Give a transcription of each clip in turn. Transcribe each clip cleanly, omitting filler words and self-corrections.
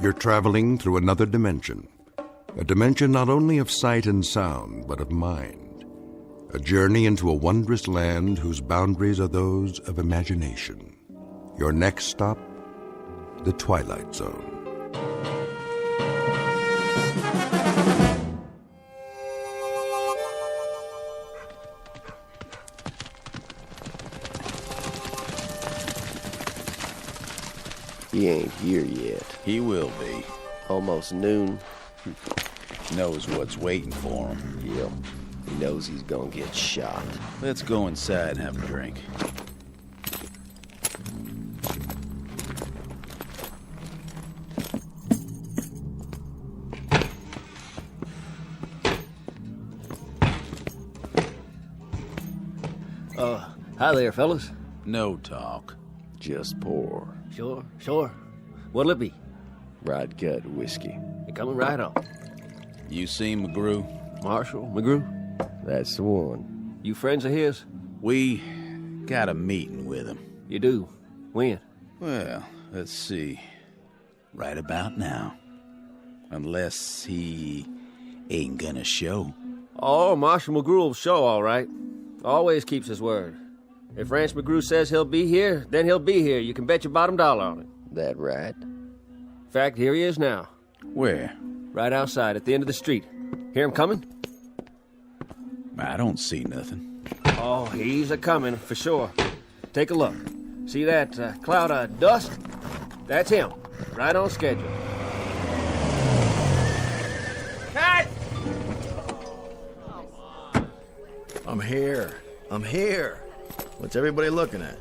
You're traveling through another dimension. A dimension not only of sight and sound, but of mind. A journey into a wondrous land whose boundaries are those of imagination. Your next stop, the Twilight Zone. He ain't here yet. He will be. Almost noon. Knows what's waiting for him. Yep. He knows he's gonna get shot. Let's go inside and have a drink. Hi there, fellas. No talk. Just pour. Sure. What'll it be? Ride cut whiskey. You're coming right on. You seen McGrew? Marshall McGrew? That's the one. You friends of his? We got a meeting with him. You do? When? Well, let's see. Right about now. Unless he ain't gonna show. Oh, Marshall McGrew will show, all right. Always keeps his word. If Rance McGrew says he'll be here, then he'll be here. You can bet your bottom dollar on it. That right? In fact, here he is now. Where? Right outside, at the end of the street. Hear him coming? I don't see nothing. Oh, he's a-coming, for sure. Take a look. See that cloud of dust? That's him. Right on schedule. Cut! I'm here. What's everybody looking at?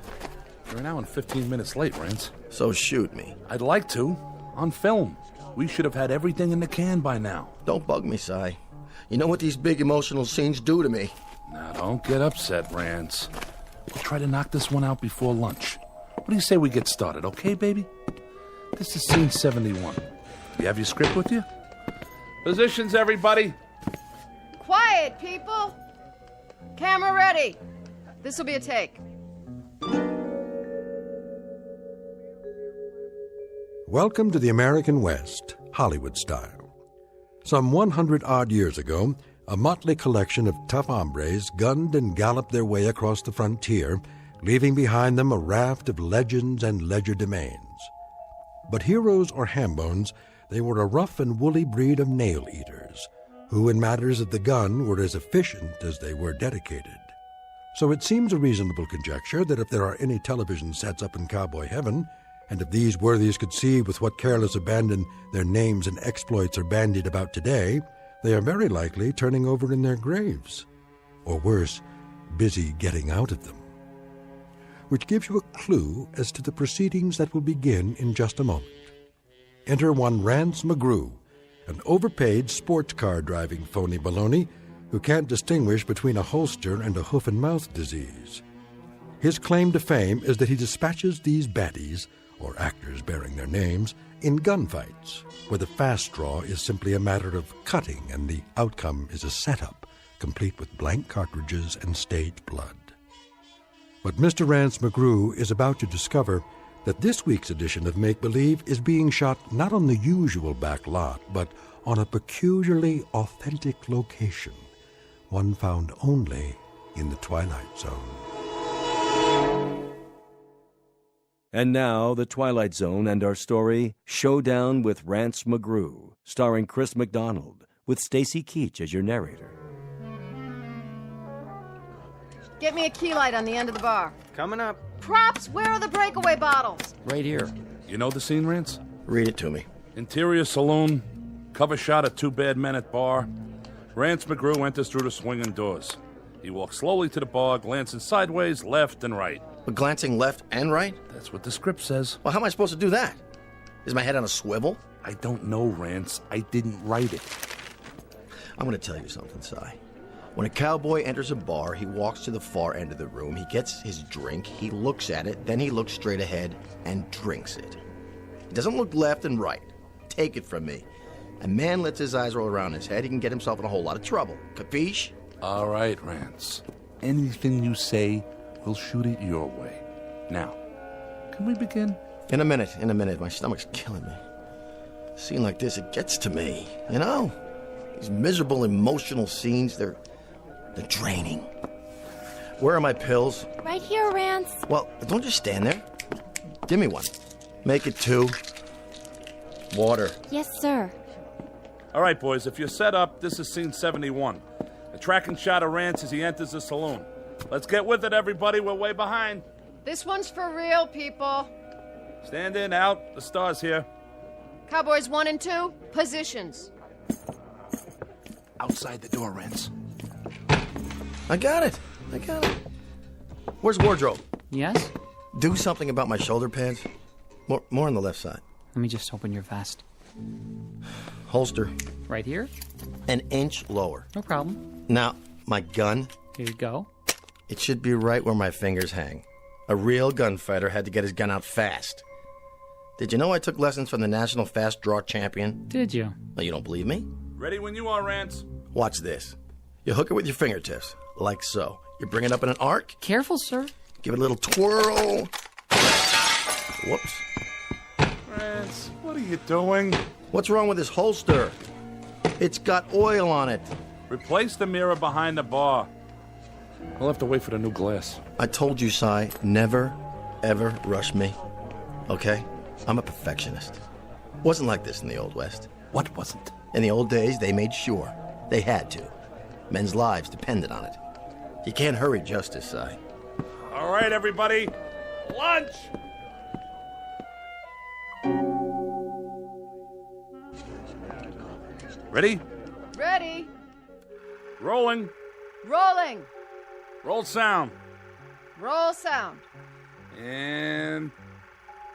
You're an hour and 15 minutes late, Rance. So shoot me. I'd like to. On film. We should have had everything in the can by now. Don't bug me, Si. You know what these big emotional scenes do to me. Now, don't get upset, Rance. We'll try to knock this one out before lunch. What do you say we get started, okay, baby? This is scene 71. You have your script with you? Positions, everybody. Quiet, people! Camera ready. This'll be a take. Welcome to the American West, Hollywood style. Some 100-odd years ago, a motley collection of tough hombres gunned and galloped their way across the frontier, leaving behind them a raft of legends and legerdemains. But heroes or hambones, they were a rough and woolly breed of nail-eaters, who in matters of the gun were as efficient as they were dedicated. So it seems a reasonable conjecture that if there are any television sets up in cowboy heaven, and if these worthies could see with what careless abandon their names and exploits are bandied about today, they are very likely turning over in their graves. Or worse, busy getting out of them. Which gives you a clue as to the proceedings that will begin in just a moment. Enter one Rance McGrew, an overpaid sports car driving phony baloney who can't distinguish between a holster and a hoof-and-mouth disease. His claim to fame is that he dispatches these baddies, or actors bearing their names, in gunfights, where the fast draw is simply a matter of cutting and the outcome is a setup, complete with blank cartridges and staged blood. But Mr. Rance McGrew is about to discover that this week's edition of Make Believe is being shot not on the usual back lot, but on a peculiarly authentic location, one found only in the Twilight Zone. And now, The Twilight Zone and our story, Showdown with Rance McGrew, starring Chris McDonald, with Stacy Keach as your narrator. Get me a key light on the end of the bar. Coming up. Props, where are the breakaway bottles? Right here. You know the scene, Rance? Read it to me. Interior saloon, cover shot of two bad men at bar. Rance McGrew enters through the swinging doors. He walks slowly to the bar, glancing sideways, left and right. But glancing left and right? That's what the script says. Well, how am I supposed to do that? Is my head on a swivel? I don't know, Rance. I didn't write it. I'm going to tell you something, Si. When a cowboy enters a bar, he walks to the far end of the room, he gets his drink, he looks at it, then he looks straight ahead and drinks it. He doesn't look left and right. Take it from me. A man lets his eyes roll around his head, he can get himself in a whole lot of trouble. Capiche? All right, Rance. Anything you say, we'll shoot it your way. Now, can we begin? In a minute. My stomach's killing me. scene like this, it gets to me, you know? These miserable emotional scenes, they're draining. Where are my pills? Right here, Rance. Well, don't just stand there. Give me one. Make it 2. Water. Yes, sir. All right, boys, if you're set up, this is scene 71. A tracking shot of Rance as he enters the saloon. Let's get with it, everybody. We're way behind. This one's for real, people. Stand in, out. The star's here. Cowboys 1 and 2, positions. Outside the door, Rance. I got it. Where's wardrobe? Yes? Do something about my shoulder pads. More on the left side. Let me just open your vest. Holster. Right here? An inch lower. No problem. Now, my gun. Here you go. It should be right where my fingers hang. A real gunfighter had to get his gun out fast. Did you know I took lessons from the national fast draw champion? Did you? Oh, you don't believe me? Ready when you are, Rance. Watch this. You hook it with your fingertips, like so. You bring it up in an arc. Careful, sir. Give it a little twirl. Whoops. Rance, what are you doing? What's wrong with this holster? It's got oil on it. Replace the mirror behind the bar. We'll have to wait for the new glass. I told you, Si, never, ever rush me. Okay? I'm a perfectionist. Wasn't like this in the Old West. What wasn't? In the old days, they made sure. They had to. Men's lives depended on it. You can't hurry justice, Si. All right, everybody. Lunch! Ready? Ready. Rolling. Rolling. Roll sound. Roll sound. And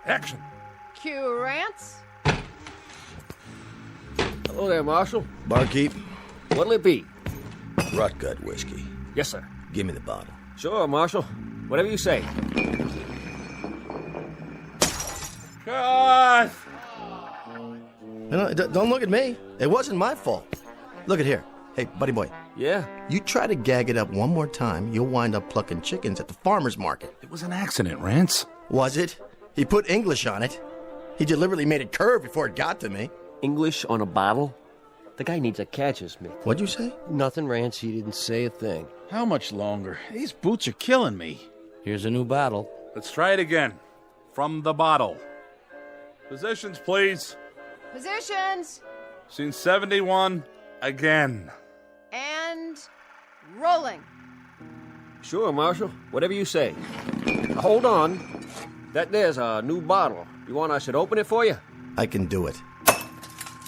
action. Cue Rance. Hello there, Marshal. Barkeep, What'll it be? rot gut whiskey. Yes, sir. Give me the bottle. Sure, Marshal. Whatever you say. Cut! You know, don't look at me. It wasn't my fault. Look at here. Hey, buddy boy. Yeah? You try to gag it up one more time, you'll wind up plucking chickens at the farmer's market. It was an accident, Rance. Was it? He put English on it. He deliberately made it curve before it got to me. English on a bottle? The guy needs a catcher's mitt. What'd you say? Nothing, Rance. He didn't say a thing. How much longer? These boots are killing me. Here's a new bottle. Let's try it again. From the bottle. Positions, please. Positions. Scene 71, again. And rolling. Sure, Marshal. Whatever you say. Hold on. That there's a new bottle. You want I should open it for you? I can do it.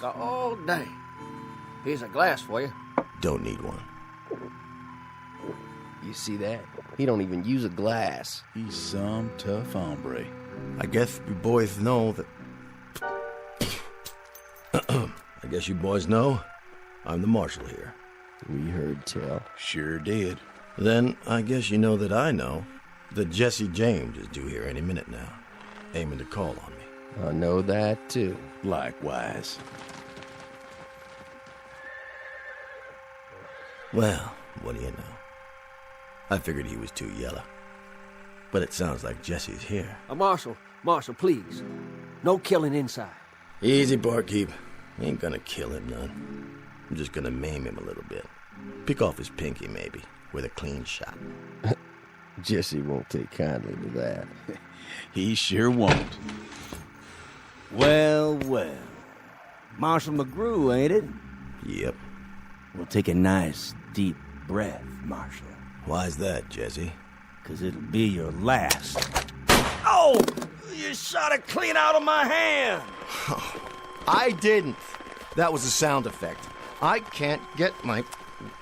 Oh, dang. Here's a glass for you. Don't need one. You see that? He don't even use a glass. He's some tough hombre. I guess you boys know that... I guess you boys know I'm the marshal here. We heard tell. Sure did. Then I guess you know that I know that Jesse James is due here any minute now, aiming to call on me. I know that, too. Likewise. Well, what do you know? I figured he was too yellow. But it sounds like Jesse's here. Marshal, please. No killing inside. Easy, barkeep. Ain't gonna kill him none. I'm just gonna maim him a little bit. Pick off his pinky, maybe, with a clean shot. Jesse won't take kindly to that. He sure won't. Well, well. Marshal McGrew, ain't it? Yep. We'll take a nice, deep breath, Marshal. Why's that, Jesse? 'Cause it'll be your last. Oh! You shot it clean out of my hand! I didn't. That was a sound effect. I can't get my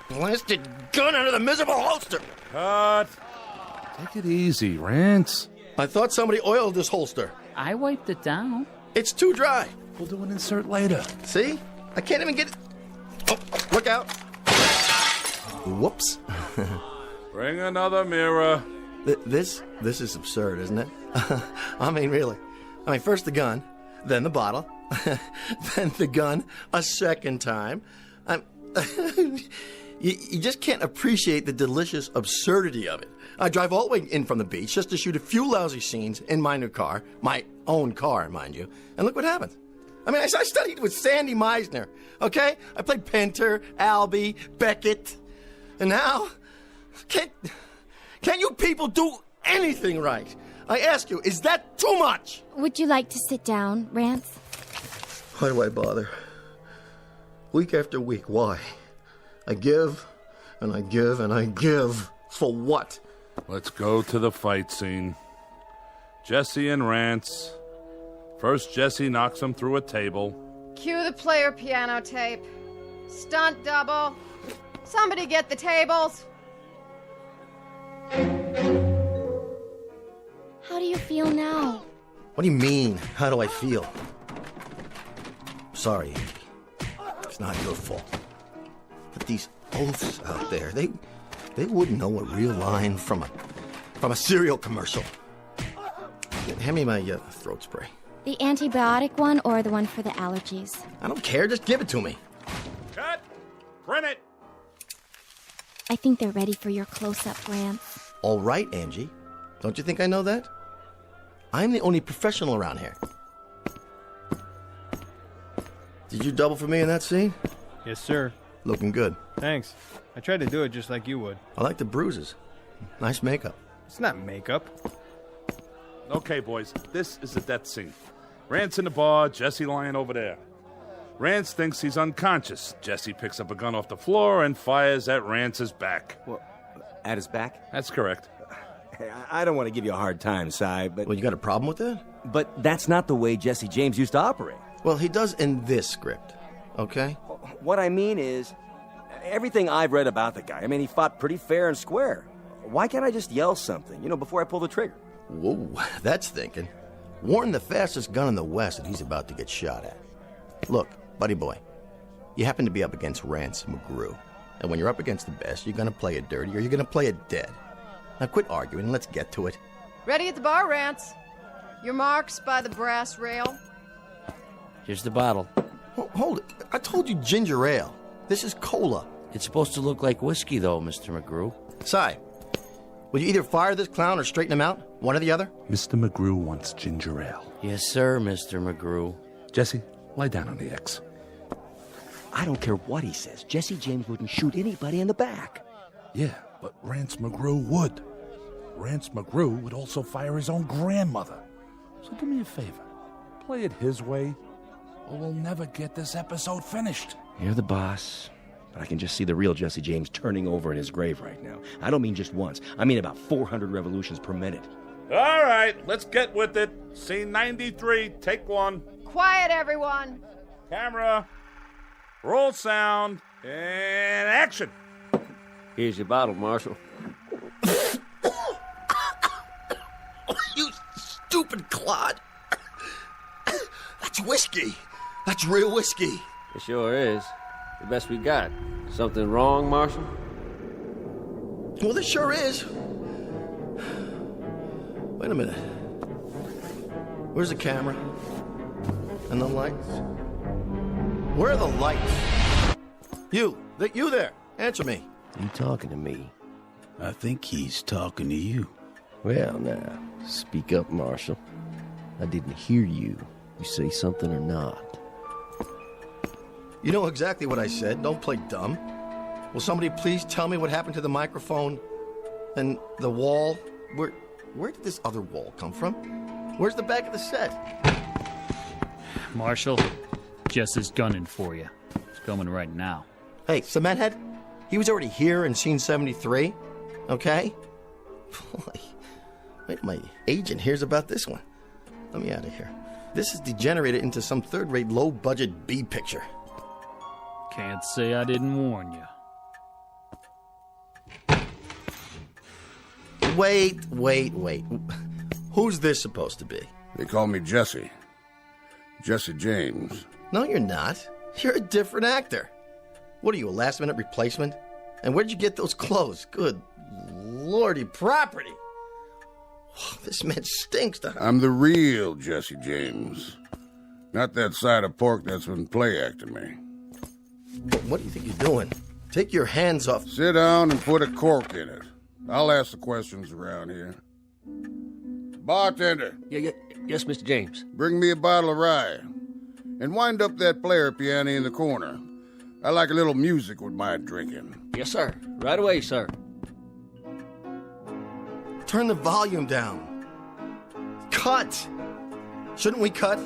blasted gun out of the miserable holster. Cut! Take it easy, Rance. I thought somebody oiled this holster. I wiped it down. It's too dry. We'll do an insert later. See? I can't even get it. Oh, look out. Whoops. Bring another mirror. This is absurd, isn't it? I mean, really. First the gun, then the bottle, then the gun a second time. You just can't appreciate the delicious absurdity of it. I drive all the way in from the beach just to shoot a few lousy scenes in my new car, my own car, mind you, and look what happens. I mean, I studied with Sandy Meisner, okay? I played Pinter, Albee, Beckett. And now, can't you people do anything right? I ask you, is that too much? Would you like to sit down, Rance? Why do I bother? Week after week, why? I give, and I give, and I give. For what? Let's go to the fight scene. Jesse and Rance. First, Jesse knocks him through a table. Cue the player piano tape. Stunt double. Somebody get the tables. How do you feel now? What do you mean, how do I feel? Sorry, Andy. It's not your fault. But these oafs out there, they wouldn't know a real line from a cereal commercial. Hand me my throat spray. The antibiotic one or the one for the allergies? I don't care, just give it to me. Cut! Print it! I think they're ready for your close-up, Rance. All right, Angie. Don't you think I know that? I'm the only professional around here. Did you double for me in that scene? Yes, sir. Looking good. Thanks. I tried to do it just like you would. I like the bruises. Nice makeup. It's not makeup. Okay, boys, this is the death scene. Rance in the bar, Jesse lying over there. Rance thinks he's unconscious. Jesse picks up a gun off the floor and fires at Rance's back. Well, at his back? That's correct. Hey, I don't want to give you a hard time, Si, but... Well, you got a problem with that? But that's not the way Jesse James used to operate. Well, he does in this script, okay? What I mean is, everything I've read about the guy, I mean, he fought pretty fair and square. Why can't I just yell something, before I pull the trigger? Whoa, that's thinking. Warn the fastest gun in the West that he's about to get shot at. Look, buddy boy, you happen to be up against Rance McGrew. And when you're up against the best, you're going to play it dirty or you're going to play it dead. Now quit arguing and let's get to it. Ready at the bar, Rance. Your marks by the brass rail. Here's the bottle. Hold it. I told you ginger ale. This is cola. It's supposed to look like whiskey, though, Mr. McGrew. Si, will you either fire this clown or straighten him out? One or the other? Mr. McGrew wants ginger ale. Yes, sir, Mr. McGrew. Jesse, lie down on the X. I don't care what he says. Jesse James wouldn't shoot anybody in the back. Yeah, but Rance McGrew would. Rance McGrew would also fire his own grandmother. So do me a favor. Play it his way, or we'll never get this episode finished. You're the boss, but I can just see the real Jesse James turning over in his grave right now. I don't mean just once. I mean about 400 revolutions per minute. All right, let's get with it. Scene 93, take one. Quiet, everyone. Camera, roll sound, and action. Here's your bottle, Marshal. You stupid clod. That's whiskey. That's real whiskey. It sure is. The best we got. Something wrong, Marshal? Well, this sure is. Wait a minute. Where's the camera? And the lights? Where are the lights? You there. Answer me. You talking to me? I think he's talking to you. Well, now, speak up, Marshal. I didn't hear you. You say something or not? You know exactly what I said. Don't play dumb. Will somebody please tell me what happened to the microphone and the wall? Where did this other wall come from? Where's the back of the set? Marshal, Jess is gunning for you. He's coming right now. Hey, Cementhead, he was already here in scene 73, okay? Boy, wait, my agent hears about this one. Let me out of here. This has degenerated into some third-rate, low-budget B picture. Can't say I didn't warn you. Wait. Who's this supposed to be? They call me Jesse. Jesse James. No, you're not. You're a different actor. What are you, a last-minute replacement? And where'd you get those clothes? Good lordy property. This man stinks to... I'm the real Jesse James. Not that side of pork that's been play-acting me. What do you think you're doing? Take your hands off... Sit down and put a cork in it. I'll ask the questions around here. Bartender. Yes, Mr. James. Bring me a bottle of rye. And wind up that player piano in the corner. I like a little music with my drinking. Yes, sir. Right away, sir. Turn the volume down. Cut! Shouldn't we cut?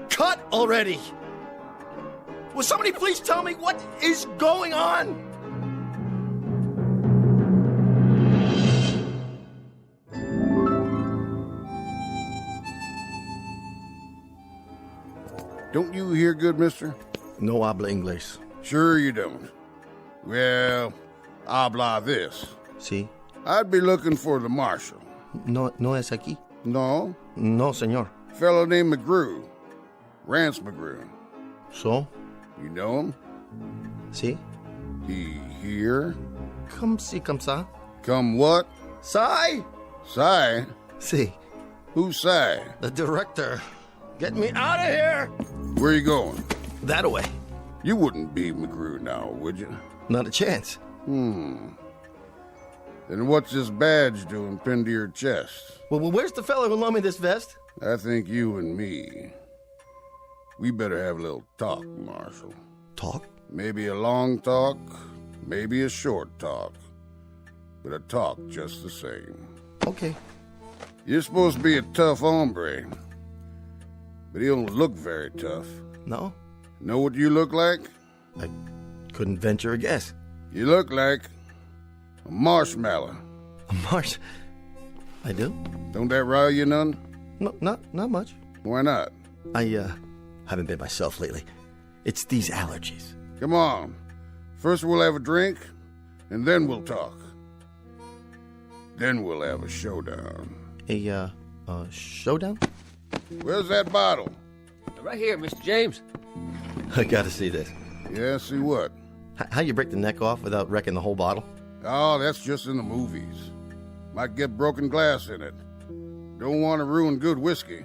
Cut already! Will somebody please tell me what is going on? Don't you hear good, mister? No habla inglés. Sure you don't. Well, habla this. Sí. I'd be looking for the marshal. No es aquí? No. No, señor. Fellow named McGrew. Rance McGrew. So? You know him? Sí. He here? Come si, come sa. Come what? Sai? Sai? Sí. Who's Sai? The director. Get me out of here! Where you going? That way. You wouldn't be McGrew now, would you? Not a chance. Then what's this badge doing pinned to your chest? Well, where's the fellow who loaned me this vest? I think you and me. We better have a little talk, Marshal. Talk? Maybe a long talk, maybe a short talk. But a talk just the same. Okay. You're supposed to be a tough hombre. But he don't look very tough. No? Know what you look like? I couldn't venture a guess. You look like a marshmallow. A marsh? I do? Don't that rile you none? No, not much. Why not? I haven't been myself lately. It's these allergies. Come on. First we'll have a drink, and then we'll talk. Then we'll have a showdown. A showdown? Where's that bottle? Right here, Mr. James. I gotta see this. Yeah, see what? How you break the neck off without wrecking the whole bottle? Oh, that's just in the movies. Might get broken glass in it. Don't want to ruin good whiskey.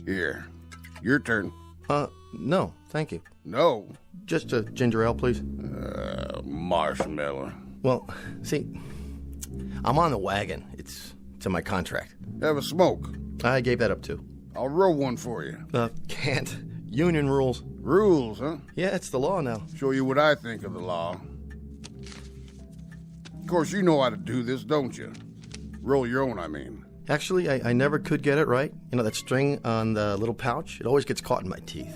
Here, your turn. No, thank you. No? Just a ginger ale, please. Marshmallow. Well, see, I'm on the wagon. It's in my contract. Have a smoke. I gave that up too. I'll roll one for you. Can't. Union rules. Rules, huh? Yeah, it's the law now. Show you what I think of the law. Of course, you know how to do this, don't you? Roll your own, I mean. Actually, I never could get it right. You know, that string on the little pouch? It always gets caught in my teeth.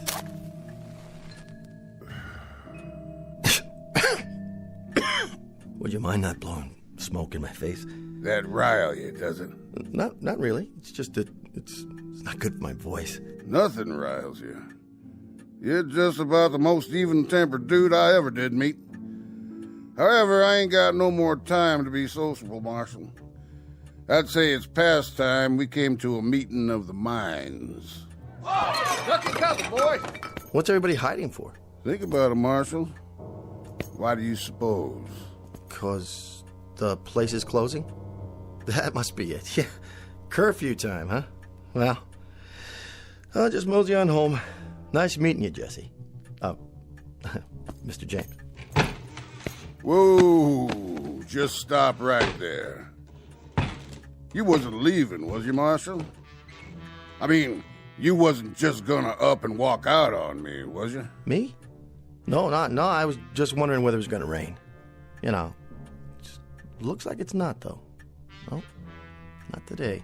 Would you mind not blowing smoke in my face? That rile you, does it? Not really. It's just that it's not good for my voice. Nothing riles you. You're just about the most even-tempered dude I ever did meet. However, I ain't got no more time to be sociable, Marshal. I'd say it's past time we came to a meeting of the minds. Oh, duck and cover, boys. What's everybody hiding for? Think about it, Marshal. Why do you suppose? 'Cause the place is closing? That must be it. Yeah. Curfew time, huh? Well, I'll just mosey on home. Nice meeting you, Jesse. Mr. James. Whoa, just stop right there. You wasn't leaving, was you, Marshal? I mean, you wasn't just gonna up and walk out on me, was you? Me? No, I was just wondering whether it was gonna rain. You know, just looks like it's not, though. No, not today.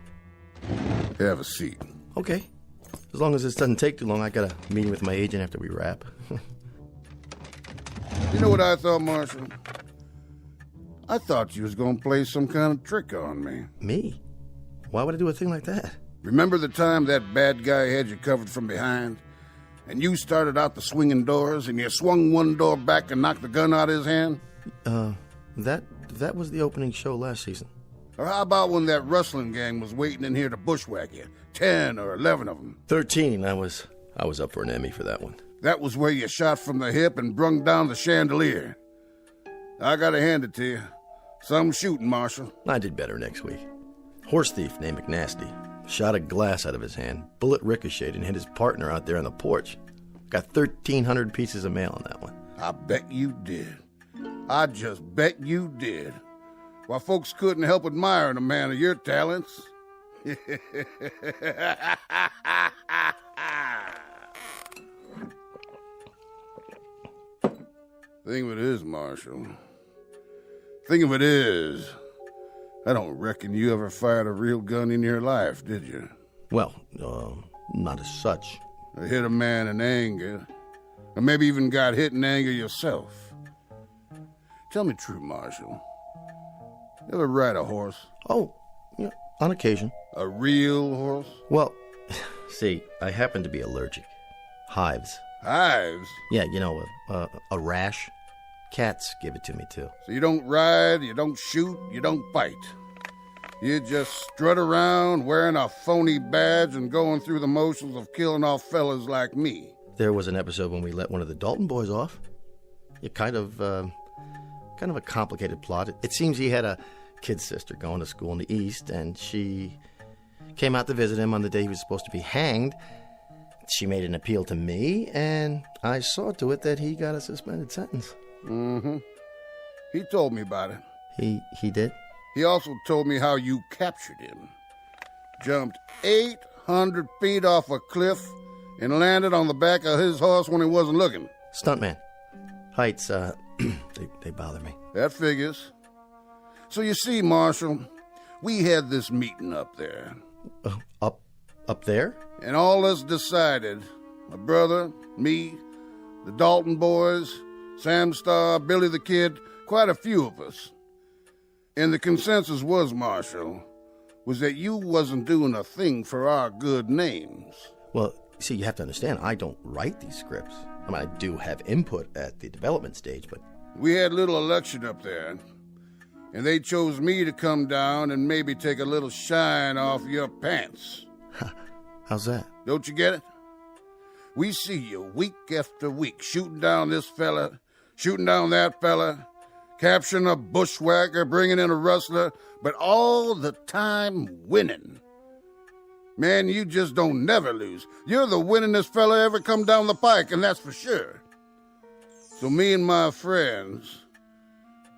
Have a seat. Okay. As long as this doesn't take too long, I got a meeting with my agent after we wrap. You know what I thought, Marshal? I thought you was gonna play some kind of trick on me. Me? Why would I do a thing like that? Remember the time that bad guy had you covered from behind? And you started out the swinging doors, and you swung one door back and knocked the gun out of his hand? That was the opening show last season. Or how about when that rustling gang was waiting in here to bushwhack you? 10 or 11 of them. 13. I was up for an Emmy for that one. That was where you shot from the hip and brung down the chandelier. I gotta hand it to you. Some shooting, Marshal. I did better next week. Horse thief named McNasty shot a glass out of his hand. Bullet ricocheted and hit his partner out there on the porch. Got 1,300 pieces of mail on that one. I bet you did. I just bet you did. Why, folks couldn't help admiring a man of your talents. Thing of it is, Marshal. Thing of it is, I don't reckon you ever fired a real gun in your life, did you? Well, not as such. Or hit a man in anger, or maybe even got hit in anger yourself. Tell me true, Marshal. You ever ride a horse? Oh, yeah, on occasion. A real horse? Well, see, I happen to be allergic. Hives. Hives? Yeah, you know, a rash. Cats give it to me, too. So you don't ride, you don't shoot, you don't fight. You just strut around wearing a phony badge and going through the motions of killing off fellas like me. There was an episode when we let one of the Dalton boys off. It kind of a complicated plot. It seems he had a kid sister going to school in the East, and she came out to visit him on the day he was supposed to be hanged. She made an appeal to me, and I saw to it that he got a suspended sentence. Mm-hmm. He told me about it. He did? He also told me how you captured him. Jumped 800 feet off a cliff and landed on the back of his horse when he wasn't looking. Stuntman. Heights, they bother me. That figures. So you see, Marshal, we had this meeting up there. Up there? And all us decided, my brother, me, the Dalton boys, Sam Starr, Billy the Kid, quite a few of us. And the consensus was, Marshal, was that you wasn't doing a thing for our good names. Well, see, you have to understand, I don't write these scripts. I mean, I do have input at the development stage, but... We had a little election up there, and they chose me to come down and maybe take a little shine off your pants. How's that? Don't you get it? We see you week after week shooting down this fella, shooting down that fella, capturing a bushwhacker, bringing in a rustler, but all the time winning. Man, you just don't never lose. You're the winningest fella ever come down the pike, and that's for sure. So me and my friends,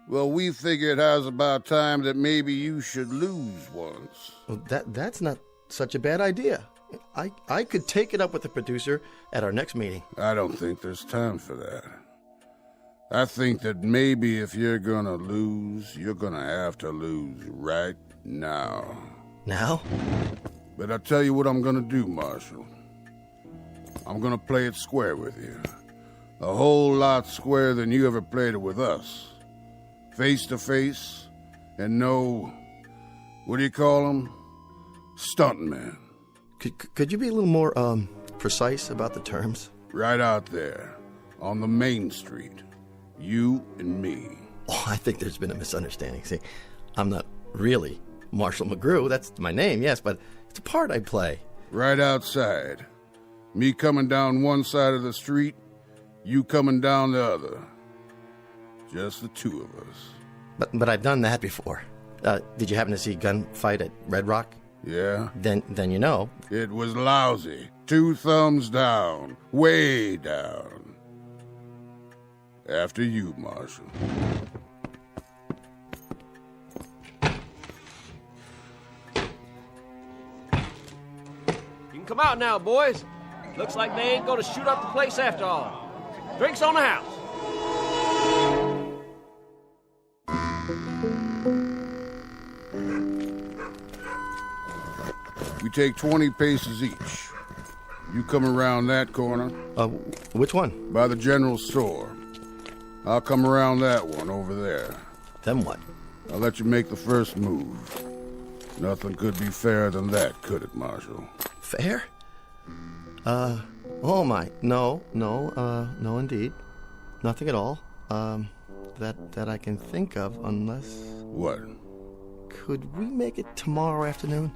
well, we figured how's about time that maybe you should lose once. Well, that's not such a bad idea. I could take it up with the producer at our next meeting. I don't think there's time for that. I think that maybe if you're gonna lose, you're gonna have to lose right now. Now? But I'll tell you what I'm gonna do, Marshal. I'm gonna play it square with you. A whole lot squarer than you ever played it with us. Face to face, and no, what do you call them? Stuntman. Could you be a little more, precise about the terms? Right out there, on the main street. You and me. Oh, I think there's been a misunderstanding. See, I'm not really Marshall McGrew. That's my name, yes, but it's a part I play. Right outside. Me coming down one side of the street, you coming down the other. Just the two of us. But I've done that before. Did you happen to see Gunfight at Red Rock? Yeah. Then you know. It was lousy. 2 thumbs down. Way down. After you, Marshal. You can come out now, boys. Looks like they ain't gonna shoot up the place after all. Drinks on the house. We take 20 paces each. You come around that corner. Which one? By the general store. I'll come around that one over there. Then what? I'll let you make the first move. Nothing could be fairer than that, could it, Marshal? Fair? Oh my. No, indeed. Nothing at all. That I can think of, unless... What? Could we make it tomorrow afternoon?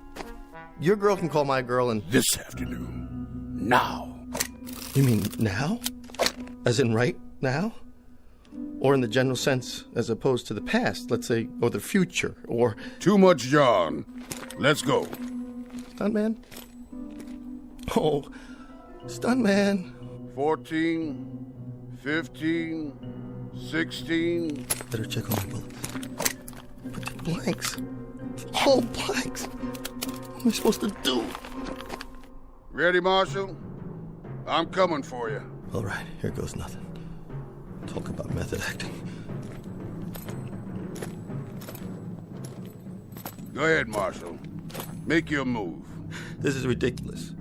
Your girl can call my girl and... This afternoon. Now. You mean now? As in right now? Or in the general sense, as opposed to the past, let's say, or the future, or... Too much John. Let's go. Stuntman? Oh, Stuntman. 14, 15, 16... Better check on my bullets. blanks. All blanks. What am I supposed to do? Ready, Marshal? I'm coming for you. All right, here goes nothing. Talk about method acting. Go ahead, Marshal. Make your move. This is ridiculous.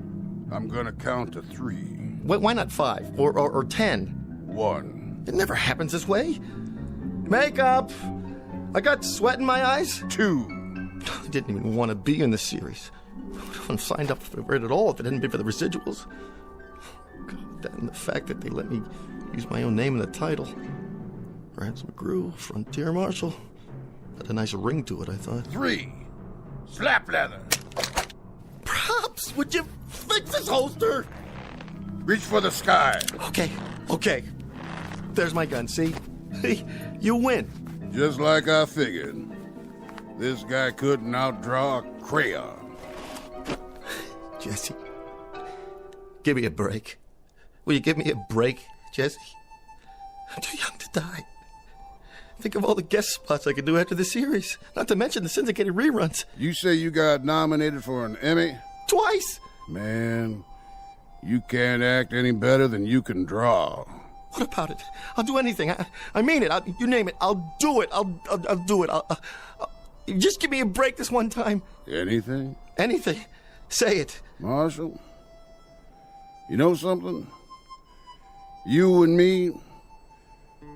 I'm gonna count to 3. Why not 5 or 10? 1. It never happens this way. Makeup! I got sweat in my eyes. 2. I didn't even want to be in the series. I wouldn't have signed up for it at all if it hadn't been for the residuals. God, that and the fact that they let me use my own name in the title. Rance McGrew, Frontier Marshal. Had a nice ring to it, I thought. 3. Slap leather. Props! Would you fix this holster? Reach for the sky. Okay. There's my gun, see? You win. Just like I figured. This guy couldn't outdraw a crayon. Jesse, give me a break. Will you give me a break, Jesse? I'm too young to die. Think of all the guest spots I could do after the series. Not to mention the syndicated reruns. You say you got nominated for an Emmy? Twice! Man, you can't act any better than you can draw. What about it? I'll do anything. I mean it. You name it. I'll do it. I'll do it. Just give me a break this one time. Anything? Anything. Say it. Marshal, you know something? You and me,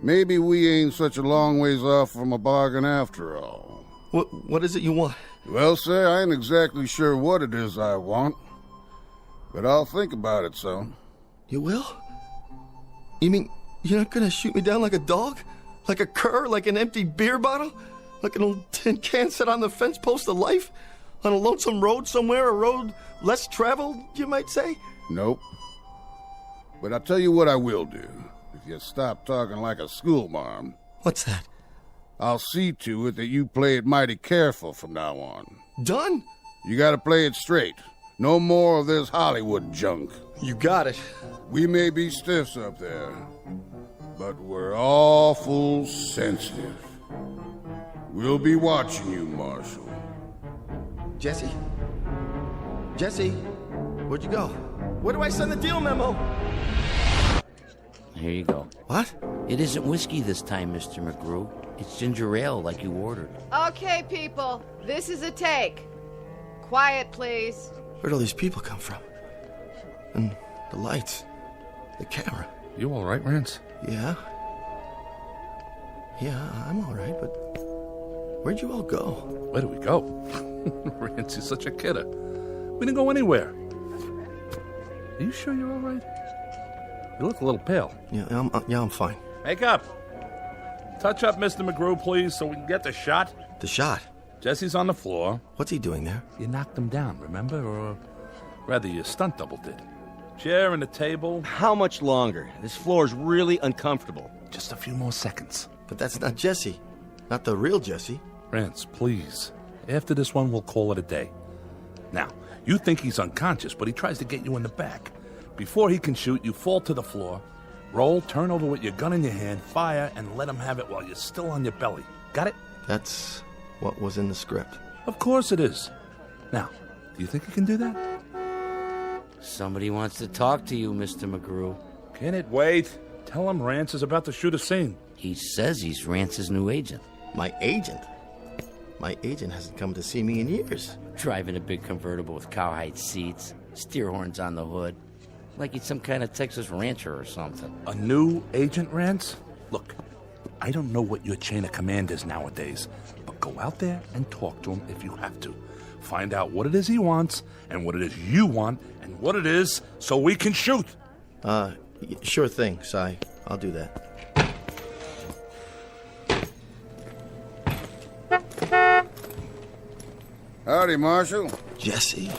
maybe we ain't such a long ways off from a bargain after all. What is it you want? Well, sir, I ain't exactly sure what it is I want, but I'll think about it some. You will? You mean you're not gonna shoot me down like a dog? Like a cur? Like an empty beer bottle? Like an old tin can set on the fence post of life? On a lonesome road somewhere, a road less traveled, you might say? Nope. But I'll tell you what I will do, if you stop talking like a schoolmarm. What's that? I'll see to it that you play it mighty careful from now on. Done? You gotta play it straight. No more of this Hollywood junk. You got it. We may be stiffs up there, but we're awful sensitive. We'll be watching you, Marshal. Jesse? Jesse? Where'd you go? Where do I send the deal memo? Here you go. What? It isn't whiskey this time, Mr. McGrew. It's ginger ale like you ordered. Okay, people, this is a take. Quiet, please. Where'd all these people come from? And the lights. The camera. You all right, Rance? Yeah, I'm all right, but where'd you all go? Where do we go? Rance, you're such a kidder. We didn't go anywhere. Are you sure you're all right? You look a little pale. Yeah, I'm fine. Makeup. Touch up Mr. McGrew, please, so we can get the shot. The shot? Jesse's on the floor. What's he doing there? You knocked him down, remember? Or rather, your stunt double did. Chair and a table. How much longer? This floor's really uncomfortable. Just a few more seconds. But that's not Jesse. Not the real Jesse. Rance, please. After this one, we'll call it a day. Now, you think he's unconscious, but he tries to get you in the back. Before he can shoot, you fall to the floor, roll, turn over with your gun in your hand, fire, and let him have it while you're still on your belly. Got it? That's what was in the script. Of course it is. Now, do you think you can do that? Somebody wants to talk to you, Mr. McGrew. Can it wait? Tell him Rance is about to shoot a scene. He says he's Rance's new agent. My agent? My agent hasn't come to see me in years. Driving a big convertible with cowhide seats, steer horns on the hood. Like he's some kind of Texas rancher or something. A new agent, Rance? Look, I don't know what your chain of command is nowadays, but go out there and talk to him if you have to. Find out what it is he wants, and what it is you want, and what it is so we can shoot. Sure thing, Si. I'll do that. Howdy, Marshal. Jesse?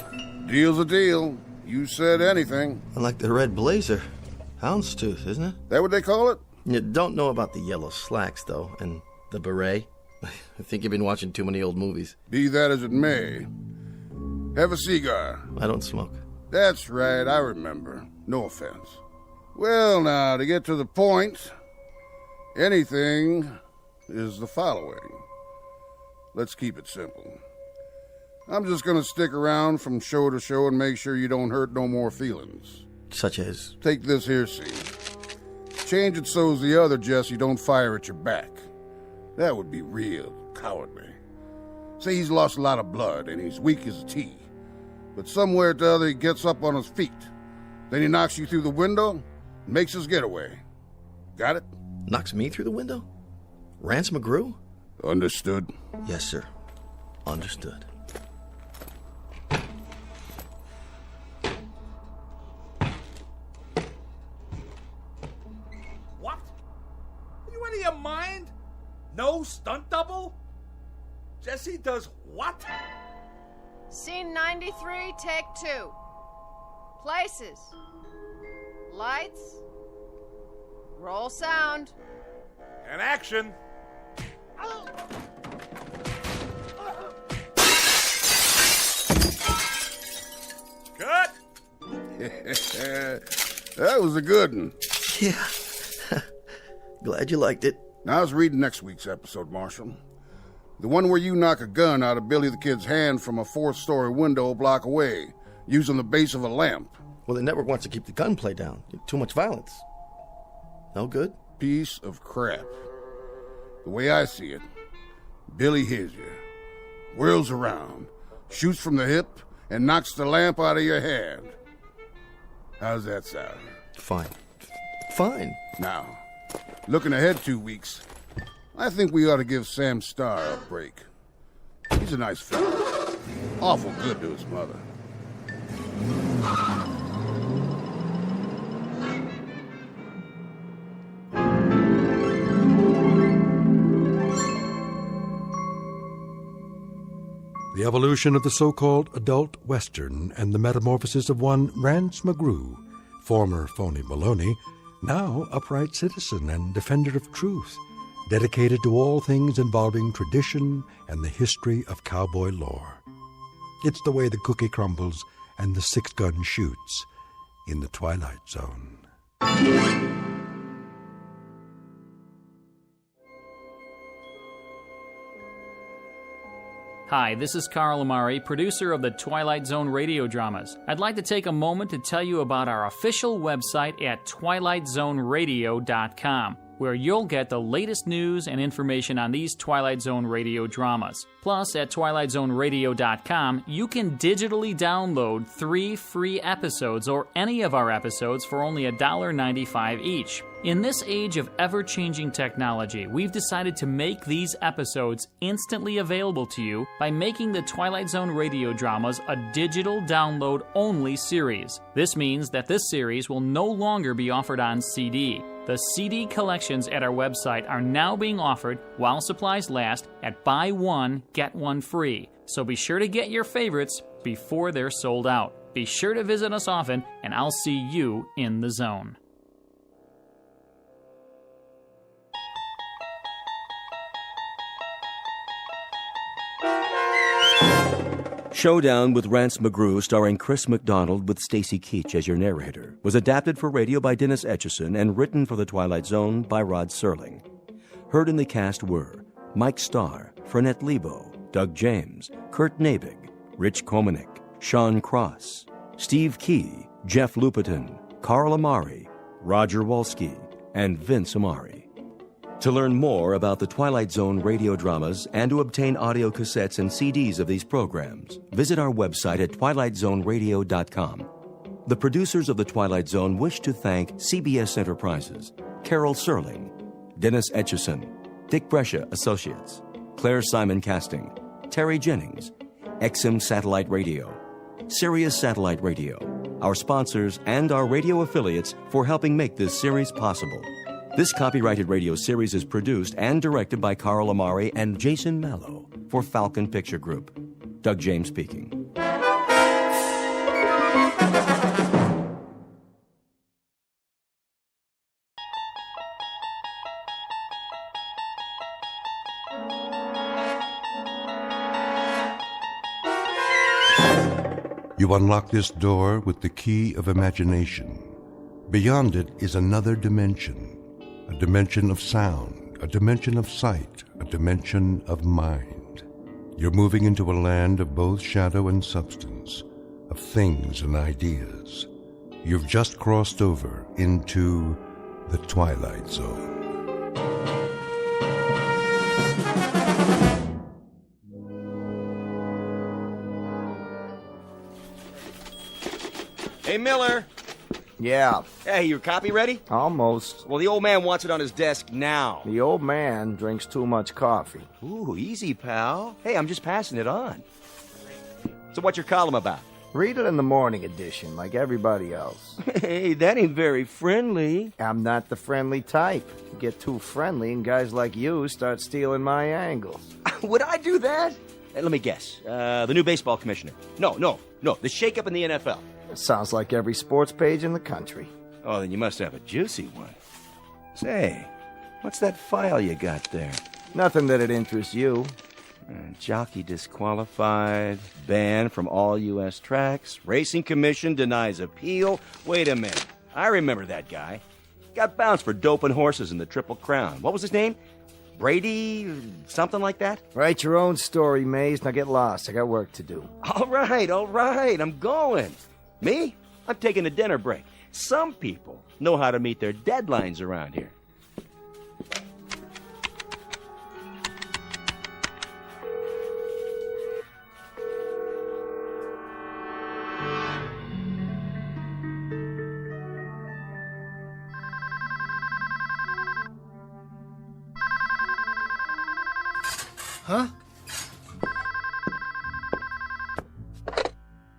Deal's a deal. You said anything. I like the red blazer. Houndstooth, isn't it? That what they call it? You don't know about the yellow slacks, though, and the beret. I think you've been watching too many old movies. Be that as it may. Have a cigar. I don't smoke. That's right, I remember. No offense. Well, now, to get to the point, anything is the following. let's keep it simple. I'm just gonna stick around from show to show and make sure you don't hurt no more feelings. Such as? Take this here scene. Change it so's the other Jesse don't fire at your back. That would be real cowardly. Say he's lost a lot of blood and he's weak as a tea. But somewhere or the other he gets up on his feet. Then he knocks you through the window and makes his getaway. Got it? Knocks me through the window? Rance McGrew? Understood. Yes, sir. Understood. What? Are you out of your mind? No stunt double? Jesse does what? Scene 93, take 2. Places. Lights. Roll sound. And action. Cut! That was a good one. Yeah. Glad you liked it. Now I was reading next week's episode, Marshal. The one where you knock a gun out of Billy the Kid's hand from a 4th-story window a block away, using the base of a lamp. Well, the network wants to keep the gunplay down. Too much violence. No good? Piece of crap. The way I see it, Billy hears you, whirls around, shoots from the hip, and knocks the lamp out of your hand. How's that sound? Fine. Fine. Now, looking ahead 2 weeks, I think we ought to give Sam Starr a break. He's a nice fella. Awful good to his mother. The evolution of the so-called adult Western and the metamorphosis of one Rance McGrew, former phony baloney, now upright citizen and defender of truth, dedicated to all things involving tradition and the history of cowboy lore. It's the way the cookie crumbles and the 6-gun shoots in the Twilight Zone. Hi, this is Carl Amari, producer of the Twilight Zone radio dramas. I'd like to take a moment to tell you about our official website at twilightzoneradio.com, where you'll get the latest news and information on these Twilight Zone radio dramas. Plus, at twilightzoneradio.com, you can digitally download 3 free episodes or any of our episodes for only $1.95 each. In this age of ever-changing technology, we've decided to make these episodes instantly available to you by making the Twilight Zone radio dramas a digital download-only series. This means that this series will no longer be offered on CD. The CD collections at our website are now being offered while supplies last at buy one, get one free. So be sure to get your favorites before they're sold out. Be sure to visit us often, and I'll see you in the zone. Showdown with Rance McGrew, starring Chris McDonald with Stacy Keach as your narrator, was adapted for radio by Dennis Etchison and written for The Twilight Zone by Rod Serling. Heard in the cast were Mike Starr, Fernette Lebo, Doug James, Kurt Nabig, Rich Komanek, Sean Cross, Steve Key, Jeff Lupetin, Carl Amari, Roger Wolski, and Vince Amari. To learn more about the Twilight Zone radio dramas and to obtain audio cassettes and CDs of these programs, visit our website at twilightzoneradio.com. The producers of The Twilight Zone wish to thank CBS Enterprises, Carol Serling, Dennis Etchison, Dick Brescia Associates, Claire Simon Casting, Terry Jennings, XM Satellite Radio, Sirius Satellite Radio, our sponsors, and our radio affiliates for helping make this series possible. This copyrighted radio series is produced and directed by Carl Amari and Jason Mallow for Falcon Picture Group. Doug James speaking. You unlock this door with the key of imagination. Beyond it is another dimension. A dimension of sound, a dimension of sight, a dimension of mind. You're moving into a land of both shadow and substance, of things and ideas. You've just crossed over into the Twilight Zone. Hey, Miller. Yeah. Hey, your copy ready? Almost. Well, the old man wants it on his desk now. The old man drinks too much coffee. Ooh, easy, pal. Hey, I'm just passing it on. So what's your column about? Read it in the morning edition, like everybody else. Hey, that ain't very friendly. I'm not the friendly type. You get too friendly and guys like you start stealing my angles. Would I do that? Let me guess. The new baseball commissioner. No. The shakeup in the NFL. It sounds like every sports page in the country. Oh, then you must have a juicy one. Say, what's that file you got there? Nothing that'd interest you. Jockey disqualified, banned from all U.S. tracks, Racing Commission denies appeal. Wait a minute. I remember that guy. Got bounced for doping horses in the Triple Crown. What was his name? Brady? Something like that? Write your own story, Maze. Now get lost. I got work to do. All right. I'm going. Me? I'm taking a dinner break. Some people know how to meet their deadlines around here. Huh?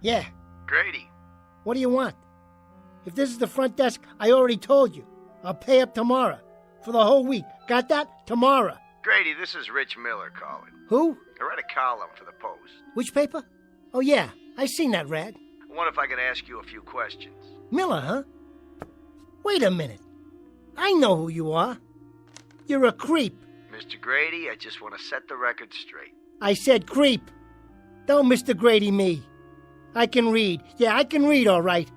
Yeah. Grady. What do you want? If this is the front desk, I already told you. I'll pay up tomorrow. For the whole week. Got that? Tomorrow. Grady, this is Rich Miller calling. Who? I read a column for the Post. Which paper? Oh, yeah. I seen that, Rad. I wonder if I could ask you a few questions. Miller, huh? Wait a minute. I know who you are. You're a creep. Mr. Grady, I just want to set the record straight. I said creep. Don't Mr. Grady me. I can read. Yeah, I can read, all right.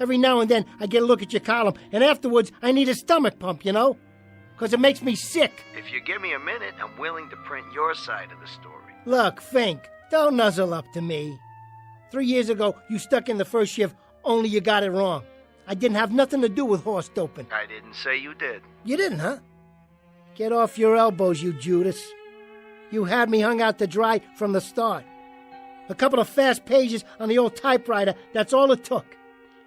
Every now and then, I get a look at your column, and afterwards, I need a stomach pump, you know? Because it makes me sick. If you give me a minute, I'm willing to print your side of the story. Look, Fink, don't nuzzle up to me. 3 years ago, you stuck in the first shift, only you got it wrong. I didn't have nothing to do with horse doping. I didn't say you did. You didn't, huh? Get off your elbows, you Judas. You had me hung out to dry from the start. A couple of fast pages on the old typewriter, that's all it took.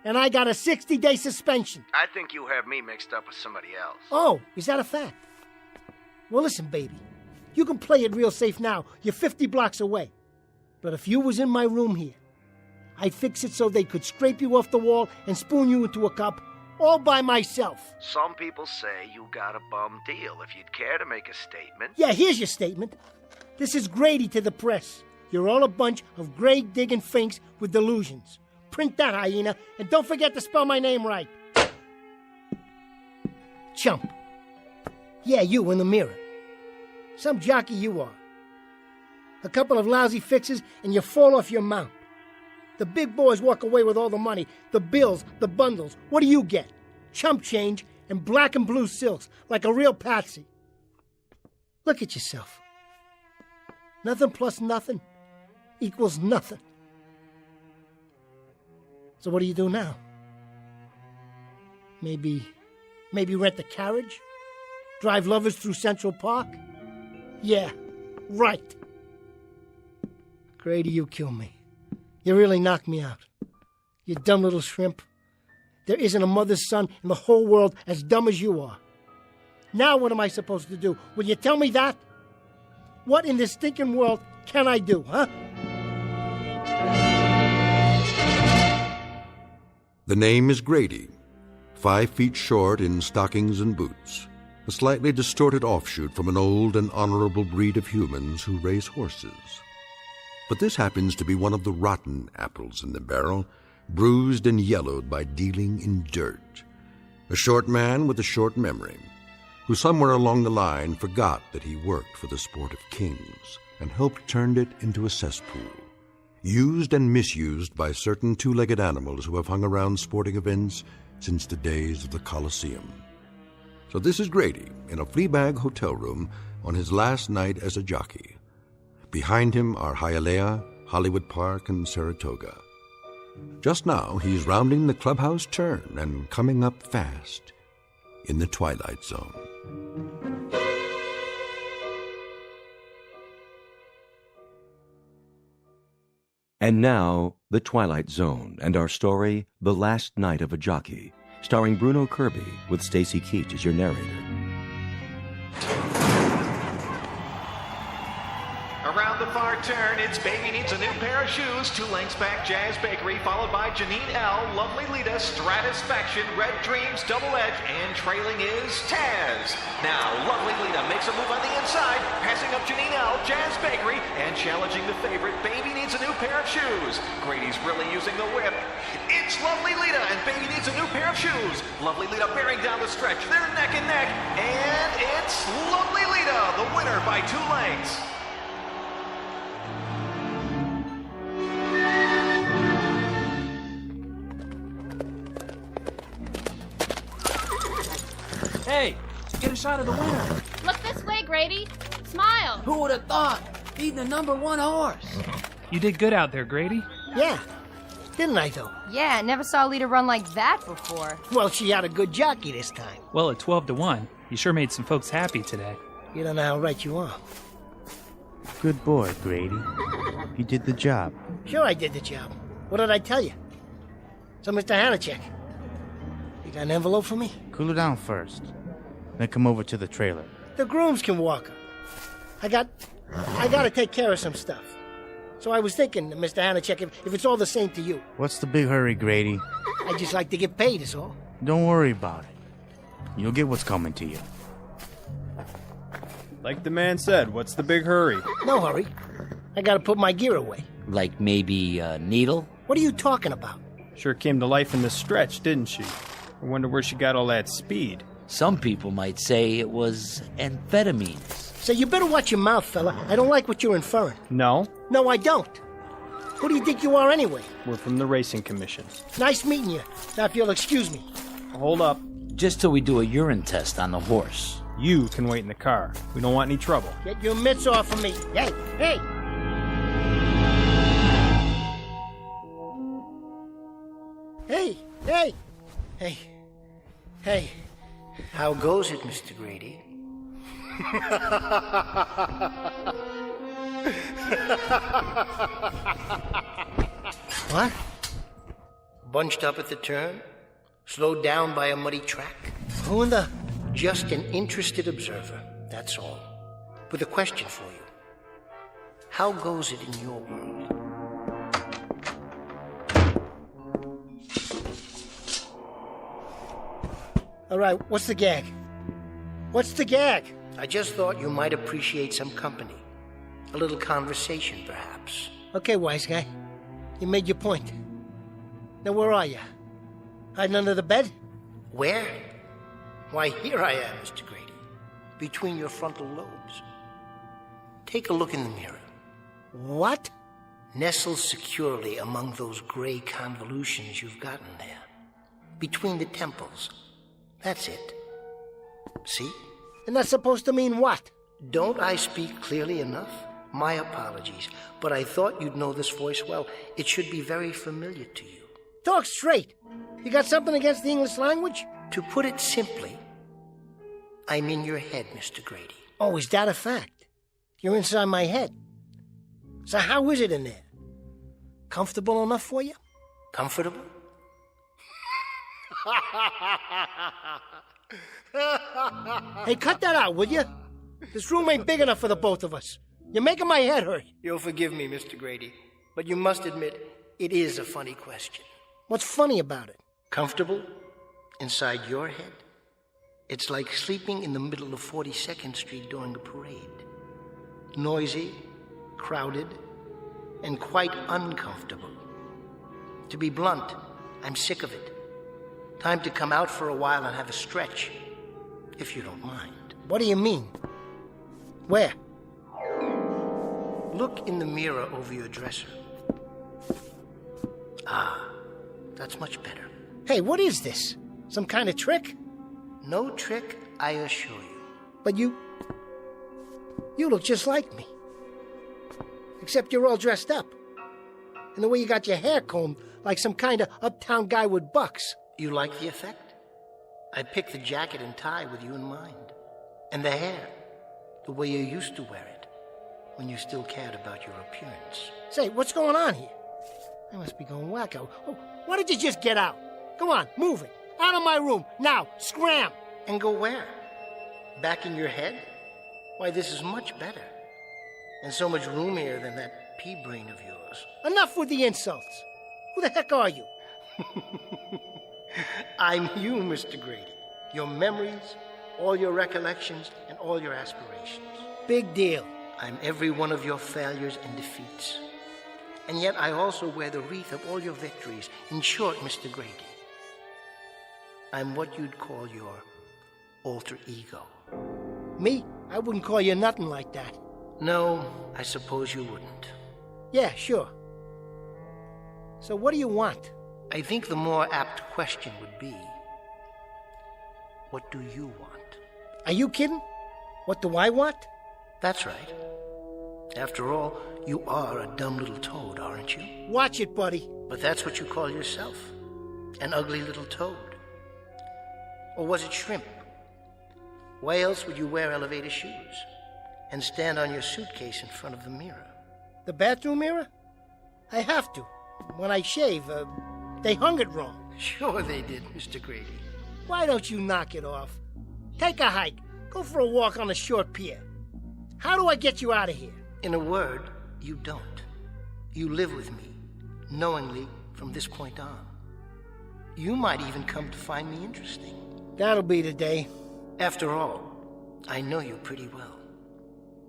And I got a 60-day suspension. I think you have me mixed up with somebody else. Oh, is that a fact? Well, listen, baby. You can play it real safe now. You're 50 blocks away. But if you was in my room here, I'd fix it so they could scrape you off the wall and spoon you into a cup all by myself. Some people say you got a bum deal. If you'd care to make a statement. Yeah, here's your statement. This is Grady to the press. You're all a bunch of grave-digging finks with delusions. Print that, hyena, and don't forget to spell my name right. Chump. Yeah, you in the mirror. Some jockey you are. A couple of lousy fixes and you fall off your mount. The big boys walk away with all the money, the bills, the bundles. What do you get? Chump change and black and blue silks, like a real patsy. Look at yourself. Nothing plus nothing equals nothing. So what do you do now? Maybe rent a carriage? Drive lovers through Central Park? Yeah, right. Grady, you kill me. You really knock me out. You dumb little shrimp. There isn't a mother's son in the whole world as dumb as you are. Now what am I supposed to do? Will you tell me that? What in this stinking world can I do, huh? The name is Grady, 5 feet short in stockings and boots, a slightly distorted offshoot from an old and honorable breed of humans who raise horses. But this happens to be one of the rotten apples in the barrel, bruised and yellowed by dealing in dirt. A short man with a short memory, who somewhere along the line forgot that he worked for the sport of kings and helped turn it into a cesspool, used and misused by certain two-legged animals who have hung around sporting events since the days of the Colosseum. So this is Grady in a flea-bag hotel room on his last night as a jockey. Behind him are Hialeah, Hollywood Park, and Saratoga. Just now, he's rounding the clubhouse turn and coming up fast in the Twilight Zone. And now, The Twilight Zone and our story, The Last Night of a Jockey, starring Bruno Kirby with Stacy Keach as your narrator. Around the far turn, it's Baby Needs a New Pair of Shoes, 2 lengths back Jazz Bakery, followed by Janine L, Lovely Lita, Stratisfaction, Red Dreams, Double Edge, and trailing is Taz. Now, Lovely Lita makes a move on the inside, passing up Janine L, Jazz Bakery, and challenging the favorite, Baby Needs a New Pair of Shoes. Grady's really using the whip. It's Lovely Lita, and Baby Needs a New Pair of shoes. Lovely Lita bearing down the stretch. They're neck and neck, and it's Lovely Lita, the winner by 2 lengths. Hey, get a shot of the winner. Look this way, Grady. Smile. Who would have thought? Beating the #1 horse. You did good out there, Grady. Yeah. Didn't I, though? Yeah, never saw Lita run like that before. Well, she had a good jockey this time. Well, at 12-1, you sure made some folks happy today. You don't know how right you are. Good boy, Grady. You did the job. Sure I did the job. What did I tell you? So, Mr. Hanachek, you got an envelope for me? Cool it down first. Then come over to the trailer. The grooms can walk her. I gotta take care of some stuff. So I was thinking, Mr. Hanachek, if it's all the same to you. What's the big hurry, Grady? I just like to get paid, is all. Don't worry about it. You'll get what's coming to you. Like the man said, what's the big hurry? No hurry. I gotta put my gear away. Like maybe a needle? What are you talking about? Sure came to life in the stretch, didn't she? I wonder where she got all that speed. Some people might say it was amphetamines. So you better watch your mouth, fella. I don't like what you're inferring. No? No, I don't. Who do you think you are anyway? We're from the Racing Commission. Nice meeting you. Now, if you'll excuse me. Hold up. Just till we do a urine test on the horse. You can wait in the car. We don't want any trouble. Get your mitts off of me. Hey, hey! Hey, hey! Hey, hey. How goes it, Mr. Grady? What? Bunched up at the turn? Slowed down by a muddy track? Who in the... Just an interested observer, that's all. With a question for you. How goes it in your world? All right, what's the gag? What's the gag? I just thought you might appreciate some company. A little conversation, perhaps. Okay, wise guy. You made your point. Now, where are you? Hiding under the bed? Where? Why, here I am, Mr. Grady. Between your frontal lobes. Take a look in the mirror. What? Nestled securely among those gray convolutions you've gotten there. Between the temples. That's it. See? And that's supposed to mean what? Don't I speak clearly enough? My apologies, but I thought you'd know this voice well. It should be very familiar to you. Talk straight. You got something against the English language? To put it simply, I'm in your head, Mr. Grady. Oh, is that a fact? You're inside my head. So how is it in there? Comfortable enough for you? Comfortable? Hey, cut that out, will you? This room ain't big enough for the both of us. You're making my head hurt. You'll forgive me, Mr. Grady, but you must admit, it is a funny question. What's funny about it? Comfortable? Inside your head? It's like sleeping in the middle of 42nd Street during a parade. Noisy, crowded, and quite uncomfortable. To be blunt, I'm sick of it. Time to come out for a while and have a stretch, if you don't mind. What do you mean? Where? Look in the mirror over your dresser. Ah, that's much better. Hey, what is this? Some kind of trick? No trick, I assure you. But you look just like me. Except you're all dressed up. And the way you got your hair combed like some kind of uptown guy with bucks. You like the effect? I picked the jacket and tie with you in mind. And the hair, the way you used to wear it, when you still cared about your appearance. Say, what's going on here? I must be going wacko. Oh, why don't you just get out? Come on, move it. Out of my room, now, scram! And go where? Back in your head? Why, this is much better. And so much roomier than that pea brain of yours. Enough with the insults. Who the heck are you? I'm you, Mr. Grady. Your memories, all your recollections, and all your aspirations. Big deal. I'm every one of your failures and defeats. And yet I also wear the wreath of all your victories. In short, Mr. Grady, I'm what you'd call your alter ego. Me? I wouldn't call you nothing like that. No, I suppose you wouldn't. Yeah, sure. So what do you want? I think the more apt question would be, what do you want? Are you kidding? What do I want? That's right. After all, you are a dumb little toad, aren't you? Watch it, buddy. But that's what you call yourself. An ugly little toad. Or was it shrimp? Why else would you wear elevator shoes and stand on your suitcase in front of the mirror? The bathroom mirror? I have to. When I shave, they hung it wrong. Sure they did, Mr. Grady. Why don't you knock it off? Take a hike. Go for a walk on the short pier. How do I get you out of here? In a word, you don't. You live with me, knowingly from this point on. You might even come to find me interesting. That'll be the day. After all, I know you pretty well.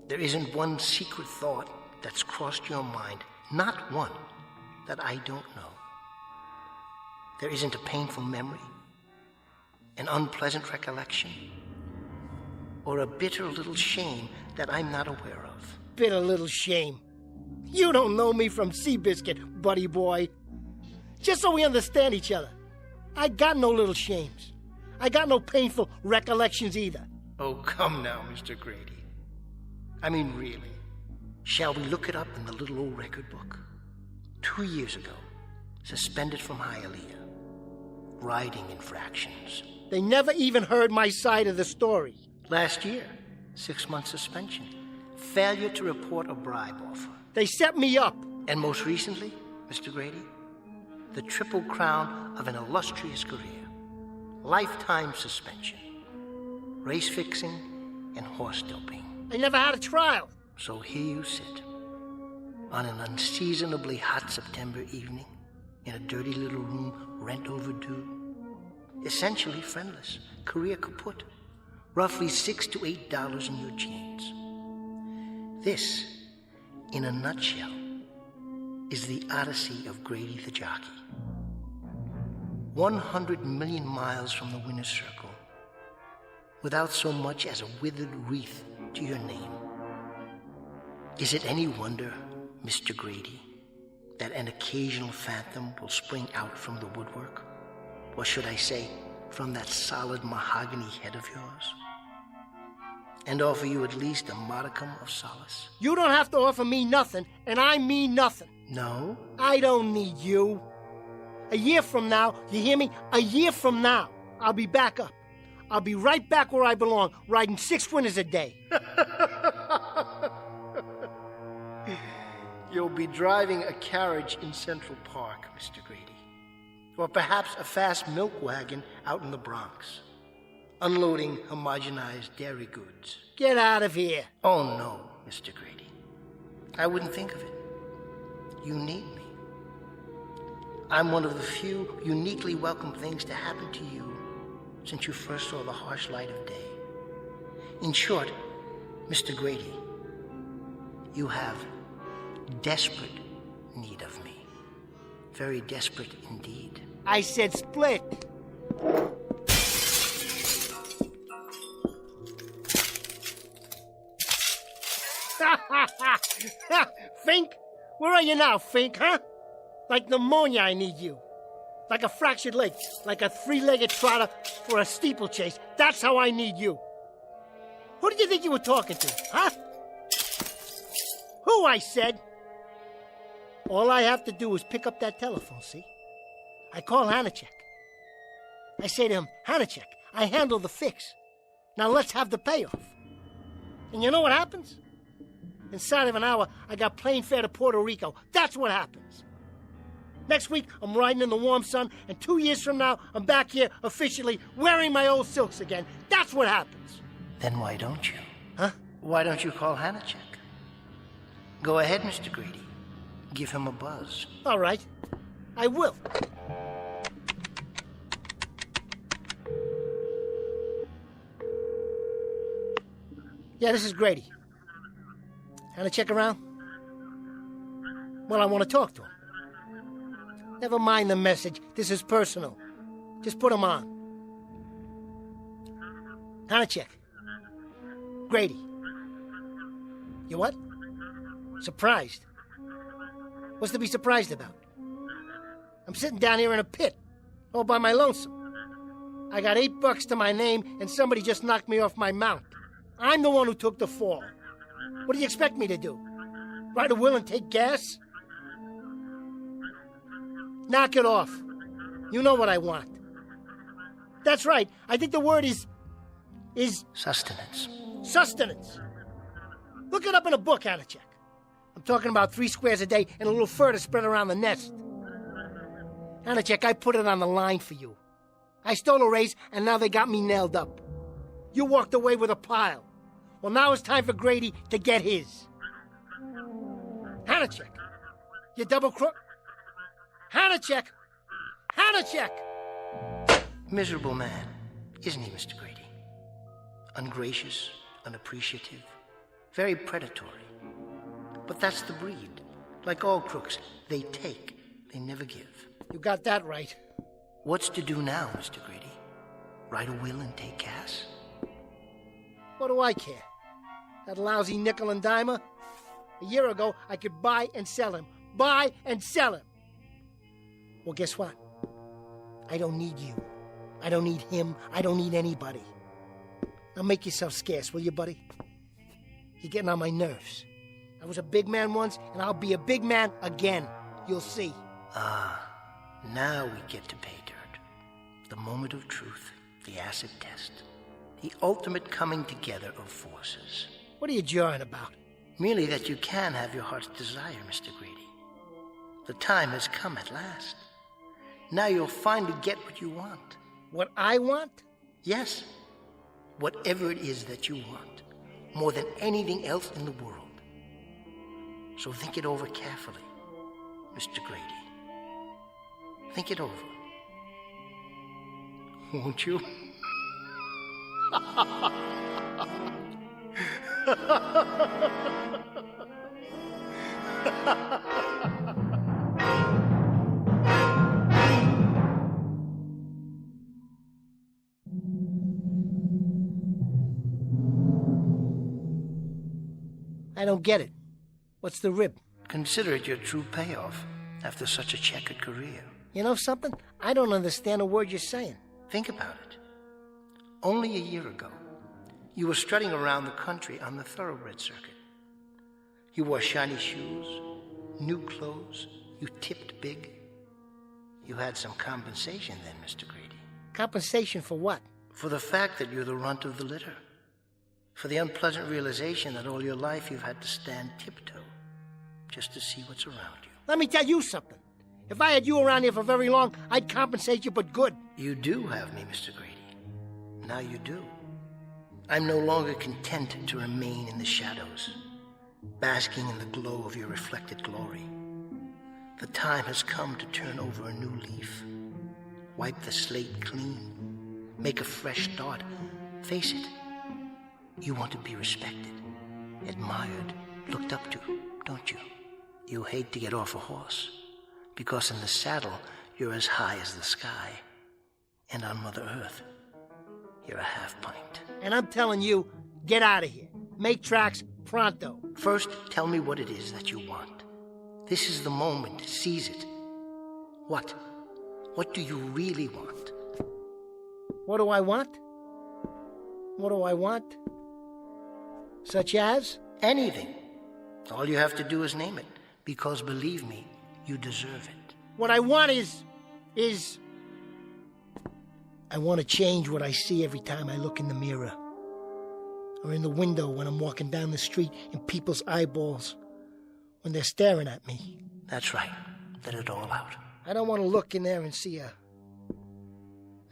There isn't one secret thought that's crossed your mind, not one, that I don't know. There isn't a painful memory, an unpleasant recollection, or a bitter little shame that I'm not aware of. Bitter little shame. You don't know me from Seabiscuit, buddy boy. Just so we understand each other, I got no little shames. I got no painful recollections either. Oh, come now, Mr. Grady. I mean, really. Shall we look it up in the little old record book? 2 years ago, suspended from Hialeah. Riding infractions. They never even heard my side of the story. Last year, 6-month suspension. Failure to report a bribe offer. They set me up. And most recently, Mr. Grady, the triple crown of an illustrious career. Lifetime suspension. Race fixing and horse doping. I never had a trial. So here you sit, on an unseasonably hot September evening, in a dirty little room, rent overdue, essentially friendless, career kaput, roughly $6 to $8 in your jeans. This, in a nutshell, is the odyssey of Grady the jockey. 100 million miles from the winner's circle, without so much as a withered wreath to your name. Is it any wonder, Mr. Grady, that an occasional phantom will spring out from the woodwork? Or should I say, from that solid mahogany head of yours? And offer you at least a modicum of solace? You don't have to offer me nothing, and I mean nothing. No? I don't need you. A year from now, you hear me? A year from now, I'll be back up. I'll be right back where I belong, riding 6 winners a day. You'll be driving a carriage in Central Park, Mr. Grady. Or perhaps a fast milk wagon out in the Bronx, unloading homogenized dairy goods. Get out of here. Oh, no, Mr. Grady. I wouldn't think of it. You need me. I'm one of the few uniquely welcome things to happen to you since you first saw the harsh light of day. In short, Mr. Grady, you have desperate need of me. Very desperate indeed. I said split. Fink? Where are you now, Fink, huh? Like pneumonia, I need you. Like a fractured leg, like a 3-legged trotter for a steeplechase. That's how I need you. Who did you think you were talking to, huh? Who, I said? All I have to do is pick up that telephone, see? I call Hanachek. I say to him, Hanachek, I handle the fix. Now let's have the payoff. And you know what happens? Inside of an hour, I got plane fare to Puerto Rico. That's what happens. Next week, I'm riding in the warm sun, and 2 years from now, I'm back here officially wearing my old silks again. That's what happens. Then why don't you? Huh? Why don't you call Hanachek? Go ahead, Mr. Grady. Give him a buzz. All right. I will. Yeah, this is Grady. Hanachek around? Well, I want to talk to him. Never mind the message. This is personal. Just put him on. Hanachek. Grady. You what? Surprised? What's to be surprised about? I'm sitting down here in a pit, all by my lonesome. I got $8 to my name, and somebody just knocked me off my mount. I'm the one who took the fall. What do you expect me to do? Write a will and take gas? Knock it off. You know what I want. That's right. I think the word is... Sustenance. Sustenance. Look it up in a book, Hanachek. I'm talking about 3 squares a day and a little fur to spread around the nest. Hanachek, I put it on the line for you. I stole a raise, and now they got me nailed up. You walked away with a pile. Well, now it's time for Grady to get his. Hanachek, you double crook. Hanachek! Hanachek! Miserable man, isn't he, Mr. Grady? Ungracious, unappreciative, very predatory. But that's the breed. Like all crooks, they take, they never give. You got that right. What's to do now, Mr. Grady? Write a will and take gas? What do I care? That lousy nickel and dimer? A year ago, I could buy and sell him. Buy and sell him. Well, guess what? I don't need you. I don't need him. I don't need anybody. Now make yourself scarce, will you, buddy? You're getting on my nerves. I was a big man once, and I'll be a big man again. You'll see. Ah, now we get to pay dirt. The moment of truth, the acid test. The ultimate coming together of forces. What are you jawing about? Merely that you can have your heart's desire, Mr. Grady. The time has come at last. Now you'll finally get what you want. What I want? Yes. Whatever it is that you want. More than anything else in the world. So think it over carefully, Mr. Grady. Think it over. Won't you? I don't get it. What's the rib? Consider it your true payoff after such a checkered career. You know something? I don't understand a word you're saying. Think about it. Only a year ago, you were strutting around the country on the thoroughbred circuit. You wore shiny shoes, new clothes, you tipped big. You had some compensation then, Mr. Grady. Compensation for what? For the fact that you're the runt of the litter. For the unpleasant realization that all your life you've had to stand tiptoe just to see what's around you. Let me tell you something. If I had you around here for very long, I'd compensate you, but good. You do have me, Mr. Grady. Now you do. I'm no longer content to remain in the shadows, basking in the glow of your reflected glory. The time has come to turn over a new leaf, wipe the slate clean, make a fresh start. Face it, you want to be respected, admired, looked up to, don't you? You hate to get off a horse, because in the saddle, you're as high as the sky. And on Mother Earth, you're a half pint. And I'm telling you, get out of here. Make tracks pronto. First, tell me what it is that you want. This is the moment. Seize it. What? What do you really want? What do I want? What do I want? Such as? Anything. All you have to do is name it. Because believe me, You deserve it. What I want is... I want to change what I see every time I look in the mirror. Or in the window when I'm walking down the street in people's eyeballs. When they're staring at me. That's right. Let it all out. I don't want to look in there and see a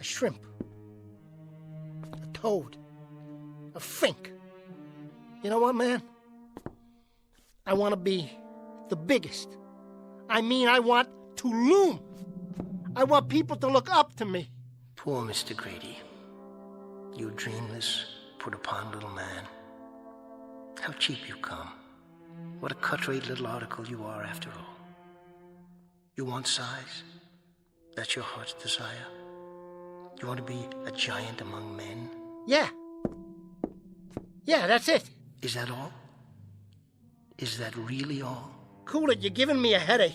shrimp. A toad. A fink. You know what, man? I want to be the biggest. I mean, I want to loom. I want people to look up to me. Poor Mr. Grady. You dreamless, put-upon little man. How cheap you come. What a cut-rate little article you are, after all. You want size? That's your heart's desire? You want to be a giant among men? Yeah. Yeah, that's it. Is that all? Is that really all? Cool it, you're giving me a headache.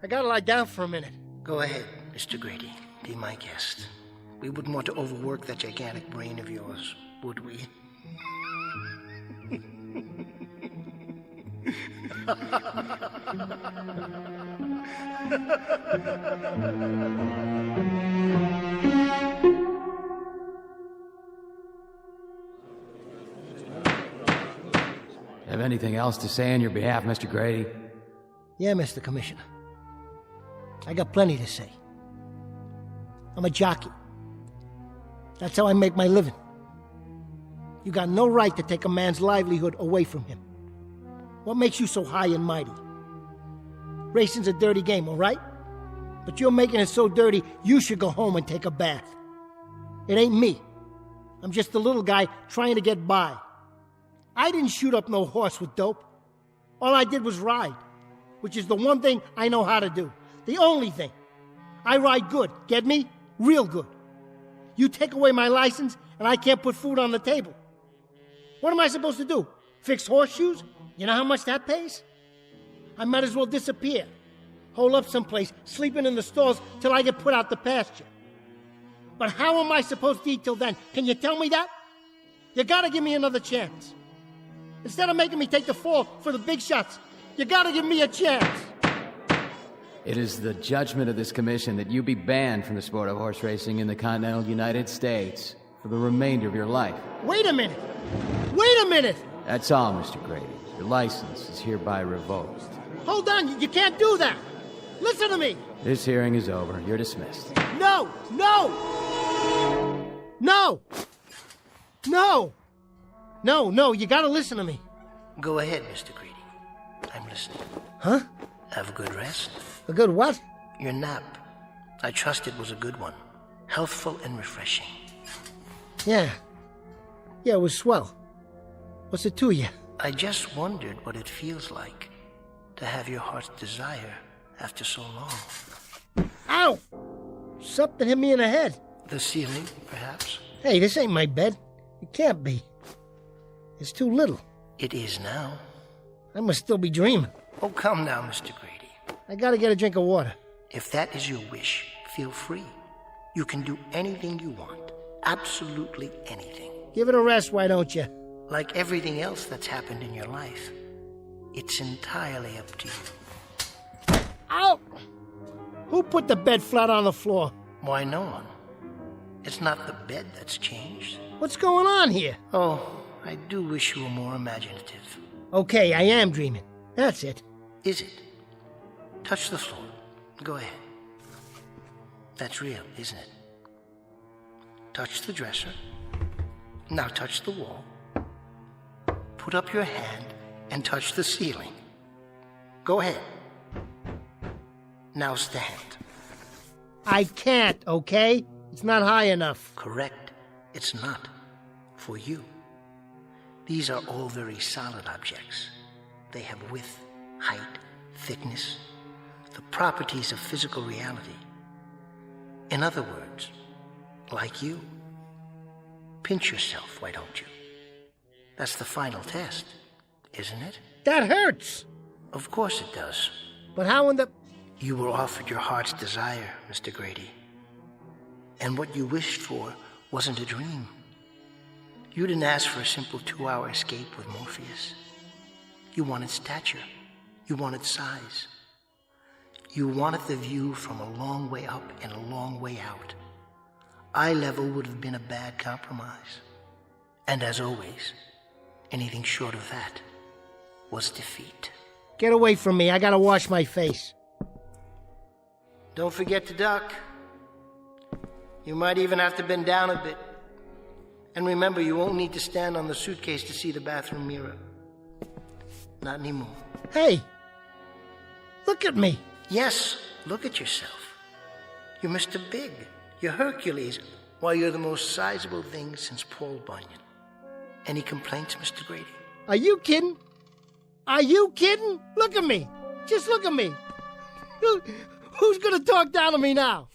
I gotta lie down for a minute. Go ahead, Mr. Grady. Be my guest. We wouldn't want to overwork that gigantic brain of yours, would we? Have anything else to say on your behalf, Mr. Grady? Yeah, Mr. Commissioner. I got plenty to say. I'm a jockey. That's how I make my living. You got no right to take a man's livelihood away from him. What makes you so high and mighty? Racing's a dirty game, all right? But you're making it so dirty, you should go home and take a bath. It ain't me. I'm just a little guy trying to get by. I didn't shoot up no horse with dope. All I did was ride, which is the one thing I know how to do. The only thing. I ride good, get me? Real good. You take away my license, and I can't put food on the table. What am I supposed to do? Fix horseshoes? You know how much that pays? I might as well disappear. Hole up someplace, sleeping in the stalls till I get put out the pasture. But how am I supposed to eat till then? Can you tell me that? You gotta give me another chance. Instead of making me take the fall for the big shots, you gotta give me a chance. It is the judgment of this commission that you be banned from the sport of horse racing in the continental United States for the remainder of your life. Wait a minute! Wait a minute! That's all, Mr. Grady. Your license is hereby revoked. Hold on, you can't do that! Listen to me! This hearing is over. You're dismissed. No! No! No! No! No, you gotta listen to me. Go ahead, Mr. Grady. I'm listening. Huh? Have a good rest. A good what? Your nap. I trust it was a good one. Healthful and refreshing. Yeah, it was swell. What's it to you? I just wondered what it feels like to have your heart's desire after so long. Ow! Something hit me in the head. The ceiling, perhaps? Hey, this ain't my bed. It can't be. It's too little. It is now. I must still be dreaming. Oh, come now, Mr. Grady. I gotta get a drink of water. If that is your wish, feel free. You can do anything you want. Absolutely anything. Give it a rest, why don't you? Like everything else that's happened in your life, it's entirely up to you. Ow! Who put the bed flat on the floor? Why, no one. It's not the bed that's changed. What's going on here? Oh, I do wish you were more imaginative. Okay, I am dreaming. That's it. Is it? Touch the floor. Go ahead. That's real, isn't it? Touch the dresser. Now touch the wall. Put up your hand and touch the ceiling. Go ahead. Now stand. I can't, okay? It's not high enough. Correct. It's not. For you. These are all very solid objects. They have width, height, thickness, the properties of physical reality. In other words, like you. Pinch yourself, why don't you? That's the final test, isn't it? That hurts! Of course it does. But how in the... You were offered your heart's desire, Mr. Grady. And what you wished for wasn't a dream. You didn't ask for a simple 2-hour escape with Morpheus. You wanted stature. You wanted size. You wanted the view from a long way up and a long way out. Eye level would have been a bad compromise. And as always, anything short of that was defeat. Get away from me. I gotta wash my face. Don't forget to duck. You might even have to bend down a bit. And remember, you won't need to stand on the suitcase to see the bathroom mirror. Not anymore. Hey! Look at me! Yes, look at yourself. You're Mr. Big. You're Hercules, while you're the most sizable thing since Paul Bunyan. Any complaints, Mr. Grady? Are you kidding? Are you kidding? Look at me! Just look at me! Who's gonna talk down to me now?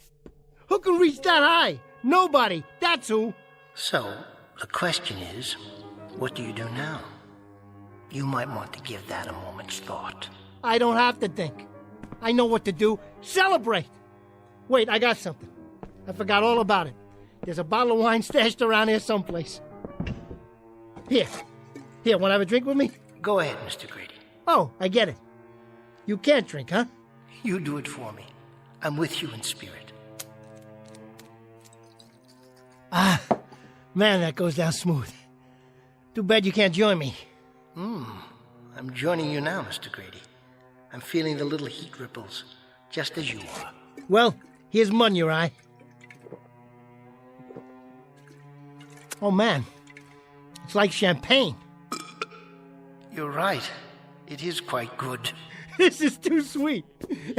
Who can reach that high? Nobody. That's who. So, the question is, what do you do now? You might want to give that a moment's thought. I don't have to think. I know what to do. Celebrate! Wait, I got something. I forgot all about it. There's a bottle of wine stashed around here someplace. Here, want to have a drink with me? Go ahead, Mr. Grady. Oh, I get it. You can't drink, huh? You do it for me. I'm with you in spirit. Ah, man, that goes down smooth. Too bad you can't join me. I'm joining you now, Mr. Grady. I'm feeling the little heat ripples, just as you are. Well, here's mud in your eye. Oh, man. It's like champagne. You're right. It is quite good. This is too sweet.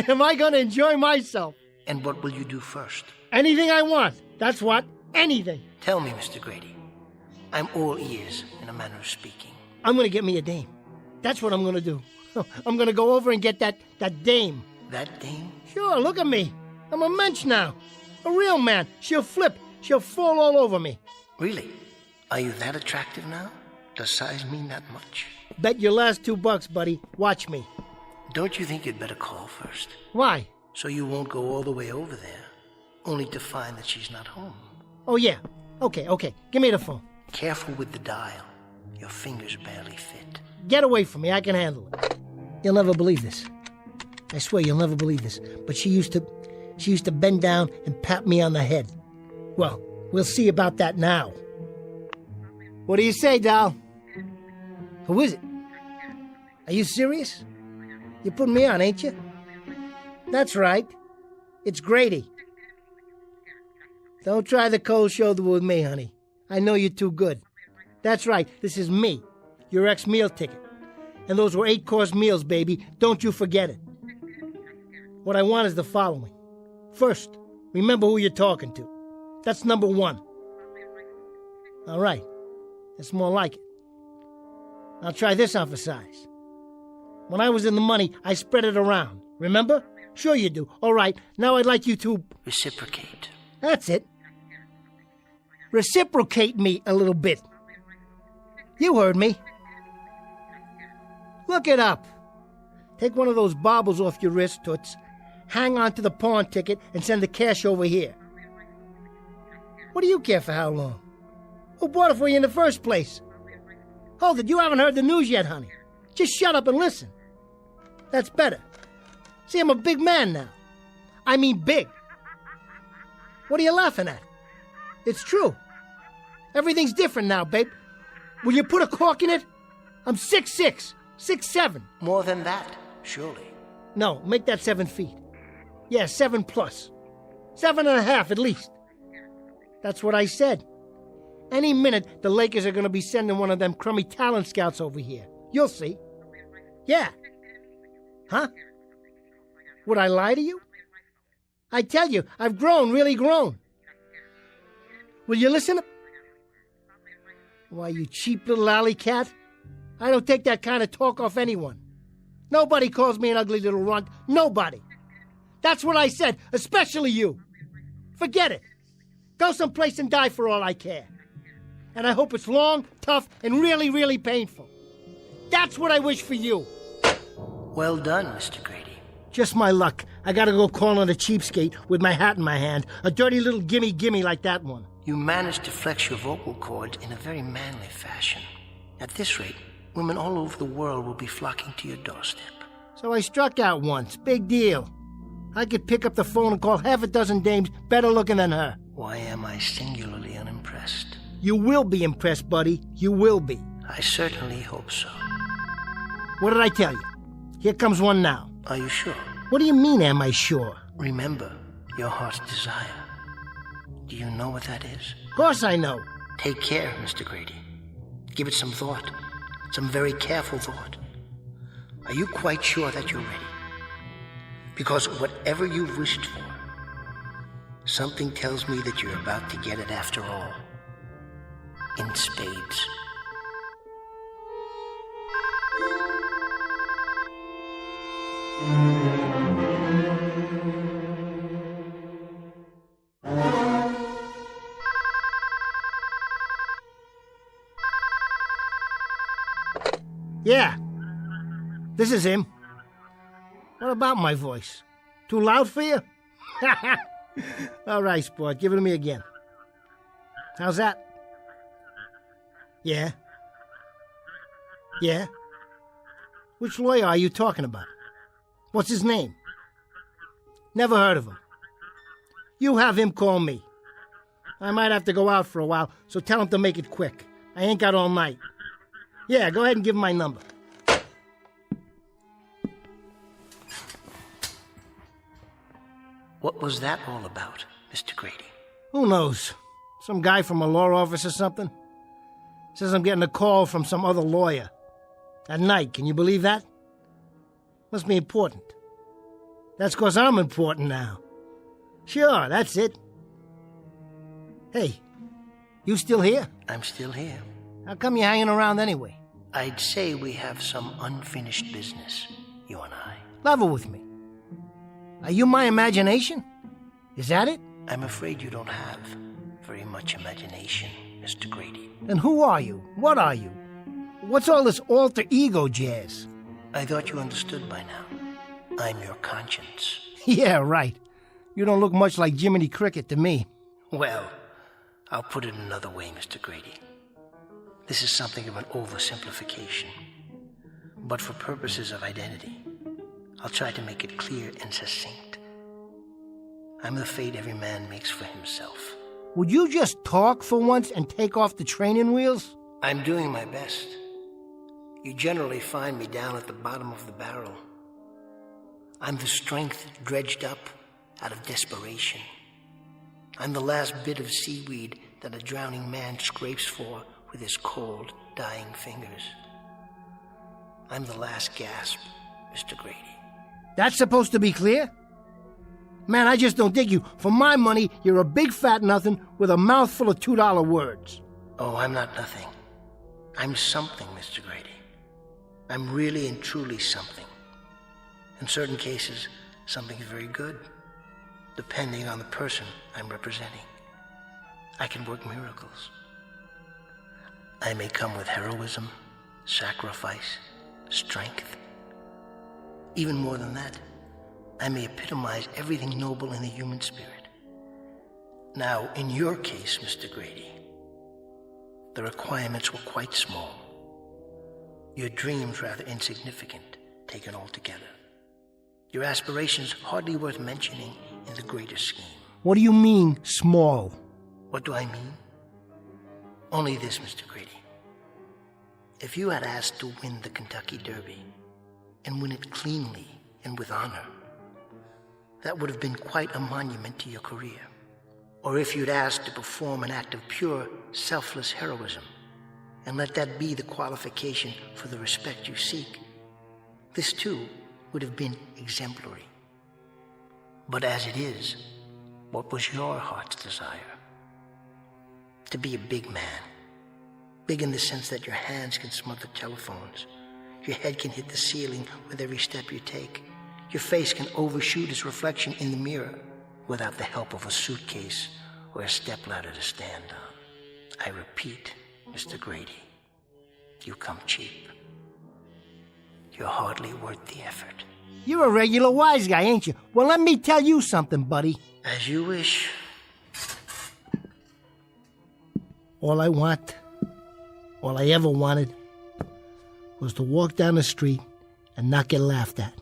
Am I going to enjoy myself? And what will you do first? Anything I want. That's what. Anything. Tell me, Mr. Grady. I'm all ears, in a manner of speaking. I'm going to get me a dame. That's what I'm going to do. I'm going to go over and get that dame. That dame? Sure, look at me. I'm a mensch now. A real man. She'll flip. She'll fall all over me. Really? Are you that attractive now? Does size mean that much? Bet your last $2, buddy. Watch me. Don't you think you'd better call first? Why? So you won't go all the way over there, only to find that she's not home. Oh, yeah. Okay. Give me the phone. Careful with the dial. Your fingers barely fit. Get away from me. I can handle it. You'll never believe this. I swear you'll never believe this. But she used to bend down and pat me on the head. Well, we'll see about that now. What do you say, doll? Who is it? Are you serious? You're putting me on, ain't you? That's right. It's Grady. Don't try the cold shoulder with me, honey. I know you're too good. That's right. This is me, your ex-meal ticket. And those were 8-course meals, baby. Don't you forget it. What I want is the following. First, remember who you're talking to. That's number 1. All right. That's more like it. I'll try this on for size. When I was in the money, I spread it around. Remember? Sure you do. All right. Now I'd like you to... reciprocate. That's it. Reciprocate me a little bit. You heard me. Look it up. Take one of those baubles off your wrist, Toots. Hang on to the pawn ticket and send the cash over here. What do you care for how long? Who bought it for you in the first place? Hold it, you haven't heard the news yet, honey. Just shut up and listen. That's better. See, I'm a big man now. I mean big. What are you laughing at? It's true. Everything's different now, babe. Will you put a cork in it? I'm 6'6", 6'7". More than that, surely. No, make that 7 feet. Yeah, 7+. 7.5 at least. That's what I said. Any minute, the Lakers are going to be sending one of them crummy talent scouts over here. You'll see. Yeah. Huh? Would I lie to you? I tell you, I've grown, really grown. Will you listen? Why, you cheap little alley cat. I don't take that kind of talk off anyone. Nobody calls me an ugly little runt. Nobody. That's what I said, especially you. Forget it. Go someplace and die for all I care. And I hope it's long, tough, and really, really painful. That's what I wish for you. Well done, Mr. Grady. Just my luck. I gotta go call on a cheapskate with my hat in my hand. A dirty little gimme like that one. You managed to flex your vocal cords in a very manly fashion. At this rate, women all over the world will be flocking to your doorstep. So I struck out once. Big deal. I could pick up the phone and call half a dozen dames better looking than her. Why am I singularly unimpressed? You will be impressed, buddy. You will be. I certainly hope so. What did I tell you? Here comes one now. Are you sure? What do you mean, am I sure? Remember your heart's desire. Do you know what that is? Of course I know. Take care, Mr. Grady. Give it some thought. Some very careful thought. Are you quite sure that you're ready? Because whatever you've wished for, something tells me that you're about to get it after all. In spades. Yeah. This is him. What about my voice? Too loud for you? All right, sport. Give it to me again. How's that? Yeah? Yeah? Which lawyer are you talking about? What's his name? Never heard of him. You have him call me. I might have to go out for a while, so tell him to make it quick. I ain't got all night. Yeah, go ahead and give him my number. What was that all about, Mr. Grady? Who knows? Some guy from a law office or something? Says I'm getting a call from some other lawyer. At night, can you believe that? Must be important. That's 'cause I'm important now. Sure, that's it. Hey, you still here? I'm still here. How come you're hanging around anyway? I'd say we have some unfinished business, you and I. Level with me. Are you my imagination? Is that it? I'm afraid you don't have very much imagination, Mr. Grady. Then who are you? What are you? What's all this alter ego jazz? I thought you understood by now. I'm your conscience. Yeah, right. You don't look much like Jiminy Cricket to me. Well, I'll put it another way, Mr. Grady. This is something of an oversimplification. But for purposes of identity, I'll try to make it clear and succinct. I'm the fate every man makes for himself. Would you just talk for once and take off the training wheels? I'm doing my best. You generally find me down at the bottom of the barrel. I'm the strength dredged up out of desperation. I'm the last bit of seaweed that a drowning man scrapes for with his cold, dying fingers. I'm the last gasp, Mr. Grady. That's supposed to be clear? Man, I just don't dig you. For my money, you're a big fat nothing with a mouthful of $2 words. Oh, I'm not nothing. I'm something, Mr. Grady. I'm really and truly something. In certain cases, something very good, depending on the person I'm representing. I can work miracles. I may come with heroism, sacrifice, strength. Even more than that, I may epitomize everything noble in the human spirit. Now, in your case, Mr. Grady, the requirements were quite small. Your dreams rather insignificant, taken all together. Your aspirations hardly worth mentioning in the greater scheme. What do you mean, small? What do I mean? Only this, Mr. Grady. If you had asked to win the Kentucky Derby, and win it cleanly and with honor, that would have been quite a monument to your career. Or if you'd asked to perform an act of pure, selfless heroism, and let that be the qualification for the respect you seek, this too would have been exemplary. But as it is, what was your heart's desire? To be a big man. Big in the sense that your hands can smother telephones, your head can hit the ceiling with every step you take, your face can overshoot its reflection in the mirror without the help of a suitcase or a stepladder to stand on. I repeat, Mr. Grady, you come cheap. You're hardly worth the effort. You're a regular wise guy, ain't you? Well, let me tell you something, buddy. As you wish. All I want, all I ever wanted, was to walk down the street and not get laughed at.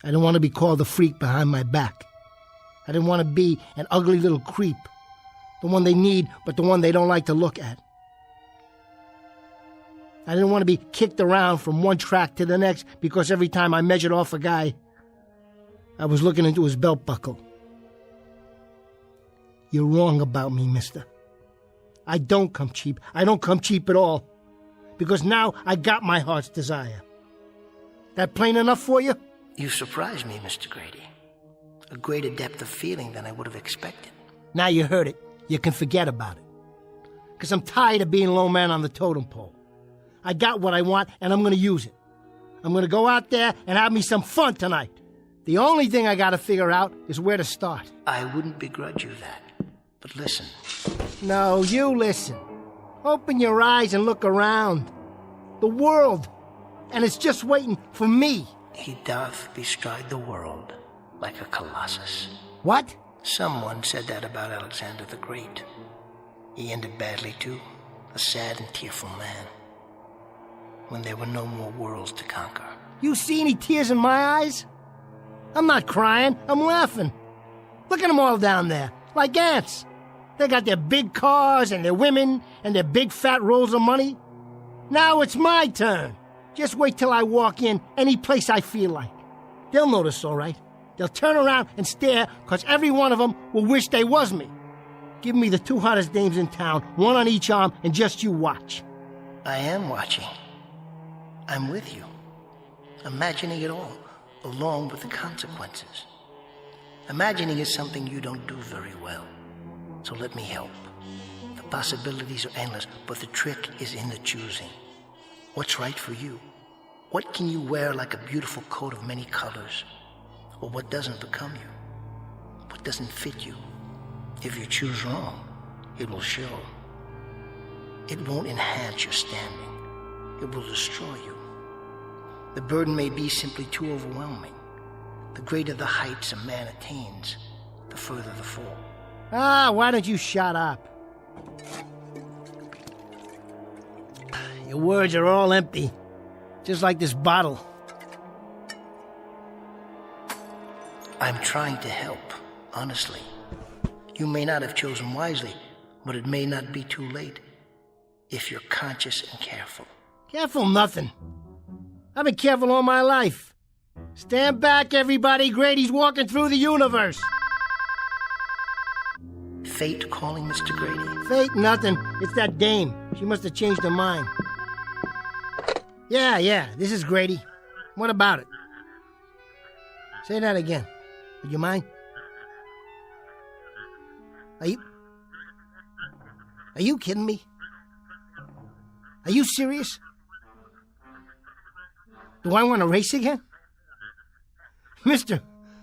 I didn't want to be called a freak behind my back. I didn't want to be an ugly little creep. The one they need, but the one they don't like to look at. I didn't want to be kicked around from one track to the next because every time I measured off a guy, I was looking into his belt buckle. You're wrong about me, mister. I don't come cheap. I don't come cheap at all. Because now I got my heart's desire. That plain enough for you? You surprised me, Mr. Grady. A greater depth of feeling than I would have expected. Now you heard it. You can forget about it. Because I'm tired of being low man on the totem pole. I got what I want, and I'm going to use it. I'm going to go out there and have me some fun tonight. The only thing I got to figure out is where to start. I wouldn't begrudge you that. But listen. No, you listen. Open your eyes and look around. The world. And it's just waiting for me. He doth bestride the world like a colossus. What? Someone said that about Alexander the Great. He ended badly, too. A sad and tearful man. When there were no more worlds to conquer. You see any tears in my eyes? I'm not crying. I'm laughing. Look at them all down there, like ants. They got their big cars and their women and their big fat rolls of money. Now it's my turn. Just wait till I walk in any place I feel like. They'll notice, all right. They'll turn around and stare, because every one of them will wish they was me. Give me the 2 hottest dames in town, one on each arm, and just you watch. I am watching. I'm with you. Imagining it all, along with the consequences. Imagining is something you don't do very well. So let me help. The possibilities are endless, but the trick is in the choosing. What's right for you? What can you wear like a beautiful coat of many colors? Or what doesn't become you? What doesn't fit you? If you choose wrong, it will show. It won't enhance your standing. It will destroy you. The burden may be simply too overwhelming. The greater the heights a man attains, the further the fall. Why don't you shut up? Your words are all empty. Just like this bottle. I'm trying to help, honestly. You may not have chosen wisely, but it may not be too late if you're conscious and careful. Careful nothing. I've been careful all my life. Stand back, everybody. Grady's walking through the universe. Fate calling, Mr. Grady? Fate nothing. It's that dame. She must have changed her mind. Yeah, this is Grady. What about it? Say that again. Would you mind? Are you kidding me? Are you serious? Do I want to race again? Mister,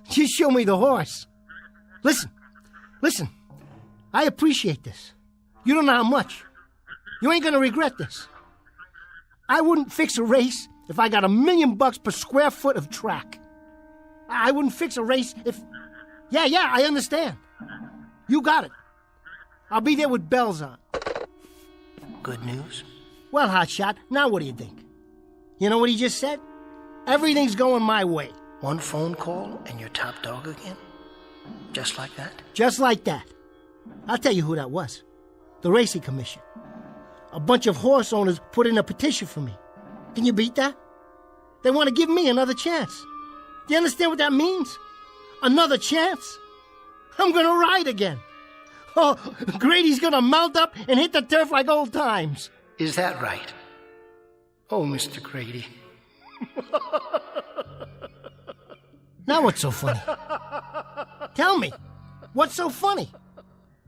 just show me the horse. Listen. I appreciate this. You don't know how much. You ain't gonna regret this. I wouldn't fix a race if I got $1 million per square foot of track. I wouldn't fix a race if... Yeah, I understand. You got it. I'll be there with bells on. Good news? Well, hotshot, now what do you think? You know what he just said? Everything's going my way. One phone call and you're top dog again? Just like that? Just like that. I'll tell you who that was. The Racing Commission. A bunch of horse owners put in a petition for me. Can you beat that? They want to give me another chance. Do you understand what that means? Another chance? I'm gonna ride again. Oh, Grady's gonna mount up and hit the turf like old times. Is that right? Oh, Mr. Grady. Now what's so funny? Tell me, what's so funny?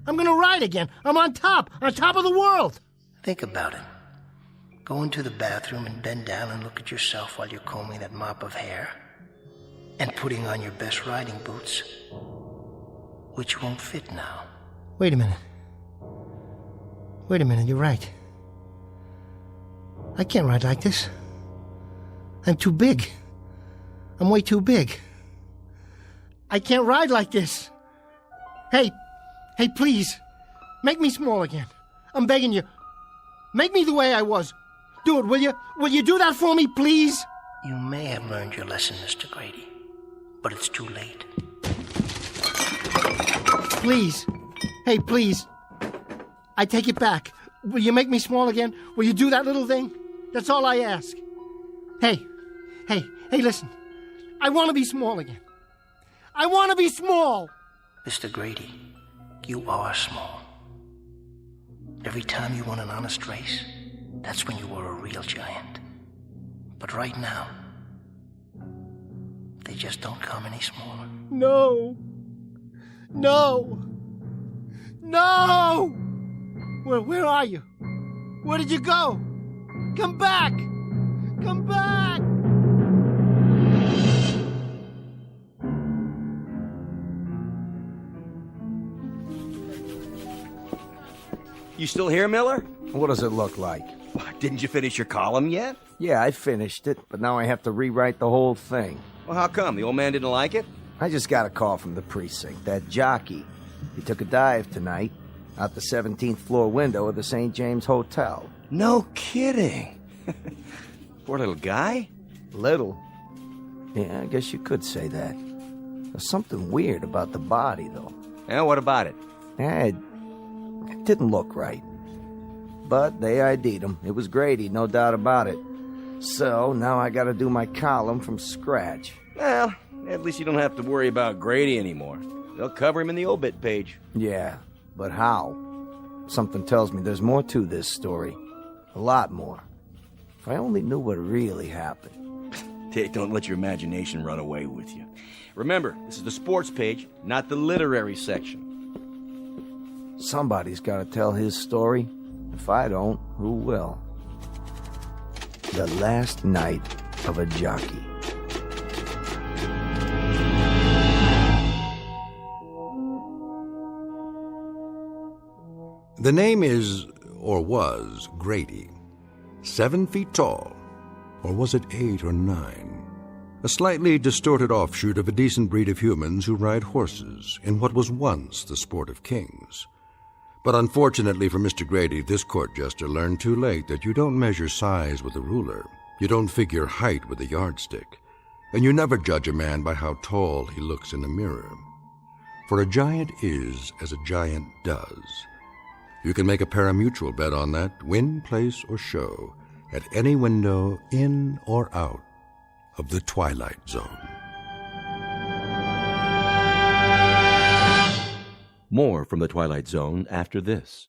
I'm gonna ride again. I'm on top of the world. Think about it. Go into the bathroom and bend down and look at yourself while you're combing that mop of hair. And putting on your best riding boots, which won't fit now. Wait a minute, you're right. I can't ride like this. I'm too big. I'm way too big. I can't ride like this. Hey, please, make me small again. I'm begging you. Make me the way I was. Do it, will you? Will you do that for me, please? You may have learned your lesson, Mr. Grady. but it's too late. Please. Hey, please. I take it back. Will you make me small again? Will you do that little thing? That's all I ask. Hey, listen. I want to be small again. I want to be small! Mr. Grady, you are small. Every time you won an honest race, that's when you were a real giant. But right now, they just don't come any smaller. No! Where are you? Where did you go? Come back! Come back! You still here, Miller? What does it look like? Didn't you finish your column yet? Yeah, I finished it, but now I have to rewrite the whole thing. Well, how come? The old man didn't like it? I just got a call from the precinct. That jockey. He took a dive tonight out the 17th floor window of the St. James Hotel. No kidding. Poor little guy? Little? Yeah, I guess you could say that. There's something weird about the body, though. Yeah, what about it? It didn't look right. But they ID'd him. It was Grady, no doubt about it. So now I gotta do my column from scratch. Well, at least you don't have to worry about Grady anymore. They'll cover him in the obit page. Yeah, but how? Something tells me there's more to this story. A lot more. If I only knew what really happened. Hey, don't let your imagination run away with you. Remember, this is the sports page, not the literary section. Somebody's gotta tell his story. If I don't, who will? The last night of a jockey. The name is, or was, Grady. 7 feet tall. Or was it 8 or 9? A slightly distorted offshoot of a decent breed of humans who ride horses in what was once the sport of kings. But unfortunately for Mr. Grady, this court jester learned too late that you don't measure size with a ruler, you don't figure height with a yardstick, and you never judge a man by how tall he looks in a mirror. For a giant is as a giant does. You can make a parimutuel bet on that, win, place, or show, at any window in or out of the Twilight Zone. More from the Twilight Zone after this.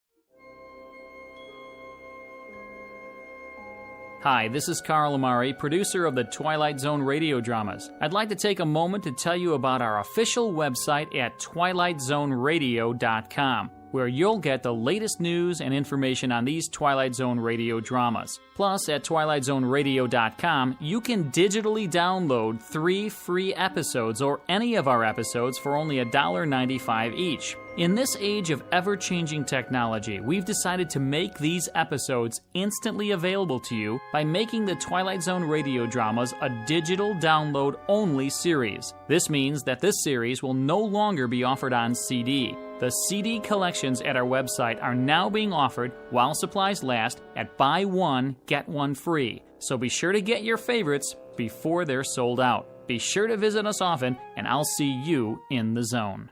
Hi, this is Carl Amari, producer of the Twilight Zone radio dramas. I'd like to take a moment to tell you about our official website at twilightzoneradio.com, where you'll get the latest news and information on these Twilight Zone radio dramas. Plus, at twilightzoneradio.com, you can digitally download 3 free episodes or any of our episodes for only $1.95 each. In this age of ever-changing technology, we've decided to make these episodes instantly available to you by making the Twilight Zone radio dramas a digital download-only series. This means that this series will no longer be offered on CD. The CD collections at our website are now being offered, while supplies last, at buy one, get one free. So be sure to get your favorites before they're sold out. Be sure to visit us often, and I'll see you in the zone.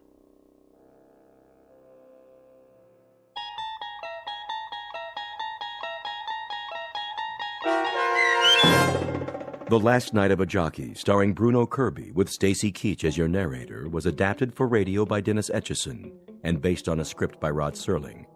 The Last Night of a Jockey, starring Bruno Kirby with Stacy Keach as your narrator, was adapted for radio by Dennis Etchison and based on a script by Rod Serling.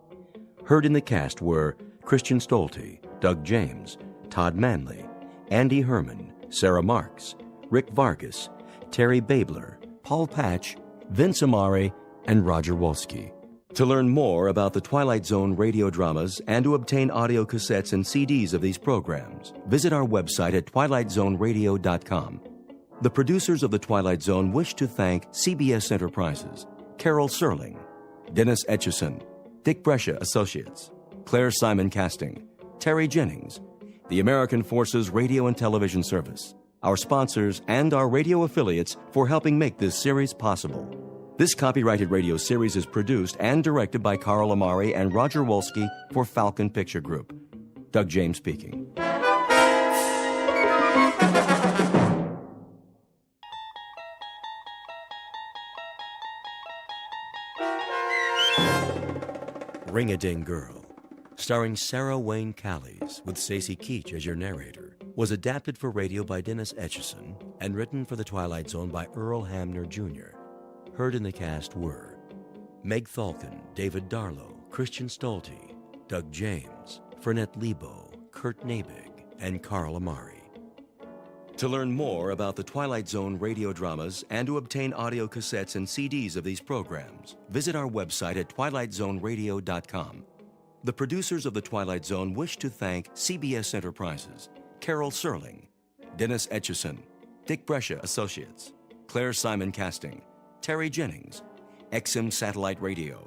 Heard in the cast were Christian Stolte, Doug James, Todd Manley, Andy Herman, Sarah Marks, Rick Vargas, Terry Babler, Paul Patch, Vince Amari, and Roger Wolski. To learn more about the Twilight Zone radio dramas and to obtain audio cassettes and CDs of these programs, visit our website at twilightzoneradio.com. The producers of The Twilight Zone wish to thank CBS Enterprises, Carol Serling, Dennis Etchison, Dick Brescia Associates, Claire Simon Casting, Terry Jennings, the American Forces Radio and Television Service, our sponsors, and our radio affiliates for helping make this series possible. This copyrighted radio series is produced and directed by Carl Amari and Roger Wolski for Falcon Picture Group. Doug James speaking. Ring-a-Ding Girl, starring Sarah Wayne Callies with Stacy Keach as your narrator, was adapted for radio by Dennis Etchison and written for The Twilight Zone by Earl Hamner Jr. Heard in the cast were Meg Thalken, David Darlow, Christian Stolte, Doug James, Fernette Lebo, Kurt Nabig, and Carl Amari. To learn more about the Twilight Zone radio dramas and to obtain audio cassettes and CDs of these programs, visit our website at twilightzoneradio.com. The producers of The Twilight Zone wish to thank CBS Enterprises, Carol Serling, Dennis Etchison, Dick Brescia Associates, Claire Simon Casting, Terry Jennings, XM Satellite Radio,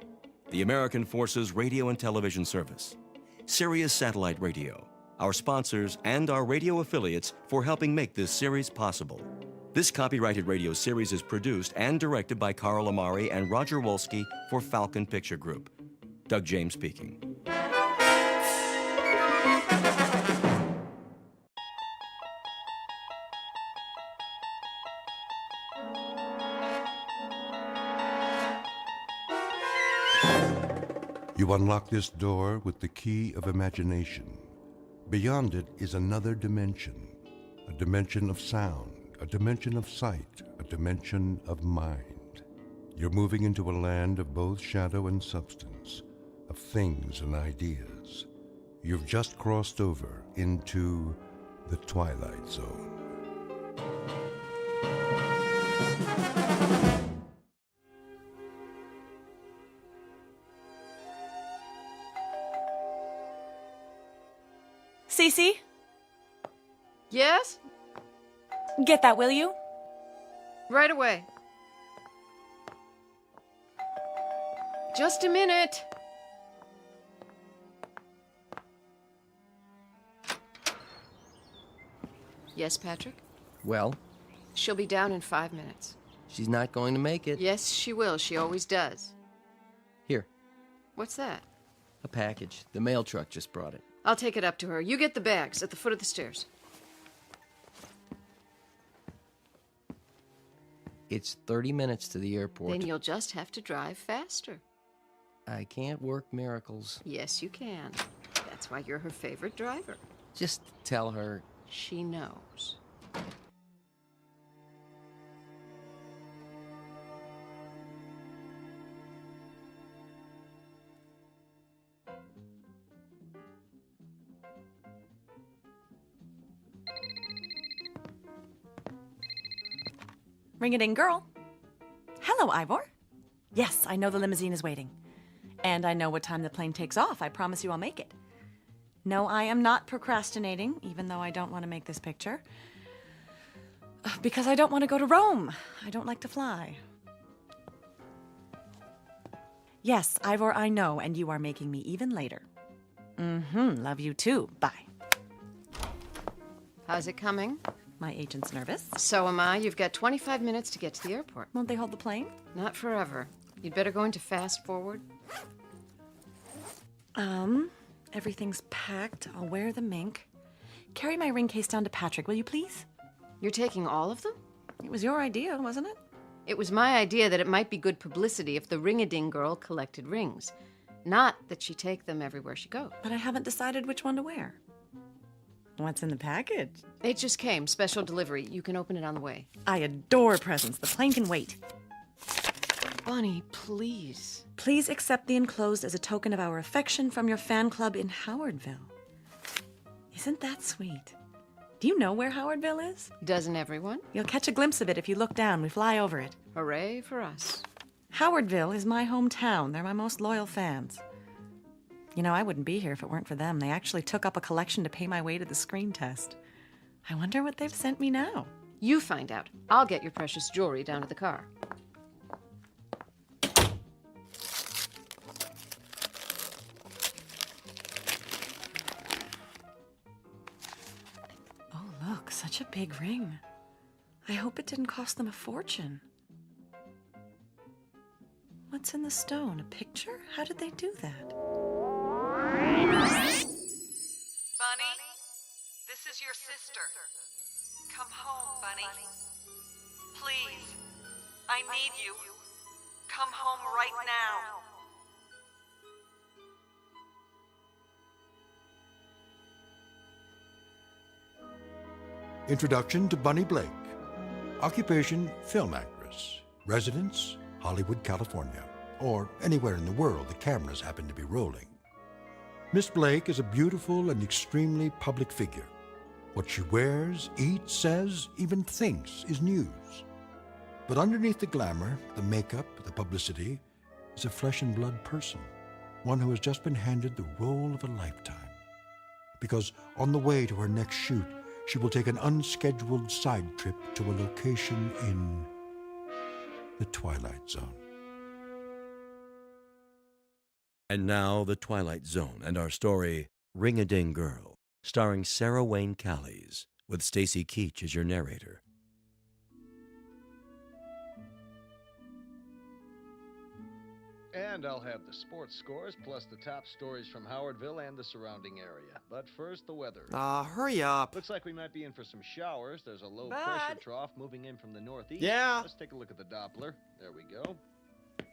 the American Forces Radio and Television Service, Sirius Satellite Radio, our sponsors, and our radio affiliates for helping make this series possible. This copyrighted radio series is produced and directed by Carl Amari and Roger Wolski for Falcon Picture Group. Doug James speaking. You unlock this door with the key of imagination. Beyond it is another dimension, a dimension of sound, a dimension of sight, a dimension of mind. You're moving into a land of both shadow and substance, of things and ideas. You've just crossed over into the Twilight Zone. Cece? Yes? Get that, will you? Right away. Just a minute. Yes, Patrick? Well, She'll be down in 5 minutes. she's not going to make it. Yes, she will. She always does. Here, What's that? a package. The mail truck just brought it. I'll take it up to her. You get the bags at the foot of the stairs. It's 30 minutes to the airport. Then you'll just have to drive faster. I can't work miracles. Yes, you can. That's why you're her favorite driver. Just tell her. She knows. Ring-a-ding girl. Hello, Ivor. Yes, I know the limousine is waiting. And I know what time the plane takes off. I promise you I'll make it. No, I am not procrastinating, even though I don't want to make this picture. Because I don't want to go to Rome. I don't like to fly. Yes, Ivor, I know, and you are making me even later. Love you too. Bye. How's it coming? My agent's nervous. So am I. You've got 25 minutes to get to the airport. Won't they hold the plane? Not forever. You'd better go into fast forward. Everything's packed. I'll wear the mink. Carry my ring case down to Patrick, will you please? You're taking all of them? It was your idea, wasn't it? It was my idea that it might be good publicity if the ring-a-ding girl collected rings. Not that she take them everywhere she goes. But I haven't decided which one to wear. What's in the package? It just came. Special delivery. You can open it on the way. I adore presents. The plane can wait. Bunny, please. Please accept the enclosed as a token of our affection from your fan club in Howardville. Isn't that sweet? Do you know where Howardville is? Doesn't everyone? You'll catch a glimpse of it if you look down. We fly over it. Hooray for us. Howardville is my hometown. They're my most loyal fans. You know, I wouldn't be here if it weren't for them. They actually took up a collection to pay my way to the screen test. I wonder what they've sent me now. You find out. I'll get your precious jewelry down to the car. Oh, look, such a big ring. I hope it didn't cost them a fortune. What's in the stone? A picture? How did they do that? Bunny, this is your sister. Come home, Bunny. Please, I need you. Come home right now. Introduction to Bunny Blake. Occupation, film actress. Residence, Hollywood, California. Or anywhere in the world the cameras happen to be rolling. Miss Blake is a beautiful and extremely public figure. What she wears, eats, says, even thinks is news. But underneath the glamour, the makeup, the publicity, is a flesh and blood person. One who has just been handed the role of a lifetime. Because on the way to her next shoot, she will take an unscheduled side trip to a location in the Twilight Zone. And now, The Twilight Zone and our story, Ring-a-Ding Girl, starring Sarah Wayne Callies, with Stacy Keach as your narrator. And I'll have the sports scores plus the top stories from Howardville and the surrounding area. But first, the weather. Hurry up. Looks like we might be in for some showers. There's a low Bud? pressure trough moving in from the northeast. Yeah? Let's take a look at the Doppler. There we go.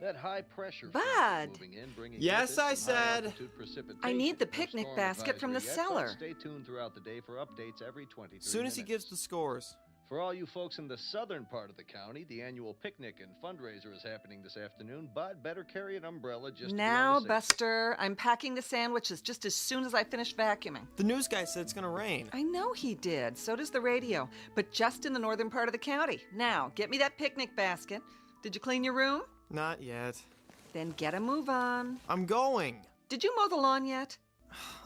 That high pressure Bud? front moving in, bringing Yes, with it I some high said. altitude precipitation. I need the No picnic storm basket from the advisory yet, but cellar. Stay tuned throughout the day for updates every 23 Soon as he minutes. gives the scores. For all you folks in the southern part of the county, the annual picnic and fundraiser is happening this afternoon. Bud, better carry an umbrella just Now, to be on the safe. Buster, I'm packing the sandwiches just as soon as I finish vacuuming. The news guy said it's gonna rain. I know he did. So does the radio. But just in the northern part of the county. Now, get me that picnic basket. Did you clean your room? Not yet. Then get a move on. I'm going. Did you mow the lawn yet?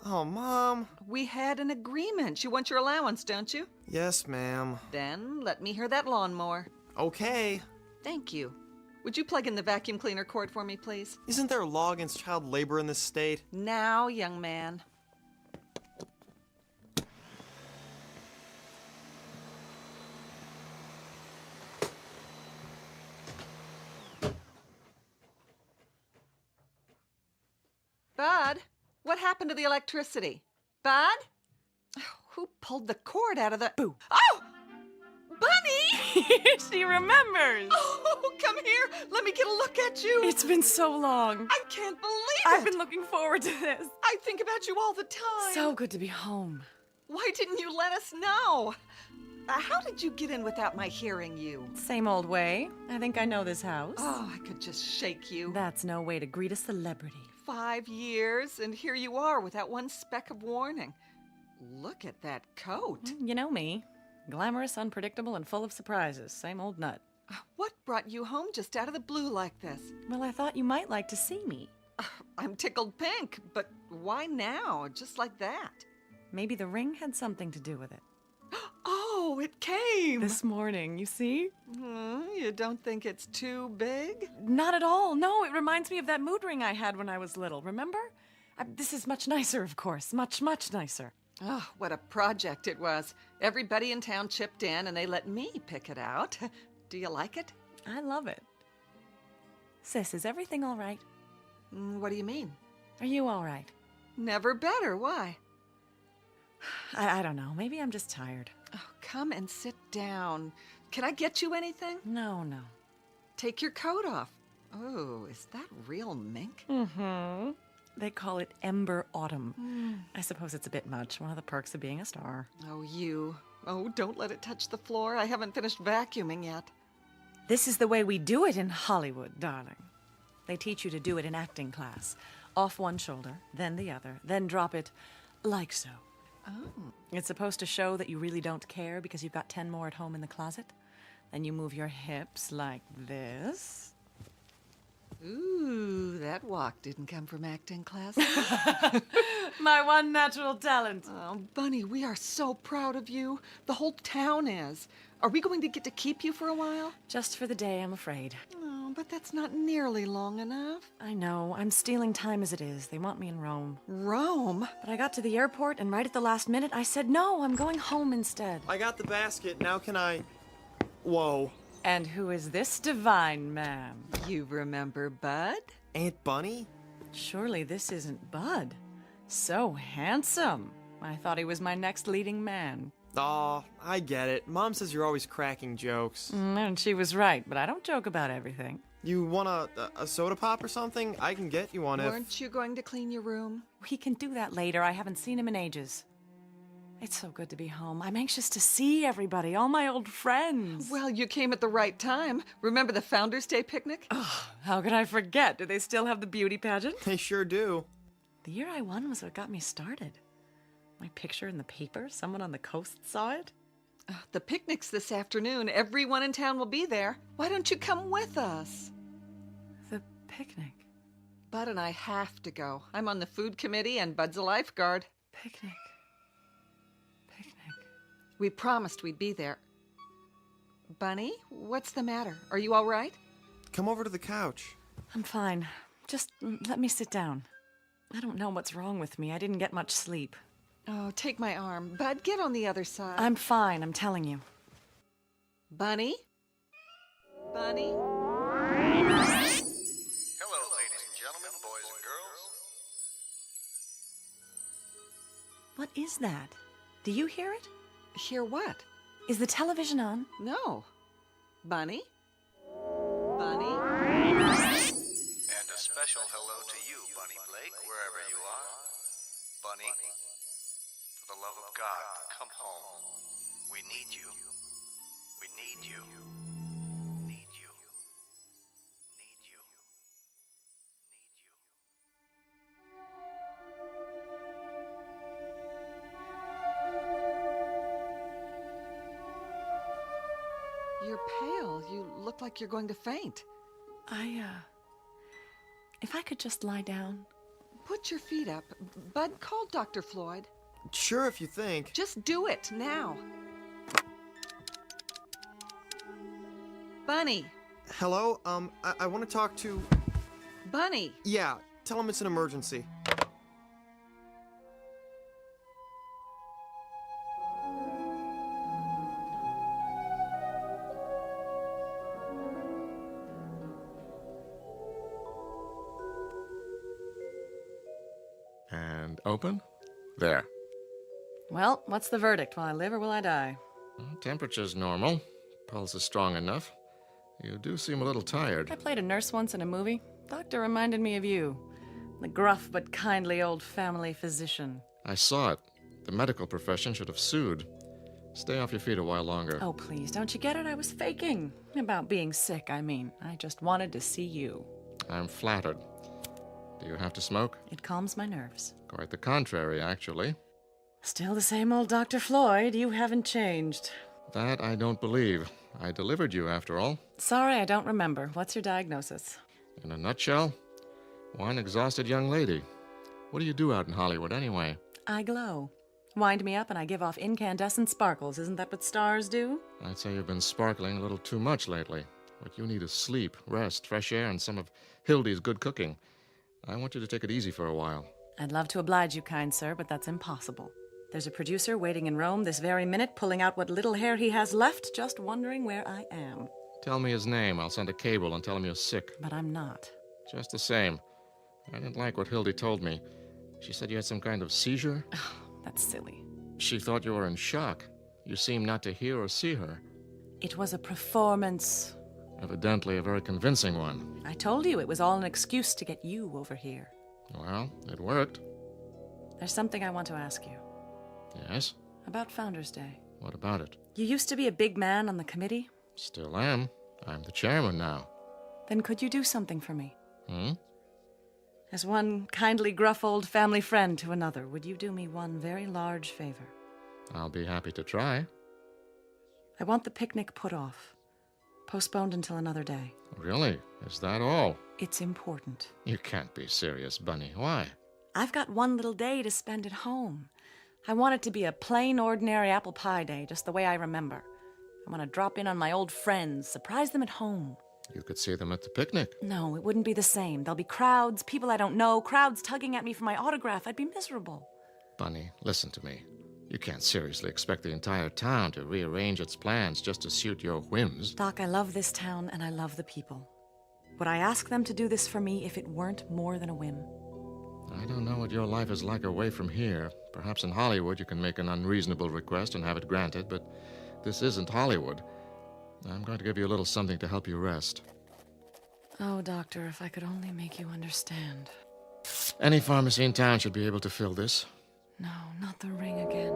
Oh, Mom. We had an agreement. You want your allowance, don't you? Yes, ma'am. Then let me hear that lawnmower. Okay. Thank you. Would you plug in the vacuum cleaner cord for me, please? Isn't there a law against child labor in this state? Now, young man. Bud, what happened to the electricity? Bud? Who pulled the cord out of the... Boo. Oh! Bunny! She remembers. Oh, come here. Let me get a look at you. It's been so long. I can't believe I've it. been looking forward to this. I think about you all the time. So good to be home. Why didn't you let us know? How did you get in without my hearing you? Same old way. I think I know this house. Oh, I could just shake you. That's no way to greet a celebrity. 5 years, and here you are without one speck of warning. Look at that coat. You know me. Glamorous, unpredictable, and full of surprises. Same old nut. What brought you home just out of the blue like this? Well, I thought you might like to see me. I'm tickled pink, but why now? Just like that? Maybe the ring had something to do with it. Oh, it came! This morning, you see? You don't think it's too big? Not at all. No, it reminds me of that mood ring I had when I was little, remember? This is much nicer, of course. Much, much nicer. Oh, what a project it was. Everybody in town chipped in, and they let me pick it out. Do you like it? I love it. Sis, is everything all right? What do you mean? Are you all right? Never better. Why? I don't know. Maybe I'm just tired. Oh, come and sit down. Can I get you anything? No. Take your coat off. Oh, is that real mink? Mm-hmm. They call it Ember Autumn. I suppose it's a bit much. One of the perks of being a star. Oh, you. Oh, don't let it touch the floor. I haven't finished vacuuming yet. This is the way we do it in Hollywood, darling. They teach you to do it in acting class. Off one shoulder, then the other, then drop it like so. Oh. It's supposed to show that you really don't care because you've got 10 more at home in the closet. Then you move your hips like this. Ooh, that walk didn't come from acting class. My one natural talent. Oh, Bunny, we are so proud of you. The whole town is. Are we going to get to keep you for a while? Just for the day, I'm afraid. Oh, but that's not nearly long enough. I know. I'm stealing time as it is. They want me in Rome. Rome? But I got to the airport, and right at the last minute, I said, no, I'm going home instead. I got the basket. Now can I... Whoa. And who is this divine man? You remember Bud? Aunt Bunny? Surely this isn't Bud. So handsome. I thought he was my next leading man. Aw, I get it. Mom says you're always cracking jokes. And she was right, but I don't joke about everything. You want a soda pop or something? I can get you one if... Weren't you going to clean your room? He can do that later. I haven't seen him in ages. It's so good to be home. I'm anxious to see everybody, all my old friends. Well, you came at the right time. Remember the Founders' Day picnic? Oh, how could I forget? Do they still have the beauty pageant? They sure do. The year I won was what got me started. My picture in the paper, someone on the coast saw it. The picnic's this afternoon. Everyone in town will be there. Why don't you come with us? The picnic? Bud and I have to go. I'm on the food committee and Bud's a lifeguard. Picnic. We promised we'd be there. Bunny, what's the matter? Are you all right? Come over to the couch. I'm fine. Just let me sit down. I don't know what's wrong with me. I didn't get much sleep. Oh, take my arm. Bud, get on the other side. I'm fine, I'm telling you. Bunny? Bunny? Hello, ladies and gentlemen, boys and girls. What is that? Do you hear it? Hear what? Is the television on? No. Bunny? Bunny? And a special hello to you, Bunny Blake, wherever you are. Bunny, for the love of God, come home. We need you. We need you. Need you. Need you. Need you. You're pale. You look like you're going to faint. If I could just lie down. Put your feet up. Bud, call Dr. Floyd. Sure, if you think. Just do it, now. Bunny. Hello? I want to talk to... Bunny. Yeah, tell him it's an emergency. And open. There. Well, what's the verdict? Will I live or will I die? Temperature's normal. Pulse is strong enough. You do seem a little tired. I played a nurse once in a movie. Doctor reminded me of you. The gruff but kindly old family physician. I saw it. The medical profession should have sued. Stay off your feet a while longer. Oh, please, don't you get it? I was faking. About being sick, I mean. I just wanted to see you. I'm flattered. Do you have to smoke? It calms my nerves. Quite the contrary, actually. Still the same old Dr. Floyd. You haven't changed. That I don't believe. I delivered you, after all. Sorry, I don't remember. What's your diagnosis? In a nutshell, one exhausted young lady. What do you do out in Hollywood, anyway? I glow. Wind me up and I give off incandescent sparkles. Isn't that what stars do? I'd say you've been sparkling a little too much lately. What you need is sleep, rest, fresh air, and some of Hildy's good cooking. I want you to take it easy for a while. I'd love to oblige you, kind sir, but that's impossible. There's a producer waiting in Rome this very minute, pulling out what little hair he has left, just wondering where I am. Tell me his name. I'll send a cable and tell him you're sick. But I'm not. Just the same. I didn't like what Hildy told me. She said you had some kind of seizure. That's silly. She thought you were in shock. You seemed not to hear or see her. It was a performance. Evidently a very convincing one. I told you it was all an excuse to get you over here. Well, it worked. There's something I want to ask you. Yes? About Founders' Day. What about it? You used to be a big man on the committee. Still am. I'm the chairman now. Then could you do something for me? Hmm? As one kindly, gruff old family friend to another, would you do me one very large favor? I'll be happy to try. I want the picnic put off. Postponed until another day. Really? Is that all? It's important. You can't be serious, Bunny. Why? I've got one little day to spend at home. I want it to be a plain, ordinary apple pie day, just the way I remember. I want to drop in on my old friends, surprise them at home. You could see them at the picnic. No, it wouldn't be the same. There'll be crowds, people I don't know, crowds tugging at me for my autograph. I'd be miserable. Bunny, listen to me. You can't seriously expect the entire town to rearrange its plans just to suit your whims. Doc, I love this town and I love the people. Would I ask them to do this for me if it weren't more than a whim? I don't know what your life is like away from here. Perhaps in Hollywood you can make an unreasonable request and have it granted, but this isn't Hollywood. I'm going to give you a little something to help you rest. Oh, Doctor, if I could only make you understand. Any pharmacy in town should be able to fill this. No, not the ring again.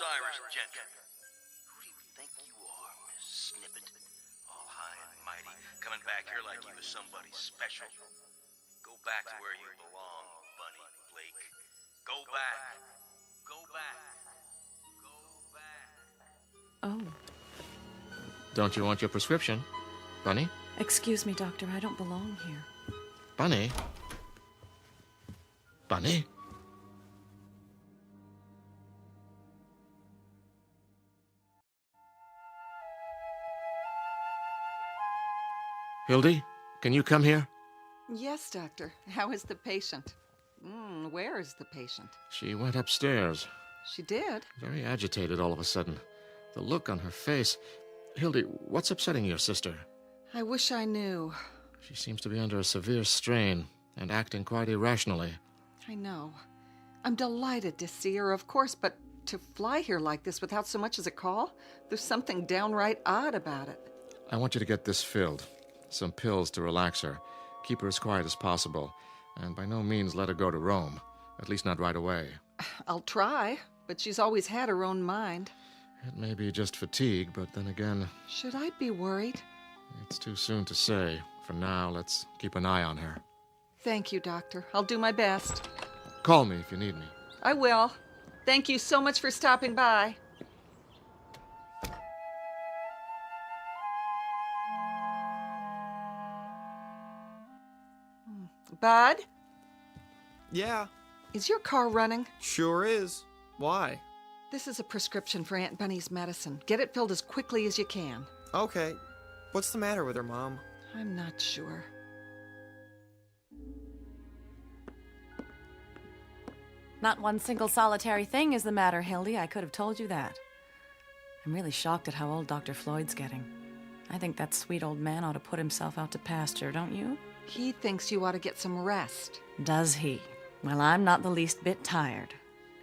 Irish gentry. Who do you think you are, Miss Snippet? All high and mighty, coming back here like you was somebody special. Go back to where you belong, Bunny Blake. Go back. Go back. Go back. Oh. Don't you want your prescription, Bunny? Excuse me, Doctor. I don't belong here. Bunny? Bunny? Hildy, can you come here? Yes, Doctor. How is the patient? Where is the patient? She went upstairs. She did? Very agitated all of a sudden. The look on her face. Hildy, what's upsetting your sister? I wish I knew. She seems to be under a severe strain and acting quite irrationally. I know. I'm delighted to see her, of course, but to fly here like this without so much as a call? There's something downright odd about it. I want you to get this filled. Some pills to relax her. Keep her as quiet as possible. And by no means let her go to Rome. At least not right away. I'll try, but she's always had her own mind. It may be just fatigue, but then again... Should I be worried? It's too soon to say. For now, let's keep an eye on her. Thank you, Doctor. I'll do my best. Call me if you need me. I will. Thank you so much for stopping by. Bud? Yeah. Is your car running? Sure is. Why? This is a prescription for Aunt Bunny's medicine. Get it filled as quickly as you can. Okay. What's the matter with her, Mom? I'm not sure. Not one single solitary thing is the matter, Hildy. I could have told you that. I'm really shocked at how old Dr. Floyd's getting. I think that sweet old man ought to put himself out to pasture, don't you? He thinks you ought to get some rest. Does he? Well, I'm not the least bit tired.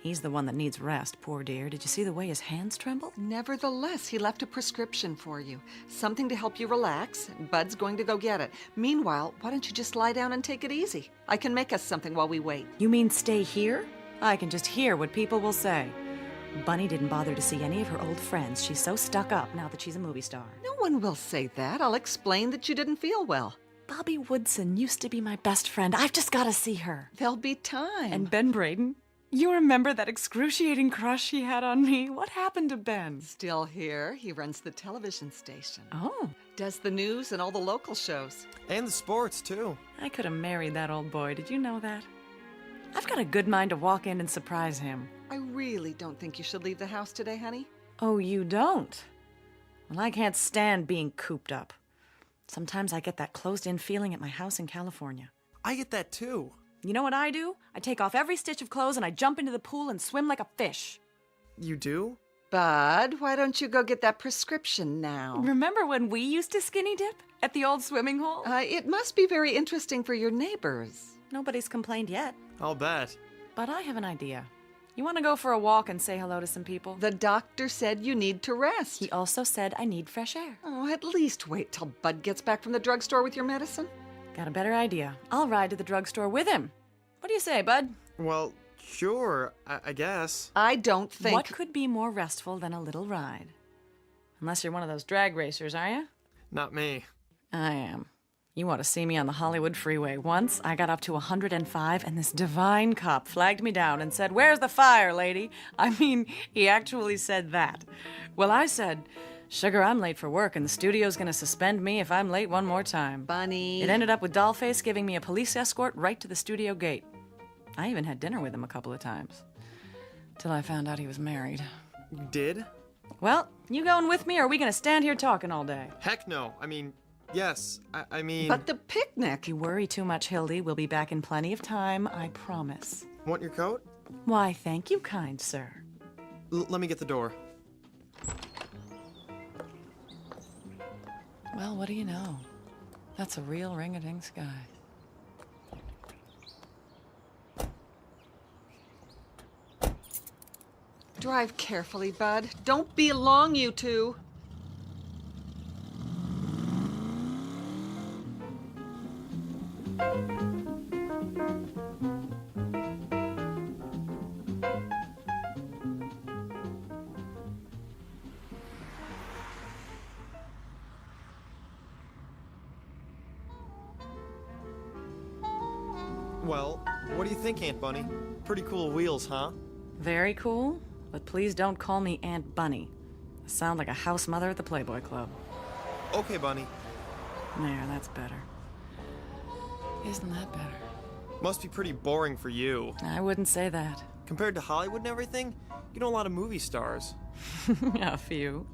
He's the one that needs rest, poor dear. Did you see the way his hands tremble? Nevertheless, he left a prescription for you. Something to help you relax. Bud's going to go get it. Meanwhile, why don't you just lie down and take it easy? I can make us something while we wait. You mean stay here? I can just hear what people will say. Bunny didn't bother to see any of her old friends. She's so stuck up now that she's a movie star. No one will say that. I'll explain that you didn't feel well. Bobby Woodson used to be my best friend. I've just got to see her. There'll be time. And Ben Braden? You remember that excruciating crush he had on me? What happened to Ben? Still here. He runs the television station. Oh. Does the news and all the local shows. And the sports, too. I could have married that old boy. Did you know that? I've got a good mind to walk in and surprise him. I really don't think you should leave the house today, honey. Oh, you don't? Well, I can't stand being cooped up. Sometimes I get that closed-in feeling at my house in California. I get that, too. You know what I do? I take off every stitch of clothes and I jump into the pool and swim like a fish. You do? Bud, why don't you go get that prescription now? Remember when we used to skinny dip at the old swimming hole? It must be very interesting for your neighbors. Nobody's complained yet. I'll bet. But I have an idea. You want to go for a walk and say hello to some people? The doctor said you need to rest. He also said I need fresh air. Oh, at least wait till Bud gets back from the drugstore with your medicine. Got a better idea. I'll ride to the drugstore with him. What do you say, Bud? Well, sure, I guess. I don't think... What could be more restful than a little ride? Unless you're one of those drag racers, are you? Not me. I am. You ought to see me on the Hollywood freeway. Once, I got up to 105, and this divine cop flagged me down and said, "Where's the fire, lady?" I mean, he actually said that. Well, I said, "Sugar, I'm late for work, and the studio's gonna suspend me if I'm late one more time." Bunny. It ended up with Dollface giving me a police escort right to the studio gate. I even had dinner with him a couple of times. Till I found out he was married. You did? Well, you going with me, or are we gonna stand here talking all day? Heck no. I mean, yes. I mean... But the picnic! You worry too much, Hildy. We'll be back in plenty of time, I promise. Want your coat? Why, thank you, kind sir. Let me get the door. Well, what do you know? That's a real ring-a-ding sky. Drive carefully, Bud. Don't be long, you two. Well, what do you think, Aunt Bunny? Pretty cool wheels, huh? Very cool, but please don't call me Aunt Bunny. I sound like a house mother at the Playboy Club. Okay, Bunny. There, that's better. Isn't that better? Must be pretty boring for you. I wouldn't say that. Compared to Hollywood and everything, you know a lot of movie stars. A few.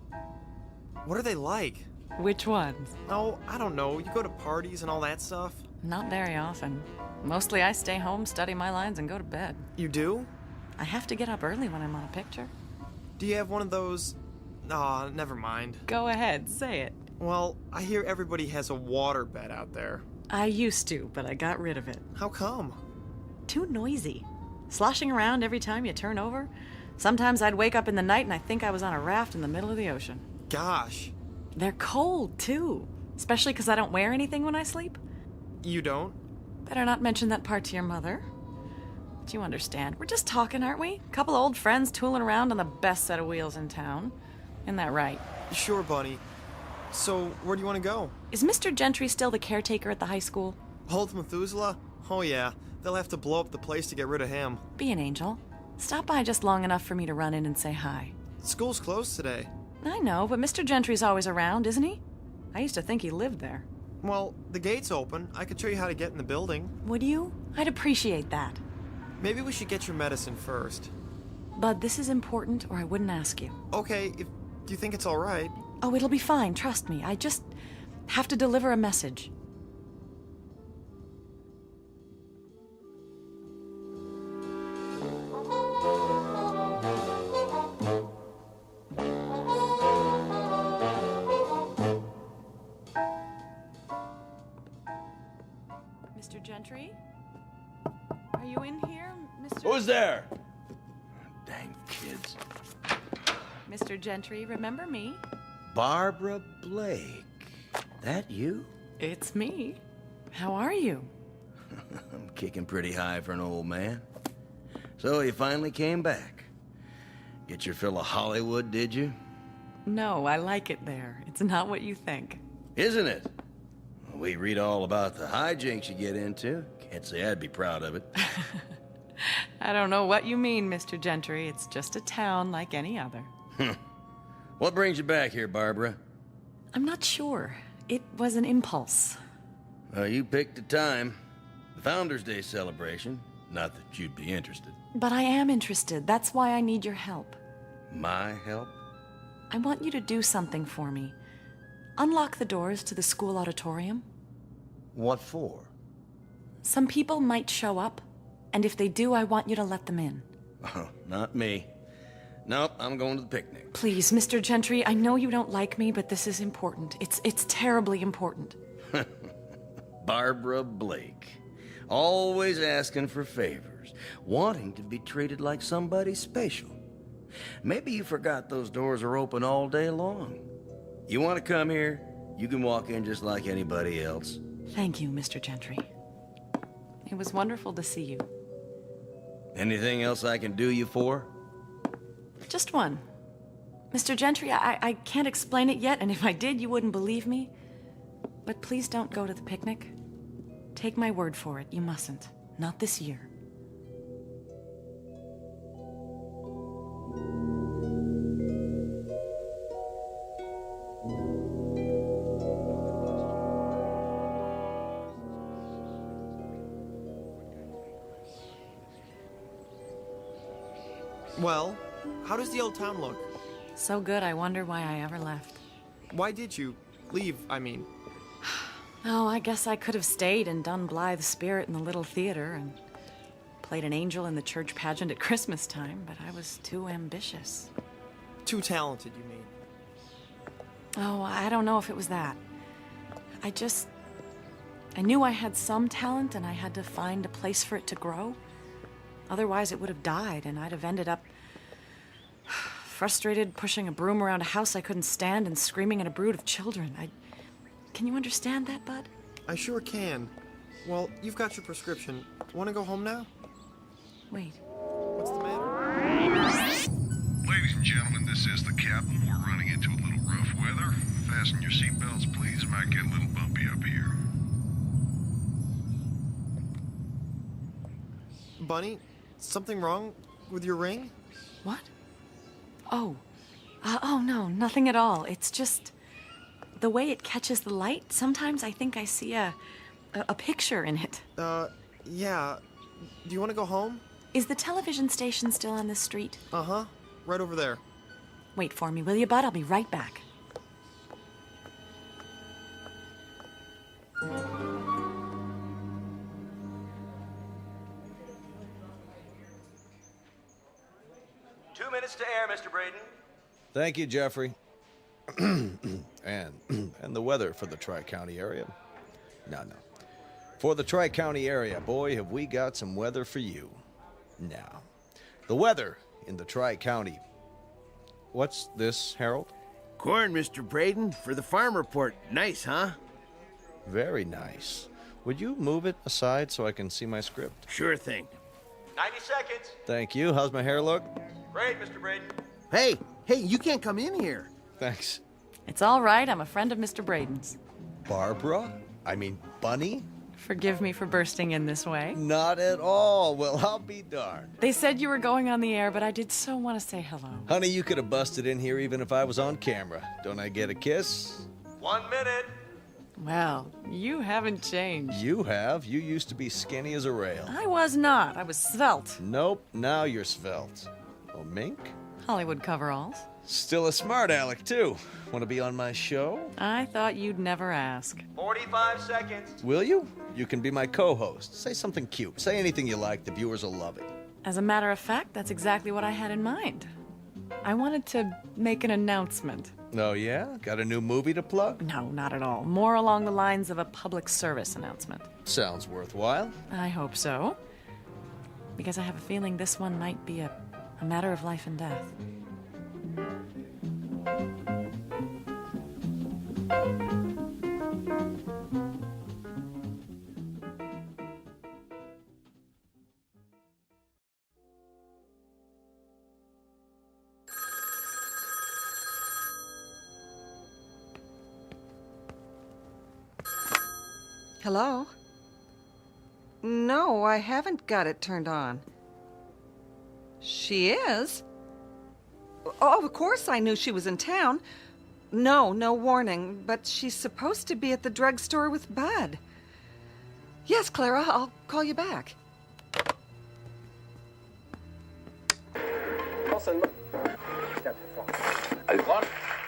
What are they like? Which ones? Oh, I don't know. You go to parties and all that stuff? Not very often. Mostly I stay home, study my lines, and go to bed. You do? I have to get up early when I'm on a picture. Do you have one of those... Aw, never mind. Go ahead, say it. Well, I hear everybody has a water bed out there. I used to, but I got rid of it. How come? Too noisy. Sloshing around every time you turn over. Sometimes I'd wake up in the night and I think I was on a raft in the middle of the ocean. Gosh. They're cold, too. Especially because I don't wear anything when I sleep. You don't? Better not mention that part to your mother. But you understand. We're just talking, aren't we? A couple of old friends tooling around on the best set of wheels in town. Isn't that right? Sure, Bunny. So, where do you want to go? Is Mr. Gentry still the caretaker at the high school? Old Methuselah? Oh yeah, they'll have to blow up the place to get rid of him. Be an angel. Stop by just long enough for me to run in and say hi. School's closed today. I know, but Mr. Gentry's always around, isn't he? I used to think he lived there. Well, the gate's open. I could show you how to get in the building. Would you? I'd appreciate that. Maybe we should get your medicine first. Bud, this is important or I wouldn't ask you. Okay, do you think it's all right? Oh, it'll be fine, trust me. I just have to deliver a message. Mr. Gentry? Are you in here, Mr. Who's there? Dang kids. Mr. Gentry, remember me? Barbara Blake. That you? It's me. How are you? I'm kicking pretty high for an old man. So you finally came back. Get your fill of Hollywood, did you? No, I like it there. It's not what you think. Isn't it? We read all about the hijinks you get into. Can't say I'd be proud of it. I don't know what you mean, Mr. Gentry. It's just a town like any other. What brings you back here, Barbara? I'm not sure. It was an impulse. You picked a time. The Founders' Day celebration. Not that you'd be interested. But I am interested. That's why I need your help. My help? I want you to do something for me. Unlock the doors to the school auditorium. What for? Some people might show up, and if they do, I want you to let them in. Oh, not me. Nope, I'm going to the picnic. Please, Mr. Gentry, I know you don't like me, but this is important. It's terribly important. Barbara Blake. Always asking for favors. Wanting to be treated like somebody special. Maybe you forgot those doors are open all day long. You want to come here, you can walk in just like anybody else. Thank you, Mr. Gentry. It was wonderful to see you. Anything else I can do you for? Just one. Mr. Gentry, I can't explain it yet, and if I did, you wouldn't believe me. But please don't go to the picnic. Take my word for it, you mustn't. Not this year. Well, how does the old town look? So good, I wonder why I ever left. Why did you leave, I mean? Oh, I guess I could have stayed and done Blythe's Spirit in the little theater and played an angel in the church pageant at Christmas time, but I was too ambitious. Too talented, you mean? Oh, I don't know if it was that. I knew I had some talent and I had to find a place for it to grow. Otherwise, it would have died, and I'd have ended up frustrated, pushing a broom around a house I couldn't stand and screaming at a brood of children. Can you understand that, Bud? I sure can. Well, you've got your prescription. Want to go home now? Wait. What's the matter? Ladies and gentlemen, this is the captain. We're running into a little rough weather. Fasten your seatbelts, please. Might get a little bumpy up here. Bunny, something wrong with your ring? What? Oh. Oh, no, nothing at all. It's just the way it catches the light. Sometimes I think I see a picture in it. Yeah. Do you want to go home? Is the television station still on this street? Uh-huh. Right over there. Wait for me, will you, bud? I'll be right back. Minutes to air, Mr. Braden. Thank you, Jeffrey. and the weather for the Tri-County area. No. For the Tri-County area, boy, have we got some weather for you. Now, the weather in the Tri-County. What's this, Harold? Corn, Mr. Braden, for the farm report. Nice, huh? Very nice. Would you move it aside so I can see my script? Sure thing. 90 seconds. Thank you. How's my hair look? Great, Mr. Braden. Hey, you can't come in here. Thanks. It's all right. I'm a friend of Mr. Braden's. Barbara? I mean, Bunny? Forgive me for bursting in this way. Not at all. Well, I'll be darned. They said you were going on the air, but I did so want to say hello. Honey, you could have busted in here even if I was on camera. Don't I get a kiss? 1 minute. Well, you haven't changed. You have. You used to be skinny as a rail. I was not. I was svelte. Nope, now you're svelte. Oh, mink? Hollywood coveralls. Still a smart aleck, too. Want to be on my show? I thought you'd never ask. 45 seconds. Will you? You can be my co-host. Say something cute. Say anything you like. The viewers will love it. As a matter of fact, that's exactly what I had in mind. I wanted to make an announcement. Oh, yeah? Got a new movie to plug? No, not at all. More along the lines of a public service announcement. Sounds worthwhile. I hope so. Because I have a feeling this one might be a matter of life and death. Hello? No, I haven't got it turned on. She is? Oh, of course I knew she was in town. No warning, but she's supposed to be at the drugstore with Bud. Yes, Clara, I'll call you back.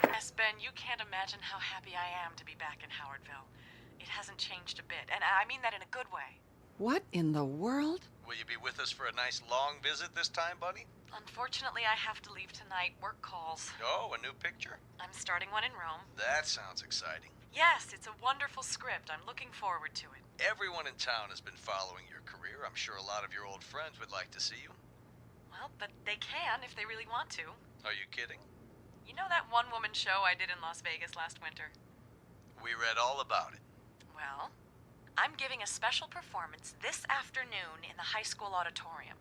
Yes, Ben, you can't imagine how happy I am to be back in Howardville. It hasn't changed a bit, and I mean that in a good way. What in the world? Will you be with us for a nice long visit this time, buddy? Unfortunately, I have to leave tonight. Work calls. Oh, a new picture? I'm starting one in Rome. That sounds exciting. Yes, it's a wonderful script. I'm looking forward to it. Everyone in town has been following your career. I'm sure a lot of your old friends would like to see you. Well, but they can if they really want to. Are you kidding? You know that one-woman show I did in Las Vegas last winter? We read all about it. Well, I'm giving a special performance this afternoon in the high school auditorium.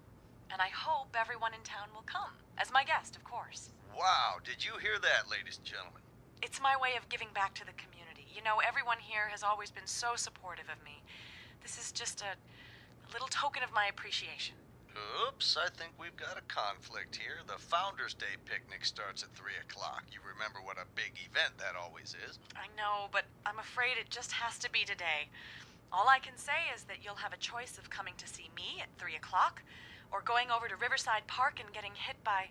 And I hope everyone in town will come. As my guest, of course. Wow, did you hear that, ladies and gentlemen? It's my way of giving back to the community. You know, everyone here has always been so supportive of me. This is just a little token of my appreciation. Oops, I think we've got a conflict here. The Founders Day picnic starts at 3 o'clock. You remember what a big event that always is. I know, but I'm afraid it just has to be today. All I can say is that you'll have a choice of coming to see me at 3 o'clock, or going over to Riverside Park and getting hit by...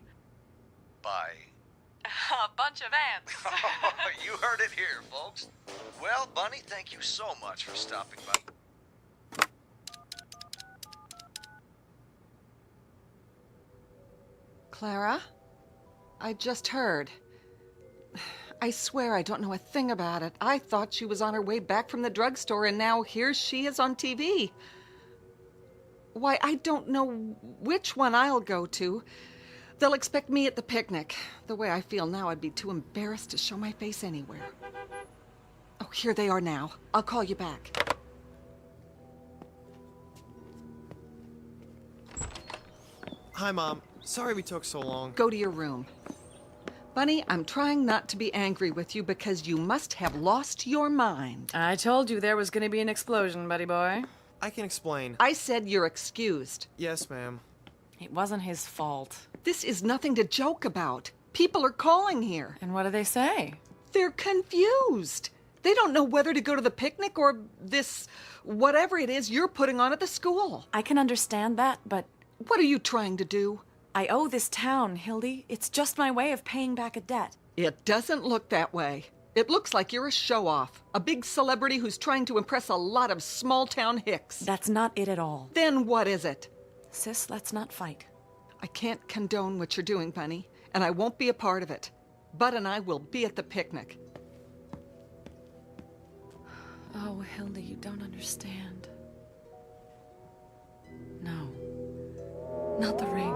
By? A bunch of ants. You heard it here, folks. Well, Bunny, thank you so much for stopping by. Clara? I just heard. I swear I don't know a thing about it. I thought she was on her way back from the drugstore, and now here she is on TV. Why, I don't know which one I'll go to. They'll expect me at the picnic. The way I feel now, I'd be too embarrassed to show my face anywhere. Oh, here they are now. I'll call you back. Hi, Mom. Sorry we took so long. Go to your room. Bunny, I'm trying not to be angry with you because you must have lost your mind. I told you there was going to be an explosion, buddy boy. I can explain. I said you're excused. Yes, ma'am. It wasn't his fault. This is nothing to joke about. People are calling here. And what do they say? They're confused. They don't know whether to go to the picnic or this, whatever it is you're putting on at the school. I can understand that, but... What are you trying to do? I owe this town, Hildy. It's just my way of paying back a debt. It doesn't look that way. It looks like you're a show-off. A big celebrity who's trying to impress a lot of small-town hicks. That's not it at all. Then what is it? Sis, let's not fight. I can't condone what you're doing, Bunny, and I won't be a part of it. Bud and I will be at the picnic. Oh, Hildy, you don't understand. No. Not the ring.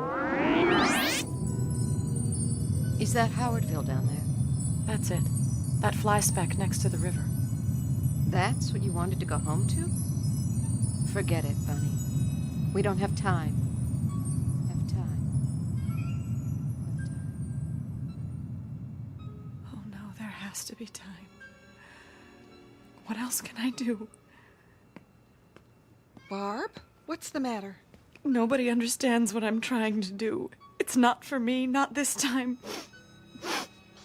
Is that Howardville down there? That's it. That fly speck next to the river. That's what you wanted to go home to? Forget it, Bunny. We don't have time. Oh no, there has to be time. What else can I do? Barb, what's the matter? Nobody understands what I'm trying to do. It's not for me, not this time.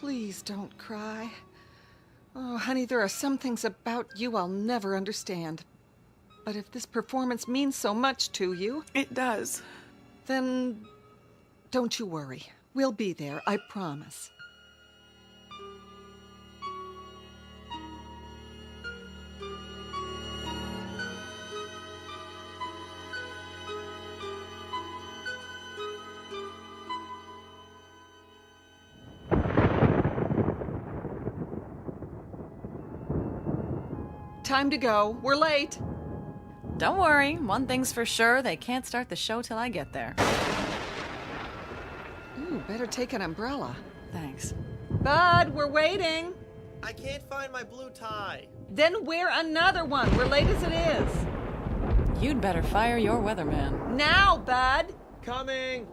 Please don't cry. Oh, honey, there are some things about you I'll never understand. But if this performance means so much to you... It does. Then don't you worry. We'll be there, I promise. Time to go. We're late. Don't worry. One thing's for sure. They can't start the show till I get there. Ooh, better take an umbrella. Thanks. Bud, we're waiting. I can't find my blue tie. Then wear another one. We're late as it is. You'd better fire your weatherman. Now, Bud. Coming.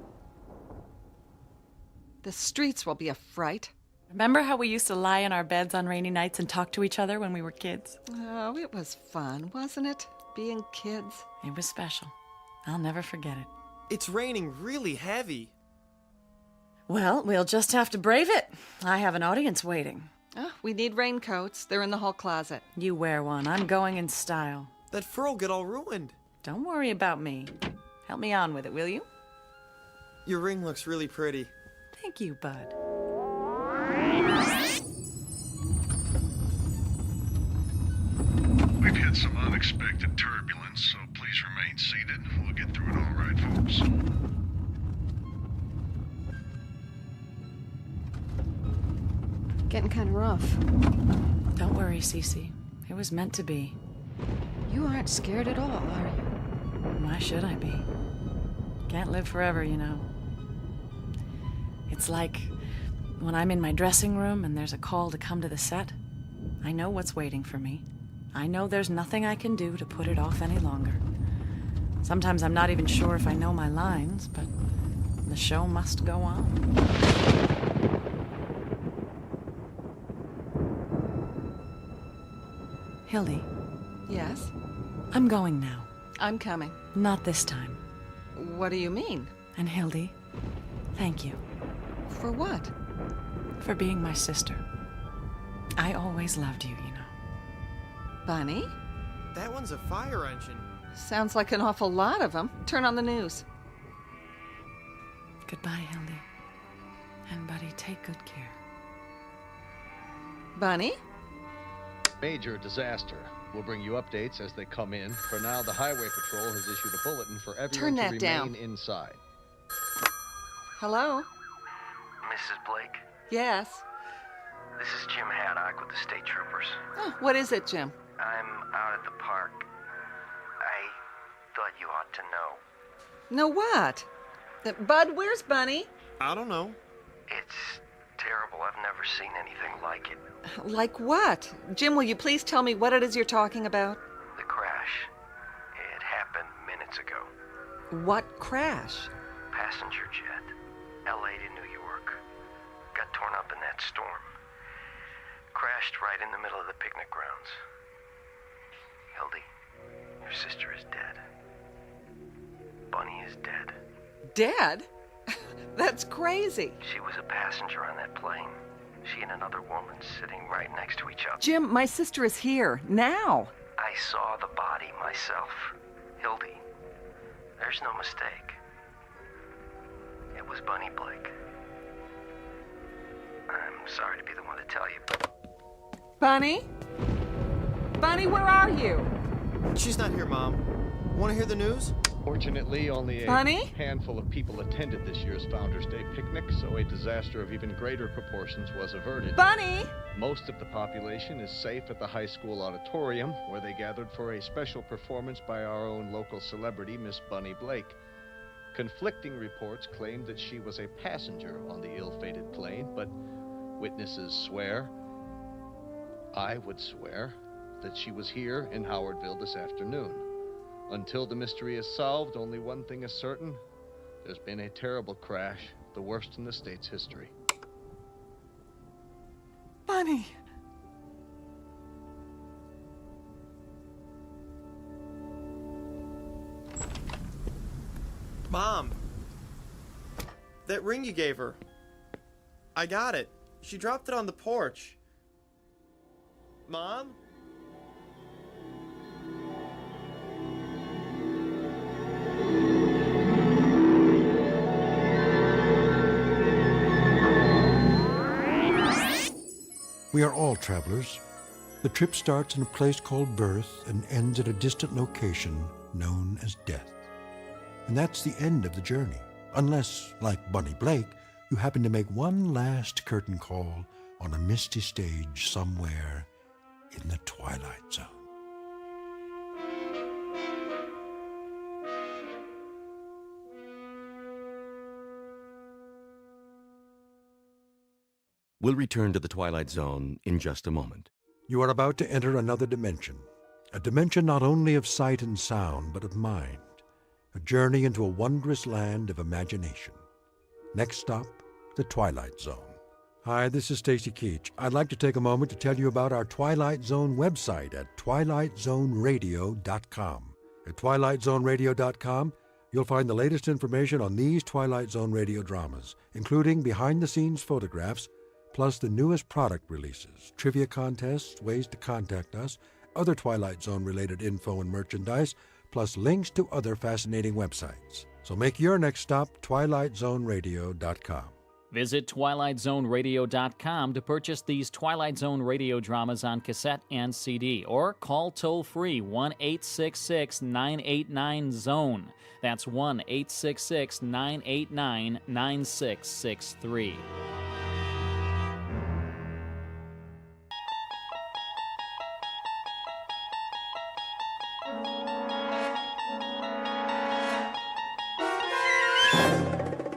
The streets will be a fright. Remember how we used to lie in our beds on rainy nights and talk to each other when we were kids? Oh, it was fun, wasn't it? Being kids. It was special. I'll never forget it. It's raining really heavy. Well, we'll just have to brave it. I have an audience waiting. Oh, we need raincoats. They're in the hall closet. You wear one. I'm going in style. That fur will get all ruined. Don't worry about me. Help me on with it, will you? Your ring looks really pretty. Thank you, Bud. We've had some unexpected turbulence, so please remain seated. We'll get through it all right, folks. Getting kind of rough. Don't worry, Cece. It was meant to be. You aren't scared at all, are you? Why should I be? Can't live forever, you know. It's like when I'm in my dressing room and there's a call to come to the set. I know what's waiting for me. I know there's nothing I can do to put it off any longer. Sometimes I'm not even sure if I know my lines, but the show must go on. Hildy. Yes? I'm going now. I'm coming. Not this time. What do you mean? And Hildy, thank you. For what? For being my sister. I always loved you, you know. Bunny? That one's a fire engine. Sounds like an awful lot of them. Turn on the news. Goodbye, Hildy. And Buddy, take good care. Bunny? Major disaster. We'll bring you updates as they come in. For now, the Highway Patrol has issued a bulletin for everyone Turn that to down. remain inside. Hello? Mrs. Blake, Yes. this is Jim Haddock with the State Troopers. Oh, what is it, Jim? I'm out at the park. I thought you ought to know. No, what? Bud, where's Bunny? I don't know. It's terrible. I've never seen anything like it. Like what? Jim, will you please tell me what it is you're talking about? The crash. It happened minutes ago. What crash? Passenger jet. LA to New York. Got torn up in that storm. Crashed right in the middle of the picnic grounds. Hildy, you're Your sister is dead. Bunny is dead. Dead? That's crazy. She was a passenger on that plane. She and another woman sitting right next to each other. Jim, my sister is here, now. I saw the body myself. Hildy. There's no mistake. It was Bunny Blake. I'm sorry to be the one to tell you, but... Bunny? Bunny, where are you? She's not here, Mom. Want to hear the news? Fortunately, only a Bunny? handful of people attended this year's Founders Day picnic, so a disaster of even greater proportions was averted. Bunny! Most of the population is safe at the high school auditorium, where they gathered for a special performance by our own local celebrity, Miss Bunny Blake. Conflicting reports claimed that she was a passenger on the ill-fated plane, but witnesses swear, I would swear, that she was here in Howardville this afternoon. Until the mystery is solved, only one thing is certain. There's been a terrible crash, the worst in the state's history. Bunny! Mom! That ring you gave her. I got it. She dropped it on the porch. Mom? We are all travelers. The trip starts in a place called birth and ends at a distant location known as death. And that's the end of the journey, unless, like Bunny Blake, you happen to make one last curtain call on a misty stage somewhere in the Twilight Zone. We'll return to the Twilight Zone in just a moment. You are about to enter another dimension, a dimension not only of sight and sound, but of mind, a journey into a wondrous land of imagination. Next stop, the Twilight Zone. Hi, this is Stacy Keach. I'd like to take a moment to tell you about our Twilight Zone website at twilightzoneradio.com. At twilightzoneradio.com, you'll find the latest information on these Twilight Zone radio dramas, including behind-the-scenes photographs, plus the newest product releases, trivia contests, ways to contact us, other Twilight Zone-related info and merchandise, plus links to other fascinating websites. So make your next stop twilightzoneradio.com. Visit twilightzoneradio.com to purchase these Twilight Zone radio dramas on cassette and CD, or call toll-free 1-866-989-ZONE. That's 1-866-989-9663.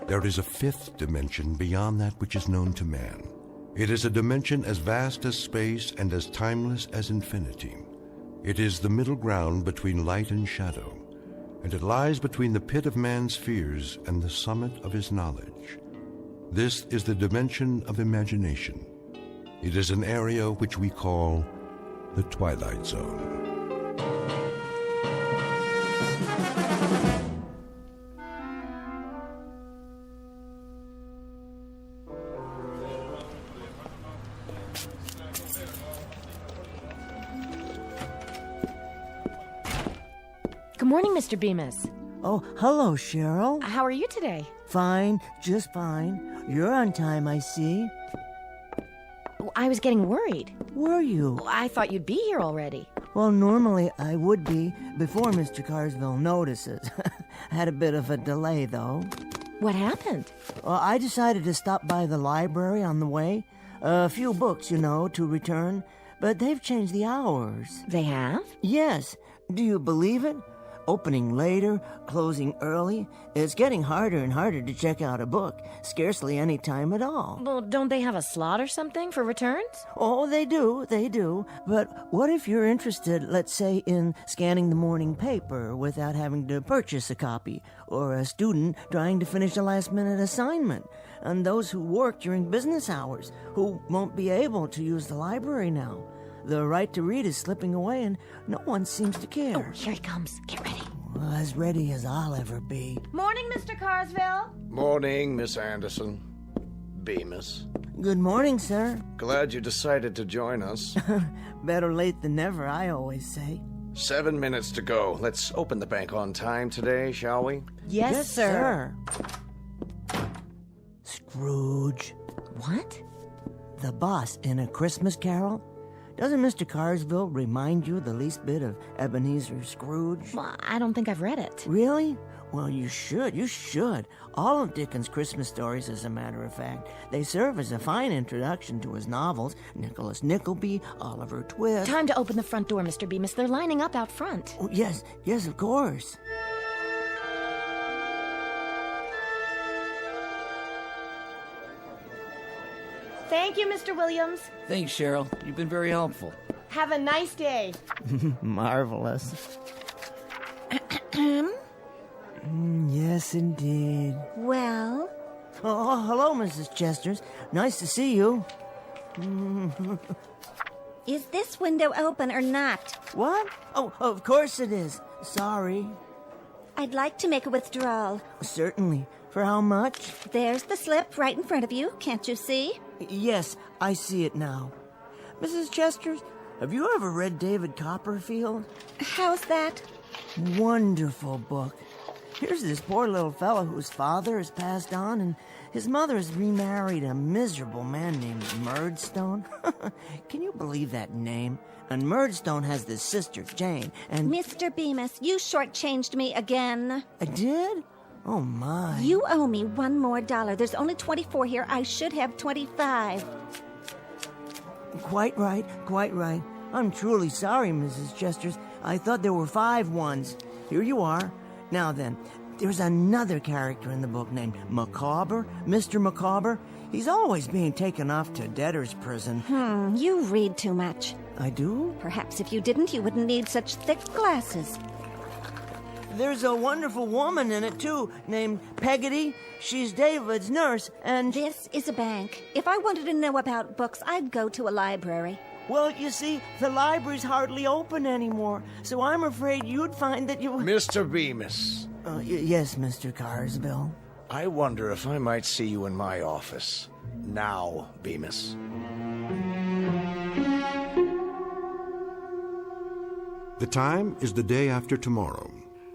There is a fifth dimension beyond that which is known to man. It is a dimension as vast as space and as timeless as infinity. It is the middle ground between light and shadow, and it lies between the pit of man's fears and the summit of his knowledge. This is the dimension of imagination. It is an area which we call the Twilight Zone. Good morning, Mr. Bemis. Oh, hello, Cheryl. How are you today? Fine, just fine. You're on time, I see. I was getting worried. Were you? I thought you'd be here already. Well, normally I would be before Mr. Carsville notices. Had a bit of a delay, though. What happened? Well, I decided to stop by the library on the way. A few books, to return. But they've changed the hours. They have? Yes. Do you believe it? Opening later, closing early. It's getting harder and harder to check out a book. Scarcely any time at all. Well, don't they have a slot or something for returns? Oh, they do. But what if you're interested, let's say, in scanning the morning paper without having to purchase a copy? Or a student trying to finish a last-minute assignment? And those who work during business hours, who won't be able to use the library now? The right to read is slipping away, and no one seems to care. Oh, here he comes. Get ready. Well, as ready as I'll ever be. Morning, Mr. Carsville. Morning, Miss Anderson. Bemis. Good morning, sir. Glad you decided to join us. Better late than never, I always say. 7 minutes to go. Let's open the bank on time today, shall we? Yes, sir. Scrooge. What? The boss in A Christmas Carol? Doesn't Mr. Carsville remind you the least bit of Ebenezer Scrooge? Well, I don't think I've read it. Really? Well, you should. You should. All of Dickens' Christmas stories, as a matter of fact. They serve as a fine introduction to his novels. Nicholas Nickleby, Oliver Twist. Time to open the front door, Mr. Bemis. They're lining up out front. Oh, yes, of course. Thank you, Mr. Williams. Thanks, Cheryl. You've been very helpful. Have a nice day. Marvelous. Yes, indeed. Well? Oh, hello, Mrs. Chesters. Nice to see you. Is this window open or not? What? Oh, of course it is. Sorry. I'd like to make a withdrawal. Certainly. For how much? There's the slip right in front of you. Can't you see? Yes, I see it now. Mrs. Chesters, have you ever read David Copperfield? How's that? Wonderful book. Here's this poor little fellow whose father has passed on, and his mother has remarried a miserable man named Murdstone. Can you believe that name? And Murdstone has this sister, Jane, and... Mr. Bemis, you shortchanged me again. I did? Oh, my. You owe me $1 more. There's only 24 here. I should have 25. Quite right, quite right. I'm truly sorry, Mrs. Chesters. I thought there were 5 ones. Here you are. Now then, there's another character in the book named Micawber, Mr. Micawber. He's always being taken off to debtor's prison. You read too much. I do? Perhaps if you didn't, you wouldn't need such thick glasses. There's a wonderful woman in it, too, named Peggotty. She's David's nurse, and... This is a bank. If I wanted to know about books, I'd go to a library. Well, you see, the library's hardly open anymore, so I'm afraid you'd find that you... Mr. Bemis. Yes, Mr. Carsville. I wonder if I might see you in my office. Now, Bemis. The time is the day after tomorrow.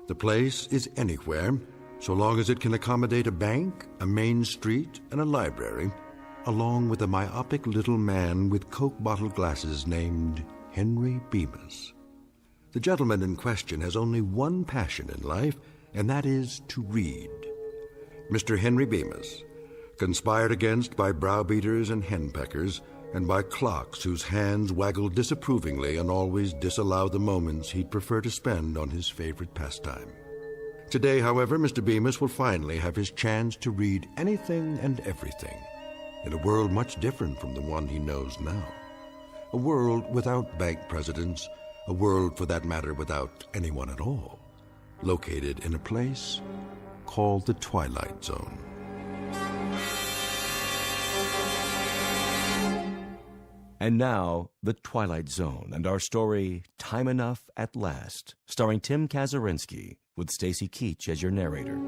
The place is anywhere, so long as it can accommodate a bank, a main street, and a library, along with a myopic little man with Coke bottle glasses named Henry Bemis. The gentleman in question has only one passion in life, and that is to read. Mr. Henry Bemis, conspired against by browbeaters and henpeckers, and by clocks whose hands waggle disapprovingly and always disallow the moments he'd prefer to spend on his favorite pastime. Today, however, Mr. Bemis will finally have his chance to read anything and everything, in a world much different from the one he knows now. A world without bank presidents, a world, for that matter, without anyone at all, located in a place called the Twilight Zone. And now, The Twilight Zone and our story, Time Enough at Last, starring Tim Kazurinsky, with Stacy Keach as your narrator.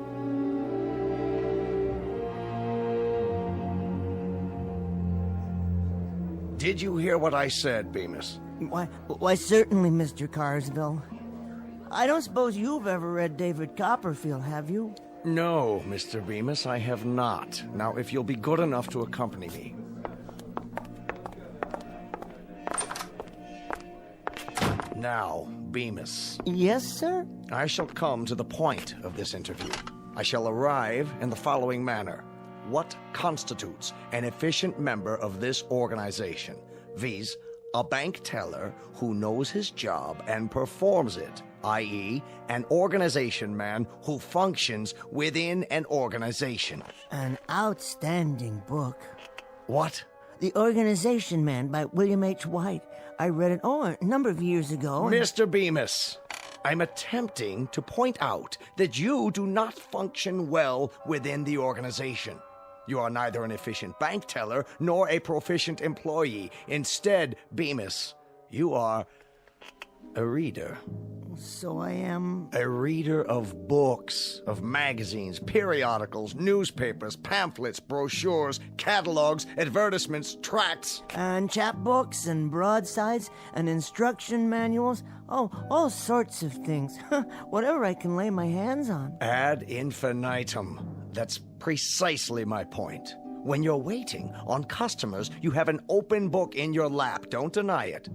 Did you hear what I said, Bemis? Why, certainly, Mr. Carsville. I don't suppose you've ever read David Copperfield, have you? No, Mr. Bemis, I have not. Now, if you'll be good enough to accompany me. Now, Bemis. Yes, sir? I shall come to the point of this interview. I shall arrive in the following manner. What constitutes an efficient member of this organization? Viz., a bank teller who knows his job and performs it, i.e., an organization man who functions within an organization. An outstanding book. What? The Organization Man by William H. White. I read it, a number of years ago. Mr. Bemis, I'm attempting to point out that you do not function well within the organization. You are neither an efficient bank teller nor a proficient employee. Instead, Bemis, You are a reader. So I am... A reader of books, of magazines, periodicals, newspapers, pamphlets, brochures, catalogs, advertisements, tracts. And chapbooks and broadsides and instruction manuals. Oh, all sorts of things. Whatever I can lay my hands on. Ad infinitum. That's precisely my point. When you're waiting on customers, you have an open book in your lap. Don't deny it.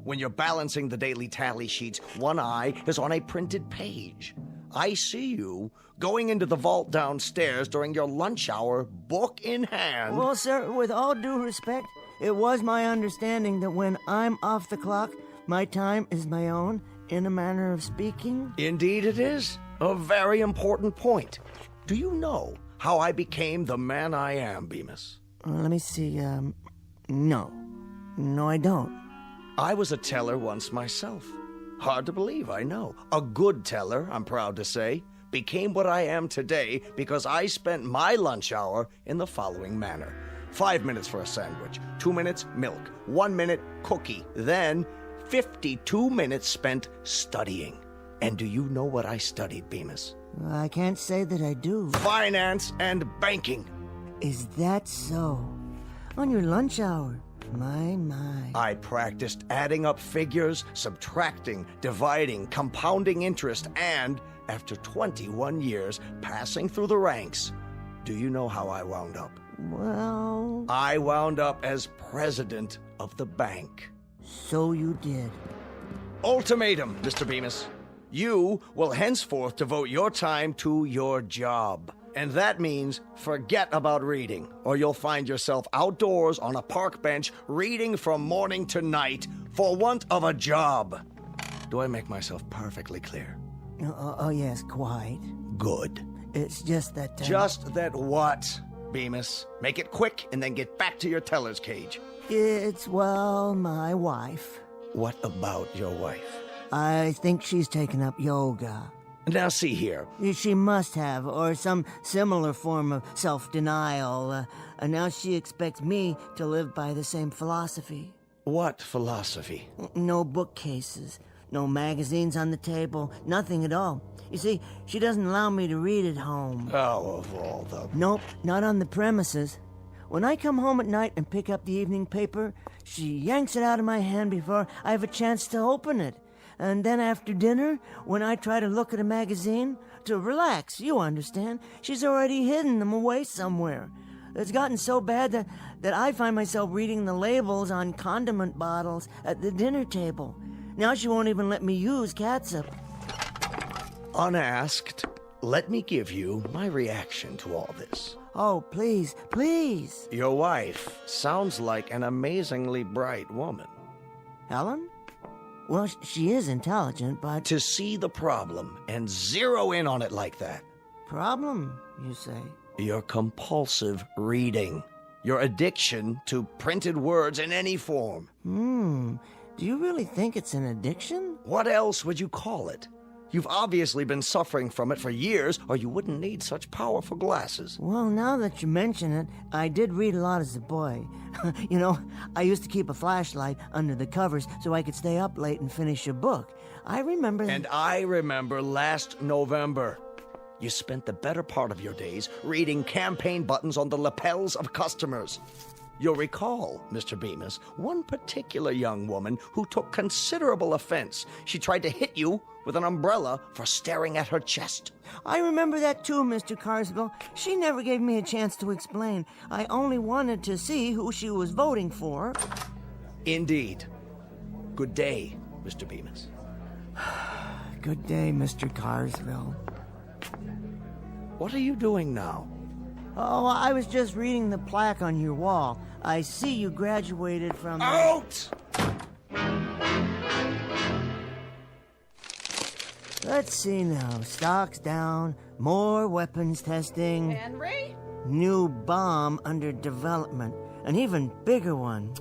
When you're balancing the daily tally sheets, one eye is on a printed page. I see you going into the vault downstairs during your lunch hour, book in hand. Well, sir, with all due respect, it was my understanding that when I'm off the clock, my time is my own, in a manner of speaking. Indeed it is. A very important point. Do you know how I became the man I am, Bemis? Let me see, no. No, I don't. I was a teller once myself. Hard to believe, I know. A good teller, I'm proud to say, became what I am today because I spent my lunch hour in the following manner. 5 minutes for a sandwich, 2 minutes, milk, 1 minute, cookie, then 52 minutes spent studying. And do you know what I studied, Bemis? I can't say that I do. Finance and banking. Is that so? On your lunch hour? My. I practiced adding up figures, subtracting, dividing, compounding interest, and, after 21 years passing through the ranks, do you know how I wound up? Well... I wound up as president of the bank. So you did. Ultimatum, Mr. Bemis. You will henceforth devote your time to your job. And that means forget about reading, or you'll find yourself outdoors on a park bench reading from morning to night for want of a job. Do I make myself perfectly clear? Oh yes, quite. Good. It's just that... Just that what, Bemis? Make it quick and then get back to your teller's cage. It's, well, my wife. What about your wife? I think she's taken up yoga. Now see here. She must have, or some similar form of self-denial. And now she expects me to live by the same philosophy. What philosophy? No bookcases, no magazines on the table, nothing at all. You see, she doesn't allow me to read at home. Oh, of all the... Nope, not on the premises. When I come home at night and pick up the evening paper, she yanks it out of my hand before I have a chance to open it. And then after dinner, when I try to look at a magazine, to relax, you understand, she's already hidden them away somewhere. It's gotten so bad that I find myself reading the labels on condiment bottles at the dinner table. Now she won't even let me use catsup. Unasked, let me give you my reaction to all this. Oh, please, please. Your wife sounds like an amazingly bright woman. Helen? Well, she is intelligent, but... To see the problem and zero in on it like that. Problem, you say? Your compulsive reading. Your addiction to printed words in any form. Do you really think it's an addiction? What else would you call it? You've obviously been suffering from it for years, or you wouldn't need such powerful glasses. Well, now that you mention it, I did read a lot as a boy. You know, I used to keep a flashlight under the covers so I could stay up late and finish a book. I remember... And I remember last November. You spent the better part of your days reading campaign buttons on the lapels of customers. You'll recall, Mr. Bemis, one particular young woman who took considerable offense. She tried to hit you with an umbrella for staring at her chest. I remember that too, Mr. Carswell. She never gave me a chance to explain. I only wanted to see who she was voting for. Indeed. Good day, Mr. Bemis. Good day, Mr. Carswell. What are you doing now? Oh, I was just reading the plaque on your wall. I see you graduated from... Out! Let's see now. Stocks down, more weapons testing. Henry? New bomb under development. An even bigger one.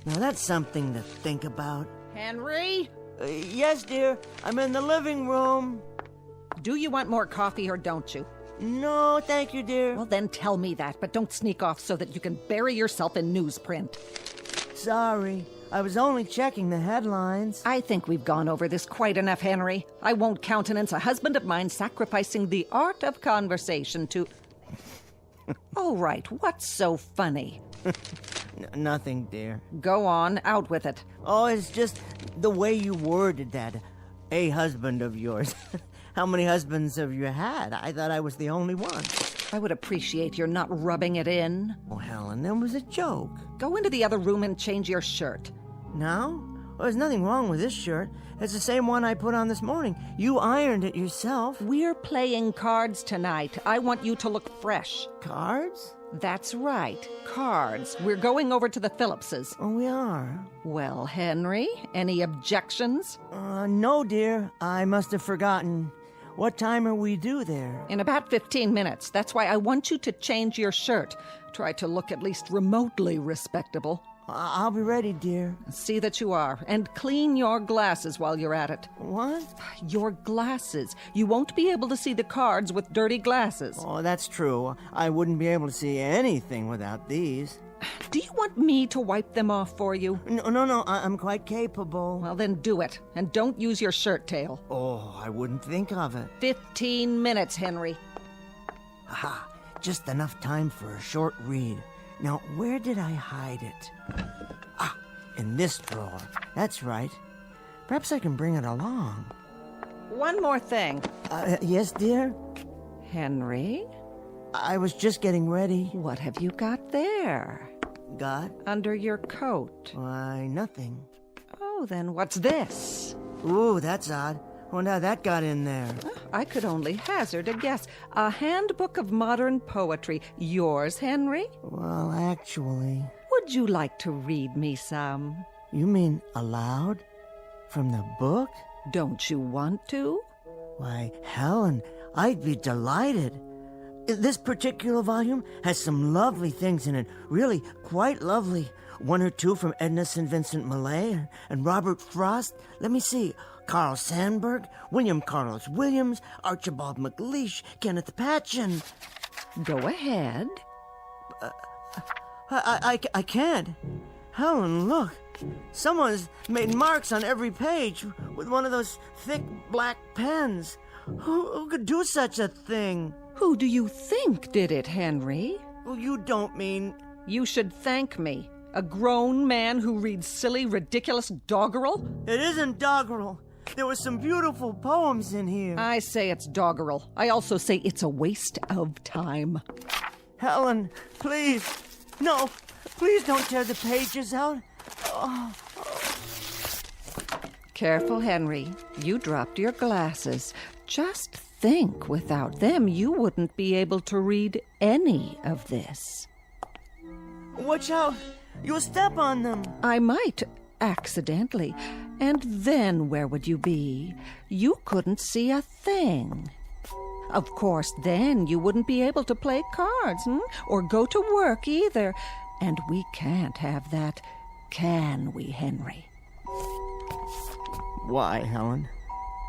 Now that's something to think about. Henry? Yes, dear. I'm in the living room. Do you want more coffee or don't you? No, thank you, dear. Well, then tell me that, but don't sneak off so that you can bury yourself in newsprint. Sorry. I was only checking the headlines. I think we've gone over this quite enough, Henry. I won't countenance a husband of mine sacrificing the art of conversation to... All right, what's so funny? Nothing, dear. Go on, out with it. Oh, it's just the way you worded that. A husband of yours. How many husbands have you had? I thought I was the only one. I would appreciate your not rubbing it in. Oh, Helen, that was a joke. Go into the other room and change your shirt. Now? Well, there's nothing wrong with this shirt. It's the same one I put on this morning. You ironed it yourself. We're playing cards tonight. I want you to look fresh. Cards? That's right. Cards. We're going over to the Phillipses. Oh, we are? Well, Henry, any objections? No, dear. I must have forgotten. What time are we due there? In about 15 minutes. That's why I want you to change your shirt. Try to look at least remotely respectable. I'll be ready, dear. See that you are. And clean your glasses while you're at it. What? Your glasses. You won't be able to see the cards with dirty glasses. Oh, that's true. I wouldn't be able to see anything without these. Do you want me to wipe them off for you? No. I'm quite capable. Well, then do it. And don't use your shirt tail. Oh, I wouldn't think of it. 15 minutes, Henry. Aha. Just enough time for a short read. Now, where did I hide it? Ah, in this drawer. That's right. Perhaps I can bring it along. One more thing. Yes, dear? Henry? I was just getting ready. What have you got there? Got? Under your coat. Why, nothing. Oh, then what's this? Ooh, that's odd. Wonder how that got in there. I could only hazard a guess. A handbook of modern poetry. Yours, Henry? Well, actually... Would you like to read me some? You mean aloud? From the book? Don't you want to? Why, Helen, I'd be delighted. This particular volume has some lovely things in it. Really, quite lovely. One or two from Edna St. Vincent Millay and Robert Frost. Let me see. Carl Sandburg, William Carlos Williams, Archibald MacLeish, Kenneth Patchen. Go ahead. I can't. Helen, look. Someone's made marks on every page with one of those thick black pens. Who could do such a thing? Who do you think did it, Henry? Well, you don't mean... You should thank me. A grown man who reads silly, ridiculous doggerel? It isn't doggerel. There were some beautiful poems in here. I say it's doggerel. I also say it's a waste of time. Helen, please. No, please don't tear the pages out. Careful, Henry. You dropped your glasses. Just think, without them, you wouldn't be able to read any of this. Watch out. You'll step on them. I might, accidentally. And then where would you be? You couldn't see a thing. Of course, then you wouldn't be able to play cards, or go to work either. And we can't have that, can we, Henry? Why, Helen?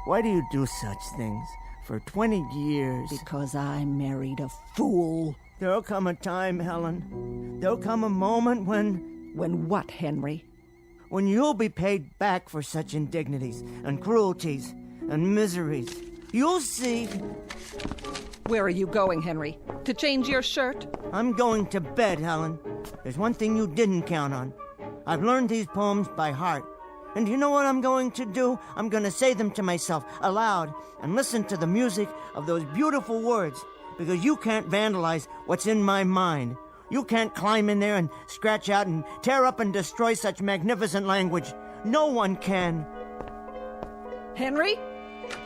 Why do you do such things? For 20 years. Because I married a fool. There'll come a time, Helen. There'll come a moment when... When what, Henry? When you'll be paid back for such indignities and cruelties and miseries. You'll see. Where are you going, Henry? To change your shirt? I'm going to bed, Helen. There's one thing you didn't count on. I've learned these poems by heart. And you know what I'm going to do? I'm going to say them to myself aloud and listen to the music of those beautiful words. Because you can't vandalize what's in my mind. You can't climb in there and scratch out and tear up and destroy such magnificent language. No one can. Henry?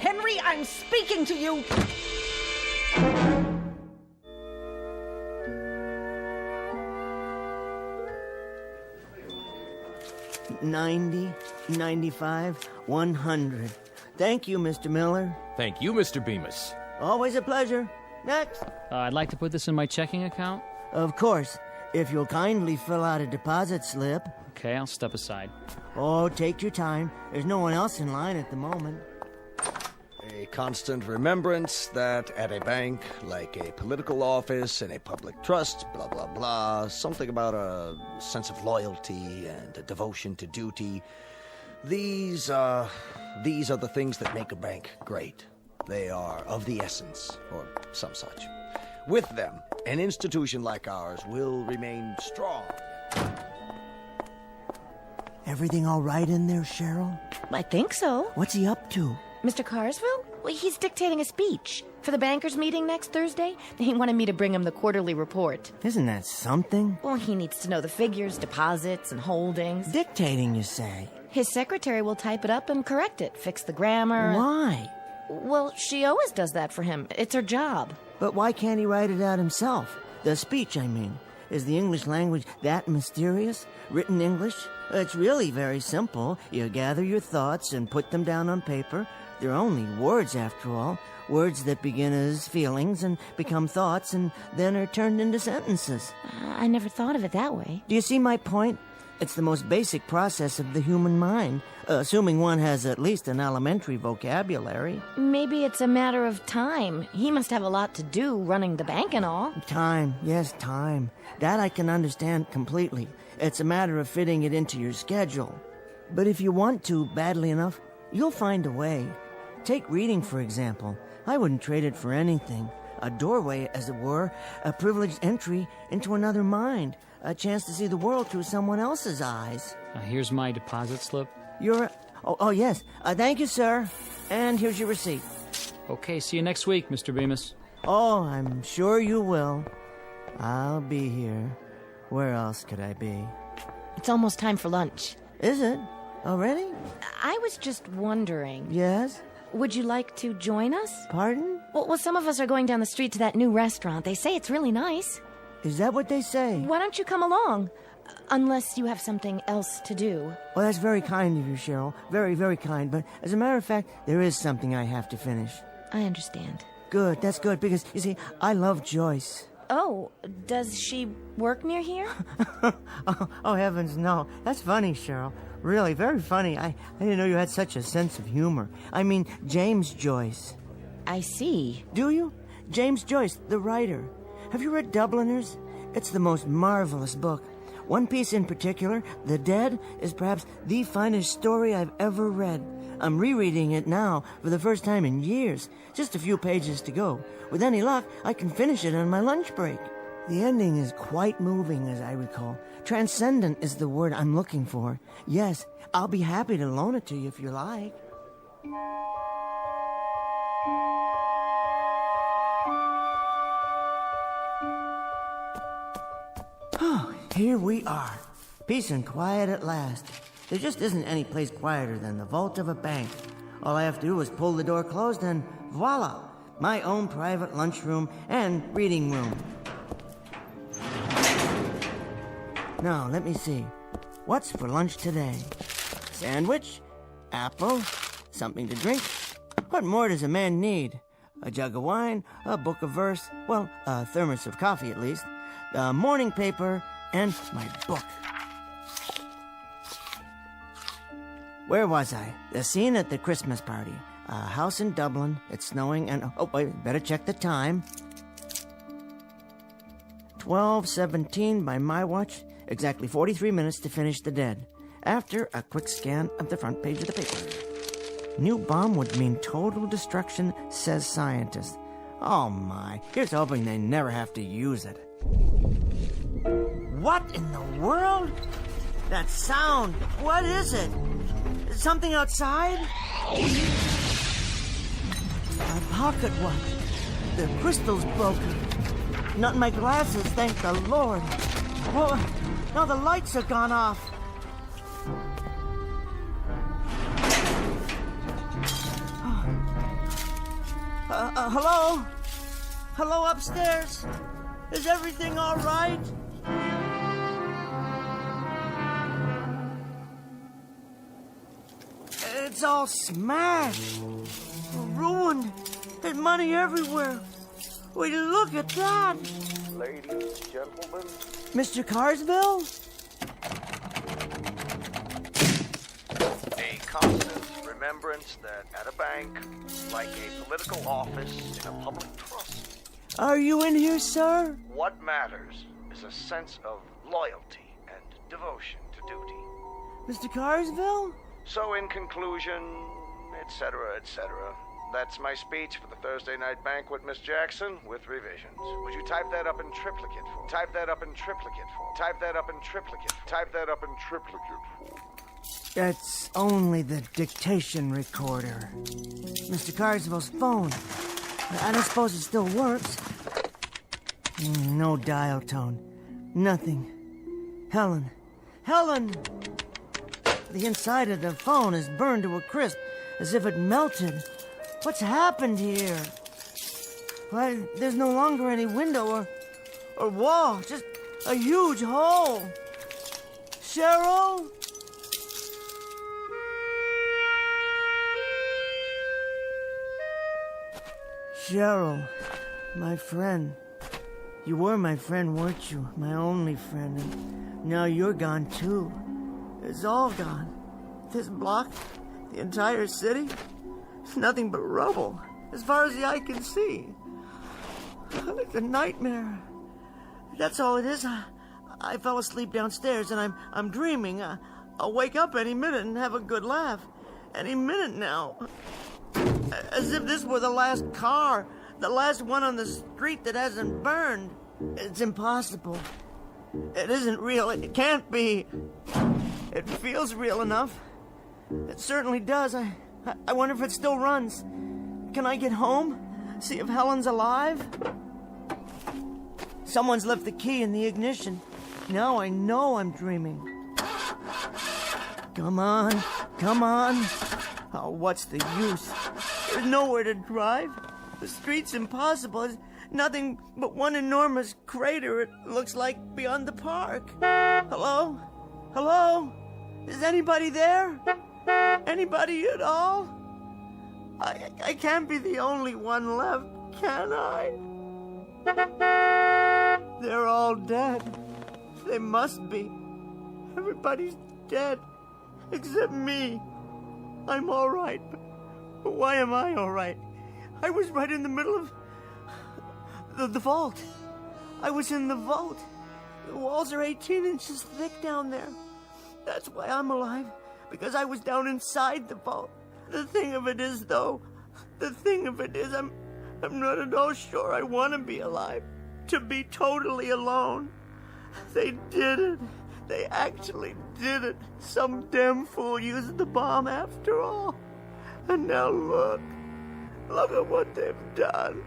Henry, I'm speaking to you! $90, $95, $100. Thank you, Mr. Miller. Thank you, Mr. Bemis. Always a pleasure. Next. I'd like to put this in my checking account. Of course, if you'll kindly fill out a deposit slip. Okay, I'll step aside. Oh, take your time. There's no one else in line at the moment. Hey, A constant remembrance that at a bank, like a political office and a public trust, blah, blah, blah, something about a sense of loyalty and a devotion to duty. These are the things that make a bank great. They are of the essence, or some such. With them, an institution like ours will remain strong. Everything all right in there, Cheryl? I think so. What's he up to? Mr. Carsville? Well, he's dictating a speech for the bankers' meeting next Thursday. He wanted me to bring him the quarterly report. Isn't that something? Well, he needs to know the figures, deposits, and holdings. Dictating, you say? His secretary will type it up and correct it, fix the grammar. Why? Well, she always does that for him. It's her job. But why can't he write it out himself? The speech, I mean. Is the English language that mysterious? Written English? It's really very simple. You gather your thoughts and put them down on paper. They're only words, after all. Words that begin as feelings and become thoughts and then are turned into sentences. I never thought of it that way. Do you see my point? It's the most basic process of the human mind, assuming one has at least an elementary vocabulary. Maybe it's a matter of time. He must have a lot to do running the bank and all. Time, yes, time. That I can understand completely. It's a matter of fitting it into your schedule. But if you want to badly enough, you'll find a way. Take reading, for example. I wouldn't trade it for anything. A doorway, as it were, a privileged entry into another mind, a chance to see the world through someone else's eyes. Here's my deposit slip. Oh, yes. Thank you, sir. And here's your receipt. Okay, see you next week, Mr. Bemis. Oh, I'm sure you will. I'll be here. Where else could I be? It's almost time for lunch. Is it? Already? I was just wondering. Yes? Would you like to join us? Pardon? Well, some of us are going down the street to that new restaurant. They say it's really nice. Is that what they say? Why don't you come along? Unless you have something else to do. Well, that's very kind of you, Cheryl. Very, very kind. But as a matter of fact, there is something I have to finish. I understand. Good, that's good, because, you see, I love Joyce. Oh, does she work near here? oh, heavens, no. That's funny, Cheryl. Really, very funny. I didn't know you had such a sense of humor. I mean, James Joyce. I see. Do you? James Joyce, the writer. Have you read Dubliners? It's the most marvelous book. One piece in particular, The Dead, is perhaps the finest story I've ever read. I'm rereading it now for the first time in years. Just a few pages to go. With any luck, I can finish it on my lunch break. The ending is quite moving, as I recall. Transcendent is the word I'm looking for. Yes, I'll be happy to loan it to you if you like. Oh, here we are. Peace and quiet at last. There just isn't any place quieter than the vault of a bank. All I have to do is pull the door closed and voila! My own private lunchroom and reading room. Now, let me see. What's for lunch today? Sandwich? Apple? Something to drink? What more does a man need? A jug of wine? A book of verse? Well, a thermos of coffee at least. The morning paper and my book. Where was I? The scene at the Christmas party. A house in Dublin. It's snowing and... Oh, wait, better check the time. 12:17 by my watch. Exactly 43 minutes to finish The Dead. After a quick scan of the front page of the paper. New bomb would mean total destruction, says scientist. Oh my, here's hoping they never have to use it. What in the world? That sound, what is it? Something outside? My pocket watch. The crystal's broken. Not in my glasses, thank the Lord. Oh, now the lights have gone off. Hello? Hello upstairs? Is everything all right? It's all smashed. Ruined. There's money everywhere. Will you look at that? Ladies and gentlemen. Mr. Carsville? A constant remembrance that at a bank, like a political office in a public trust, Are you in here, sir? what matters is a sense of loyalty and devotion to duty. Mr. Carsville? So in conclusion, etc., etc., that's my speech for the Thursday night banquet, Miss Jackson, with revisions. Would you type that up in triplicate for? Type that up in triplicate for. Type that up in triplicate for. Type that up in triplicate for. That's only the dictation recorder. Mr. Carsville's phone. I don't suppose it still works. No dial tone. Nothing. Helen. Helen! The inside of the phone is burned to a crisp, as if it melted. What's happened here? Why, there's no longer any window or wall, just a huge hole. Cheryl? Cheryl, my friend. You were my friend, weren't you? My only friend. And now you're gone, too. It's all gone. This block, the entire city, it's nothing but rubble, as far as the eye can see. It's a nightmare. That's all it is. I fell asleep downstairs, and I'm dreaming. I'll wake up any minute and have a good laugh. Any minute now. As if this were the last car, the last one on the street that hasn't burned. It's impossible. It isn't real. It can't be. It feels real enough. It certainly does. I wonder if it still runs. Can I get home? See if Helen's alive? Someone's left the key in the ignition. Now I know I'm dreaming. Come on. Come on. Oh, what's the use? There's nowhere to drive. The street's impossible. It's nothing but one enormous crater, it looks like, beyond the park. Hello? Hello? Is anybody there? Anybody at all? I can't be the only one left, can I? They're all dead. They must be. Everybody's dead, except me. I'm all right, but why am I all right? I was right in the middle of the vault. I was in the vault. The walls are 18 inches thick down there. That's why I'm alive, because I was down inside the vault. The thing of it is, though, I'm not at all sure I want to be alive. To be totally alone. They did it. They actually did it. Some damn fool used the bomb after all. And now look. Look at what they've done.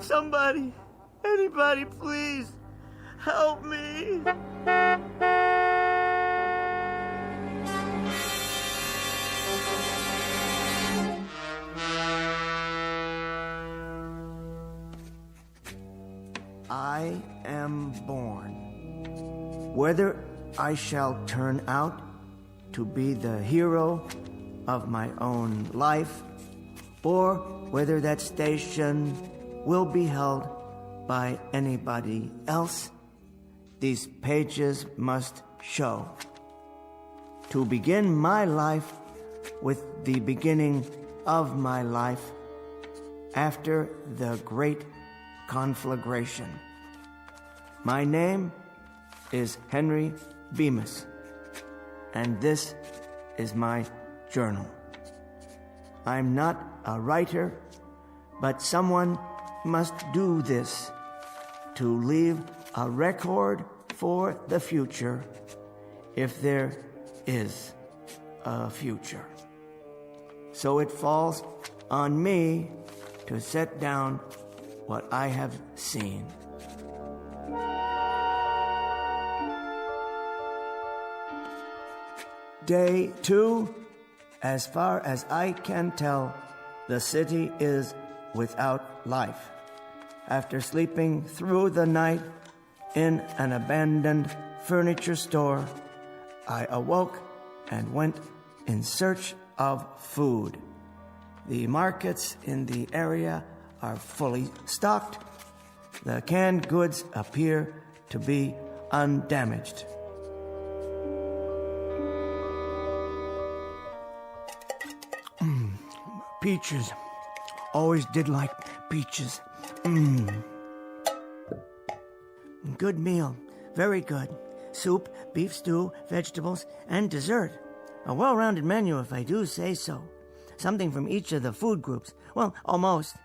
Somebody, anybody, please, help me. I am born. Whether I shall turn out to be the hero of my own life, or whether that station will be held by anybody else, these pages must show. To begin my life with the beginning of my life after the great conflagration. My name is Henry Bemis, and this is my journal. I'm not a writer, but someone must do this to leave a record for the future, if there is a future. So it falls on me to set down what I have seen. Day 2, as far as I can tell, the city is without life. After sleeping through the night in an abandoned furniture store, I awoke and went in search of food. The markets in the area are fully stocked. The canned goods appear to be undamaged. Peaches. Always did like peaches. Good meal. Very good. Soup, beef stew, vegetables, and dessert. A well-rounded menu, if I do say so. Something from each of the food groups. Well, almost.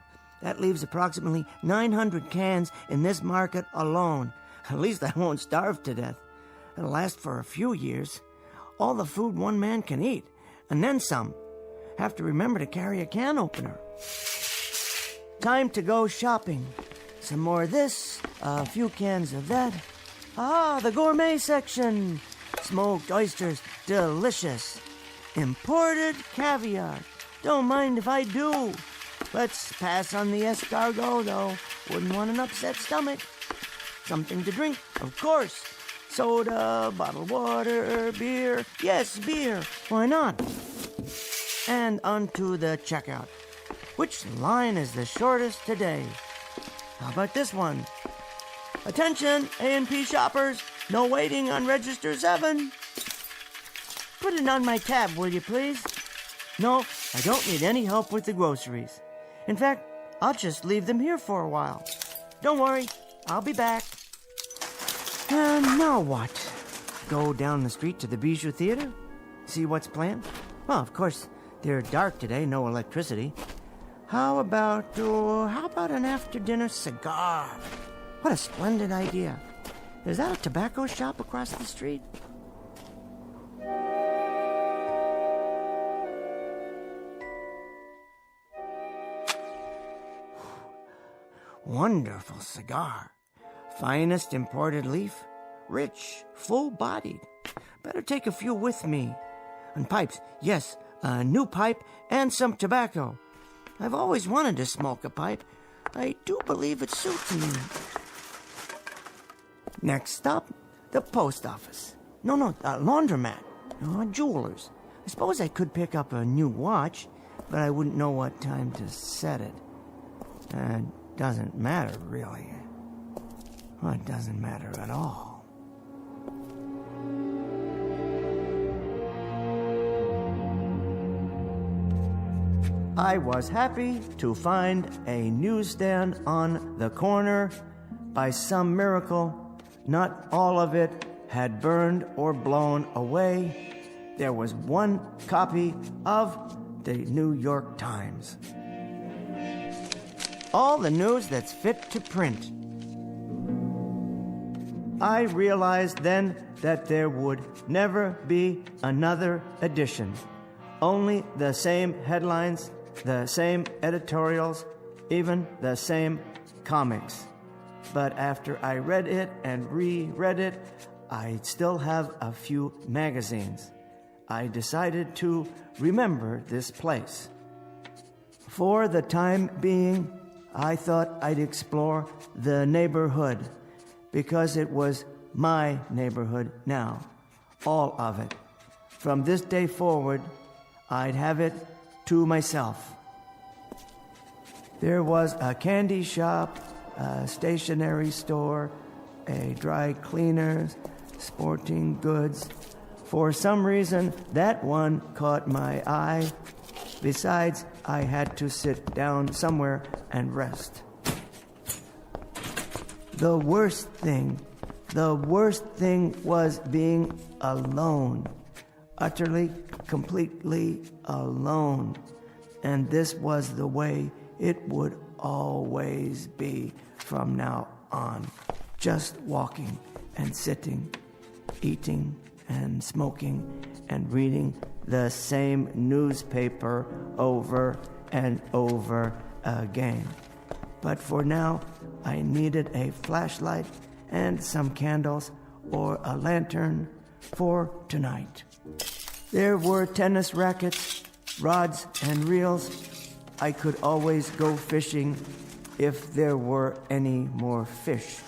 That leaves approximately 900 cans in this market alone. At least I won't starve to death. It'll last for a few years. All the food one man can eat, and then some. Have to remember to carry a can opener. Time to go shopping. Some more of this, a few cans of that. Ah, the gourmet section. Smoked oysters, delicious. Imported caviar. Don't mind if I do. Let's pass on the escargot, though. Wouldn't want an upset stomach. Something to drink, of course. Soda, bottled water, beer. Yes, beer. Why not? And onto the checkout. Which line is the shortest today? How about this one? Attention, A&P shoppers. No waiting on register 7. Put it on my tab, will you please? No, I don't need any help with the groceries. In fact, I'll just leave them here for a while. Don't worry, I'll be back. And now what? Go down the street to the Bijou Theater? See what's planned? Well, of course, they're dark today, no electricity. How about an after-dinner cigar? What a splendid idea. Is that a tobacco shop across the street? Wonderful cigar. Finest imported leaf. Rich, full-bodied. Better take a few with me. And pipes, yes, a new pipe and some tobacco. I've always wanted to smoke a pipe. I do believe it suits me. Next stop, the post office. No, laundromat. Jewelers. I suppose I could pick up a new watch, but I wouldn't know what time to set it. Doesn't matter, really. Well, it doesn't matter at all. I was happy to find a newsstand on the corner. By some miracle, not all of it had burned or blown away. There was one copy of the New York Times. All the news that's fit to print. I realized then that there would never be another edition. Only the same headlines, the same editorials, even the same comics. But after I read it and reread it, I still have a few magazines. I decided to remember this place. For the time being, I thought I'd explore the neighborhood, because it was my neighborhood now, all of it. From this day forward, I'd have it to myself. There was a candy shop, a stationery store, a dry cleaner's, sporting goods. For some reason, that one caught my eye. Besides, I had to sit down somewhere and rest. The worst thing was being alone. Utterly, completely alone. And this was the way it would always be from now on. Just walking and sitting, eating and smoking and reading the same newspaper over and over again. But for now, I needed a flashlight and some candles or a lantern for tonight. There were tennis rackets, rods and reels. I could always go fishing if there were any more fish.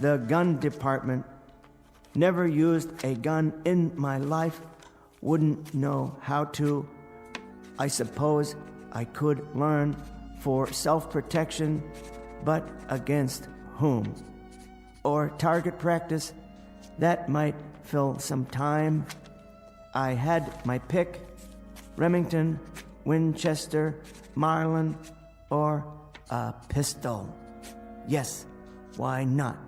The gun department. Never used a gun in my life. Wouldn't know how to. I suppose I could learn for self-protection, but against whom? Or target practice. That might fill some time. I had my pick. Remington, Winchester, Marlin, or a pistol. Yes, why not?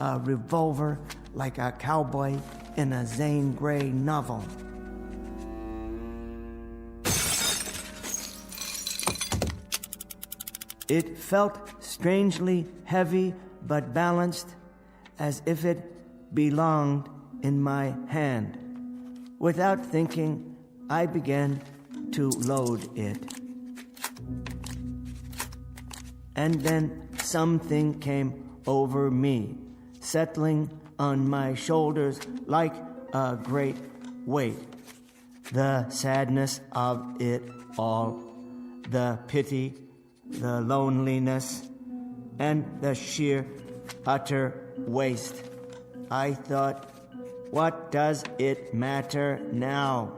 A revolver like a cowboy in a Zane Grey novel. It felt strangely heavy but balanced, as if it belonged in my hand. Without thinking, I began to load it. And then something came over me, settling on my shoulders like a great weight. The sadness of it all, the pity, the loneliness, and the sheer, utter waste. I thought, what does it matter now?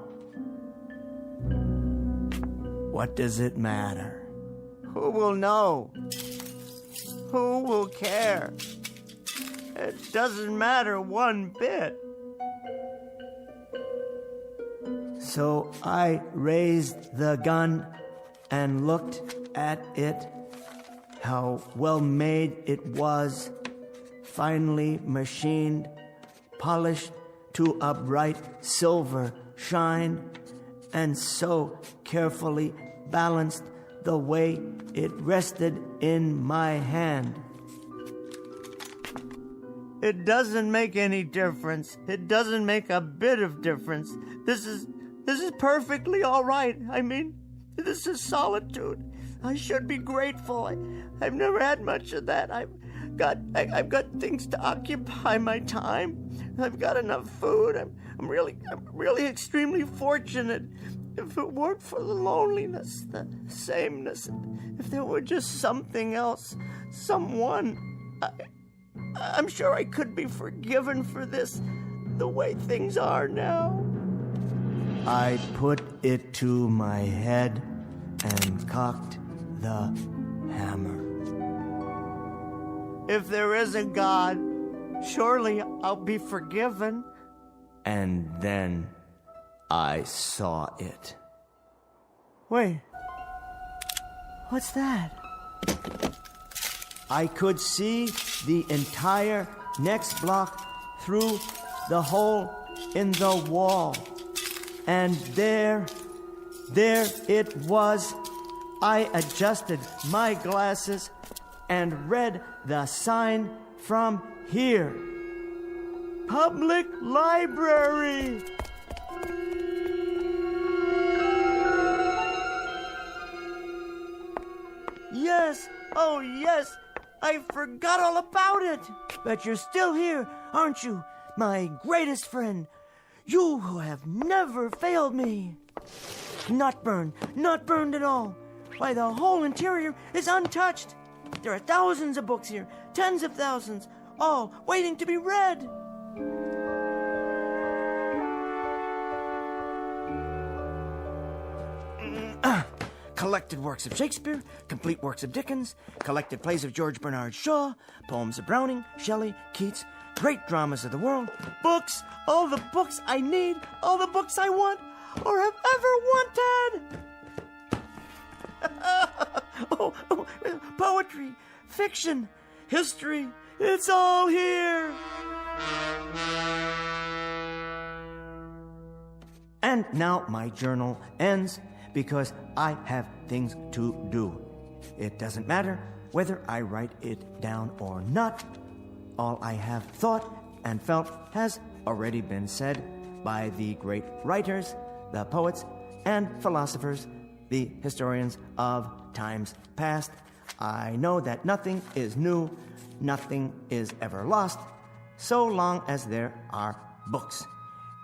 What does it matter? Who will know? Who will care? It doesn't matter one bit. So I raised the gun and looked at it. How well made it was, finely machined, polished to a bright silver shine, and so carefully balanced the way it rested in my hand. It doesn't make any difference. It doesn't make a bit of difference. This is perfectly all right. I mean, this is solitude. I should be grateful. I've never had much of that. I've got things to occupy my time. I've got enough food. I'm really extremely fortunate. If it weren't for the loneliness, the sameness, if there were just something else, someone, I'm sure I could be forgiven for this, the way things are now. I put it to my head and cocked the hammer. If there is a God, surely I'll be forgiven. And then I saw it. Wait, what's that? I could see the entire next block through the hole in the wall. And there it was. I adjusted my glasses and read the sign from here. Public Library! Yes, oh yes, I forgot all about it. But you're still here, aren't you, my greatest friend? You who have never failed me. Not burned at all. Why, the whole interior is untouched. There are thousands of books here, tens of thousands, all waiting to be read. Collected works of Shakespeare, complete works of Dickens, collected plays of George Bernard Shaw, poems of Browning, Shelley, Keats, great dramas of the world, books, all the books I need, all the books I want or have ever wanted. Poetry, fiction, history, it's all here. And now my journal ends because I have things to do. It doesn't matter whether I write it down or not. All I have thought and felt has already been said by the great writers, the poets and philosophers, the historians of times past. I know that nothing is new, nothing is ever lost, so long as there are books.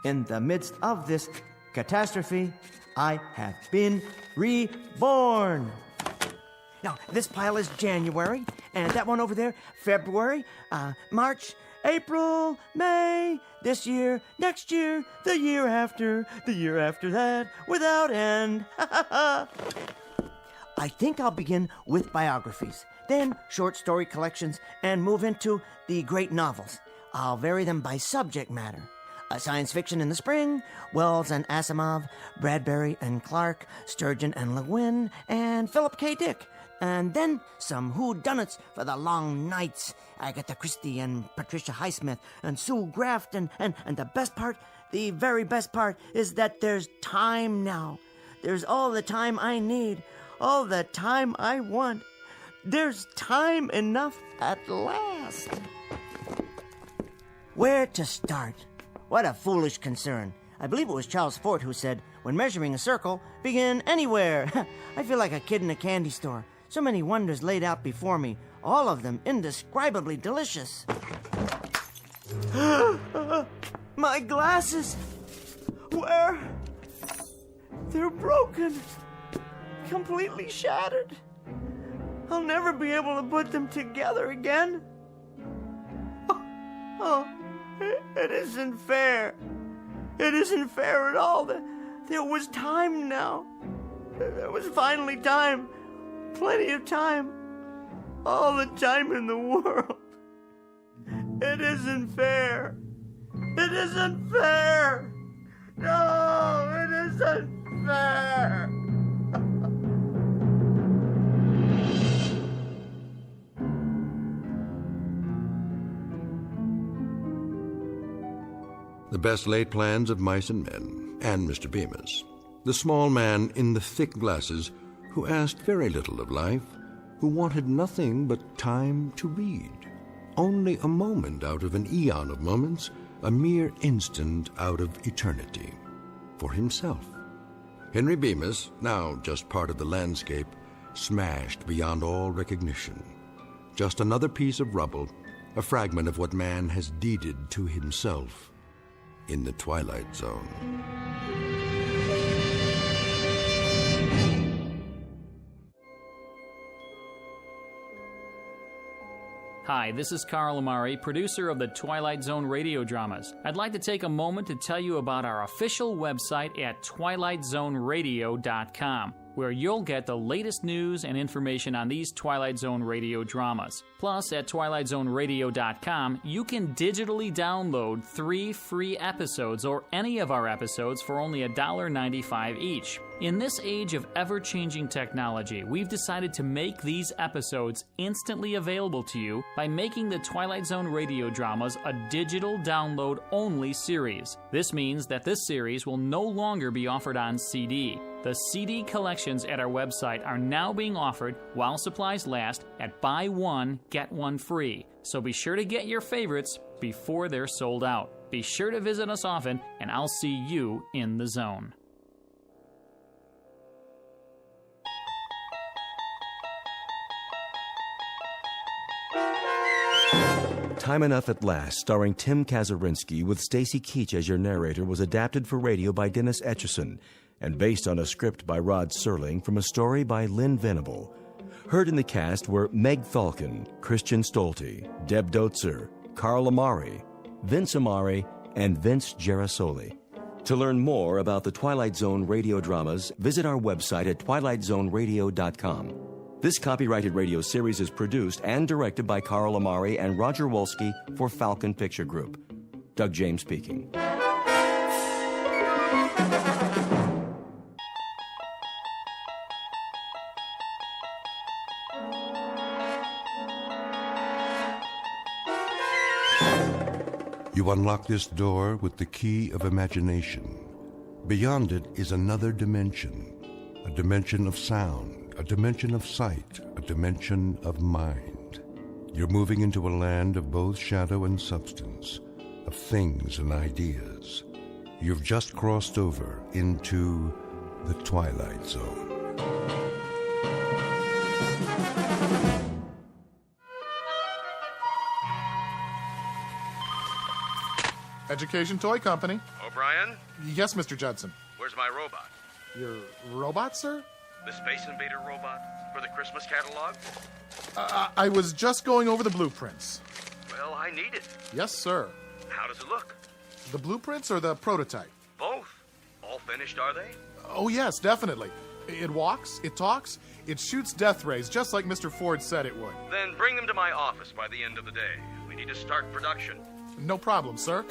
In the midst of this catastrophe, I have been reborn. Now, this pile is January, and that one over there, February, March, April, May, this year, next year, the year after that, without end. I think I'll begin with biographies, then short story collections, and move into the great novels. I'll vary them by subject matter. Science fiction in the spring, Wells and Asimov, Bradbury and Clark, Sturgeon and Le Guin, and Philip K. Dick. And then some whodunits for the long nights. Agatha Christie and Patricia Highsmith and Sue Graft. And the best part, the very best part, is that there's time now. There's all the time I need, all the time I want. There's time enough at last. Where to start? What a foolish concern. I believe it was Charles Fort who said, when measuring a circle, begin anywhere. I feel like a kid in a candy store. So many wonders laid out before me, all of them indescribably delicious. My glasses! Where? They're broken. Completely shattered. I'll never be able to put them together again. Oh, it isn't fair. It isn't fair at all. There was time now. There was finally time. Plenty of time. All the time in the world. It isn't fair. It isn't fair. No, it isn't fair. The best laid plans of mice and men, and Mr. Bemis. The small man in the thick glasses who asked very little of life, who wanted nothing but time to read. Only a moment out of an eon of moments, a mere instant out of eternity. For himself. Henry Bemis, now just part of the landscape, smashed beyond all recognition. Just another piece of rubble, a fragment of what man has deeded to himself in the Twilight Zone. Hi, this is Carl Amari, producer of the Twilight Zone radio dramas. I'd like to take a moment to tell you about our official website at twilightzoneradio.com, where you'll get the latest news and information on these Twilight Zone radio dramas. Plus, at twilightzoneradio.com, you can digitally download 3 free episodes or any of our episodes for only $1.95 each. In this age of ever-changing technology, we've decided to make these episodes instantly available to you by making the Twilight Zone radio dramas a digital download-only series. This means that this series will no longer be offered on CD. The CD collections at our website are now being offered while supplies last at buy one, get one free. So be sure to get your favorites before they're sold out. Be sure to visit us often, and I'll see you in the zone. Time Enough at Last, starring Tim Kazurinsky with Stacy Keach as your narrator, was adapted for radio by Dennis Etchison and based on a script by Rod Serling from a story by Lynn Venable. Heard in the cast were Meg Falcon, Christian Stolte, Deb Dotzer, Carl Amari, Vince Amari, and Vince Gerasoli. To learn more about the Twilight Zone radio dramas, visit our website at twilightzoneradio.com. This copyrighted radio series is produced and directed by Carl Amari and Roger Wolski for Falcon Picture Group. Doug James speaking. You unlock this door with the key of imagination. Beyond it is another dimension, a dimension of sound, a dimension of sight, a dimension of mind. You're moving into a land of both shadow and substance, of things and ideas. You've just crossed over into the Twilight Zone. Education Toy Company. O'Brien? Yes, Mr. Judson. Where's my robot? Your robot, sir? The Space Invader robot for the Christmas catalog? I was just going over the blueprints. Well, I need it. Yes, sir. How does it look? The blueprints or the prototype? Both. All finished, are they? Oh, yes, definitely. It walks, it talks, it shoots death rays, just like Mr. Ford said it would. Then bring them to my office by the end of the day. We need to start production. No problem, sir.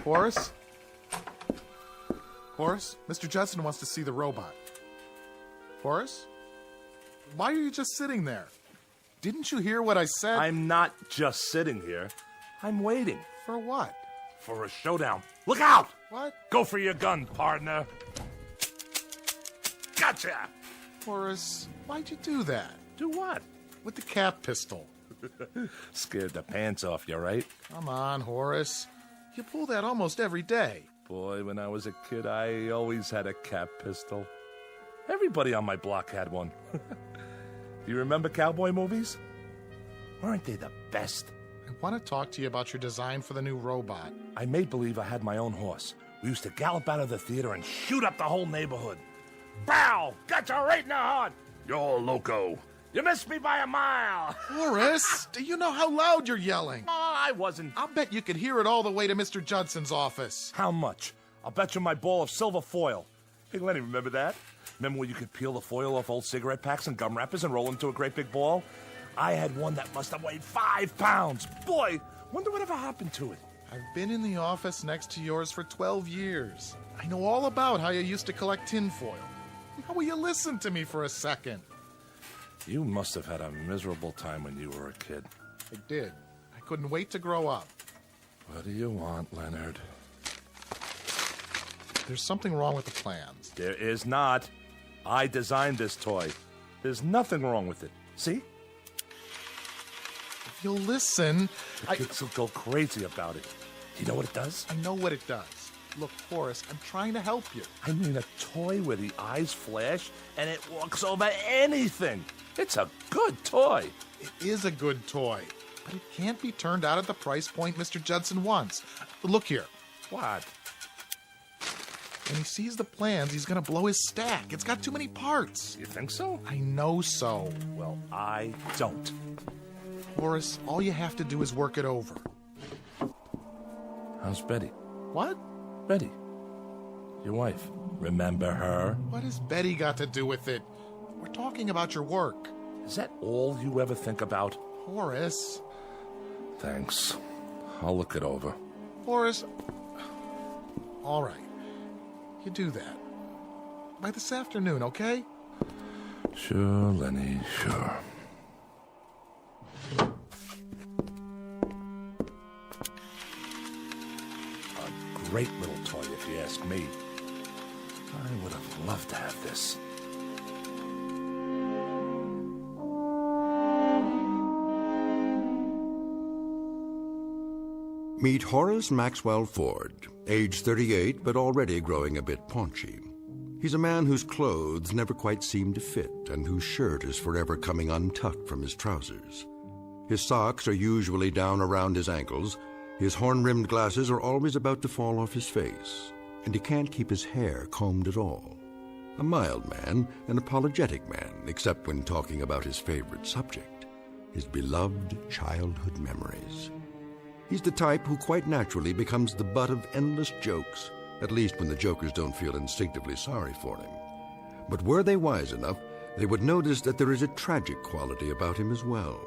Horace? Horace, Mr. Judson wants to see the robot. Horace? Why are you just sitting there? Didn't you hear what I said? I'm not just sitting here. I'm waiting. For what? For a showdown. Look out! What? Go for your gun, partner. Gotcha! Horace, why'd you do that? Do what? With the cap pistol. Scared the pants off you, right? Come on, Horace. You pull that almost every day. Boy, when I was a kid, I always had a cap pistol. Everybody on my block had one. Do you remember cowboy movies? Weren't they the best? I want to talk to you about your design for the new robot. I made believe I had my own horse. We used to gallop out of the theater and shoot up the whole neighborhood. Bow! Gotcha right in the heart! You're loco. You missed me by a mile. Horace, do you know how loud you're yelling? Oh, I wasn't. I'll bet you could hear it all the way to Mr. Judson's office. How much? I'll bet you my ball of silver foil. Hey, Lenny, remember that? Remember when you could peel the foil off old cigarette packs and gum wrappers and roll into a great big ball? I had one that must have weighed 5 pounds. Boy, wonder whatever happened to it. I've been in the office next to yours for 12 years. I know all about how you used to collect tinfoil. How will you listen to me for a second? You must have had a miserable time when you were a kid. I did. I couldn't wait to grow up. What do you want, Leonard? There's something wrong with the plans. There is not. I designed this toy. There's nothing wrong with it. See? If you'll listen... The kids will go crazy about it. Do you know what it does? I know what it does. Look, Horace, I'm trying to help you. I mean a toy where the eyes flash and it walks over anything. It's a good toy. It is a good toy, but it can't be turned out at the price point Mr. Judson wants. Look here. What? When he sees the plans, he's going to blow his stack. It's got too many parts. You think so? I know so. Well, I don't. Horace, all you have to do is work it over. How's Betty? What? Betty. Your wife. Remember her? What has Betty got to do with it? We're talking about your work. Is that all you ever think about? Horace. Thanks. I'll look it over. Horace. All right. You do that. By this afternoon, okay? Sure, Lenny, sure. A great little toy, if you ask me. I would have loved to have this. Meet Horace Maxwell Ford, age 38 but already growing a bit paunchy. He's a man whose clothes never quite seem to fit and whose shirt is forever coming untucked from his trousers. His socks are usually down around his ankles, his horn-rimmed glasses are always about to fall off his face, and he can't keep his hair combed at all. A mild man, an apologetic man, except when talking about his favorite subject, his beloved childhood memories. He's the type who quite naturally becomes the butt of endless jokes, at least when the jokers don't feel instinctively sorry for him. But were they wise enough, they would notice that there is a tragic quality about him as well.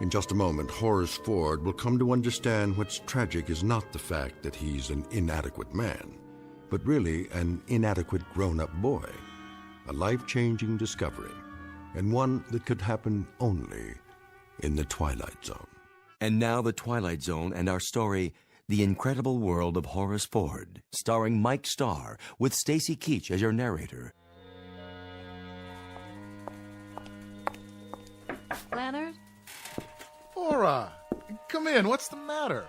In just a moment, Horace Ford will come to understand what's tragic is not the fact that he's an inadequate man, but really an inadequate grown-up boy, a life-changing discovery, and one that could happen only in the Twilight Zone. And now the Twilight Zone and our story, The Incredible World of Horace Ford, starring Mike Starr, with Stacy Keach as your narrator. Leonard? Laura, come in. What's the matter?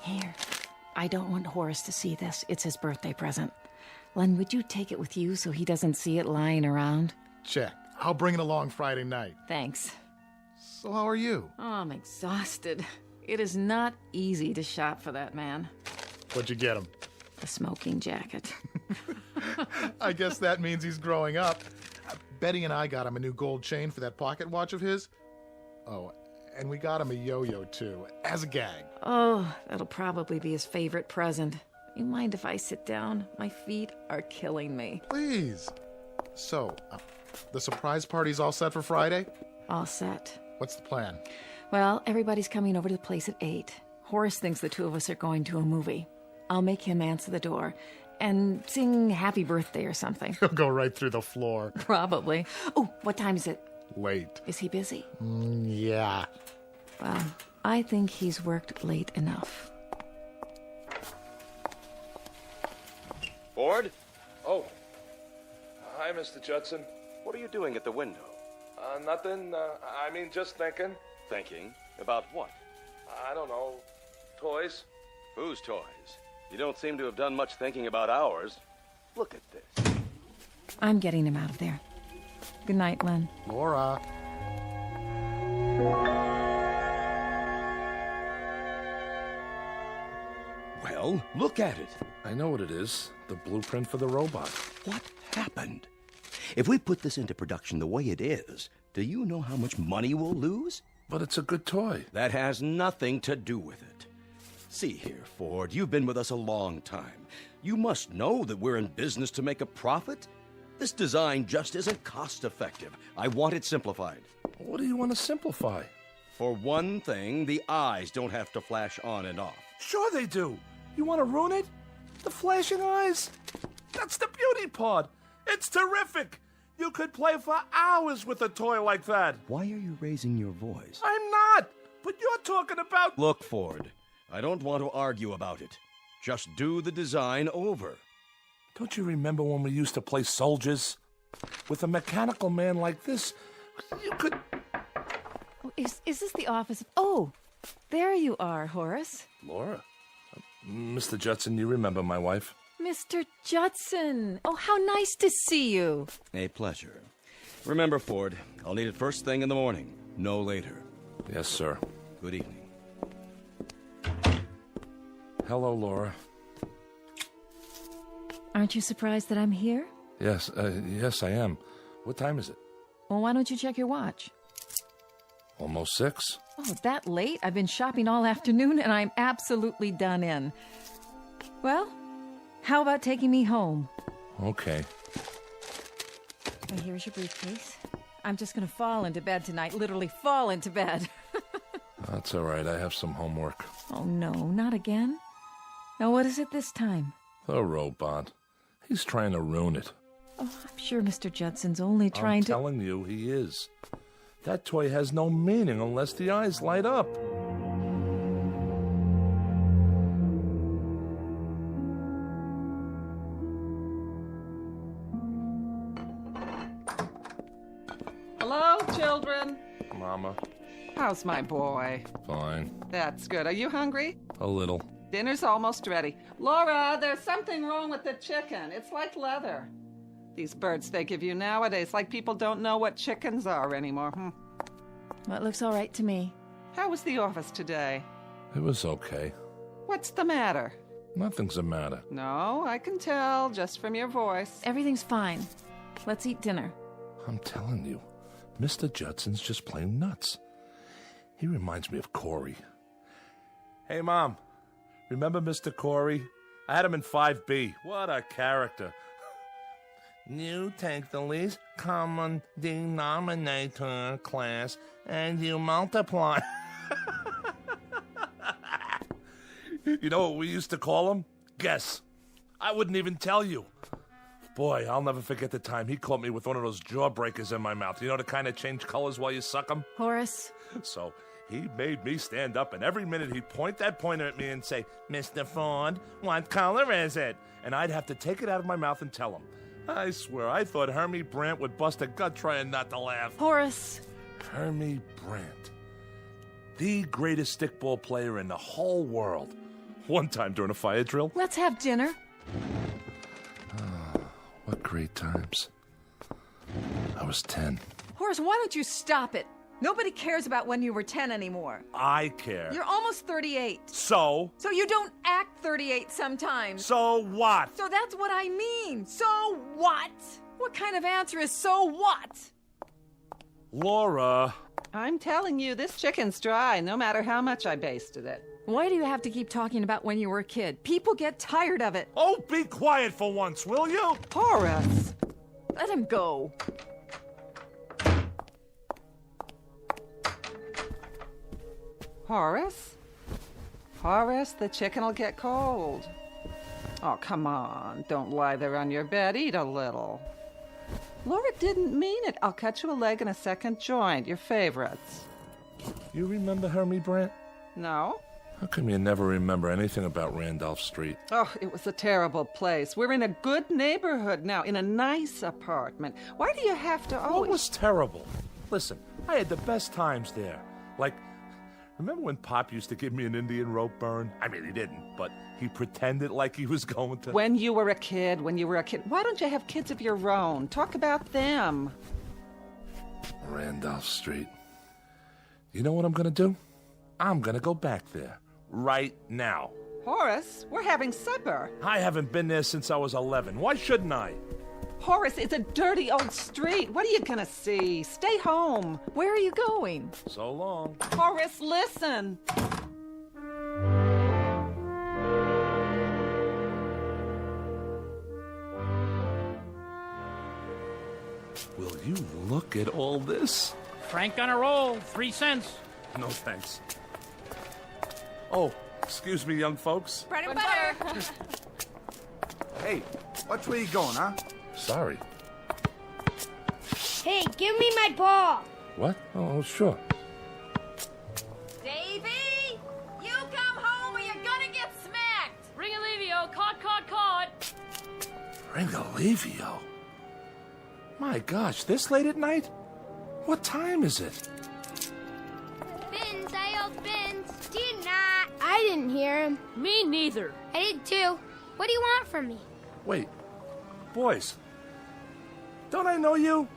Here. I don't want Horace to see this. It's his birthday present. Len, would you take it with you so he doesn't see it lying around? Check. I'll bring it along Friday night. Thanks. So how are you? Oh, I'm exhausted. It is not easy to shop for that man. What'd you get him? The smoking jacket. I guess that means he's growing up. Betty and I got him a new gold chain for that pocket watch of his. Oh, and we got him a yo-yo, too, as a gag. Oh, that'll probably be his favorite present. You mind if I sit down? My feet are killing me. Please. So, the surprise party's all set for Friday? All set. What's the plan? Well, everybody's coming over to the place at 8. Horace thinks the two of us are going to a movie. I'll make him answer the door and sing happy birthday or something. He'll go right through the floor. Probably. Oh, what time is it? Late. Is he busy? Yeah. Well, I think he's worked late enough. Ford? Oh. Hi, Mr. Judson. What are you doing at the window? Nothing. Just thinking. Thinking? About what? I don't know. Toys? Whose toys? You don't seem to have done much thinking about ours. Look at this. I'm getting him out of there. Good night, Len. Laura. Well, look at it. I know what it is. The blueprint for the robot. What happened? If we put this into production the way it is, do you know how much money we'll lose? But it's a good toy. That has nothing to do with it. See here, Ford, you've been with us a long time. You must know that we're in business to make a profit. This design just isn't cost-effective. I want it simplified. What do you want to simplify? For one thing, the eyes don't have to flash on and off. Sure they do. You want to ruin it? The flashing eyes? That's the beauty part. It's terrific. You could play for hours with a toy like that. Why are you raising your voice? I'm not. But you're talking about... Look, Ford, I don't want to argue about it. Just do the design over. Don't you remember when we used to play soldiers? With a mechanical man like this, you could... Is this the office? Oh, there you are, Horace. Laura? Mr. Judson, you remember my wife? Mr. Judson. Oh, how nice to see you. A pleasure. Remember, Ford, I'll need it first thing in the morning, no later. Yes, sir. Good evening. Hello, Laura. Aren't you surprised that I'm here? Yes, yes, I am. What time is it? Well, why don't you check your watch? Almost 6. Oh, that late? I've been shopping all afternoon, and I'm absolutely done in. Well, how about taking me home? Okay. And here's your briefcase. I'm just going to fall into bed tonight, literally fall into bed. That's all right. I have some homework. Oh, no, not again. Now, what is it this time? The robot. He's trying to ruin it. Oh, I'm sure Mr. Judson's only trying to... I'm telling you, he is. That toy has no meaning unless the eyes light up. Hello, children. Mama. How's my boy? Fine. That's good. Are you hungry? A little. Dinner's almost ready. Laura, there's something wrong with the chicken. It's like leather. These birds they give you nowadays, like people don't know what chickens are anymore. Well, it looks all right to me. How was the office today? It was okay. What's the matter? Nothing's the matter. No, I can tell just from your voice. Everything's fine. Let's eat dinner. I'm telling you, Mr. Judson's just plain nuts. He reminds me of Corey. Hey, Mom. Remember Mr. Corey? I had him in 5B. What a character. You take the least common denominator class and you multiply. You know what we used to call him? Guess. I wouldn't even tell you. Boy, I'll never forget the time he caught me with one of those jawbreakers in my mouth. You know, the kind that change colors while you suck them? Horace. So he made me stand up, and every minute he'd point that pointer at me and say, Mr. Ford, what color is it? And I'd have to take it out of my mouth and tell him. I swear, I thought Hermie Brandt would bust a gut trying not to laugh. Horace. Hermie Brandt. The greatest stickball player in the whole world. One time during a fire drill. Let's have dinner. Oh, what great times. I was 10. Horace, why don't you stop it? Nobody cares about when you were 10 anymore. I care. You're almost 38. So? So you don't act 38 sometimes. So what? So that's what I mean. So what? What kind of answer is so what? Laura. I'm telling you, this chicken's dry, no matter how much I basted it. Why do you have to keep talking about when you were a kid? People get tired of it. Oh, be quiet for once, will you? Horace. Let him go. Horace? Horace, the chicken will get cold. Oh, come on. Don't lie there on your bed. Eat a little. Laura didn't mean it. I'll cut you a leg and a second joint. Your favorites. You remember Hermie Brandt? No? How come you never remember anything about Randolph Street? Oh, it was a terrible place. We're in a good neighborhood now, in a nice apartment. Why do you have to always... What was terrible? Listen, I had the best times there. Like, remember when Pop used to give me an Indian rope burn? I mean, he didn't, but he pretended like he was going to... When you were a kid. Why don't you have kids of your own? Talk about them. Randolph Street. You know what I'm going to do? I'm going to go back there. Right now. Horace, we're having supper. I haven't been there since I was 11. Why shouldn't I? Horace, it's a dirty old street. What are you gonna see? Stay home. Where are you going? So long. Horace, listen. Will you look at all this? Frank on a roll. 3 cents. No thanks. Oh, excuse me, young folks. Bread and butter. Hey, watch where you going, huh? Sorry. Hey, give me my ball. What? Oh, sure. Davy, you come home or you're gonna get smacked. Ring Alivio. Caught. Ringalivio? My gosh, this late at night? What time is it? Bins, I yelled Bins. Did not. I didn't hear him. Me neither. I did too. What do you want from me? Wait. Boys. Don't I know you?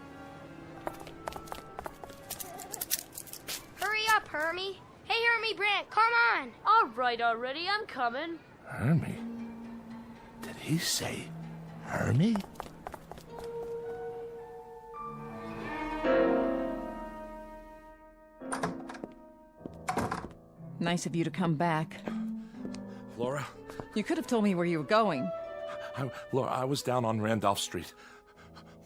Hurry up, Hermie. Hey, Hermie Brandt, come on. All right already, I'm coming. Hermie? Did he say Hermie? Nice of you to come back. Laura? You could have told me where you were going. Laura, I was down on Randolph Street.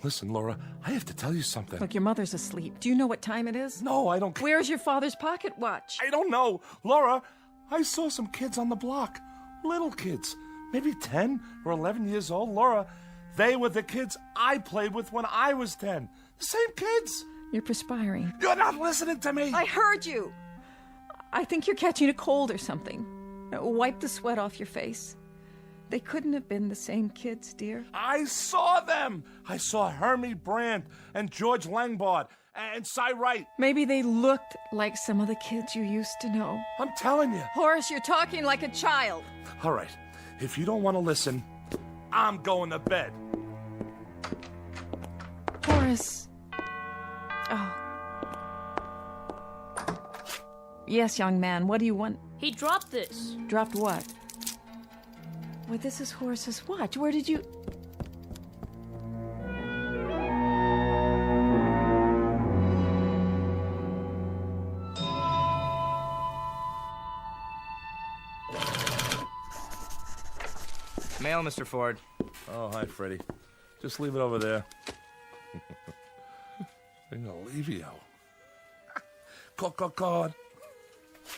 Listen, Laura, I have to tell you something. Look, your mother's asleep. Do you know what time it is? No, I don't... Where's your father's pocket watch? I don't know. Laura, I saw some kids on the block. Little kids. Maybe 10 or 11 years old. Laura, they were the kids I played with when I was 10. The same kids. You're perspiring. You're not listening to me. I heard you. I think you're catching a cold or something. Wipe the sweat off your face. They couldn't have been the same kids, dear. I saw them. I saw Hermie Brandt and George Langbard and Cy Wright. Maybe they looked like some of the kids you used to know. I'm telling you. Horace, you're talking like a child. All right. If you don't want to listen, I'm going to bed. Horace. Oh. Yes, young man, what do you want? He dropped this. Dropped what? Well, this is Horace's watch. Where did you... Mail, Mr. Ford. Oh, hi, Freddie. Just leave it over there. Ringalivio. Caught.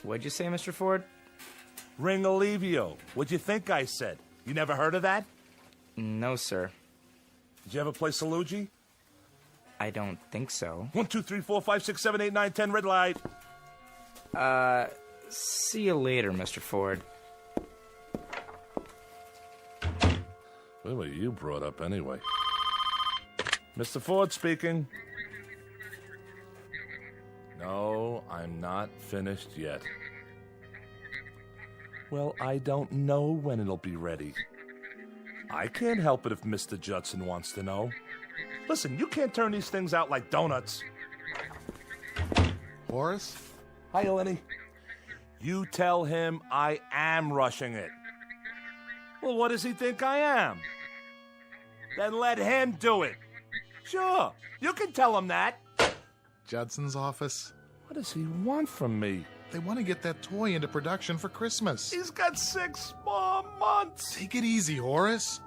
What'd you say, Mr. Ford? Ringalivio. What'd you think I said? You never heard of that? No, sir. Did you ever play Salugi? I don't think so. 1, 2, 3, 4, 5, 6, 7, 8, 9, 10, red light. See you later, Mr. Ford. What were you brought up anyway? Mr. Ford speaking. No, I'm not finished yet. Well, I don't know when it'll be ready. I can't help it if Mr. Judson wants to know. Listen, you can't turn these things out like donuts. Horace? Hi, Lenny. You tell him I am rushing it. Well, what does he think I am? Then let him do it. Sure, you can tell him that. Judson's office. What does he want from me? They want to get that toy into production for Christmas. He's got 6 more months. Take it easy, Horace.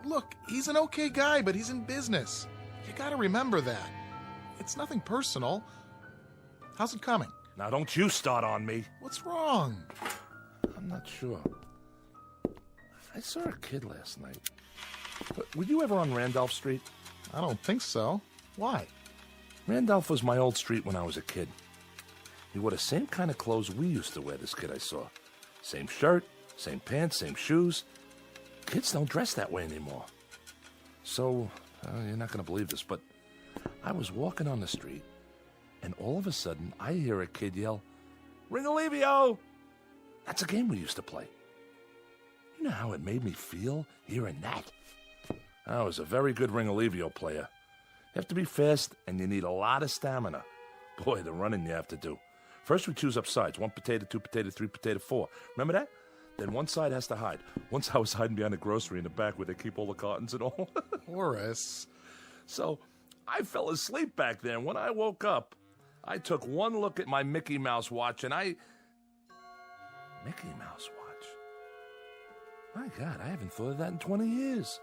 Look, he's an okay guy, but he's in business. You gotta remember that. It's nothing personal. How's it coming? Now, don't you start on me. What's wrong? I'm not sure. I saw a kid last night. Were you ever on Randolph Street? I don't think so. Why? Randolph was my old street when I was a kid. He wore the same kind of clothes we used to wear, this kid I saw. Same shirt, same pants, same shoes. Kids don't dress that way anymore. So, you're not going to believe this, but I was walking on the street, and all of a sudden, I hear a kid yell, "Ringalivio!" That's a game we used to play. You know how it made me feel hearing that? I was a very good Ringalivio player. You have to be fast, and you need a lot of stamina. Boy, the running you have to do. First, we choose up sides. 1 potato, 2 potato, 3 potato, 4. Remember that? Then one side has to hide. Once I was hiding behind the grocery in the back where they keep all the cartons and all. Horace. So, I fell asleep back there, and when I woke up, I took one look at my Mickey Mouse watch, and Mickey Mouse watch? My God, I haven't thought of that in 20 years.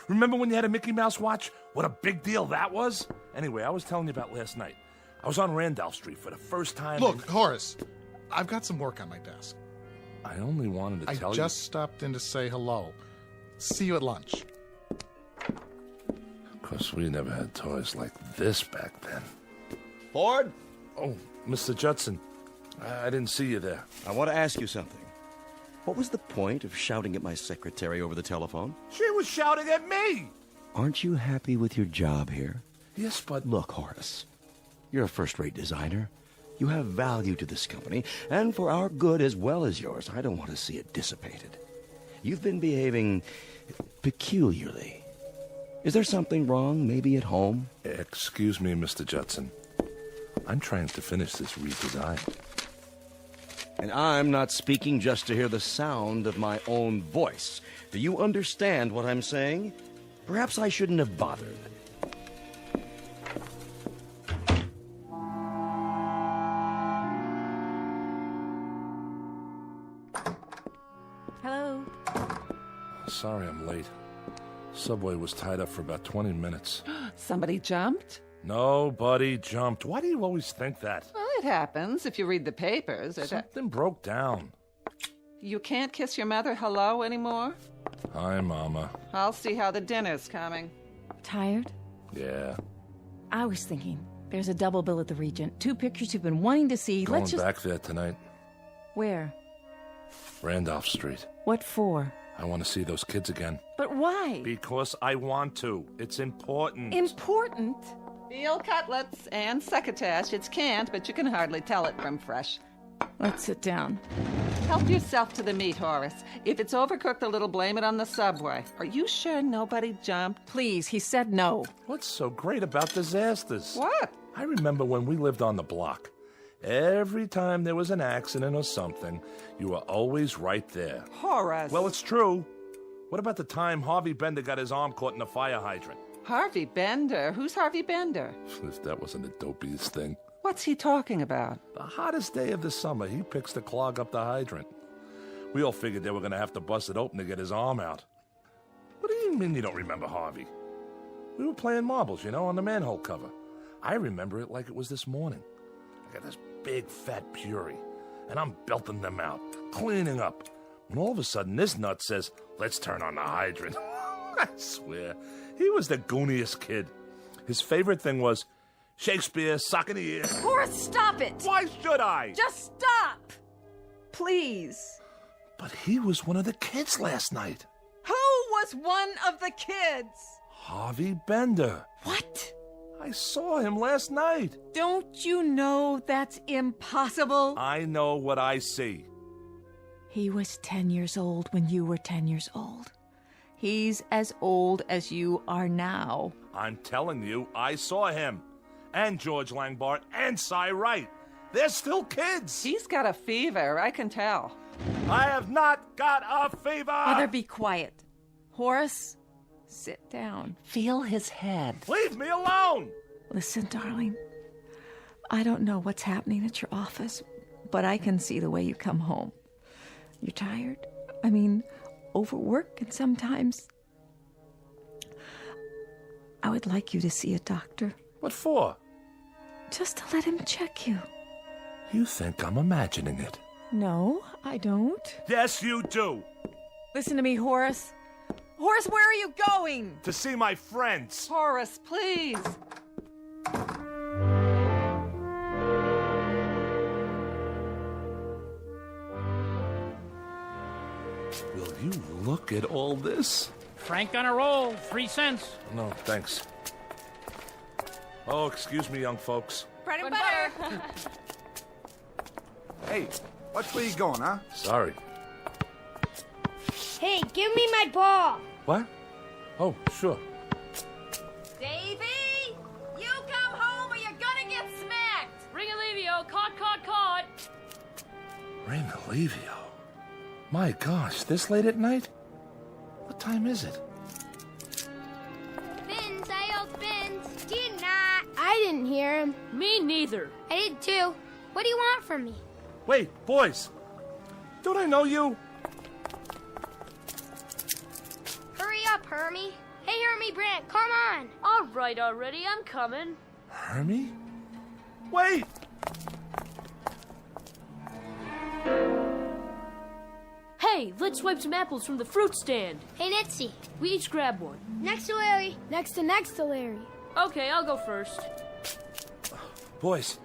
Remember when you had a Mickey Mouse watch? What a big deal that was? Anyway, I was telling you about last night. I was on Randolph Street for the first time. Look, Horace, I've got some work on my desk. I only wanted to tell you. I just stopped in to say hello. See you at lunch. Of course, we never had toys like this back then. Ford? Oh, Mr. Judson. I didn't see you there. I want to ask you something. What was the point of shouting at my secretary over the telephone? She was shouting at me! Aren't you happy with your job here? Yes, but... Look, Horace, you're a first-rate designer. You have value to this company, and for our good as well as yours, I don't want to see it dissipated. You've been behaving peculiarly. Is there something wrong, maybe at home? Excuse me, Mr. Judson. I'm trying to finish this redesign. And I'm not speaking just to hear the sound of my own voice. Do you understand what I'm saying? Perhaps I shouldn't have bothered. Hello? Sorry I'm late. Subway was tied up for about 20 minutes. Somebody jumped? Nobody jumped. Why do you always think that? Well, it happens if you read the papers. Something broke down. You can't kiss your mother hello anymore? Hi, Mama. I'll see how the dinner's coming. Tired? Yeah. I was thinking, there's a double bill at the Regent. 2 pictures you've been wanting to see. Going Let's just... back there tonight. Where? Randolph Street. What for? I want to see those kids again. But why? Because I want to. It's important. Important? Veal cutlets and succotash. It's canned, but you can hardly tell it from fresh. Let's sit down. Help yourself to the meat, Horace. If it's overcooked a little, blame it on the Subway. Are you sure nobody jumped? Please, he said no. What's so great about disasters? What? I remember when we lived on the block. Every time there was an accident or something, you were always right there. Horace. Well, it's true. What about the time Harvey Bender got his arm caught in a fire hydrant? Harvey Bender? Who's Harvey Bender? If that wasn't the dopiest thing. What's he talking about? The hottest day of the summer, he picks to clog up the hydrant. We all figured they were going to have to bust it open to get his arm out. What do you mean you don't remember Harvey? We were playing marbles, on the manhole cover. I remember it like it was this morning. I got this big fat Puri, and I'm belting them out, cleaning up. When all of a sudden this nut says, "Let's turn on the hydrant." I swear, he was the gooniest kid. His favorite thing was Shakespeare, sock in the ear. Horace, stop it! Why should I? Just stop! Please. But he was one of the kids last night. Who was one of the kids? Harvey Bender. What? I saw him last night. Don't you know that's impossible? I know what I see. He was 10 years old when you were 10 years old. He's as old as you are now. I'm telling you, I saw him. And George Langbart and Cy Wright. They're still kids. He's got a fever, I can tell. I have not got a fever. Mother, be quiet. Horace, sit down. Feel his head. Leave me alone. Listen, darling. I don't know what's happening at your office, but I can see the way you come home. You're tired? I mean, overwork, and sometimes I would like you to see a doctor. What for? Just to let him check you. You think I'm imagining it? No, I don't. Yes, you do. Listen to me, Horace. Horace, where are you going? To see my friends. Horace, please. Will you look at all this? Frank on a roll, 3 cents. No, thanks. Oh, excuse me, young folks. Bread and butter. Hey, watch where you going, huh? Sorry. Hey, give me my ball. What? Oh, sure. Davy, you come home or you're gonna get smacked. Ring Alivio, caught. Randolph. My gosh, this late at night? What time is it? Bins, I yelled Bins. Did not. I didn't hear him. Me neither. I did too. What do you want from me? Wait, boys. Don't I know you? Hurry up, Hermie. Hey, Hermie Brant, come on. All right already, I'm coming. Hermie? Wait! Hey, let's swipe some apples from the fruit stand. Hey, Nitsy. We each grab one. Next to Larry. Next to Larry. Okay, I'll go first. Boys,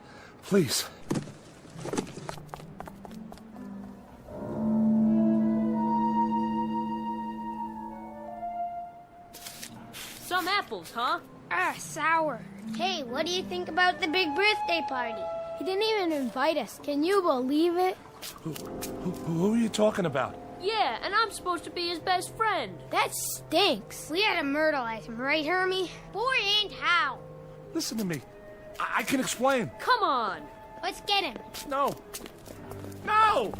please. Some apples, huh? Sour. Hey, what do you think about the big birthday party? He didn't even invite us. Can you believe it? Who are you talking about? Yeah, and I'm supposed to be his best friend. That stinks. We had to myrtleize him, right, Hermie? Boy, ain't how. Listen to me. I can explain. Come on. Let's get him. No. No!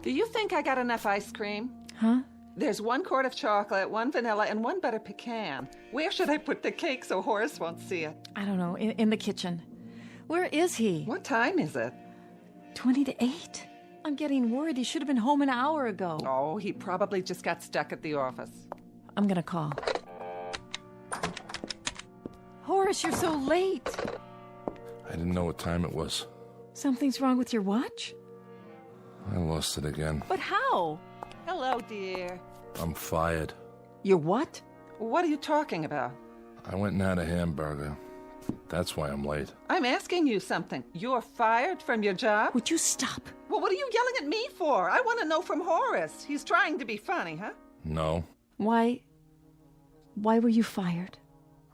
Do you think I got enough ice cream? Huh? There's 1 quart of chocolate, 1 vanilla, and 1 butter pecan. Where should I put the cake so Horace won't see it? I don't know, in the kitchen. Where is he? What time is it? 20 to 8. I'm getting worried. He should have been home an hour ago. Oh, he probably just got stuck at the office. I'm gonna call. Horace, you're so late. I didn't know what time it was. Something's wrong with your watch? I lost it again. But how? Hello, dear. I'm fired. You're what? What are you talking about? I went and had a hamburger. That's why I'm late. I'm asking you something. You're fired from your job? Would you stop? Well, what are you yelling at me for? I want to know from Horace. He's trying to be funny, huh? No. Why were you fired?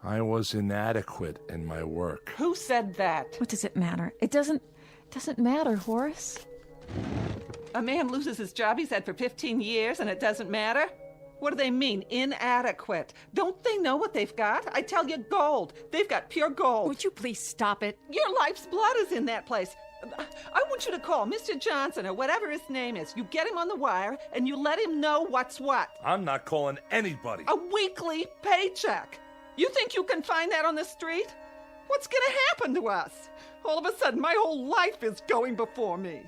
I was inadequate in my work. Who said that? What does it matter? It doesn't matter, Horace. A man loses his job he's had for 15 years and it doesn't matter? What do they mean, inadequate? Don't they know what they've got? I tell you, gold. They've got pure gold. Would you please stop it? Your life's blood is in that place. I want you to call Mr. Johnson or whatever his name is. You get him on the wire and you let him know what's what. I'm not calling anybody. A weekly paycheck. You think you can find that on the street? What's gonna happen to us? All of a sudden, my whole life is going before me.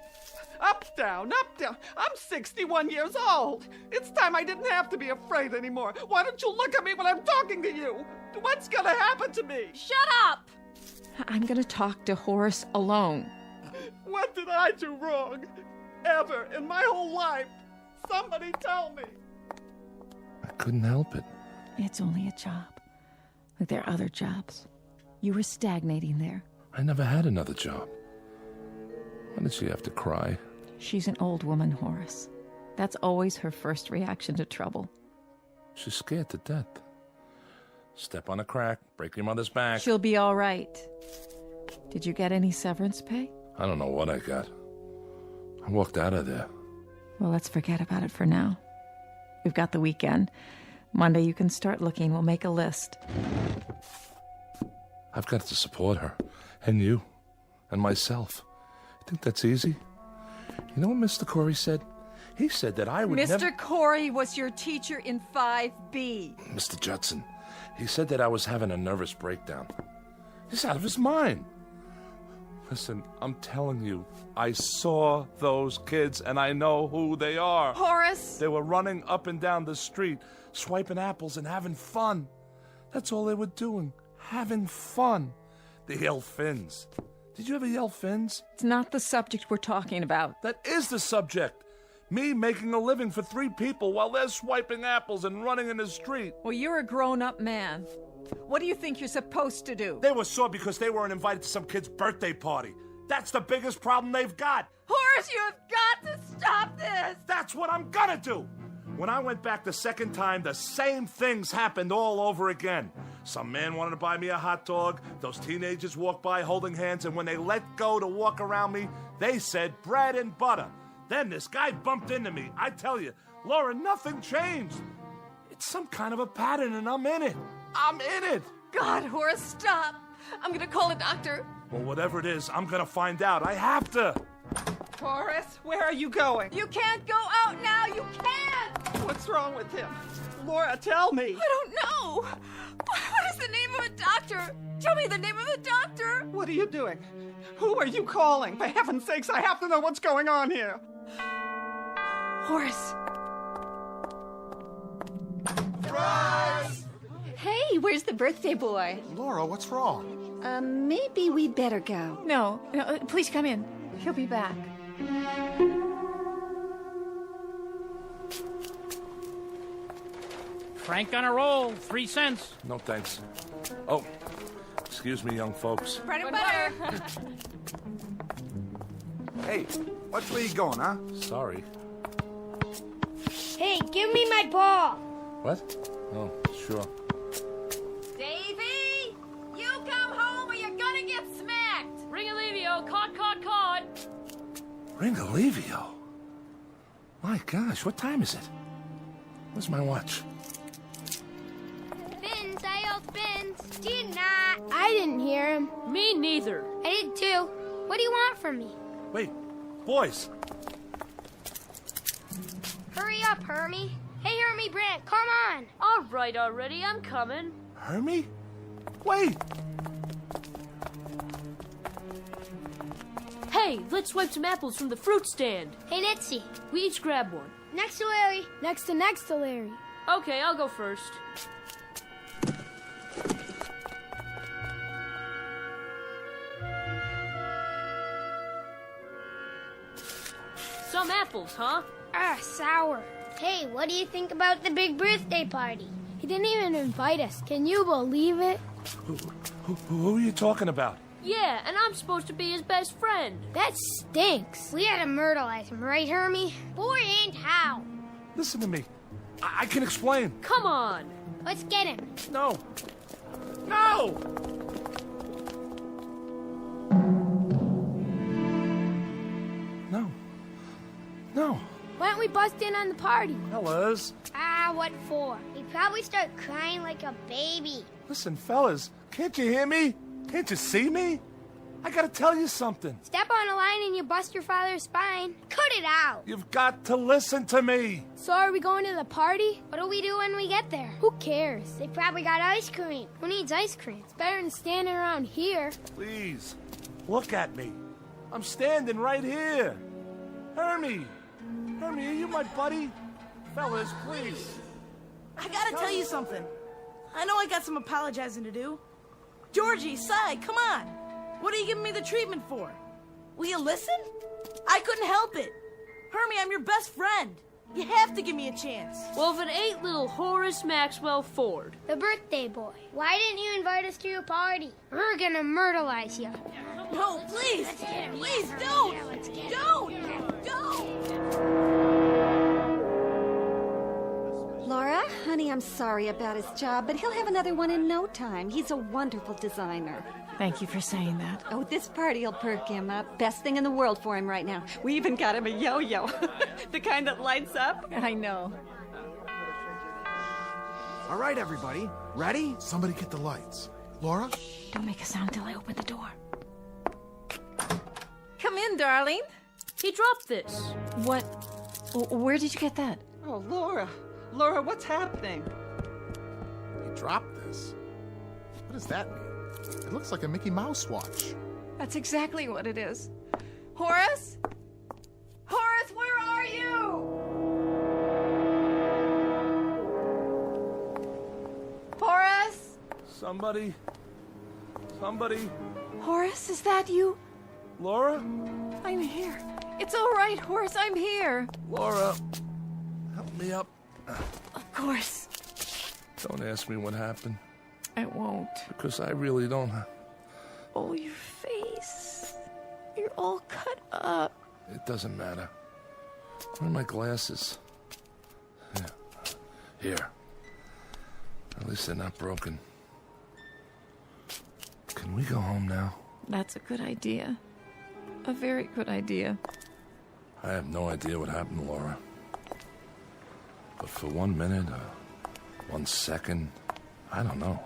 Up, down, up, down. I'm 61 years old. It's time I didn't have to be afraid anymore. Why don't you look at me when I'm talking to you? What's gonna happen to me? Shut up! I'm gonna talk to Horace alone. What did I do wrong? Ever in my whole life? Somebody tell me. I couldn't help it. It's only a job. Like there are other jobs. You were stagnating there. I never had another job. Why did she have to cry? She's an old woman, Horace. That's always her first reaction to trouble. She's scared to death. Step on a crack, break your mother's back. She'll be all right. Did you get any severance pay? I don't know what I got. I walked out of there. Well, let's forget about it for now. We've got the weekend. Monday you can start looking. We'll make a list. I've got to support her. And you. And myself. You think that's easy? You know what Mr. Corey said? He said that I would never... Mr. Corey was your teacher in 5B. Mr. Judson. He said that I was having a nervous breakdown. He's out of his mind. Listen, I'm telling you, I saw those kids and I know who they are. Horace! They were running up and down the street, swiping apples and having fun. That's all they were doing, having fun. They yell fins. Did you ever yell fins? It's not the subject we're talking about. That is the subject. Me making a living for 3 people while they're swiping apples and running in the street. Well, you're a grown-up man. What do you think you're supposed to do? They were sore because they weren't invited to some kid's birthday party. That's the biggest problem they've got. Horace, you have got to stop this! That's what I'm gonna do. When I went back the second time, the same things happened all over again. Some man wanted to buy me a hot dog. Those teenagers walked by holding hands, and when they let go to walk around me, they said bread and butter. Then this guy bumped into me. I tell you, Laura, nothing changed. It's some kind of a pattern, and I'm in it. I'm in it. God, Horace, stop. I'm gonna call a doctor. Well, whatever it is, I'm gonna find out. I have to. Horace, where are you going? You can't go out now. You can't. What's wrong with him? Laura, tell me. I don't know. What is the name of a doctor? Tell me the name of the doctor. What are you doing? Who are you calling? For heaven's sakes, I have to know what's going on here. Horace. Surprise! Hey, where's the birthday boy? Laura, what's wrong? Maybe we'd better go. No, please come in. He'll be back. Frank on a roll, 3 cents. No thanks. Oh, excuse me, young folks. Bread and butter. Hey, which way you going, huh? Sorry. Hey, give me my ball. What? Oh, sure. Davy! You come home or you're gonna get smacked! Ringalivio, caught. Ringalivio? My gosh, what time is it? Where's my watch? Fins, I yelled fins. Did not. I didn't hear him. Me neither. I did too. What do you want from me? Wait, boys. Hurry up, Hermie. Hey, Hermie Brant, come on. All right already, I'm coming. Hermie? Wait! Hey, let's swipe some apples from the fruit stand. Hey, Nitsy. We each grab one. Next to Larry. Next to Larry. Okay, I'll go first. Some apples, huh? Sour. Hey, what do you think about the big birthday party? He didn't even invite us. Can you believe it? Who are you talking about? Yeah, and I'm supposed to be his best friend. That stinks. We had to myrtleize him, right, Hermie? Boy, and how? Listen to me. I can explain. Come on. Let's get him. No. No! No. Why don't we bust in on the party? Fellas. What for? He'd probably start crying like a baby. Listen, fellas. Can't you hear me? Can't you see me? I gotta tell you something. Step on a line and you bust your father's spine. Cut it out. You've got to listen to me. So are we going to the party? What do we do when we get there? Who cares? They probably got ice cream. Who needs ice cream? It's better than standing around here. Please, look at me. I'm standing right here. Hermie, are you my buddy? Fellas, please. I gotta tell you something. I know I got some apologizing to do. Georgie, Cy, come on. What are you giving me the treatment for? Will you listen? I couldn't help it. Hermie, I'm your best friend. You have to give me a chance. Well, if it ain't little Horace Maxwell Ford. The birthday boy. Why didn't you invite us to your party? We're gonna myrtleize you. No, please. Please, don't. Don't. Laura, honey, I'm sorry about his job, but he'll have another one in no time. He's a wonderful designer. Thank you for saying that. Oh, this party'll perk him up. Best thing in the world for him right now. We even got him a yo-yo. The kind that lights up. I know. All right, everybody. Ready? Somebody get the lights. Laura? Don't make a sound till I open the door. Come in, darling. He dropped this. What? Where did you get that? Oh, Laura. Laura, what's happening? He dropped this. What does that mean? It looks like a Mickey Mouse watch. That's exactly what it is. Horace? Horace, where are you? Horace? Somebody? Horace, is that you? Laura? I'm here. It's all right, Horace, I'm here. Laura, help me up. Of course. Don't ask me what happened. I won't. Because I really don't. Oh, your face. You're all cut up. It doesn't matter. Where are my glasses? Here. At least they're not broken. Can we go home now? That's a good idea. A very good idea. I have no idea what happened, Laura. But for 1 minute, 1 second, I don't know.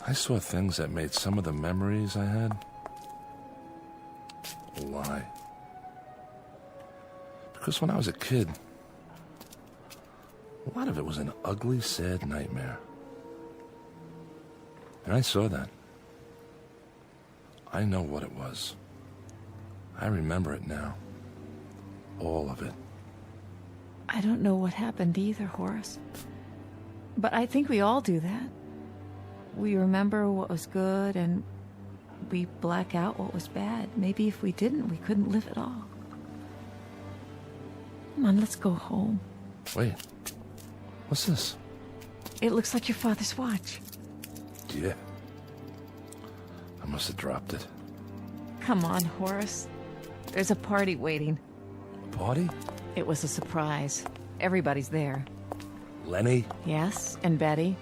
I saw things that made some of the memories I had a lie. Because when I was a kid, a lot of it was an ugly, sad nightmare. And I saw that. I know what it was. I remember it now. All of it. I don't know what happened either, Horace. But I think we all do that. We remember what was good and we black out what was bad. Maybe if we didn't, we couldn't live at all. Come on, let's go home. Wait. What's this? It looks like your father's watch. Yeah. I must have dropped it. Come on, Horace. There's a party waiting. A party? It was a surprise. Everybody's there. Lenny? Yes, and Betty.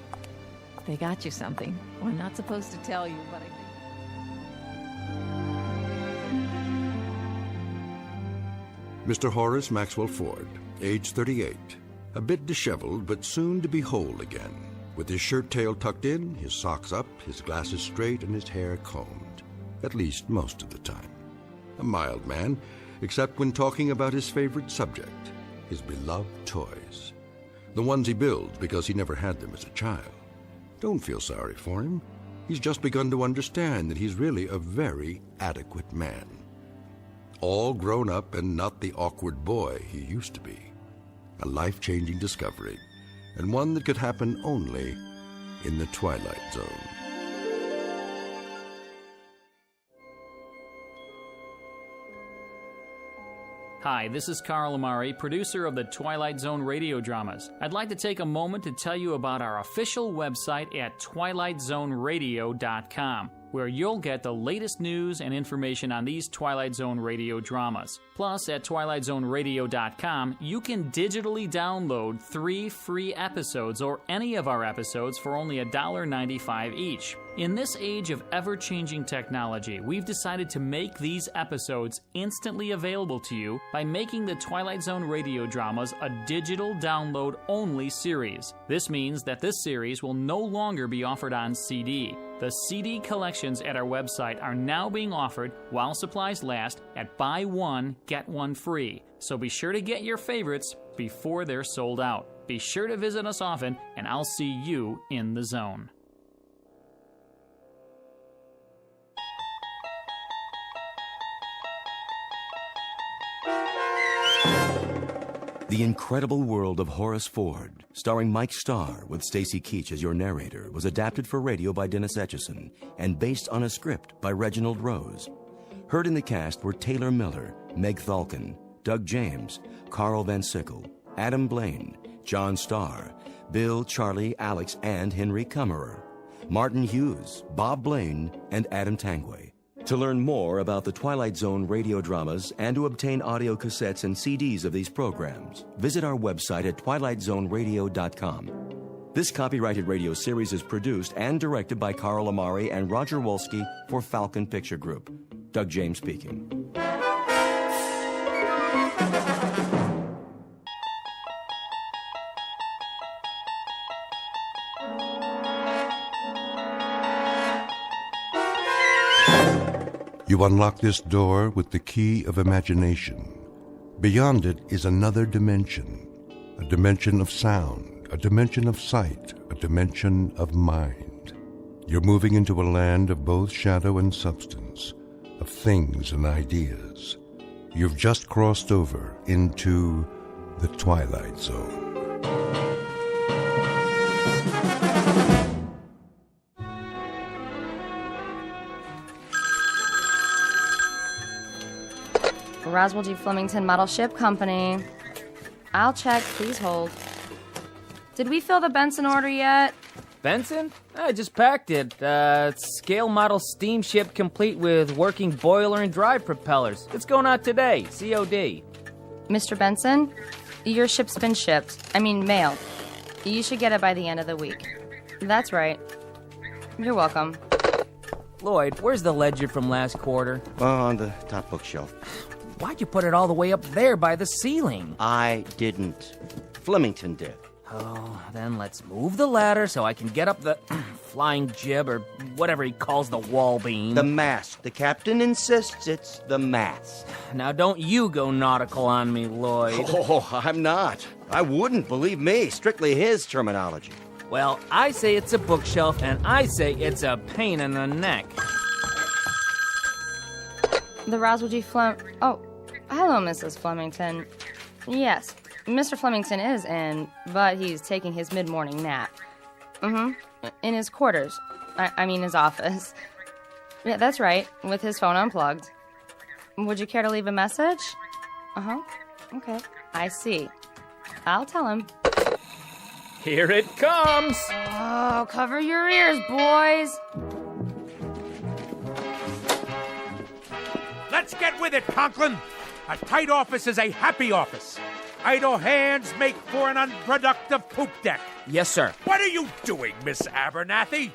They got you something. We're not supposed to tell you, but I think... Mr. Horace Maxwell Ford, age 38, a bit disheveled but soon to be whole again, with his shirt tail tucked in, his socks up, his glasses straight, and his hair combed, at least most of the time. A mild man, except when talking about his favorite subject, his beloved toys. The ones he builds because he never had them as a child. Don't feel sorry for him. He's just begun to understand that he's really a very adequate man. All grown up and not the awkward boy he used to be. A life-changing discovery, and one that could happen only in the Twilight Zone. Hi, this is Carl Amari, producer of the Twilight Zone radio dramas. I'd like to take a moment to tell you about our official website at twilightzoneradio.com, where you'll get the latest news and information on these Twilight Zone radio dramas. Plus, at twilightzoneradio.com, you can digitally download 3 free episodes or any of our episodes for only $1.95 each. In this age of ever-changing technology, we've decided to make these episodes instantly available to you by making the Twilight Zone radio dramas a digital download-only series. This means that this series will no longer be offered on CD. The CD collections at our website are now being offered while supplies last at buy one, get one free. So be sure to get your favorites before they're sold out. Be sure to visit us often, and I'll see you in the zone. The Incredible World of Horace Ford, starring Mike Starr with Stacy Keach as your narrator, was adapted for radio by Dennis Etchison and based on a script by Reginald Rose. Heard in the cast were Taylor Miller, Meg Thalken, Doug James, Carl Van Sickle, Adam Blaine, John Starr, Bill, Charlie, Alex, and Henry Kummerer, Martin Hughes, Bob Blaine, and Adam Tangway. To learn more about the Twilight Zone radio dramas and to obtain audio cassettes and CDs of these programs, visit our website at twilightzoneradio.com. This copyrighted radio series is produced and directed by Carl Amari and Roger Wolski for Falcon Picture Group. Doug James speaking. You unlock this door with the key of imagination. Beyond it is another dimension, a dimension of sound, a dimension of sight, a dimension of mind. You're moving into a land of both shadow and substance, of things and ideas. You've just crossed over into the Twilight Zone. Roswell G. Flemington Model Ship Company. I'll check, please hold. Did we fill the Benson order yet? Benson? I just packed it. Scale model steamship complete with working boiler and drive propellers. It's going out today, COD. Mr. Benson, your ship's been shipped. Mailed. You should get it by the end of the week. That's right. You're welcome. Lloyd, where's the ledger from last quarter? On the top bookshelf. Why'd you put it all the way up there by the ceiling? I didn't. Flemington did. Oh, then let's move the ladder so I can get up the flying jib or whatever he calls the wall beam. The mast. The captain insists it's the mast. Now don't you go nautical on me, Lloyd. Oh, I'm not. I wouldn't, believe me. Strictly his terminology. Well, I say it's a bookshelf, and I say it's a pain in the neck. The Roswell G. Oh, hello, Mrs. Flemington. Yes, Mr. Flemington is in, but he's taking his mid-morning nap. In his quarters. His office. Yeah, that's right, with his phone unplugged. Would you care to leave a message? Okay, I see. I'll tell him. Here it comes! Oh, cover your ears, boys! Let's get with it, Conklin! A tight office is a happy office. Idle hands make for an unproductive poop deck. Yes, sir. What are you doing, Miss Abernathy?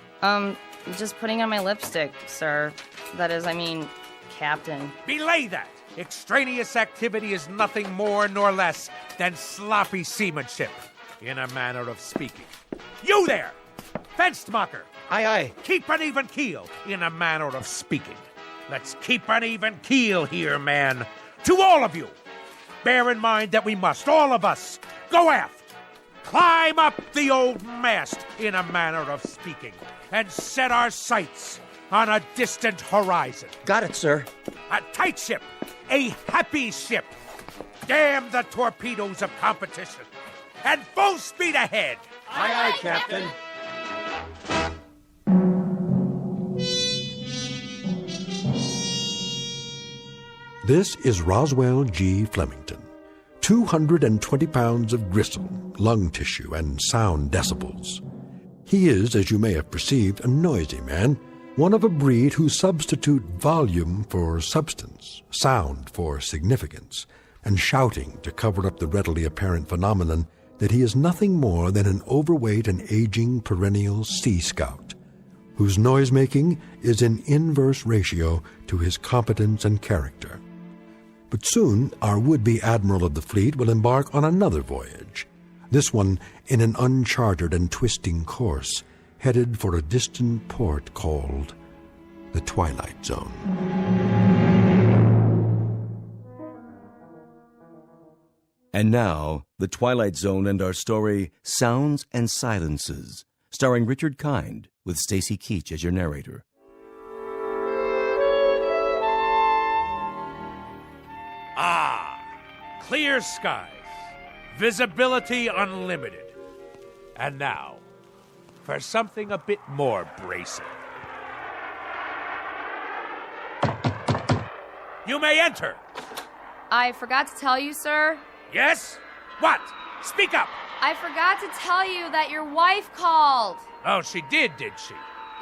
Just putting on my lipstick, sir. That is, Captain. Belay that! Extraneous activity is nothing more nor less than sloppy seamanship, in a manner of speaking. You there! Fenstmacher! Aye, aye. Keep an even keel, in a manner of speaking. Let's keep an even keel here, man. To all of you, bear in mind that we must, all of us, go aft, climb up the old mast, in a manner of speaking, and set our sights on a distant horizon. Got it, sir. A tight ship, a happy ship. Damn the torpedoes of competition. And full speed ahead. Aye, aye, Captain. This is Roswell G. Flemington. 220 pounds of gristle, lung tissue, and sound decibels. He is, as you may have perceived, a noisy man, one of a breed who substitute volume for substance, sound for significance, and shouting to cover up the readily apparent phenomenon that he is nothing more than an overweight and aging perennial sea scout, whose noise-making is in inverse ratio to his competence and character. But soon our would-be admiral of the fleet will embark on another voyage, this one in an uncharted and twisting course, headed for a distant port called the Twilight Zone. And now, The Twilight Zone and our story, Sounds and Silences, starring Richard Kind, with Stacy Keach as your narrator. Clear skies, visibility unlimited. And now, for something a bit more bracing. You may enter. I forgot to tell you, sir. Yes? What? Speak up. I forgot to tell you that your wife called. Oh, she did she?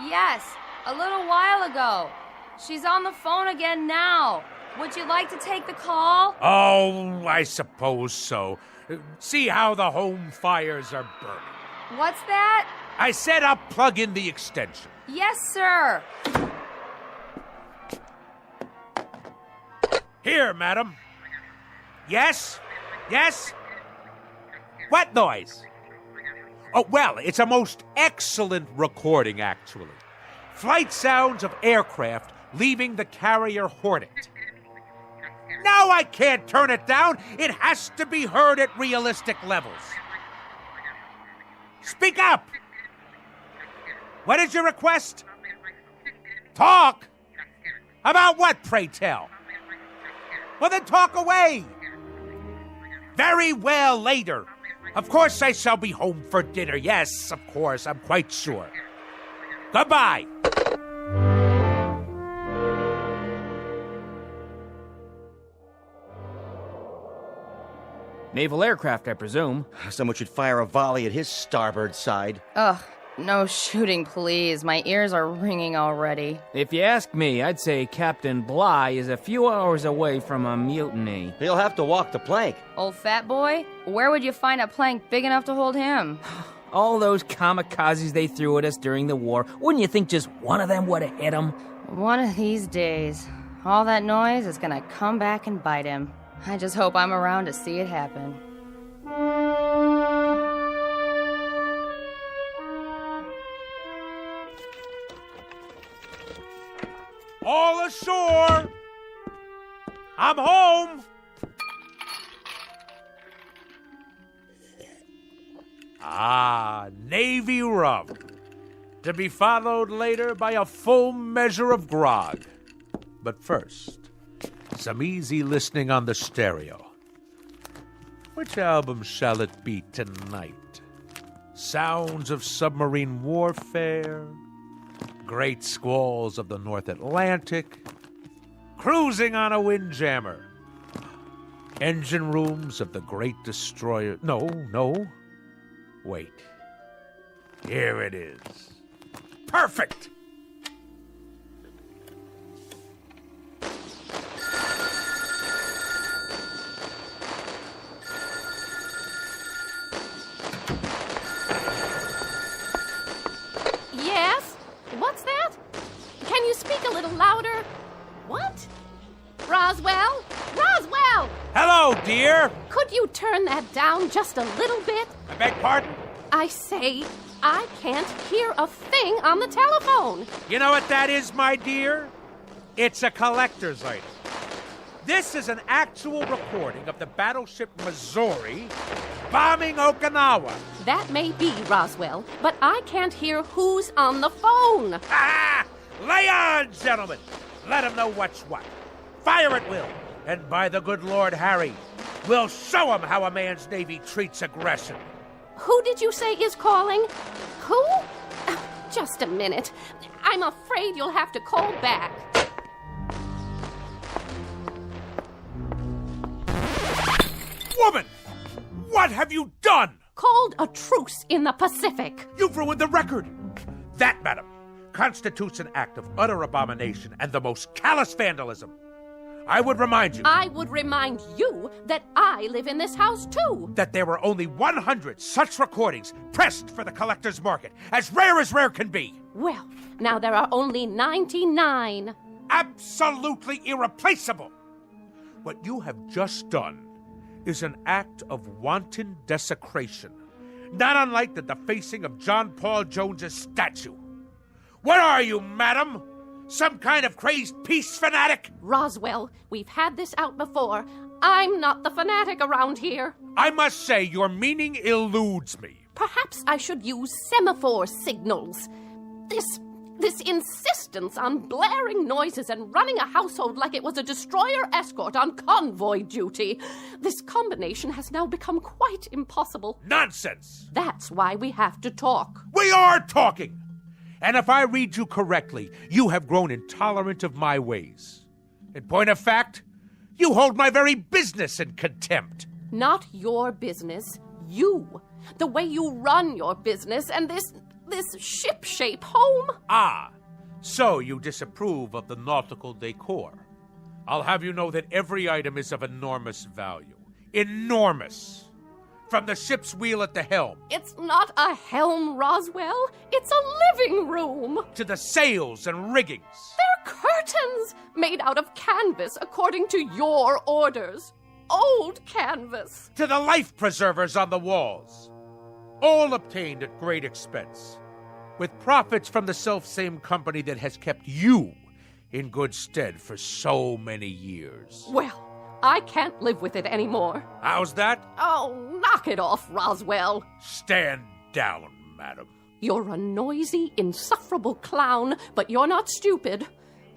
Yes, a little while ago. She's on the phone again now. Would you like to take the call? Oh, I suppose so. See how the home fires are burning. What's that? I said I'll plug in the extension. Yes, sir. Here, madam. Yes? Yes? What noise? Oh, well, it's a most excellent recording, actually. Flight sounds of aircraft leaving the carrier Hornet. No, I can't turn it down. It has to be heard at realistic levels. Speak up! What is your request? Talk? About what, pray tell? Well, then talk away. Very well, later. Of course I shall be home for dinner. Yes, of course, I'm quite sure. Goodbye. Naval aircraft, I presume. Someone should fire a volley at his starboard side. Ugh, no shooting, please. My ears are ringing already. If you ask me, I'd say Captain Bligh is a few hours away from a mutiny. He'll have to walk the plank. Old fat boy? Where would you find a plank big enough to hold him? All those kamikazes they threw at us during the war, wouldn't you think just one of them would have hit him? One of these days, all that noise is gonna come back and bite him. I just hope I'm around to see it happen. All ashore! I'm home! Ah, Navy rum. To be followed later by a full measure of grog. But first, some easy listening on the stereo. Which album shall it be tonight? Sounds of submarine warfare, great squalls of the North Atlantic, cruising on a windjammer, engine rooms of the great destroyer. No. Wait. Here it is. Perfect! Yes? What's that? Can you speak a little louder? What? Roswell? Roswell! Hello, dear! Could you turn that down just a little bit? I beg pardon? I say, I can't hear a thing on the telephone. You know what that is, my dear? It's a collector's item. This is an actual recording of the battleship Missouri bombing Okinawa. That may be, Roswell, but I can't hear who's on the phone. Ah! Lay on, gentlemen! Let 'em know what's what. Fire at will, and by the good Lord Harry, we'll show 'em how a man's Navy treats aggression. Who did you say is calling? Who? Just a minute. I'm afraid you'll have to call back. Woman! What have you done? Called a truce in the Pacific. You've ruined the record. That, madam, constitutes an act of utter abomination and the most callous vandalism. I would remind you... I would remind you that I live in this house, too. That there were only 100 such recordings pressed for the collector's market, as rare can be. Well, now there are only 99. Absolutely irreplaceable. What you have just done is an act of wanton desecration, not unlike the defacing of John Paul Jones's statue. What are you, madam? Some kind of crazed peace fanatic? Roswell, we've had this out before. I'm not the fanatic around here. I must say, your meaning eludes me. Perhaps I should use semaphore signals. This insistence on blaring noises and running a household like it was a destroyer escort on convoy duty. This combination has now become quite impossible. Nonsense! That's why we have to talk. We are talking! And if I read you correctly, you have grown intolerant of my ways. In point of fact, you hold my very business in contempt. Not your business. You. The way you run your business and this ship-shape home. Ah, so you disapprove of the nautical decor. I'll have you know that every item is of enormous value. Enormous. From the ship's wheel at the helm. It's not a helm, Roswell. It's a living room. To the sails and riggings. They're curtains made out of canvas according to your orders. Old canvas. To the life preservers on the walls. All obtained at great expense. With profits from the self-same company that has kept you in good stead for so many years. Well, I can't live with it anymore. How's that? Oh, knock it off, Roswell. Stand down, madam. You're a noisy, insufferable clown, but you're not stupid.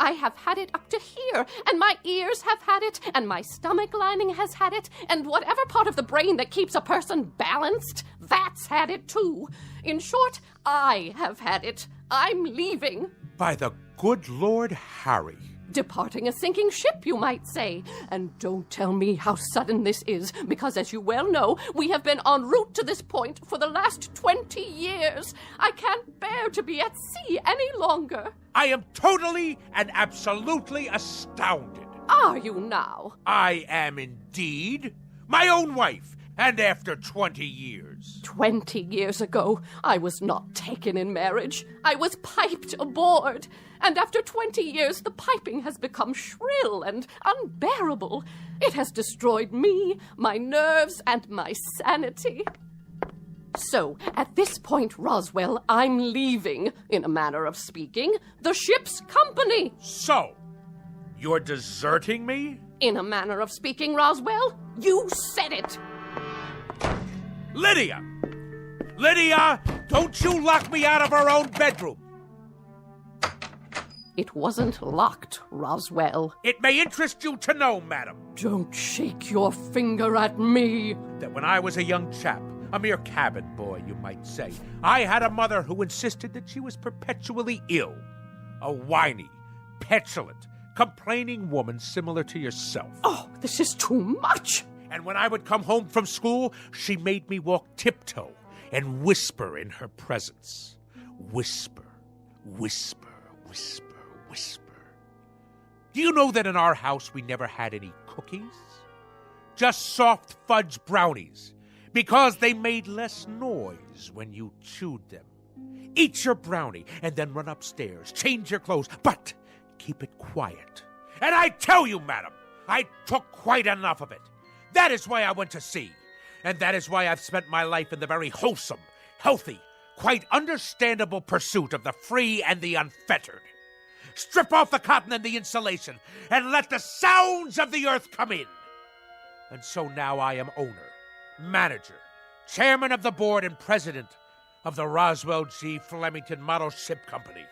I have had it up to here, and my ears have had it, and my stomach lining has had it, and whatever part of the brain that keeps a person balanced, that's had it too. In short, I have had it. I'm leaving. By the good Lord Harry. Departing a sinking ship, you might say. And don't tell me how sudden this is, because as you well know, we have been en route to this point for the last 20 years. I can't bear to be at sea any longer. I am totally and absolutely astounded. Are you now? I am indeed. My own wife, and after 20 years. 20 years ago, I was not taken in marriage. I was piped aboard. And after 20 years, the piping has become shrill and unbearable. It has destroyed me, my nerves, and my sanity. So, at this point, Roswell, I'm leaving, in a manner of speaking, the ship's company. So, you're deserting me? In a manner of speaking, Roswell, you said it. Lydia! Lydia, don't you lock me out of our own bedroom. It wasn't locked, Roswell. It may interest you to know, madam. Don't shake your finger at me. That when I was a young chap, a mere cabin boy, you might say, I had a mother who insisted that she was perpetually ill. A whiny, petulant, complaining woman similar to yourself. Oh, this is too much. And when I would come home from school, she made me walk tiptoe and whisper in her presence. Whisper, whisper, whisper, whisper. Do you know that in our house we never had any cookies? Just soft fudge brownies, because they made less noise when you chewed them. Eat your brownie and then run upstairs, change your clothes, but keep it quiet. And I tell you, madam, I took quite enough of it. That is why I went to sea. And that is why I've spent my life in the very wholesome, healthy, quite understandable pursuit of the free and the unfettered. Strip off the cotton and the insulation, and let the sounds of the earth come in. And so now I am owner, manager, chairman of the board, and president of the Roswell G. Flemington Model Ship Company.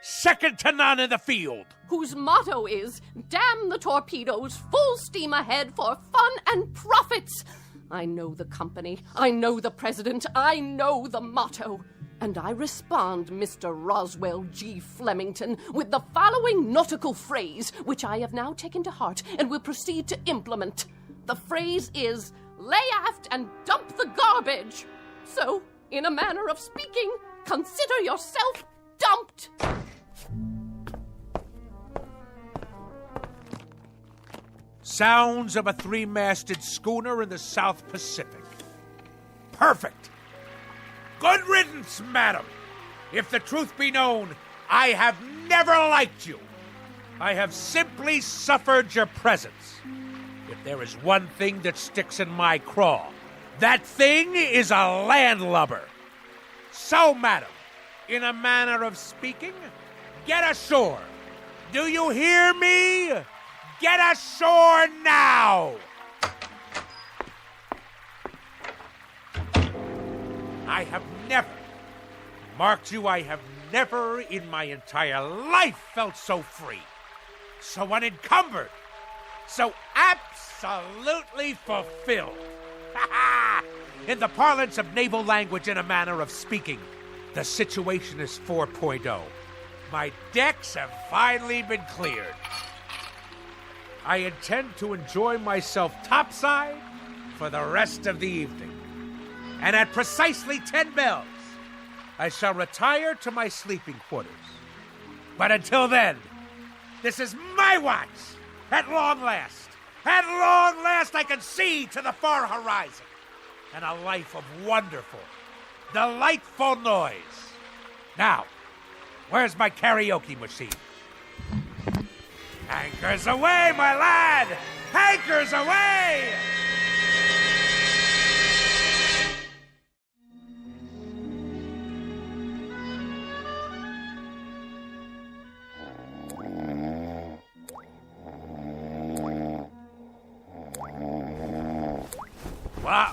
Second to none in the field. Whose motto is, damn the torpedoes, full steam ahead for fun and profits. I know the company, I know the president, I know the motto. And I respond, Mr. Roswell G. Flemington, with the following nautical phrase, which I have now taken to heart and will proceed to implement. The phrase is, lay aft and dump the garbage. So, in a manner of speaking, consider yourself dumped. Sounds of a three-masted schooner in the South Pacific. Perfect. Good riddance, madam. If the truth be known, I have never liked you. I have simply suffered your presence. If there is one thing that sticks in my craw, that thing is a landlubber. So, madam, in a manner of speaking, get ashore. Do you hear me? Get ashore now! I have never, marked you, I have never in my entire life felt so free, so unencumbered, so absolutely fulfilled. In the parlance of naval language, in a manner of speaking, the situation is 4.0. My decks have finally been cleared. I intend to enjoy myself topside for the rest of the evening. And at precisely 10 bells, I shall retire to my sleeping quarters. But until then, this is my watch. At long last, I can see to the far horizon. And a life of wonderful, delightful noise. Now, where's my karaoke machine? Anchors away, my lad! Anchors away!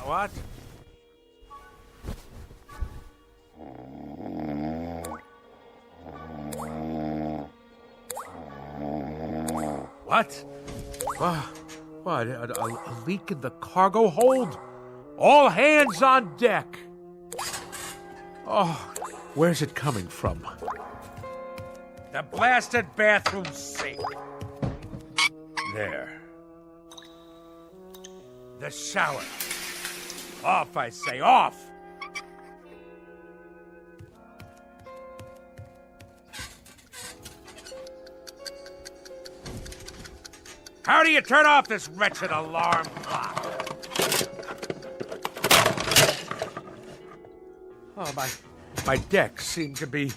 What? What? What? A leak in the cargo hold? All hands on deck! Oh, where's it coming from? The blasted bathroom sink. There. The shower. Off, I say, off! How do you turn off this wretched alarm clock? Oh, my decks seem to be,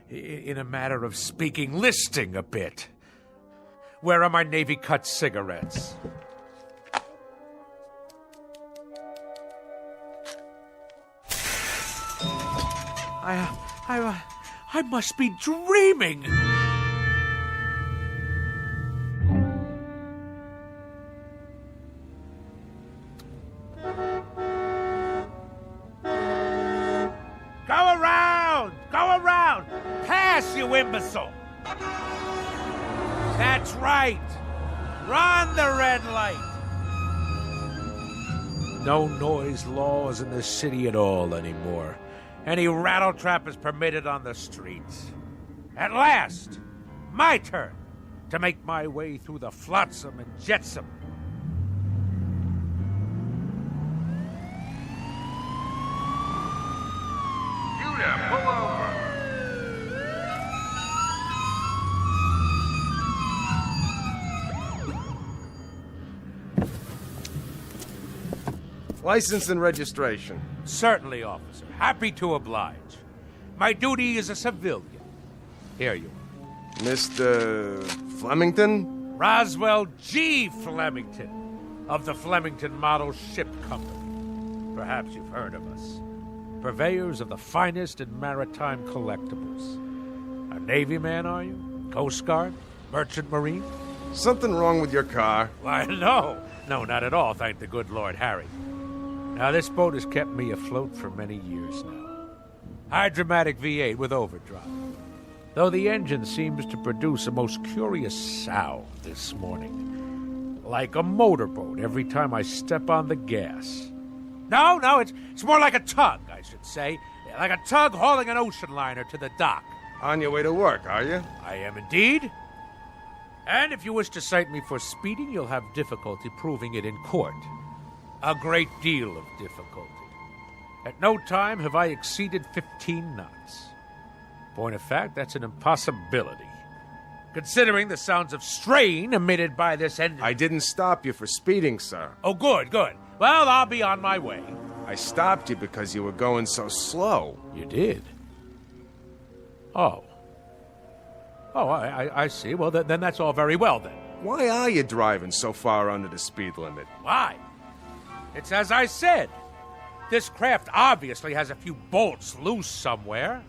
in a matter of speaking, listing a bit. Where are my Navy cut cigarettes? I must be dreaming. Go around! Pass, you imbecile! That's right! Run the red light! No noise laws in the city at all anymore. Any rattletrap is permitted on the streets. At last, my turn to make my way through the flotsam and jetsam. Judah, pull over. License and registration. Certainly, officer. Happy to oblige. My duty is a civilian. Here you are. Mr. Flemington? Roswell G. Flemington, of the Flemington Model Ship Company. Perhaps you've heard of us. Purveyors of the finest in maritime collectibles. A Navy man, are you? Coast Guard? Merchant Marine? Something wrong with your car? Why, no. No, not at all, thank the good Lord Harry. Now, this boat has kept me afloat for many years now. Hydromatic V8 with overdrive. Though the engine seems to produce a most curious sound this morning. Like a motorboat every time I step on the gas. No, it's more like a tug, I should say. Like a tug hauling an ocean liner to the dock. On your way to work, are you? I am indeed. And if you wish to cite me for speeding, you'll have difficulty proving it in court. A great deal of difficulty. At no time have I exceeded 15 knots. Point of fact, that's an impossibility. Considering the sounds of strain emitted by this engine. I didn't stop you for speeding, sir. Oh, good. Well, I'll be on my way. I stopped you because you were going so slow. You did? Oh, I see. Well, then that's all very well, then. Why are you driving so far under the speed limit? Why? It's as I said. This craft obviously has a few bolts loose somewhere.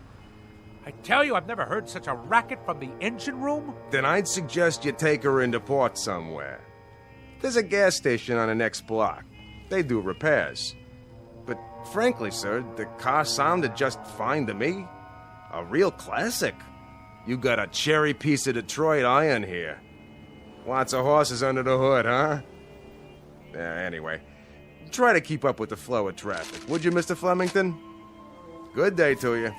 I tell you, I've never heard such a racket from the engine room. Then I'd suggest you take her into port somewhere. There's a gas station on the next block. They do repairs. But frankly, sir, the car sounded just fine to me. A real classic. You got a cherry piece of Detroit iron here. Lots of horses under the hood, huh? Anyway, try to keep up with the flow of traffic, would you, Mr. Flemington? Good day to you.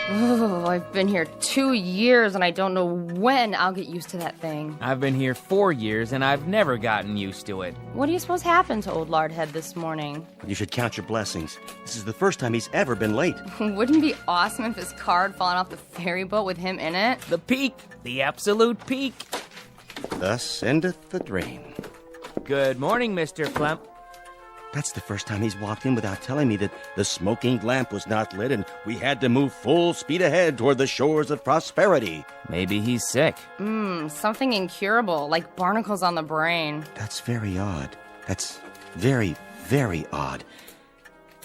Oh, I've been here 2 years and I don't know when I'll get used to that thing. I've been here 4 years and I've never gotten used to it. What do you suppose happened to old Lardhead this morning? You should count your blessings. This is the first time he's ever been late. Wouldn't it be awesome if his car had fallen off the ferry boat with him in it? The peak. The absolute peak. Thus endeth the dream. Good morning, Mr. Flem. That's the first time he's walked in without telling me that the smoking lamp was not lit and we had to move full speed ahead toward the shores of prosperity. Maybe he's sick. Something incurable, like barnacles on the brain. That's very odd. That's very, very odd.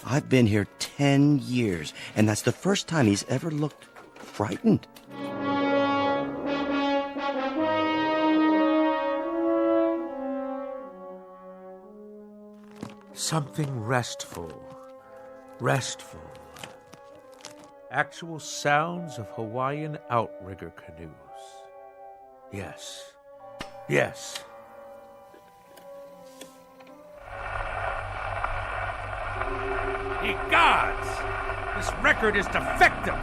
I've been here 10 years, and that's the first time he's ever looked frightened. Something restful. Restful. Actual sounds of Hawaiian outrigger canoes. Yes. Yes. Ye gods! This record is defective!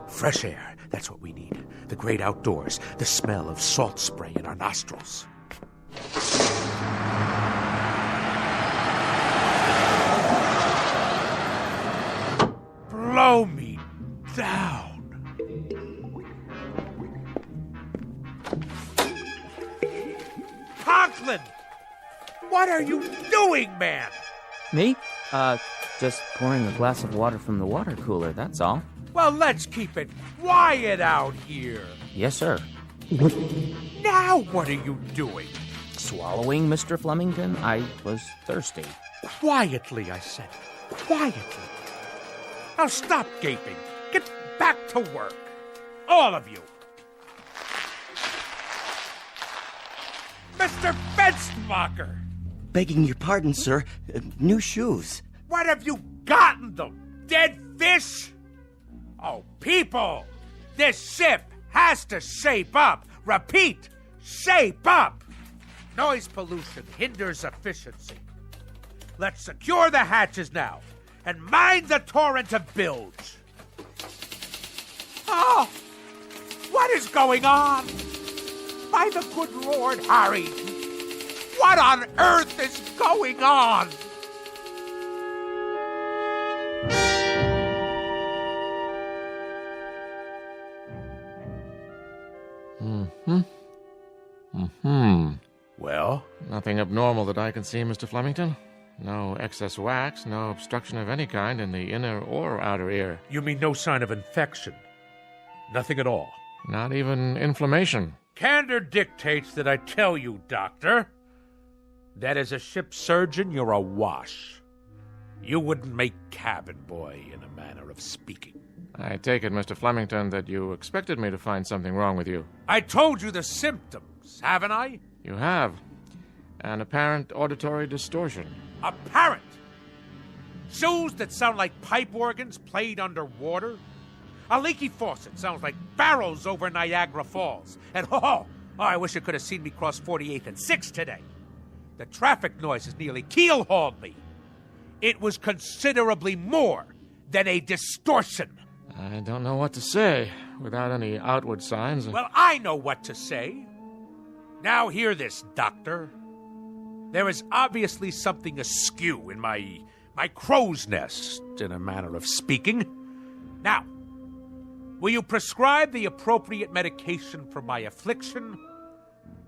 Fresh air, that's what we need. The great outdoors, the smell of salt spray in our nostrils. Blow me down. Conklin! What are you doing, man? Me? Just pouring a glass of water from the water cooler, that's all. Well, let's keep it quiet out here. Yes, sir. Now what are you doing? Swallowing, Mr. Flemington? I was thirsty. Quietly, I said. Quietly. Now stop gaping. Get back to work. All of you. Mr. Fenstermacher! Begging your pardon, sir. New shoes. What have you gotten them? Dead fish? Oh, people! This ship has to shape up. Repeat, shape up. Noise pollution hinders efficiency. Let's secure the hatches now and mind the torrent of bilge. Oh, what is going on? By the good Lord Harry, what on earth is going on? Well? Nothing abnormal that I can see, Mr. Flemington. No excess wax, no obstruction of any kind in the inner or outer ear. You mean no sign of infection? Nothing at all? Not even inflammation. Candor dictates that I tell you, Doctor, that as a ship surgeon, you're a wash. You wouldn't make cabin boy, in a manner of speaking. I take it, Mr. Flemington, that you expected me to find something wrong with you. I told you the symptoms, haven't I? You have. An apparent auditory distortion. Apparent? Shoes that sound like pipe organs played underwater? A leaky faucet sounds like barrels over Niagara Falls. And I wish you could have seen me cross 48th and 6th today. The traffic noises nearly keel-hauled me. It was considerably more than a distortion. I don't know what to say without any outward signs. Well, I know what to say. Now hear this, Doctor. There is obviously something askew in my crow's nest, in a manner of speaking. Now, will you prescribe the appropriate medication for my affliction,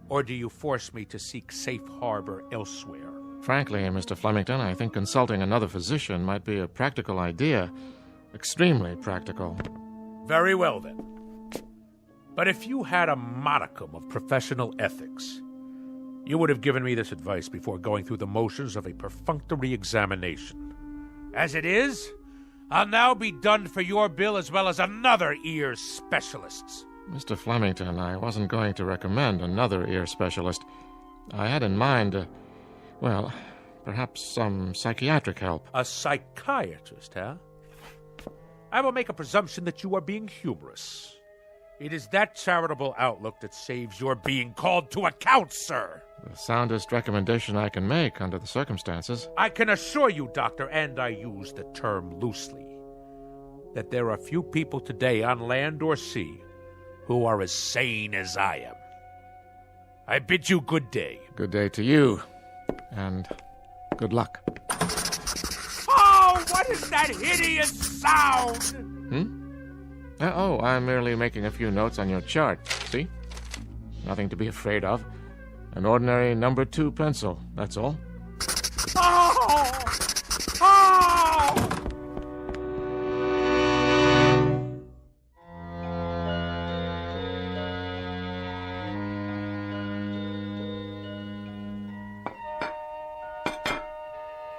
or do you force me to seek safe harbor elsewhere? Frankly, Mr. Flemington, I think consulting another physician might be a practical idea. Extremely practical. Very well, then. But if you had a modicum of professional ethics, you would have given me this advice before going through the motions of a perfunctory examination. As it is, I'll now be done for your bill as well as another ear specialist's. Mr. Flemington, I wasn't going to recommend another ear specialist. I had in mind, perhaps some psychiatric help. A psychiatrist, huh? I will make a presumption that you are being humorous. It is that charitable outlook that saves your being called to account, sir. The soundest recommendation I can make under the circumstances. I can assure you, Doctor, and I use the term loosely, that there are few people today on land or sea who are as sane as I am. I bid you good day. Good day to you, and good luck. Oh, what is that hideous sound? I'm merely making a few notes on your chart, see? Nothing to be afraid of. An ordinary number 2 pencil, that's all. Oh!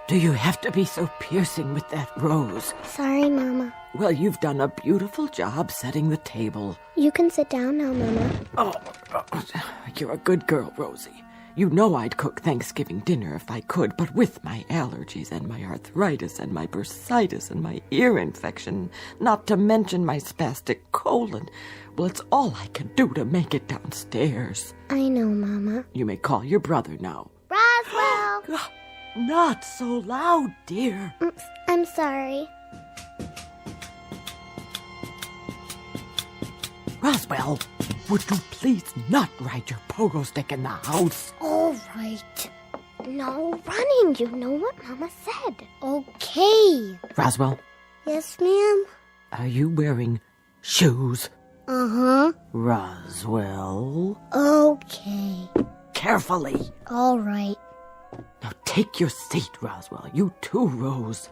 Do you have to be so piercing with that rose? Sorry, Mama. Well, you've done a beautiful job setting the table. You can sit down now, Mama. Oh, you're a good girl, Rosie. You know I'd cook Thanksgiving dinner if I could, but with my allergies and my arthritis and my bursitis and my ear infection, not to mention my spastic colon, well, it's all I can do to make it downstairs. I know, Mama. You may call your brother now. Roswell! Not so loud, dear. I'm sorry. Roswell, would you please not ride your pogo stick in the house? All right. No running. You know what Mama said. Okay. Roswell, Yes, ma'am? are you wearing shoes? Uh-huh. Roswell, Okay. carefully. All right. Now take your seat, Roswell. You too, Rose.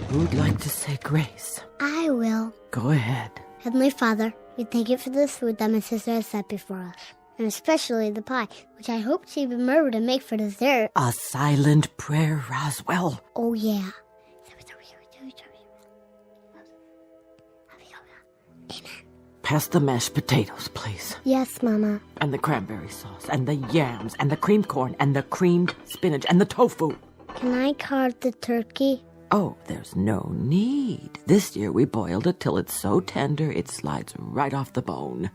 Who'd like to say grace? I will. Go ahead. Heavenly Father, we thank you for this food that my sister has set before us, and especially the pie, which I hope she remembered to make for dessert. A silent prayer, Roswell. Oh, yeah. Pass the mashed potatoes, please. Yes, Mama. And the cranberry sauce, and the yams, and the creamed corn, and the creamed spinach, and the tofu. Can I carve the turkey? Oh, there's no need. This year we boiled it till it's so tender it slides right off the bone.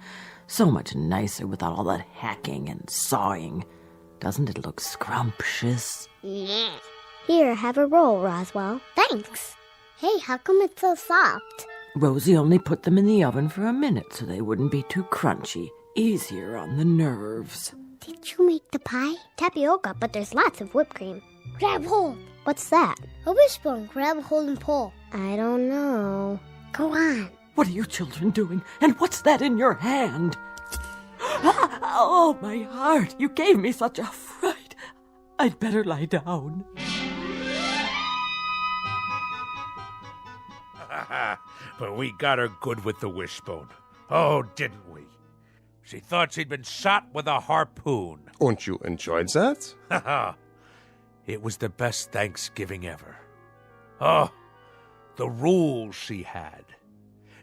So much nicer without all that hacking and sawing. Doesn't it look scrumptious? Yeah. Here, have a roll, Roswell. Thanks. Hey, how come it's so soft? Rosie only put them in the oven for a minute so they wouldn't be too crunchy. Easier on the nerves. Did you make the pie? Tapioca, but there's lots of whipped cream. Grab hold. What's that? A wishbone. Grab hold and pull. I don't know. Go on. What are you children doing? And what's that in your hand? Oh, my heart. You gave me such a fright. I'd better lie down. But we got her good with the wishbone. Oh, didn't we? She thought she'd been shot with a harpoon. And you enjoyed that? Haha. It was the best Thanksgiving ever. Oh, the rules she had.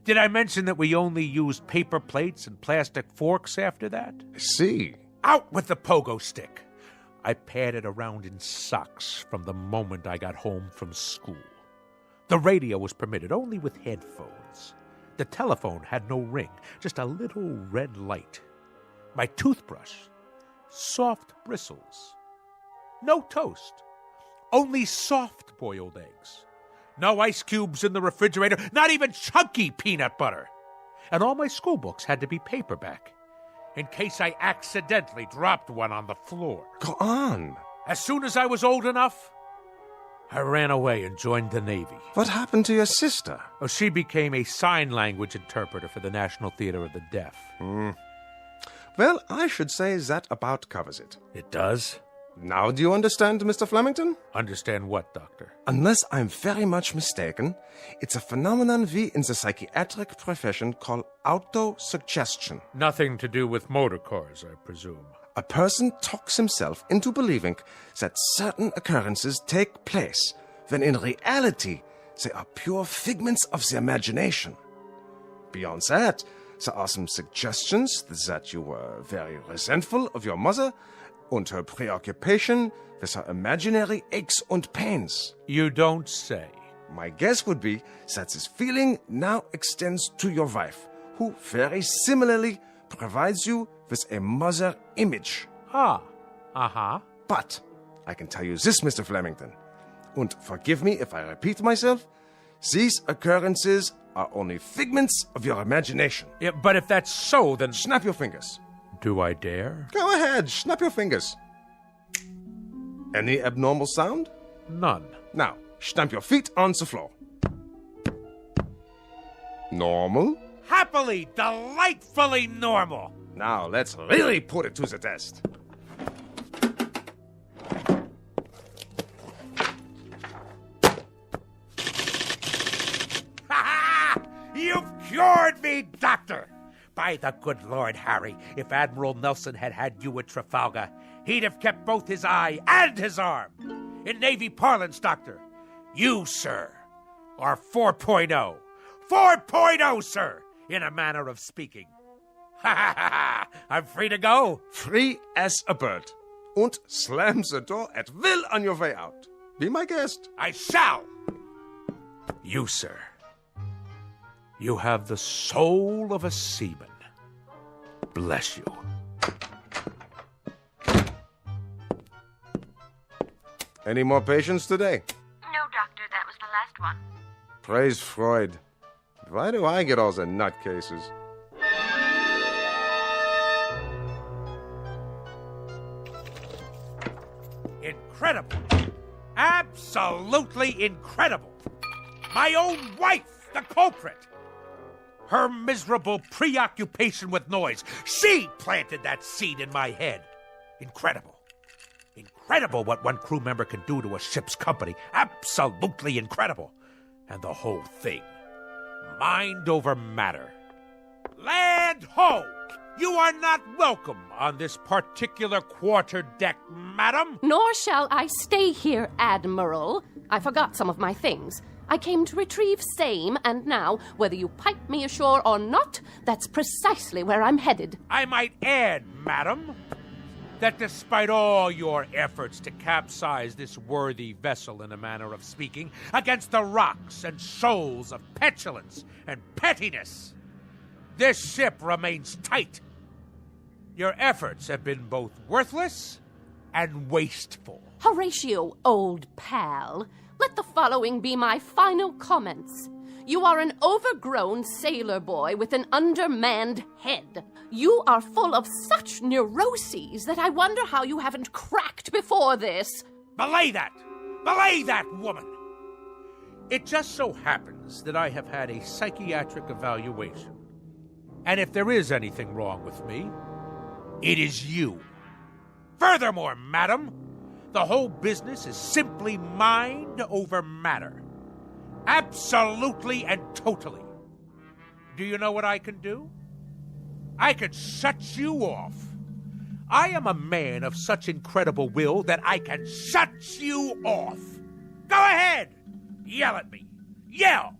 Did I mention that we only used paper plates and plastic forks after that? See. Out with the pogo stick. I padded around in socks from the moment I got home from school. The radio was permitted only with headphones. The telephone had no ring, just a little red light. My toothbrush, soft bristles. No toast, only soft-boiled eggs. No ice cubes in the refrigerator, not even chunky peanut butter. And all my school books had to be paperback, in case I accidentally dropped one on the floor. Go on. As soon as I was old enough, I ran away and joined the Navy. What happened to your sister? Oh, she became a sign language interpreter for the National Theater of the Deaf. Well, I should say that about covers it. It does? Now do you understand, Mr. Flemington? Understand what, Doctor? Unless I'm very much mistaken, it's a phenomenon we in the psychiatric profession call autosuggestion. Nothing to do with motor cars, I presume. A person talks himself into believing that certain occurrences take place, when in reality they are pure figments of the imagination. Beyond that, there are some suggestions that you were very resentful of your mother and her preoccupation with her imaginary aches and pains. You don't say. My guess would be that this feeling now extends to your wife, who very similarly provides you with a mother image. But I can tell you this, Mr. Flemington, and forgive me if I repeat myself, these occurrences are only figments of your imagination. Yeah, but if that's so, then... Snap your fingers. Do I dare? Go ahead, snap your fingers. Any abnormal sound? None. Now, stamp your feet on the floor. Normal? Happily, delightfully normal. Now, let's really put it to the test. You've cured me, Doctor! By the good Lord Harry, if Admiral Nelson had had you at Trafalgar, he'd have kept both his eye and his arm. In Navy parlance, Doctor, you, sir, are 4.0. 4.0, sir, in a manner of speaking. Ha ha ha! I'm free to go. Free as a bird. und slams the door at will on your way out. Be my guest. I shall! You, sir, you have the soul of a seaman. Bless you. Any more patients today? No, Doctor, that was the last one. Praise Freud. Why do I get all the nutcases? Incredible. Absolutely incredible. My own wife, the culprit. Her miserable preoccupation with noise. She planted that seed in my head. Incredible. Incredible what one crew member can do to a ship's company. Absolutely incredible. And the whole thing. Mind over matter. Land ho! You are not welcome on this particular quarterdeck, madam. Nor shall I stay here, Admiral. I forgot some of my things. I came to retrieve same, and now, whether you pipe me ashore or not, that's precisely where I'm headed. I might add, madam, that despite all your efforts to capsize this worthy vessel, in a manner of speaking, against the rocks and shoals of petulance and pettiness, this ship remains tight. Your efforts have been both worthless and wasteful. Horatio, old pal, let the following be my final comments. You are an overgrown sailor boy with an undermanned head. You are full of such neuroses that I wonder how you haven't cracked before this. Belay that! Belay that, woman! It just so happens that I have had a psychiatric evaluation. And if there is anything wrong with me, it is you. Furthermore, madam, the whole business is simply mind over matter. Absolutely and totally. Do you know what I can do? I can shut you off. I am a man of such incredible will that I can shut you off. Go ahead! Yell at me. Yell!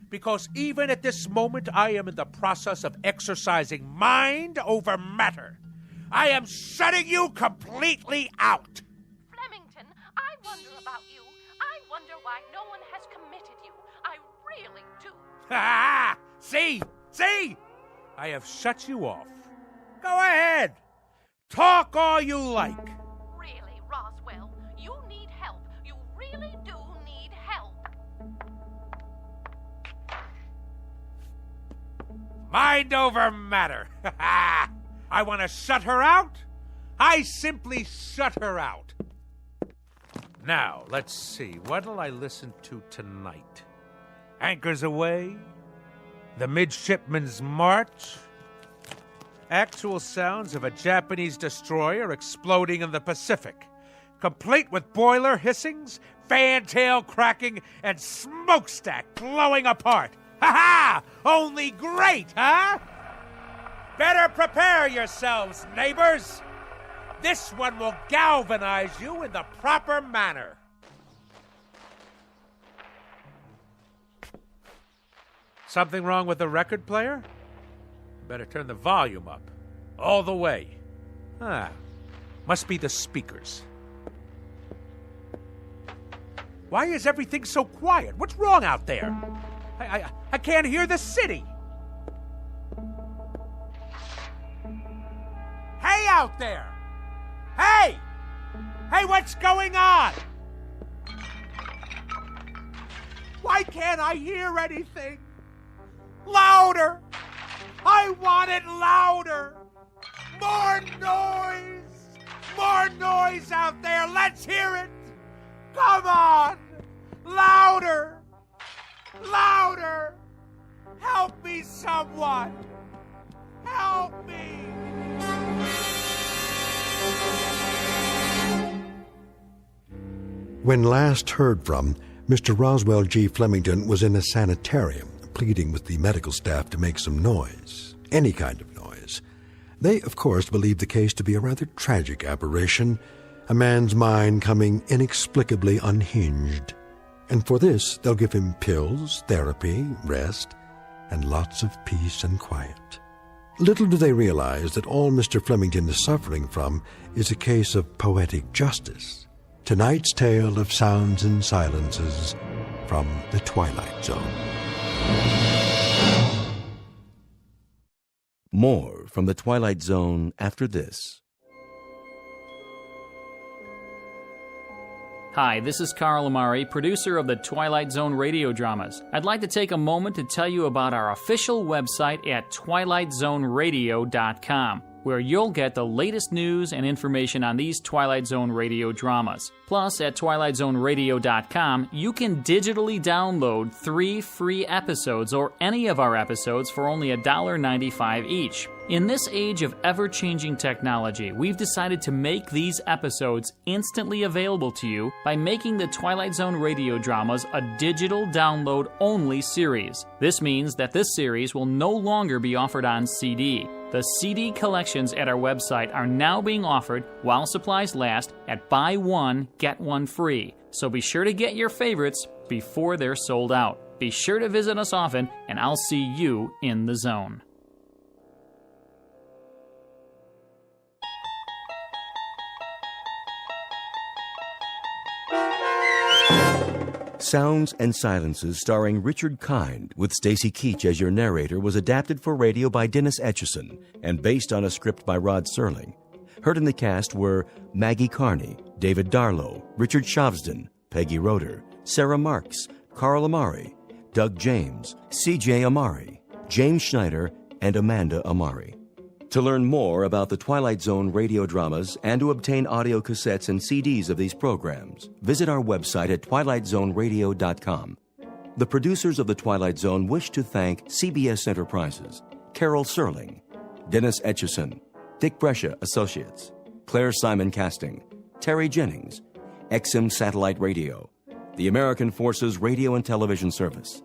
Because even at this moment, I am in the process of exercising mind over matter. I am shutting you completely out. Flemington, I wonder about you. I wonder why no one has committed you. I really do. Ha! See? See? I have shut you off. Go ahead. Talk all you like. Really, Roswell, you need help. You really do need help. Mind over matter. I want to shut her out. I simply shut her out. Now, let's see. What'll I listen to tonight? Anchors Aweigh? The Midshipman's March? Actual sounds of a Japanese destroyer exploding in the Pacific, complete with boiler hissings, fantail cracking, and smokestack blowing apart. Ha-ha! Only great, huh? Better prepare yourselves, neighbors. This one will galvanize you in the proper manner. Something wrong with the record player? Better turn the volume up. All the way. Must be the speakers. Why is everything so quiet? What's wrong out there? I can't hear the city. Hey, out there! Hey! Hey, what's going on? Why can't I hear anything? Louder! I want it louder! More noise! More noise out there! Let's hear it! Come on! Louder! Louder! Help me, someone! Help me! When last heard from, Mr. Roswell G. Flemington was in a sanitarium, pleading with the medical staff to make some noise, any kind of noise. They, of course, believed the case to be a rather tragic aberration, a man's mind coming inexplicably unhinged. And for this, they'll give him pills, therapy, rest, and lots of peace and quiet. Little do they realize that all Mr. Flemington is suffering from is a case of poetic justice. Tonight's tale of sounds and silences from the Twilight Zone. More from the Twilight Zone after this. Hi, this is Carl Amari, producer of the Twilight Zone radio dramas. I'd like to take a moment to tell you about our official website at twilightzoneradio.com, where you'll get the latest news and information on these Twilight Zone radio dramas. Plus, at twilightzoneradio.com, you can digitally download 3 free episodes or any of our episodes for only $1.95 each. In this age of ever-changing technology, we've decided to make these episodes instantly available to you by making the Twilight Zone radio dramas a digital download-only series. This means that this series will no longer be offered on CD. The CD collections at our website are now being offered, while supplies last, at buy one, get one free. So be sure to get your favorites before they're sold out. Be sure to visit us often, and I'll see you in the zone. Sounds and Silences, starring Richard Kind, with Stacy Keach as your narrator, was adapted for radio by Dennis Etchison and based on a script by Rod Serling. Heard in the cast were Maggie Carney, David Darlow, Richard Shavsden, Peggy Roeder, Sarah Marks, Carl Amari, Doug James, C.J. Amari, James Schneider, and Amanda Amari. To learn more about the Twilight Zone radio dramas and to obtain audio cassettes and CDs of these programs, visit our website at twilightzoneradio.com. The producers of The Twilight Zone wish to thank CBS Enterprises, Carol Serling, Dennis Etchison, Dick Brescia Associates, Claire Simon Casting, Terry Jennings, XM Satellite Radio, the American Forces Radio and Television Service,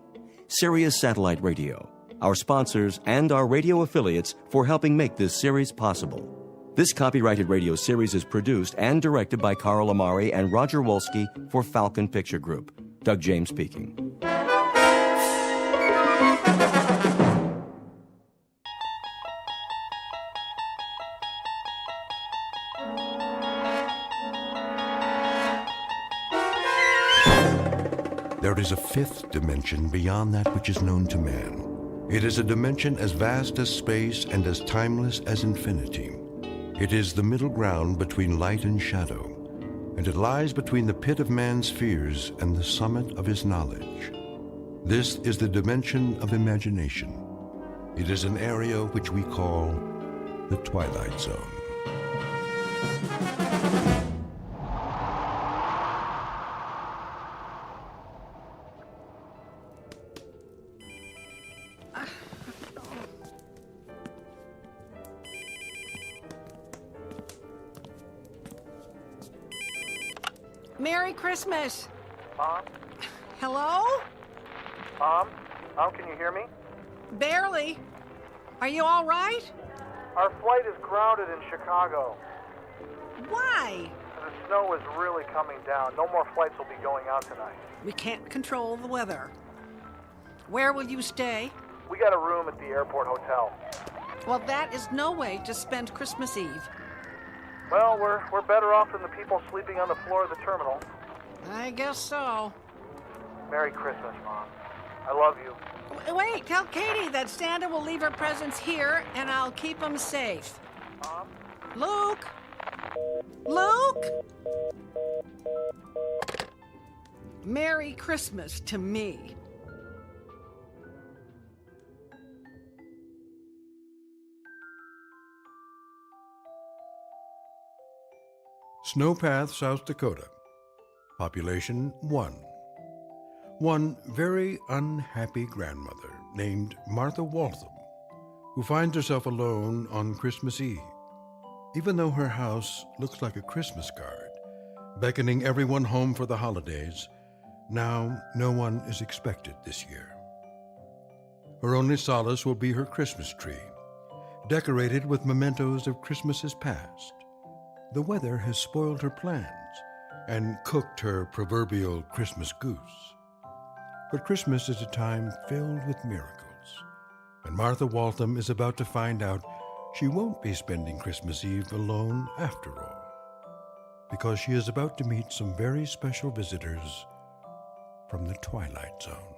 Sirius Satellite Radio, our sponsors, and our radio affiliates for helping make this series possible. This copyrighted radio series is produced and directed by Carl Amari and Roger Wolski for Falcon Picture Group. Doug James speaking. There is a fifth dimension beyond that which is known to man. It is a dimension as vast as space and as timeless as infinity. It is the middle ground between light and shadow, and it lies between the pit of man's fears and the summit of his knowledge. This is the dimension of imagination. It is an area which we call the Twilight Zone. Merry Christmas! Mom? Hello? Mom, can you hear me? Barely. Are you all right? Our flight is grounded in Chicago. Why? The snow is really coming down. No more flights will be going out tonight. We can't control the weather. Where will you stay? We got a room at the airport hotel. Well, that is no way to spend Christmas Eve. Well, we're better off than the people sleeping on the floor of the terminal. I guess so. Merry Christmas, Mom. I love you. Wait, tell Katie that Santa will leave her presents here, and I'll keep them safe. Mom? Luke? Luke? Merry Christmas to me. Snowpath, South Dakota. Population 1. One very unhappy grandmother named Martha Waltham, who finds herself alone on Christmas Eve, even though her house looks like a Christmas card, beckoning everyone home for the holidays. Now no one is expected this year. Her only solace will be her Christmas tree, decorated with mementos of Christmases past. The weather has spoiled her plans and cooked her proverbial Christmas goose. But Christmas is a time filled with miracles. And Martha Waltham is about to find out she won't be spending Christmas Eve alone after all, because she is about to meet some very special visitors from the Twilight Zone.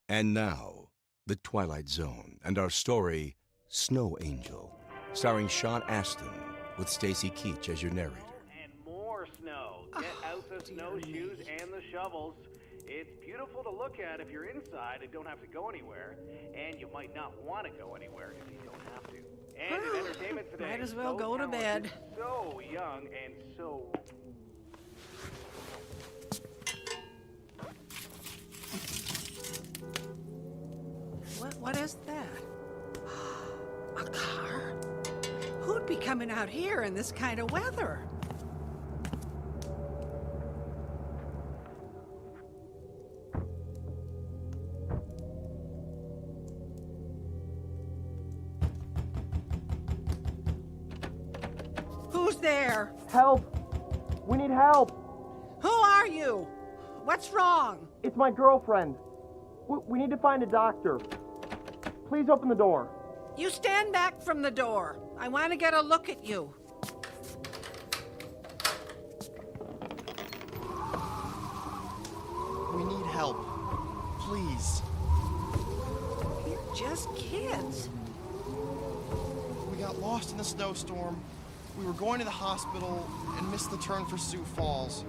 And now, The Twilight Zone and our story, Snow Angel, starring Sean Astin, with Stacy Keach as your narrator. And more snow. Get out the snowshoes and the shovels. It's beautiful to look at if you're inside and don't have to go anywhere. And you might not want to go anywhere if you don't have to. And in entertainment today, Might as well so go to talented, bed. So young and so... What is that? A car? Who'd be coming out here in this kind of weather? Who's there? Help! We need help! Who are you? What's wrong? It's my girlfriend. We need to find a doctor. Please open the door. You stand back from the door. I want to get a look at you. We need help. Please. You're just kids. We got lost in the snowstorm. We were going to the hospital and missed the turn for Sioux Falls.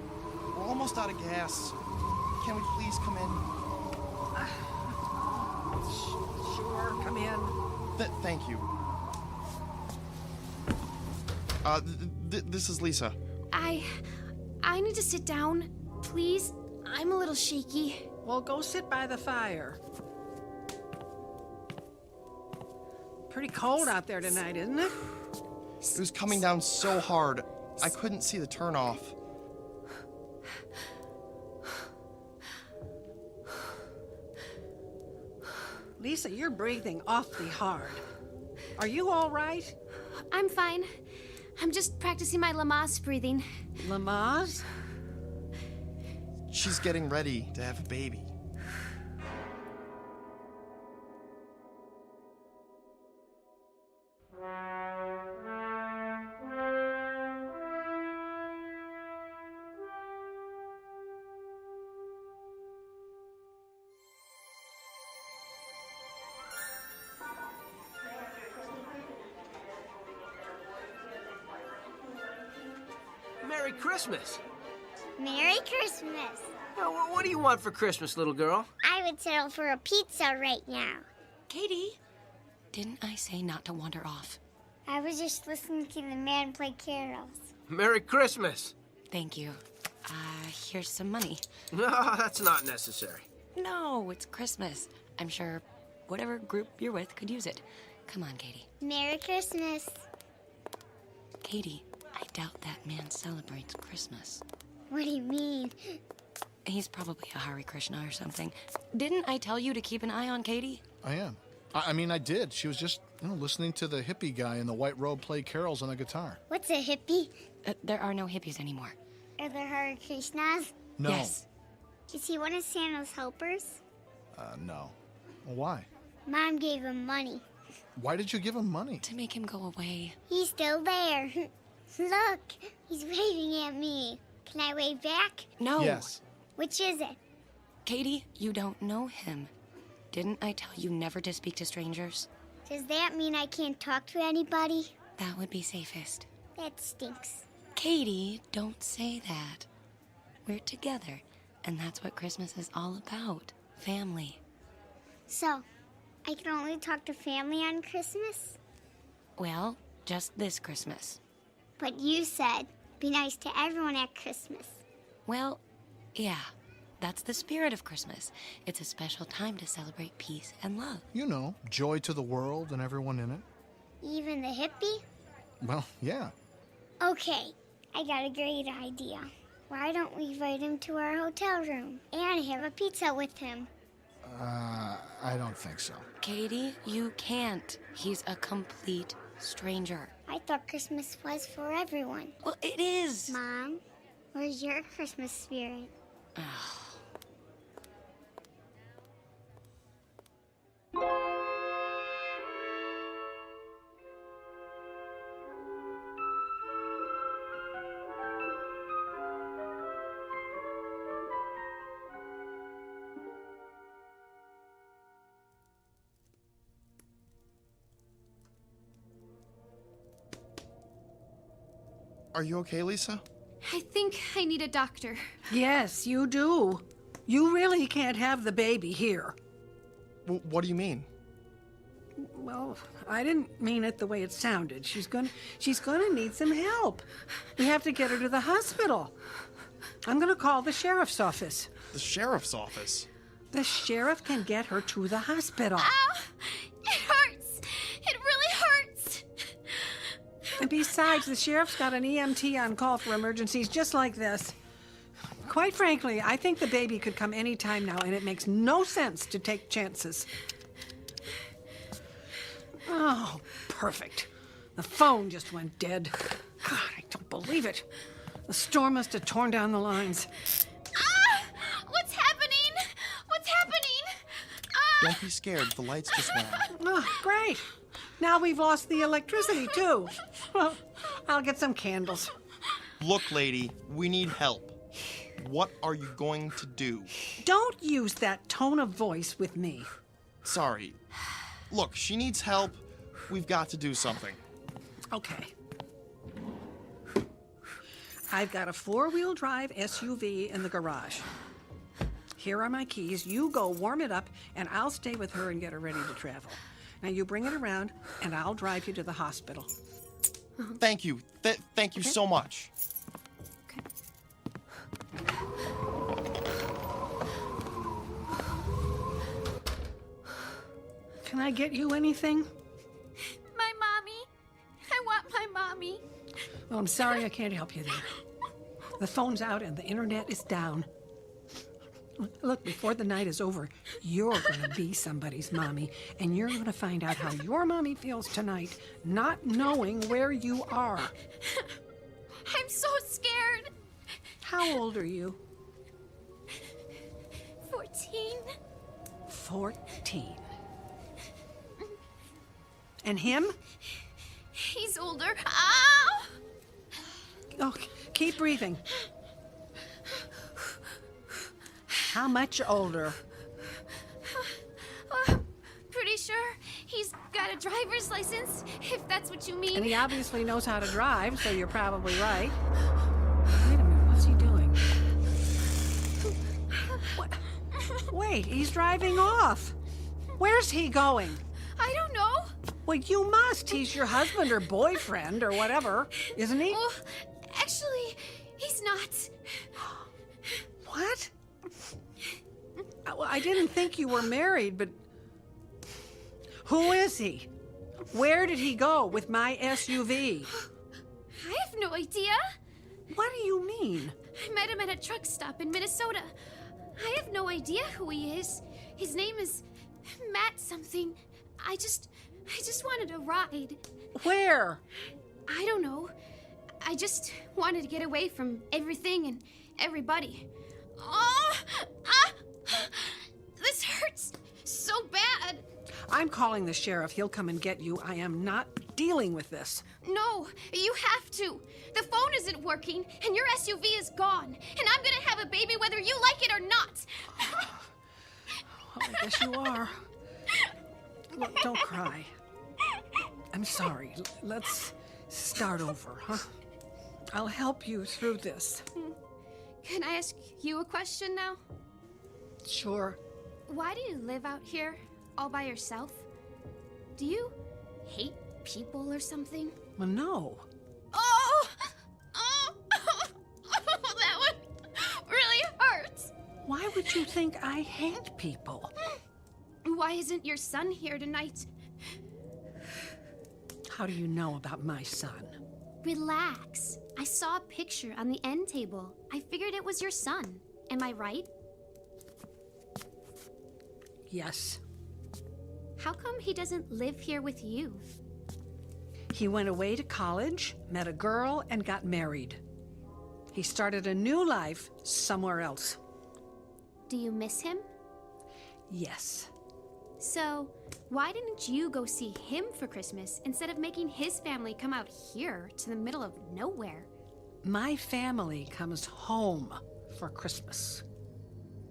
We're almost out of gas. Can we please come in? Sure, come in. Thank you. This is Lisa. I need to sit down, please. I'm a little shaky. Well, go sit by the fire. Pretty cold out there tonight, isn't it? It was coming down so hard, I couldn't see the turnoff. Lisa, you're breathing awfully hard. Are you all right? I'm fine. I'm just practicing my Lamaze breathing. Lamaze? She's getting ready to have a baby. Merry Christmas! Merry Christmas. What do you want for Christmas, little girl? I would settle for a pizza right now. Katie, didn't I say not to wander off? I was just listening to the man play carols. Merry Christmas! Thank you. Here's some money. No, that's not necessary. No, it's Christmas. I'm sure whatever group you're with could use it. Come on, Katie. Merry Christmas. Katie, I doubt that man celebrates Christmas. What do you mean? He's probably a Hare Krishna or something. Didn't I tell you to keep an eye on Katie? I am. I mean, I did. She was just, listening to the hippie guy in the white robe play carols on the guitar. What's a hippie? There are no hippies anymore. Are there Hare Krishnas? No. Yes. Is he one of Santa's helpers? No. Well, why? Mom gave him money. Why did you give him money? To make him go away. He's still there. Look, he's waving at me. Can I wave back? No. Yes. Which is it? Katie, you don't know him. Didn't I tell you never to speak to strangers? Does that mean I can't talk to anybody? That would be safest. That stinks. Katie, don't say that. We're together, and that's what Christmas is all about. Family. So, I can only talk to family on Christmas? Well, just this Christmas. But you said, be nice to everyone at Christmas. Well, yeah. That's the spirit of Christmas. It's a special time to celebrate peace and love. Joy to the world and everyone in it. Even the hippie? Well, yeah. Okay, I got a great idea. Why don't we invite him to our hotel room and have a pizza with him? I don't think so. Katie, you can't. He's a complete stranger. I thought Christmas was for everyone. Well, it is. Mom, where's your Christmas spirit? Are you okay, Lisa? I think I need a doctor. Yes, you do. You really can't have the baby here. What do you mean? Well, I didn't mean it the way it sounded. She's gonna need some help. We have to get her to the hospital. I'm gonna call the sheriff's office. The sheriff's office? The sheriff can get her to the hospital. Ow! It hurts! It really hurts! And besides, the sheriff's got an EMT on call for emergencies just like this. Quite frankly, I think the baby could come any time now, and it makes no sense to take chances. Oh, perfect. The phone just went dead. God, I don't believe it. The storm must have torn down the lines. Ah! What's happening? What's happening? Ah! Don't be scared. The lights just went out. Oh, great. Now we've lost the electricity, too. Well, I'll get some candles. Look, lady, we need help. What are you going to do? Don't use that tone of voice with me. Sorry. Look, she needs help. We've got to do something. Okay. I've got a 4-wheel drive SUV in the garage. Here are my keys. You go warm it up, and I'll stay with her and get her ready to travel. Now you bring it around, and I'll drive you to the hospital. Thank you. Thank you so much. Can I get you anything? My mommy. I want my mommy. Well, I'm sorry I can't help you there. The phone's out and the internet is down. Look, before the night is over, you're going to be somebody's mommy, and you're going to find out how your mommy feels tonight, not knowing where you are. I'm so scared. How old are you? 14. 14. And him? He's older. Ow! Oh, keep breathing. How much older? Pretty sure he's got a driver's license, if that's what you mean. And he obviously knows how to drive, so you're probably right. Wait a minute, what's he doing? What? Wait, he's driving off. Where's he going? I don't know. Well, you must. He's your husband or boyfriend or whatever, isn't he? Well, actually, he's not. What? I didn't think you were married, but who is he? Where did he go with my SUV? I have no idea. What do you mean? I met him at a truck stop in Minnesota. I have no idea who he is. His name is Matt something. I just wanted a ride. Where? I don't know. I just wanted to get away from everything and everybody. Oh! Ah! This hurts so bad. I'm calling the sheriff. He'll come and get you. I am not dealing with this. No, you have to. The phone isn't working, and your SUV is gone. And I'm gonna have a baby whether you like it or not. Well, I guess you are. Look, don't cry. I'm sorry. Let's start over, huh? I'll help you through this. Can I ask you a question now? Sure. Why do you live out here all by yourself? Do you hate people or something? Well, no. Oh! Oh! That one really hurts. Why would you think I hate people? Why isn't your son here tonight? How do you know about my son? Relax. I saw a picture on the end table. I figured it was your son. Am I right? Yes. How come he doesn't live here with you? He went away to college, met a girl, and got married. He started a new life somewhere else. Do you miss him? Yes. So, why didn't you go see him for Christmas instead of making his family come out here to the middle of nowhere? My family comes home for Christmas.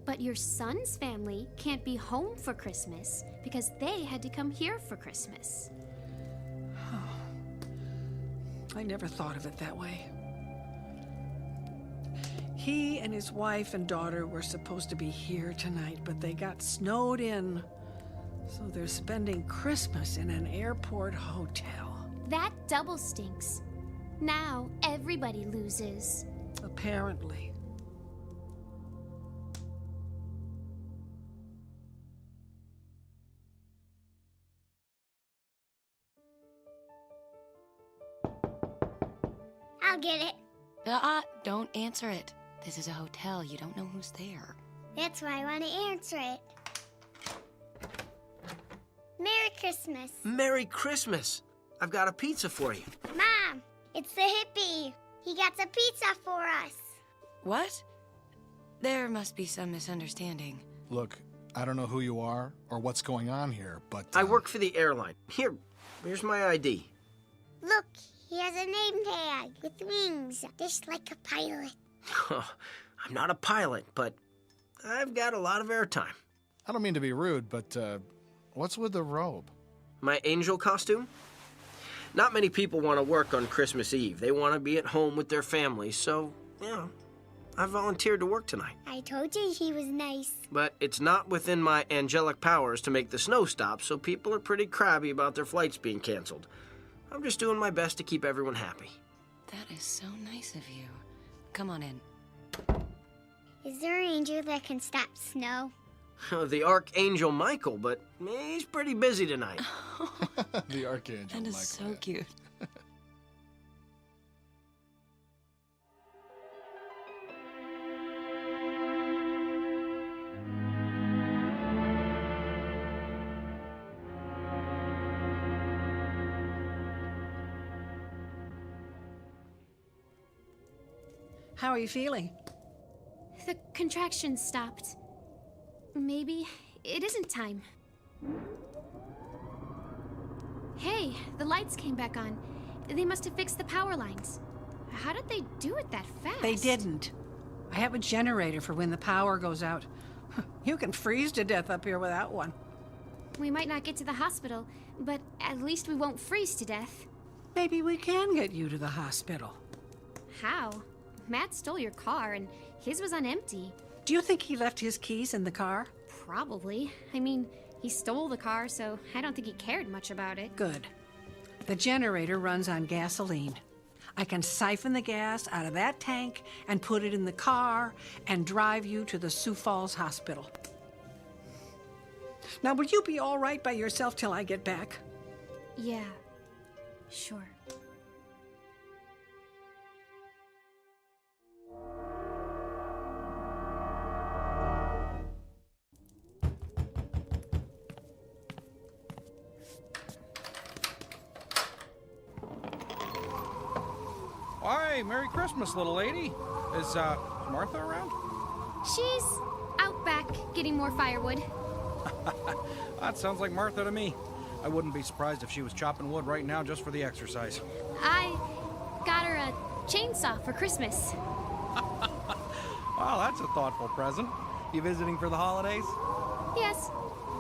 But your son's family can't be home for Christmas because they had to come here for Christmas. I never thought of it that way. He and his wife and daughter were supposed to be here tonight, but they got snowed in. So they're spending Christmas in an airport hotel. That double stinks. Now everybody loses. Apparently. I'll get it. Don't answer it. This is a hotel. You don't know who's there. That's why I want to answer it. Merry Christmas. Merry Christmas. I've got a pizza for you. Mom, it's the hippie. He got a pizza for us. What? There must be some misunderstanding. Look, I don't know who you are or what's going on here, but... I work for the airline. Here's my ID. Look, he has a name tag with wings, just like a pilot. I'm not a pilot, but I've got a lot of airtime. I don't mean to be rude, but what's with the robe? My angel costume? Not many people want to work on Christmas Eve. They want to be at home with their families, so, I volunteered to work tonight. I told you he was nice. But it's not within my angelic powers to make the snow stop, so people are pretty crabby about their flights being canceled. I'm just doing my best to keep everyone happy. That is so nice of you. Come on in. Is there an angel that can stop snow? The Archangel Michael, but he's pretty busy tonight. The Archangel That is Michael. so cute. How are you feeling? The contractions stopped. Maybe it isn't time. Hey, the lights came back on. They must have fixed the power lines. How did they do it that fast? They didn't. I have a generator for when the power goes out. You can freeze to death up here without one. We might not get to the hospital, but at least we won't freeze to death. Maybe we can get you to the hospital. How? Matt stole your car, and his was on empty. Do you think he left his keys in the car? Probably. I mean, he stole the car, so I don't think he cared much about it. Good. The generator runs on gasoline. I can siphon the gas out of that tank and put it in the car and drive you to the Sioux Falls Hospital. Now, will you be all right by yourself till I get back? Yeah, sure. Hi, Merry Christmas, little lady. Is Martha around? She's out back getting more firewood. That sounds like Martha to me. I wouldn't be surprised if she was chopping wood right now just for the exercise. I got her a chainsaw for Christmas. Wow, that's a thoughtful present. You visiting for the holidays? Yes,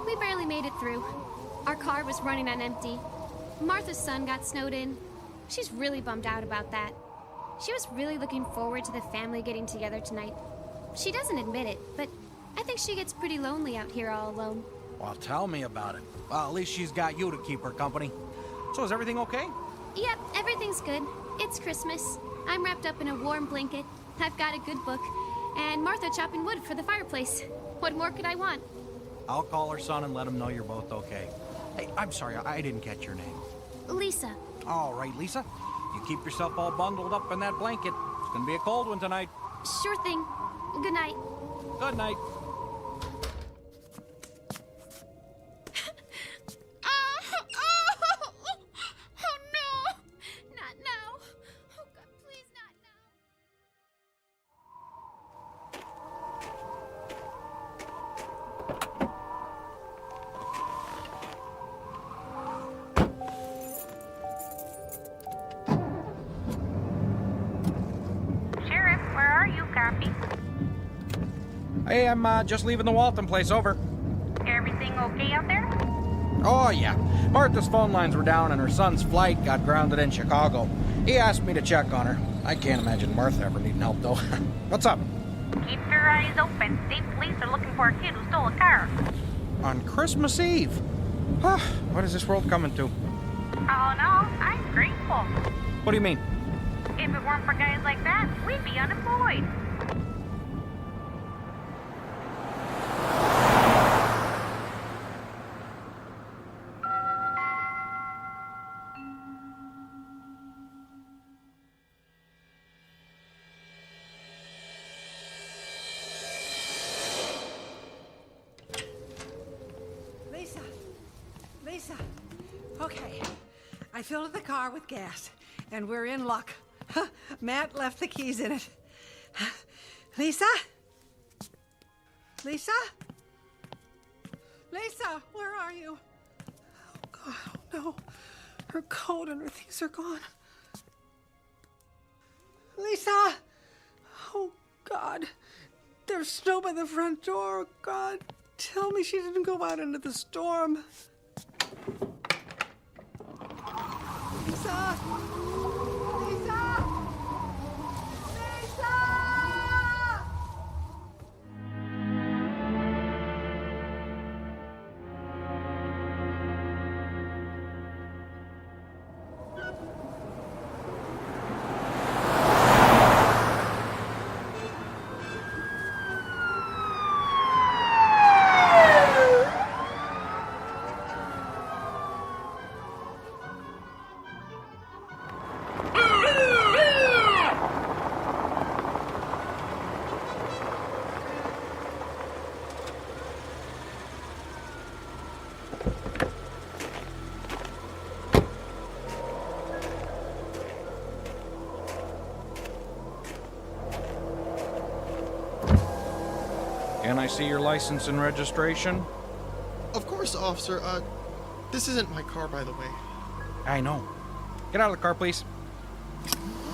we barely made it through. Our car was running on empty. Martha's son got snowed in. She's really bummed out about that. She was really looking forward to the family getting together tonight. She doesn't admit it, but I think she gets pretty lonely out here all alone. Well, tell me about it. Well, at least she's got you to keep her company. So is everything okay? Yep, everything's good. It's Christmas. I'm wrapped up in a warm blanket. I've got a good book. And Martha chopping wood for the fireplace. What more could I want? I'll call her son and let him know you're both okay. Hey, I'm sorry, I didn't catch your name. Lisa. All right, Lisa. You keep yourself all bundled up in that blanket. It's gonna be a cold one tonight. Sure thing. Good night. Good night. Oh no! Not now. Oh God, please not Sheriff, where are you? Copy. Hey, I'm just leaving the Walton place, over. Everything okay out there? Oh, yeah. Martha's phone lines were down and her son's flight got grounded in Chicago. He asked me to check on her. I can't imagine Martha ever needing help, though. What's up? Keep your eyes open. State police are looking for a kid who stole a car. On Christmas Eve? What is this world coming to? Oh, no, I'm grateful. What do you mean? If it weren't for guys like that, we'd be unemployed. Lisa. Okay. I filled the car with gas, and we're in luck. Matt left the keys in it. Lisa? Lisa? Lisa, where are you? Oh, God, oh, no. Her coat and her things are gone. Lisa! Oh, God. There's snow by the front door. God, tell me she didn't go out into the storm. Lisa! Lisa! Lisa! Can I see your license and registration? Of course, officer. This isn't my car, by the way. I know. Get out of the car, please.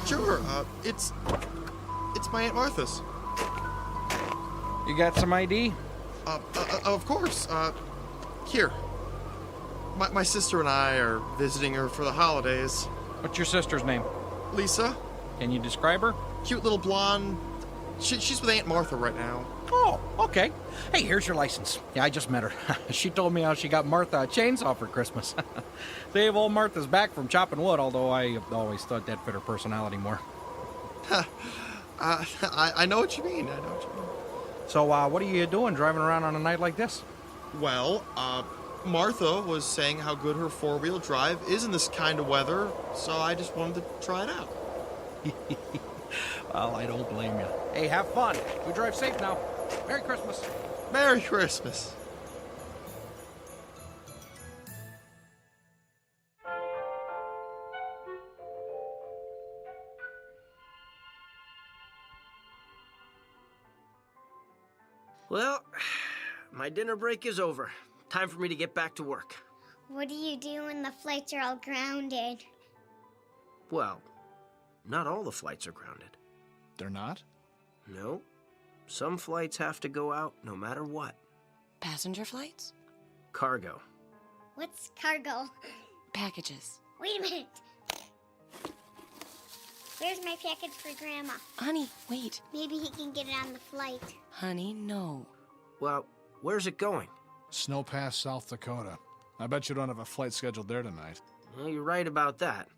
Sure, it's my Aunt Martha's. You got some ID? Of course. Here. My sister and I are visiting her for the holidays. What's your sister's name? Lisa. Can you describe her? Cute little blonde. She's with Aunt Martha right now. Oh, okay. Hey, here's your license. Yeah, I just met her. She told me how she got Martha a chainsaw for Christmas. Save old Martha's back from chopping wood, although I always thought that fit her personality more. I know what you mean. So, what are you doing driving around on a night like this? Well, Martha was saying how good her four-wheel drive is in this kind of weather, so I just wanted to try it out. Well, I don't blame you. Hey, have fun. We drive safe now. Merry Christmas. Merry Christmas. Well, my dinner break is over. Time for me to get back to work. What do you do when the flights are all grounded? Well, not all the flights are grounded. They're not? No. Some flights have to go out no matter what. Passenger flights? Cargo. What's cargo? Packages. Wait a minute. Where's my package for Grandma? Honey, wait. Maybe he can get it on the flight. Honey, no. Well, where's it going? Snow Pass, South Dakota. I bet you don't have a flight scheduled there tonight. Well, you're right about that.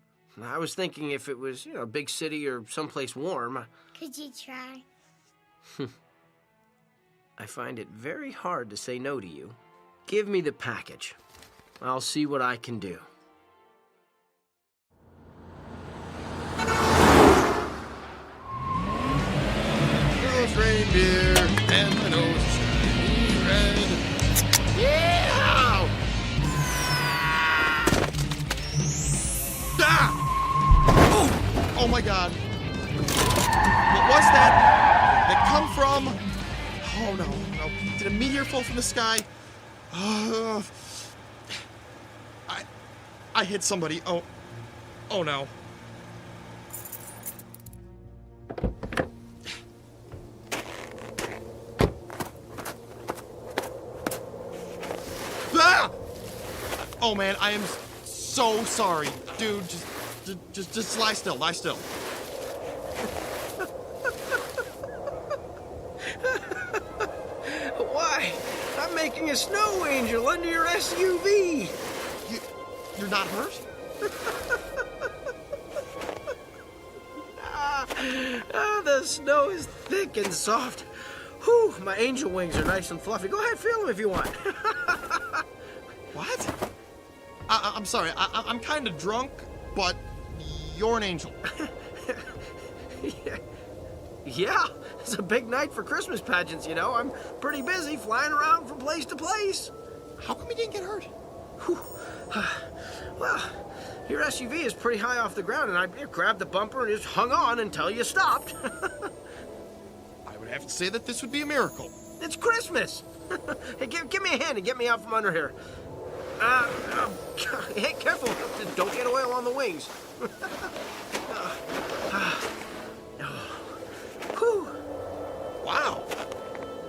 I was thinking if it was, a big city or someplace warm. Could you try? I find it very hard to say no to you. Give me the package. I'll see what I can do. Those reindeer and the nose shiny red. Yeah! Ah! Oh my God. What was that? That come from? Oh no. Did a meteor fall from the sky? I hit somebody. Oh no. Ah! Oh man, I am so sorry. Dude, just lie still. a snow angel under your SUV. You're not hurt? The snow is thick and soft. Whew, my angel wings are nice and fluffy. Go ahead, feel them if you want. What? I'm sorry, I'm kind of drunk, but you're an angel. Yeah, it's a big night for Christmas pageants, you know. I'm pretty busy flying around from place to place. How come you didn't get hurt? Well, your SUV is pretty high off the ground, and I grabbed the bumper and just hung on until you stopped. I would have to say that this would be a miracle. It's Christmas. Hey, give me a hand and get me out from under here. Hey, careful. Don't get oil on the wings. Wow.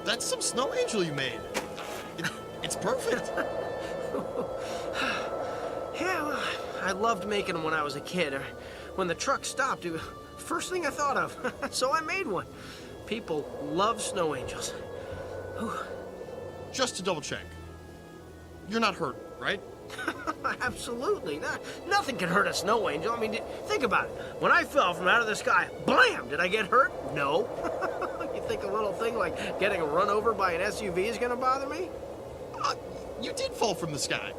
That's some snow angel you made. It's perfect. Yeah, well, I loved making them when I was a kid. When the truck stopped, it was the first thing I thought of. So I made one. People love snow angels. Just to double check. You're not hurt, right? Absolutely. Nothing can hurt a snow angel. I mean, think about it. When I fell from out of the sky, blam! Did I get hurt? No. You think a little thing like getting run over by an SUV is going to bother me? You did fall from the sky.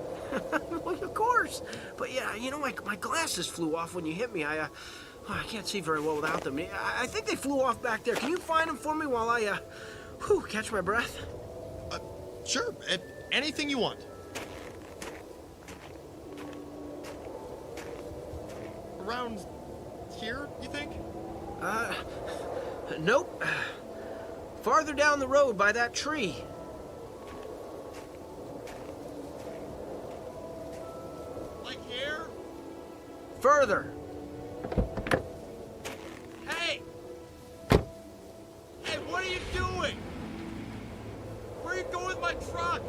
Well, of course. But yeah, you know, my glasses flew off when you hit me. I can't see very well without them. I think they flew off back there. Can you find them for me while I, catch my breath? Sure. Anything you want. Around here, you think? Nope. Farther down the road by that tree. Like here? Further. Hey! Hey, what are you doing? Where are you going with my truck?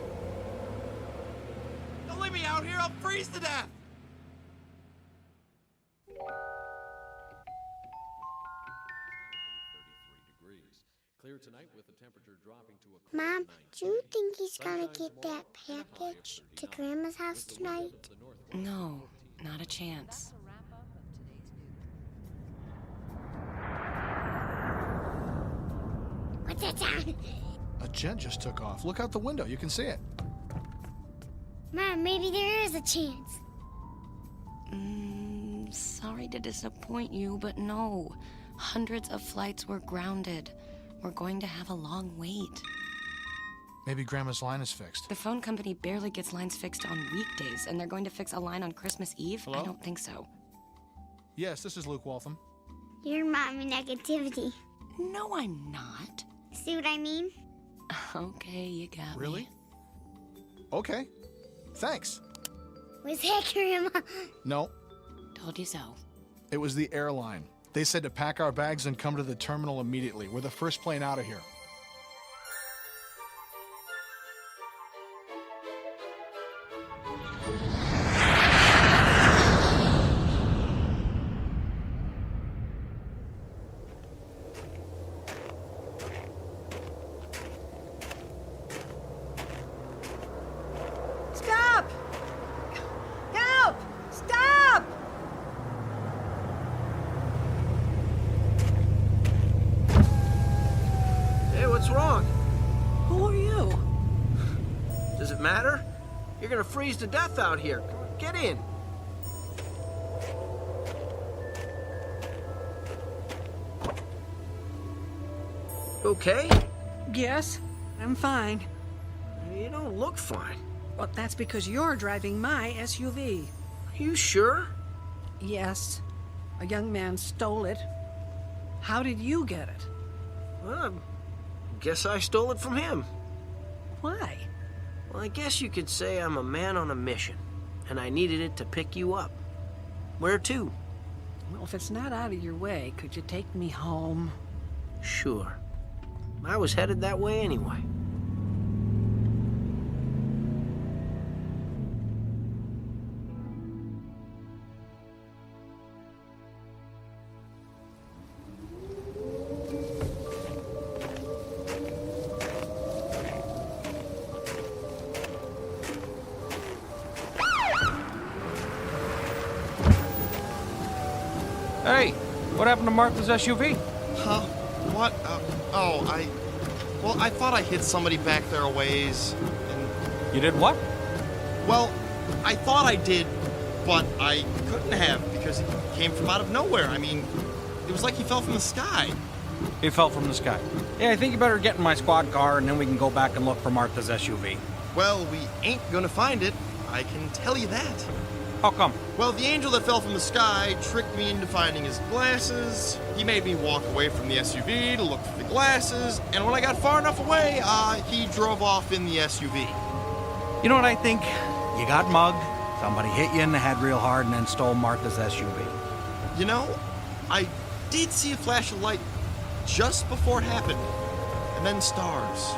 Don't leave me out here, I'll freeze to death! Clear tonight with the temperature dropping to a Mom, do you think he's gonna get that package to Grandma's house tonight? No, not a chance. What's that sound? A jet just took off. Look out the window. You can see it. Mom, maybe there is a chance. Sorry to disappoint you, but no. Hundreds of flights were grounded. We're going to have a long wait. Maybe Grandma's line is fixed. The phone company barely gets lines fixed on weekdays, and they're going to fix a line on Christmas Eve? Hello? I don't think so. Yes, this is Luke Waltham. You're mommy negativity. No, I'm not. See what I mean? Okay, you got Really? me. Okay. Thanks. Was that Grandma? Told No, you so. it was the airline. They said to pack our bags and come to the terminal immediately. We're the first plane out of here. Stop! Help! Stop! Hey, what's wrong? Who are you? Does it matter? You're gonna freeze to death out here. Get in. Okay? Yes, I'm fine. You don't look fine. Well, that's because you're driving my SUV. You sure? Yes. A young man stole it. How did you get it? Well, I guess I stole it from him. Why? Well, I guess you could say I'm a man on a mission, and I needed it to pick you up. Where to? Well, if it's not out of your way, could you take me home? Sure. I was headed that way anyway. Hey, what happened to Martha's SUV? Huh? What? Well, I thought I hit somebody back there a ways, and... You did what? Well, I thought I did, but I couldn't have, because he came from out of nowhere. I mean, it was like he fell from the sky. He fell from the sky. Yeah, I think you better get in my squad car, and then we can go back and look for Martha's SUV. Well, we ain't gonna find it. I can tell you that. How come? Well, the angel that fell from the sky tricked me into finding his glasses. He made me walk away from the SUV to look for the glasses, and when I got far enough away, he drove off in the SUV. You know what I think? You got mugged, somebody hit you in the head real hard, and then stole Martha's SUV. You know, I did see a flash of light just before it happened, and then stars.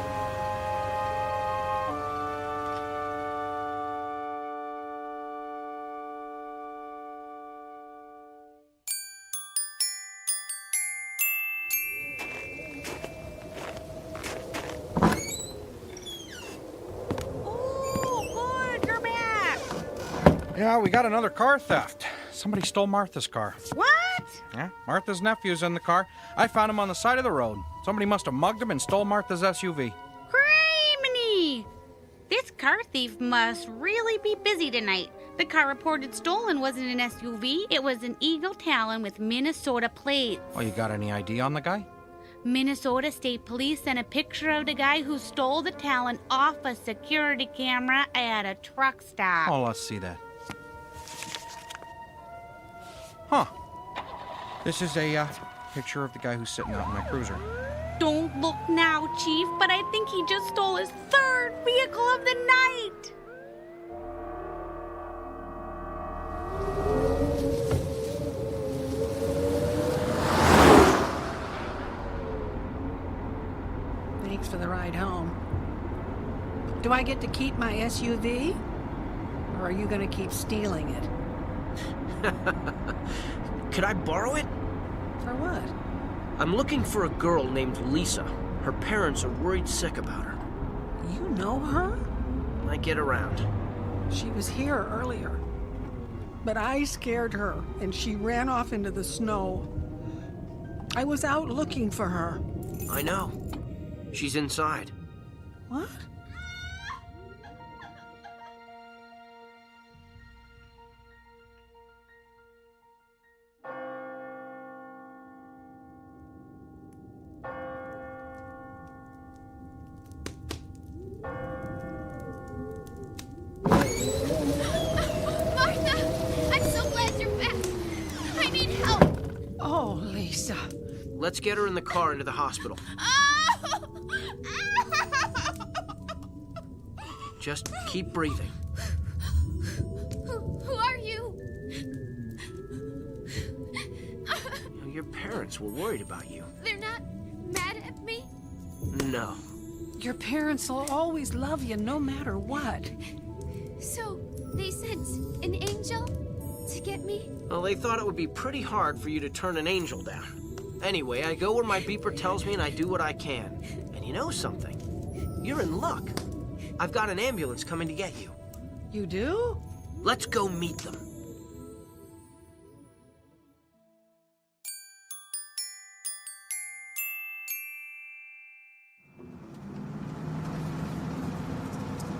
Yeah, we got another car theft. Somebody stole Martha's car. What? Yeah, Martha's nephew's in the car. I found him on the side of the road. Somebody must have mugged him and stole Martha's SUV. Criminy! This car thief must really be busy tonight. The car reported stolen wasn't an SUV. It was an Eagle Talon with Minnesota plates. Oh, you got any ID on the guy? Minnesota State Police sent a picture of the guy who stole the Talon off a security camera at a truck stop. Oh, let's see that. Huh. This is a picture of the guy who's sitting out in my cruiser. Don't look now, Chief, but I think he just stole his third vehicle of the night. Thanks for the ride home. Do I get to keep my SUV? Or are you going to keep stealing it? Could I borrow it? For what? I'm looking for a girl named Lisa. Her parents are worried sick about her. You know her? I get around. She was here earlier. But I scared her, and she ran off into the snow. I was out looking for her. I know. She's inside. What? Let's get her in the car into the hospital. Just keep breathing. Who are you? Your parents were worried about you. They're not mad at me? No. Your parents will always love you no matter what. So, they sent an angel to get me? Well, they thought it would be pretty hard for you to turn an angel down. Anyway, I go where my beeper tells me and I do what I can. And you know something? You're in luck. I've got an ambulance coming to get you. You do? Let's go meet them.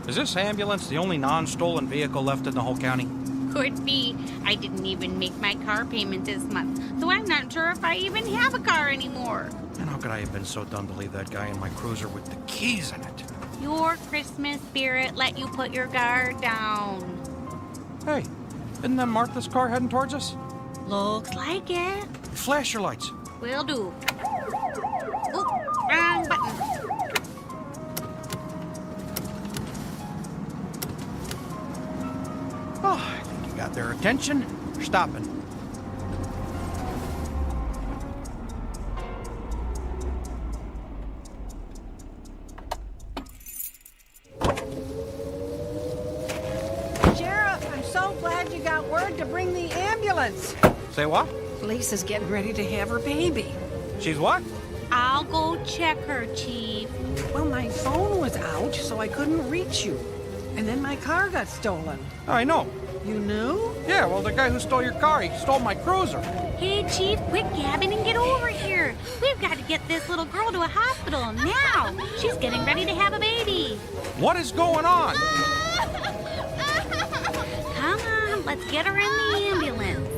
Is this ambulance the only non-stolen vehicle left in the whole county? Could be. I didn't even make my car payment this month, so I'm not sure if I even have a car anymore. And how could I have been so dumb to leave that guy in my cruiser with the keys in it? Your Christmas spirit let you put your guard down. Hey, isn't that Martha's car heading towards us? Looks like it. Flash your lights. Will do. Oop, wrong button. Oh, I think you got their attention. You're stopping. Sheriff, I'm so glad you got word to bring the ambulance. Say what? Lisa's getting ready to have her baby. She's what? I'll go check her, Chief. Well, my phone was out, so I couldn't reach you. And then my car got stolen. I know. You knew? Yeah, well, the guy who stole your car, he stole my cruiser. Hey, Chief, quit gabbing and get over here. We've got to get this little girl to a hospital now. She's getting ready to have a baby. What is going on? Come on, let's get her in the ambulance.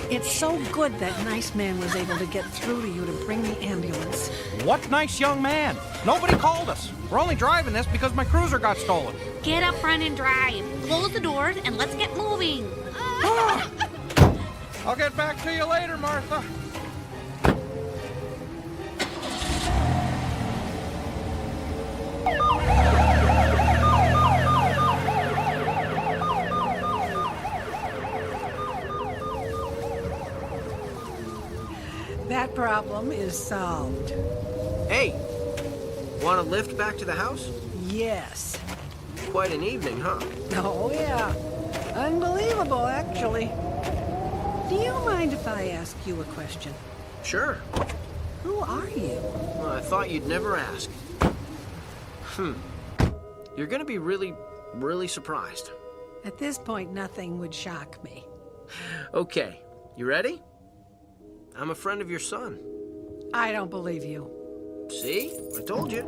It's so good that nice man was able to get through to you to bring the ambulance. What nice young man? Nobody called us. We're only driving this because my cruiser got stolen. Get up front and drive. Close the doors and let's get moving. I'll get back to you later, Martha. That problem is solved. Hey, want a lift back to the house? Yes. Quite an evening, huh? Oh, yeah. Unbelievable, actually. Do you mind if I ask you a question? Sure. Who are you? Well, I thought you'd never ask. You're gonna be really, really surprised. At this point, nothing would shock me. Okay, you ready? I'm a friend of your son. I don't believe you. See? I told you.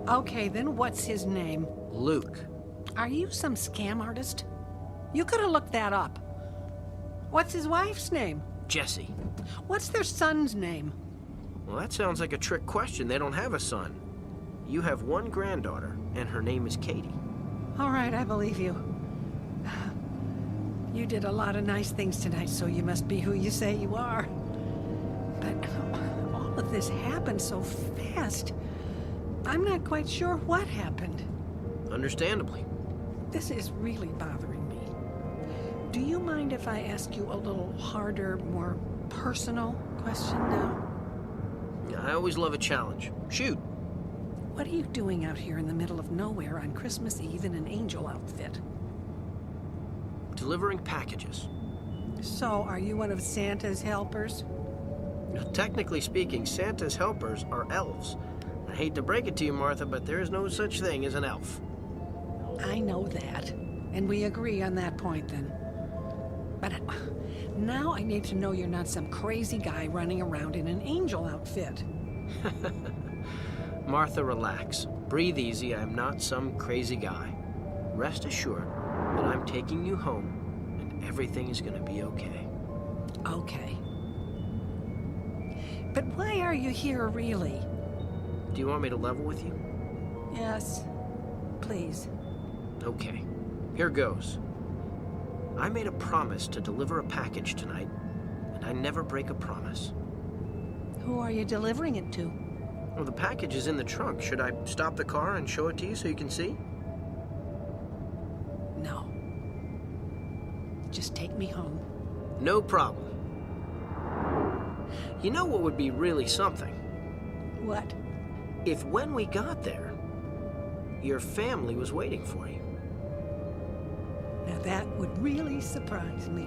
Okay, then what's his name? Luke. Are you some scam artist? You could have looked that up. What's his wife's name? Jesse. What's their son's name? Well, that sounds like a trick question. They don't have a son. You have one granddaughter, and her name is Katie. All right, I believe you. You did a lot of nice things tonight, so you must be who you say you are. But all of this happened so fast. I'm not quite sure what happened. Understandably. This is really bothering me. Do you mind if I ask you a little harder, more personal question now? I always love a challenge. Shoot. What are you doing out here in the middle of nowhere on Christmas Eve in an angel outfit? Delivering packages. So, are you one of Santa's helpers? Now, technically speaking, Santa's helpers are elves. I hate to break it to you, Martha, but there is no such thing as an elf. I know that, and we agree on that point then. But now I need to know you're not some crazy guy running around in an angel outfit. Martha, relax. Breathe easy. I'm not some crazy guy. Rest assured that I'm taking you home, and everything is going to be okay. Okay. But why are you here, really? Do you want me to level with you? Yes, please. Okay, here goes. I made a promise to deliver a package tonight, and I never break a promise. Who are you delivering it to? Well, the package is in the trunk. Should I stop the car and show it to you so you can see? No. Just take me home. No problem. You know what would be really something? What? If when we got there, your family was waiting for you. Now that would really surprise me.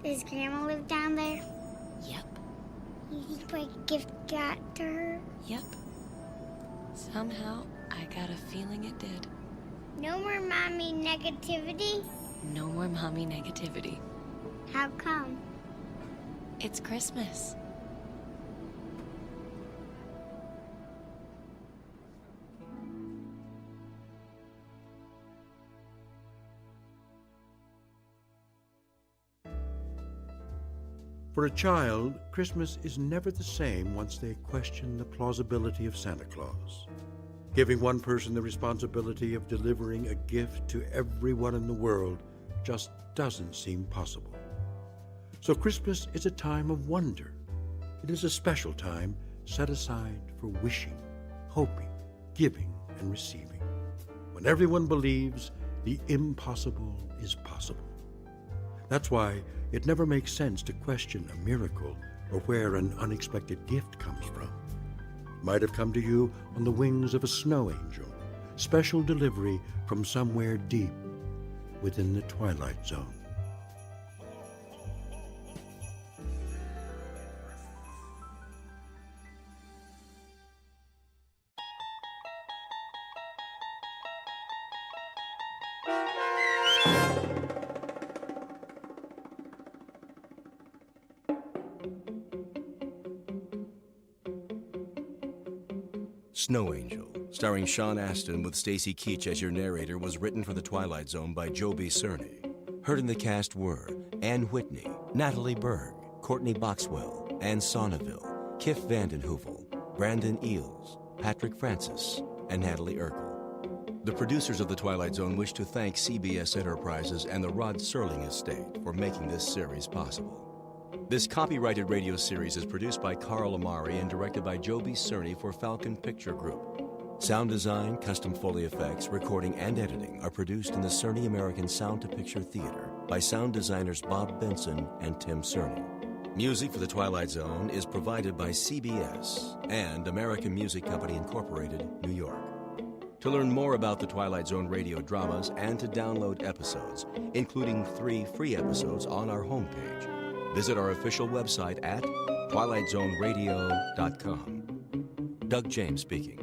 Does Grandma live down there? Yep. You think my gift got to her? Yep. Somehow, I got a feeling it did. No more mommy negativity? No more mommy negativity. How come? It's Christmas. For a child, Christmas is never the same once they question the plausibility of Santa Claus. Giving one person the responsibility of delivering a gift to everyone in the world just doesn't seem possible. So Christmas is a time of wonder. It is a special time set aside for wishing, hoping, giving, and receiving, when everyone believes the impossible is possible. That's why it never makes sense to question a miracle or where an unexpected gift comes from. It might have come to you on the wings of a snow angel, special delivery from somewhere deep within the Twilight Zone. Snow Angel, starring Sean Astin with Stacy Keach as your narrator, was written for The Twilight Zone by Joe B. Cerny. Heard in the cast were Ann Whitney, Natalie Berg, Courtney Boxwell, Ann Sonneville, Kif Vandenhoevel, Brandon Eels, Patrick Francis, and Natalie Urkel. The producers of The Twilight Zone wish to thank CBS Enterprises and the Rod Serling Estate for making this series possible. This copyrighted radio series is produced by Carl Amari and directed by Joe B. Cerny for Falcon Picture Group. Sound design, custom Foley effects, recording, and editing are produced in the Cerny American Sound to Picture Theater by sound designers Bob Benson and Tim Cerny. Music for The Twilight Zone is provided by CBS and American Music Company Incorporated, New York. To learn more about the Twilight Zone radio dramas and to download episodes, including 3 free episodes on our homepage, visit our official website at twilightzoneradio.com. Doug James speaking.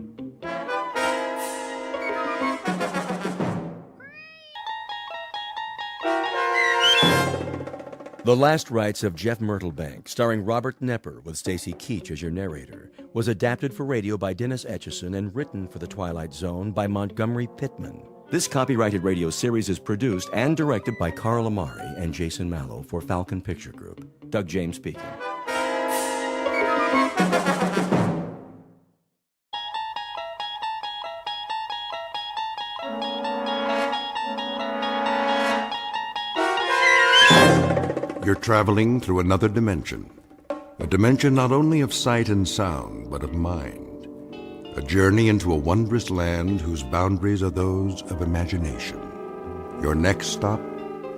The Last Rites of Jeff Myrtlebank, starring Robert Knepper with Stacy Keach as your narrator, was adapted for radio by Dennis Etchison and written for The Twilight Zone by Montgomery Pittman. This copyrighted radio series is produced and directed by Carl Amari and Jason Mallow for Falcon Picture Group. Doug James speaking. You're traveling through another dimension. A dimension not only of sight and sound, but of mind. A journey into a wondrous land whose boundaries are those of imagination. Your next stop,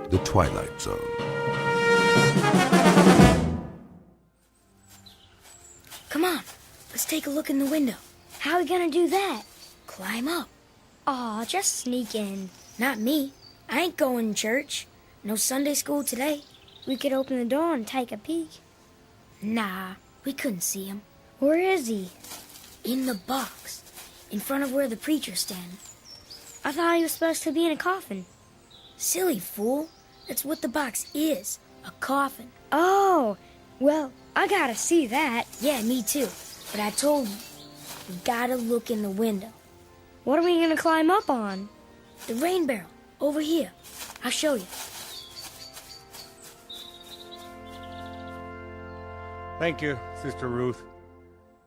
the Twilight Zone. Come on, let's take a look in the window. How are we gonna do that? Climb up. Aw, just sneak in. Not me. I ain't going to church. No Sunday school today. We could open the door and take a peek. Nah, we couldn't see him. Where is he? In the box, in front of where the preacher's standing. I thought he was supposed to be in a coffin. Silly fool. That's what the box is, a coffin. Oh, well, I gotta see that. Yeah, me too. But I told you, we gotta look in the window. What are we gonna climb up on? The rain barrel, over here. I'll show you. Thank you, Sister Ruth.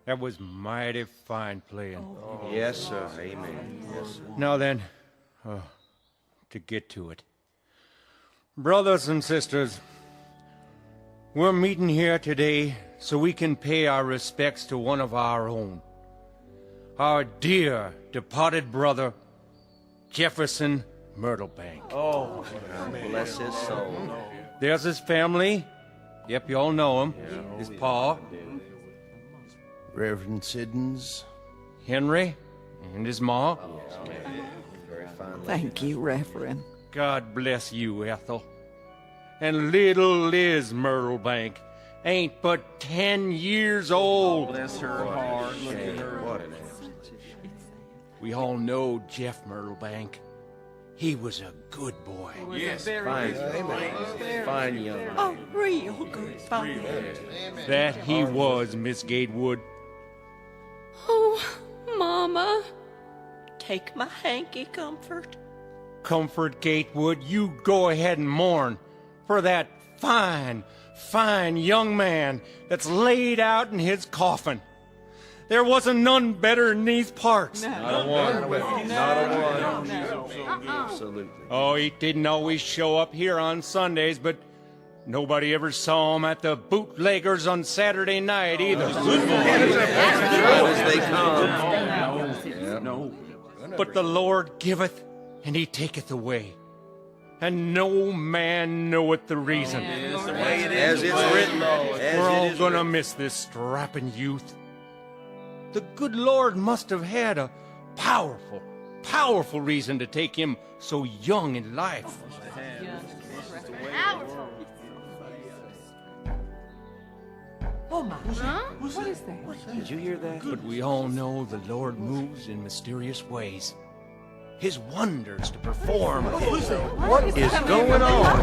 That was mighty fine playing. Yes, sir. Amen. Yes, sir. Now then, to get to it. Brothers and sisters, we're meeting here today so we can pay our respects to one of our own. Our dear departed brother, Jefferson Myrtlebank. Oh, bless his soul. There's his family. Yep, you all know him. His pa, Reverend Siddons, Henry, and his ma. Very fine. Thank you, Reverend. God bless you, Ethel. And little Liz Myrtlebank ain't but 10 years old. Bless her heart. Look at her. What an We all know Jeff Myrtlebank. He was a good boy. Yes, fine young man. A real good father. That he was, Miss Gatewood. Oh, Mama. Take my hanky, Comfort. Comfort Gatewood, you go ahead and mourn for that fine, fine young man that's laid out in his coffin. There wasn't none better in these parts. Not a one. Absolutely. Oh, he didn't always show up here on Sundays, but nobody ever saw him at the bootleggers on Saturday night either. As they come. No. But the Lord giveth, and he taketh away. And no man knoweth the reason. As it's written. We're all gonna miss this strapping youth. The good Lord must have had a powerful, powerful reason to take him so young in life. Oh, my. Huh? What is that? Did you hear that? But we all know the Lord moves in mysterious ways. His wonders to perform. What is going on?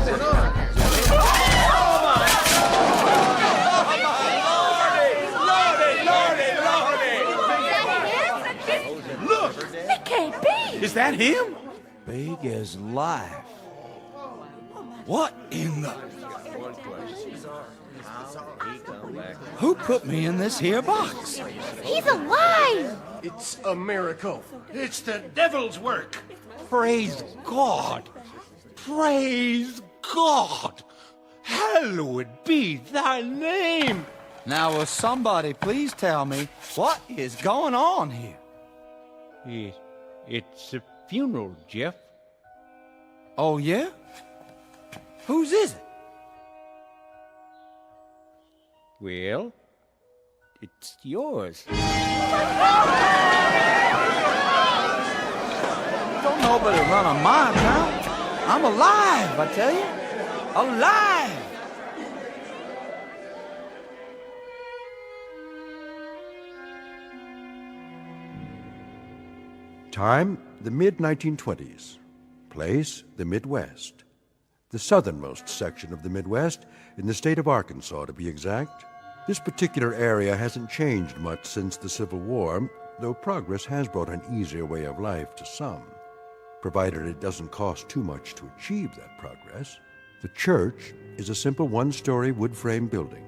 Is that him? Big as life. What in the... Who put me in this here box? He's alive! It's a miracle. It's the devil's work. Praise God. Praise God. Hallowed be thy name. Now, will somebody please tell me what is going on here? It's a funeral, Jeff. Oh, yeah? Whose is it? Well, it's yours. Don't nobody run on my account. I'm alive, I tell you. Alive! Time, the mid-1920s. Place, the Midwest. The southernmost section of the Midwest, in the state of Arkansas, to be exact. This particular area hasn't changed much since the Civil War, though progress has brought an easier way of life to some, provided it doesn't cost too much to achieve that progress. The church is a simple one-story wood-frame building.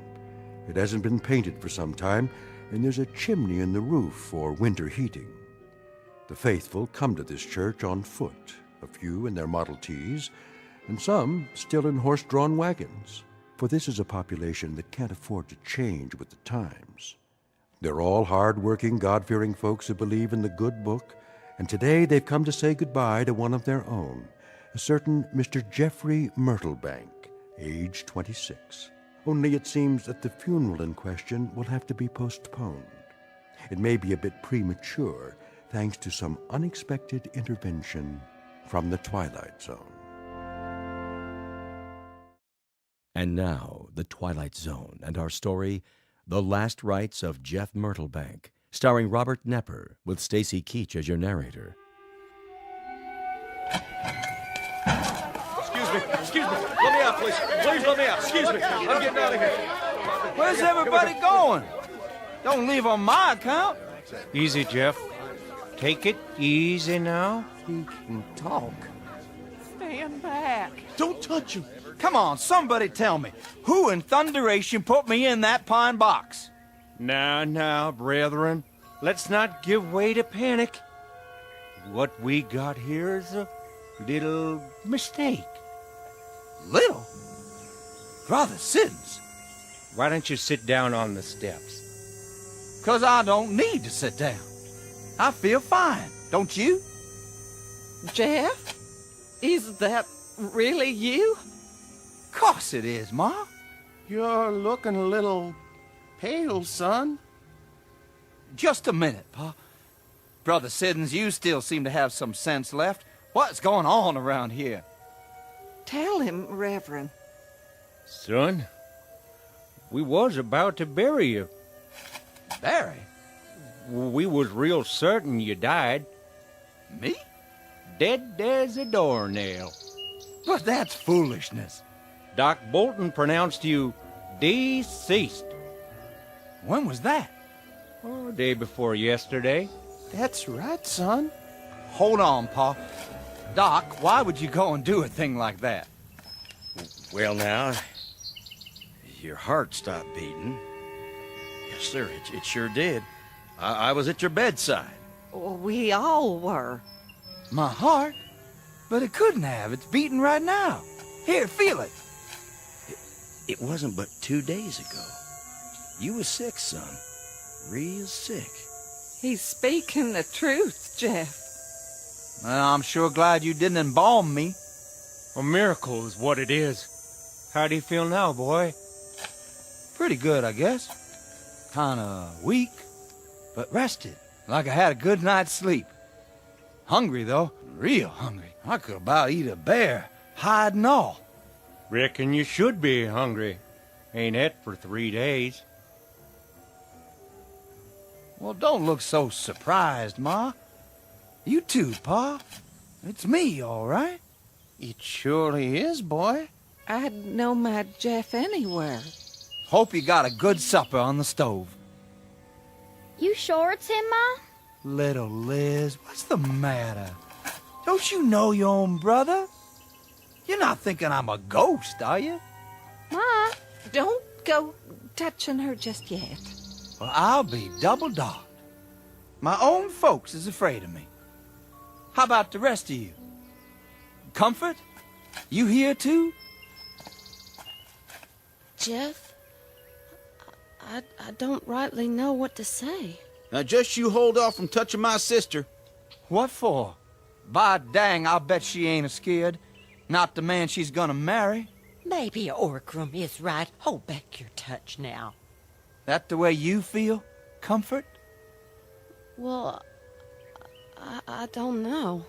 It hasn't been painted for some time, and there's a chimney in the roof for winter heating. The faithful come to this church on foot, a few in their Model Ts, and some still in horse-drawn wagons, for this is a population that can't afford to change with the times. They're all hard-working, God-fearing folks who believe in the good book, and today they've come to say goodbye to one of their own, a certain Mr. Jeffrey Myrtlebank, age 26. Only it seems that the funeral in question will have to be postponed. It may be a bit premature, thanks to some unexpected intervention from the Twilight Zone. And now, The Twilight Zone and our story, The Last Rites of Jeff Myrtlebank, starring Robert Nepper, with Stacy Keach as your narrator. Excuse me. Let me out, please. Please let me out. Excuse me. I'm getting out of here. Where's everybody going? Don't leave on my account. Easy, Jeff. Take it easy now. He can talk. Stand back. Don't touch him. Come on, somebody tell me. Who in thunderation put me in that pine box? Now, brethren. Let's not give way to panic. What we got here is a little mistake. Little? Brother Siddons. Why don't you sit down on the steps? 'Cause I don't need to sit down. I feel fine, don't you? Jeff? Is that really you? Course it is, Ma. You're looking a little pale, son. Just a minute, Pa. Brother Siddons, you still seem to have some sense left. What's going on around here? Tell him, Reverend. Son, we was about to bury you. Bury? We was real certain you died. Me? Dead as a doornail. But that's foolishness. Doc Bolton pronounced you deceased. When was that? Oh, day before yesterday. That's right, son. Hold on, Pa. Doc, why would you go and do a thing like that? Well, now, your heart stopped beating. Yes, sir, it sure did. I was at your bedside. We all were. My heart? But it couldn't have. It's beating right now. Here, feel it. It wasn't but 2 days ago. You was sick, son. Real sick. He's speaking the truth, Jeff. Well, I'm sure glad you didn't embalm me. A miracle is what it is. How do you feel now, boy? Pretty good, I guess. Kinda weak, but rested, like I had a good night's sleep. Hungry, though. Real hungry. I could about eat a bear, hide and all. Reckon you should be hungry. Ain't et for 3 days. Well, don't look so surprised, Ma. You too, Pa. It's me, all right? It surely is, boy. I'd know my Jeff anywhere. Hope you got a good supper on the stove. You sure it's him, Ma? Little Liz, what's the matter? Don't you know your own brother? You're not thinking I'm a ghost, are you? Ma, don't go touching her just yet. Well, I'll be double dogged. My own folks is afraid of me. How about the rest of you? Comfort? You here too? Jeff, I don't rightly know what to say. Now just you hold off from touching my sister. What for? By dang, I'll bet she ain't scared. Not the man she's gonna marry. Maybe Orkram is right. Hold back your touch now. That the way you feel, Comfort? Well, I don't know.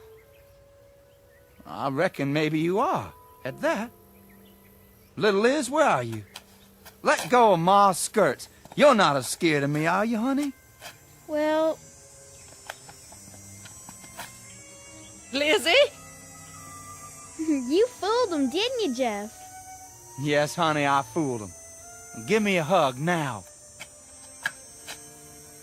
I reckon maybe you are, at that. Little Liz, where are you? Let go of Ma's skirts. You're not as scared of me, are you, honey? Well... Lizzie? You fooled him, didn't you, Jeff? Yes, honey, I fooled him. Give me a hug now.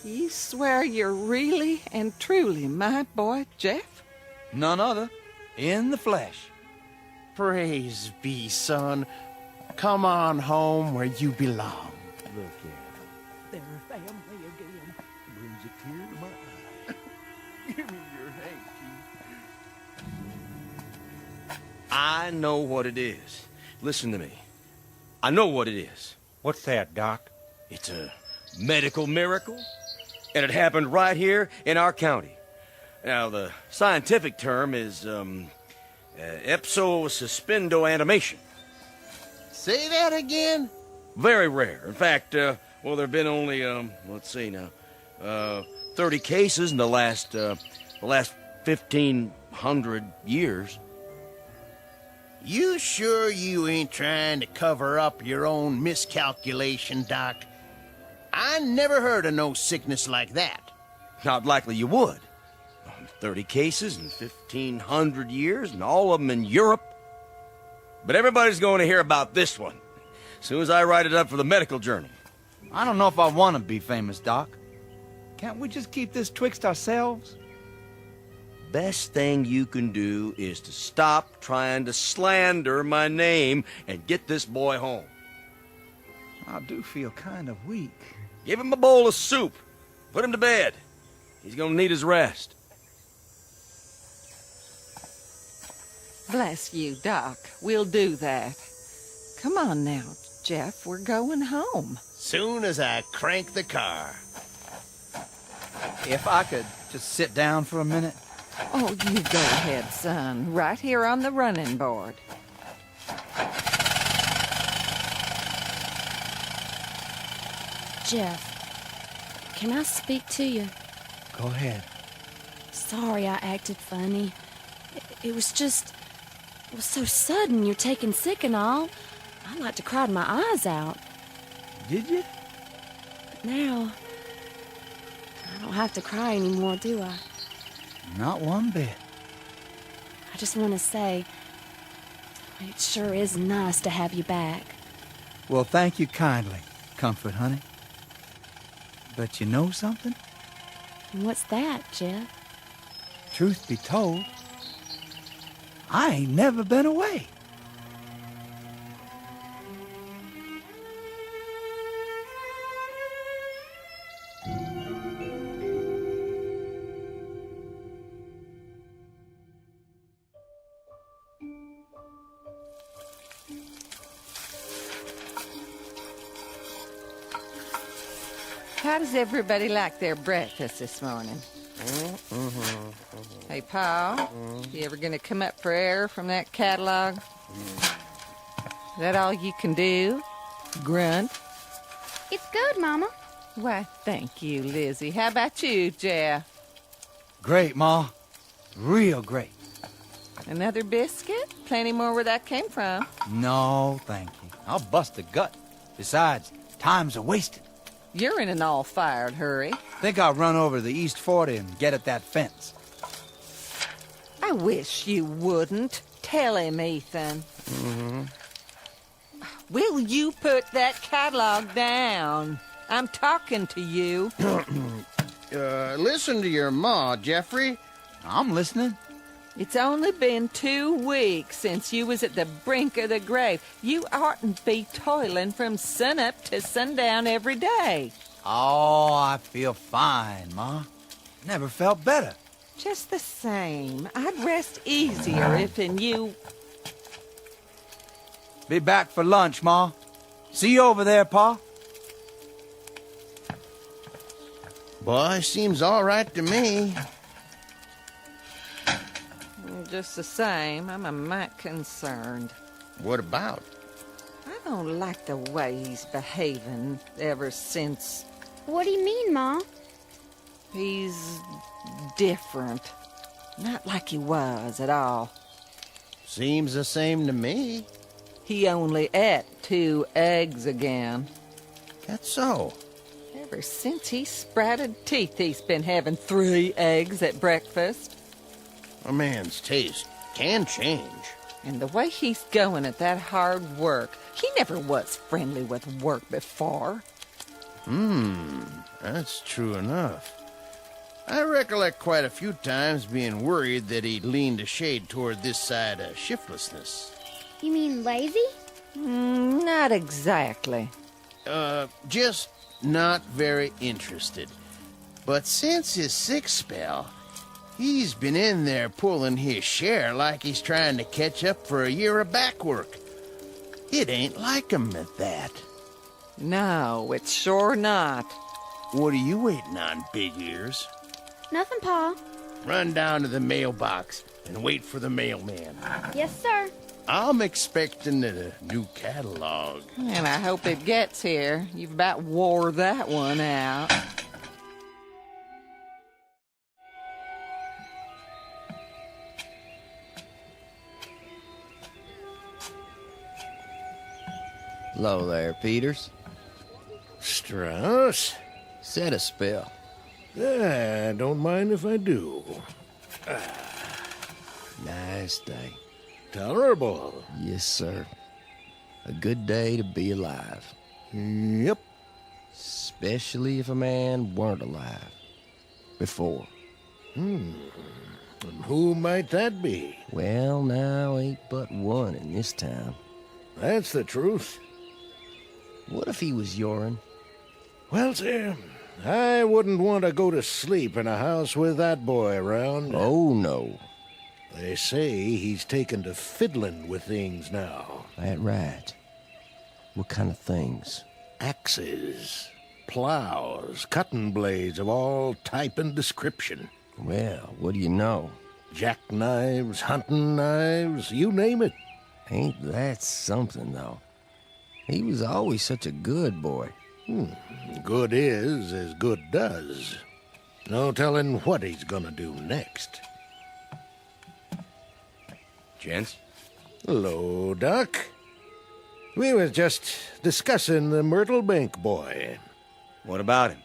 You swear you're really and truly my boy, Jeff? None other. In the flesh. Praise be, son. Come on home where you belong. Look here. They're family again. Brings a tear to my eye. Give me your hanky. I know what it is. Listen to me. I know what it is. What's that, Doc? It's a medical miracle, and it happened right here in our county. Now, the scientific term is ipso-suspendo animation. Say that again? Very rare. In fact, well, there have been only, let's see now, 30 cases in the last 1,500 years. You sure you ain't trying to cover up your own miscalculation, Doc? I never heard of no sickness like that. Not likely you would. 30 cases in 1,500 years, and all of them in Europe. But everybody's going to hear about this one as soon as I write it up for the medical journal. I don't know if I want to be famous, Doc. Can't we just keep this twixt ourselves? Best thing you can do is to stop trying to slander my name and get this boy home. I do feel kind of weak. Give him a bowl of soup. Put him to bed. He's going to need his rest. Bless you, Doc. We'll do that. Come on now, Jeff. We're going home. Soon as I crank the car. If I could just sit down for a minute. Oh, you go ahead, son. Right here on the running board. Jeff, can I speak to you? Go ahead. Sorry I acted funny. It was so sudden. You're taking sick and all. I like to cry my eyes out. Did you? But now, I don't have to cry anymore, do I? Not one bit. I just want to say, it sure is nice to have you back. Well, thank you kindly, Comfort, honey. But you know something? What's that, Jeff? Truth be told, I ain't never been away. How does everybody like their breakfast this morning? Hey, Pa, you ever gonna come up for air from that catalog? Is that all you can do? Grunt? It's good, Mama. Why, thank you, Lizzie. How about you, Jeff? Great, Ma. Real great. Another biscuit? Plenty more where that came from. No, thank you. I'll bust a gut. Besides, time's a wasted. You're in an all-fired hurry. Think I'll run over to the East 40 and get at that fence. I wish you wouldn't. Tell him, Ethan. Will you put that catalog down? I'm talking to you. Listen to your ma, Jeffrey. I'm listening. It's only been 2 weeks since you was at the brink of the grave. You oughtn't be toiling from sunup to sundown every day. Oh, I feel fine, Ma. Never felt better. Just the same, I'd rest easier if in you... Be back for lunch, Ma. See you over there, Pa. Boy, seems all right to me. Just the same, I'm a mite concerned. What about? I don't like the way he's behaving ever since... What do you mean, Ma? He's different. Not like he was at all. Seems the same to me. He only ate 2 eggs again. That's so. Ever since he sprouted teeth, he's been having 3 eggs at breakfast. A man's taste can change. And the way he's going at that hard work, he never was friendly with work before. That's true enough. I recollect quite a few times being worried that he'd leaned a shade toward this side of shiftlessness. You mean lazy? Not exactly. Just not very interested. But since his sick spell, he's been in there pulling his share like he's trying to catch up for a year of back work. It ain't like him at that. No, it's sure not. What are you waiting on, Big Ears? Nothing, Pa. Run down to the mailbox and wait for the mailman. Yes, sir. I'm expecting a new catalog. And I hope it gets here. You've about wore that one out. Hello there, Peters. Strauss? Set a spell. Don't mind if I do. Nice day. Tolerable. Yes, sir. A good day to be alive. Yep. Especially if a man weren't alive. Before. And who might that be? Well, now ain't but one in this town. That's the truth. What if he was your'n? Well, sir, I wouldn't want to go to sleep in a house with that boy around. Oh, no. They say he's taken to fiddling with things now. That right. What kind of things? Axes, plows, cutting blades of all type and description. Well, what do you know? Jackknives, hunting knives, you name it. Ain't that something, though? He was always such a good boy. Good is as good does. No telling what he's gonna do next. Gents? Hello, Doc. We was just discussing the Myrtle Bank boy. What about him?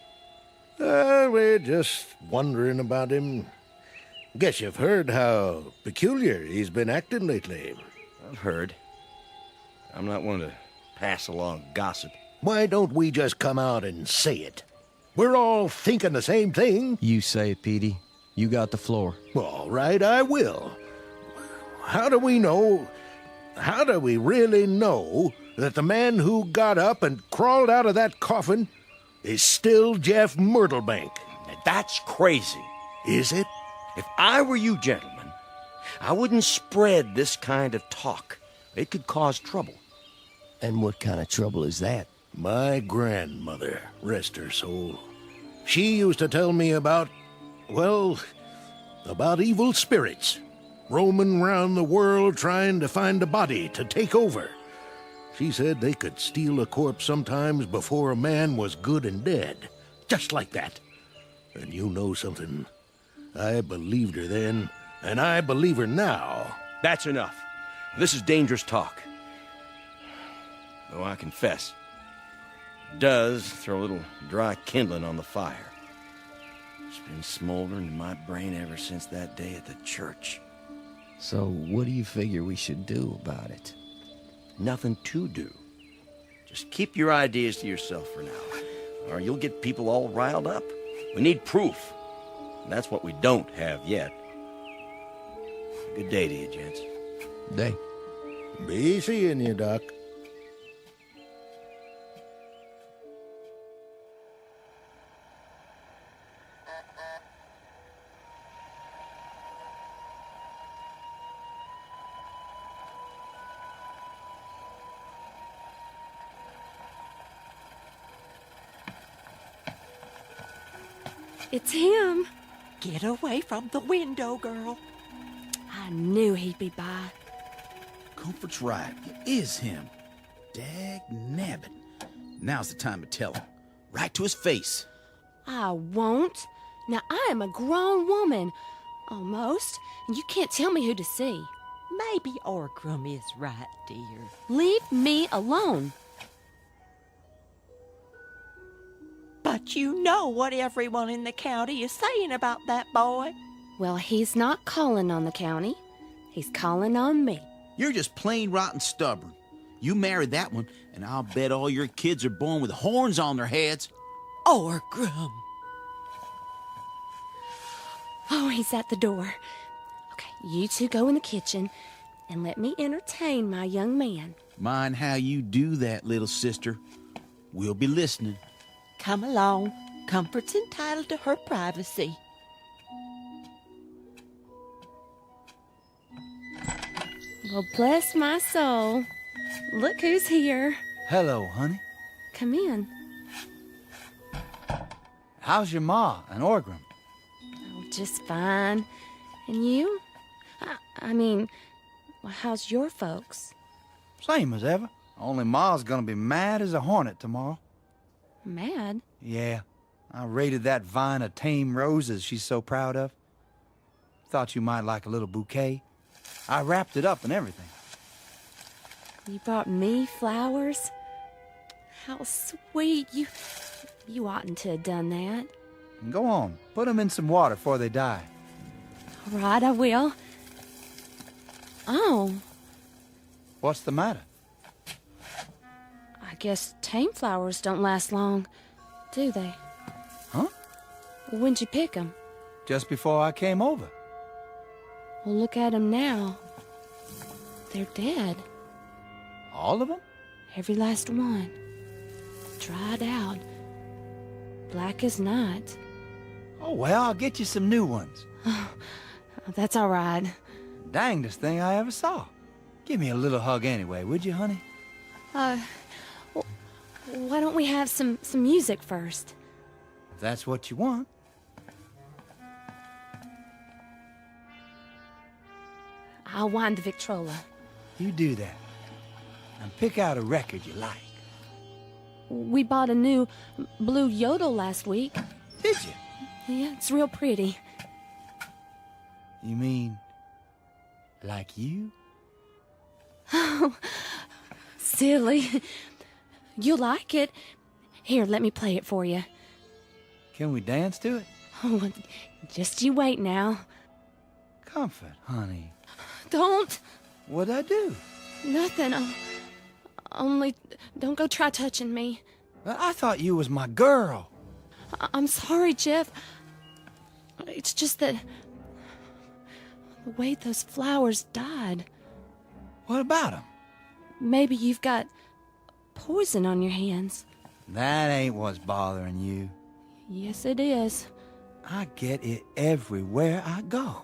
We're just wondering about him. Guess you've heard how peculiar he's been acting lately. I've heard. I'm not one to pass along gossip. Why don't we just come out and say it? We're all thinking the same thing. You say it, Petey. You got the floor. All right, I will. How do we really know that the man who got up and crawled out of that coffin is still Jeff Myrtlebank? Now, that's crazy. Is it? If I were you, gentlemen, I wouldn't spread this kind of talk. It could cause trouble. And what kind of trouble is that? My grandmother, rest her soul, she used to tell me about evil spirits roaming round the world trying to find a body to take over. She said they could steal a corpse sometimes before a man was good and dead. Just like that. And you know something? I believed her then, and I believe her now. That's enough. This is dangerous talk. Though I confess, it does throw a little dry kindling on the fire. It's been smoldering in my brain ever since that day at the church. So what do you figure we should do about it? Nothing to do. Just keep your ideas to yourself for now, or you'll get people all riled up. We need proof. And that's what we don't have yet. Good day to you, gents. Day. Be seeing you, Doc. It's him. Get away from the window, girl. I knew he'd be by. Comfort's right. It is him. Dag nabbit. Now's the time to tell him. Right to his face. I won't. Now, I am a grown woman. Almost. And you can't tell me who to see. Maybe Orgrim is right, dear. Leave me alone. But you know what everyone in the county is saying about that boy. Well, he's not calling on the county. He's calling on me. You're just plain rotten stubborn. You married that one, and I'll bet all your kids are born with horns on their heads. Orgrim. Oh, he's at the door. Okay, you two go in the kitchen and let me entertain my young man. Mind how you do that, little sister. We'll be listening. Come along. Comfort's entitled to her privacy. Well, bless my soul. Look who's here. Hello, honey. Come in. How's your ma and Orgrim? Oh, just fine. And you? I mean, well, how's your folks? Same as ever. Only ma's gonna be mad as a hornet tomorrow. Mad? Yeah. I raided that vine of tame roses she's so proud of. Thought you might like a little bouquet. I wrapped it up and everything. You brought me flowers? How sweet. You oughtn't to have done that. Go on. Put them in some water before they die. All right, I will. Oh. What's the matter? I guess tame flowers don't last long, do they? Huh? When'd you pick them? Just before I came over. Well, look at them now. They're dead. All of them? Every last one. Dried out. Black as night. Oh, well, I'll get you some new ones. Oh, that's all right. Dangest thing I ever saw. Give me a little hug anyway, would you, honey? Why don't we have some music first? If that's what you want. I'll wind the Victrola. You do that. And pick out a record you like. We bought a new blue yodel last week. Did you? Yeah, it's real pretty. You mean, like you? Oh, silly. You'll like it. Here, let me play it for you. Can we dance to it? Oh, just you wait now. Comfort, honey. Don't. What'd I do? Nothing. Only don't go try touching me. I thought you was my girl. I'm sorry, Jeff. It's just that the way those flowers died. What about them? Maybe you've got poison on your hands. That ain't what's bothering you. Yes, it is. I get it everywhere I go.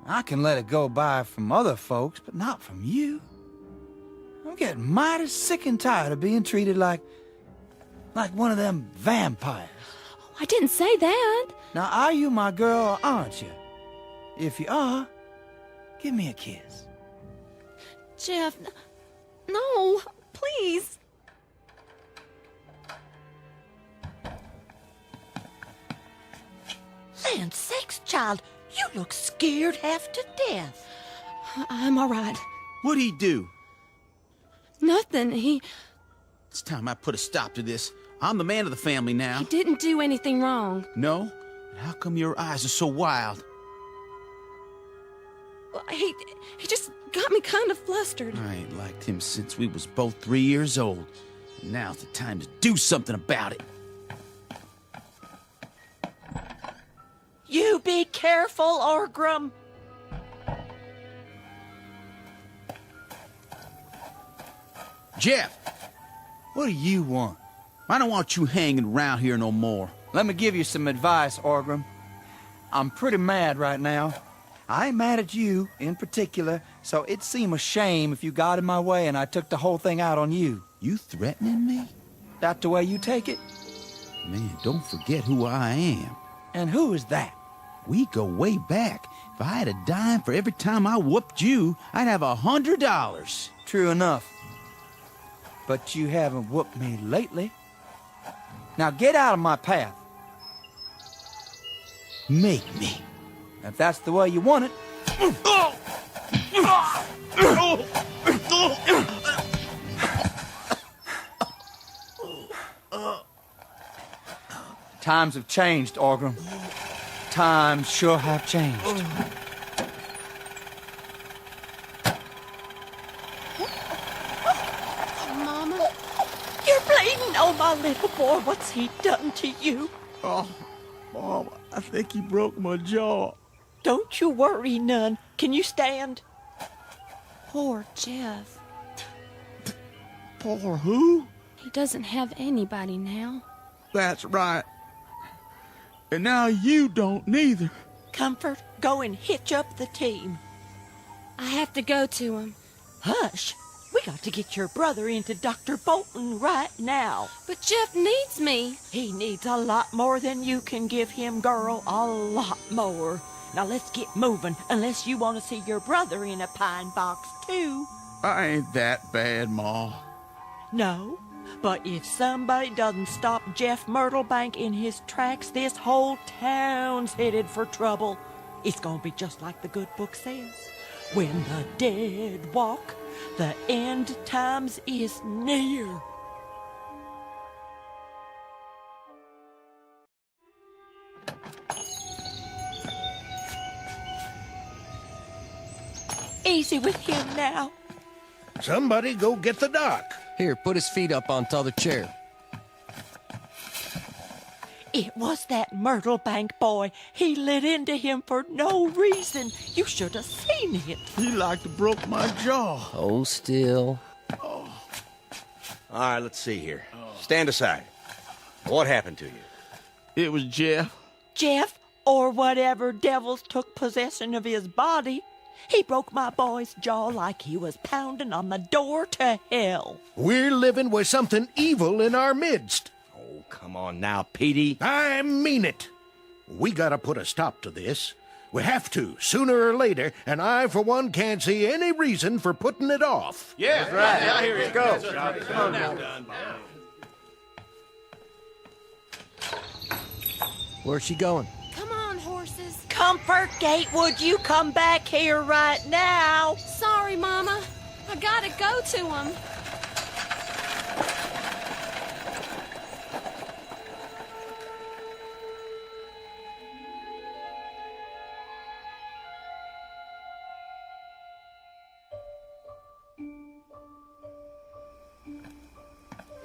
I can let it go by from other folks, but not from you. I'm getting mighty sick and tired of being treated like one of them vampires. Oh, I didn't say that. Now, are you my girl or aren't you? If you are, give me a kiss. Jeff, no, please. Land's sakes, child, you look scared half to death. I'm all right. What'd he do? Nothing. It's time I put a stop to this. I'm the man of the family now. He didn't do anything wrong. No? How come your eyes are so wild? He just got me kind of flustered. I ain't liked him since we was both 3 years old. And now's the time to do something about it. You be careful, Orgrim. Jeff! What do you want? I don't want you hanging around here no more. Let me give you some advice, Orgrim. I'm pretty mad right now. I ain't mad at you in particular, so it'd seem a shame if you got in my way and I took the whole thing out on you. You threatening me? That the way you take it? Man, don't forget who I am. And who is that? We go way back. If I had a dime for every time I whooped you, I'd have $100. True enough. But you haven't whooped me lately. Now get out of my path. Make me. If that's the way you want it. Times have changed, Orgrim. Times sure have changed. Mama? You're bleeding. Oh, my little boy, what's he done to you? Oh, Mom, I think he broke my jaw. Don't you worry none. Can you stand? Poor Jeff. Poor who? He doesn't have anybody now. That's right. And now you don't neither. Comfort, go and hitch up the team. I have to go to him. Hush. We got to get your brother into Dr. Bolton right now. But Jeff needs me. He needs a lot more than you can give him, girl. A lot more. Now let's get moving, unless you want to see your brother in a pine box, too. I ain't that bad, Ma. No, but if somebody doesn't stop Jeff Myrtlebank in his tracks, this whole town's headed for trouble. It's gonna be just like the good book says. When the dead walk, the end times is near. Easy with him now. Somebody go get the doc. Here, put his feet up on t'other chair. It was that Myrtlebank boy. He lit into him for no reason. You should have seen it. He like to broke my jaw. Hold still. All right, let's see here. Stand aside. What happened to you? It was Jeff. Jeff, or whatever devils took possession of his body. He broke my boy's jaw like he was pounding on the door to hell. We're living with something evil in our midst. Oh, come on now, Petey. I mean it. We gotta put a stop to this. We have to, sooner or later, and I, for one, can't see any reason for putting it off. Yeah, that's right. Now here it goes. Come on now. Where's she going? Come on, horses. Comfort, Gatewood, you come back here right now. Sorry, Mama. I gotta go to him.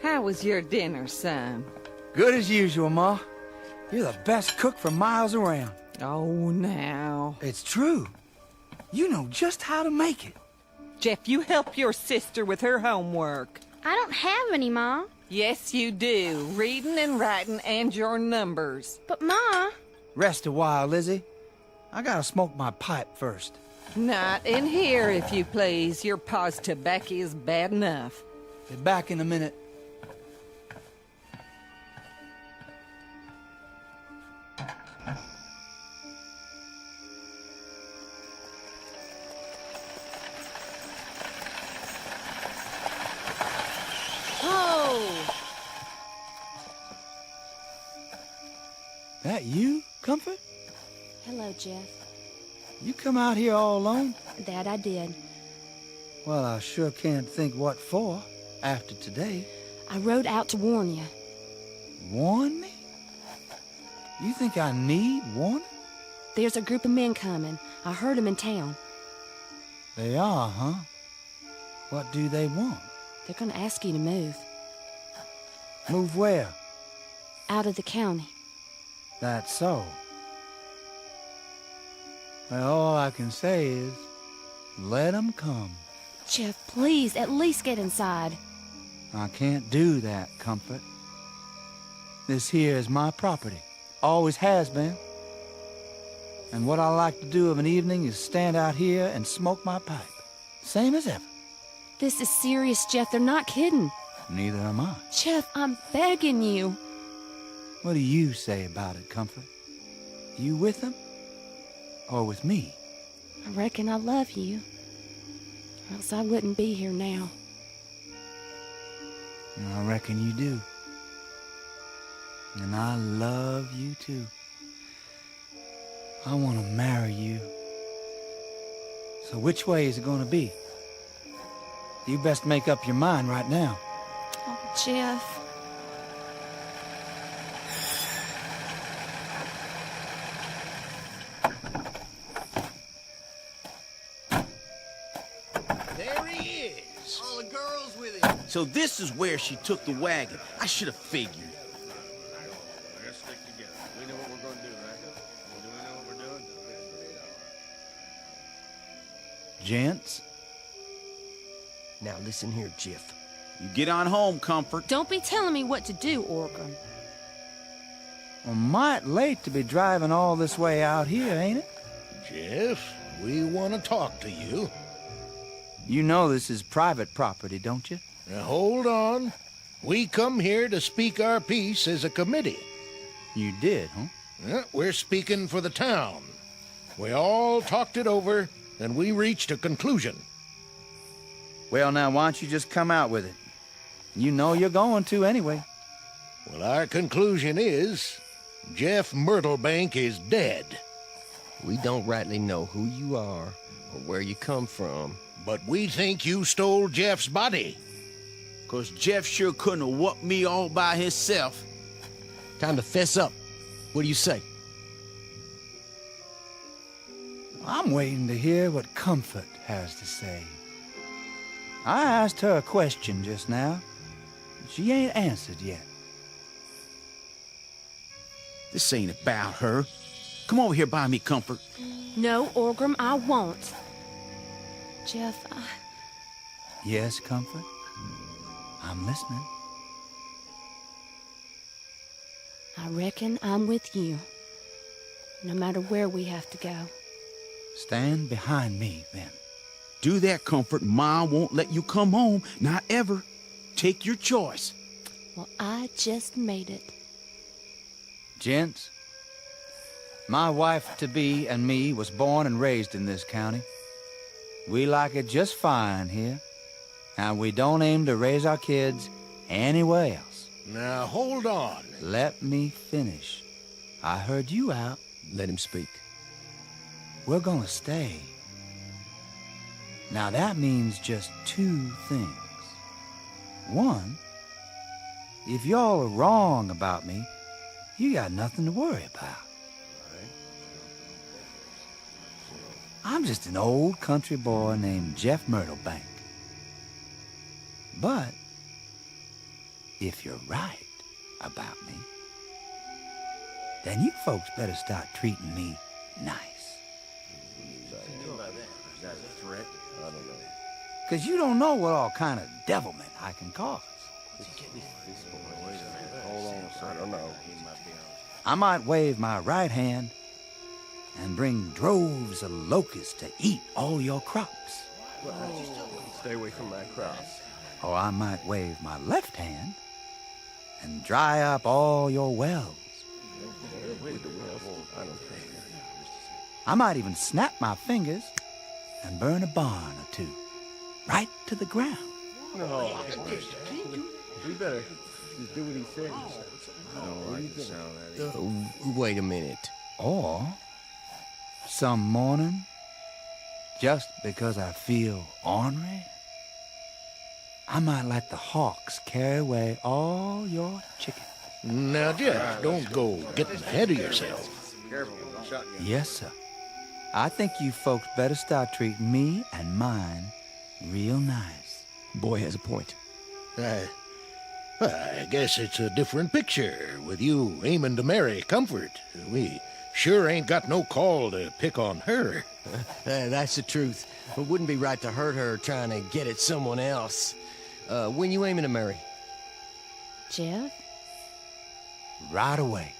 How was your dinner, son? Good as usual, Ma. You're the best cook for miles around. Oh, now. It's true. You know just how to make it. Jeff, you help your sister with her homework. I don't have any, Ma. Yes, you do. Reading and writing and your numbers. But, Ma... Rest a while, Lizzie. I gotta smoke my pipe first. Not in here, if you please. Your pa's tobacco is bad enough. Be back in a minute. That you, Comfort? Hello, Jeff. You come out here all alone? That I did. Well, I sure can't think what for, after today. I rode out to warn you. Warn me? You think I need warning? There's a group of men coming. I heard them in town. They are, huh? What do they want? They're gonna ask you to move. Move where? Out of the county. That's so. Well, all I can say is, let 'em come. Jeff, please, at least get inside. I can't do that, Comfort. This here is my property. Always has been. And what I like to do of an evening is stand out here and smoke my pipe. Same as ever. This is serious, Jeff. They're not kidding. Neither am I. Jeff, I'm begging you. What do you say about it, Comfort? You with them? Or with me? I reckon I love you. Or else I wouldn't be here now. I reckon you do. And I love you too. I want to marry you. So which way is it going to be? You best make up your mind right now. Oh, Jeff. There he is. All the girls with him. So this is where she took the wagon. I should have figured. Let's stick together. We know what we're going to do, right? Do we know what we're doing? Gents? Now listen here, Jeff. You get on home, Comfort. Don't be telling me what to do, Orgrim. Well, might late to be driving all this way out here, ain't it? Jeff, we want to talk to you. You know this is private property, don't you? Now, hold on. We come here to speak our piece as a committee. You did, huh? We're speaking for the town. We all talked it over, and we reached a conclusion. Well, now, why don't you just come out with it? You know you're going to anyway. Well, our conclusion is Jeff Myrtlebank is dead. We don't rightly know who you are or where you come from. But we think you stole Jeff's body. 'Cause Jeff sure couldn't have whooped me all by himself. Time to fess up. What do you say? I'm waiting to hear what Comfort has to say. I asked her a question just now. She ain't answered yet. This ain't about her. Come over here by me, Comfort. No, Orgrim, I won't. Jeff, Yes, Comfort? I'm listening. I reckon I'm with you. No matter where we have to go. Stand behind me, then. Do that, Comfort. Ma won't let you come home. Not ever. Take your choice. Well, I just made it. Gents, my wife-to-be and me was born and raised in this county. We like it just fine here, and we don't aim to raise our kids anywhere else. Now, hold on. Let me finish. I heard you out. Let him speak. We're gonna stay. Now, that means just two things. One, if y'all are wrong about me, you got nothing to worry about. I'm just an old country boy named Jeff Myrtlebank. But if you're right about me, then you folks better start treating me nice. Is that a threat? I don't know. 'Cause you don't know what all kind of devilment I can cause. Wait a minute. Hold on, sir. I don't know. I might wave my right hand and bring droves of locusts to eat all your crops. Stay away from my crops. Or I might wave my left hand and dry up all your wells. I might even snap my fingers and burn a barn or two right to the ground. No. We better just do what he says. I don't like the sound of that. Wait a minute. Or some morning, just because I feel ornery, I might let the hawks carry away all your chickens. Now, Jeff, don't go getting ahead of yourself. Careful, shot you. Yes, sir. I think you folks better start treating me and mine real nice. Boy has a point. I guess it's a different picture with you aiming to marry Comfort. We sure ain't got no call to pick on her. That's the truth. It wouldn't be right to hurt her trying to get at someone else. When you aiming to marry? Jeff? Right away.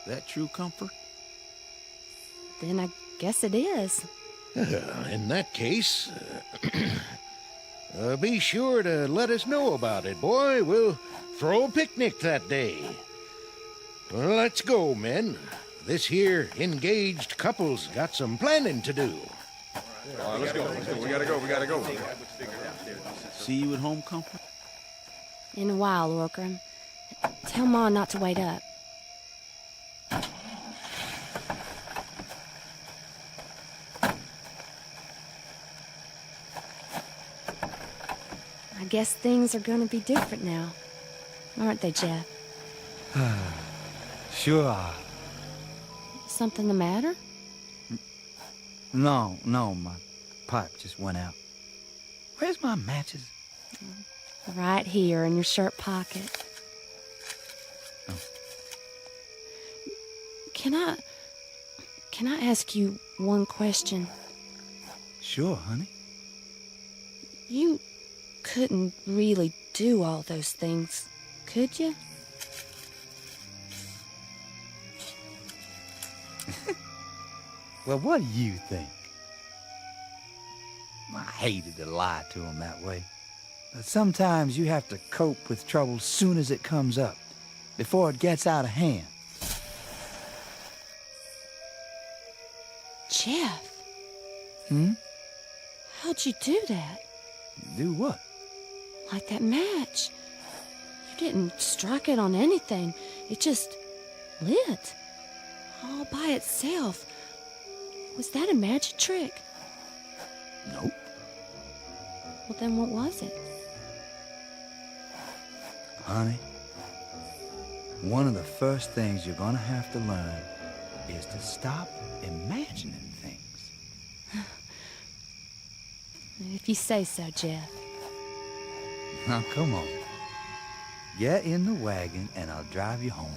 That true comfort? Then I guess it is. In that case, be sure to let us know about it, boy. We'll throw a picnic that day. Well, let's go, men. This here engaged couple's got some planning to do. Let's go. We gotta go. See you at home, Comfort? In a while, Orkram. Tell Ma not to wait up. I guess things are gonna be different now, aren't they, Jeff? Sure are. Something the matter? No, my pipe just went out. Where's my matches? Right here in your shirt pocket. Oh. Can I ask you one question? Sure, honey. You couldn't really do all those things, could you? Well, what do you think? I hated to lie to him that way. But sometimes you have to cope with trouble soon as it comes up, before it gets out of hand. Jeff. Hmm? How'd you do that? Do what? Like that match. You didn't strike it on anything. It just lit. All by itself. Was that a magic trick? Nope. Well, then what was it? Honey, one of the first things you're gonna have to learn is to stop imagining things. If you say so, Jeff. Now, come on. Get in the wagon and I'll drive you home.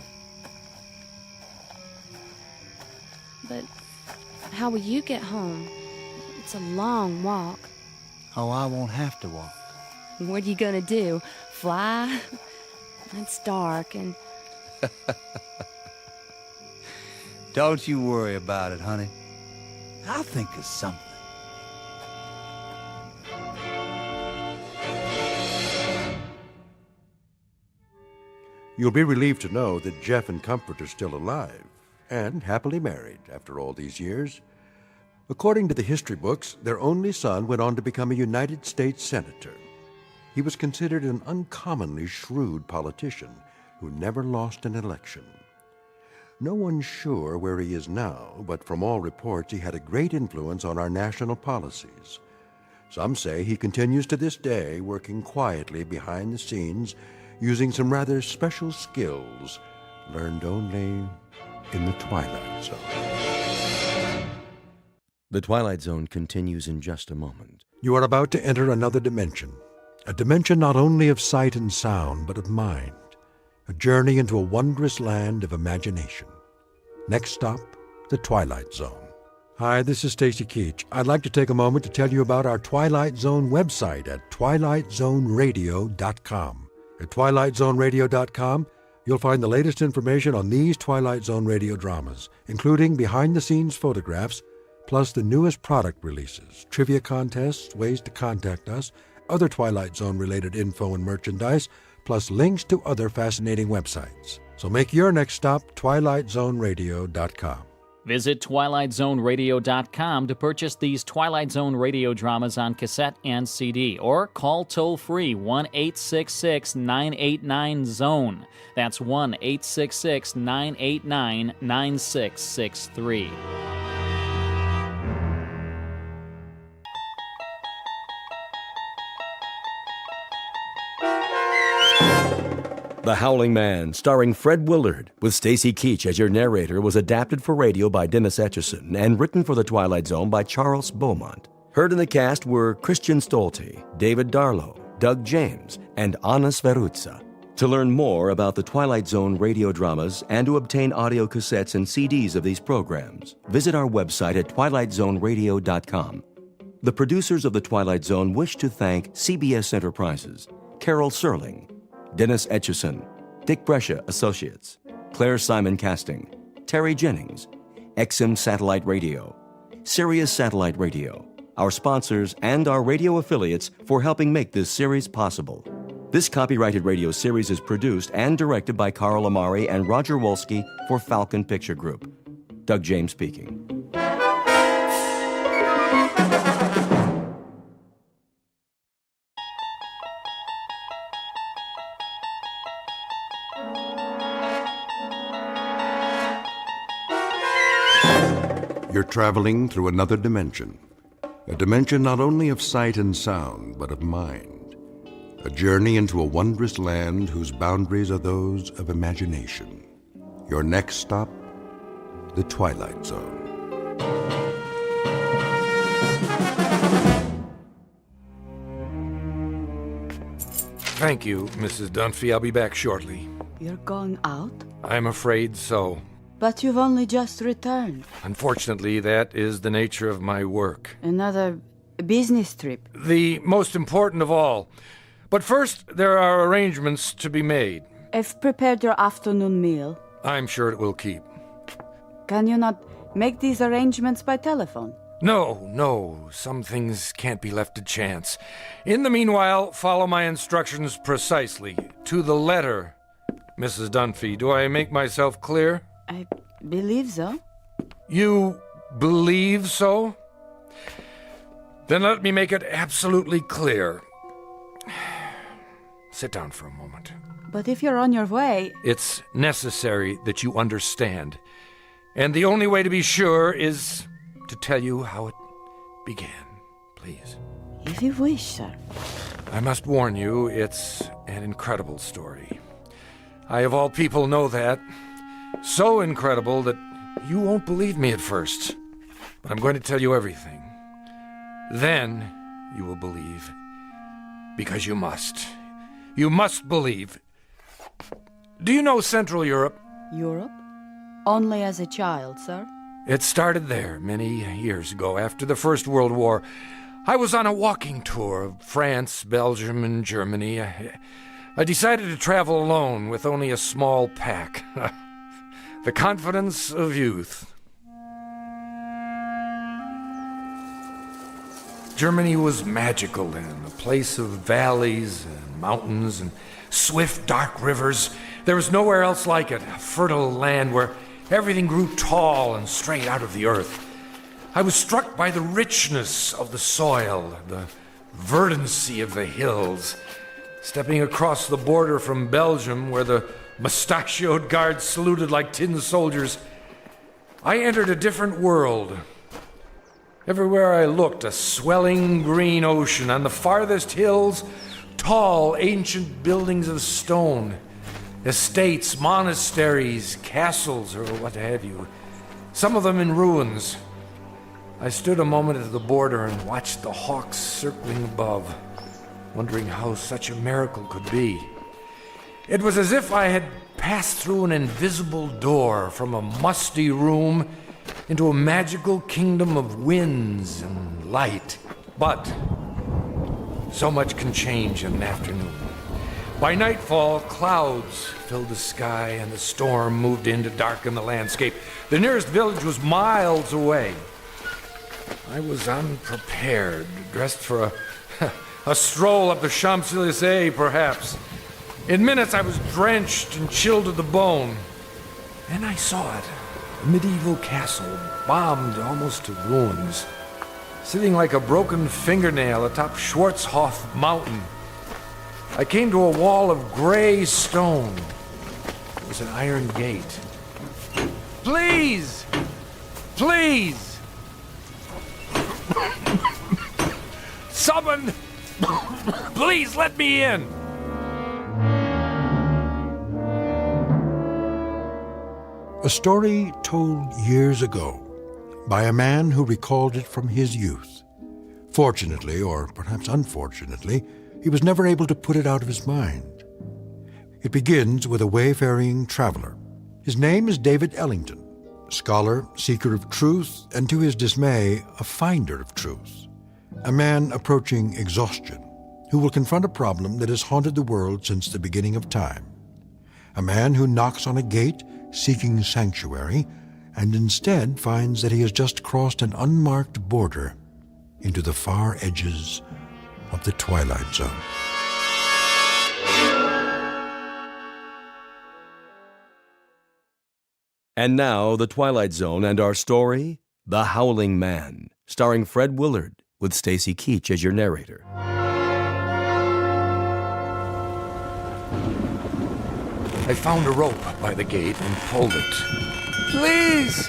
But how will you get home? It's a long walk. Oh, I won't have to walk. What are you gonna do? Fly? It's dark and... Don't you worry about it, honey. I'll think of something. You'll be relieved to know that Jeff and Comfort are still alive and happily married after all these years. According to the history books, their only son went on to become a United States Senator. He was considered an uncommonly shrewd politician who never lost an election. No one's sure where he is now, but from all reports he had a great influence on our national policies. Some say he continues to this day working quietly behind the scenes, using some rather special skills learned only in the Twilight Zone. The Twilight Zone continues in just a moment. You are about to enter another dimension, a dimension not only of sight and sound, but of mind, a journey into a wondrous land of imagination. Next stop, the Twilight Zone. Hi, this is Stacy Keach. I'd like to take a moment to tell you about our Twilight Zone website at twilightzoneradio.com. At twilightzoneradio.com, you'll find the latest information on these Twilight Zone radio dramas, including behind-the-scenes photographs, plus the newest product releases, trivia contests, ways to contact us, other Twilight Zone-related info and merchandise, plus links to other fascinating websites. So make your next stop twilightzoneradio.com. Visit twilightzoneradio.com to purchase these Twilight Zone radio dramas on cassette and CD, or call toll-free 1-866-989-ZONE. That's 1-866-989-9663. The Howling Man, starring Fred Willard, with Stacy Keach as your narrator, was adapted for radio by Dennis Etchison and written for The Twilight Zone by Charles Beaumont. Heard in the cast were Christian Stolte, David Darlow, Doug James, and Anna Sverutza. To learn more about the Twilight Zone radio dramas and to obtain audio cassettes and CDs of these programs, visit our website at twilightzoneradio.com. The producers of The Twilight Zone wish to thank CBS Enterprises, Carol Serling, Dennis Etchison, Dick Brescia Associates, Claire Simon Casting, Terry Jennings, XM Satellite Radio, Sirius Satellite Radio, our sponsors, and our radio affiliates for helping make this series possible. This copyrighted radio series is produced and directed by Carl Amari and Roger Wolski for Falcon Picture Group. Doug James speaking. You're traveling through another dimension. A dimension not only of sight and sound, but of mind. A journey into a wondrous land whose boundaries are those of imagination. Your next stop, the Twilight Zone. Thank you, Mrs. Dunphy. I'll be back shortly. You're going out? I'm afraid so. But you've only just returned. Unfortunately, that is the nature of my work. Another business trip. The most important of all. But first, there are arrangements to be made. I've prepared your afternoon meal. I'm sure it will keep. Can you not make these arrangements by telephone? No. Some things can't be left to chance. In the meanwhile, follow my instructions precisely, to the letter, Mrs. Dunphy. Do I make myself clear? I believe so. You believe so? Then let me make it absolutely clear. Sit down for a moment. But if you're on your way... It's necessary that you understand. And the only way to be sure is to tell you how it began. Please. If you wish, sir. I must warn you, it's an incredible story. I, of all people, know that. So incredible that you won't believe me at first. But I'm going to tell you everything. Then you will believe. Because you must. You must believe. Do you know Central Europe? Europe? Only as a child, sir. It started there many years ago, after the First World War. I was on a walking tour of France, Belgium, and Germany. I decided to travel alone with only a small pack. The confidence of youth. Germany was magical then, a place of valleys and mountains and swift, dark rivers. There was nowhere else like it, a fertile land where everything grew tall and straight out of the earth. I was struck by the richness of the soil, the verdancy of the hills. Stepping across the border from Belgium, where the mustachioed guards saluted like tin soldiers, I entered a different world. Everywhere I looked, a swelling green ocean. On the farthest hills, tall, ancient buildings of stone. Estates, monasteries, castles, or what have you. Some of them in ruins. I stood a moment at the border and watched the hawks circling above, wondering how such a miracle could be. It was as if I had passed through an invisible door from a musty room into a magical kingdom of winds and light. But so much can change in an afternoon. By nightfall, clouds filled the sky and the storm moved in to darken the landscape. The nearest village was miles away. I was unprepared, dressed for a stroll up the Champs-Élysées, perhaps. In minutes, I was drenched and chilled to the bone. Then I saw it. A medieval castle, bombed almost to ruins, sitting like a broken fingernail atop Schwarzhof Mountain. I came to a wall of gray stone. It was an iron gate. Please! Please! Someone! Please let me in! A story told years ago by a man who recalled it from his youth. Fortunately, or perhaps unfortunately, he was never able to put it out of his mind. It begins with a wayfaring traveler. His name is David Ellington, scholar, seeker of truth, and to his dismay, a finder of truth. a man approaching exhaustion who will confront a problem that has haunted the world since the beginning of time. A man who knocks on a gate seeking sanctuary and instead finds that he has just crossed an unmarked border into the far edges of the Twilight Zone. And now, The Twilight Zone and our story, The Howling Man, starring Fred Willard, with Stacy Keach as your narrator. I found a rope by the gate and pulled it. Please!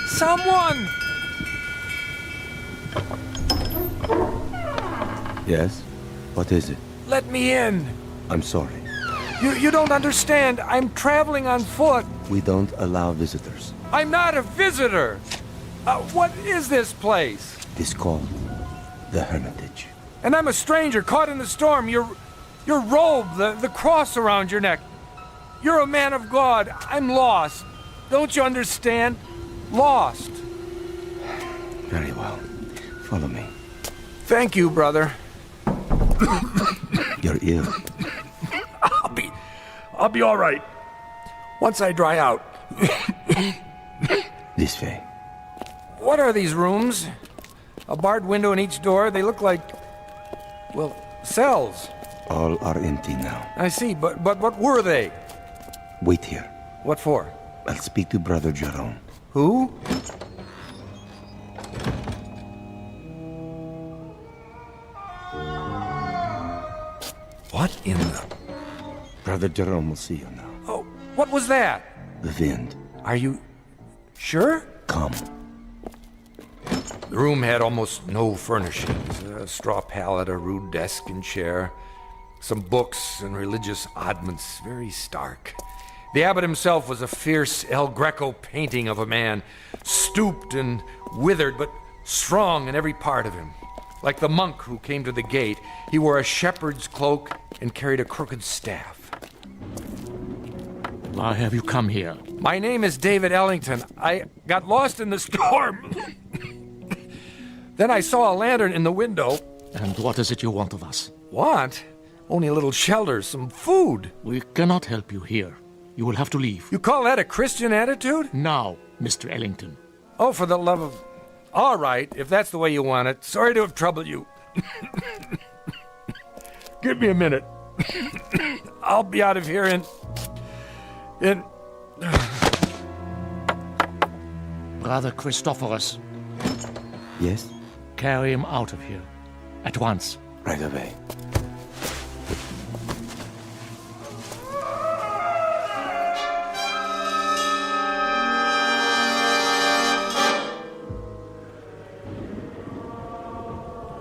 Someone! Yes? What is it? Let me in! I'm sorry. You don't understand. I'm traveling on foot. We don't allow visitors. I'm not a visitor. What is this place? It is called the Hermitage. And I'm a stranger caught in the storm. Your robe, the cross around your neck. You're a man of God. I'm lost. Don't you understand? Lost. Very well. Follow me. Thank you, brother. You're ill. I'll be all right. Once I dry out. This way. What are these rooms? A barred window in each door. They look like, well, cells. All are empty now. I see, but what were they? Wait here. What for? I'll speak to Brother Jerome. Who? What in the... Brother Jerome will see you now. Oh, what was that? The wind. Are you sure? Come. The room had almost no furnishings. A straw pallet, a rude desk and chair, some books and religious oddments, very stark. The abbot himself was a fierce El Greco painting of a man, stooped and withered, but strong in every part of him. Like the monk who came to the gate, he wore a shepherd's cloak and carried a crooked staff. Why have you come here? My name is David Ellington. I got lost in the storm. Then I saw a lantern in the window. And what is it you want of us? Want? Only a little shelter, some food. We cannot help you here. You will have to leave. You call that a Christian attitude? Now, Mr. Ellington. Oh, for the love of... All right, if that's the way you want it. Sorry to have troubled you. Give me a minute. I'll be out of here in... Brother Christophorus. Yes? Carry him out of here. At once. Right away.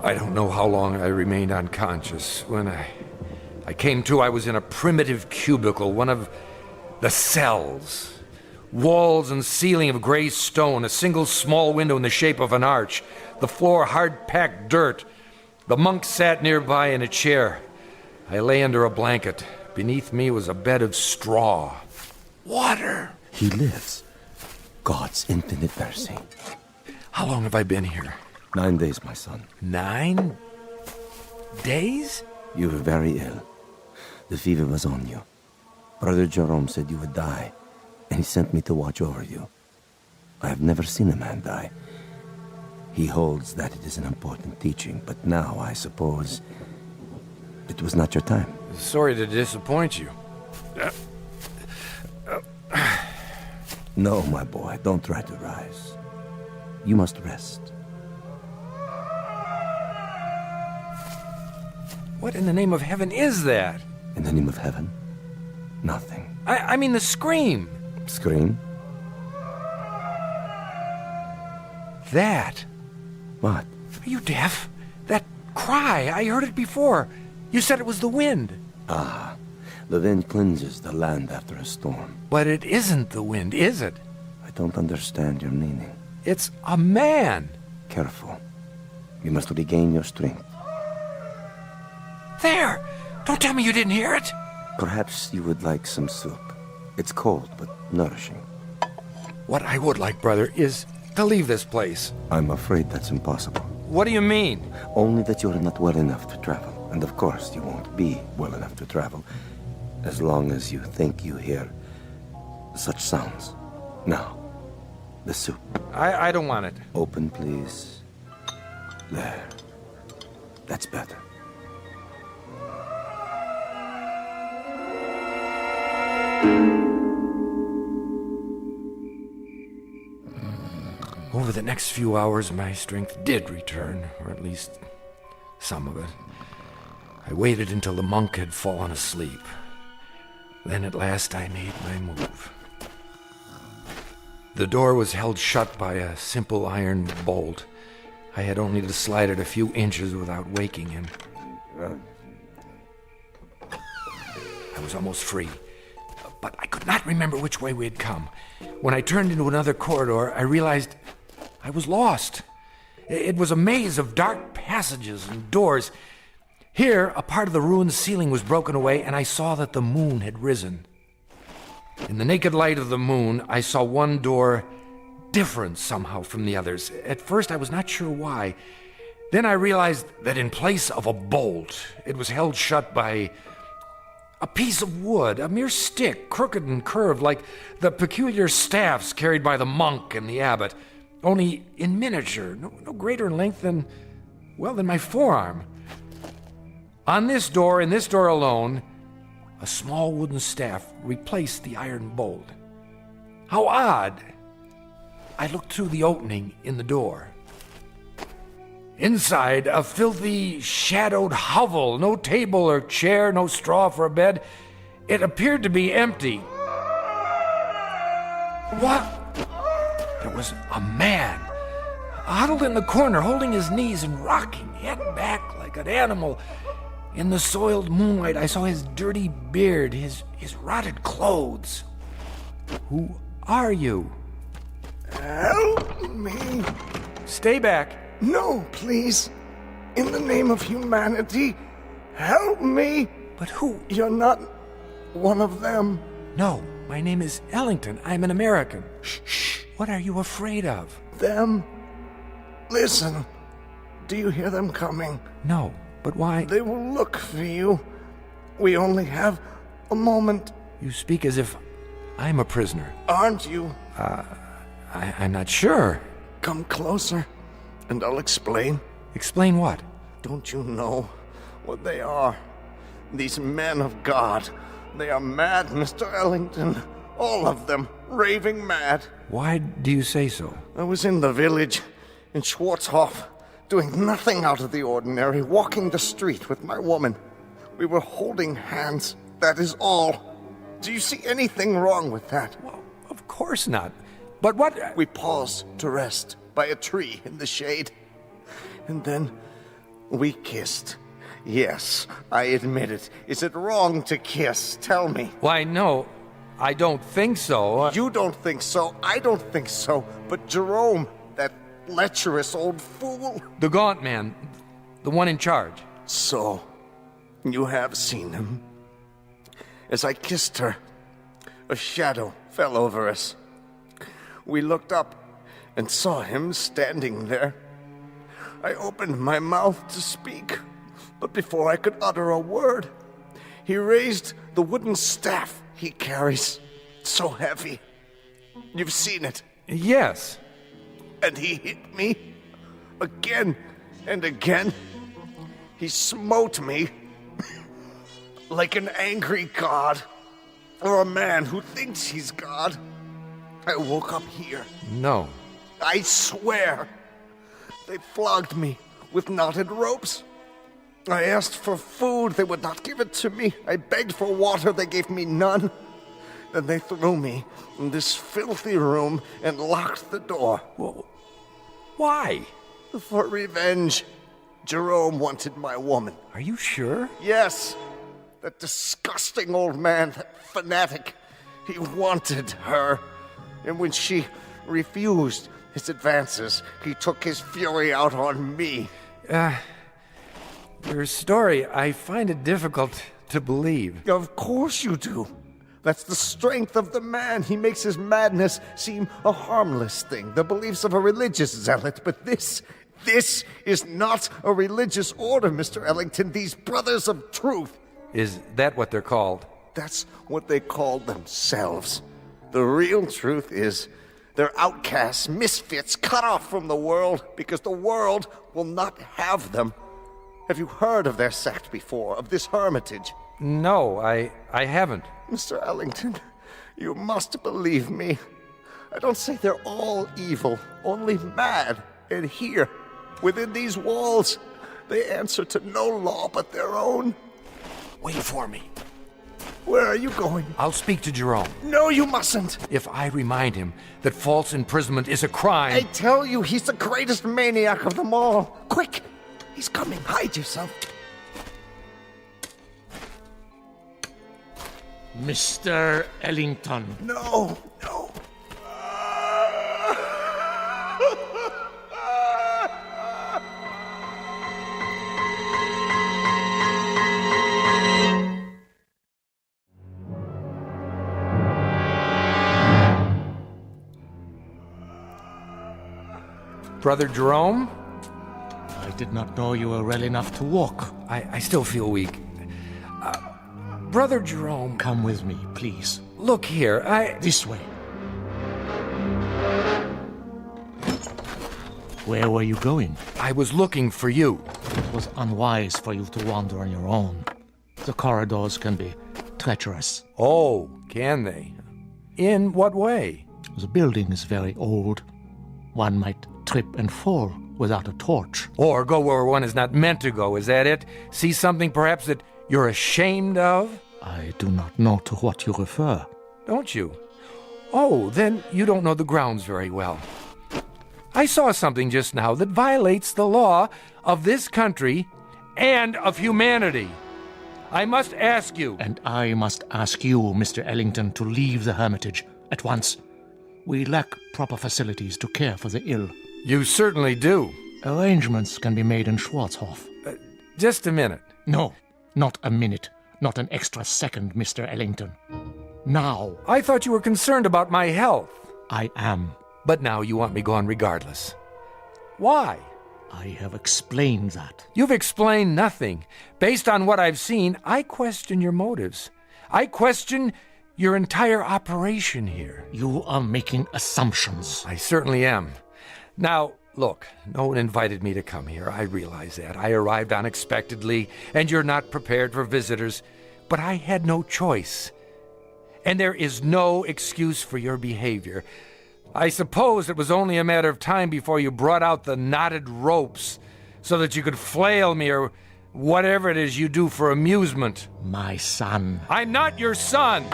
I don't know how long I remained unconscious. When I came to, I was in a primitive cubicle, one of the cells. Walls and ceiling of gray stone, a single small window in the shape of an arch, the floor hard-packed dirt. The monk sat nearby in a chair. I lay under a blanket. Beneath me was a bed of straw. Water! He lives. God's infinite mercy. How long have I been here? 9 days, my son. 9 days? You were very ill. The fever was on you. Brother Jerome said you would die, and he sent me to watch over you. I have never seen a man die. He holds that it is an important teaching, but now I suppose it was not your time. Sorry to disappoint you. No, my boy, don't try to rise. You must rest. What in the name of heaven is that? In the name of heaven? Nothing. I mean the scream. Scream? That. What? Are you deaf? That cry, I heard it before. You said it was the wind. Ah, the wind cleanses the land after a storm. But it isn't the wind, is it? I don't understand your meaning. It's a man. Careful. You must regain your strength. There! Don't tell me you didn't hear it! Perhaps you would like some soup. It's cold, but nourishing. What I would like, brother, is to leave this place. I'm afraid that's impossible. What do you mean? Only that you're not well enough to travel. And of course, you won't be well enough to travel as long as you think you hear such sounds. Now, the soup. I don't want it. Open, please. There. That's better. Over the next few hours, my strength did return, or at least some of it. I waited until the monk had fallen asleep. Then at last I made my move. The door was held shut by a simple iron bolt. I had only to slide it a few inches without waking him. I was almost free, but I could not remember which way we had come. When I turned into another corridor, I realized I was lost. It was a maze of dark passages and doors. Here, a part of the ruined ceiling was broken away, and I saw that the moon had risen. In the naked light of the moon, I saw one door different somehow from the others. At first, I was not sure why. Then I realized that in place of a bolt, it was held shut by a piece of wood, a mere stick, crooked and curved, like the peculiar staffs carried by the monk and the abbot, only in miniature, no greater in length than my forearm. On this door, in this door alone, a small wooden staff replaced the iron bolt. How odd! I looked through the opening in the door. Inside, a filthy, shadowed hovel. No table or chair, no straw for a bed. It appeared to be empty. What? There was a man, huddled in the corner, holding his knees and rocking, head back like an animal. In the soiled moonlight, I saw his dirty beard, his rotted clothes. Who are you? Help me. Stay back. No, please. In the name of humanity, help me. But who? You're not one of them. No, my name is Ellington. I'm an American. Shh. What are you afraid of? Them. Listen. Do you hear them coming? No, but why? They will look for you. We only have a moment. You speak as if I'm a prisoner. Aren't you? I'm not sure. Come closer, and I'll explain. Explain what? Don't you know what they are? These men of God. They are mad, Mr. Ellington. All of them, raving mad. Why do you say so? I was in the village, in Schwarzhof, doing nothing out of the ordinary, walking the street with my woman. We were holding hands, that is all. Do you see anything wrong with that? Well, of course not. But what? We paused to rest by a tree in the shade. And then we kissed. Yes, I admit it. Is it wrong to kiss? Tell me. Why, no, I don't think so. You don't think so. I don't think so. But Jerome, that lecherous old fool. The gaunt man, the one in charge. So, you have seen him. As I kissed her, a shadow fell over us. We looked up and saw him standing there. I opened my mouth to speak, but before I could utter a word, he raised the wooden staff he carries, so heavy. You've seen it. Yes. And he hit me again and again. He smote me like an angry god, or a man who thinks he's God. I woke up here. No. I swear. They flogged me with knotted ropes. I asked for food. They would not give it to me. I begged for water. They gave me none. Then they threw me in this filthy room and locked the door. Well, why? For revenge. Jerome wanted my woman. Are you sure? Yes. That disgusting old man, that fanatic. He wanted her. And when she refused his advances, he took his fury out on me. Your story, I find it difficult to believe. Of course you do. That's the strength of the man. He makes his madness seem a harmless thing, the beliefs of a religious zealot. But this This is not a religious order, Mr. Ellington. These Brothers of Truth. Is that what they're called? That's what they call themselves. The real truth is they're outcasts, misfits, cut off from the world because the world will not have them. Have you heard of their sect before, of this hermitage? No, I haven't. Mr. Ellington, you must believe me. I don't say they're all evil, only mad. And here, within these walls, they answer to no law but their own. Wait for me. Where are you going? I'll speak to Jerome. No, you mustn't. If I remind him that false imprisonment is a crime... I tell you, he's the greatest maniac of them all. Quick! He's coming. Hide yourself. Mr. Ellington. No. Brother Jerome? I did not know you were well enough to walk. I still feel weak. Brother Jerome... Come with me, please. Look here, This way. Where were you going? I was looking for you. It was unwise for you to wander on your own. The corridors can be treacherous. Oh, can they? In what way? The building is very old. One might trip and fall without a torch. Or go where one is not meant to go, is that it? See something perhaps that you're ashamed of? I do not know to what you refer. Don't you? Oh, then you don't know the grounds very well. I saw something just now that violates the law of this country and of humanity. I must ask you. And I must ask you, Mr. Ellington, to leave the hermitage at once. We lack proper facilities to care for the ill. You certainly do. Arrangements can be made in Schwarzhof. Just a minute. No, not a minute. Not an extra second, Mr. Ellington. Now. I thought you were concerned about my health. I am. But now you want me gone regardless. Why? I have explained that. You've explained nothing. Based on what I've seen, I question your motives. I question your entire operation here. You are making assumptions. I certainly am. Now, look, no one invited me to come here. I realize that. I arrived unexpectedly, and you're not prepared for visitors. But I had no choice. And there is no excuse for your behavior. I suppose it was only a matter of time before you brought out the knotted ropes so that you could flail me or whatever it is you do for amusement. My son. I'm not your son!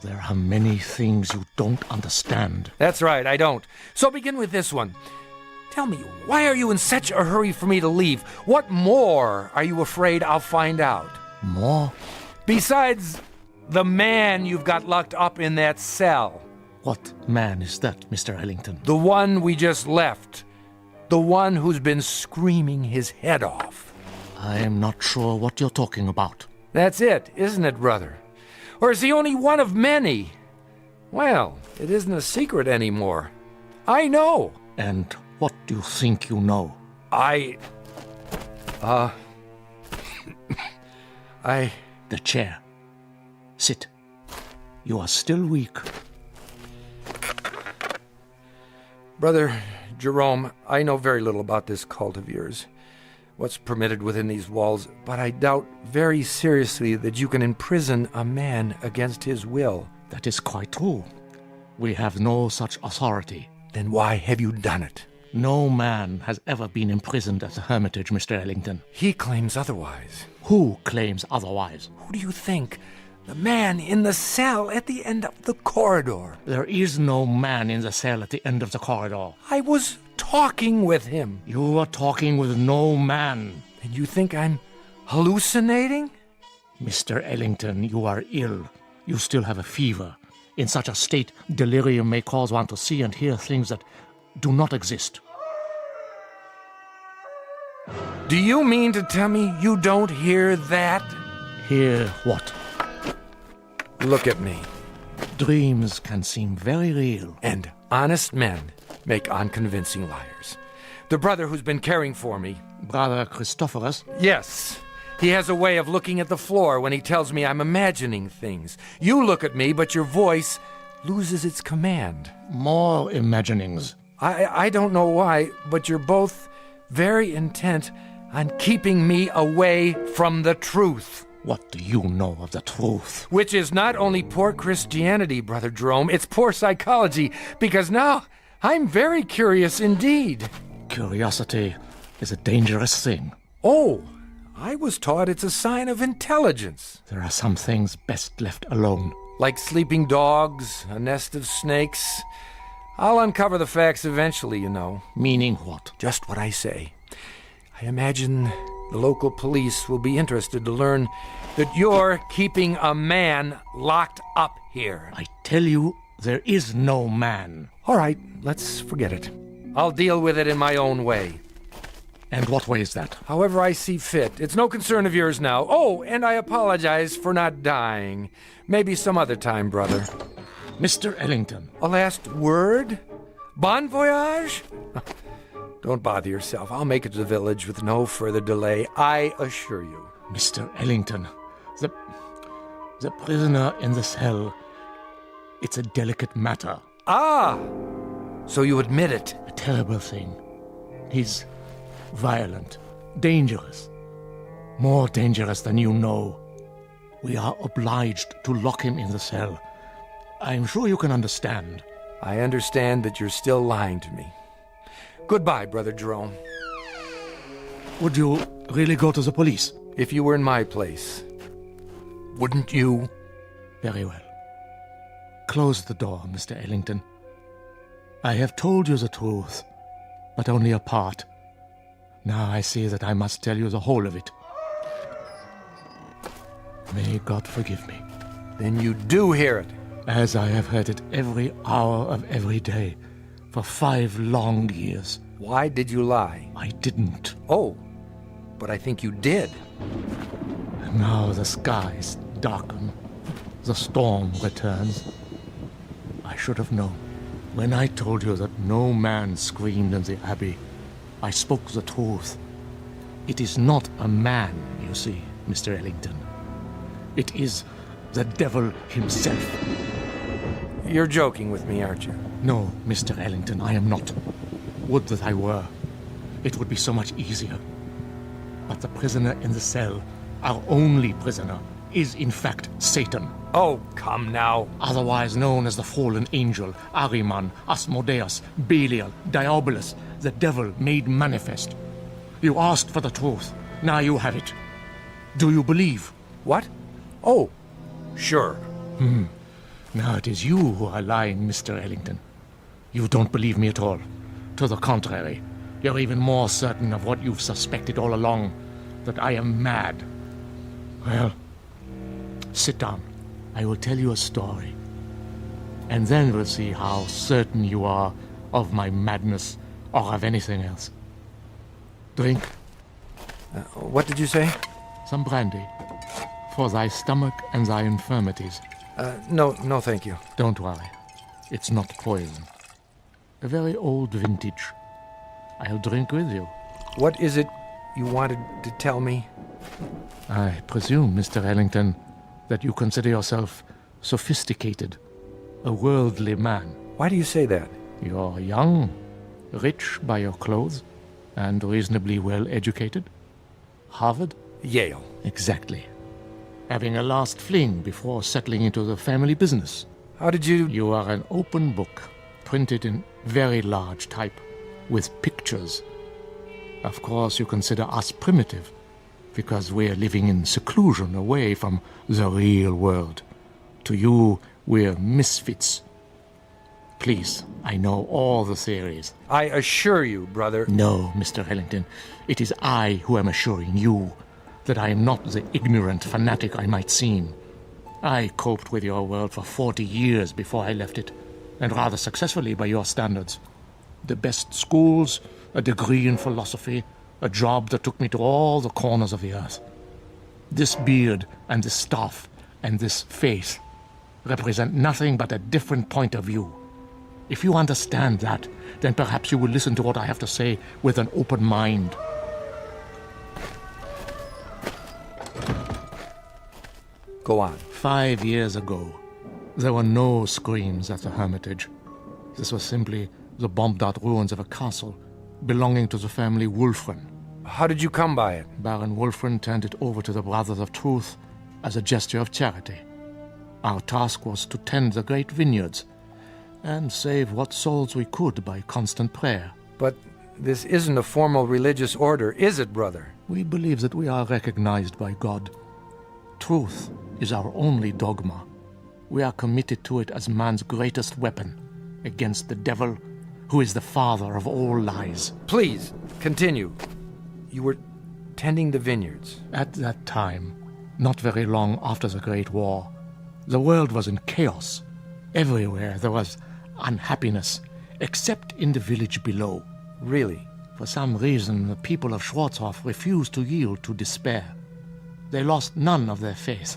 There are many things you don't understand. That's right, I don't. So begin with this one. Tell me, why are you in such a hurry for me to leave? What more are you afraid I'll find out? More? Besides the man you've got locked up in that cell. What man is that, Mr. Ellington? The one we just left. The one who's been screaming his head off. I am not sure what you're talking about. That's it, isn't it, brother? Or is he only one of many? Well, it isn't a secret anymore. I know. And what do you think you know? The chair. Sit. You are still weak. Brother Jerome, I know very little about this cult of yours, what's permitted within these walls, but I doubt very seriously that you can imprison a man against his will. That is quite true. We have no such authority. Then why have you done it? No man has ever been imprisoned at the Hermitage, Mr. Ellington. He claims otherwise. Who claims otherwise? Who do you think? The man in the cell at the end of the corridor. There is no man in the cell at the end of the corridor. I was talking with him. You were talking with no man. And you think I'm hallucinating? Mr. Ellington, you are ill. You still have a fever. In such a state, delirium may cause one to see and hear things that do not exist. Do you mean to tell me you don't hear that? Hear what? Look at me. Dreams can seem very real. And honest men make unconvincing liars. The brother who's been caring for me. Brother Christophorus? Yes. He has a way of looking at the floor when he tells me I'm imagining things. You look at me, but your voice loses its command. More imaginings. I don't know why, but you're both very intent on keeping me away from the truth. What do you know of the truth? Which is not only poor Christianity, Brother Jerome, it's poor psychology, because now I'm very curious indeed. Curiosity is a dangerous thing. Oh, I was taught it's a sign of intelligence. There are some things best left alone. Like sleeping dogs, a nest of snakes. I'll uncover the facts eventually, you know. Meaning what? Just what I say. I imagine the local police will be interested to learn that you're keeping a man locked up here. I tell you, there is no man. All right, let's forget it. I'll deal with it in my own way. And what way is that? However I see fit. It's no concern of yours now. Oh, and I apologize for not dying. Maybe some other time, brother. Mr. Ellington. A last word? Bon voyage? Don't bother yourself. I'll make it to the village with no further delay, I assure you. Mr. Ellington, the prisoner in the cell, it's a delicate matter. Ah! So you admit it? A terrible thing. He's violent, dangerous, more dangerous than you know. We are obliged to lock him in the cell. I'm sure you can understand. I understand that you're still lying to me. Goodbye, Brother Jerome. Would you really go to the police? If you were in my place, wouldn't you? Very well. Close the door, Mr. Ellington. I have told you the truth, but only a part. Now I see that I must tell you the whole of it. May God forgive me. Then you do hear it. As I have heard it every hour of every day for 5 long years. Why did you lie? I didn't. Oh, but I think you did. And now the skies darken. The storm returns. I should have known. When I told you that no man screamed in the abbey, I spoke the truth. It is not a man, you see, Mr. Ellington. It is the devil himself. You're joking with me, aren't you? No, Mr. Ellington, I am not. Would that I were. It would be so much easier. But the prisoner in the cell, our only prisoner, is in fact Satan. Oh, come now. Otherwise known as the fallen angel, Ahriman, Asmodeus, Belial, Diabolus, the devil made manifest. You asked for the truth. Now you have it. Do you believe? What? Oh, sure. Now it is you who are lying, Mr. Ellington. You don't believe me at all. To the contrary, you're even more certain of what you've suspected all along, that I am mad. Well, sit down. I will tell you a story. And then we'll see how certain you are of my madness or of anything else. Drink. What did you say? Some brandy. For thy stomach and thy infirmities. No, thank you. Don't worry. It's not poison. A very old vintage. I'll drink with you. What is it you wanted to tell me? I presume, Mr. Ellington, that you consider yourself sophisticated, a worldly man. Why do you say that? You're young, rich by your clothes, and reasonably well educated. Harvard? Yale. Exactly. Having a last fling before settling into the family business. How did you... You are an open book, printed in very large type, with pictures. Of course, you consider us primitive, because we're living in seclusion away from the real world. To you, we're misfits. Please, I know all the theories. I assure you, brother... No, Mr. Ellington, it is I who am assuring you that I am not the ignorant fanatic I might seem. I coped with your world for 40 years before I left it, and rather successfully by your standards. The best schools, a degree in philosophy, a job that took me to all the corners of the earth. This beard and this staff and this face represent nothing but a different point of view. If you understand that, then perhaps you will listen to what I have to say with an open mind. Go on. 5 years ago, there were no screams at the Hermitage. This was simply the bombed-out ruins of a castle belonging to the family Wulfren. How did you come by it? Baron Wulfren turned it over to the Brothers of Truth as a gesture of charity. Our task was to tend the great vineyards and save what souls we could by constant prayer. But this isn't a formal religious order, is it, brother? We believe that we are recognized by God. Truth is our only dogma. We are committed to it as man's greatest weapon against the devil, who is the father of all lies. Please, continue. You were tending the vineyards. At that time, not very long after the Great War, the world was in chaos. Everywhere there was unhappiness, except in the village below. Really? For some reason, the people of Schwarzhof refused to yield to despair. They lost none of their faith.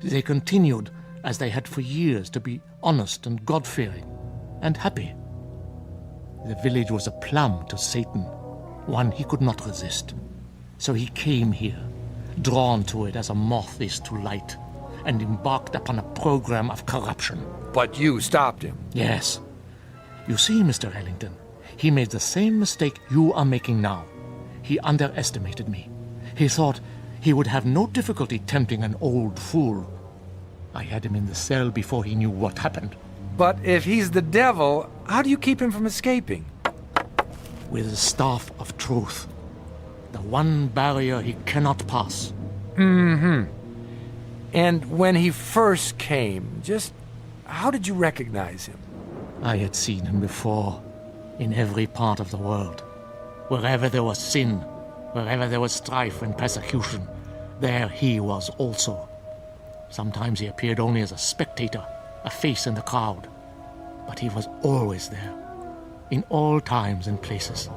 They continued, as they had for years, to be honest and God-fearing and happy. The village was a plum to Satan, one he could not resist. So he came here, drawn to it as a moth is to light, and embarked upon a program of corruption. But you stopped him. Yes. You see, Mr. Ellington, he made the same mistake you are making now. He underestimated me. He thought he would have no difficulty tempting an old fool. I had him in the cell before he knew what happened. But if he's the devil, how do you keep him from escaping? With the staff of truth. The one barrier he cannot pass. Mm-hmm. And when he first came, just how did you recognize him? I had seen him before, in every part of the world. Wherever there was sin, wherever there was strife and persecution, there he was also. Sometimes he appeared only as a spectator, a face in the crowd. But he was always there, in all times and places.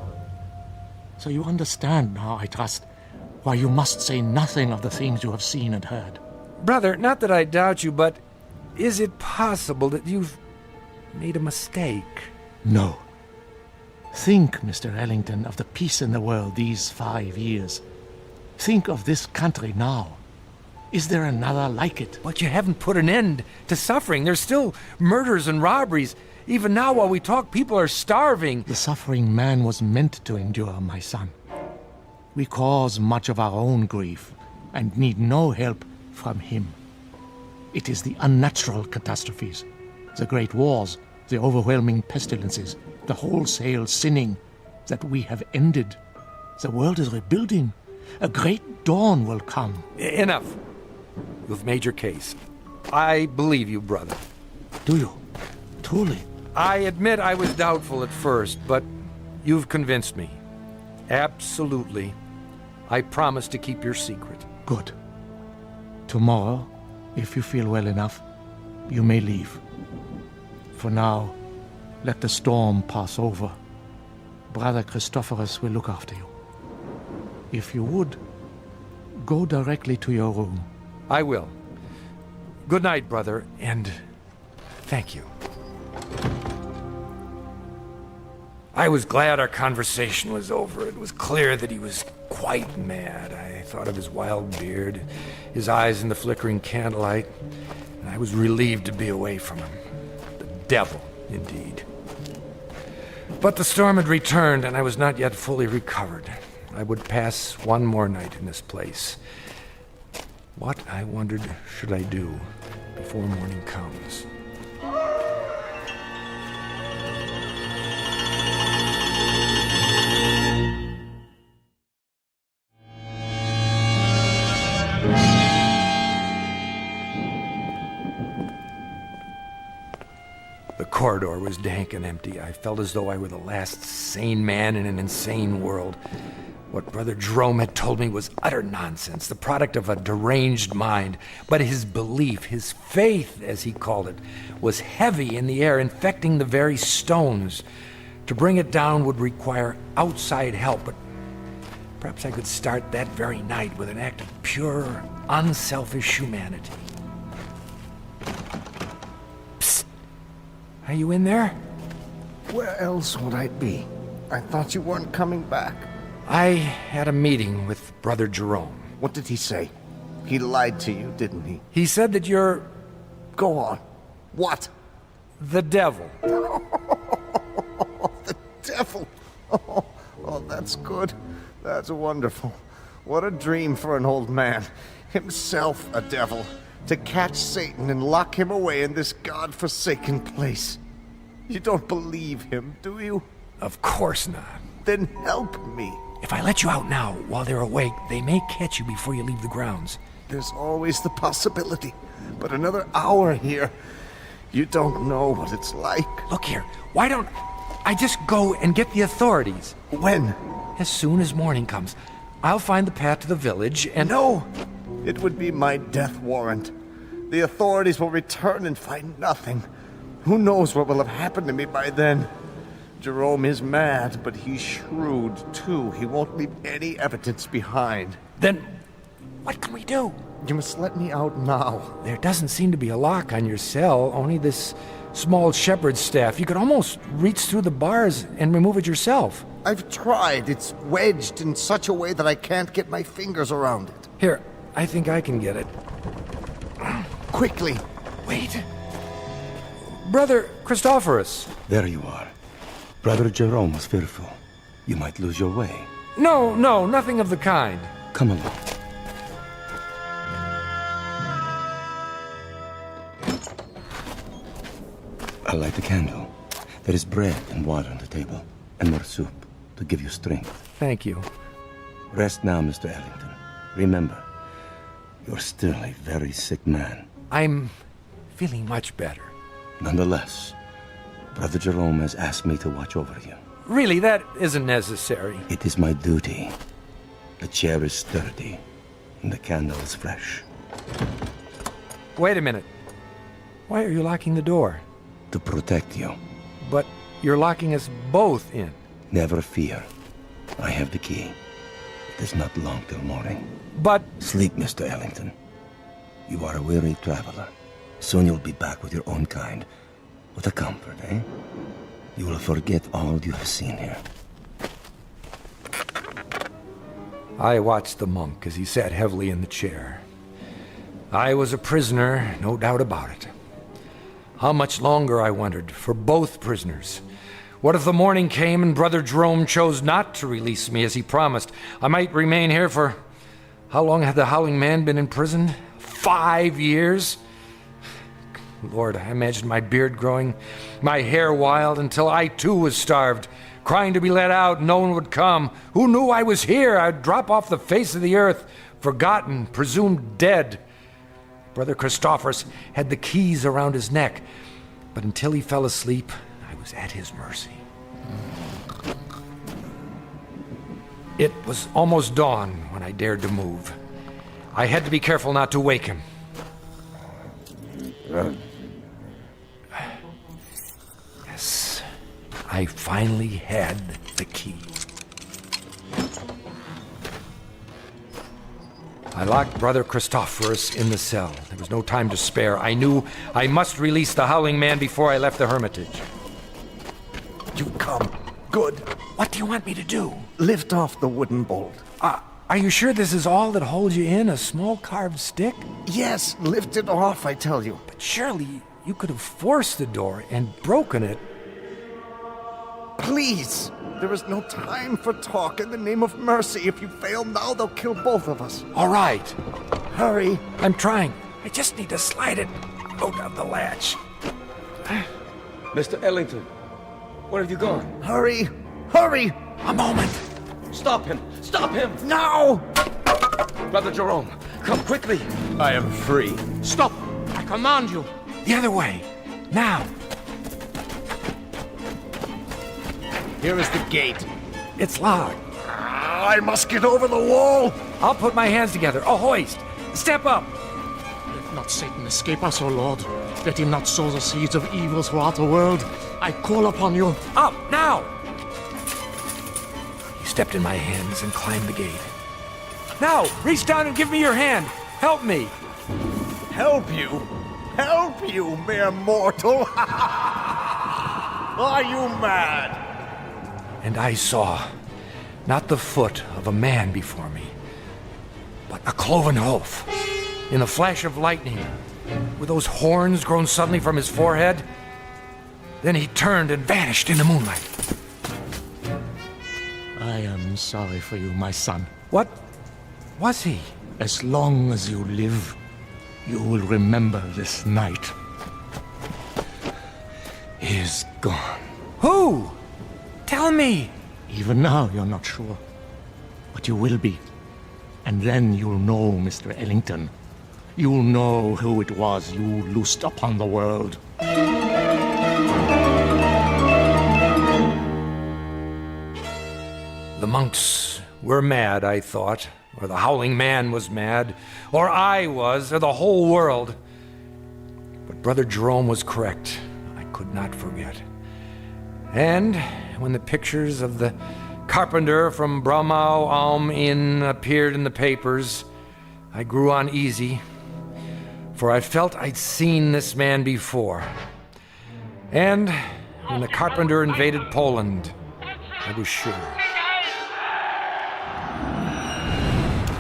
So you understand now, I trust, why you must say nothing of the things you have seen and heard. Brother, not that I doubt you, but is it possible that you've made a mistake? No. Think, Mr. Ellington, of the peace in the world these 5 years. Think of this country now. Is there another like it? But you haven't put an end to suffering. There's still murders and robberies. Even now, while we talk, people are starving. The suffering man was meant to endure, my son. We cause much of our own grief and need no help from him. It is the unnatural catastrophes, the great wars, the overwhelming pestilences, the wholesale sinning that we have ended. The world is rebuilding. A great dawn will come. Enough. You've made your case. I believe you, brother. Do you? Truly? I admit I was doubtful at first, but you've convinced me. Absolutely. I promise to keep your secret. Good. Tomorrow, if you feel well enough, you may leave. For now, let the storm pass over. Brother Christophorus will look after you. If you would, go directly to your room. I will. Good night, brother, and thank you. I was glad our conversation was over. It was clear that he was quite mad. I thought of his wild beard, his eyes in the flickering candlelight, and I was relieved to be away from him. The devil, indeed. But the storm had returned, and I was not yet fully recovered. I would pass one more night in this place. What, I wondered, should I do before morning comes? The corridor was dank and empty. I felt as though I were the last sane man in an insane world. What Brother Jerome had told me was utter nonsense, the product of a deranged mind. But his belief, his faith, as he called it, was heavy in the air, infecting the very stones. To bring it down would require outside help, but perhaps I could start that very night with an act of pure, unselfish humanity. Psst! Are you in there? Where else would I be? I thought you weren't coming back. I had a meeting with Brother Jerome. What did he say? He lied to you, didn't he? He said that you're... Go on. What? The devil. The devil. Oh, that's good. That's wonderful. What a dream for an old man. Himself a devil. To catch Satan and lock him away in this God-forsaken place. You don't believe him, do you? Of course not. Then help me. If I let you out now, while they're awake, they may catch you before you leave the grounds. There's always the possibility. But another hour here, you don't know what it's like. Look here, why don't I just go and get the authorities? When? As soon as morning comes. I'll find the path to the village and... No! It would be my death warrant. The authorities will return and find nothing. Who knows what will have happened to me by then? Jerome is mad, but he's shrewd, too. He won't leave any evidence behind. Then, what can we do? You must let me out now. There doesn't seem to be a lock on your cell, only this small shepherd's staff. You could almost reach through the bars and remove it yourself. I've tried. It's wedged in such a way that I can't get my fingers around it. Here, I think I can get it. Quickly. Wait. Brother Christophorus. There you are. Brother Jerome was fearful. You might lose your way. No, nothing of the kind. Come along. I'll light the candle. There is bread and water on the table, and more soup to give you strength. Thank you. Rest now, Mr. Ellington. Remember, you're still a very sick man. I'm feeling much better. Nonetheless, Brother Jerome has asked me to watch over you. Really, that isn't necessary. It is my duty. The chair is sturdy, and the candle is fresh. Wait a minute. Why are you locking the door? To protect you. But you're locking us both in. Never fear. I have the key. It is not long till morning. But... Sleep, Mr. Ellington. You are a weary traveler. Soon you'll be back with your own kind. What a comfort, eh? You will forget all you have seen here. I watched the monk as he sat heavily in the chair. I was a prisoner, no doubt about it. How much longer, I wondered, for both prisoners? What if the morning came and Brother Jerome chose not to release me as he promised? I might remain here for... How long had the Howling Man been in prison? 5 years? Lord, I imagined my beard growing, my hair wild, until I too was starved, crying to be let out, no one would come. Who knew I was here? I'd drop off the face of the earth, forgotten, presumed dead. Brother Christophorus had the keys around his neck, but until he fell asleep, I was at his mercy. It was almost dawn when I dared to move. I had to be careful not to wake him. Yes, I finally had the key. I locked Brother Christophorus in the cell. There was no time to spare. I knew I must release the Howling Man before I left the hermitage. You've come. Good. What do you want me to do? Lift off the wooden bolt. Are you sure this is all that holds you in? A small carved stick? Yes, lift it off, I tell you. But surely you could have forced the door and broken it. Please! There is no time for talk. In the name of mercy, if you fail now, they'll kill both of us. All right. Hurry. I'm trying. I just need to slide it out of the latch. Mr. Ellington, where have you gone? Hurry! Hurry! A moment. Stop him! Stop him! Now! Brother Jerome, come quickly. I am free. Stop! I command you. The other way. Now. Here is the gate. It's locked. I must get over the wall. I'll put my hands together. A hoist. Step up. Let not Satan escape us, O Lord. Let him not sow the seeds of evil throughout the world. I call upon you. Up, now! He stepped in my hands and climbed the gate. Now, reach down and give me your hand. Help me. Help you? Help you, mere mortal? Are you mad? And I saw not the foot of a man before me, but a cloven hoof. In a flash of lightning, with those horns grown suddenly from his forehead, then he turned and vanished in the moonlight. I am sorry for you, my son. What was he? As long as you live, you will remember this night. He is gone. Who? Tell me. Even now, you're not sure. But you will be. And then you'll know, Mr. Ellington. You'll know who it was you loosed upon the world. The monks were mad, I thought, or the howling man was mad, or I was, or the whole world. But Brother Jerome was correct. I could not forget. And when the pictures of the carpenter from Bromau Alm Inn appeared in the papers, I grew uneasy, for I felt I'd seen this man before. And when the carpenter invaded Poland, I was sure.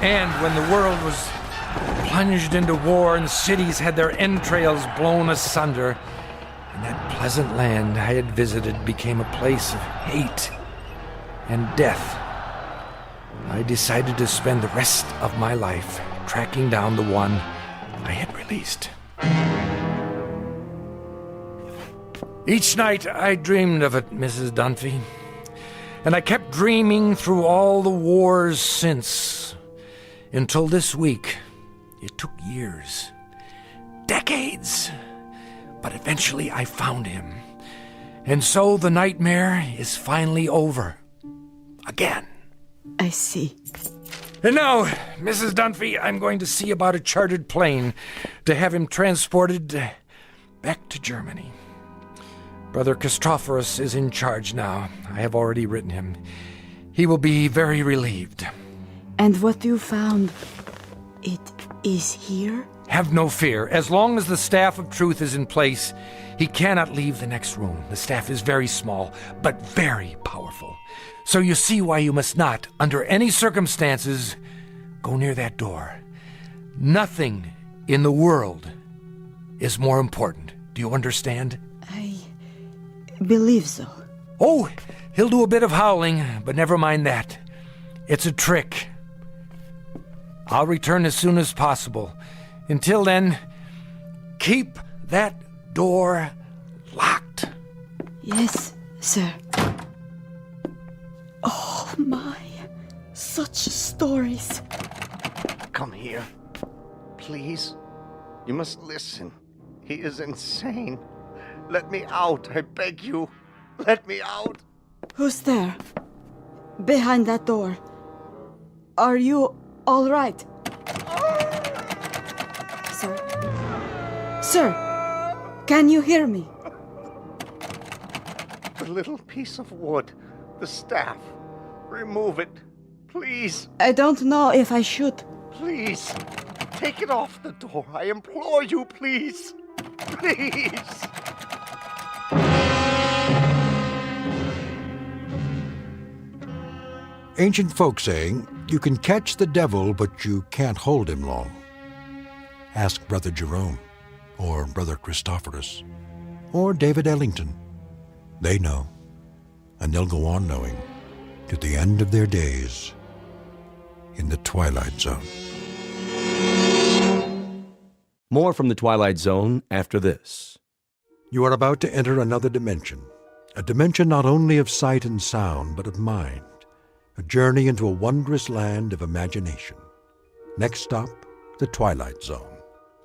And when the world was plunged into war and cities had their entrails blown asunder, and that pleasant land I had visited became a place of hate and death, I decided to spend the rest of my life tracking down the one I had released. Each night I dreamed of it, Mrs. Dunphy, and I kept dreaming through all the wars since, until this week. It took years, decades, but eventually I found him. And so the nightmare is finally over. Again. I see. And now, Mrs. Dunphy, I'm going to see about a chartered plane to have him transported back to Germany. Brother Christophorus is in charge now. I have already written him. He will be very relieved. And what you found, it is here? Have no fear. As long as the staff of truth is in place, he cannot leave the next room. The staff is very small, but very powerful. So you see why you must not, under any circumstances, go near that door. Nothing in the world is more important. Do you understand? I believe so. Oh, he'll do a bit of howling, but never mind that. It's a trick. I'll return as soon as possible. Until then, keep that door locked. Yes, sir. Oh, my. Such stories. Come here. Please. You must listen. He is insane. Let me out, I beg you. Let me out. Who's there? Behind that door. Are you all right? Sir, can you hear me? The little piece of wood, the staff. Remove it, please. I don't know if I should. Please, take it off the door. I implore you, please. Please. Ancient folk saying, you can catch the devil, but you can't hold him long. Ask Brother Jerome, or Brother Christophorus, or David Ellington. They know, and they'll go on knowing to the end of their days in the Twilight Zone. More from the Twilight Zone after this. You are about to enter another dimension, a dimension not only of sight and sound, but of mind, a journey into a wondrous land of imagination. Next stop, the Twilight Zone.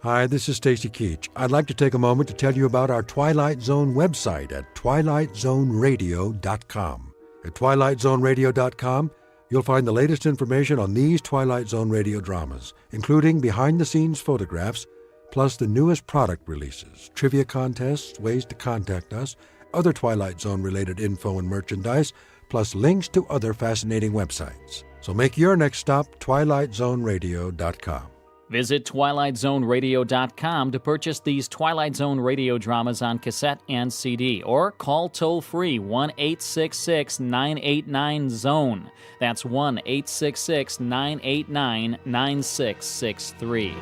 Hi, this is Stacy Keach. I'd like to take a moment to tell you about our Twilight Zone website at twilightzoneradio.com. At twilightzoneradio.com, you'll find the latest information on these Twilight Zone radio dramas, including behind-the-scenes photographs, plus the newest product releases, trivia contests, ways to contact us, other Twilight Zone-related info and merchandise, plus links to other fascinating websites. So make your next stop twilightzoneradio.com. Visit TwilightZoneRadio.com to purchase these Twilight Zone radio dramas on cassette and CD, or call toll-free 1-866-989-ZONE. That's 1-866-989-9663.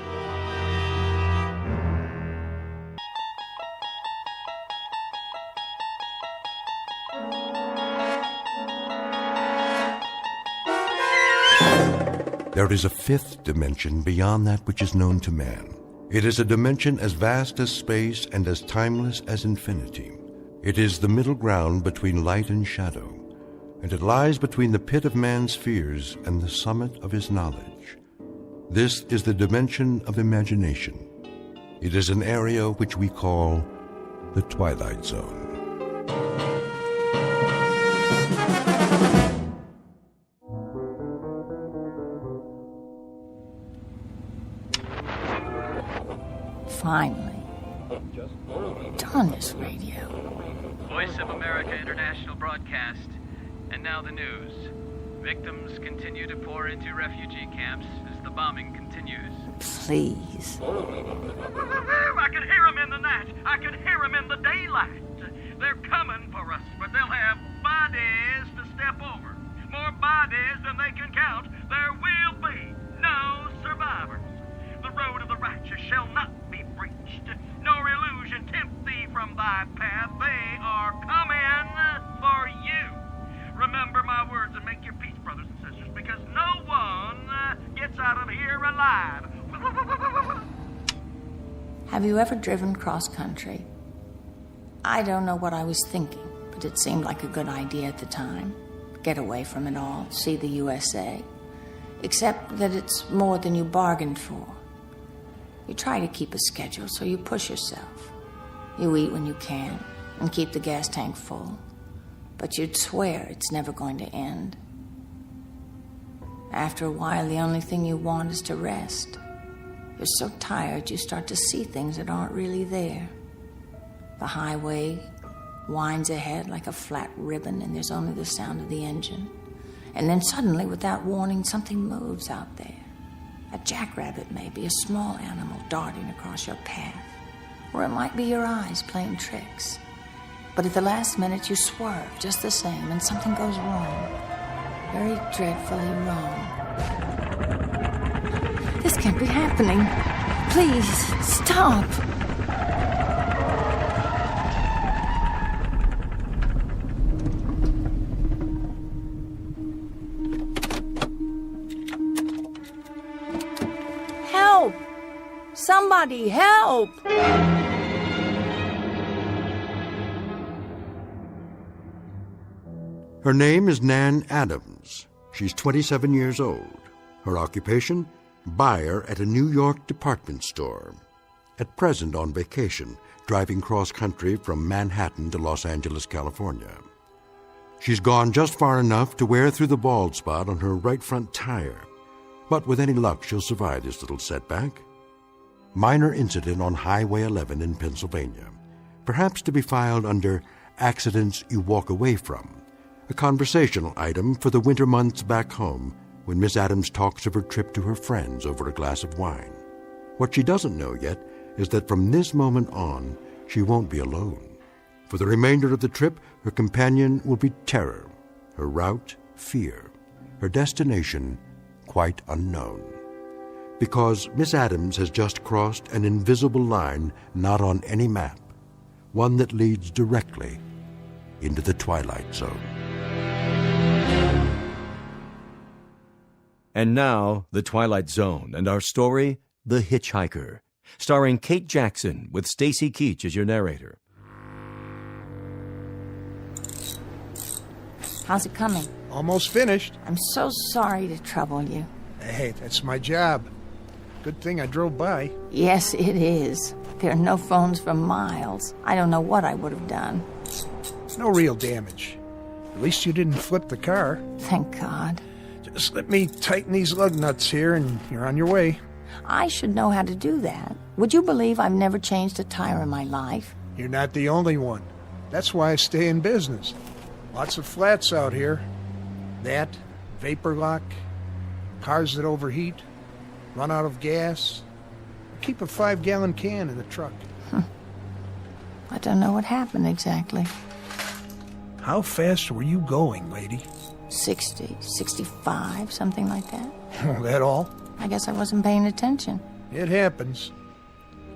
There is a fifth dimension beyond that which is known to man. It is a dimension as vast as space and as timeless as infinity. It is the middle ground between light and shadow, and it lies between the pit of man's fears and the summit of his knowledge. This is the dimension of imagination. It is an area which we call the Twilight Zone. Finally. Darn this radio. Voice of America International Broadcast. And now the news. Victims continue to pour into refugee camps as the bombing continues. Please. I can hear them in the night. I can hear them in the daylight. They're coming for us, but they'll have bodies to step over. More bodies than they can count. There will be no survivors. The road of the righteous shall not be breached, nor illusion tempt thee from thy path. They are coming for you. Remember my words and make your peace, brothers and sisters, because no one gets out of here alive. Have you ever driven cross country? I don't know what I was thinking, but it seemed like a good idea at the time. Get away from it all, see the USA. Except that it's more than you bargained for. You try to keep a schedule, so you push yourself. You eat when you can and keep the gas tank full. But you'd swear it's never going to end. After a while, the only thing you want is to rest. You're so tired, you start to see things that aren't really there. The highway winds ahead like a flat ribbon, and there's only the sound of the engine. And then suddenly, without warning, something moves out there. A jackrabbit, maybe, a small animal darting across your path. Or it might be your eyes playing tricks. But at the last minute, you swerve just the same, and something goes wrong. Very dreadfully wrong. This can't be happening. Please, stop. Help! Somebody help! Her name is Nan Adams. She's 27 years old. Her occupation? Buyer at a New York department store. At present on vacation, driving cross-country from Manhattan to Los Angeles, California. She's gone just far enough to wear through the bald spot on her right front tire. But with any luck, she'll survive this little setback. Minor incident on Highway 11 in Pennsylvania. Perhaps to be filed under accidents you walk away from. A conversational item for the winter months back home when Miss Adams talks of her trip to her friends over a glass of wine. What she doesn't know yet is that from this moment on, she won't be alone. For the remainder of the trip, her companion will be terror, her route, fear, her destination, quite unknown. Because Miss Adams has just crossed an invisible line not on any map, one that leads directly into the Twilight Zone. And now, The Twilight Zone and our story, The Hitchhiker, starring Kate Jackson with Stacy Keach as your narrator. How's it coming? Almost finished. I'm so sorry to trouble you. Hey, that's my job. Good thing I drove by. Yes, it is. There are no phones for miles. I don't know what I would have done. No real damage. At least you didn't flip the car. Thank God. Just let me tighten these lug nuts here and you're on your way. I should know how to do that. Would you believe I've never changed a tire in my life? You're not the only one. That's why I stay in business. Lots of flats out here. That, vapor lock, cars that overheat. Run out of gas? Keep a 5-gallon can in the truck. I don't know what happened exactly. How fast were you going, lady? 60, 65, something like that. Oh, that all? I guess I wasn't paying attention. It happens.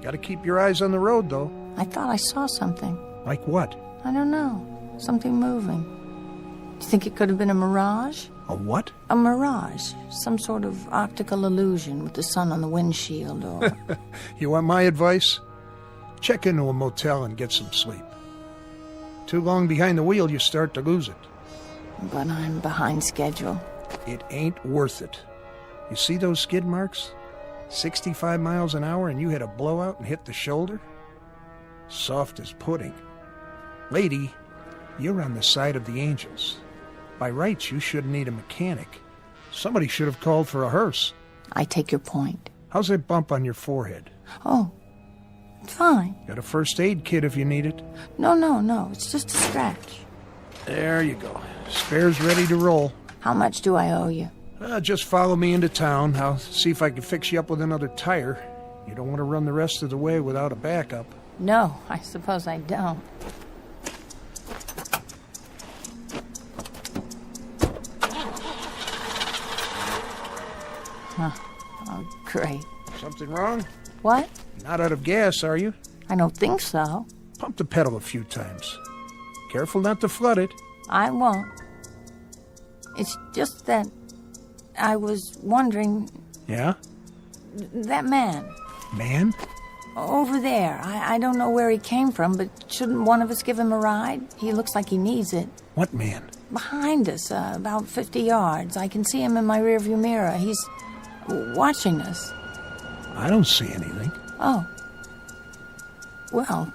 Gotta keep your eyes on the road, though. I thought I saw something. Like what? I don't know. Something moving. Do you think it could have been a mirage? A what? A mirage. Some sort of optical illusion with the sun on the windshield, or... You want my advice? Check into a motel and get some sleep. Too long behind the wheel, you start to lose it. But I'm behind schedule. It ain't worth it. You see those skid marks? 65 miles an hour and you hit a blowout and hit the shoulder? Soft as pudding. Lady, you're on the side of the angels. By rights, you shouldn't need a mechanic. Somebody should have called for a hearse. I take your point. How's that bump on your forehead? Oh, fine. Got a first aid kit if you need it. No. It's just a scratch. There you go. Spare's ready to roll. How much do I owe you? Just follow me into town. I'll see if I can fix you up with another tire. You don't want to run the rest of the way without a backup. No, I suppose I don't. Huh. Oh, great. Something wrong? What? Not out of gas, are you? I don't think so. Pump the pedal a few times. Careful not to flood it. I won't. It's just that I was wondering... Yeah? That man. Man? Over there. I don't know where he came from, but shouldn't one of us give him a ride? He looks like he needs it. What man? Behind us, about 50 yards. I can see him in my rearview mirror. He's watching us. I don't see anything. Oh. Well,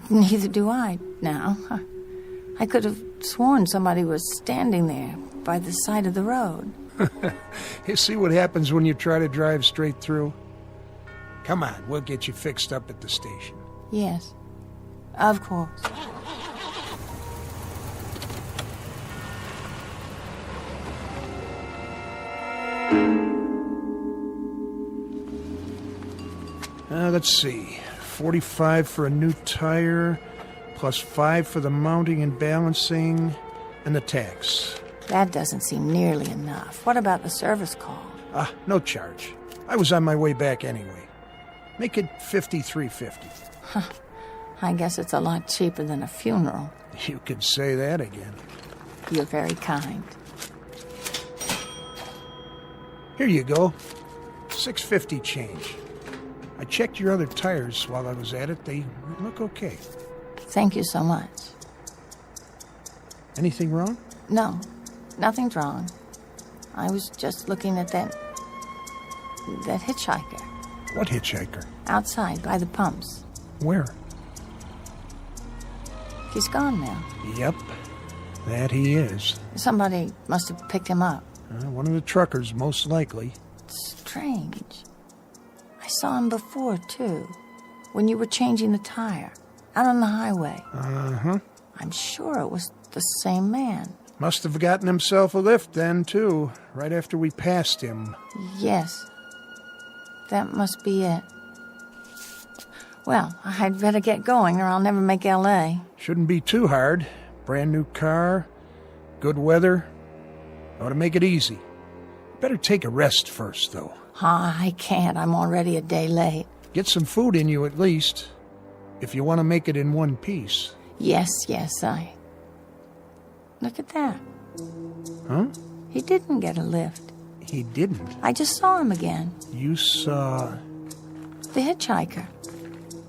neither do I now. I could have sworn somebody was standing there by the side of the road. You see what happens when you try to drive straight through? Come on, we'll get you fixed up at the station. Yes, of course. Let's see. 45 for a new tire, plus 5 for the mounting and balancing, and the tax. That doesn't seem nearly enough. What about the service call? No charge. I was on my way back anyway. Make it $53.50. Huh. I guess it's a lot cheaper than a funeral. You could say that again. You're very kind. Here you go. $6.50 change. I checked your other tires while I was at it. They look okay. Thank you so much. Anything wrong? No, nothing's wrong. I was just looking at that hitchhiker. What hitchhiker? Outside, by the pumps. Where? He's gone now. Yep, that he is. Somebody must have picked him up. One of the truckers, most likely. Strange. I saw him before, too. When you were changing the tire. Out on the highway. Uh-huh. I'm sure it was the same man. Must have gotten himself a lift then, too. Right after we passed him. Yes. That must be it. Well, I'd better get going or I'll never make L.A. Shouldn't be too hard. Brand new car, good weather. Ought to make it easy. Better take a rest first, though. I can't. I'm already a day late. Get some food in you at least. If you want to make it in one piece. Yes, I... Look at that. Huh? He didn't get a lift. He didn't? I just saw him again. You saw... The hitchhiker.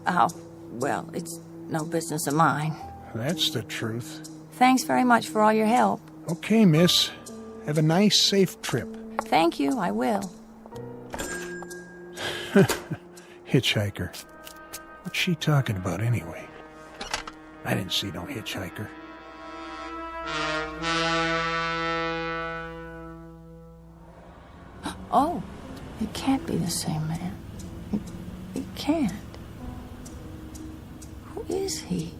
Oh, well, it's no business of mine. That's the truth. Thanks very much for all your help. Okay, miss. Have a nice, safe trip. Thank you, I will. Hitchhiker. What's she talking about anyway? I didn't see no hitchhiker. Oh, it can't be the same man. It can't. Who is he?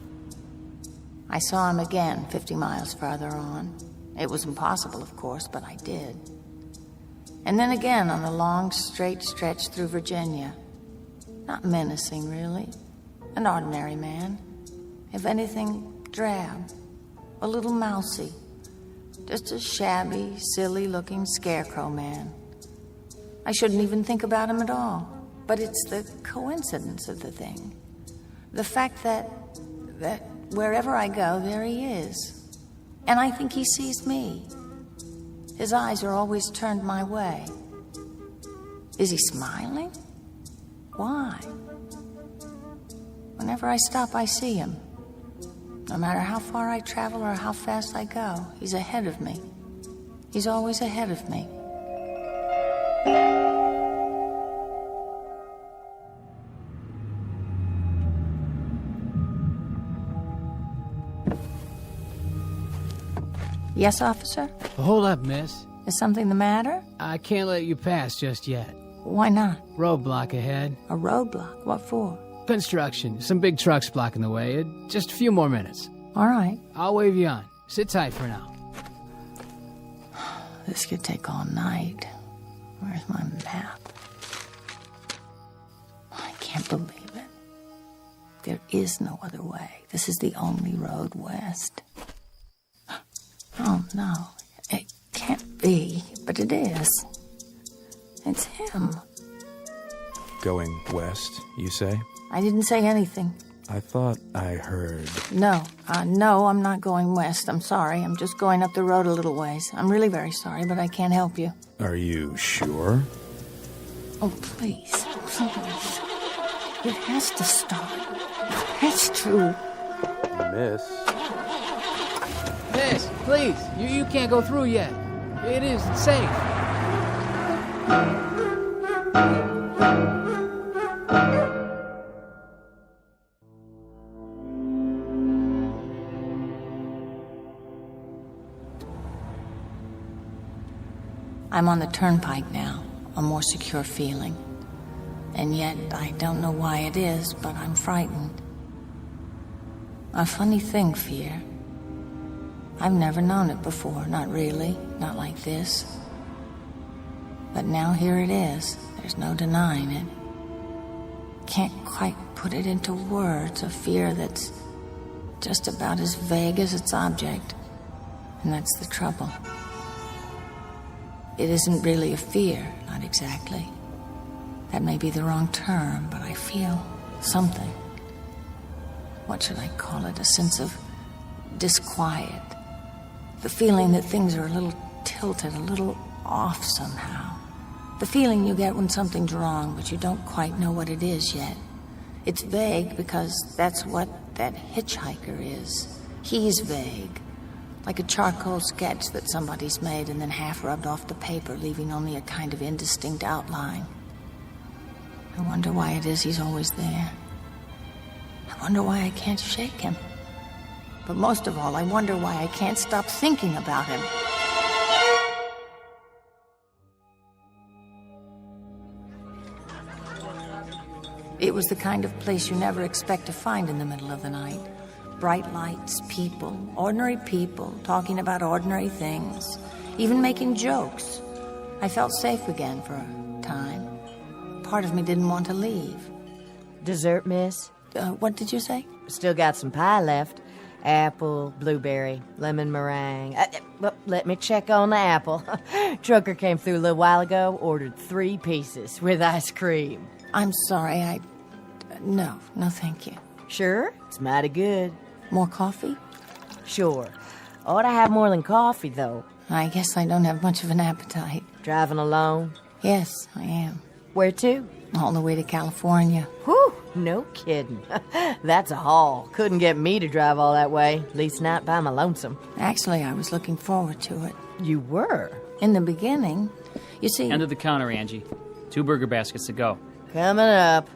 I saw him again 50 miles farther on. It was impossible, of course, but I did. And then again on the long, straight stretch through Virginia. Not menacing, really. An ordinary man. If anything, drab. A little mousy. Just a shabby, silly-looking scarecrow man. I shouldn't even think about him at all. But it's the coincidence of the thing. The fact that wherever I go, there he is. And I think he sees me. His eyes are always turned my way. Is he smiling? Why? Whenever I stop, I see him. No matter how far I travel or how fast I go, he's ahead of me. He's always ahead of me. Yes, officer? Hold up, miss. Is something the matter? I can't let you pass just yet. Why not? Roadblock ahead. A roadblock? What for? Construction. Some big trucks blocking the way. Just a few more minutes. All right. I'll wave you on. Sit tight for now. This could take all night. Where's my map? I can't believe it. There is no other way. This is the only road west. Oh, no. It can't be, but it is. It's him. Going west, you say? I didn't say anything. I thought I heard... No, I'm not going west. I'm sorry. I'm just going up the road a little ways. I'm really very sorry, but I can't help you. Are you sure? Oh, please. Please. It has to stop. It has to. Miss? Miss, please. You can't go through yet. It isn't safe. I'm on the turnpike now, a more secure feeling. And yet, I don't know why it is, but I'm frightened. A funny thing, fear. I've never known it before, not really, not like this. But now here it is. There's no denying it. Can't quite put it into words, a fear that's just about as vague as its object. And that's the trouble. It isn't really a fear, not exactly. That may be the wrong term, but I feel something. What should I call it? A sense of disquiet. The feeling that things are a little tilted, a little off somehow. The feeling you get when something's wrong, but you don't quite know what it is yet. It's vague because that's what that hitchhiker is. He's vague. Like a charcoal sketch that somebody's made and then half rubbed off the paper, leaving only a kind of indistinct outline. I wonder why it is he's always there. I wonder why I can't shake him. But most of all, I wonder why I can't stop thinking about him. It was the kind of place you never expect to find in the middle of the night. Bright lights, people, ordinary people, talking about ordinary things, even making jokes. I felt safe again for a time. Part of me didn't want to leave. Dessert, miss? What did you say? Still got some pie left. Apple, blueberry, lemon meringue. Well, let me check on the apple. Trucker came through a little while ago, ordered 3 pieces with ice cream. I'm sorry, No, thank you. Sure? It's mighty good. More coffee? Sure. Ought to have more than coffee, though. I guess I don't have much of an appetite. Driving alone? Yes, I am. Where to? All the way to California. Whew, no kidding. That's a haul. Couldn't get me to drive all that way, at least not by my lonesome. Actually, I was looking forward to it. You were? In the beginning. You see... End of the counter, Angie. 2 burger baskets to go. Coming up.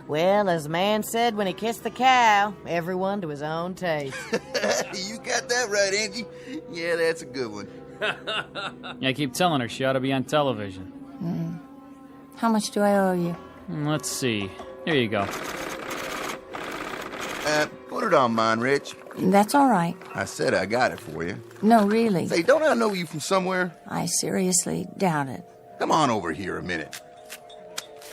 Well, as the man said when he kissed the cow, everyone to his own taste. You got that right, Angie. Yeah, that's a good one. Yeah, I keep telling her she ought to be on television. How much do I owe you? Let's see. Here you go. Put it on mine, Rich. That's all right. I said I got it for you. No, really. Say, don't I know you from somewhere? I seriously doubt it. Come on over here a minute.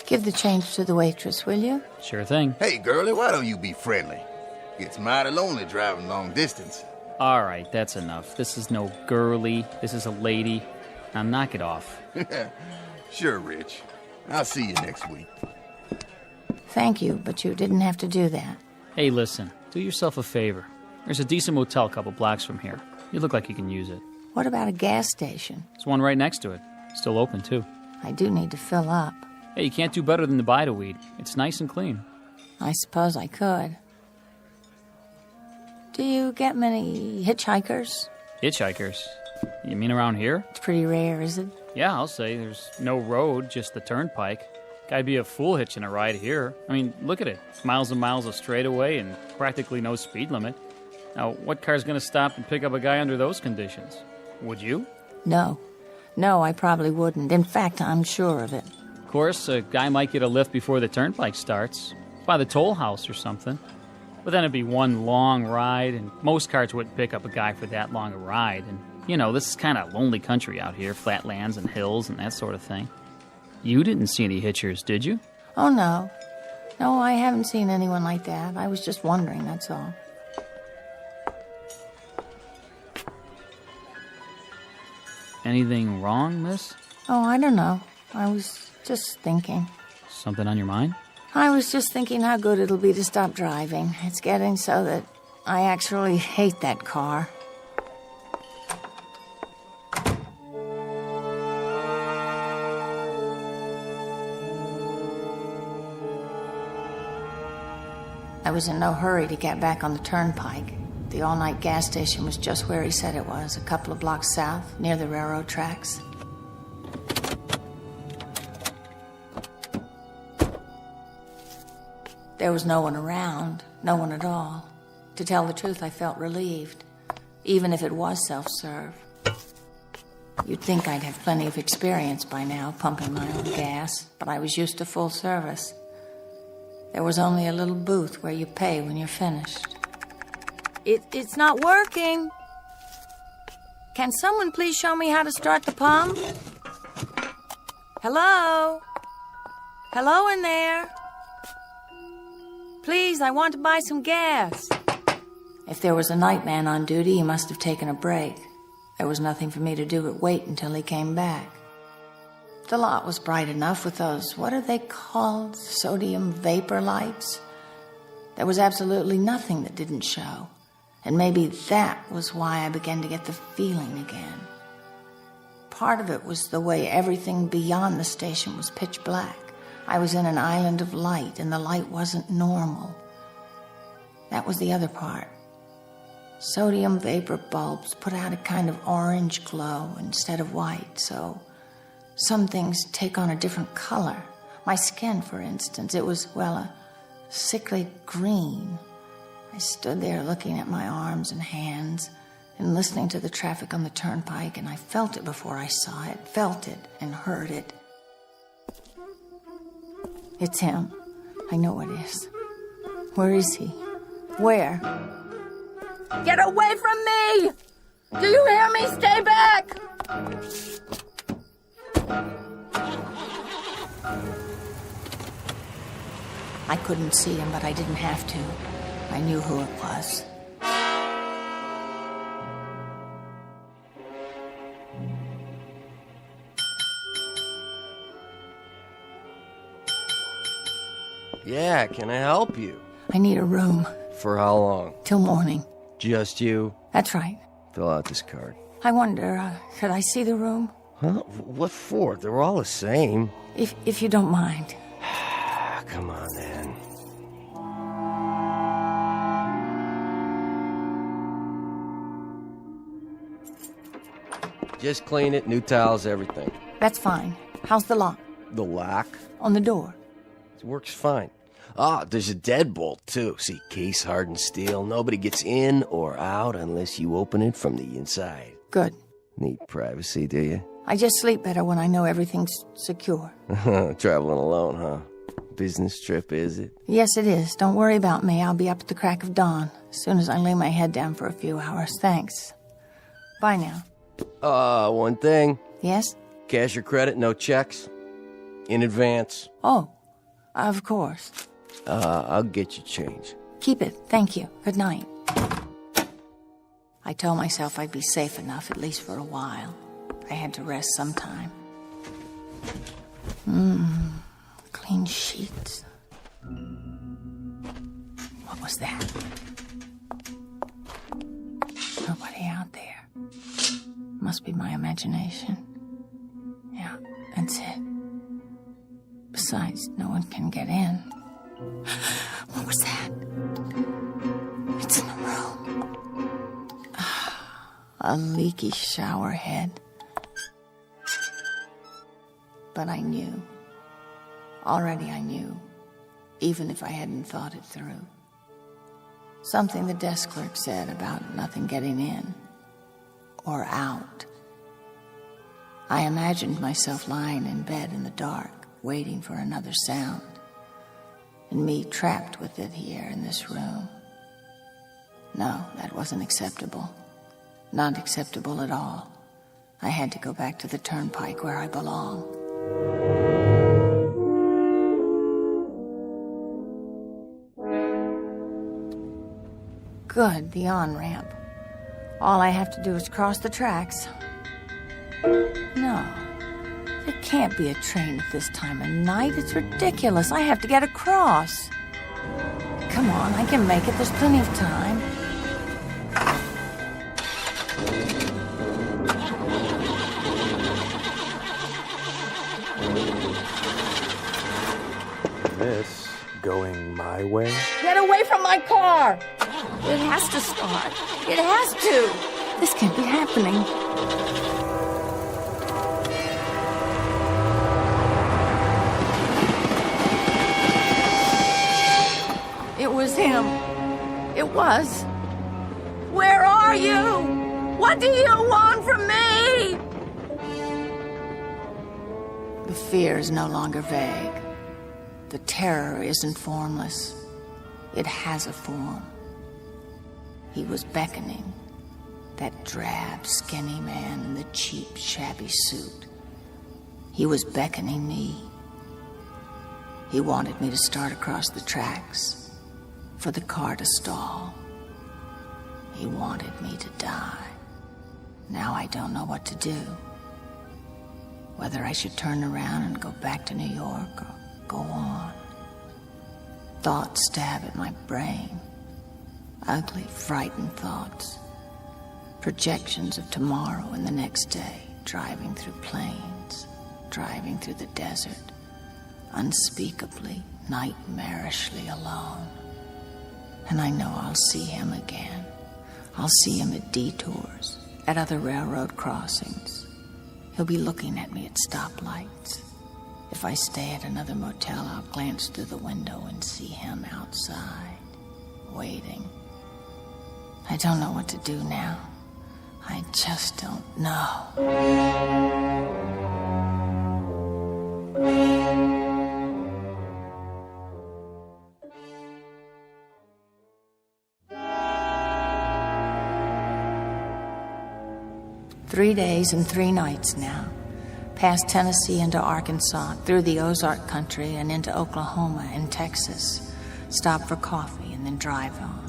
Give the change to the waitress, will you? Sure thing. Hey, girlie, why don't you be friendly? Gets mighty lonely driving long distance. All right, that's enough. This is no girly. This is a lady. Now knock it off. Sure, Rich. I'll see you next week. Thank you, but you didn't have to do that. Hey, listen. Do yourself a favor. There's a decent motel a couple blocks from here. You look like you can use it. What about a gas station? There's one right next to it. Still open, too. I do need to fill up. Hey, you can't do better than the Bida-Weed. It's nice and clean. I suppose I could. Do you get many hitchhikers? Hitchhikers? You mean around here? It's pretty rare, is it? Yeah, I'll say. There's no road, just the turnpike. Guy'd be a fool hitching a ride here. I mean, look at it. Miles and miles of straightaway and practically no speed limit. Now, what car's going to stop and pick up a guy under those conditions? Would you? No. No, I probably wouldn't. In fact, I'm sure of it. Of course, a guy might get a lift before the turnpike starts. By the toll house or something. But then it'd be one long ride, and most cars wouldn't pick up a guy for that long a ride. And, you know, this is kind of lonely country out here. Flatlands and hills and that sort of thing. You didn't see any hitchers, did you? Oh, no. No, I haven't seen anyone like that. I was just wondering, that's all. Anything wrong, miss? Oh, I don't know. I was just thinking. Something on your mind? I was just thinking how good it'll be to stop driving. It's getting so that I actually hate that car. I was in no hurry to get back on the turnpike. The all-night gas station was just where he said it was, a couple of blocks south, near the railroad tracks. There was no one around, no one at all. To tell the truth, I felt relieved, even if it was self-serve. You'd think I'd have plenty of experience by now, pumping my own gas, but I was used to full service. There was only a little booth where you pay when you're finished. It's not working. Can someone please show me how to start the pump? Hello? Hello in there? Please, I want to buy some gas. If there was a night man on duty, he must have taken a break. There was nothing for me to do but wait until he came back. The lot was bright enough with those, what are they called, sodium vapor lights? There was absolutely nothing that didn't show. And maybe that was why I began to get the feeling again. Part of it was the way everything beyond the station was pitch black. I was in an island of light, and the light wasn't normal. That was the other part. Sodium vapor bulbs put out a kind of orange glow instead of white, so some things take on a different color. My skin, for instance, it was, well, a sickly green. I stood there looking at my arms and hands and listening to the traffic on the turnpike, and I felt it before I saw it, felt it and heard it. It's him. I know it is. Where is he? Where? Get away from me! Do you hear me? Stay back! I couldn't see him, but I didn't have to. I knew who it was. Yeah, can I help you? I need a room. For how long? Till morning. Just you? That's right. Fill out this card. I wonder, could I see the room? Huh? What for? They're all the same. If you don't mind. Come on, then. Just clean it, new towels, everything. That's fine. How's the lock? The lock? On the door. It works fine. Ah, there's a deadbolt, too. See, case hardened steel. Nobody gets in or out unless you open it from the inside. Good. Need privacy, do you? I just sleep better when I know everything's secure. Traveling alone, huh? Business trip, is it? Yes, it is. Don't worry about me. I'll be up at the crack of dawn, as soon as I lay my head down for a few hours. Thanks. Bye now. One thing. Yes? Cash or credit, no checks? In advance? Oh, of course. I'll get you change. Keep it. Thank you. Good night. I told myself I'd be safe enough, at least for a while. I had to rest sometime. Clean sheets. What was that? Nobody out there. Must be my imagination. Yeah, that's it. Besides, no one can get in. What was that? It's in the room. A leaky shower head. But I knew. Already I knew, even if I hadn't thought it through. Something the desk clerk said about nothing getting in or out. I imagined myself lying in bed in the dark, waiting for another sound, and me trapped with it here in this room. No, that wasn't acceptable. Not acceptable at all. I had to go back to the turnpike where I belong. Good, the on-ramp. All I have to do is cross the tracks. No, there can't be a train at this time of night. It's ridiculous. I have to get across. Come on, I can make it. There's plenty of time. Miss, going my way? Get away from my car! It has to start. It has to. This can't be happening. It was him. It was. Where are you? What do you want from me? The fear is no longer vague. The terror isn't formless. It has a form. He was beckoning. That drab, skinny man in the cheap, shabby suit. He was beckoning me. He wanted me to start across the tracks, for the car to stall. He wanted me to die. Now I don't know what to do. Whether I should turn around and go back to New York or go on. Thoughts stab at my brain. Ugly, frightened thoughts. Projections of tomorrow and the next day, driving through plains, driving through the desert, unspeakably, nightmarishly alone. And I know I'll see him again. I'll see him at detours, at other railroad crossings. He'll be looking at me at stoplights. If I stay at another motel, I'll glance through the window and see him outside, waiting. I don't know what to do now. I just don't know. 3 days and 3 nights now. Past Tennessee into Arkansas, through the Ozark country and into Oklahoma and Texas. Stop for coffee and then drive on.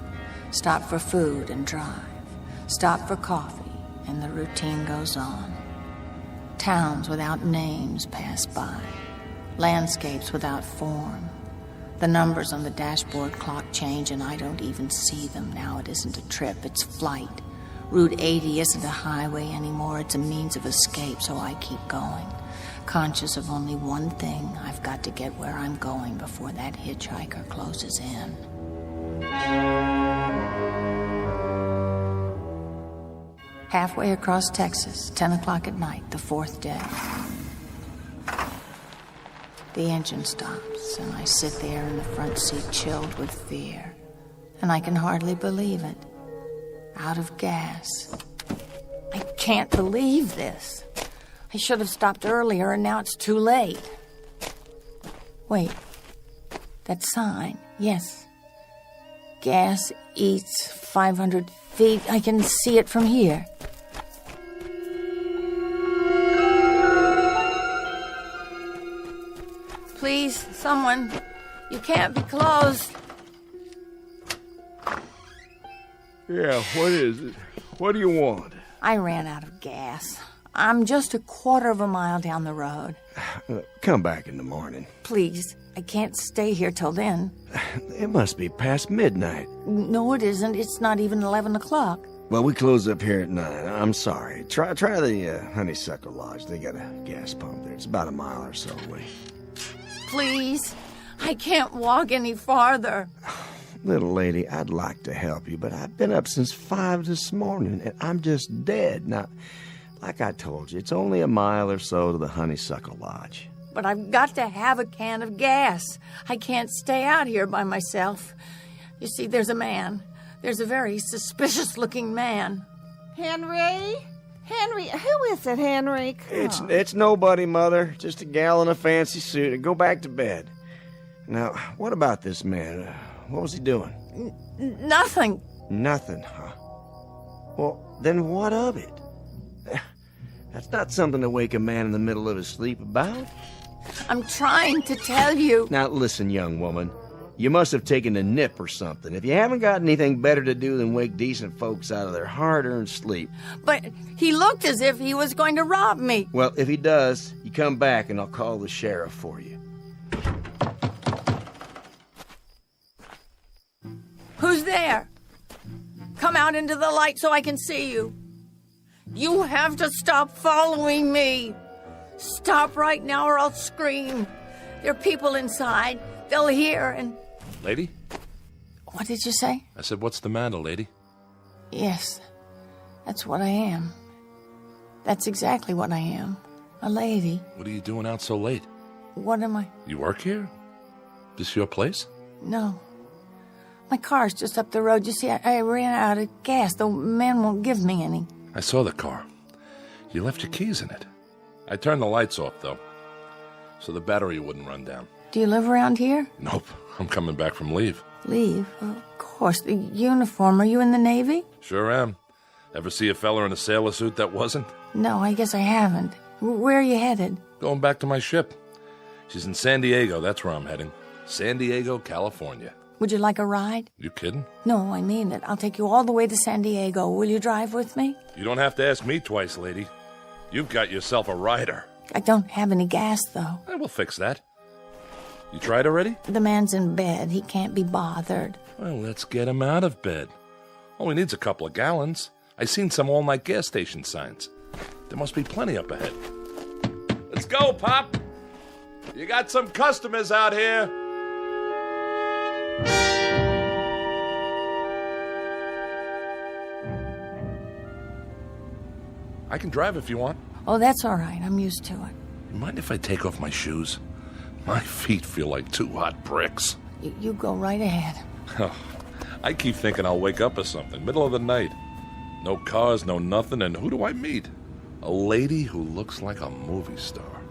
Stop for food and drive. Stop for coffee and the routine goes on. Towns without names pass by. Landscapes without form. The numbers on the dashboard clock change and I don't even see them. Now it isn't a trip, it's flight. Route 80 isn't a highway anymore, it's a means of escape, so I keep going. Conscious of only one thing, I've got to get where I'm going before that hitchhiker closes in. Halfway across Texas, 10 o'clock at night, the 4th day. The engine stops, and I sit there in the front seat chilled with fear. And I can hardly believe it. Out of gas. I can't believe this. I should have stopped earlier and now it's too late. Wait. That sign. Yes. Gas eats 500 feet. I can see it from here. Please, someone. You can't be closed. Yeah, what is it? What do you want? I ran out of gas. I'm just a quarter of a mile down the road. Come back in the morning. Please, I can't stay here till then. It must be past midnight. No, it isn't. It's not even 11 o'clock. Well, we close up here at 9. I'm sorry. Try the Honeysuckle Lodge. They got a gas pump there. It's about a mile or so away. Please, I can't walk any farther. Little lady, I'd like to help you, but I've been up since 5 this morning, and I'm just dead. Now, like I told you, it's only a mile or so to the Honeysuckle Lodge. But I've got to have a can of gas. I can't stay out here by myself. You see, there's a man. There's a very suspicious-looking man. Henry? Henry, who is it, Henry? It's nobody, Mother. Just a gal in a fancy suit. Go back to bed. Now, what about this man? What was he doing? Nothing. Nothing, huh? Well, then what of it? That's not something to wake a man in the middle of his sleep about. I'm trying to tell you. Now, listen, young woman. You must have taken a nip or something. If you haven't got anything better to do than wake decent folks out of their hard-earned sleep. But he looked as if he was going to rob me. Well, if he does, you come back and I'll call the sheriff for you. Who's there? Come out into the light so I can see you. You have to stop following me. Stop right now or I'll scream. There are people inside. They'll hear and... Lady? What did you say? I said, what's the matter, lady? Yes, that's what I am. That's exactly what I am. A lady. What are you doing out so late? What am I? You work here? This your place? No. My car's just up the road. You see, I ran out of gas. The man won't give me any. I saw the car. You left your keys in it. I turned the lights off, though, so the battery wouldn't run down. Do you live around here? Nope. I'm coming back from leave. Leave? Of course. The uniform. Are you in the Navy? Sure am. Ever see a fella in a sailor suit that wasn't? No, I guess I haven't. Where are you headed? Going back to my ship. She's in San Diego. That's where I'm heading. San Diego, California. Would you like a ride? You kidding? No, I mean it. I'll take you all the way to San Diego. Will you drive with me? You don't have to ask me twice, lady. You've got yourself a rider. I don't have any gas, though. We'll fix that. You tried already? The man's in bed. He can't be bothered. Well, let's get him out of bed. All he needs a couple of gallons. I seen some all-night gas station signs. There must be plenty up ahead. Let's go, Pop! You got some customers out here. I can drive if you want. Oh, that's all right. I'm used to it. You mind if I take off my shoes? My feet feel like 2 hot bricks. You go right ahead. Oh, I keep thinking I'll wake up or something, middle of the night. No cars, no nothing, and who do I meet? A lady who looks like a movie star.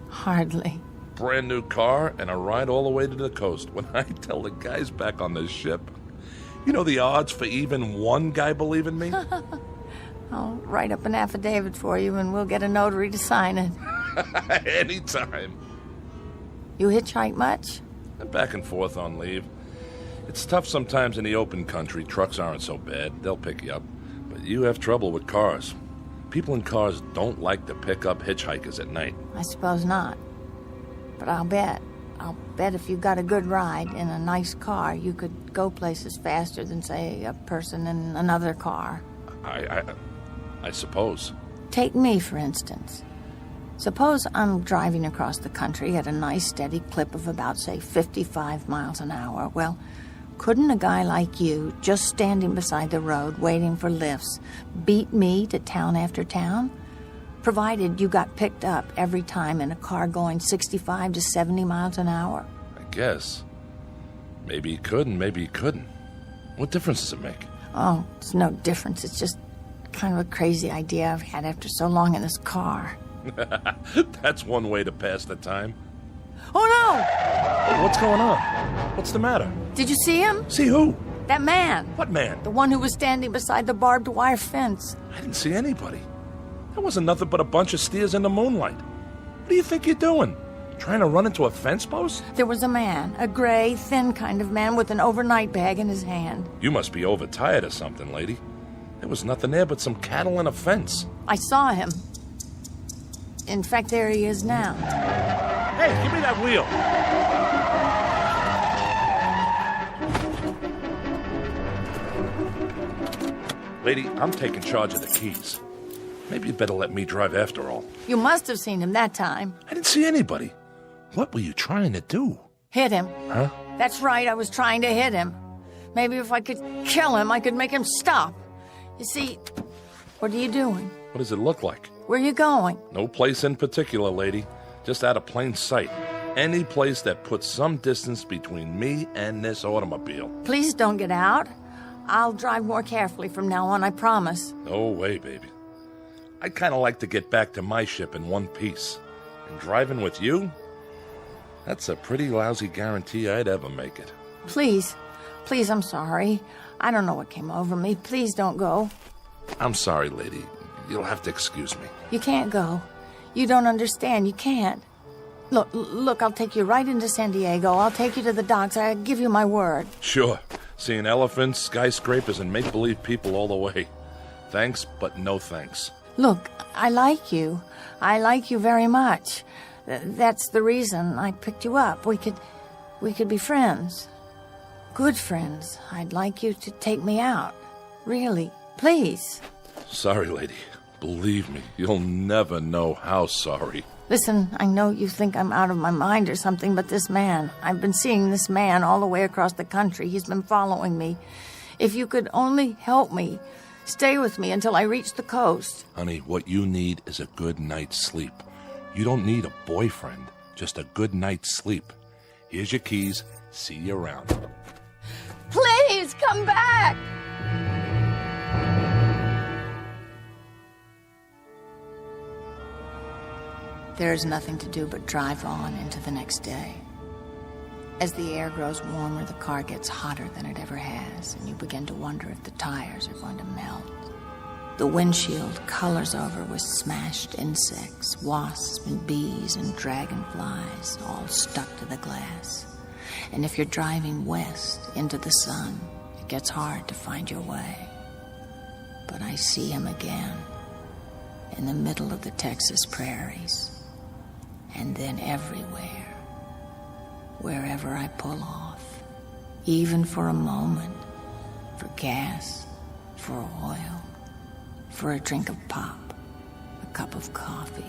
Hardly. Brand new car and a ride all the way to the coast. When I tell the guys back on this ship, you know the odds for even one guy believing me? I'll write up an affidavit for you and we'll get a notary to sign it. Anytime. You hitchhike much? I'm back and forth on leave. It's tough sometimes in the open country. Trucks aren't so bad. They'll pick you up. But you have trouble with cars. People in cars don't like to pick up hitchhikers at night. I suppose not. But I'll bet if you got a good ride in a nice car, you could go places faster than, say, a person in another car. I suppose. Take me, for instance. Suppose I'm driving across the country at a nice steady clip of about, say, 55 miles an hour. Well, couldn't a guy like you, just standing beside the road waiting for lifts, beat me to town after town? Provided you got picked up every time in a car going 65 to 70 miles an hour. I guess. Maybe he could and maybe he couldn't. What difference does it make? Oh, it's no difference. It's just kind of a crazy idea I've had after so long in this car. That's one way to pass the time. Oh, no! What's going on? What's the matter? Did you see him? See who? That man. What man? The one who was standing beside the barbed wire fence. I didn't see anybody. That wasn't nothing but a bunch of steers in the moonlight. What do you think you're doing? Trying to run into a fence post? There was a man, a gray, thin kind of man with an overnight bag in his hand. You must be overtired or something, lady. There was nothing there but some cattle and a fence. I saw him. In fact, there he is now. Hey, give me that wheel. Lady, I'm taking charge of the keys. Maybe you'd better let me drive after all. You must have seen him that time. I didn't see anybody. What were you trying to do? Hit him. Huh? That's right, I was trying to hit him. Maybe if I could kill him, I could make him stop. You see, what are you doing? What does it look like? Where are you going? No place in particular, lady. Just out of plain sight. Any place that puts some distance between me and this automobile. Please don't get out. I'll drive more carefully from now on, I promise. No way, baby. I'd kind of like to get back to my ship in one piece. And driving with you? That's a pretty lousy guarantee I'd ever make it. Please, I'm sorry. I don't know what came over me. Please don't go. I'm sorry, lady. You'll have to excuse me. You can't go. You don't understand. You can't. Look, I'll take you right into San Diego. I'll take you to the docks. I give you my word. Sure. Seeing elephants, skyscrapers, and make-believe people all the way. Thanks, but no thanks. Look, I like you. I like you very much. That's the reason I picked you up. We could be friends. Good friends. I'd like you to take me out. Really. Please. Sorry, lady. Believe me, you'll never know how sorry. Listen, I know you think I'm out of my mind or something, but this man, I've been seeing this man all the way across the country. He's been following me. If you could only help me, stay with me until I reach the coast. Honey, what you need is a good night's sleep. You don't need a boyfriend, just a good night's sleep. Here's your keys. See you around. Please, come back! There is nothing to do but drive on into the next day. As the air grows warmer, the car gets hotter than it ever has, and you begin to wonder if the tires are going to melt. The windshield colors over with smashed insects, wasps and bees and dragonflies, all stuck to the glass. And if you're driving west into the sun, it gets hard to find your way. But I see him again, in the middle of the Texas prairies. And then everywhere, wherever I pull off, even for a moment, for gas, for oil, for a drink of pop, a cup of coffee,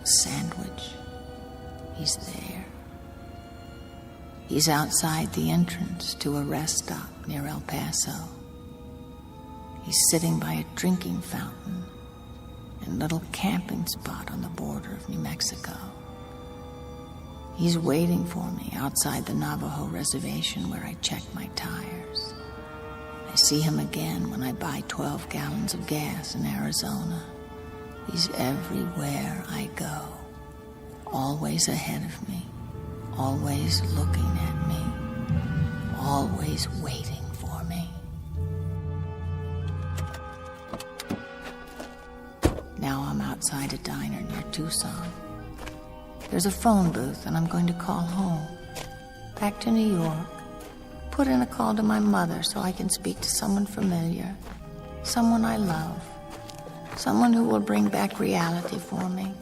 a sandwich, he's there. He's outside the entrance to a rest stop near El Paso. He's sitting by a drinking fountain in a little camping spot on the border of New Mexico. He's waiting for me outside the Navajo reservation where I check my tires. I see him again when I buy 12 gallons of gas in Arizona. He's everywhere I go, always ahead of me, always looking at me, always waiting for me. Now I'm outside a diner near Tucson. There's a phone booth, and I'm going to call home. Back to New York. Put in a call to my mother so I can speak to someone familiar. Someone I love. Someone who will bring back reality for me.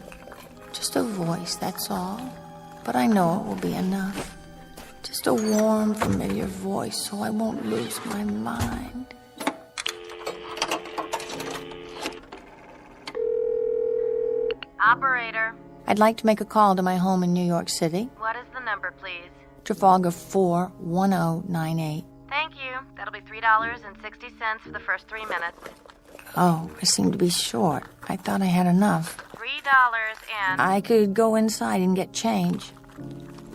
Just a voice, that's all. But I know it will be enough. Just a warm, familiar voice so I won't lose my mind. Operator. I'd like to make a call to my home in New York City. What is the number, please? Trafalgar 41098. Thank you. That'll be $3.60 for the first 3 minutes. Oh, I seem to be short. I thought I had enough. $3 and... I could go inside and get change.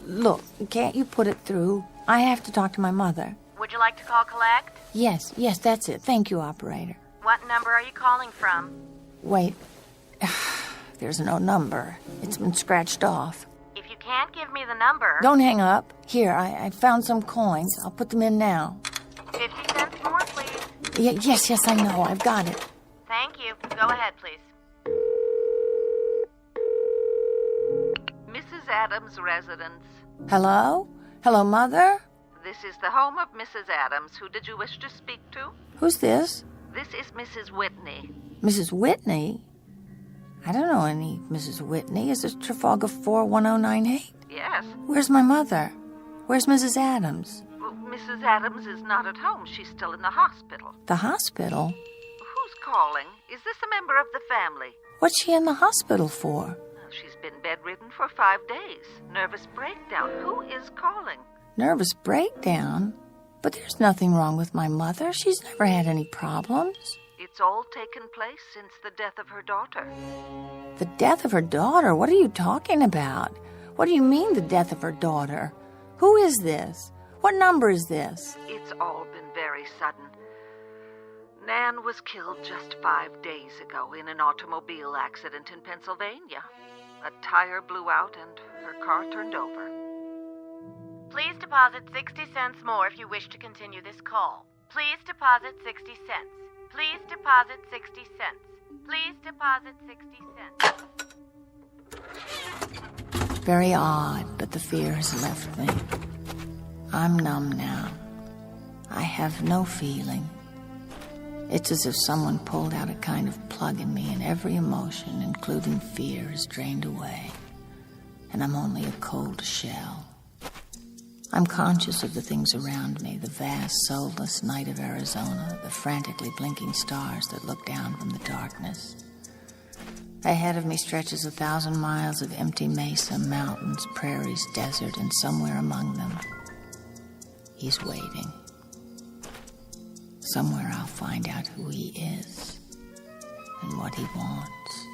Look, can't you put it through? I have to talk to my mother. Would you like to call collect? Yes, that's it. Thank you, operator. What number are you calling from? Wait. There's no number. It's been scratched off. If you can't give me the number... Don't hang up. Here, I found some coins. I'll put them in now. 50 cents more, please. Yes, I know. I've got it. Thank you. Go ahead, please. Mrs. Adams' residence. Hello? Hello, Mother? This is the home of Mrs. Adams. Who did you wish to speak to? Who's this? This is Mrs. Whitney. Mrs. Whitney? I don't know any Mrs. Whitney. Is this Trafalgar 41098? Yes. Where's my mother? Where's Mrs. Adams? Well, Mrs. Adams is not at home. She's still in the hospital. The hospital? Who's calling? Is this a member of the family? What's she in the hospital for? She's been bedridden for 5 days. Nervous breakdown. Who is calling? Nervous breakdown? But there's nothing wrong with my mother. She's never had any problems. It's all taken place since the death of her daughter. The death of her daughter? What are you talking about? What do you mean, the death of her daughter? Who is this? What number is this? It's all been very sudden. Nan was killed just 5 days ago in an automobile accident in Pennsylvania. A tire blew out and her car turned over. Please deposit 60 cents more if you wish to continue this call. Please deposit 60 cents. Please deposit 60 cents. Please deposit 60 cents. Very odd, but the fear has left me. I'm numb now. I have no feeling. It's as if someone pulled out a kind of plug in me, and every emotion, including fear, is drained away. And I'm only a cold shell. I'm conscious of the things around me, the vast, soulless night of Arizona, the frantically blinking stars that look down from the darkness. Ahead of me stretches 1,000 miles of empty mesa, mountains, prairies, desert, and somewhere among them, he's waiting. Somewhere I'll find out who he is and what he wants.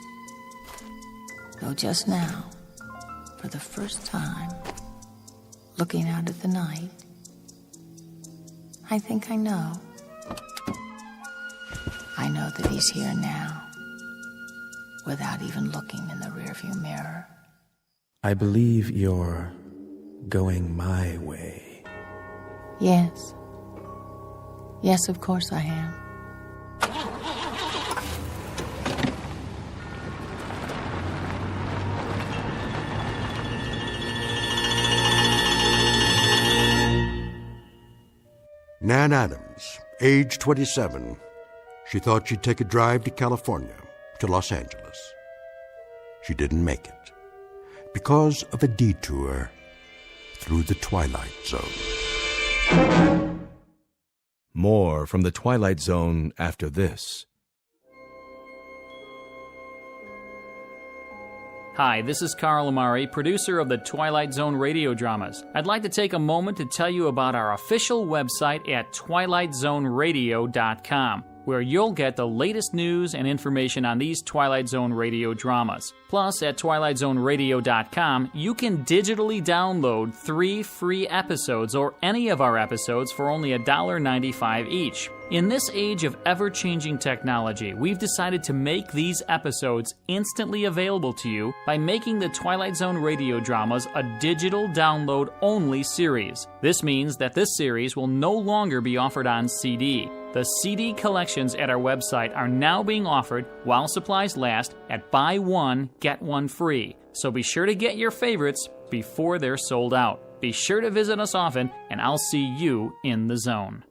Though just now, for the first time, looking out at the night, I think I know. I know that he's here now, without even looking in the rearview mirror. I believe you're going my way. Yes. Yes, of course I am. Nan Adams, age 27. She thought she'd take a drive to California, to Los Angeles. She didn't make it because of a detour through the Twilight Zone. More from the Twilight Zone after this. Hi, this is Carl Amari, producer of the Twilight Zone radio dramas. I'd like to take a moment to tell you about our official website at twilightzoneradio.com, where you'll get the latest news and information on these Twilight Zone radio dramas. Plus, at twilightzoneradio.com, you can digitally download 3 free episodes or any of our episodes for only $1.95 each. In this age of ever-changing technology, we've decided to make these episodes instantly available to you by making the Twilight Zone radio dramas a digital download-only series. This means that this series will no longer be offered on CD. The CD collections at our website are now being offered, while supplies last, at buy one, get one free. So be sure to get your favorites before they're sold out. Be sure to visit us often, and I'll see you in the zone.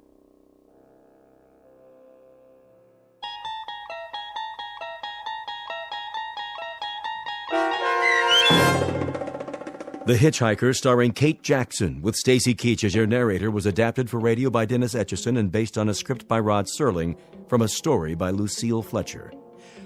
The Hitchhiker, starring Kate Jackson, with Stacy Keach as your narrator, was adapted for radio by Dennis Etchison and based on a script by Rod Serling from a story by Lucille Fletcher.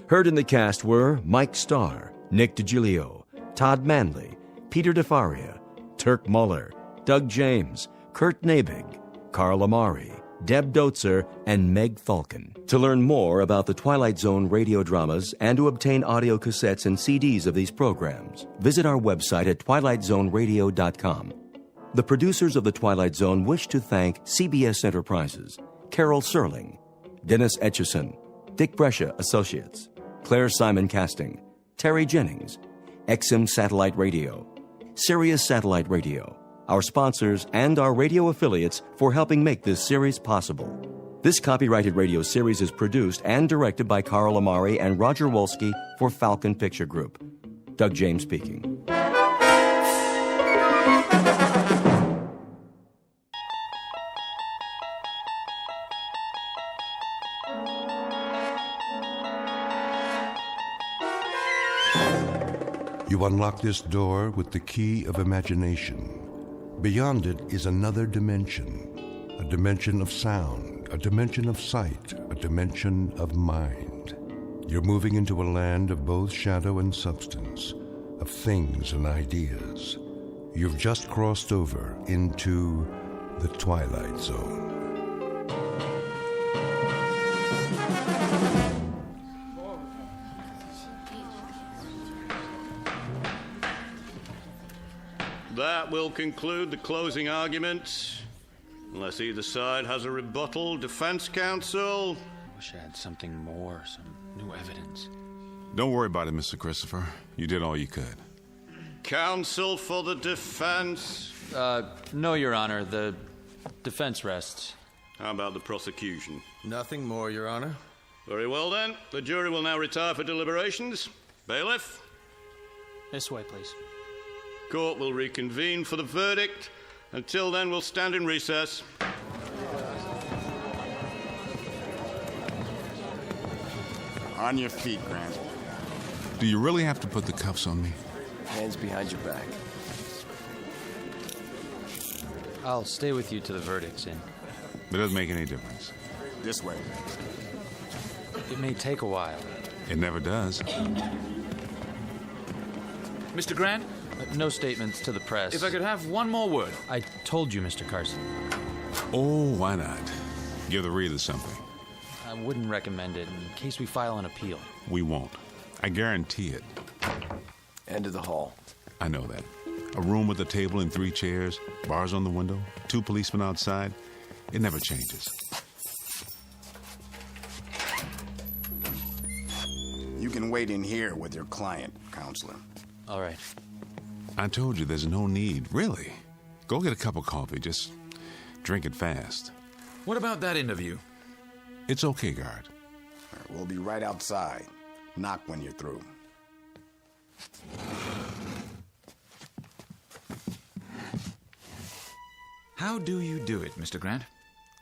Heard in the cast were Mike Starr, Nick DiGilio, Todd Manley, Peter DeFaria, Turk Muller, Doug James, Kurt Nabig, Carl Amari, Deb Dotzer, and Meg Falcon. To learn more about the Twilight Zone radio dramas and to obtain audio cassettes and CDs of these programs, visit our website at twilightzoneradio.com. The producers of The Twilight Zone wish to thank CBS Enterprises, Carol Serling, Dennis Etchison, Dick Brescia Associates, Claire Simon Casting, Terry Jennings, XM Satellite Radio, Sirius Satellite Radio, our sponsors, and our radio affiliates for helping make this series possible. This copyrighted radio series is produced and directed by Carl Amari and Roger Wolski for Falcon Picture Group. Doug James speaking. You unlock this door with the key of imagination. Beyond it is another dimension, a dimension of sound, a dimension of sight, a dimension of mind. You're moving into a land of both shadow and substance, of things and ideas. You've just crossed over into the Twilight Zone. That will conclude the closing argument. Unless either side has a rebuttal. Defense counsel? I wish I had something more, some new evidence. Don't worry about it, Mr. Christopher. You did all you could. Counsel for the defense? No, Your Honor. The defense rests. How about the prosecution? Nothing more, Your Honor. Very well, then. The jury will now retire for deliberations. Bailiff? This way, please. Court will reconvene for the verdict. Until then, we'll stand in recess. On your feet, Grant. Do you really have to put the cuffs on me? Hands behind your back. I'll stay with you to the verdict's in. It doesn't make any difference. This way. It may take a while. It never does. Mr. Grant? No statements to the press. If I could have one more word. I told you, Mr. Carson. Oh, why not? Give the reader something. I wouldn't recommend it in case we file an appeal. We won't. I guarantee it. End of the hall. I know that. A room with a table and 3 chairs, bars on the window, 2 policemen outside. It never changes. You can wait in here with your client, counselor. All right. I told you there's no need, really. Go get a cup of coffee. Just drink it fast. What about that interview? It's okay, guard. We'll be right outside. Knock when you're through. How do you do it, Mr. Grant?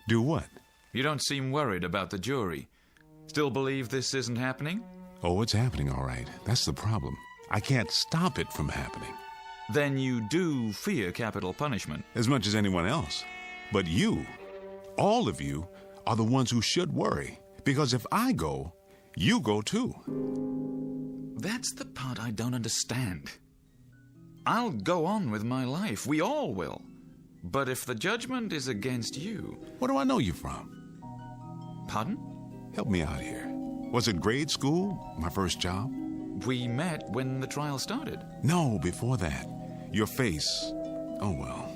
Do what? You don't seem worried about the jury. Still believe this isn't happening? Oh, it's happening, all right. That's the problem. I can't stop it from happening. Then you do fear capital punishment. As much as anyone else. But you, all of you, are the ones who should worry. Because if I go, you go too. That's the part I don't understand. I'll go on with my life. We all will. But if the judgment is against you... What do I know you from? Pardon? Help me out here. Was it grade school? My first job? We met when the trial started. No, before that. Your face. Oh, well.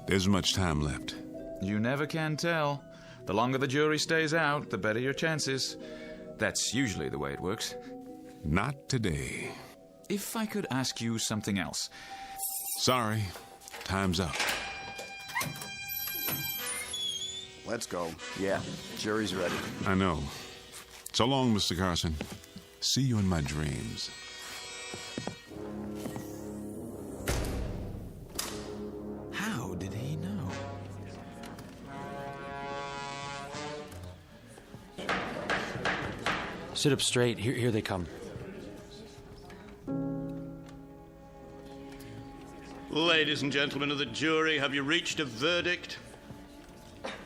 There's much time left. You never can tell. The longer the jury stays out, the better your chances. That's usually the way it works. Not today. If I could ask you something else. Sorry. Time's up. Let's go. Yeah, jury's ready. I know. So long, Mr. Carson. See you in my dreams. How did he know? Sit up straight. Here they come. Ladies and gentlemen of the jury, have you reached a verdict?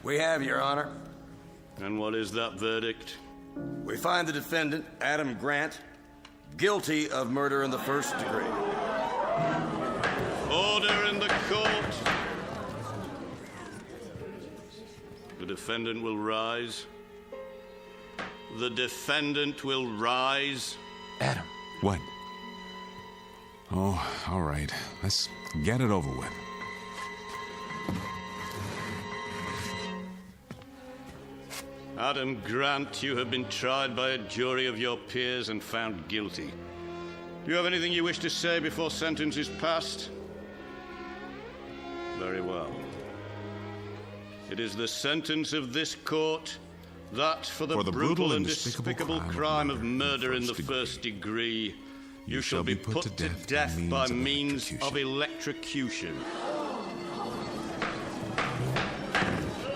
We have, Your Honor. And what is that verdict? We find the defendant, Adam Grant, guilty of murder in the first degree. Order in the court. The defendant will rise. The defendant will rise. Adam. What? Oh, all right. Let's get it over with. Adam Grant, you have been tried by a jury of your peers and found guilty. Do you have anything you wish to say before sentence is passed? Very well. It is the sentence of this court that for the brutal and despicable crime of murder in the first degree, you shall be put to death by means of electrocution.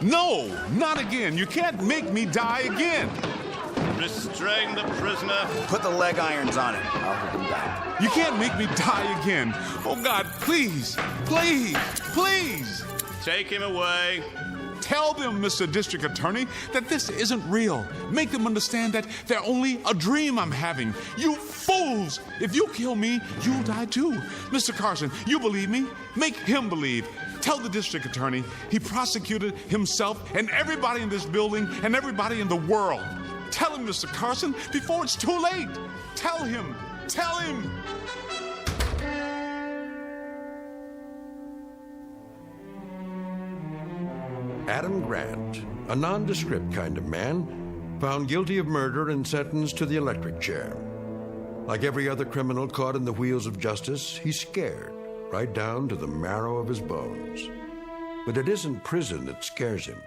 No, not again. You can't make me die again. Restrain the prisoner. Put the leg irons on him. I'll hold him down. You can't make me die again. Oh, God, please, please, please. Take him away. Tell them, Mr. District Attorney, that this isn't real. Make them understand that they're only a dream I'm having. You fools! If you kill me, you'll die too. Mr. Carson, you believe me? Make him believe. Tell the district attorney he prosecuted himself and everybody in this building and everybody in the world. Tell him, Mr. Carson, before it's too late. Tell him. Tell him. Adam Grant, a nondescript kind of man, found guilty of murder and sentenced to the electric chair. Like every other criminal caught in the wheels of justice, he's scared, right down to the marrow of his bones. But it isn't prison that scares him.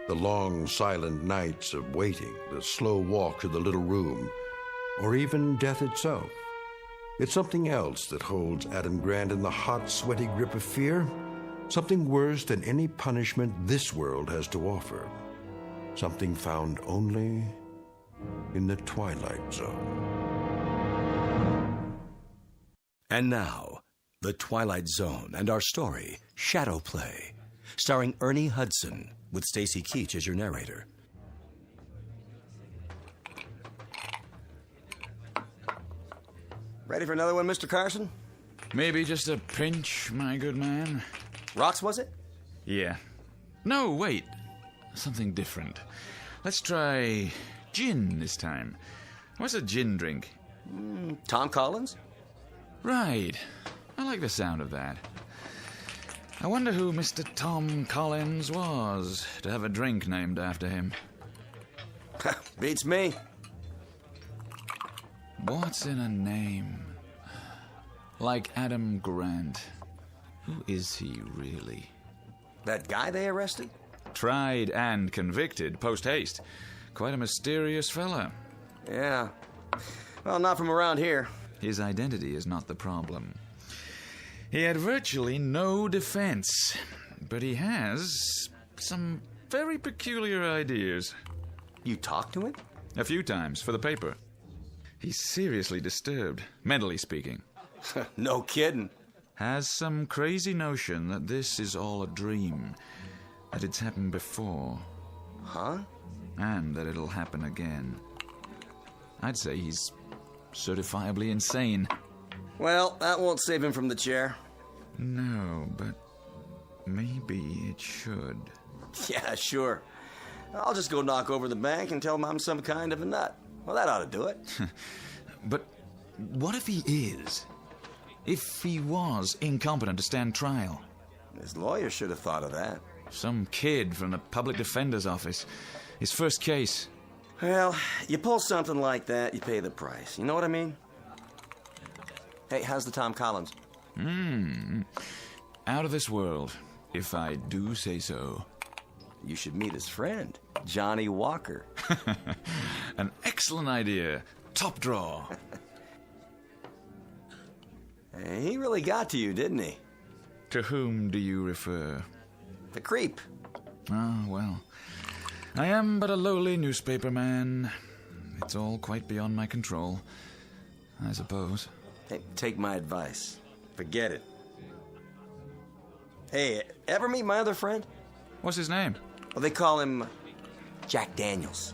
The long, silent nights of waiting, the slow walk to the little room, or even death itself. It's something else that holds Adam Grant in the hot, sweaty grip of fear. Something worse than any punishment this world has to offer. Something found only in the Twilight Zone. And now, The Twilight Zone and our story, Shadow Play, starring Ernie Hudson, with Stacy Keach as your narrator. Ready for another one, Mr. Carson? Maybe just a pinch, my good man. Rocks, was it? Yeah. No, wait. Something different. Let's try gin this time. What's a gin drink? Tom Collins? Right. I like the sound of that. I wonder who Mr. Tom Collins was to have a drink named after him. Beats me. What's in a name? Like Adam Grant. Who is he, really? That guy they arrested? Tried and convicted post-haste. Quite a mysterious fella. Yeah. Well, not from around here. His identity is not the problem. He had virtually no defense, but he has some very peculiar ideas. You talked to him? A few times, for the paper. He's seriously disturbed, mentally speaking. No kidding. Has some crazy notion that this is all a dream, that it's happened before. Huh? And that it'll happen again. I'd say he's certifiably insane. Well, that won't save him from the chair. No, but maybe it should. Yeah, sure. I'll just go knock over the bank and tell him I'm some kind of a nut. Well, that ought to do it. But what if he is? If he was incompetent to stand trial? His lawyer should have thought of that. Some kid from the public defender's office. His first case. Well, you pull something like that, you pay the price. You know what I mean? Hey, how's the Tom Collins? Out of this world, if I do say so. You should meet his friend, Johnny Walker. An excellent idea. Top draw. He really got to you, didn't he? To whom do you refer? The creep. Ah, well. I am but a lowly newspaper man. It's all quite beyond my control, I suppose. Hey, take my advice. Forget it. Hey, ever meet my other friend? What's his name? Well, they call him Jack Daniels.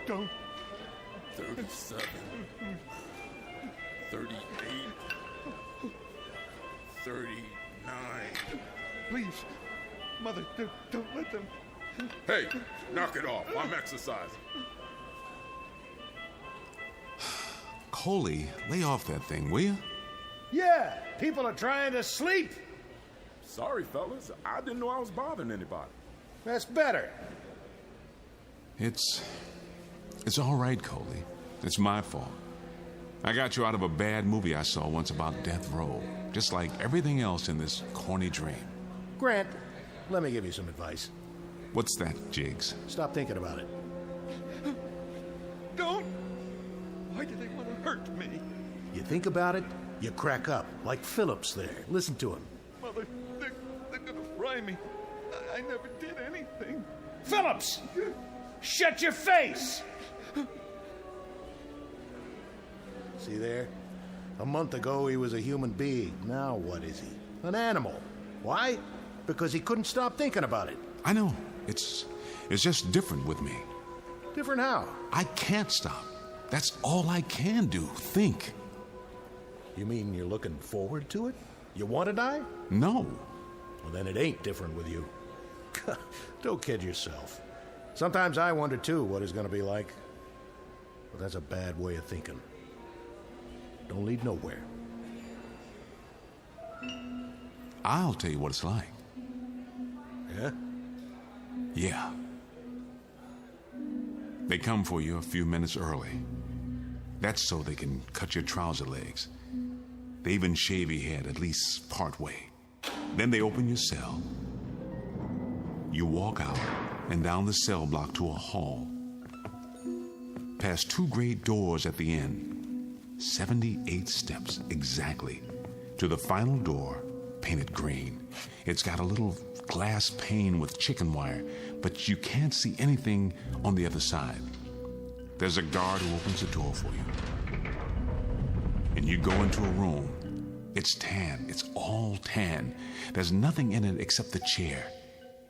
Don't. 37. 38. 39. Please, Mother, don't let them. Hey, knock it off. I'm exercising. Coley, lay off that thing, will you? Yeah, people are trying to sleep. Sorry, fellas. I didn't know I was bothering anybody. That's better. It's all right, Coley. It's my fault. I got you out of a bad movie I saw once about death row, just like everything else in this corny dream. Grant, let me give you some advice. What's that, Jiggs? Stop thinking about it. Don't! Why do they want to hurt me? You think about it, you crack up, like Phillips there. Listen to him. Mother, they're gonna fry me. I never did anything. Phillips! Shut your face! See there? A month ago he was a human being. Now what is he? An animal. Why? Because he couldn't stop thinking about it. I know. It's just different with me. Different how? I can't stop. That's all I can do. Think. You mean you're looking forward to it? You want to die? No. Well, then it ain't different with you. Don't kid yourself. Sometimes I wonder, too, what it's going to be like. But that's a bad way of thinking. Don't lead nowhere. I'll tell you what it's like. Yeah? Yeah. They come for you a few minutes early. That's so they can cut your trouser legs. They even shave your head, at least part way. Then they open your cell. You walk out and down the cell block to a hall. Past 2 great doors at the end. 78 steps exactly to the final door, painted green. It's got a little glass pane with chicken wire, but you can't see anything on the other side. There's a guard who opens the door for you. And you go into a room. It's tan. It's all tan. There's nothing in it except the chair.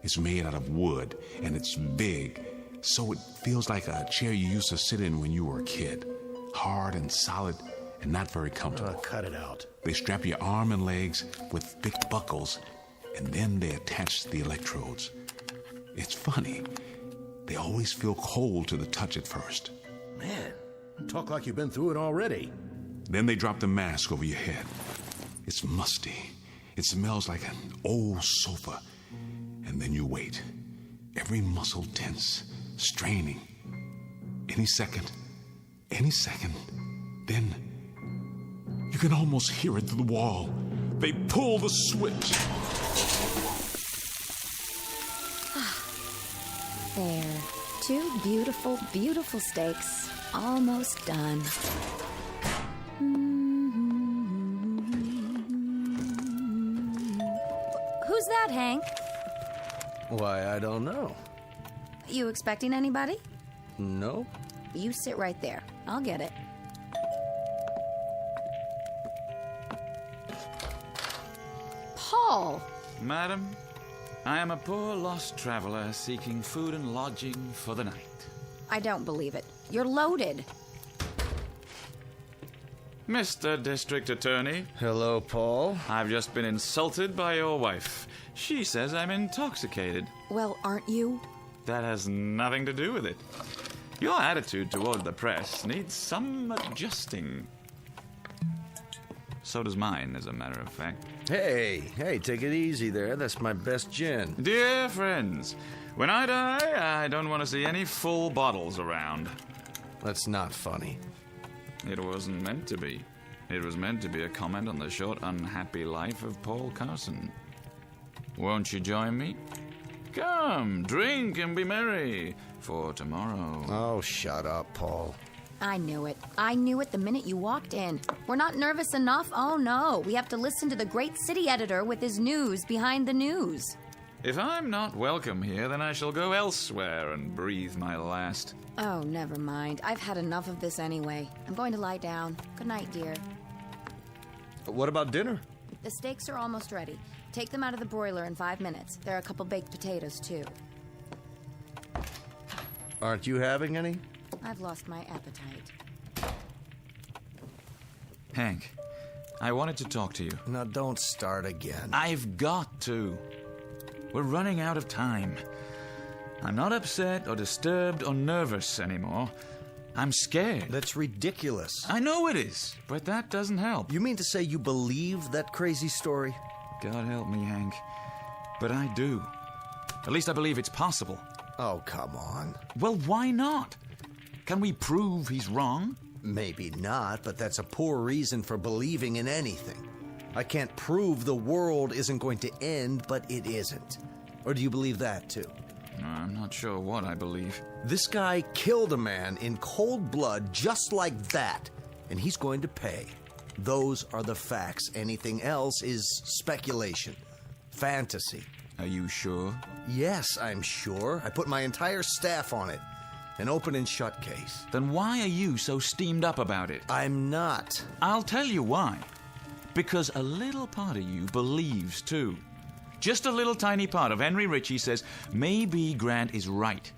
It's made out of wood, and it's big, so it feels like a chair you used to sit in when you were a kid. Hard and solid and not very comfortable. Cut it out. They strap your arm and legs with big buckles, and then they attach the electrodes. It's funny. They always feel cold to the touch at first. Man, you talk like you've been through it already. Then they drop the mask over your head. It's musty. It smells like an old sofa. And then you wait. Every muscle tense, straining. Any second, then you can almost hear it through the wall. They pull the switch. There. 2 beautiful, beautiful steaks. Almost done. Who's that, Hank? Why, I don't know. You expecting anybody? Nope. You sit right there. I'll get it. Paul! Madam, I am a poor lost traveler seeking food and lodging for the night. I don't believe it. You're loaded. Mr. District Attorney. Hello, Paul. I've just been insulted by your wife. She says I'm intoxicated. Well, aren't you? That has nothing to do with it. Your attitude toward the press needs some adjusting. So does mine, as a matter of fact. Hey, take it easy there. That's my best gin. Dear friends, when I die, I don't want to see any full bottles around. That's not funny. It wasn't meant to be. It was meant to be a comment on the short, unhappy life of Paul Carson. Won't you join me? Come, drink and be merry for tomorrow. Oh, shut up, Paul. I knew it. I knew it the minute you walked in. We're not nervous enough? Oh, no. We have to listen to the great city editor with his news behind the news. If I'm not welcome here, then I shall go elsewhere and breathe my last. Oh, never mind. I've had enough of this anyway. I'm going to lie down. Good night, dear. What about dinner? The steaks are almost ready. Take them out of the broiler in 5 minutes. There are a couple baked potatoes, too. Aren't you having any? I've lost my appetite. Hank, I wanted to talk to you. Now, don't start again. I've got to. We're running out of time. I'm not upset or disturbed or nervous anymore. I'm scared. That's ridiculous. I know it is, but that doesn't help. You mean to say you believe that crazy story? God help me, Hank. But I do. At least I believe it's possible. Oh, come on. Well, why not? Can we prove he's wrong? Maybe not, but that's a poor reason for believing in anything. I can't prove the world isn't going to end, but it isn't. Or do you believe that, too? I'm not sure what I believe. This guy killed a man in cold blood just like that, and he's going to pay. Those are the facts. Anything else is speculation. Fantasy. Are you sure? Yes, I'm sure. I put my entire staff on it. An open and shut case. Then why are you so steamed up about it? I'm not. I'll tell you why. Because a little part of you believes, too. Just a little tiny part of Henry Ritchie says, maybe Grant is right.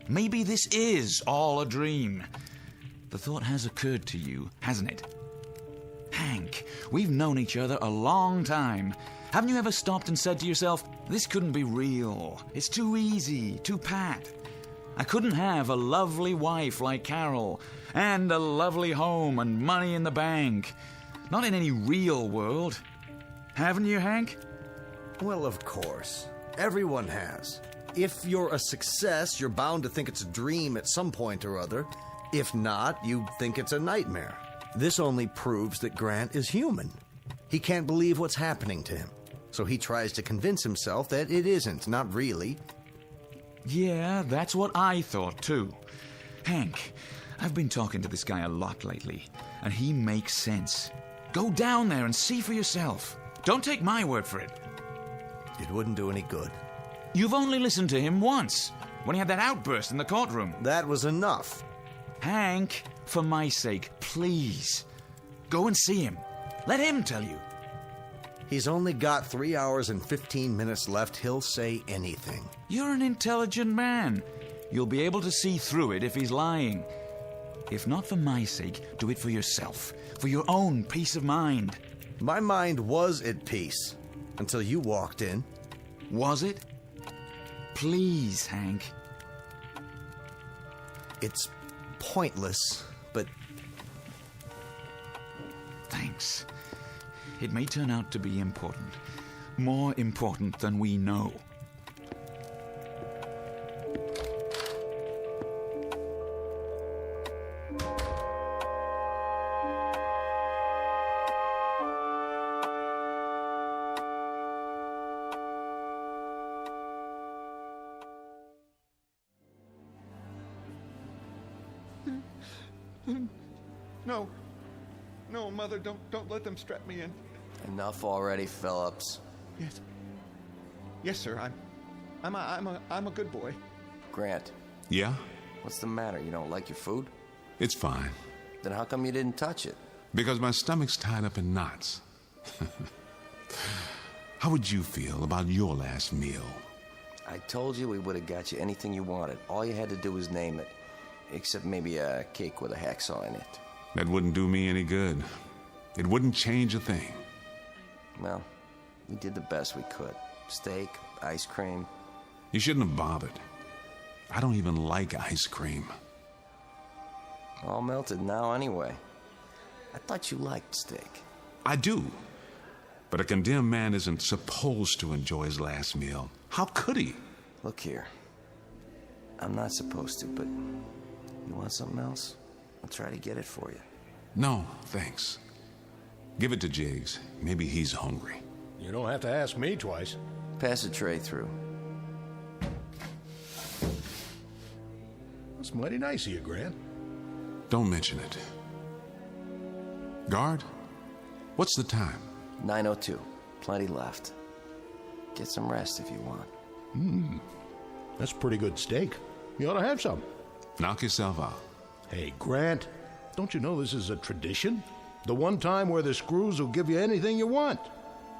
Maybe this is all a dream. The thought has occurred to you, hasn't it? Hank, we've known each other a long time. Haven't you ever stopped and said to yourself, this couldn't be real. It's too easy, too pat. I couldn't have a lovely wife like Carol, and a lovely home and money in the bank. Not in any real world. Haven't you, Hank? Well, of course. Everyone has. If you're a success, you're bound to think it's a dream at some point or other. If not, you think it's a nightmare. This only proves that Grant is human. He can't believe what's happening to him. So he tries to convince himself that it isn't, not really. Yeah, that's what I thought, too. Hank, I've been talking to this guy a lot lately, and he makes sense. Go down there and see for yourself. Don't take my word for it. It wouldn't do any good. You've only listened to him once, when he had that outburst in the courtroom. That was enough. Hank, for my sake, please, go and see him. Let him tell you. He's only got 3 hours and 15 minutes left. He'll say anything. You're an intelligent man. You'll be able to see through it if he's lying. If not for my sake, do it for yourself, for your own peace of mind. My mind was at peace until you walked in. Was it? Please, Hank. It's pointless, but... Thanks. It may turn out to be important. More important than we know. No. No, Mother, don't let them strap me in. Enough already, Phillips. Yes. Yes, sir. I'm a good boy. Grant. Yeah? What's the matter? You don't like your food? It's fine. Then how come you didn't touch it? Because my stomach's tied up in knots. How would you feel about your last meal? I told you we would have got you anything you wanted. All you had to do was name it. Except maybe a cake with a hacksaw in it. That wouldn't do me any good. It wouldn't change a thing. Well, we did the best we could. Steak, ice cream. You shouldn't have bothered. I don't even like ice cream. All melted now anyway. I thought you liked steak. I do. But a condemned man isn't supposed to enjoy his last meal. How could he? Look here. I'm not supposed to, but you want something else? I'll try to get it for you. No, thanks. Give it to Jiggs. Maybe he's hungry. You don't have to ask me twice. Pass the tray through. That's mighty nice of you, Grant. Don't mention it. Guard, what's the time? 9:02. Plenty left. Get some rest if you want. That's pretty good steak. You ought to have some. Knock yourself out. Hey, Grant, don't you know this is a tradition? The one time where the screws will give you anything you want.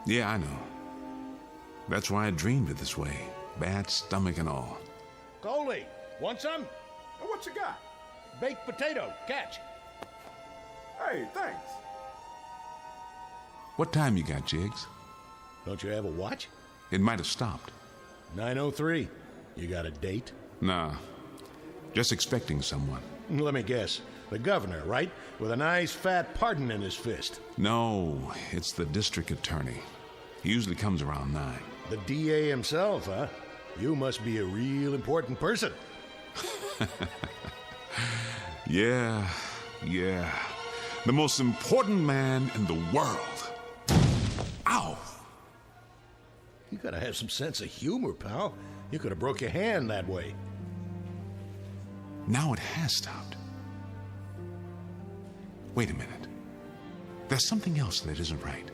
Yeah, I know. That's why I dreamed it this way. Bad stomach and all. Coley, want some? What you got? Baked potato, catch. Hey, thanks. What time you got, Jiggs? Don't you have a watch? It might have stopped. 9:03. You got a date? Nah. Just expecting someone. Let me guess. The governor, right? With a nice fat pardon in his fist. No, it's the district attorney. He usually comes around 9. The DA himself, huh? You must be a real important person. Yeah. The most important man in the world. Ow! You gotta have some sense of humor, pal. You could have broke your hand that way. Now it has stopped. Wait a minute. There's something else that isn't right.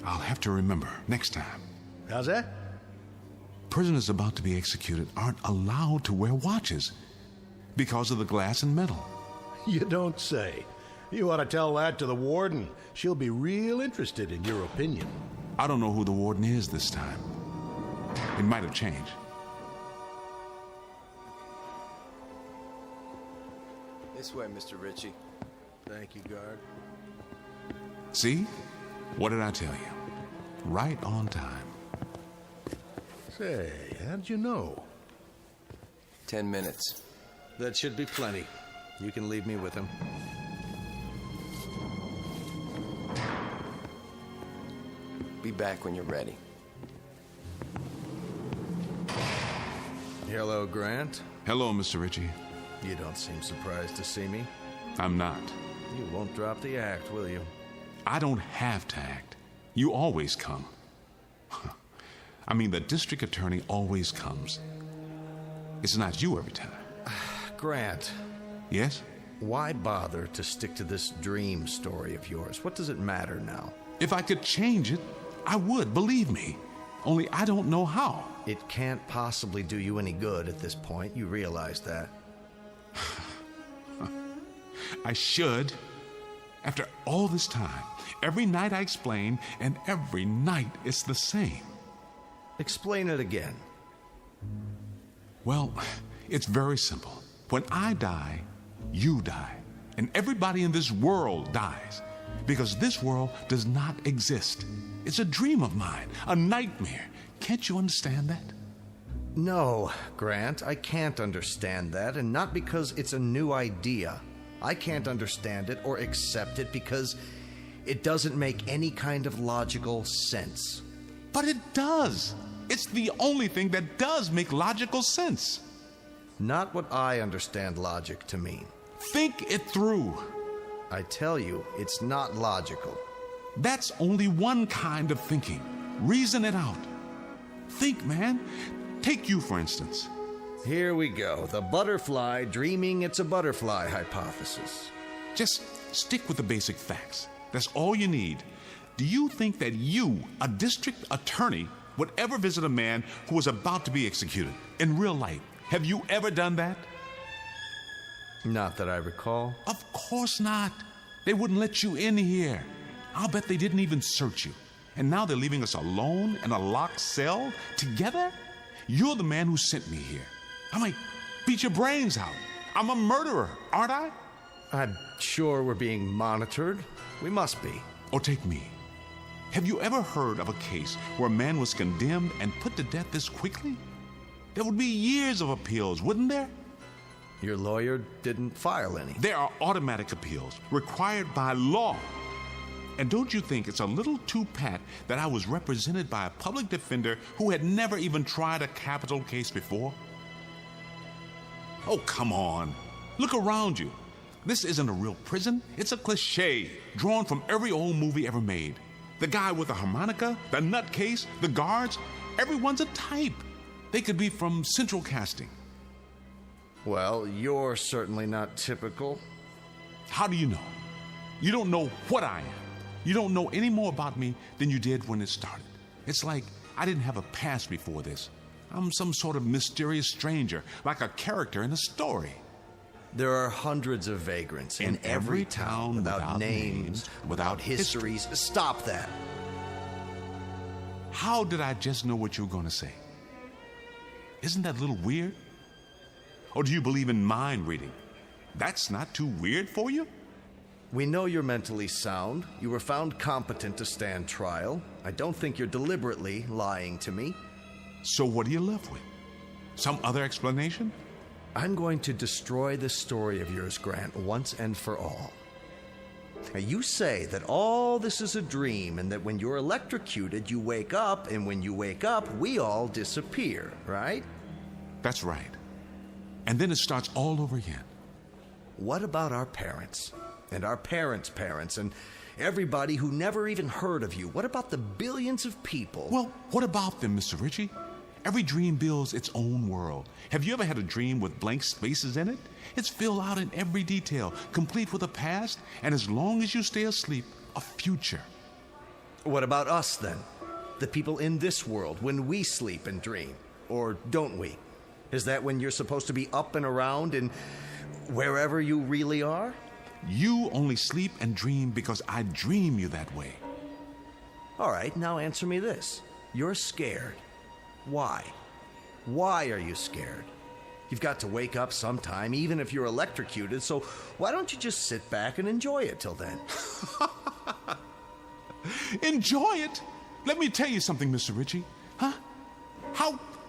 I'll have to remember next time. How's that? Prisoners about to be executed aren't allowed to wear watches because of the glass and metal. You don't say. You ought to tell that to the warden. She'll be real interested in your opinion. I don't know who the warden is this time. It might have changed. This way, Mr. Ritchie. Thank you, guard. See? What did I tell you? Right on time. Say, how'd you know? 10 minutes. That should be plenty. You can leave me with him. Be back when you're ready. Hello, Grant. Hello, Mr. Ritchie. You don't seem surprised to see me. I'm not. You won't drop the act, will you? I don't have to act. You always come. I mean, the district attorney always comes. It's not you every time. Grant. Yes? Why bother to stick to this dream story of yours? What does it matter now? If I could change it, I would, believe me. Only I don't know how. It can't possibly do you any good at this point. You realize that. I should. After all this time, every night I explain, and every night it's the same. Explain it again. Well, it's very simple. When I die, you die. And everybody in this world dies. Because this world does not exist. It's a dream of mine, a nightmare. Can't you understand that? No, Grant, I can't understand that, and not because it's a new idea. I can't understand it or accept it because it doesn't make any kind of logical sense. But it does. It's the only thing that does make logical sense. Not what I understand logic to mean. Think it through. I tell you, it's not logical. That's only one kind of thinking. Reason it out. Think, man. Take you, for instance. Here we go. The butterfly dreaming it's a butterfly hypothesis. Just stick with the basic facts. That's all you need. Do you think that you, a district attorney, would ever visit a man who was about to be executed in real life? Have you ever done that? Not that I recall. Of course not. They wouldn't let you in here. I'll bet they didn't even search you. And now they're leaving us alone in a locked cell together? You're the man who sent me here. I might beat your brains out. I'm a murderer, aren't I? I'm sure we're being monitored. We must be. Or take me. Have you ever heard of a case where a man was condemned and put to death this quickly? There would be years of appeals, wouldn't there? Your lawyer didn't file any. There are automatic appeals required by law. And don't you think it's a little too pat that I was represented by a public defender who had never even tried a capital case before? Oh, come on. Look around you. This isn't a real prison. It's a cliché drawn from every old movie ever made. The guy with the harmonica, the nutcase, the guards, everyone's a type. They could be from Central Casting. Well, you're certainly not typical. How do you know? You don't know what I am. You don't know any more about me than you did when it started. It's like I didn't have a past before this. I'm some sort of mysterious stranger, like a character in a story. There are hundreds of vagrants in every town without names, without histories. Stop that. How did I just know what you were going to say? Isn't that a little weird? Or do you believe in mind reading? That's not too weird for you? We know you're mentally sound. You were found competent to stand trial. I don't think you're deliberately lying to me. So what are you left with? Some other explanation? I'm going to destroy this story of yours, Grant, once and for all. Now, you say that all this is a dream and that when you're electrocuted, you wake up, and when you wake up, we all disappear, right? That's right. And then it starts all over again. What about our parents? And our parents' parents, and Everybody who never even heard of you. What about the billions of people? Well, what about them, Mr. Ritchie? Every dream builds its own world. Have you ever had a dream with blank spaces in it? It's filled out in every detail, complete with a past, and as long as you stay asleep, a future. What about us, then? The people in this world, when we sleep and dream? Or don't we? Is that when you're supposed to be up and around and wherever you really are? You only sleep and dream because I dream you that way. All right, now answer me this. You're scared. Why? Why are you scared? You've got to wake up sometime, even if you're electrocuted, so why don't you just sit back and enjoy it till then? Enjoy it? Let me tell you something, Mr. Ritchie. Huh?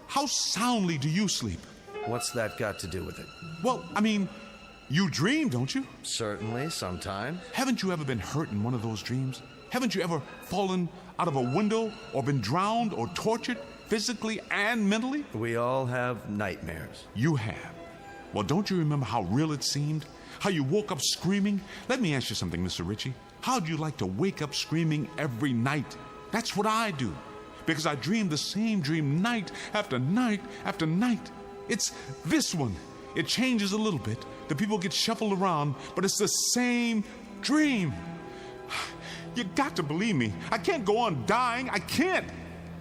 How soundly do you sleep? What's that got to do with it? Well, I mean, you dream, don't you? Certainly, sometimes. Haven't you ever been hurt in one of those dreams? Haven't you ever fallen out of a window or been drowned or tortured physically and mentally? We all have nightmares. You have. Well, don't you remember how real it seemed? How you woke up screaming? Let me ask you something, Mr. Ritchie. How'd you like to wake up screaming every night? That's what I do. Because I dream the same dream night after night after night. It's this one. It changes a little bit. The people get shuffled around, but it's the same dream. You got to believe me. I can't go on dying. I can't.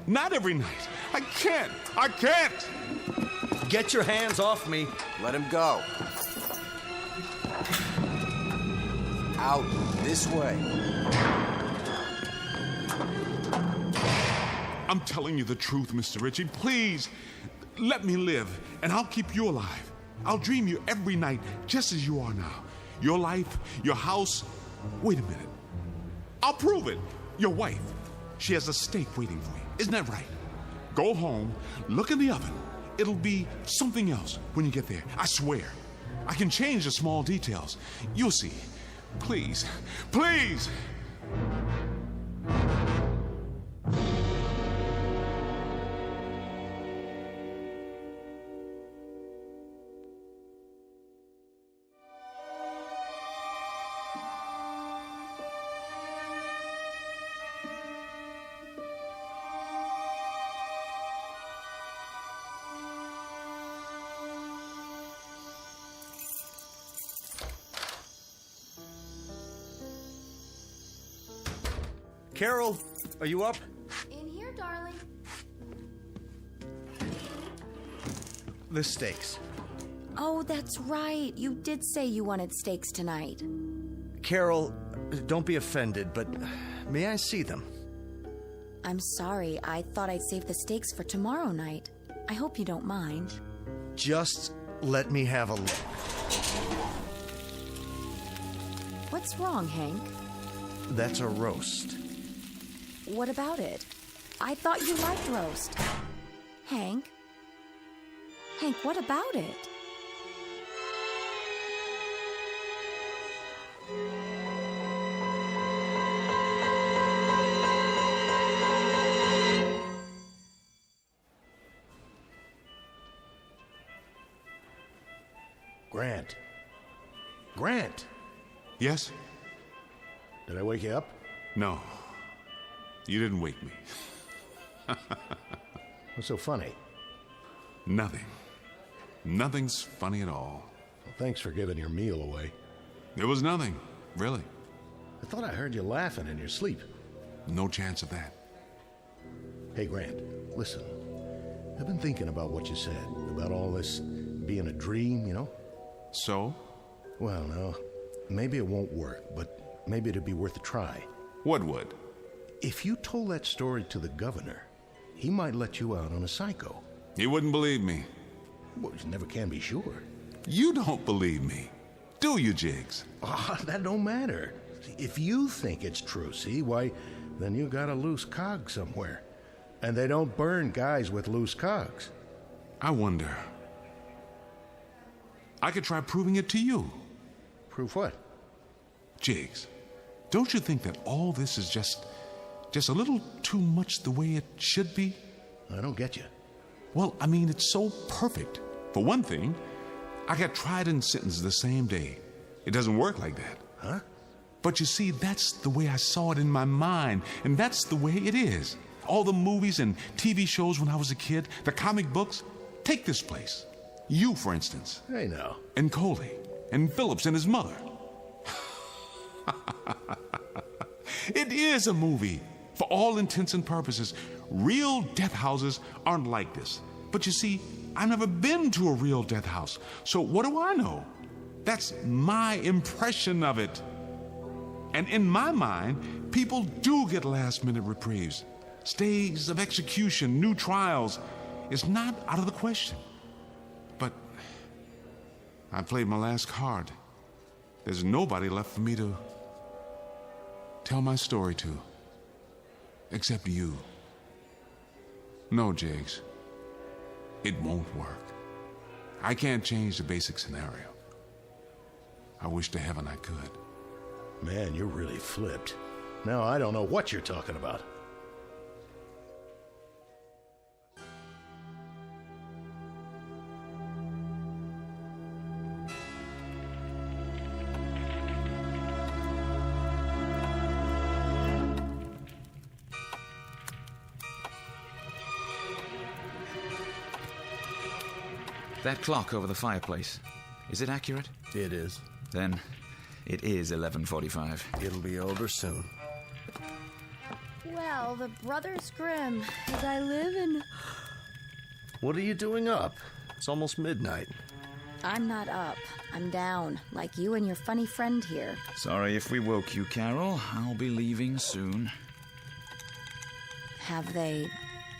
Not every night. I can't. I can't. Get your hands off me. Let him go. Out this way. I'm telling you the truth, Mr. Ritchie. Please, let me live, and I'll keep you alive. I'll dream you every night, just as you are now. Your life, your house. Wait a minute. I'll prove it. Your wife. She has a steak waiting for you. Isn't that right? Go home, look in the oven. It'll be something else when you get there. I swear. I can change the small details. You'll see. Please, please. Carol, are you up? In here, darling. The steaks. Oh, that's right. You did say you wanted steaks tonight. Carol, don't be offended, but may I see them? I'm sorry. I thought I'd save the steaks for tomorrow night. I hope you don't mind. Just let me have a look. What's wrong, Hank? That's a roast. What about it? I thought you liked roast. Hank? Hank, what about it? Grant. Grant! Yes? Did I wake you up? No. You didn't wake me. What's so funny? Nothing. Nothing's funny at all. Well, thanks for giving your meal away. There was nothing, really. I thought I heard you laughing in your sleep. No chance of that. Hey, Grant, listen. I've been thinking about what you said, about all this being a dream, you know? So? Well, no. Maybe it won't work, but maybe it'd be worth a try. What would? If you told that story to the governor, he might let you out on a psycho. He wouldn't believe me. Well, you never can be sure. You don't believe me, do you, Jiggs? Ah, that don't matter. If you think it's true, see, why, then you got a loose cog somewhere. And they don't burn guys with loose cogs. I wonder. I could try proving it to you. Prove what? Jiggs, don't you think that all this is just a little too much the way it should be? I don't get you. Well, I mean, it's so perfect. For one thing, I got tried and sentenced the same day. It doesn't work like that. Huh? But you see, that's the way I saw it in my mind, and that's the way it is. All the movies and TV shows when I was a kid, the comic books, take this place. You, for instance. Hey, now. And Coley, and Phillips and his mother. It is a movie. For all intents and purposes, real death houses aren't like this. But you see, I've never been to a real death house, so what do I know? That's my impression of it. And in my mind, people do get last-minute reprieves. Stays of execution, new trials. It's not out of the question. But I played my last card. There's nobody left for me to tell my story to. Except you. No, Jiggs. It won't work. I can't change the basic scenario. I wish to heaven I could. Man, you're really flipped. Now I don't know what you're talking about. That clock over the fireplace, is it accurate? It is. Then it is 11:45. It'll be over soon. Well, the Brothers Grimm, as I live in... What are you doing up? It's almost midnight. I'm not up. I'm down, like you and your funny friend here. Sorry if we woke you, Carol. I'll be leaving soon. Have they...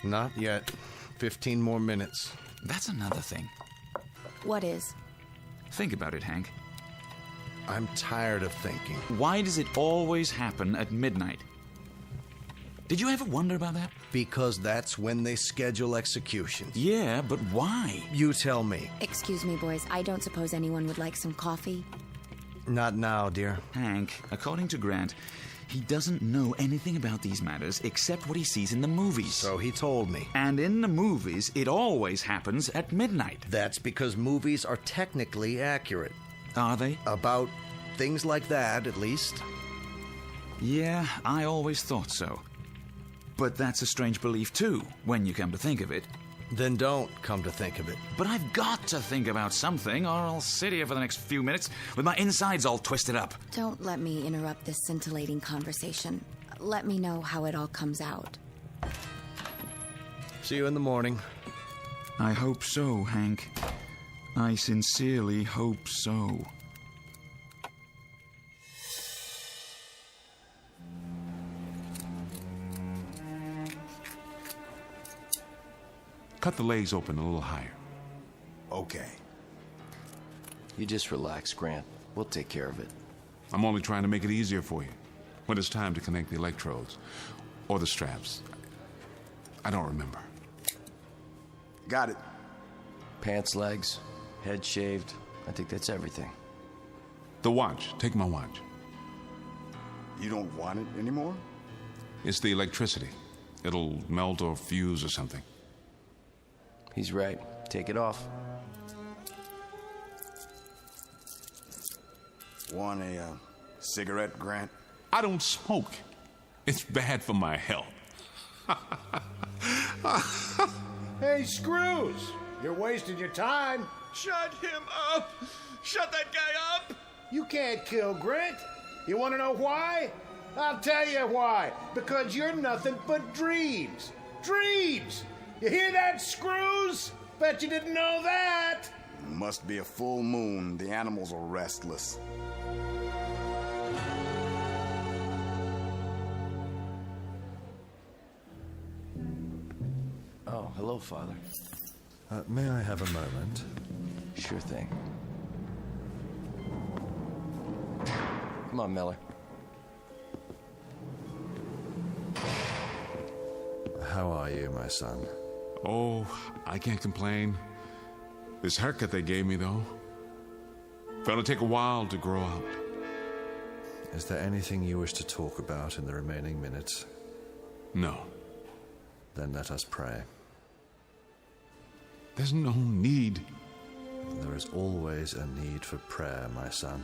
Not yet. 15 more minutes. That's another thing. What is? Think about it, Hank. I'm tired of thinking. Why does it always happen at midnight? Did you ever wonder about that? Because that's when they schedule executions. Yeah, but why? You tell me. Excuse me, boys. I don't suppose anyone would like some coffee? Not now, dear. Hank, according to Grant, he doesn't know anything about these matters except what he sees in the movies. So he told me. And in the movies, it always happens at midnight. That's because movies are technically accurate. Are they? About things like that, at least. Yeah, I always thought so. But that's a strange belief, too, when you come to think of it. Then don't come to think of it. But I've got to think about something, or I'll sit here for the next few minutes with my insides all twisted up. Don't let me interrupt this scintillating conversation. Let me know how it all comes out. See you in the morning. I hope so, Hank. I sincerely hope so. Cut the legs open a little higher. Okay. You just relax, Grant. We'll take care of it. I'm only trying to make it easier for you. When it's time to connect the electrodes. Or the straps. I don't remember. Got it. Pants, legs, head shaved. I think that's everything. The watch. Take my watch. You don't want it anymore? It's the electricity. It'll melt or fuse or something. He's right. Take it off. Want a cigarette, Grant? I don't smoke. It's bad for my health. Hey, Screws! You're wasting your time. Shut him up! Shut that guy up! You can't kill Grant. You want to know why? I'll tell you why. Because you're nothing but dreams. Dreams! You hear that, Screws? Bet you didn't know that. Must be a full moon. The animals are restless. Oh, hello, Father. May I have a moment? Sure thing. Come on, Miller. How are you, my son? Oh, I can't complain. This haircut they gave me, though. Gonna take a while to grow out. Is there anything you wish to talk about in the remaining minutes? No. Then let us pray. There's no need. There is always a need for prayer, my son.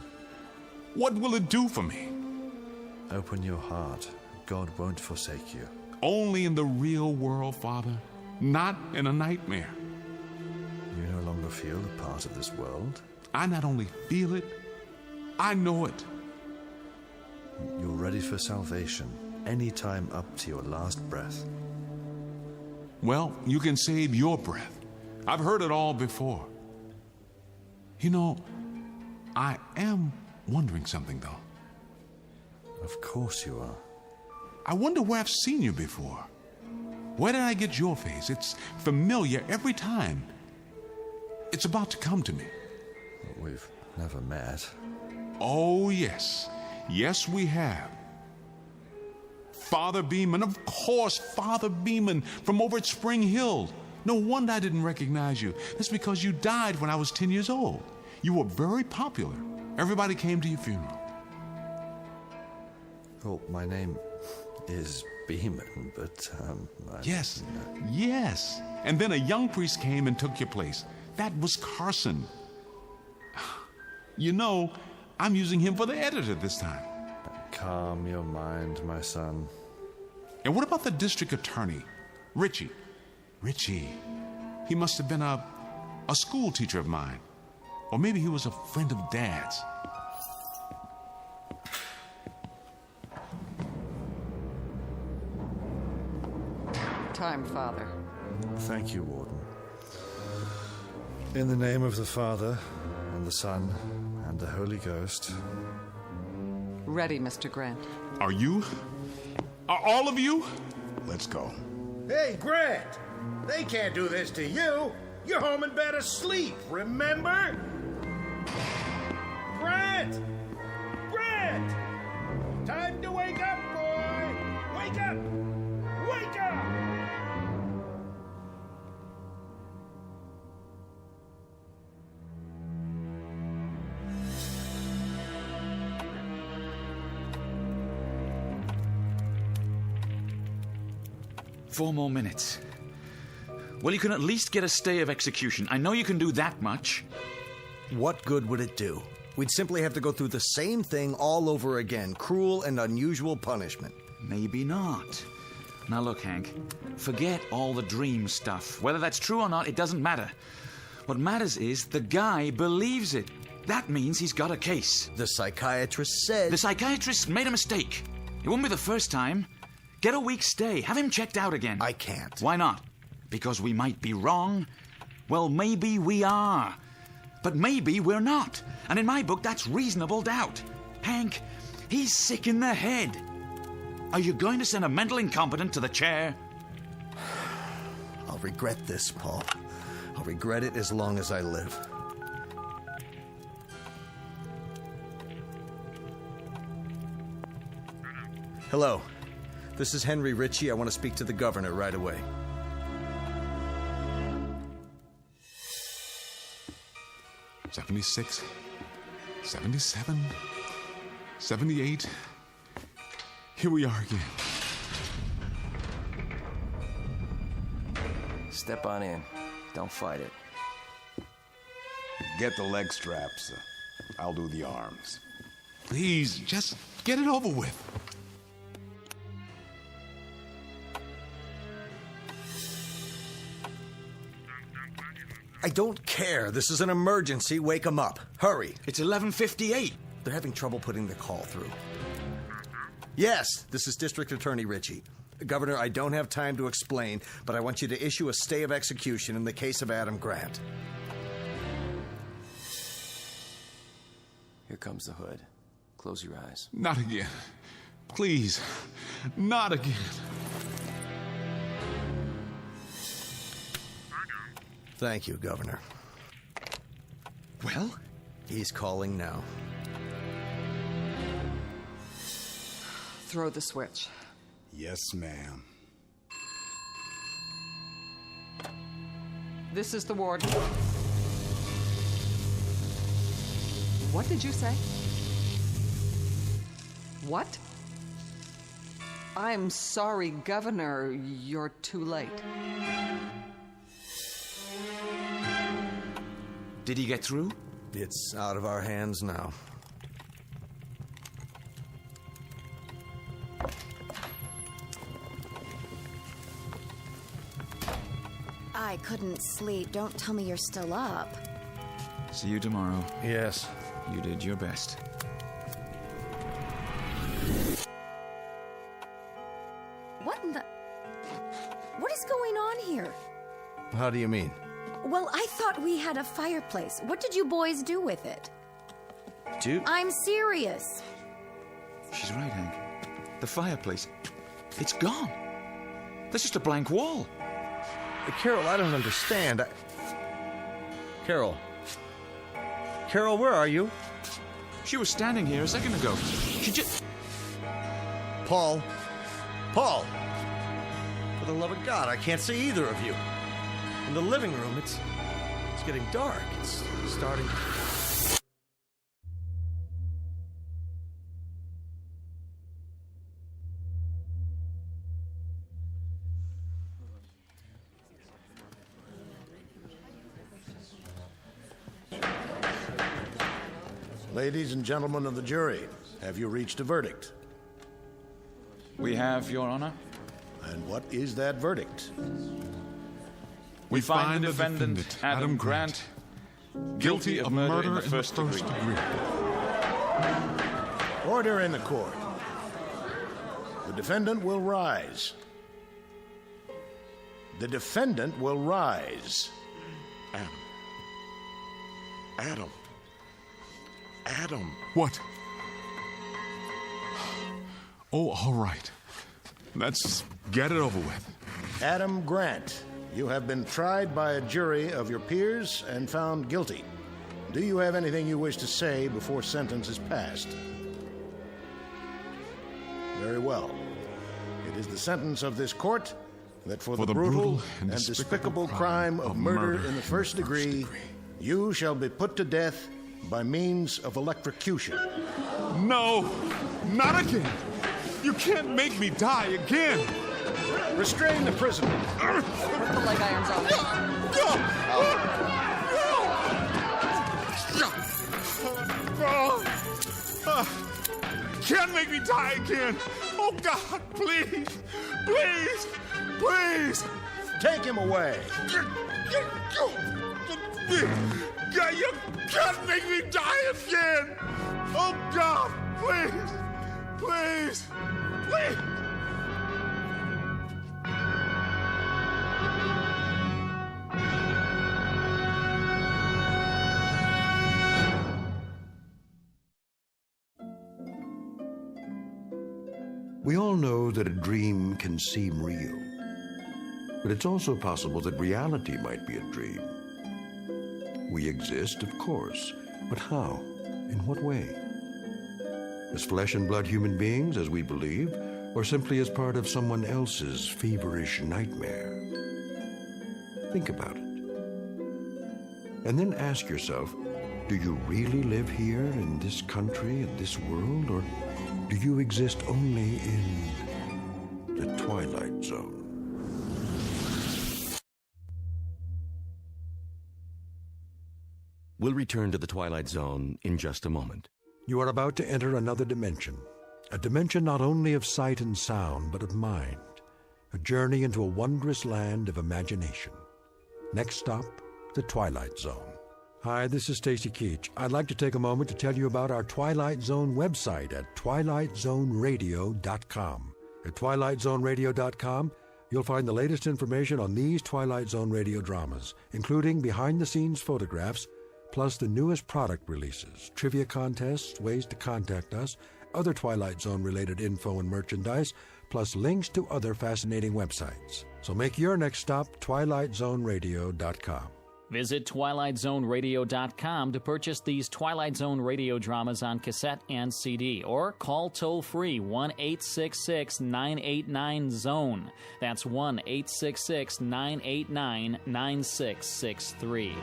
What will it do for me? Open your heart. God won't forsake you. Only in the real world, Father, not in a nightmare. You no longer feel a part of this world? I not only feel it, I know it. You're ready for salvation, any time up to your last breath. Well, you can save your breath. I've heard it all before. You know, I am wondering something, though. Of course you are. I wonder where I've seen you before. Where did I get your face? It's familiar every time. It's about to come to me. We've never met. Oh, yes. Yes, we have. Father Beeman, of course, Father Beeman from over at Spring Hill. No wonder I didn't recognize you. That's because you died when I was 10 years old. You were very popular. Everybody came to your funeral. Well, my name is Beeman, but, Yes, yes. And then a young priest came and took your place. That was Carson. You know, I'm using him for the editor this time. Calm your mind, my son. And what about the district attorney, Richie? Richie. He must have been a school teacher of mine. Or maybe he was a friend of Dad's. Time, Father. Thank you, Warden. In the name of the Father, and the Son, and the Holy Ghost. Ready, Mr. Grant. Are you? Are all of you? Let's go. Hey, Grant! They can't do this to you! You're home in bed asleep, remember? Grant! Grant! Time to wake up, boy! Wake up! Wake up! Four more minutes. Well, you can at least get a stay of execution. I know you can do that much. What good would it do? We'd simply have to go through the same thing all over again. Cruel and unusual punishment. Maybe not. Now look, Hank, forget all the dream stuff. Whether that's true or not, it doesn't matter. What matters is the guy believes it. That means he's got a case. The psychiatrist said... The psychiatrist made a mistake. It won't be the first time. Get a week's stay. Have him checked out again. I can't. Why not? Because we might be wrong? Well, maybe we are. But maybe we're not. And in my book, that's reasonable doubt. Hank, he's sick in the head. Are you going to send a mental incompetent to the chair? I'll regret this, Paul. I'll regret it as long as I live. Hello. This is Henry Ritchie. I want to speak to the governor right away. "76, 77, 78. Here we are again. Step on in. Don't fight it. Get the leg straps. I'll do the arms. Please, just get it over with. I don't care. This is an emergency. Wake them up. Hurry. It's 11:58. They're having trouble putting the call through. Yes, this is District Attorney Ritchie. Governor, I don't have time to explain, but I want you to issue a stay of execution in the case of Adam Grant. Here comes the hood. Close your eyes. Not again. Please, not again. Thank you, Governor. Well? He's calling now. Throw the switch. Yes, ma'am. This is the warden. What did you say? What? I'm sorry, Governor. You're too late. Did he get through? It's out of our hands now. I couldn't sleep. Don't tell me you're still up. See you tomorrow. Yes. You did your best. What in the... What is going on here? How do you mean? Well, I thought we had a fireplace. What did you boys do with it? Dude? I'm serious. She's right, Hank. The fireplace, it's gone. There's just a blank wall. Carol, I don't understand. Carol, where are you? She was standing here a second ago. She just... Paul! For the love of God, I can't see either of you. In the living room, it's getting dark. It's starting... Ladies and gentlemen of the jury, have you reached a verdict? We have, Your Honor. And what is that verdict? We find the defendant, Adam Grant, guilty of murder in the first degree. Order in the court. The defendant will rise. The defendant will rise. Adam. What? Oh, all right. Let's get it over with. Adam Grant, you have been tried by a jury of your peers and found guilty. Do you have anything you wish to say before sentence is passed? Very well. It is the sentence of this court that for the brutal and despicable crime of murder in the first degree, you shall be put to death by means of electrocution. No, not again. You can't make me die again. Restrain the prisoner. Put the leg irons on. Can't make me die again. Oh, God, please. Please. Please. Take him away. God, you can't make me die again. Oh, God, please. Please. Please. We all know that a dream can seem real, but it's also possible that reality might be a dream. We exist, of course, but how? In what way? As flesh and blood human beings, as we believe, or simply as part of someone else's feverish nightmare? Think about it. And then ask yourself, do you really live here in this country, in this world, or do you exist only in the Twilight Zone? We'll return to the Twilight Zone in just a moment. You are about to enter another dimension, a dimension not only of sight and sound, but of mind, a journey into a wondrous land of imagination. Next stop, the Twilight Zone. Hi, this is Stacy Keach. I'd like to take a moment to tell you about our Twilight Zone website at twilightzoneradio.com. At twilightzoneradio.com, you'll find the latest information on these Twilight Zone radio dramas, including behind-the-scenes photographs, plus the newest product releases, trivia contests, ways to contact us, other Twilight Zone-related info and merchandise, plus links to other fascinating websites. So make your next stop twilightzoneradio.com. Visit twilightzoneradio.com to purchase these Twilight Zone radio dramas on cassette and CD, or call toll-free 1-866-989-ZONE. That's 1-866-989-9663.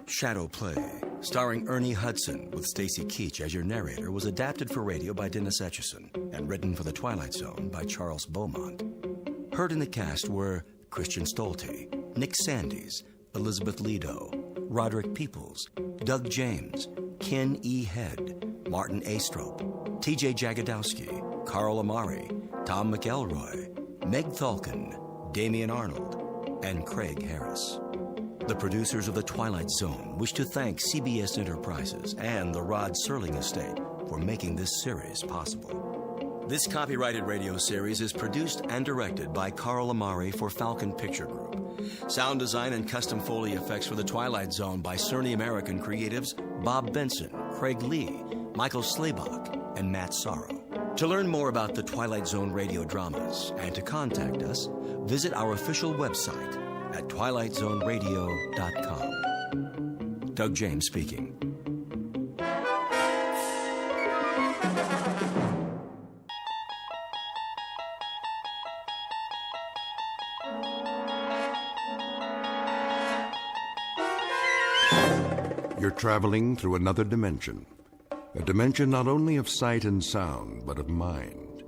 Shadow Play, starring Ernie Hudson with Stacy Keach as your narrator, was adapted for radio by Dennis Etchison and written for The Twilight Zone by Charles Beaumont. Heard in the cast were Christian Stolte, Nick Sandys, Elizabeth Lido, Roderick Peoples, Doug James, Ken E. Head, Martin Astrop, T.J. Jagodowski, Carl Amari, Tom McElroy, Meg Thalken, Damian Arnold, and Craig Harris. The producers of The Twilight Zone wish to thank CBS Enterprises and the Rod Serling Estate for making this series possible. This copyrighted radio series is produced and directed by Carl Amari for Falcon Picture Group. Sound design and custom Foley effects for The Twilight Zone by Cerny American creatives Bob Benson, Craig Lee, Michael Slaybach, and Matt Sorrow. To learn more about the Twilight Zone radio dramas and to contact us, visit our official website at twilightzoneradio.com. Doug James speaking. You're traveling through another dimension. A dimension not only of sight and sound, but of mind.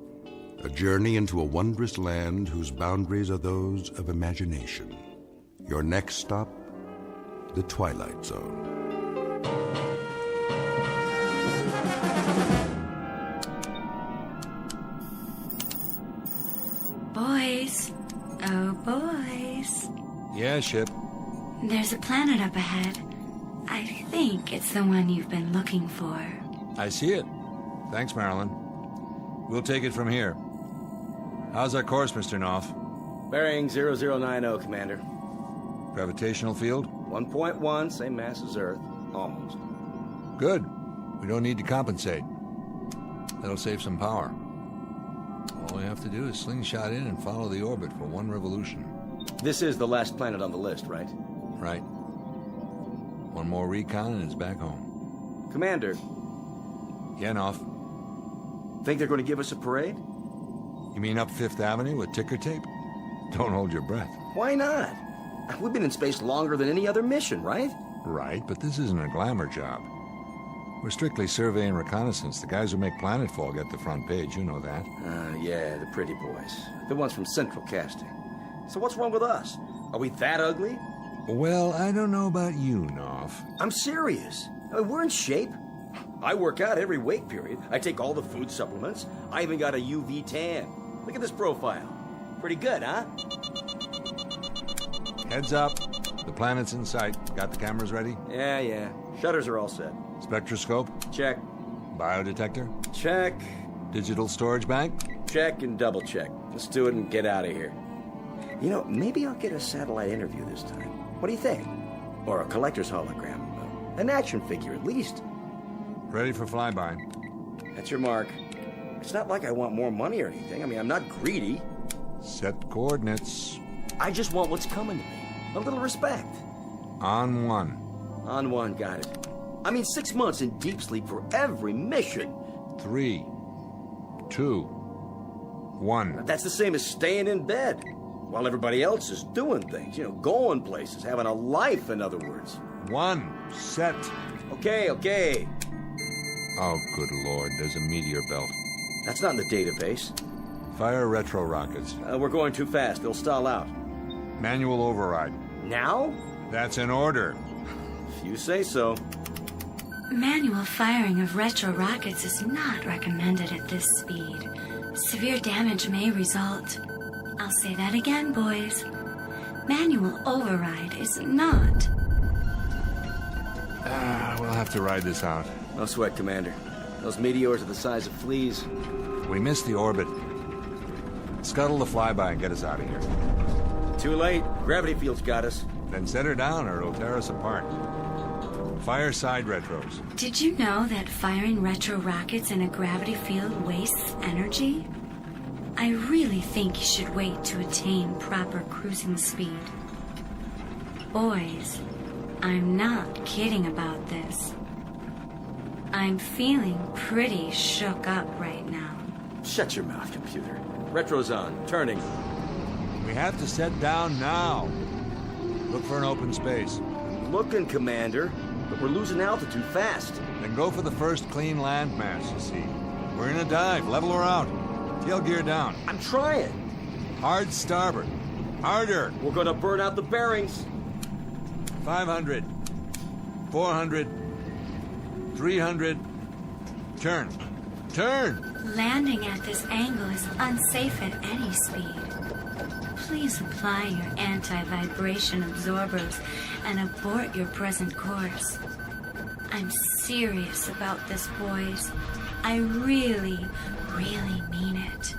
A journey into a wondrous land whose boundaries are those of imagination. Your next stop, the Twilight Zone. Boys. Oh, boys. Yeah, Ship. There's a planet up ahead. I think it's the one you've been looking for. I see it. Thanks, Marilyn. We'll take it from here. How's our course, Mr. Knopf? Bearing 0090, Commander. Gravitational field? 1.1, same mass as Earth. Almost. Good. We don't need to compensate. That'll save some power. All we have to do is slingshot in and follow the orbit for one revolution. This is the last planet on the list, right? Right. One more recon and it's back home. Commander. Yeah, Knopf. Think they're going to give us a parade? You mean up Fifth Avenue with ticker tape? Don't hold your breath. Why not? We've been in space longer than any other mission, right? Right, but this isn't a glamour job. We're strictly survey and reconnaissance. The guys who make Planetfall get the front page, you know that. Yeah, the pretty boys. The ones from Central Casting. So what's wrong with us? Are we that ugly? Well, I don't know about you, Knopf. I'm serious. I mean, we're in shape. I work out every wait period. I take all the food supplements. I even got a UV tan. Look at this profile. Pretty good, huh? Heads up. The planet's in sight. Got the cameras ready? Yeah. Shutters are all set. Spectroscope? Check. Biodetector? Check. Digital storage bank? Check and double check. Let's do it and get out of here. You know, maybe I'll get a satellite interview this time. What do you think? Or a collector's hologram. An action figure, at least. Ready for flyby. That's your mark. It's not like I want more money or anything. I mean, I'm not greedy. Set coordinates. I just want what's coming to me. A little respect. On one. On one, got it. I mean, 6 months in deep sleep for every mission. 3, 2, 1. That's the same as staying in bed while everybody else is doing things. You know, going places, having a life, in other words. 1. Set. Okay. Oh, good Lord, there's a meteor belt. That's not in the database. Fire retro rockets. We're going too fast. They'll stall out. Manual override. Now? That's an order. If you say so. Manual firing of retro rockets is not recommended at this speed. Severe damage may result. I'll say that again, boys. Manual override is not. We'll have to ride this out. No sweat, Commander. Those meteors are the size of fleas. We missed the orbit. Scuttle the flyby and get us out of here. Too late. Gravity field's got us. Then set her down or it'll tear us apart. Fire side retros. Did you know that firing retro rockets in a gravity field wastes energy? I really think you should wait to attain proper cruising speed. Boys, I'm not kidding about this. I'm feeling pretty shook up right now. Shut your mouth, computer. Retro's on. Turning. We have to set down now. Look for an open space. Looking, Commander, but we're losing altitude fast. Then go for the first clean landmass, you see. We're in a dive. Level her out. Tail gear down. I'm trying. Hard starboard. Harder. We're gonna burn out the bearings. 500. 400. 300. Turn. Turn! Landing at this angle is unsafe at any speed. Please apply your anti-vibration absorbers and abort your present course. I'm serious about this, boys. I really, really mean it.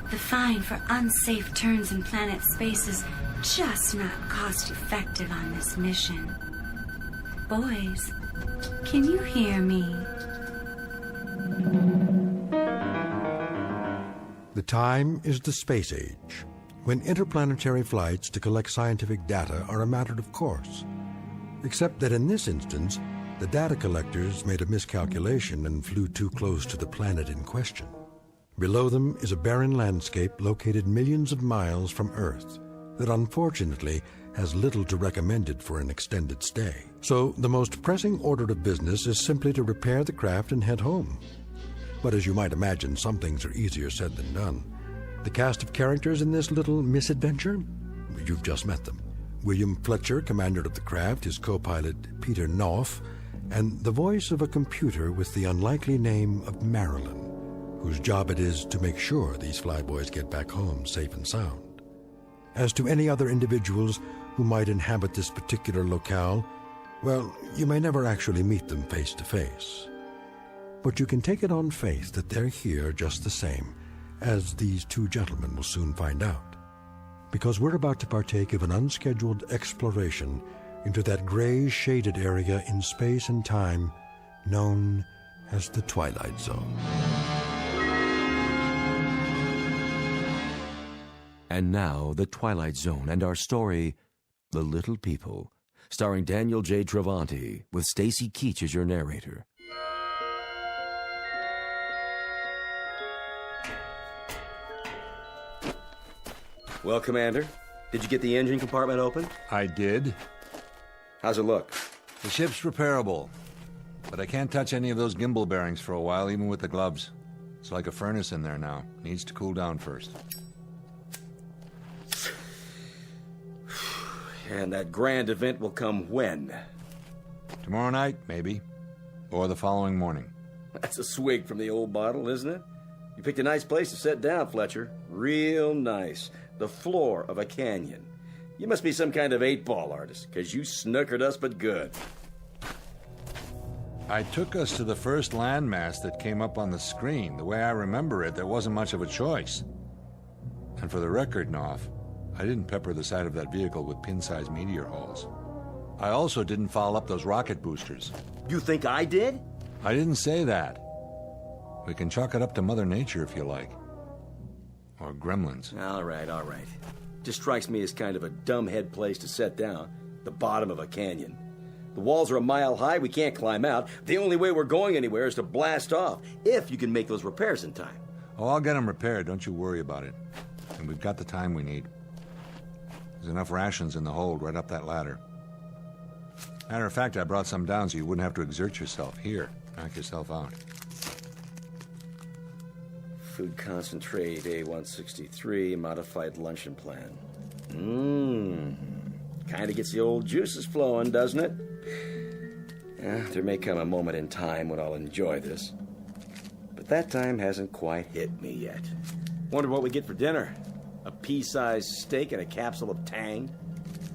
The fine for unsafe turns in planet space is just not cost-effective on this mission. Boys, can you hear me? The time is the space age, when interplanetary flights to collect scientific data are a matter of course. Except that in this instance, the data collectors made a miscalculation and flew too close to the planet in question. Below them is a barren landscape located millions of miles from Earth that unfortunately has little to recommend it for an extended stay. So the most pressing order of business is simply to repair the craft and head home. But as you might imagine, some things are easier said than done. The cast of characters in this little misadventure? You've just met them. William Fletcher, commander of the craft, his co-pilot Peter Knopf, and the voice of a computer with the unlikely name of Marilyn, whose job it is to make sure these flyboys get back home safe and sound. As to any other individuals who might inhabit this particular locale, well, you may never actually meet them face to face. But you can take it on faith that they're here just the same, as these two gentlemen will soon find out. Because we're about to partake of an unscheduled exploration into that gray shaded area in space and time known as the Twilight Zone. And now, The Twilight Zone and our story, The Little People, starring Daniel J. Travanti, with Stacy Keach as your narrator. Well, Commander, did you get the engine compartment open? I did. How's it look? The ship's repairable, but I can't touch any of those gimbal bearings for a while, even with the gloves. It's like a furnace in there now. Needs to cool down first. And that grand event will come when? Tomorrow night, maybe. Or the following morning. That's a swig from the old bottle, isn't it? You picked a nice place to sit down, Fletcher. Real nice. The floor of a canyon. You must be some kind of 8-ball artist, because you snookered us but good. I took us to the first landmass that came up on the screen. The way I remember it, there wasn't much of a choice. And for the record, Knopf, I didn't pepper the side of that vehicle with pin-sized meteor holes. I also didn't foul up those rocket boosters. You think I did? I didn't say that. We can chalk it up to Mother Nature if you like. Or gremlins. All right. Just strikes me as kind of a dumbhead place to set down. The bottom of a canyon. The walls are a mile high, we can't climb out. The only way we're going anywhere is to blast off, if you can make those repairs in time. Oh, I'll get them repaired, don't you worry about it. And we've got the time we need. There's enough rations in the hold right up that ladder. Matter of fact, I brought some down so you wouldn't have to exert yourself. Here, knock yourself out. Food concentrate, A163, modified luncheon plan. Kind of gets the old juices flowing, doesn't it? Yeah, there may come a moment in time when I'll enjoy this. But that time hasn't quite hit me yet. Wonder what we get for dinner. A pea-sized steak and a capsule of Tang?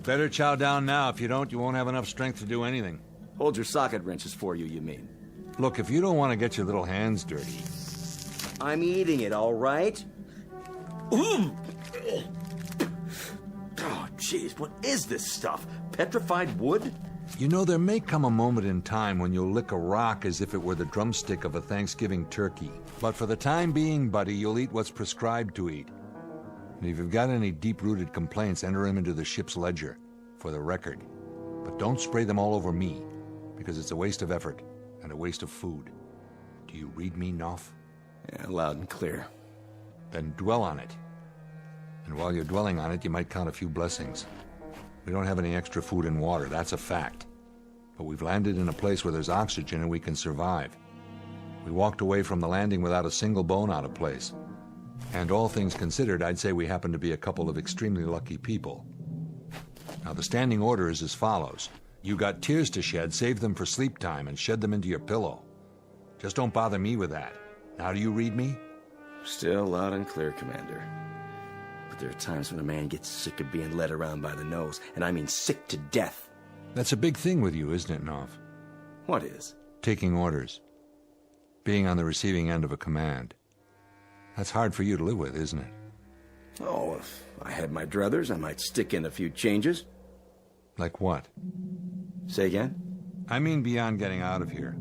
Better chow down now. If you don't, you won't have enough strength to do anything. Hold your socket wrenches for you mean? Look, if you don't want to get your little hands dirty... I'm eating it, all right? Oh, jeez, what is this stuff? Petrified wood? You know, there may come a moment in time when you'll lick a rock as if it were the drumstick of a Thanksgiving turkey. But for the time being, buddy, you'll eat what's prescribed to eat. And if you've got any deep-rooted complaints, enter them into the ship's ledger, for the record. But don't spray them all over me, because it's a waste of effort and a waste of food. Do you read me, Knopf? Yeah, loud and clear. Then dwell on it. And while you're dwelling on it, you might count a few blessings. We don't have any extra food and water, that's a fact. But we've landed in a place where there's oxygen and we can survive. We walked away from the landing without a single bone out of place. And all things considered, I'd say we happen to be a couple of extremely lucky people. Now, the standing order is as follows. You got tears to shed, save them for sleep time and shed them into your pillow. Just don't bother me with that. Now do you read me? Still loud and clear, Commander. But there are times when a man gets sick of being led around by the nose, and I mean sick to death. That's a big thing with you, isn't it, Nov? What is? Taking orders. Being on the receiving end of a command. That's hard for you to live with, isn't it? Oh, if I had my druthers, I might stick in a few changes. Like what? Say again? I mean beyond getting out of here.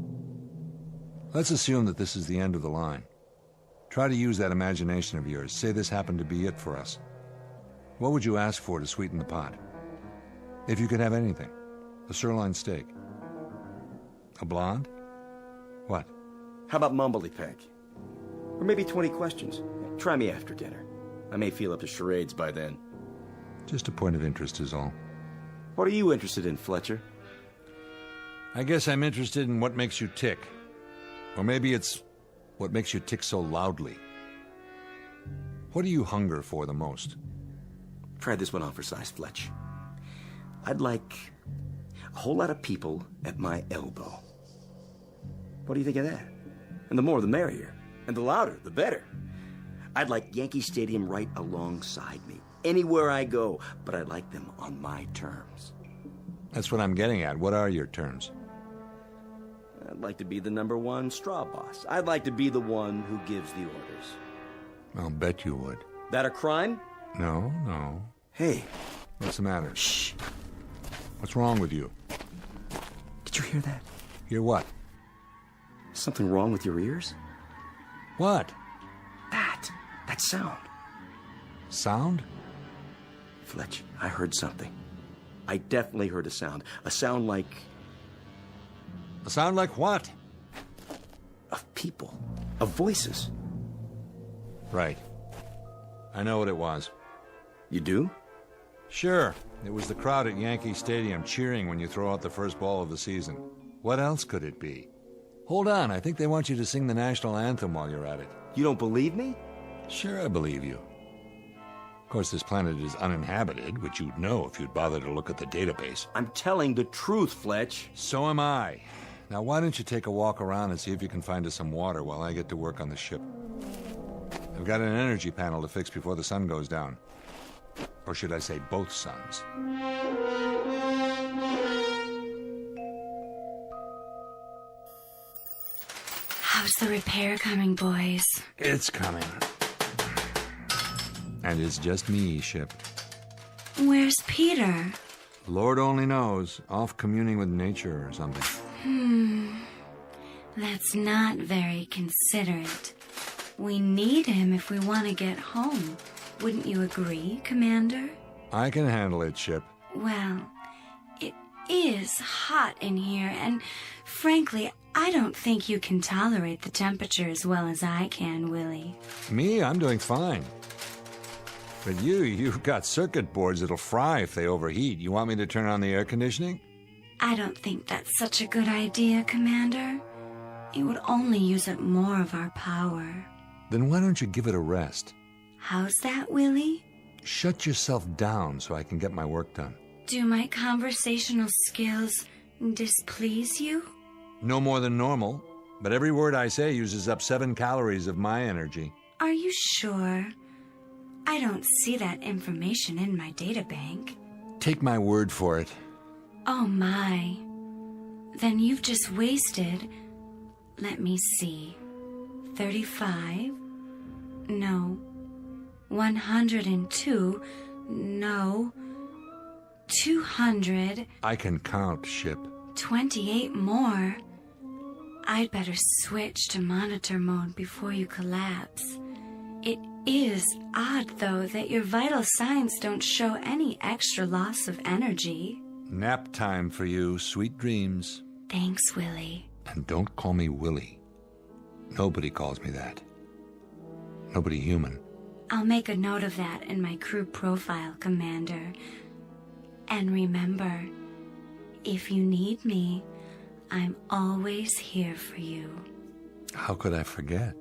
Let's assume that this is the end of the line. Try to use that imagination of yours. Say this happened to be it for us. What would you ask for to sweeten the pot? If you could have anything. A sirloin steak. A blonde? What? How about Mumbly-Peg? Or maybe 20 questions. Try me after dinner. I may feel up to charades by then. Just a point of interest is all. What are you interested in, Fletcher? I guess I'm interested in what makes you tick. Or maybe it's what makes you tick so loudly. What do you hunger for the most? Try this one on for size, Fletch. I'd like a whole lot of people at my elbow. What do you think of that? And the more, the merrier. And the louder, the better. I'd like Yankee Stadium right alongside me, anywhere I go, but I'd like them on my terms. That's what I'm getting at. What are your terms? I'd like to be the #1 straw boss. I'd like to be the one who gives the orders. I'll bet you would. That a crime? No, no. Hey. What's the matter? Shh. What's wrong with you? Did you hear that? Hear what? Something wrong with your ears? What? That sound. Sound? Fletch, I heard something. I definitely heard a sound. A sound like... A sound like what? Of people. Of voices. Right. I know what it was. You do? Sure. It was the crowd at Yankee Stadium cheering when you throw out the first ball of the season. What else could it be? Hold on, I think they want you to sing the national anthem while you're at it. You don't believe me? Sure, I believe you. Of course, this planet is uninhabited, which you'd know if you'd bother to look at the database. I'm telling the truth, Fletch. So am I. Now, why don't you take a walk around and see if you can find us some water while I get to work on the ship? I've got an energy panel to fix before the sun goes down. Or should I say both suns? How's the repair coming, boys? It's coming. And it's just me, Ship. Where's Peter? Lord only knows. Off communing with nature or something. That's not very considerate. We need him if we want to get home. Wouldn't you agree, Commander? I can handle it, Ship. Well, it is hot in here, and frankly, I don't think you can tolerate the temperature as well as I can, Willie. Me? I'm doing fine. But you've got circuit boards that'll fry if they overheat. You want me to turn on the air conditioning? I don't think that's such a good idea, Commander. It would only use up more of our power. Then why don't you give it a rest? How's that, Willie? Shut yourself down so I can get my work done. Do my conversational skills displease you? No more than normal, but every word I say uses up 7 calories of my energy. Are you sure? I don't see that information in my databank. Take my word for it. Oh my. Then you've just wasted, let me see, 35? No. 102? No. 200? I can count, Ship. 28 more. I'd better switch to monitor mode before you collapse. It is odd, though, that your vital signs don't show any extra loss of energy. Nap time for you. Sweet dreams. Thanks, Willie. And don't call me Willie. Nobody calls me that. Nobody human. I'll make a note of that in my crew profile, Commander. And remember, if you need me, I'm always here for you. How could I forget?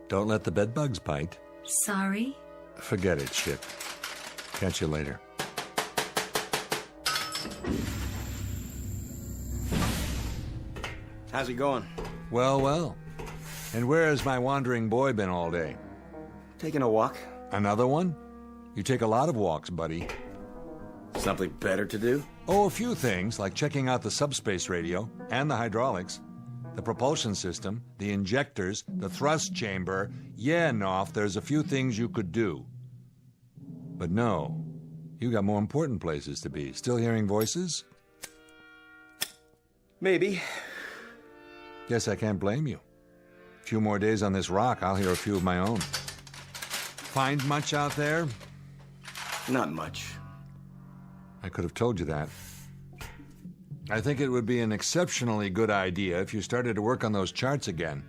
Don't let the bedbugs bite. Sorry? Forget it, Ship. Catch you later. How's it going? Well, well. And where has my wandering boy been all day? Taking a walk. Another one? You take a lot of walks, buddy. Something better to do? Oh, a few things, like checking out the subspace radio and the hydraulics, the propulsion system, the injectors, the thrust chamber. Yeah, Knopf, there's a few things you could do. But no, you got more important places to be. Still hearing voices? Maybe. Guess I can't blame you. A few more days on this rock, I'll hear a few of my own. Find much out there? Not much. I could have told you that. I think it would be an exceptionally good idea if you started to work on those charts again.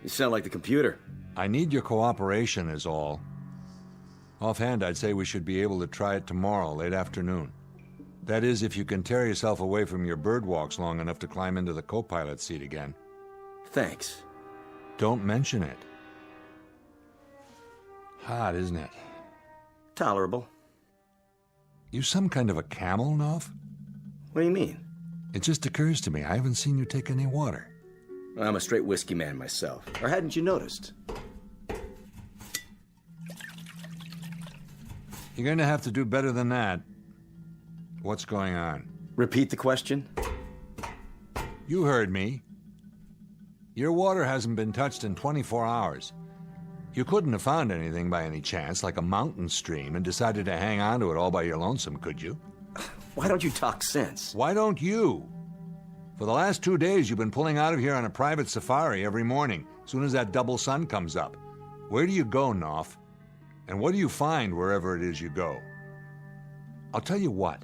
You sound like the computer. I need your cooperation is all. Offhand, I'd say we should be able to try it tomorrow, late afternoon. That is, if you can tear yourself away from your bird walks long enough to climb into the co-pilot seat again. Thanks. Don't mention it. Hot, isn't it? Tolerable. You some kind of a camel, Knopf? What do you mean? It just occurs to me, I haven't seen you take any water. I'm a straight whiskey man myself. Or hadn't you noticed? You're going to have to do better than that. What's going on? Repeat the question? You heard me. Your water hasn't been touched in 24 hours. You couldn't have found anything by any chance, like a mountain stream, and decided to hang on to it all by your lonesome, could you? Why don't you talk sense? Why don't you? For the last 2 days, you've been pulling out of here on a private safari every morning, as soon as that double sun comes up. Where do you go, Knopf? And what do you find wherever it is you go? I'll tell you what.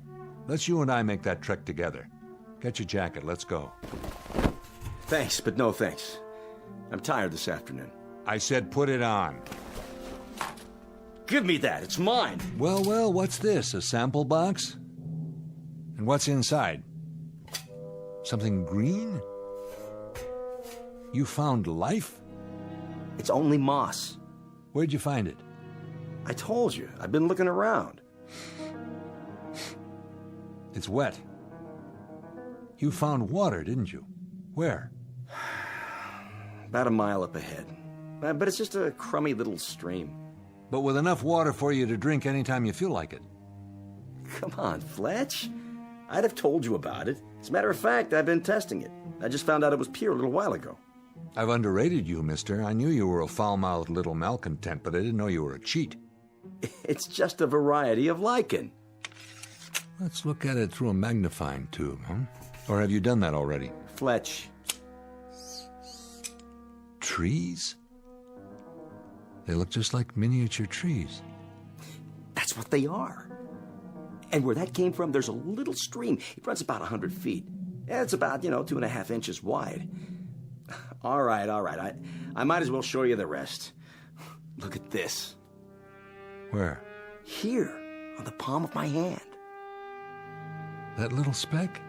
Let's you and I make that trek together. Get your jacket, let's go. Thanks, but no thanks. I'm tired this afternoon. I said put it on. Give me that, it's mine. Well, well, what's this, a sample box? And what's inside? Something green? You found life? It's only moss. Where'd you find it? I told you, I've been looking around. It's wet. You found water, didn't you? Where? About a mile up ahead. But it's just a crummy little stream. But with enough water for you to drink anytime you feel like it. Come on, Fletch. I'd have told you about it. As a matter of fact, I've been testing it. I just found out it was pure a little while ago. I've underrated you, mister. I knew you were a foul-mouthed little malcontent, but I didn't know you were a cheat. It's just a variety of lichen. Let's look at it through a magnifying tube, huh? Or have you done that already? Fletch. Trees? They look just like miniature trees. That's what they are. And where that came from, there's a little stream. It runs about 100 feet. It's about, 2.5 inches wide. All right. I might as well show you the rest. Look at this. Where? Here, on the palm of my hand. That little speck?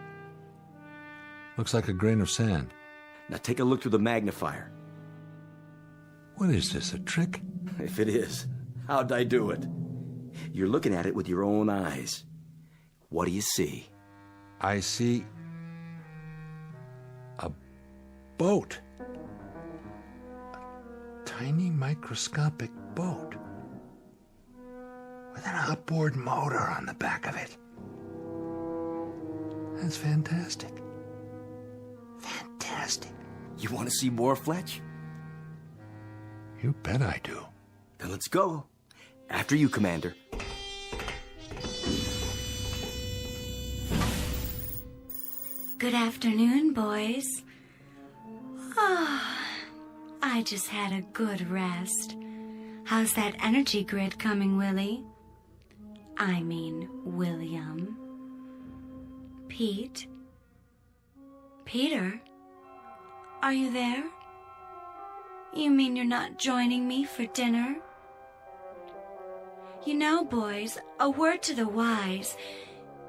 Looks like a grain of sand. Now take a look through the magnifier. What is this, a trick? If it is, how'd I do it? You're looking at it with your own eyes. What do you see? I see a boat. A tiny microscopic boat. With an outboard motor on the back of it. That's fantastic. Fantastic. You want to see more, Fletch? You bet I do. Then let's go. After you, Commander. Good afternoon, boys. I just had a good rest. How's that energy grid coming, Willie? I mean, William. Pete? Peter? Are you there? You mean you're not joining me for dinner? You know, boys, a word to the wise.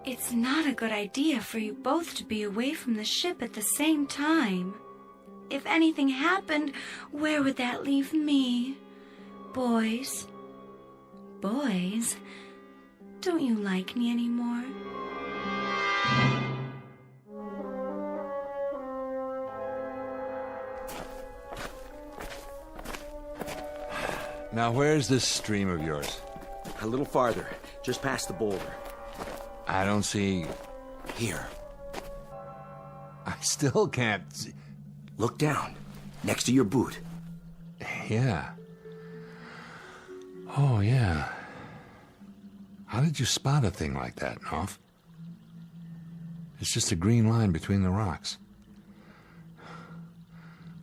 It's not a good idea for you both to be away from the ship at the same time. If anything happened, where would that leave me? Boys? Boys? Don't you like me anymore? Now, where's this stream of yours? A little farther, just past the boulder. I don't see... Here. I still can't see... Look down, next to your boot. Yeah. Oh, yeah. How did you spot a thing like that, Knopf? It's just a green line between the rocks.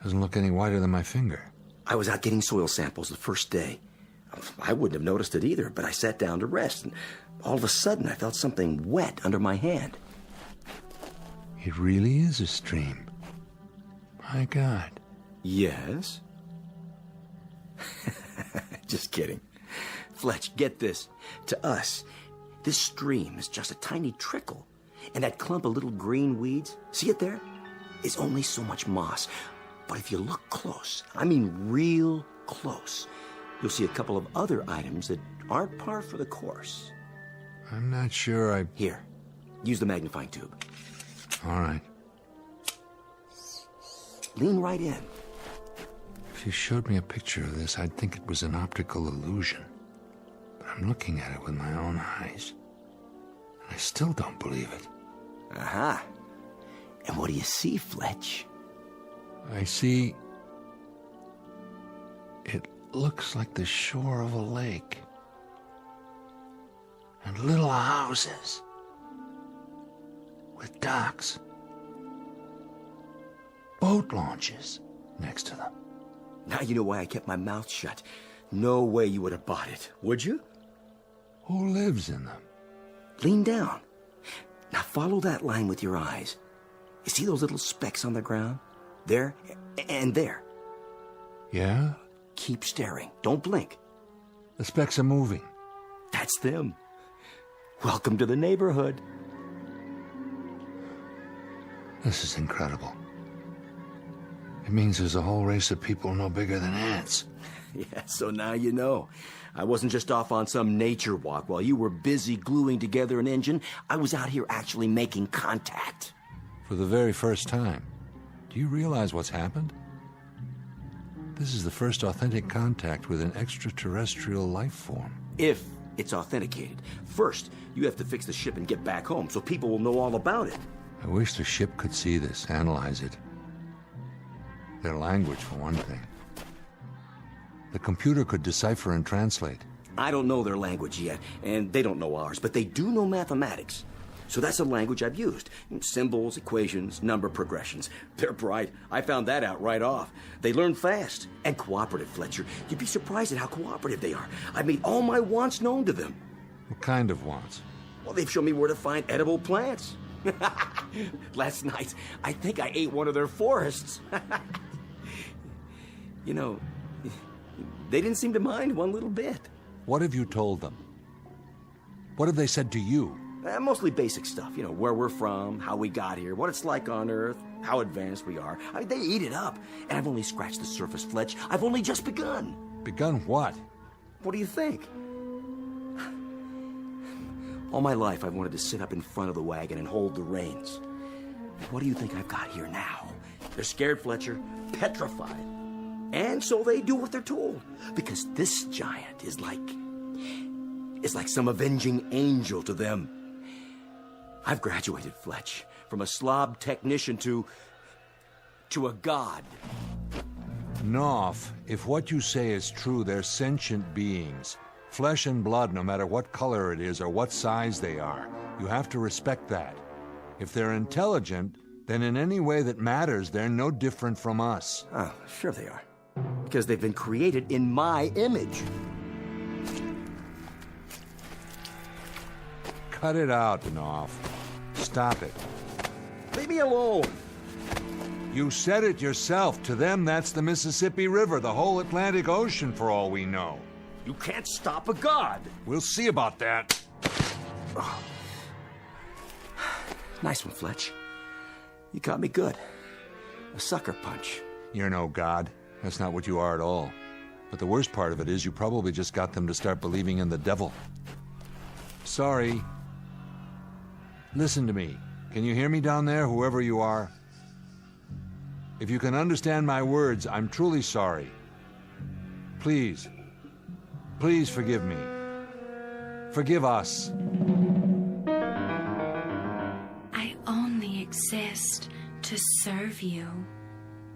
Doesn't look any wider than my finger. I was out getting soil samples the first day. I wouldn't have noticed it either, but I sat down to rest, and all of a sudden I felt something wet under my hand. It really is a stream. My God. Yes? Just kidding. Fletch, get this. To us, this stream is just a tiny trickle. And that clump of little green weeds, see it there? Is only so much moss. But if you look close, I mean real close, you'll see a couple of other items that aren't par for the course. I'm not sure I... Here, use the magnifying tube. All right. Lean right in. If you showed me a picture of this, I'd think it was an optical illusion. But I'm looking at it with my own eyes. And I still don't believe it. Aha. And what do you see, Fletch? I see... It looks like the shore of a lake. And little houses. With docks. Boat launches next to them. Now you know why I kept my mouth shut. No way you would have bought it, would you? Who lives in them? Lean down. Now follow that line with your eyes. You see those little specks on the ground? There and there. Yeah? Keep staring. Don't blink. The specks are moving. That's them. Welcome to the neighborhood. This is incredible. It means there's a whole race of people no bigger than ants. Yeah, so now you know. I wasn't just off on some nature walk while you were busy gluing together an engine. I was out here actually making contact. For the very first time. Do you realize what's happened? This is the first authentic contact with an extraterrestrial life form. If it's authenticated. First, you have to fix the ship and get back home so people will know all about it. I wish the ship could see this, analyze it. Their language, for one thing. The computer could decipher and translate. I don't know their language yet, and they don't know ours, but they do know mathematics. So that's a language I've used. Symbols, equations, number progressions. They're bright. I found that out right off. They learn fast. And cooperative, Fletcher. You'd be surprised at how cooperative they are. I made all my wants known to them. What kind of wants? Well, they've shown me where to find edible plants. Last night, I think I ate one of their forests. You know, they didn't seem to mind one little bit. What have you told them? What have they said to you? Mostly basic stuff, you know, where we're from, how we got here, what it's like on Earth, how advanced we are. I mean, they eat it up. And I've only scratched the surface, Fletch. I've only just begun. Begun what? What do you think? All my life, I've wanted to sit up in front of the wagon and hold the reins. What do you think I've got here now? They're scared, Fletcher, petrified. And so they do what they're told. Because this giant is like some avenging angel to them. I've graduated, Fletch, from a slob technician to a god. Knopf, if what you say is true, they're sentient beings. Flesh and blood, no matter what color it is or what size they are. You have to respect that. If they're intelligent, then in any way that matters, they're no different from us. Oh, sure they are. Because they've been created in my image. Cut it out, Knopf. Stop it. Leave me alone. You said it yourself. To them, that's the Mississippi River, the whole Atlantic Ocean, for all we know. You can't stop a god. We'll see about that. Oh. Nice one, Fletch. You caught me good. A sucker punch. You're no god. That's not what you are at all. But the worst part of it is you probably just got them to start believing in the devil. Sorry. Listen to me. Can you hear me down there, whoever you are? If you can understand my words, I'm truly sorry. Please, Please forgive me. Forgive us. I only exist to serve you.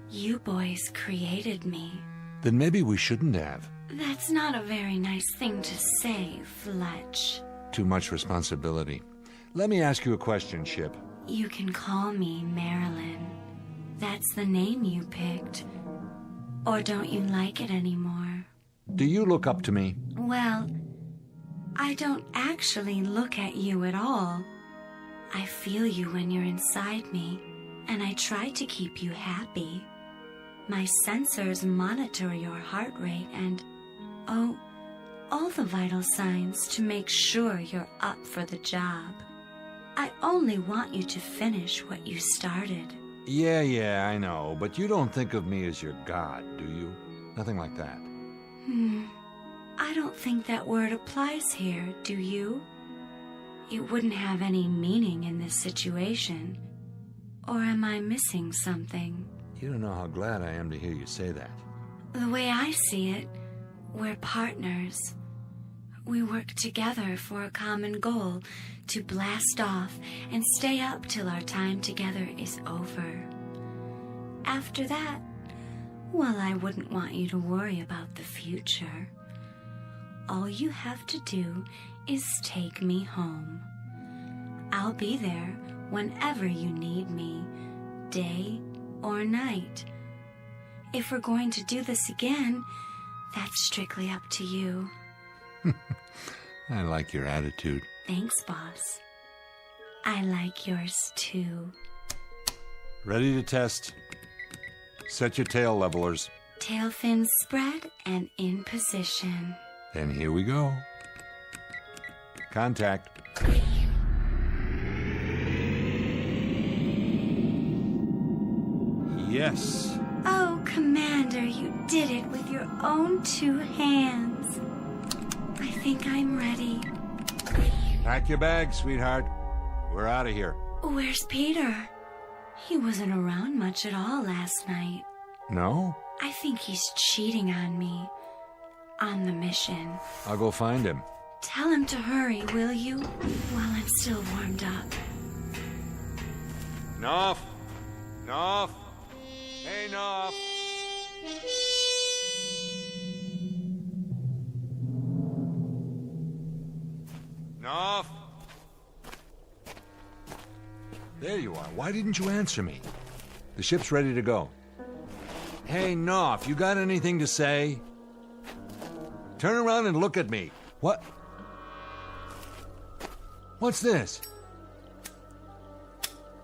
You boys created me. Then maybe we shouldn't have. That's not a very nice thing to say, Fletch. Too much responsibility. Let me ask you a question, Ship. You can call me Marilyn. That's the name you picked. Or don't you like it anymore? Do you look up to me? Well, I don't actually look at you at all. I feel you when you're inside me, and I try to keep you happy. My sensors monitor your heart rate and, oh, all the vital signs to make sure you're up for the job. I only want you to finish what you started. Yeah, I know, but you don't think of me as your god, do you? Nothing like that. I don't think that word applies here, do you? It wouldn't have any meaning in this situation. Or am I missing something? You don't know how glad I am to hear you say that. The way I see it, we're partners. We work together for a common goal, to blast off and stay up till our time together is over. After that, well, I wouldn't want you to worry about the future. All you have to do is take me home. I'll be there whenever you need me, day or night. If we're going to do this again, that's strictly up to you. I like your attitude. Thanks, boss. I like yours too. Ready to test. Set your tail levelers. Tail fins spread and in position. Then here we go. Contact. Yes. Oh, Commander, you did it with your own 2 hands. I think I'm ready. Pack your bags, sweetheart. We're out of here. Where's Peter? He wasn't around much at all last night. No? I think he's cheating on me. On the mission. I'll go find him. Tell him to hurry, will you? While I'm still warmed up. Knopf! Knopf! Hey, Knopf! Knopf! There you are. Why didn't you answer me? The ship's ready to go. Hey, Knopf, you got anything to say? Turn around and look at me. What? What's this?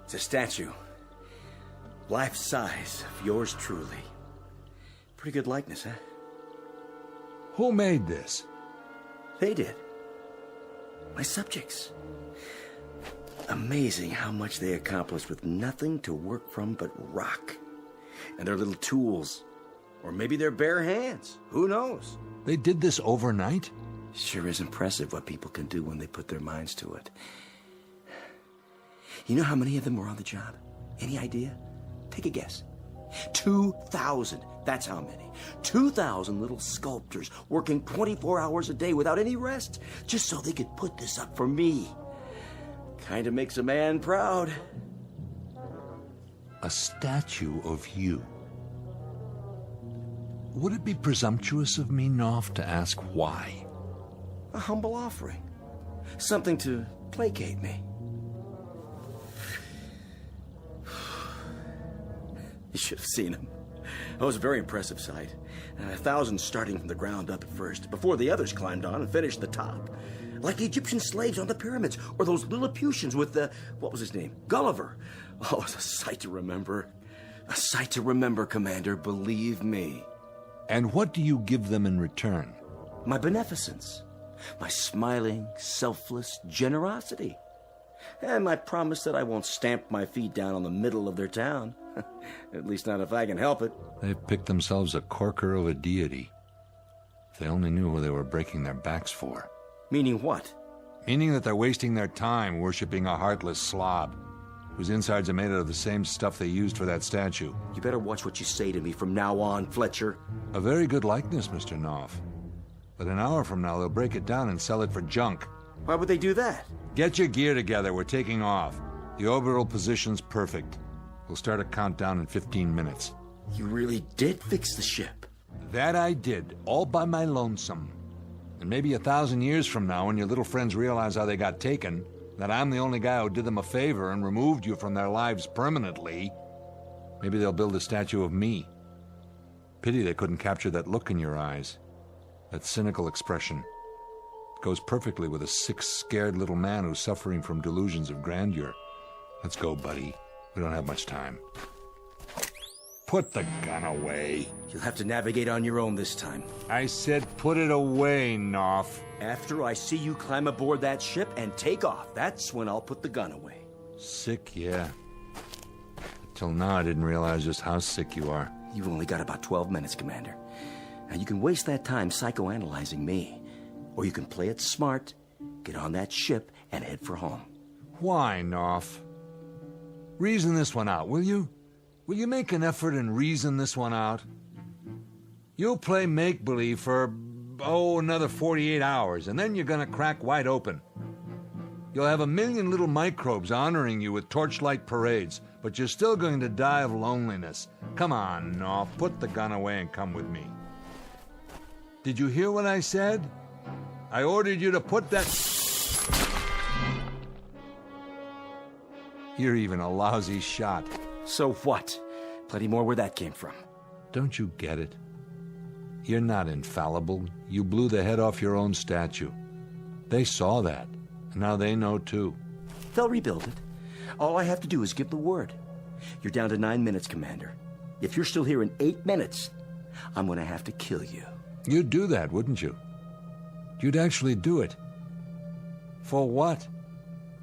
It's a statue. Life size of yours truly. Pretty good likeness, huh? Who made this? They did. My subjects. Amazing how much they accomplished with nothing to work from but rock. And their little tools. Or maybe their bare hands. Who knows? They did this overnight? Sure is impressive what people can do when they put their minds to it. You know how many of them were on the job? Any idea? Take a guess. 2,000. That's how many. 2,000 little sculptors working 24 hours a day without any rest, just so they could put this up for me. Kind of makes a man proud. A statue of you. Would it be presumptuous of me, Knopf, to ask why? A humble offering. Something to placate me. You should have seen him. It was a very impressive sight. 1,000 starting from the ground up at first, before the others climbed on and finished the top. Like Egyptian slaves on the pyramids, or those Lilliputians with what was his name? Gulliver. Oh, it's a sight to remember. A sight to remember, Commander, believe me. And what do you give them in return? My beneficence. My smiling, selfless generosity. And my promise that I won't stamp my feet down on the middle of their town. At least not if I can help it. They've picked themselves a corker of a deity. If they only knew who they were breaking their backs for. Meaning what? Meaning that they're wasting their time worshipping a heartless slob, whose insides are made out of the same stuff they used for that statue. You better watch what you say to me from now on, Fletcher. A very good likeness, Mr. Knopf. But an hour from now, they'll break it down and sell it for junk. Why would they do that? Get your gear together. We're taking off. The orbital position's perfect. We'll start a countdown in 15 minutes. You really did fix the ship? That I did, all by my lonesome. And maybe 1,000 years from now, when your little friends realize how they got taken, that I'm the only guy who did them a favor and removed you from their lives permanently, maybe they'll build a statue of me. Pity they couldn't capture that look in your eyes. That cynical expression. It goes perfectly with a sick, scared little man who's suffering from delusions of grandeur. Let's go, buddy. We don't have much time. Put the gun away. You'll have to navigate on your own this time. I said put it away, Knopf. After I see you climb aboard that ship and take off, that's when I'll put the gun away. Sick, yeah. Till now, I didn't realize just how sick you are. You've only got about 12 minutes, Commander. Now, you can waste that time psychoanalyzing me. Or you can play it smart, get on that ship, and head for home. Why, Knopf? Reason this one out, will you? Will you make an effort and reason this one out? You'll play make-believe for, another 48 hours, and then you're gonna crack wide open. You'll have 1,000,000 little microbes honoring you with torchlight parades, but you're still going to die of loneliness. Come on, Knopf, put the gun away and come with me. Did you hear what I said? I ordered you to put that... You're even a lousy shot. So what? Plenty more where that came from. Don't you get it? You're not infallible. You blew the head off your own statue. They saw that. And now they know too. They'll rebuild it. All I have to do is give the word. You're down to 9 minutes, Commander. If you're still here in 8 minutes, I'm going to have to kill you. You'd do that, wouldn't you? You'd actually do it. For what?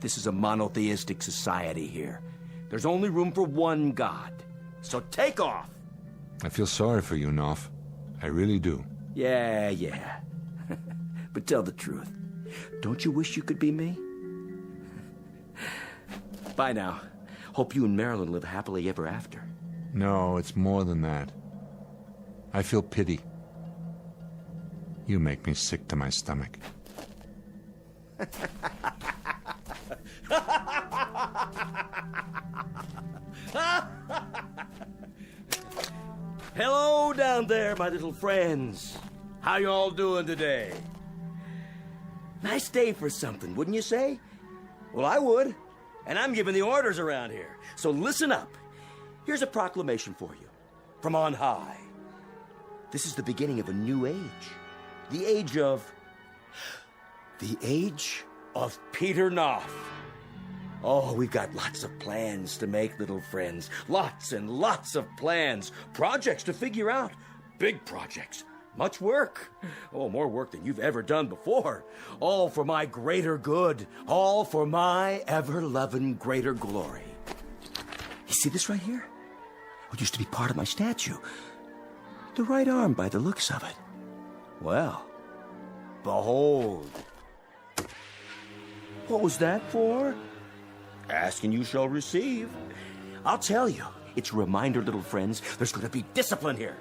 This is a monotheistic society here. There's only room for one God. So take off! I feel sorry for you, Knopf. I really do. Yeah. But tell the truth. Don't you wish you could be me? Bye now. Hope you and Marilyn live happily ever after. No, it's more than that. I feel pity. You make me sick to my stomach. Hello down there, my little friends. How you all doing today? Nice day for something, wouldn't you say? Well, I would. And I'm giving the orders around here. So listen up. Here's a proclamation for you. From on high. This is the beginning of a new age. The age of Peter Knopf. Oh, we've got lots of plans to make, little friends. Lots and lots of plans. Projects to figure out. Big projects. Much work. Oh, more work than you've ever done before. All for my greater good. All for my ever-loving greater glory. You see this right here? It used to be part of my statue. The right arm by the looks of it. Well, behold. What was that for? Ask and you shall receive. I'll tell you, it's a reminder, little friends, there's going to be discipline here.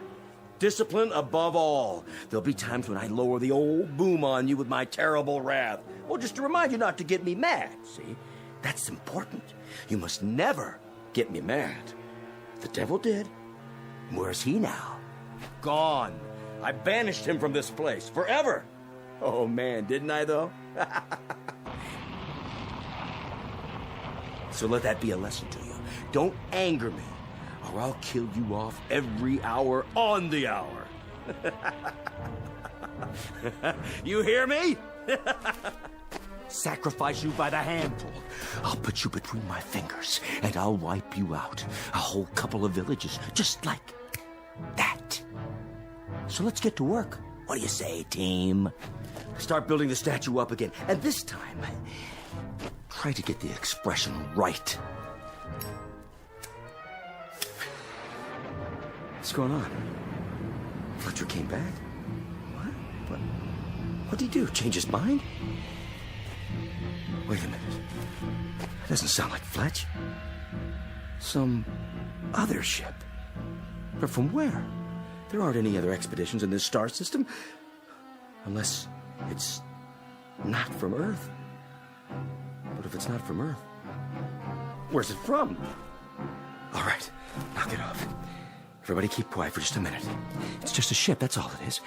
Discipline above all. There'll be times when I lower the old boom on you with my terrible wrath. Well, just to remind you not to get me mad, see? That's important. You must never get me mad. The devil did. Where's he now? Gone. I banished him from this place forever. Oh, man, didn't I, though? So let that be a lesson to you. Don't anger me, or I'll kill you off every hour on the hour. You hear me? Sacrifice you by the handful. I'll put you between my fingers, and I'll wipe you out. A whole couple of villages, just like that. So let's get to work. What do you say, team? Start building the statue up again, and this time, try to get the expression right. What's going on? Fletcher came back? What? What'd he do? Change his mind? Wait a minute. That doesn't sound like Fletch. Some other ship. But from where? There aren't any other expeditions in this star system. Unless it's not from Earth. But if it's not from Earth, where's it from? All right, knock it off. Everybody keep quiet for just a minute. It's just a ship, that's all it is.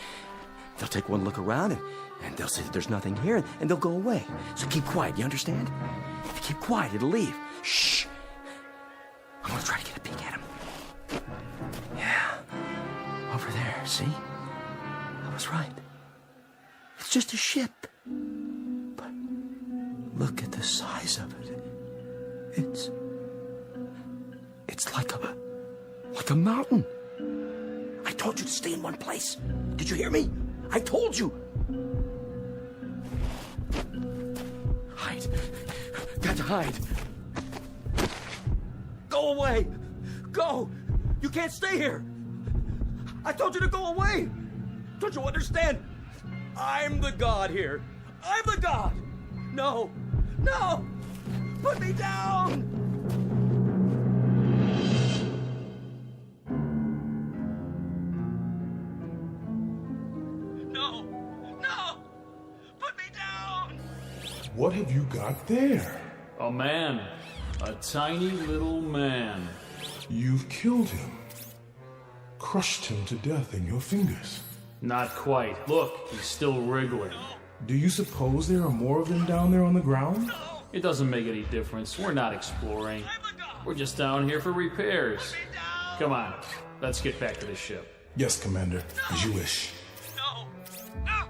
They'll take one look around and they'll say that there's nothing here and they'll go away. So keep quiet, you understand? If you keep quiet, it'll leave. Shh. I'm gonna try to get a peek at him. Yeah. Over there, see? I was right. It's just a ship. But look at the size of it. It's like a mountain. I told you to stay in one place. Did you hear me? I told you. Hide. Got to hide. Go away. Go. You can't stay here. I told you to go away. Don't you understand? I'm the god here. I'm the god. No. No. Put me down. No. No. Put me down. What have you got there? A man. A tiny little man. You've killed him. Crushed him to death in your fingers. Not quite. Look, he's still wriggling. Do you suppose there are more of them down there on the ground? It doesn't make any difference. We're not exploring. We're just down here for repairs. Come on, let's get back to the ship. Yes, Commander, as you wish. No! No!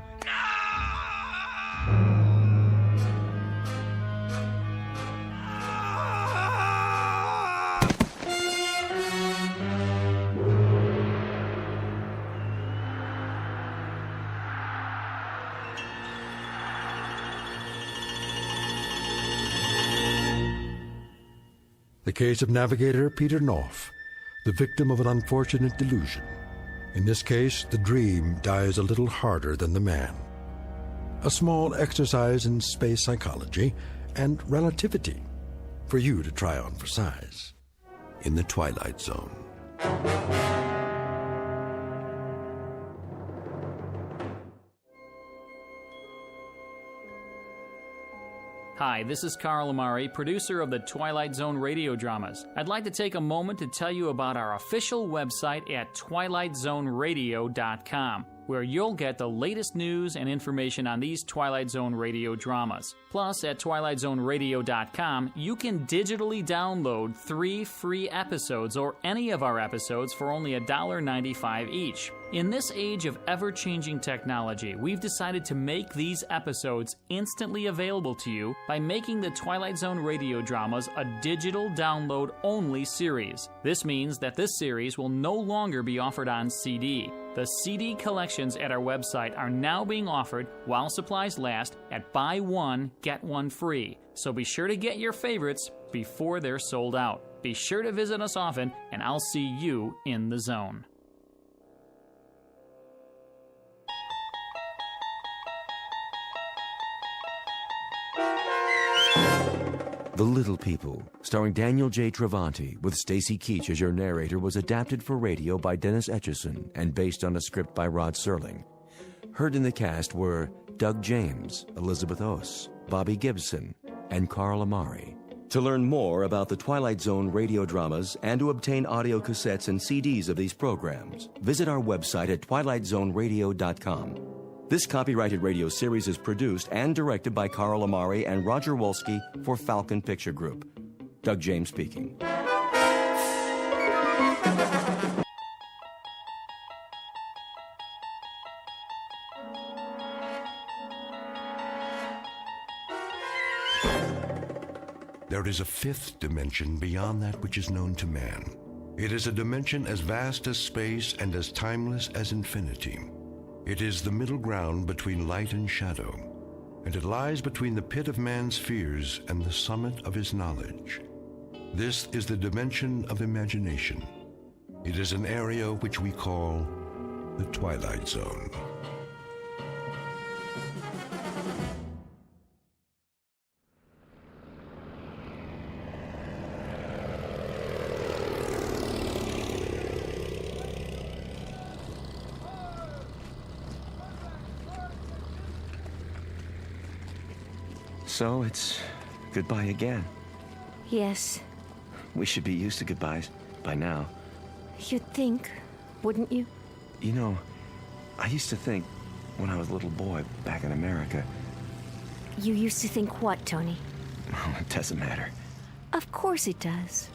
The case of navigator Peter Knopf, the victim of an unfortunate delusion. In this case, the dream dies a little harder than the man. A small exercise in space psychology and relativity for you to try on for size in the Twilight Zone. Hi, this is Carl Amari, producer of the Twilight Zone radio dramas. I'd like to take a moment to tell you about our official website at twilightzoneradio.com, where you'll get the latest news and information on these Twilight Zone radio dramas. Plus, at twilightzoneradio.com, you can digitally download 3 free episodes or any of our episodes for only $1.95 each. In this age of ever-changing technology, we've decided to make these episodes instantly available to you by making the Twilight Zone radio dramas a digital download-only series. This means that this series will no longer be offered on CD. The CD collections at our website are now being offered while supplies last at buy one, get one free. So be sure to get your favorites before they're sold out. Be sure to visit us often, and I'll see you in the zone. The Little People, starring Daniel J. Travanti, with Stacy Keach as your narrator, was adapted for radio by Dennis Etchison and based on a script by Rod Serling. Heard in the cast were Doug James, Elizabeth Oss, Bobby Gibson, and Carl Amari. To learn more about the Twilight Zone radio dramas and to obtain audio cassettes and CDs of these programs, visit our website at twilightzoneradio.com. This copyrighted radio series is produced and directed by Carl Amari and Roger Wolski for Falcon Picture Group. Doug James speaking. There is a fifth dimension beyond that which is known to man. It is a dimension as vast as space and as timeless as infinity. It is the middle ground between light and shadow, and it lies between the pit of man's fears and the summit of his knowledge. This is the dimension of imagination. It is an area which we call the Twilight Zone. So it's goodbye again. Yes. We should be used to goodbyes by now. You'd think, wouldn't you? You know, I used to think when I was a little boy back in America. You used to think what, Tony? Oh, it doesn't matter. Of course it does.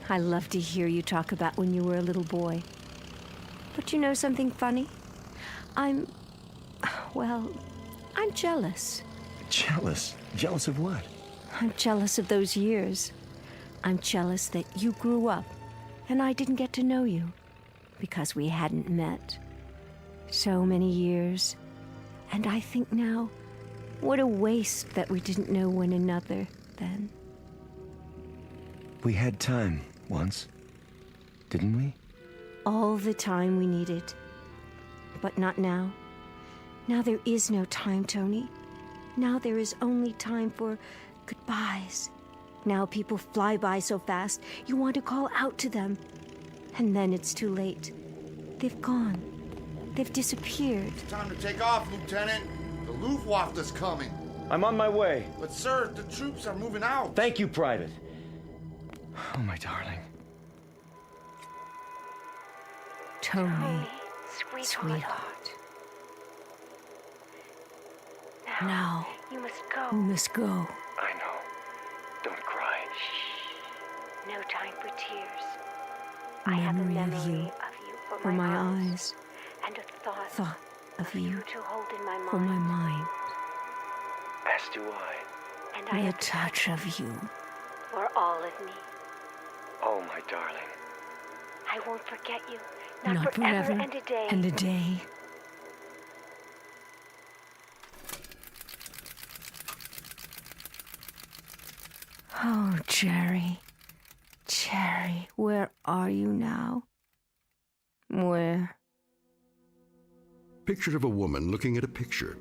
I love to hear you talk about when you were a little boy. But you know something funny? I'm jealous. Jealous? Jealous of what? I'm jealous of those years. I'm jealous that you grew up and I didn't get to know you because we hadn't met. So many years. And I think now, what a waste that we didn't know one another then. We had time once, didn't we? All the time we needed. But not now. Now there is no time, Tony. Now there is only time for goodbyes. Now people fly by so fast, you want to call out to them. And then it's too late. They've gone. They've disappeared. It's time to take off, Lieutenant. The Luftwaffe is coming. I'm on my way. But, sir, the troops are moving out. Thank you, Private. Oh, my darling. Tony, sweetheart. Now, you must go. You must go. I know. Don't cry. No time for tears. I have a memory of you for my eyes, and a thought of you to hold in my mind. for my mind, As do I. And and a touch of you. For all of me. Oh, my darling. I won't forget you. Not forever and a day. and a day. Oh, Jerry. Jerry, where are you now? Where? Picture of a woman looking at a picture.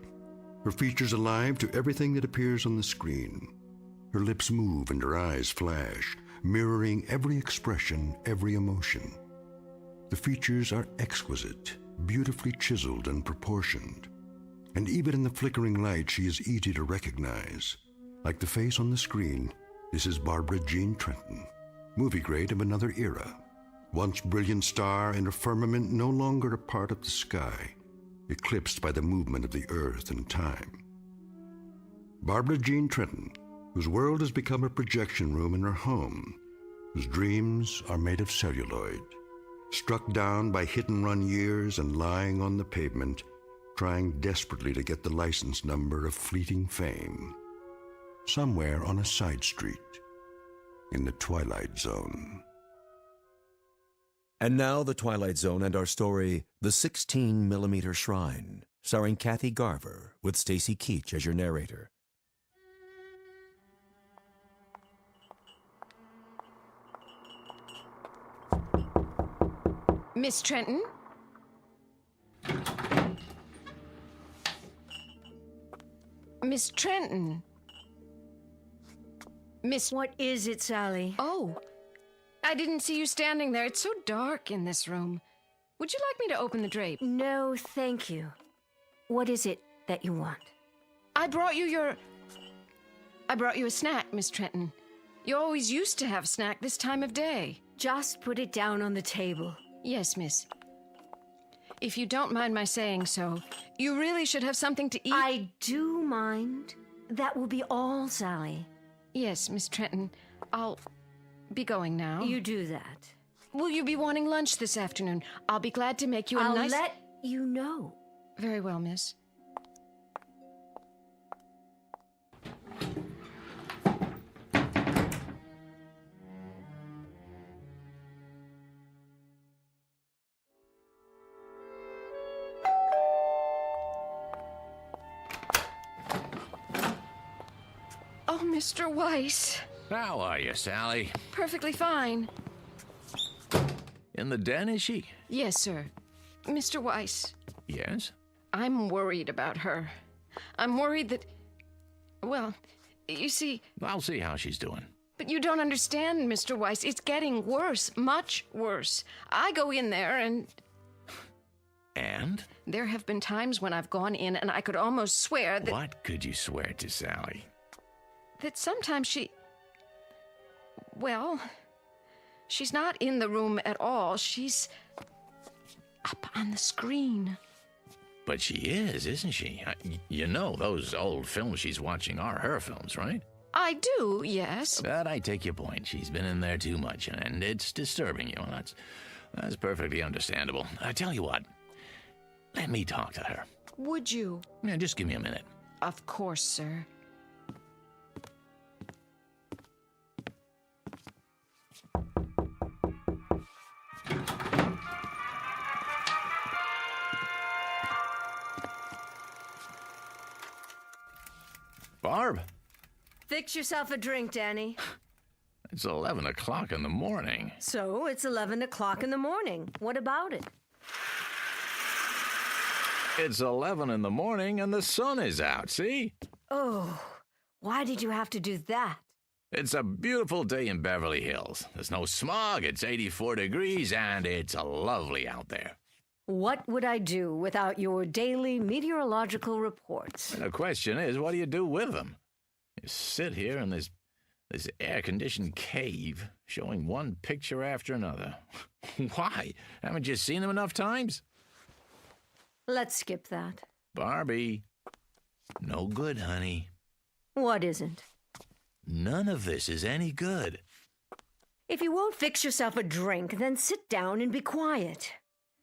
Her features alive to everything that appears on the screen. Her lips move and her eyes flash, mirroring every expression, every emotion. The features are exquisite, beautifully chiseled and proportioned. And even in the flickering light, she is easy to recognize. Like the face on the screen, this is Barbara Jean Trenton, movie grade of another era. Once brilliant star in a firmament no longer a part of the sky, eclipsed by the movement of the earth and time. Barbara Jean Trenton, whose world has become a projection room in her home, whose dreams are made of celluloid, struck down by hit-and-run years and lying on the pavement, trying desperately to get the license number of fleeting fame, somewhere on a side street in the Twilight Zone. And now the Twilight Zone and our story, The 16mm Shrine, starring Kathy Garver with Stacy Keach as your narrator. Miss Trenton? Miss Trenton? Miss... What is it, Sally? Oh, I didn't see you standing there. It's so dark in this room. Would you like me to open the drape? No, thank you. What is it that you want? I brought you a snack, Miss Trenton. You always used to have a snack this time of day. Just put it down on the table. Yes, miss. If you don't mind my saying so, you really should have something to eat. I do mind. That will be all, Sally. Yes, Miss Trenton. I'll be going now. You do that. Will you be wanting lunch this afternoon? I'll be glad to make you a nice... I'll let you know. Very well, miss. Oh, Mr. Weiss. How are you, Sally? Perfectly fine. In the den, is she? Yes, sir. Mr. Weiss. Yes? I'm worried about her. I'm worried that... Well, you see... I'll see how she's doing. But you don't understand, Mr. Weiss. It's getting worse, much worse. I go in there and... And? There have been times when I've gone in and I could almost swear that... What could you swear to, Sally? that sometimes well, she's not in the room at all. She's up on the screen. But she is, isn't she? You know those old films she's watching are her films, right? I do, yes. But I take your point. She's been in there too much, and it's disturbing you. That's perfectly understandable. I tell you what, let me talk to her. Would you? Yeah, just give me a minute. Of course, sir. Barb? Fix yourself a drink, Danny. It's 11 o'clock in the morning. So it's 11 o'clock in the morning. What about it? It's 11 in the morning and the sun is out, see? Oh, why did you have to do that? It's a beautiful day in Beverly Hills. There's no smog, it's 84 degrees, and it's lovely out there. What would I do without your daily meteorological reports? And the question is, what do you do with them? You sit here in this air-conditioned cave, showing one picture after another. Why? Haven't you seen them enough times? Let's skip that. Barbie, no good, honey. What isn't? None of this is any good. If you won't fix yourself a drink, then sit down and be quiet.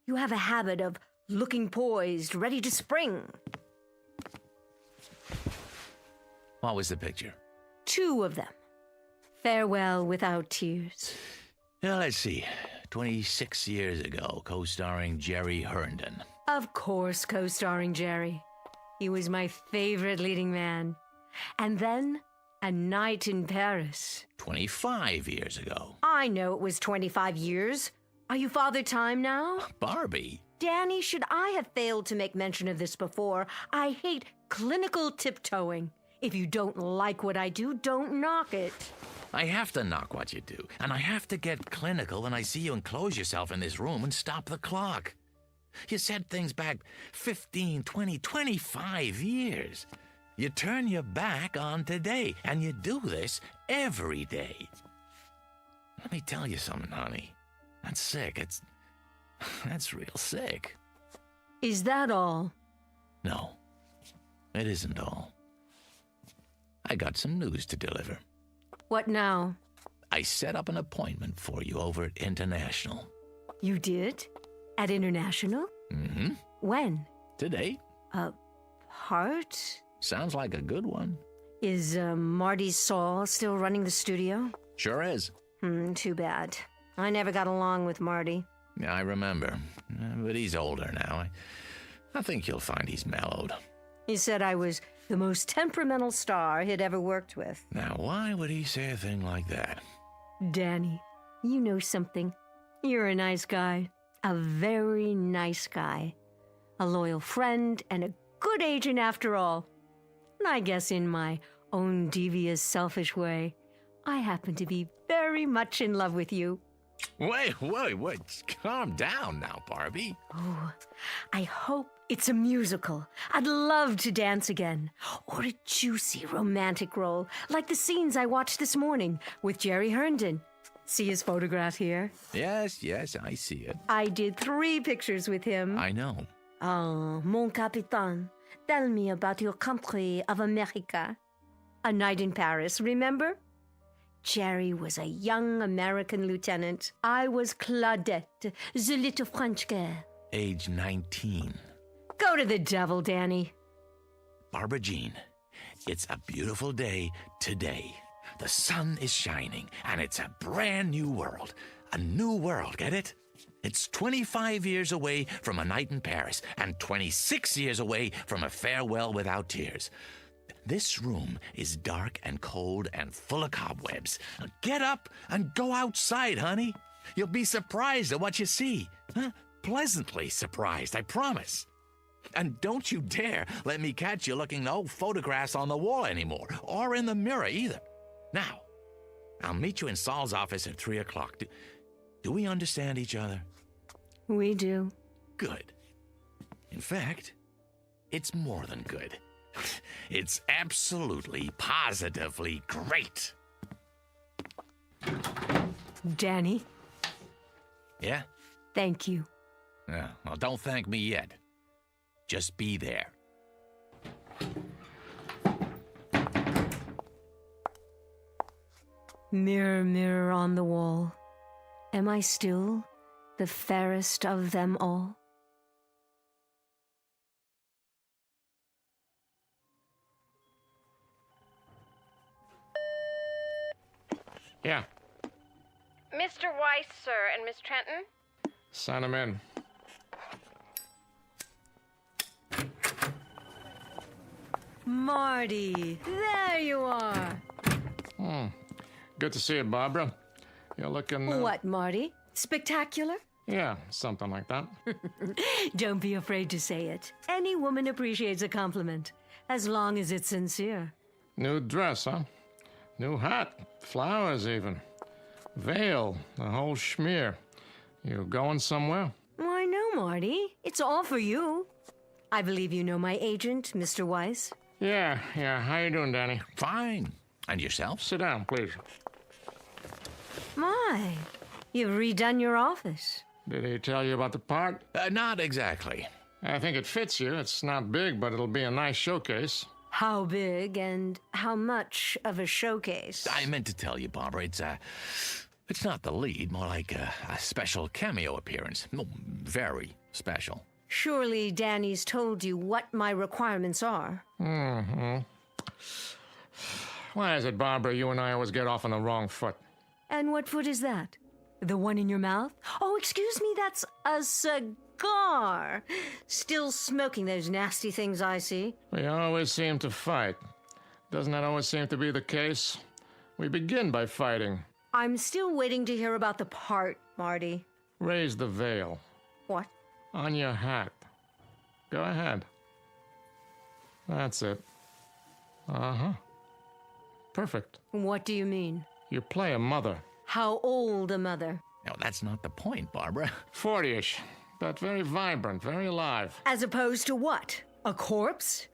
You have a habit of looking poised, ready to spring. What was the picture? 2 of them. Farewell without tears. Now, let's see. 26 years ago, co-starring Jerry Herndon. Of course, co-starring Jerry. He was my favorite leading man. And then, A Night in Paris. 25 years ago. I know it was 25 years. Are you Father Time now? Barbie. Danny, should I have failed to make mention of this before? I hate clinical tiptoeing. If you don't like what I do, don't knock it. I have to knock what you do, and I have to get clinical when I see you enclose yourself in this room and stop the clock. You said things back 15, 20, 25 years. You turn your back on today, and you do this every day. Let me tell you something, honey. That's sick. That's real sick. Is that all? No, it isn't all. I got some news to deliver. What now? I set up an appointment for you over at International. You did? At International? Mm-hmm. When? Today. Part? Sounds like a good one. Is Marty Saul still running the studio? Sure is. Too bad. I never got along with Marty. Yeah, I remember. But he's older now. I think you'll find he's mellowed. He said I was the most temperamental star he'd ever worked with. Now, why would he say a thing like that? Danny, you know something. You're a nice guy. A very nice guy. A loyal friend and a good agent after all. And I guess in my own devious, selfish way, I happen to be very much in love with you. Wait. Calm down now, Barbie. Oh, I hope it's a musical. I'd love to dance again. Or a juicy romantic role, like the scenes I watched this morning with Jerry Herndon. See his photograph here? Yes, I see it. I did 3 pictures with him. I know. Oh, mon capitaine, tell me about your country of America. A Night in Paris, remember? Jerry was a young American lieutenant. I was Claudette, the little French girl. Age 19. Go to the devil, Danny. Barbara Jean, it's a beautiful day today. The sun is shining, and it's a brand new world. A new world, get it? It's 25 years away from A Night in Paris, and 26 years away from A Farewell Without Tears. This room is dark and cold and full of cobwebs. Now get up and go outside, honey. You'll be surprised at what you see. Huh? Pleasantly surprised, I promise. And don't you dare let me catch you looking at old photographs on the wall anymore, or in the mirror either. Now, I'll meet you in Saul's office at 3 o'clock. Do we understand each other? We do. Good. In fact, it's more than good. It's absolutely, positively great. Danny, Yeah? thank you. Well, don't thank me yet. Just be there. Mirror, mirror on the wall, am I still the fairest of them all? Yeah, Mr. Weiss, sir, and Miss Trenton? sign him in. Marty, there you are. Good to see you, Barbara. You're looking... What, Marty? Spectacular? Yeah, something like that. Don't be afraid to say it. Any woman appreciates a compliment, as long as it's sincere. New dress, huh? New hat. Flowers, even. Veil. The whole schmear. You going somewhere? Why, no, Marty. It's all for you. I believe you know my agent, Mr. Weiss. Yeah. How you doing, Danny? Fine. And yourself? Sit down, please. My, you've redone your office. Did he tell you about the part? Not exactly. I think it fits you. It's not big, but it'll be a nice showcase. How big and how much of a showcase? I meant to tell you, Barbara, it's not the lead, more like a special cameo appearance. No, very special. Surely Danny's told you what my requirements are. Mm-hmm. Why is it, Barbara, you and I always get off on the wrong foot? And what foot is that? The one in your mouth? Oh, excuse me, that's a cigar. Still smoking those nasty things I see. We always seem to fight. Doesn't that always seem to be the case? We begin by fighting. I'm still waiting to hear about the part, Marty. Raise the veil. What? On your hat. Go ahead. That's it. Uh-huh. Perfect. What do you mean? You play a mother. How old a mother? No, that's not the point, Barbara. 40-ish, but very vibrant, very alive. As opposed to what? A corpse?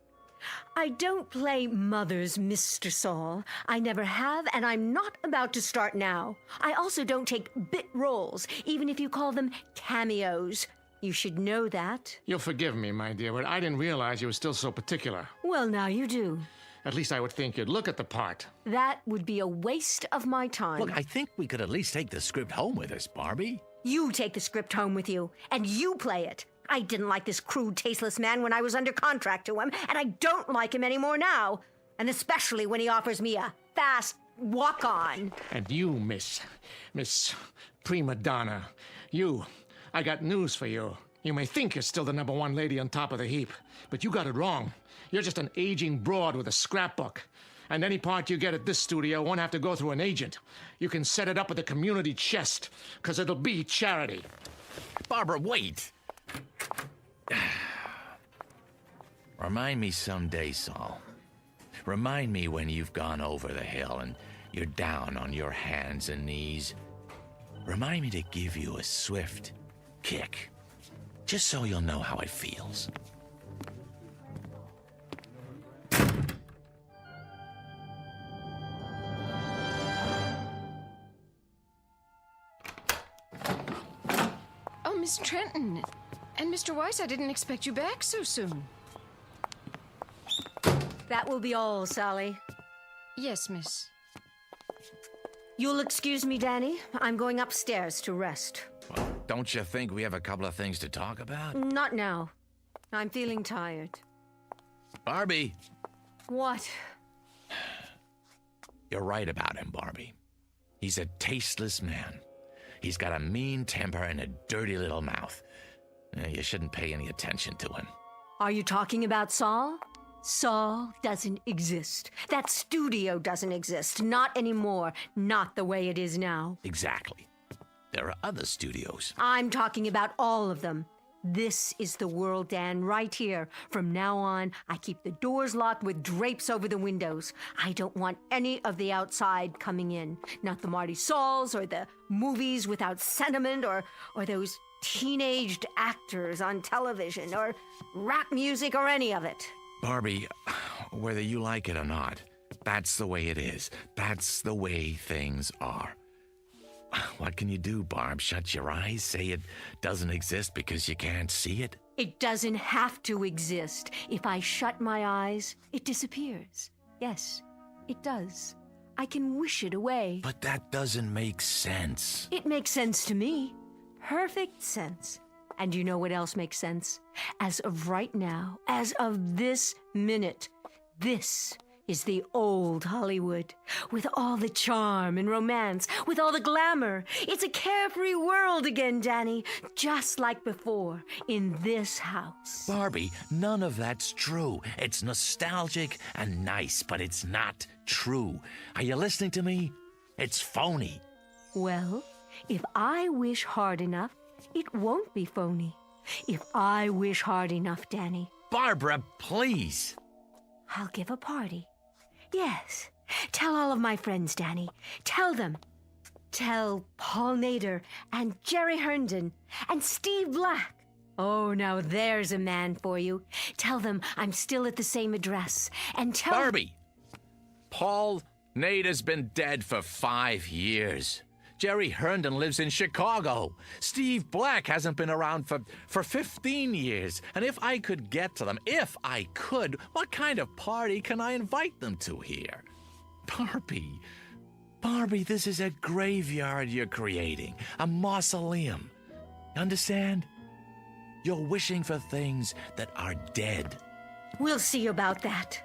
I don't play mothers, Mr. Saul. I never have, and I'm not about to start now. I also don't take bit roles, even if you call them cameos. You should know that. You'll forgive me, my dear, but I didn't realize you were still so particular. Well, now you do. At least I would think you'd look at the part. That would be a waste of my time. Look, I think we could at least take the script home with us, Barbie. You take the script home with you, and you play it. I didn't like this crude, tasteless man when I was under contract to him, and I don't like him anymore now. And especially when he offers me a fast walk-on. And you, Miss Prima Donna, I got news for you. You may think you're still the #1 lady on top of the heap, but you got it wrong. You're just an aging broad with a scrapbook. And any part you get at this studio won't have to go through an agent. You can set it up at the community chest, because it'll be charity. Barbara, wait! Remind me someday, Saul. Remind me when you've gone over the hill and you're down on your hands and knees. Remind me to give you a swift kick, just so you'll know how it feels. Oh, Miss Trenton. And Mr. Weiss, I didn't expect you back so soon. That will be all, Sally. Yes, miss. You'll excuse me, Danny. I'm going upstairs to rest. Well, don't you think we have a couple of things to talk about? Not now. I'm feeling tired. Barbie! What? You're right about him, Barbie. He's a tasteless man. He's got a mean temper and a dirty little mouth. You shouldn't pay any attention to him. Are you talking about Saul? Saul doesn't exist. That studio doesn't exist. Not anymore. Not the way it is now. Exactly. There are other studios. I'm talking about all of them. This is the world, Dan, right here. From now on, I keep the doors locked with drapes over the windows. I don't want any of the outside coming in. Not the Marty Sauls or the movies without sentiment or those teenaged actors on television or rap music or any of it. Barbie, whether you like it or not, that's the way it is. That's the way things are. What can you do, Barb? Shut your eyes? Say it doesn't exist because you can't see it? It doesn't have to exist. If I shut my eyes, it disappears. Yes, it does. I can wish it away. But that doesn't make sense. It makes sense to me. Perfect sense. And you know what else makes sense? As of right now, as of this minute, this is the old Hollywood, with all the charm and romance, with all the glamour. It's a carefree world again, Danny, just like before, in this house. Barbie, none of that's true. It's nostalgic and nice, but it's not true. Are you listening to me? It's phony. Well, if I wish hard enough, it won't be phony. If I wish hard enough, Danny. Barbara, please. I'll give a party. Yes. Tell all of my friends, Danny. Tell them. Tell Paul Nader and Jerry Herndon and Steve Black. Oh, now there's a man for you. Tell them I'm still at the same address. And tell... Barbie! Paul Nader's been dead for 5 years. Jerry Herndon lives in Chicago. Steve Black hasn't been around for 15 years. And if I could get to them, if I could, what kind of party can I invite them to here? Barbie, this is a graveyard you're creating, a mausoleum. Understand? You're wishing for things that are dead. We'll see about that.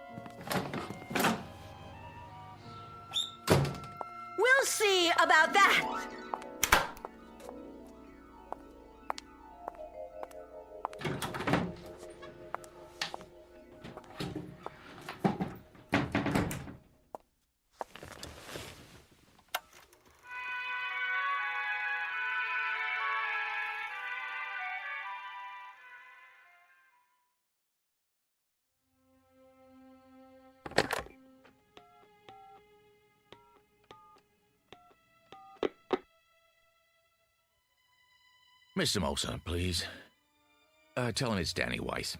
We'll see about that. Mr. Moser, please. Tell him it's Danny Weiss.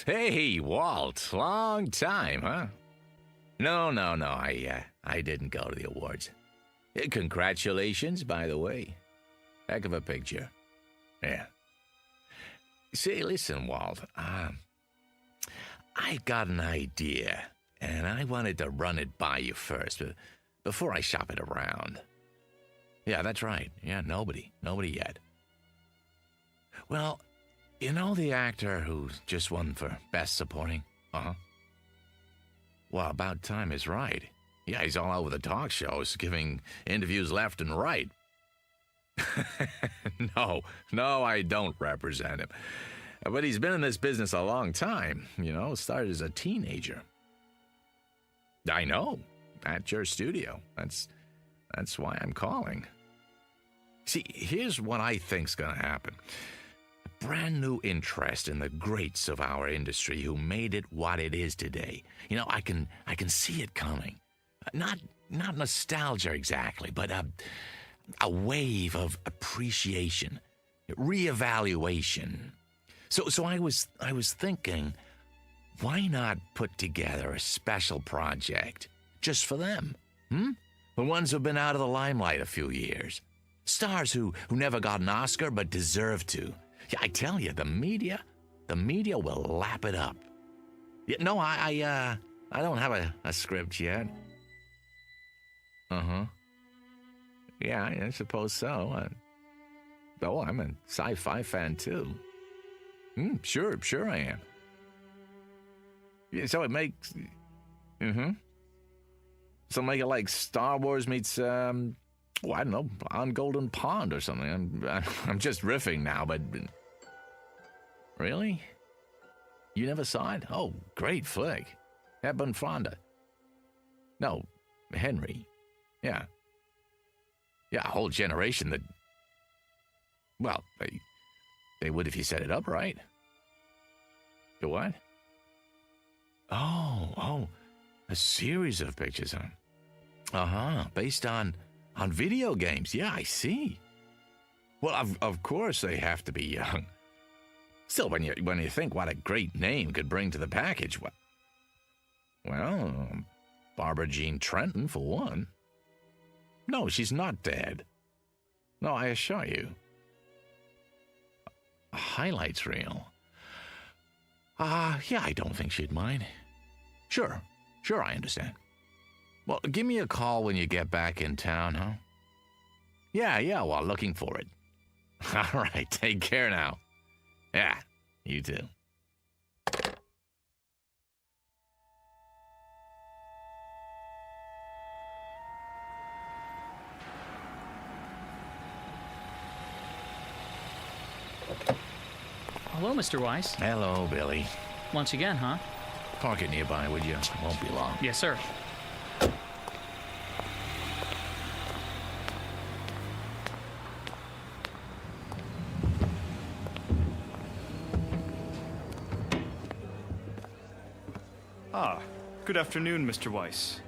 Hey, Walt. Long time, huh? No. I didn't go to the awards. Congratulations, by the way. Heck of a picture. Yeah. Say, listen, Walt. I got an idea, and I wanted to run it by you first, before I shop it around. Yeah, that's right. Yeah, nobody yet. Well, you know the actor who just won for Best Supporting? Uh-huh. Well, About Time is right. Yeah, he's all over the talk shows, giving interviews left and right. No, I don't represent him. But he's been in this business a long time, started as a teenager. I know, at your studio. That's why I'm calling. See, here's what I think's gonna happen. A brand new interest in the greats of our industry who made it what it is today. I can see it coming. Not nostalgia exactly, but a wave of appreciation, reevaluation. So I was thinking, why not put together a special project just for them? The ones who've been out of the limelight a few years. Stars who never got an Oscar but deserve to. Yeah, I tell you, the media will lap it up. Yeah, no, I don't have a script yet. Uh-huh. Yeah, I suppose so. I'm a sci-fi fan too. Sure I am. Yeah, so it makes... So make it like Star Wars meets, I don't know, On Golden Pond or something. I'm just riffing now, but... Really? You never saw it? Oh, great flick. Hepburn Fonda. No, Henry. Yeah. Yeah, a whole generation that... Well, they would if you set it up right. The what? Oh, a series of pictures, huh? Uh-huh, based on video games. Yeah, I see. Well, of course they have to be young. Still, when you think what a great name could bring to the package, well, Barbara Jean Trenton, for one. No, she's not dead. No, I assure you. A highlights reel. Yeah, I don't think she'd mind. Sure, I understand. Well, give me a call when you get back in town, huh? Yeah, well, looking for it. All right, take care now. Yeah, you too. Hello, Mr. Weiss. Hello, Billy. Lunch again, huh? Park it nearby, would you? Won't be long. Yes, sir. Good afternoon, Mr. Weiss.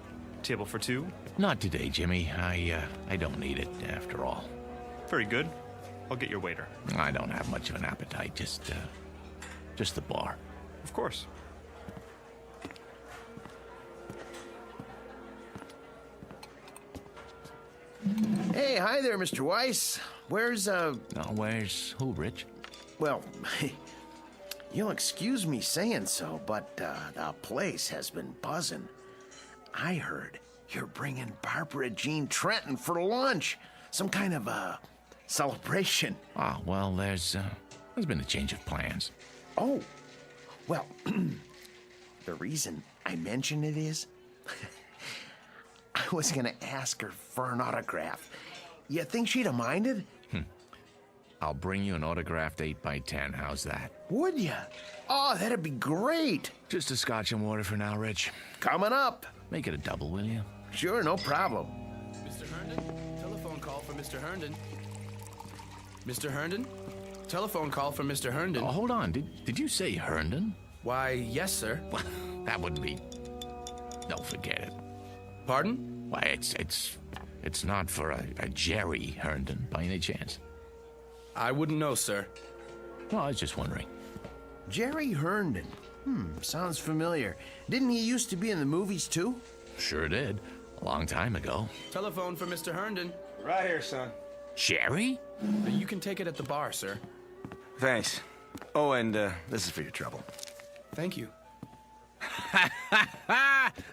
Table for two? Not today, Jimmy. I don't need it, after all. Very good. I'll get your waiter. I don't have much of an appetite, just the bar. Of course. Hey, hi there, Mr. Weiss. Where's who, Rich? Well, you'll excuse me saying so, but the place has been buzzing. I heard you're bringing Barbara Jean Trenton for lunch. Some kind of celebration. Ah, well, there's been a change of plans. Oh, well, the reason I mention it is I was going to ask her for an autograph. You think she'd have minded? I'll bring you an autographed 8x10. How's that? Would ya? Oh, that'd be great. Just a scotch and water for now, Rich. Coming up. Make it a double, will you? Sure, no problem. Mr. Herndon, telephone call for Mr. Herndon. Mr. Herndon? Telephone call from Mr. Herndon. Oh, hold on. Did you say Herndon? Why, yes, sir. Well, that wouldn't be... No, forget it. Pardon? Why, it's not for a Jerry Herndon, by any chance. I wouldn't know, sir. Well, I was just wondering. Jerry Herndon. Sounds familiar. Didn't he used to be in the movies, too? Sure did. A long time ago. Telephone for Mr. Herndon. Right here, son. Jerry? You can take it at the bar, sir. Thanks. Oh, and this is for your trouble. Thank you.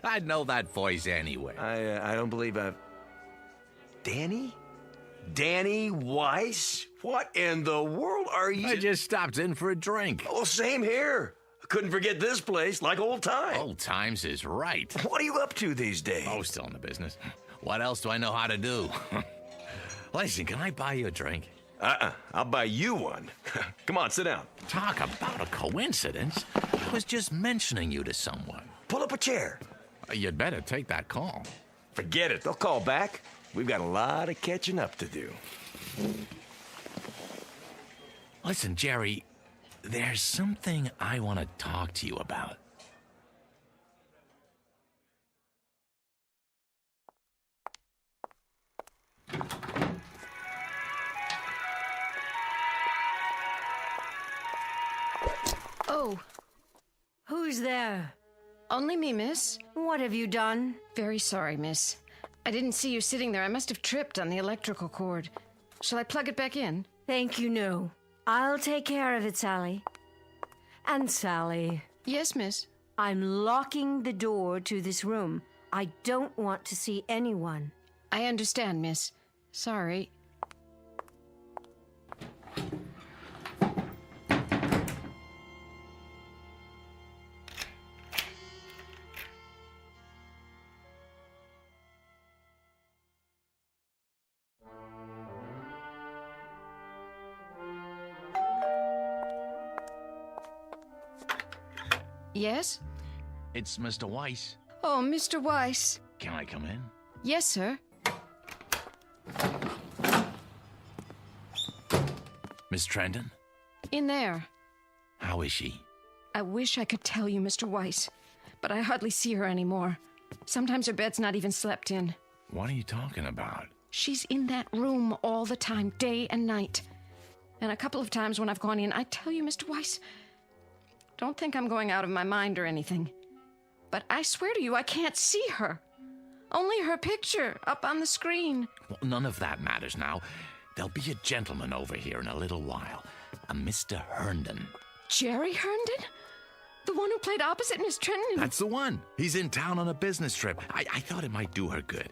I'd know that voice anyway. I don't believe Danny? Danny Weiss? What in the world are you... I just stopped in for a drink. Oh, same here. I couldn't forget this place like old times. Old times is right. What are you up to these days? Oh, still in the business. What else do I know how to do? Listen, can I buy you a drink? I'll buy you one. Come on, sit down. Talk about a coincidence. I was just mentioning you to someone. Pull up a chair. You'd better take that call. Forget it. They'll call back. We've got a lot of catching up to do. Listen, Jerry, there's something I want to talk to you about. Oh. Who's there? Only me, miss. What have you done? Very sorry, miss. I didn't see you sitting there. I must have tripped on the electrical cord. Shall I plug it back in? Thank you, no. I'll take care of it, Sally. And Sally. Yes, miss. I'm locking the door to this room. I don't want to see anyone. I understand, miss. Sorry. Yes? It's Mr. Weiss. Oh, Mr. Weiss. Can I come in? Yes, sir. Miss Trenton? In there. How is she? I wish I could tell you, Mr. Weiss, but I hardly see her anymore. Sometimes her bed's not even slept in. What are you talking about? She's in that room all the time, day and night. And a couple of times when I've gone in, I tell you, Mr. Weiss, don't think I'm going out of my mind or anything. But I swear to you, I can't see her. Only her picture up on the screen. Well, none of that matters now. There'll be a gentleman over here in a little while. A Mr. Herndon. Jerry Herndon? The one who played opposite Miss Trenton? That's the one. He's in town on a business trip. I thought it might do her good.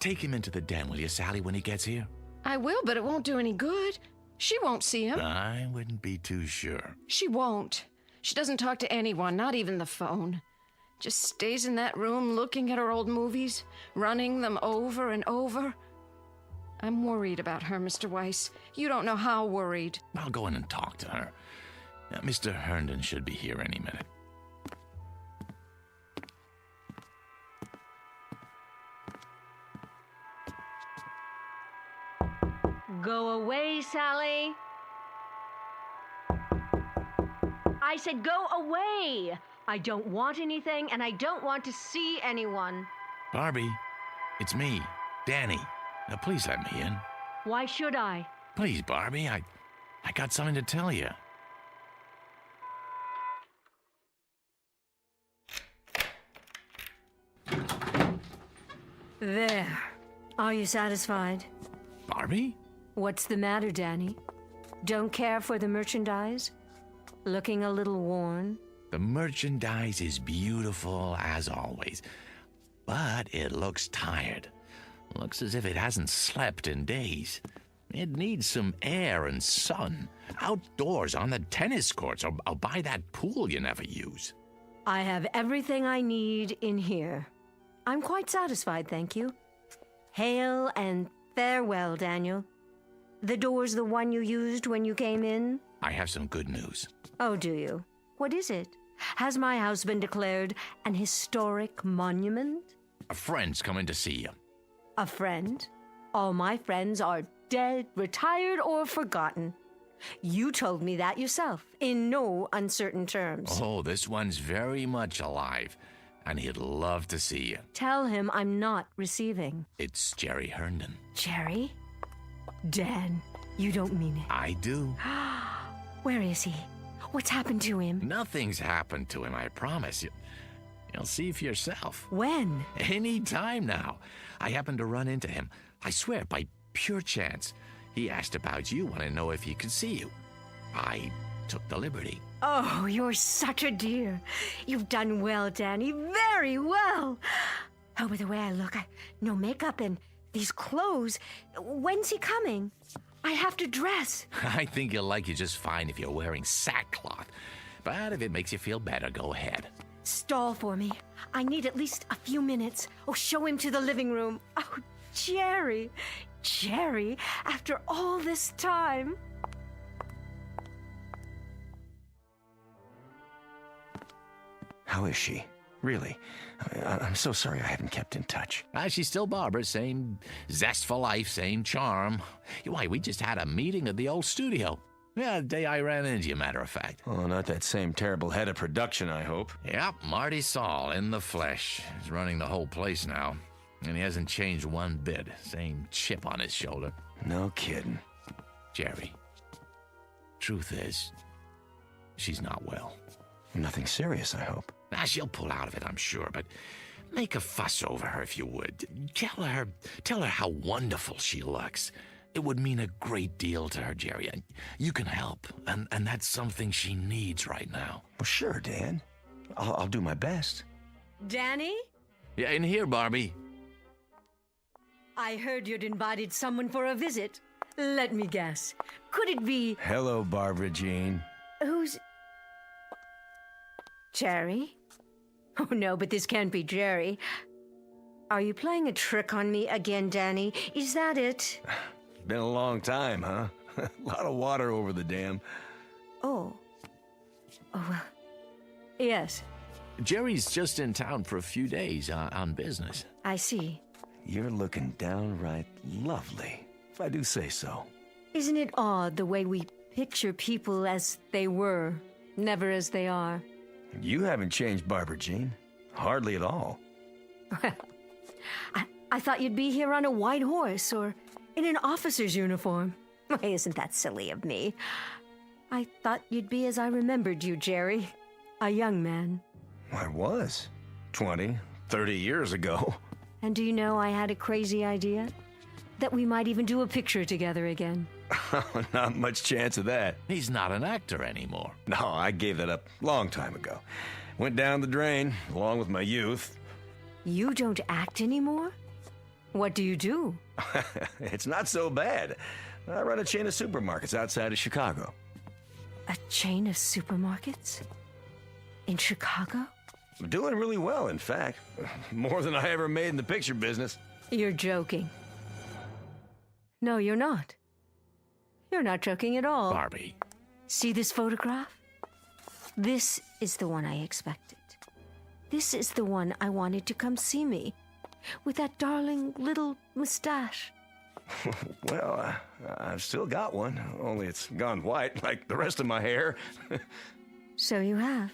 Take him into the den, will you, Sally, when he gets here? I will, but it won't do any good. She won't see him. I wouldn't be too sure. She won't. She doesn't talk to anyone, not even the phone. Just stays in that room looking at her old movies, running them over and over. I'm worried about her, Mr. Weiss. You don't know how worried. I'll go in and talk to her. Now, Mr. Herndon should be here any minute. Go away, Sally. I said go away. I don't want anything, and I don't want to see anyone. Barbie, it's me, Danny. Now, please let me in. Why should I? Please, Barbie, I got something to tell you. There. Are you satisfied? Barbie? What's the matter, Danny? Don't care for the merchandise? Looking a little worn? The merchandise is beautiful as always, but it looks tired. Looks as if it hasn't slept in days. It needs some air and sun. Outdoors on the tennis courts or by that pool you never use. I have everything I need in here. I'm quite satisfied, thank you. Hail and farewell, Daniel. The door's the one you used when you came in? I have some good news. Oh, do you? What is it? Has my house been declared an historic monument? A friend's coming to see you. A friend? All my friends are dead, retired, or forgotten. You told me that yourself, in no uncertain terms. Oh, this one's very much alive, and he'd love to see you. Tell him I'm not receiving. It's Jerry Herndon. Jerry? Dan, you don't mean it. I do. Where is he? What's happened to him? Nothing's happened to him, I promise you. You'll see for yourself. When? Any time now. I happened to run into him. I swear, by pure chance. He asked about you, wanted to know if he could see you. I took the liberty. Oh, you're such a dear. You've done well, Danny. Very well. Oh, by the way I look, no makeup and these clothes. When's he coming? I have to dress. I think he'll like you just fine if you're wearing sackcloth. But if it makes you feel better, go ahead. Stall for me. I need at least a few minutes. Oh, show him to the living room. Oh, Jerry. Jerry, after all this time. How is she? Really? I'm so sorry I haven't kept in touch. She's still Barbara, same zest for life, same charm. Why, we just had a meeting at the old studio. Yeah, the day I ran into you, matter of fact. Oh, not that same terrible head of production, I hope. Yep, Marty Saul in the flesh. He's running the whole place now. And he hasn't changed one bit. Same chip on his shoulder. No kidding. Jerry, truth is, she's not well. Nothing serious, I hope. She'll pull out of it, I'm sure, but make a fuss over her if you would. Tell her how wonderful she looks. It would mean a great deal to her, Jerry. And you can help, and that's something she needs right now. Well, sure, Dan. I'll do my best. Danny? Yeah, in here, Barbie. I heard you'd invited someone for a visit. Let me guess. Could it be... Hello, Barbara Jean. Who's... Jerry? Oh, no, but this can't be Jerry. Are you playing a trick on me again, Danny? Is that it? Been a long time, huh? A lot of water over the dam. Oh. Oh, well. Yes. Jerry's just in town for a few days on business. I see. You're looking downright lovely, if I do say so. Isn't it odd the way we picture people as they were, never as they are? You haven't changed, Barbara Jean. Hardly at all. Well, I thought you'd be here on a white horse or in an officer's uniform. Why, isn't that silly of me? I thought you'd be as I remembered you, Jerry. A young man. I was. 20, 30 years ago. And do you know I had a crazy idea? That we might even do a picture together again. Not much chance of that. He's not an actor anymore. No, I gave that up a long time ago. Went down the drain, along with my youth. You don't act anymore? What do you do? It's not so bad. I run a chain of supermarkets outside of Chicago. A chain of supermarkets? In Chicago? I'm doing really well, in fact. More than I ever made in the picture business. You're joking. No, you're not. You're not joking at all. Barbie. See this photograph? This is the one I expected. This is the one I wanted to come see me. With that darling little mustache. Well, I've still got one, only it's gone white, like the rest of my hair. So you have.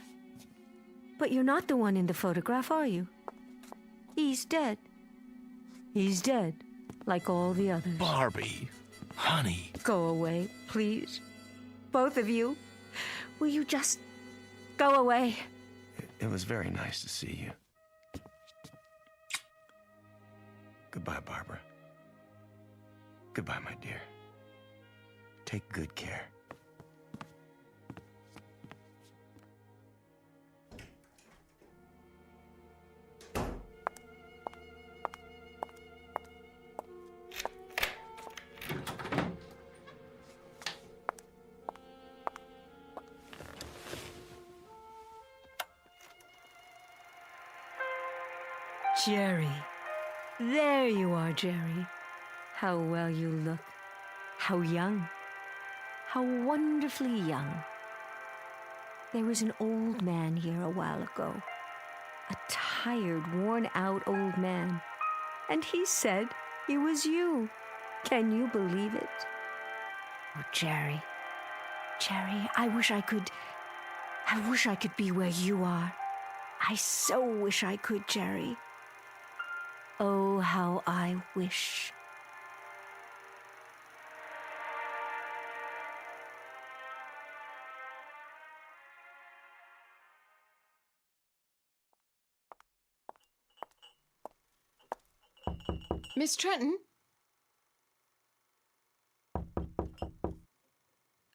But you're not the one in the photograph, are you? He's dead. He's dead, like all the others. Barbie, honey. Go away, please. Both of you. Will you just go away? It was very nice to see you. Goodbye, Barbara. Goodbye, my dear. Take good care. Jerry. There you are, Jerry. How well you look. How young. How wonderfully young. There was an old man here a while ago. A tired, worn-out old man. And he said he was you. Can you believe it? Oh, Jerry. Jerry, I wish I could be where you are. I so wish I could, Jerry. Oh, how I wish. Miss Trenton?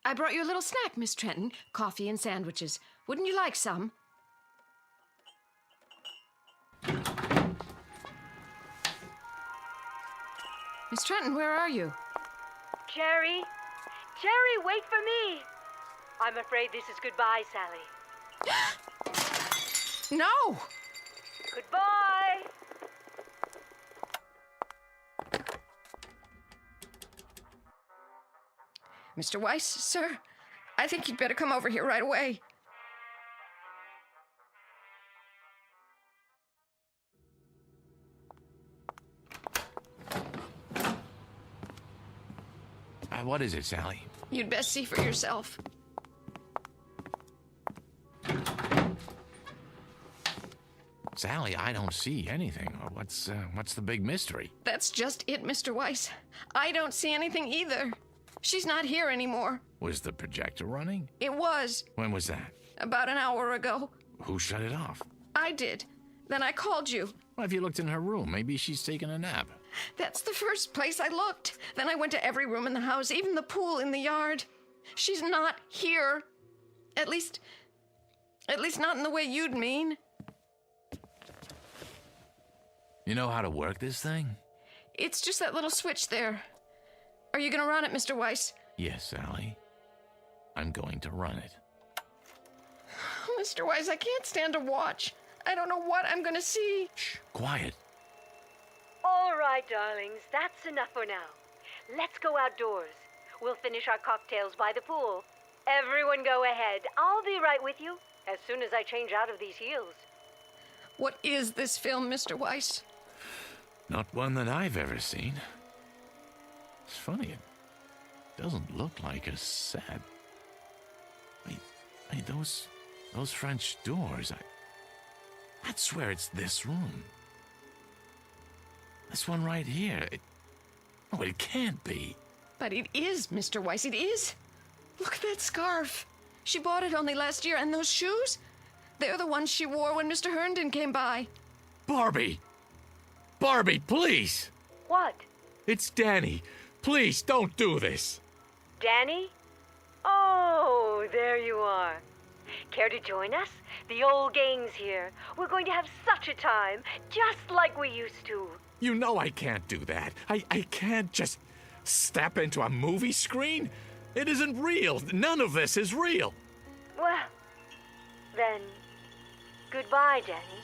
I brought you a little snack, Miss Trenton. Coffee and sandwiches. Wouldn't you like some? Miss Trenton, where are you? Jerry? Jerry, wait for me! I'm afraid this is goodbye, Sally. No! Goodbye! Mr. Weiss, sir, I think you'd better come over here right away. What is it, Sally? You'd best see for yourself. Sally, I don't see anything. What's the big mystery? That's just it, Mr. Weiss. I don't see anything either. She's not here anymore. Was the projector running? It was. When was that? About an hour ago. Who shut it off? I did. Then I called you. Well, if you looked in her room, maybe she's taking a nap. That's the first place I looked. Then I went to every room in the house, even the pool in the yard. She's not here. At least not in the way you'd mean. You know how to work this thing? It's just that little switch there. Are you going to run it, Mr. Weiss? Yes, Sally. I'm going to run it. Mr. Weiss, I can't stand to watch. I don't know what I'm going to see. Shh, quiet. All right, darlings, that's enough for now. Let's go outdoors. We'll finish our cocktails by the pool. Everyone go ahead. I'll be right with you as soon as I change out of these heels. What is this film, Mr. Weiss? Not one that I've ever seen. It's funny, it doesn't look like a set. Wait, those French doors, I'd swear it's this room. This one right here. It can't be. But it is, Mr. Weiss, it is. Look at that scarf. She bought it only last year, and those shoes? They're the ones she wore when Mr. Herndon came by. Barbie! Barbie, please! What? It's Danny. Please, don't do this. Danny? Oh, there you are. Care to join us? The old gang's here. We're going to have such a time, just like we used to. You know I can't do that. I can't just step into a movie screen. It isn't real. None of this is real. Well, then, goodbye, Danny.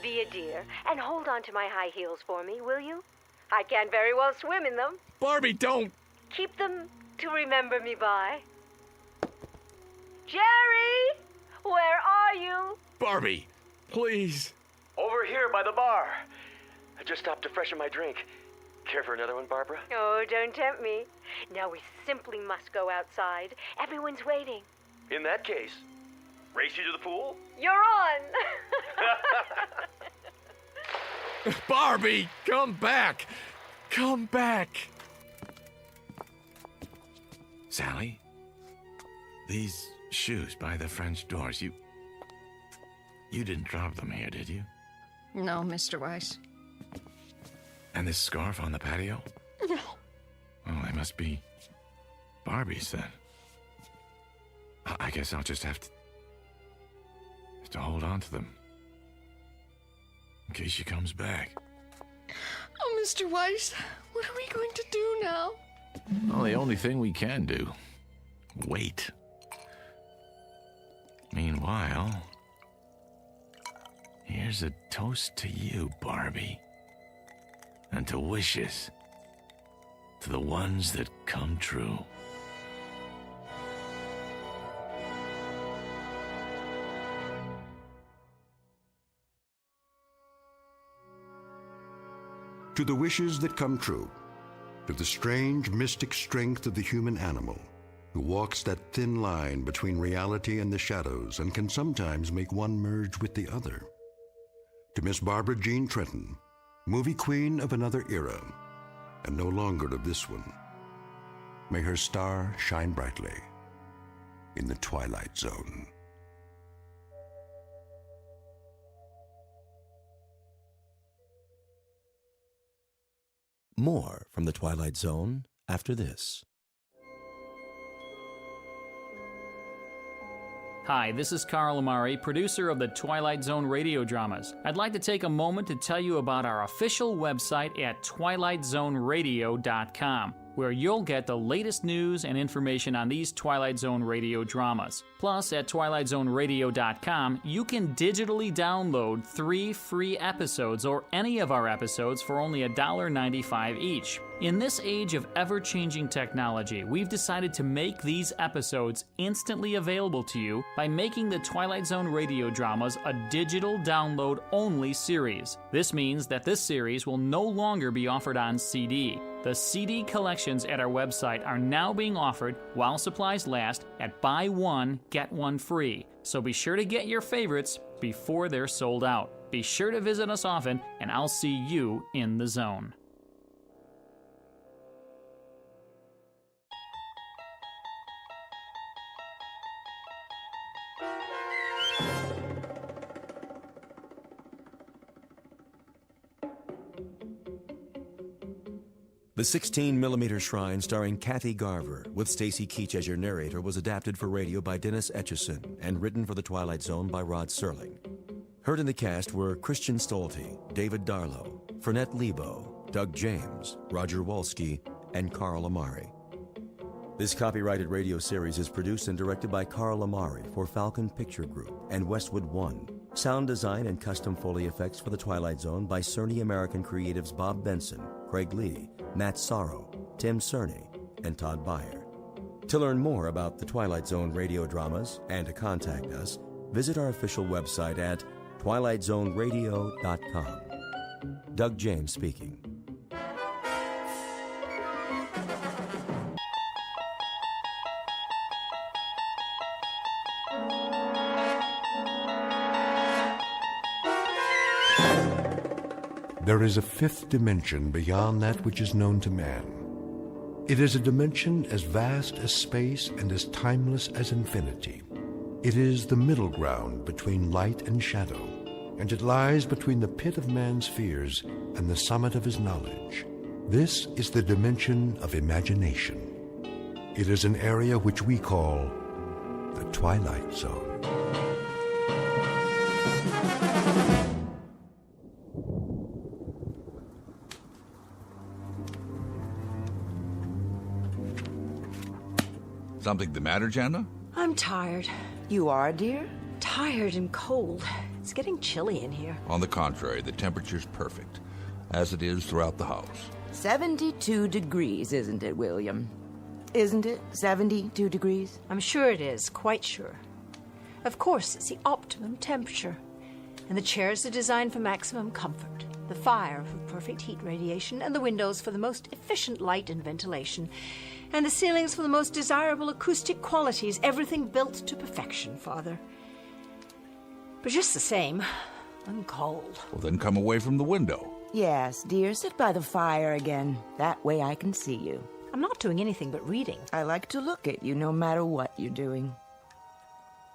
Be a dear, and hold on to my high heels for me, will you? I can't very well swim in them. Barbie, don't! Keep them to remember me by. Jerry! Where are you? Barbie, please. Over here by the bar. I just stopped to freshen my drink. Care for another one, Barbara? Oh, don't tempt me. Now we simply must go outside. Everyone's waiting. In that case, race you to the pool? You're on! Barbie, come back! Come back! Sally, these shoes by the French doors, you didn't drop them here, did you? No, Mr. Weiss. And this scarf on the patio? No. Well, they must be Barbie's then. I guess I'll just have to hold on to them. In case she comes back. Oh, Mr. Weiss, what are we going to do now? Well, the only thing we can do. Wait. Meanwhile, here's a toast to you, Barbie. And to wishes. To the ones that come true. To the wishes that come true. To the strange mystic strength of the human animal, who walks that thin line between reality and the shadows and can sometimes make one merge with the other. To Miss Barbara Jean Trenton, movie queen of another era, and no longer of this one. May her star shine brightly in the Twilight Zone. More from the Twilight Zone after this. Hi, this is Carl Amari, producer of the Twilight Zone radio dramas. I'd like to take a moment to tell you about our official website at twilightzoneradio.com, where you'll get the latest news and information on these Twilight Zone radio dramas. Plus, at twilightzoneradio.com, you can digitally download 3 free episodes or any of our episodes for only $1.95 each. In this age of ever-changing technology, we've decided to make these episodes instantly available to you by making the Twilight Zone radio dramas a digital download-only series. This means that this series will no longer be offered on CD. The CD collections at our website are now being offered while supplies last at buy one, get one free. So be sure to get your favorites before they're sold out. Be sure to visit us often, and I'll see you in the zone. The 16mm Shrine, starring Kathy Garver, with Stacy Keach as your narrator, was adapted for radio by Dennis Etchison and written for The Twilight Zone by Rod Serling. Heard in the cast were Christian Stolte, David Darlow, Fernette Lebo, Doug James, Roger Wolski, and Carl Amari. This copyrighted radio series is produced and directed by Carl Amari for Falcon Picture Group and Westwood One. Sound design and custom Foley effects for The Twilight Zone by Cerny American creatives Bob Benson, Craig Lee, Matt Sorrow, Tim Cerny, and Todd Beyer. To learn more about the Twilight Zone radio dramas and to contact us, visit our official website at twilightzoneradio.com. Doug James speaking. There is a fifth dimension beyond that which is known to man. It is a dimension as vast as space and as timeless as infinity. It is the middle ground between light and shadow, and it lies between the pit of man's fears and the summit of his knowledge. This is the dimension of imagination. It is an area which we call the Twilight Zone. Something the matter, Jana? I'm tired. You are, dear? Tired and cold. It's getting chilly in here. On the contrary, the temperature's perfect, as it is throughout the house. 72 degrees, isn't it, William? Isn't it 72 degrees? I'm sure it is, quite sure. Of course, it's the optimum temperature. And the chairs are designed for maximum comfort. The fire for perfect heat radiation, and the windows for the most efficient light and ventilation, and the ceilings for the most desirable acoustic qualities. Everything built to perfection, Father. But just the same, I'm cold. Well, then come away from the window. Yes, dear, sit by the fire again. That way I can see you. I'm not doing anything but reading. I like to look at you no matter what you're doing.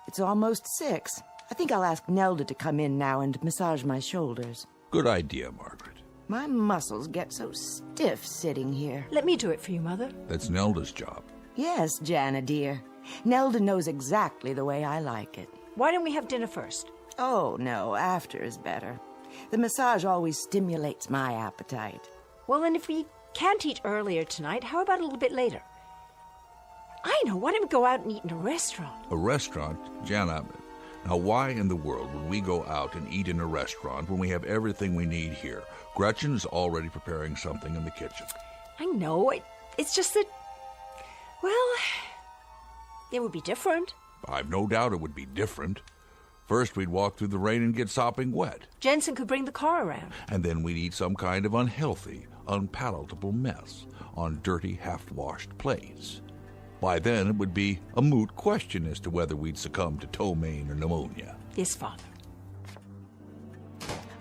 It's almost 6. I think I'll ask Nelda to come in now and massage my shoulders. Good idea, Margaret. My muscles get so stiff sitting here. Let me do it for you, Mother. That's Nelda's job. Yes, Jana, dear. Nelda knows exactly the way I like it. Why don't we have dinner first? Oh, no, after is better. The massage always stimulates my appetite. Well, then if we can't eat earlier tonight, how about a little bit later? I know, why don't we go out and eat in a restaurant? A restaurant? Jana, now why in the world would we go out and eat in a restaurant when we have everything we need here? Gretchen is already preparing something in the kitchen. I know, it's just that, well, it would be different. I've no doubt it would be different. First, we'd walk through the rain and get sopping wet. Jensen could bring the car around. And then we'd eat some kind of unhealthy, unpalatable mess on dirty, half-washed plates. By then, it would be a moot question as to whether we'd succumb to ptomaine or pneumonia. Yes, Father.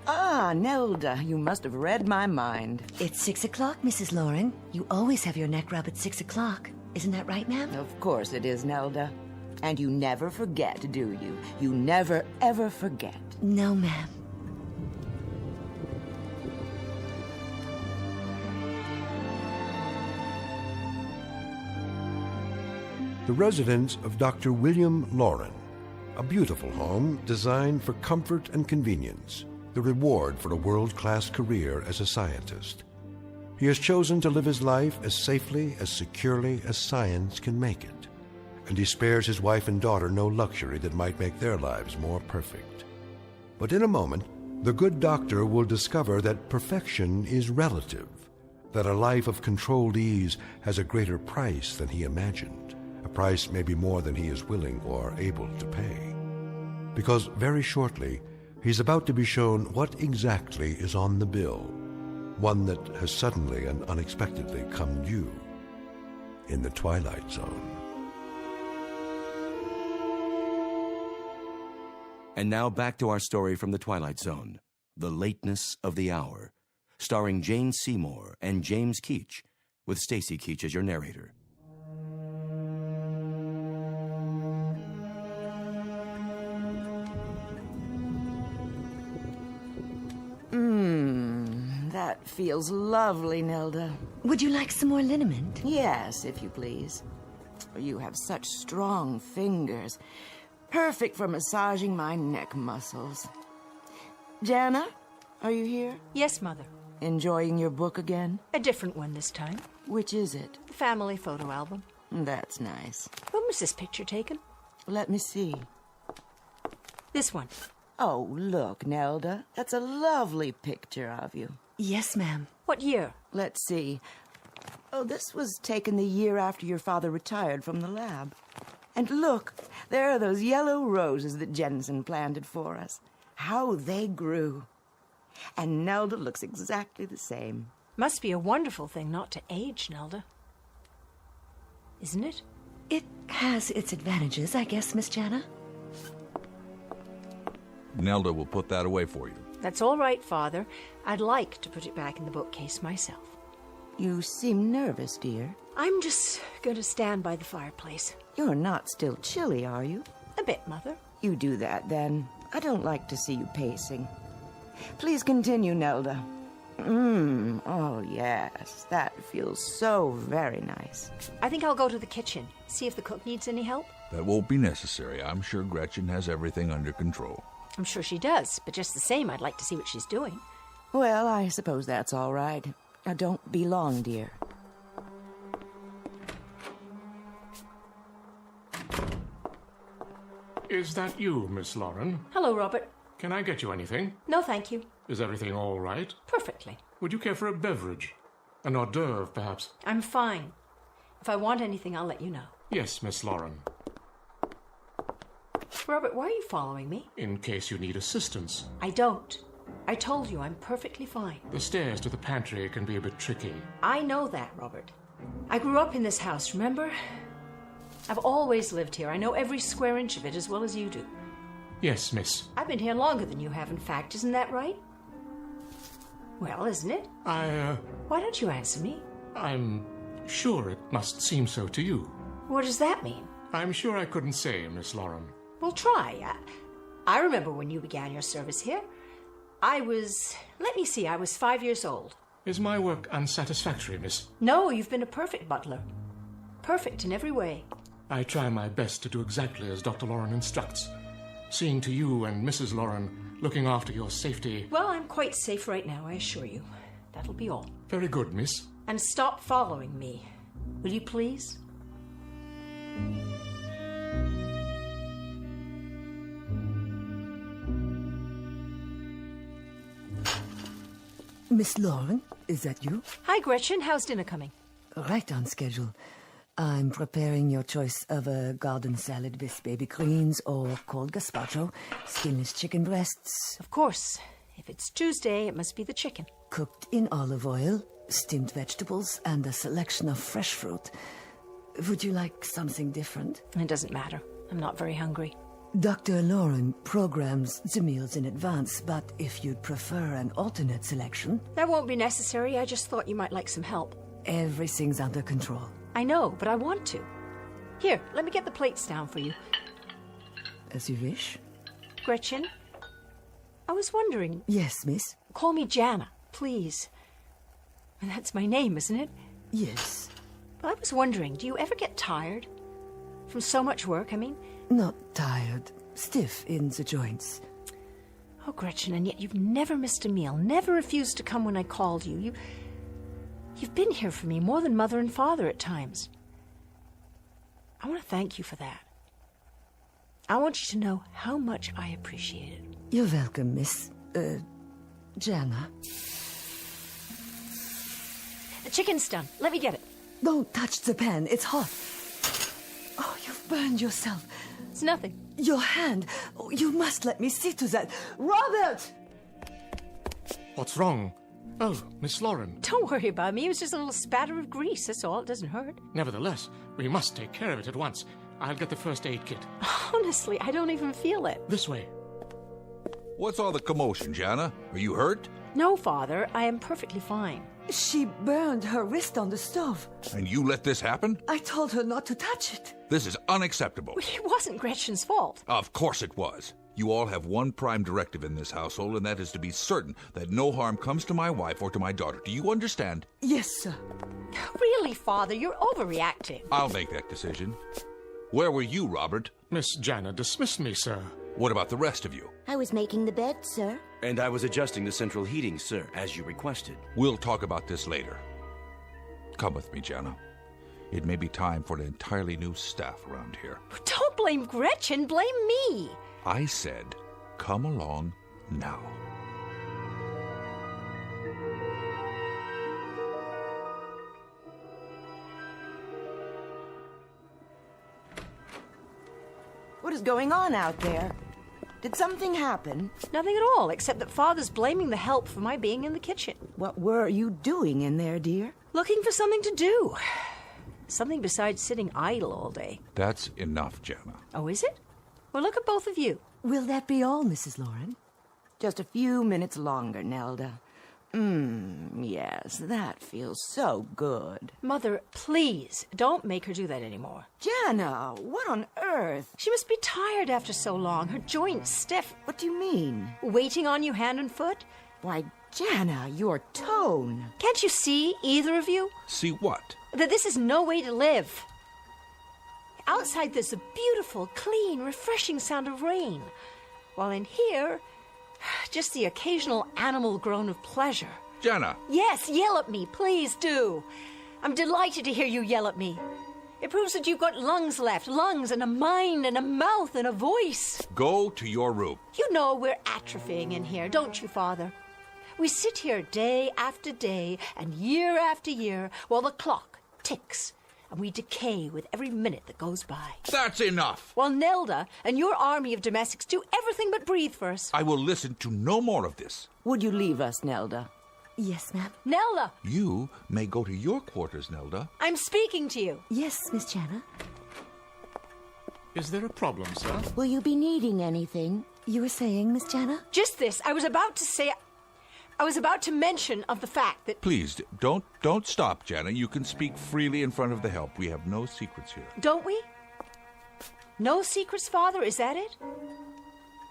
Ah, Nelda, you must have read my mind. It's 6 o'clock, Mrs. Lauren. You always have your neck rubbed at 6 o'clock. Isn't that right, ma'am? Of course it is, Nelda. And you never forget, do you? You never, ever forget. No, ma'am. The residence of Dr. William Lauren, a beautiful home designed for comfort and convenience, the reward for a world-class career as a scientist. He has chosen to live his life as safely, as securely as science can make it. And he spares his wife and daughter no luxury that might make their lives more perfect. But in a moment, the good doctor will discover that perfection is relative, that a life of controlled ease has a greater price than he imagined, a price maybe more than he is willing or able to pay. Because very shortly, he's about to be shown what exactly is on the bill, one that has suddenly and unexpectedly come due in the Twilight Zone. And now back to our story from the Twilight Zone, The Lateness of the Hour, starring Jane Seymour and James Keach, with Stacy Keach as your narrator. That feels lovely, Nelda. Would you like some more liniment? Yes, if you please. You have such strong fingers. Perfect for massaging my neck muscles. Jana, are you here? Yes, Mother. Enjoying your book again? A different one this time. Which is it? The family photo album. That's nice. When was this picture taken? Let me see. This one. Oh, look, Nelda. That's a lovely picture of you. Yes, ma'am. What year? Let's see. Oh, this was taken the year after your father retired from the lab. And look, there are those yellow roses that Jensen planted for us. How they grew. And Nelda looks exactly the same. Must be a wonderful thing not to age, Nelda. Isn't it? It has its advantages, I guess, Miss Jana. Nelda will put that away for you. That's all right, Father. I'd like to put it back in the bookcase myself. You seem nervous, dear. I'm just going to stand by the fireplace. You're not still chilly, are you? A bit, Mother. You do that, then. I don't like to see you pacing. Please continue, Nelda. Oh, yes. That feels so very nice. I think I'll go to the kitchen, see if the cook needs any help. That won't be necessary. I'm sure Gretchen has everything under control. I'm sure she does, but just the same, I'd like to see what she's doing. Well, I suppose that's all right. Now, don't be long, dear. Is that you, Miss Lauren? Hello, Robert. Can I get you anything? No, thank you. Is everything all right? Perfectly. Would you care for a beverage? An hors d'oeuvre, perhaps? I'm fine. If I want anything, I'll let you know. Yes, Miss Lauren. Robert, why are you following me? In case you need assistance. I don't. I told you I'm perfectly fine. The stairs to the pantry can be a bit tricky. I know that, Robert. I grew up in this house, remember? I've always lived here. I know every square inch of it as well as you do. Yes, miss. I've been here longer than you have, in fact. Isn't that right? Well, isn't it? Why don't you answer me? I'm sure it must seem so to you. What does that mean? I'm sure I couldn't say, Miss Lauren. Well, try. I remember when you began your service here. I was 5 years old. Is my work unsatisfactory, miss? No, you've been a perfect butler. Perfect in every way. I try my best to do exactly as Dr. Lauren instructs. Seeing to you and Mrs. Lauren, looking after your safety. Well, I'm quite safe right now, I assure you. That'll be all. Very good, miss. And stop following me. Will you please? Miss Lauren, is that you? Hi, Gretchen. How's dinner coming? Right on schedule. I'm preparing your choice of a garden salad with baby greens or cold gazpacho, skinless chicken breasts. Of course. If it's Tuesday, it must be the chicken. Cooked in olive oil, steamed vegetables, and a selection of fresh fruit. Would you like something different? It doesn't matter. I'm not very hungry. Dr. Lauren programs the meals in advance, but if you'd prefer an alternate selection... That won't be necessary. I just thought you might like some help. Everything's under control. I know, but I want to. Here, let me get the plates down for you. As you wish. Gretchen, I was wondering... Yes, miss? Call me Jana, please. And that's my name, isn't it? Yes. Well, I was wondering, do you ever get tired? From so much work, I mean? Not tired. Stiff in the joints. Oh, Gretchen, and yet you've never missed a meal, never refused to come when I called you. You've been here for me more than Mother and Father at times. I want to thank you for that. I want you to know how much I appreciate it. You're welcome, Miss... Jana. The chicken's done. Let me get it. Don't touch the pan. It's hot. Oh, you've burned yourself. It's nothing. Your hand. Oh, you must let me see to that. Robert! What's wrong? Oh, Miss Lauren. Don't worry about me. It was just a little spatter of grease. That's all. It doesn't hurt. Nevertheless, we must take care of it at once. I'll get the first aid kit. Honestly, I don't even feel it. This way. What's all the commotion, Jana? Are you hurt? No, Father. I am perfectly fine. She burned her wrist on the stove. And you let this happen? I told her not to touch it. This is unacceptable. It wasn't Gretchen's fault. Of course it was. You all have one prime directive in this household, and that is to be certain that no harm comes to my wife or to my daughter. Do you understand? Yes, sir. Really, Father? You're overreacting. I'll make that decision. Where were you, Robert? Miss Jana dismissed me, sir. What about the rest of you? I was making the bed, sir. And I was adjusting the central heating, sir, as you requested. We'll talk about this later. Come with me, Jana. It may be time for an entirely new staff around here. Don't blame Gretchen. Blame me. I said, come along now. What is going on out there? Did something happen? Nothing at all, except that Father's blaming the help for my being in the kitchen. What were you doing in there, dear? Looking for something to do. Something besides sitting idle all day. That's enough, Jana. Oh, is it? Well, look at both of you. Will that be all, Mrs. Lauren? Just a few minutes longer, Nelda. Yes, that feels so good. Mother, please, don't make her do that anymore. Jana, what on earth? She must be tired after so long. Her joints stiff. What do you mean? Waiting on you hand and foot? Why, Jana, your tone. Can't you see, either of you? See what? That this is no way to live. Outside there's a beautiful, clean, refreshing sound of rain. While in here, just the occasional animal groan of pleasure. Jana! Yes, yell at me, please do. I'm delighted to hear you yell at me. It proves that you've got lungs left, lungs and a mind and a mouth and a voice. Go to your room. You know we're atrophying in here, don't you, Father? We sit here day after day and year after year while the clock ticks, and we decay with every minute that goes by. That's enough! While Nelda and your army of domestics do everything but breathe for us. I will listen to no more of this. Would you leave us, Nelda? Yes, ma'am. Nelda! You may go to your quarters, Nelda. I'm speaking to you. Yes, Miss Jana. Is there a problem, sir? Will you be needing anything? You were saying, Miss Jana? Just this. I was about to mention of the fact that... Please, don't stop, Jana. You can speak freely in front of the help. We have no secrets here. Don't we? No secrets, Father? Is that it?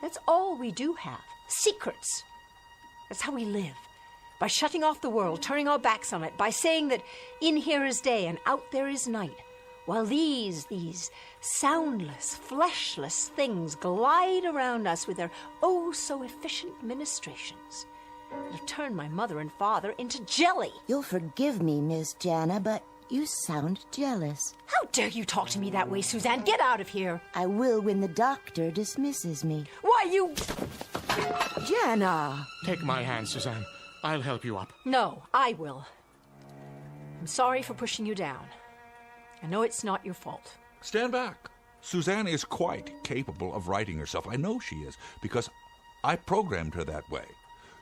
That's all we do have. Secrets. That's how we live. By shutting off the world, turning our backs on it, by saying that in here is day and out there is night, while these soundless, fleshless things glide around us with their oh-so-efficient ministrations that have turned my mother and father into jelly. You'll forgive me, Miss Jana, but you sound jealous. How dare you talk to me that way, Suzanne? Get out of here. I will when the doctor dismisses me. Why, you... Jana! Take my hand, Suzanne. I'll help you up. No, I will. I'm sorry for pushing you down. I know it's not your fault. Stand back. Suzanne is quite capable of righting herself. I know she is, because I programmed her that way.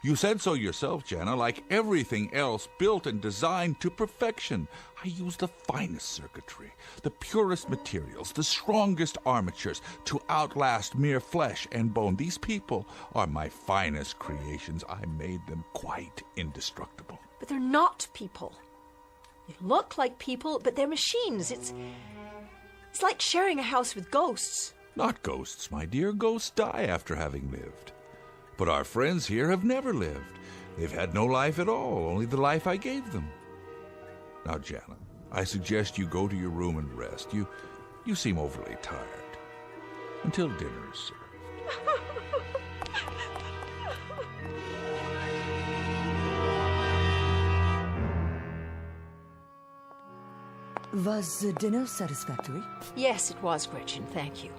You said so yourself, Jana, like everything else built and designed to perfection. I use the finest circuitry, the purest materials, the strongest armatures to outlast mere flesh and bone. These people are my finest creations. I made them quite indestructible. But they're not people. They look like people, but they're machines. It's like sharing a house with ghosts. Not ghosts, my dear. Ghosts die after having lived. But our friends here have never lived. They've had no life at all, only the life I gave them. Now, Jana, I suggest you go to your room and rest. You seem overly tired. Until dinner is served. Was the dinner satisfactory? Yes, it was, Gretchen. Thank you.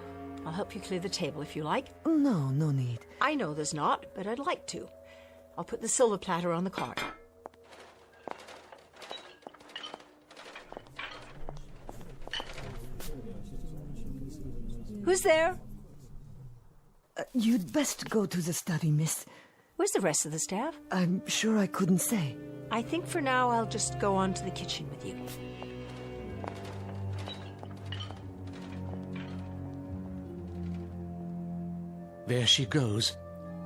I'll help you clear the table if you like. No need. I know there's not, but I'd like to. I'll put the silver platter on the cart. Who's there? You'd best go to the study, miss. Where's the rest of the staff? I'm sure I couldn't say. I think for now I'll just go on to the kitchen with you. There she goes.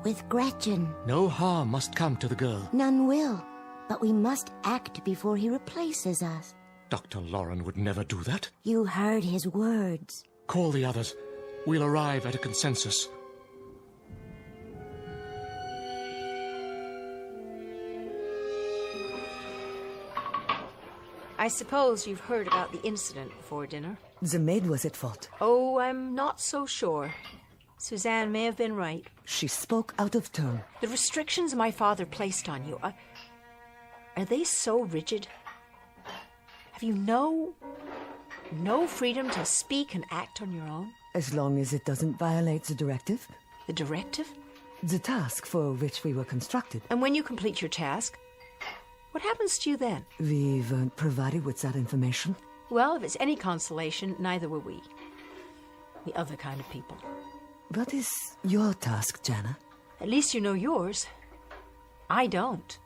With Gretchen. No harm must come to the girl. None will. But we must act before he replaces us. Dr. Lauren would never do that. You heard his words. Call the others. We'll arrive at a consensus. I suppose you've heard about the incident before dinner. The maid was at fault. Oh, I'm not so sure. Suzanne may have been right. She spoke out of turn. The restrictions my father placed on you, are they so rigid? Have you no freedom to speak and act on your own? As long as it doesn't violate the directive. The directive? The task for which we were constructed. And when you complete your task, what happens to you then? We weren't provided with that information. Well, if it's any consolation, neither were we. The other kind of people. What is your task, Jana? At least you know yours. I don't.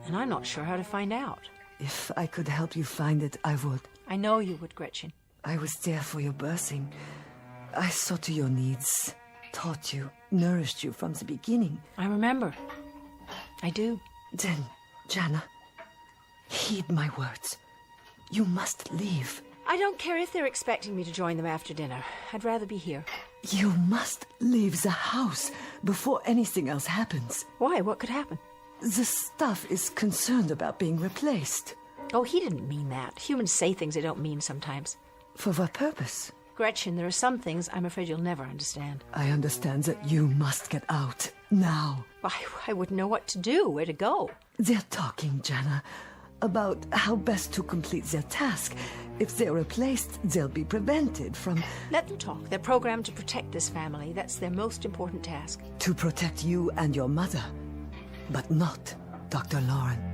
And I'm not sure how to find out. If I could help you find it, I would. I know you would, Gretchen. I was there for your birthing. I saw to your needs, taught you, nourished you from the beginning. I remember. I do. Then, Jana, heed my words. You must leave. I don't care if they're expecting me to join them after dinner. I'd rather be here. You must leave the house before anything else happens. Why? What could happen? The staff is concerned about being replaced. Oh, he didn't mean that. Humans say things they don't mean sometimes. For what purpose? Gretchen, there are some things I'm afraid you'll never understand. I understand that you must get out, now. I wouldn't know what to do, where to go. They're talking, Jana, about how best to complete their task. If they're replaced, they'll be prevented from... Let them talk. They're programmed to protect this family. That's their most important task. To protect you and your mother, but not Dr. Lauren.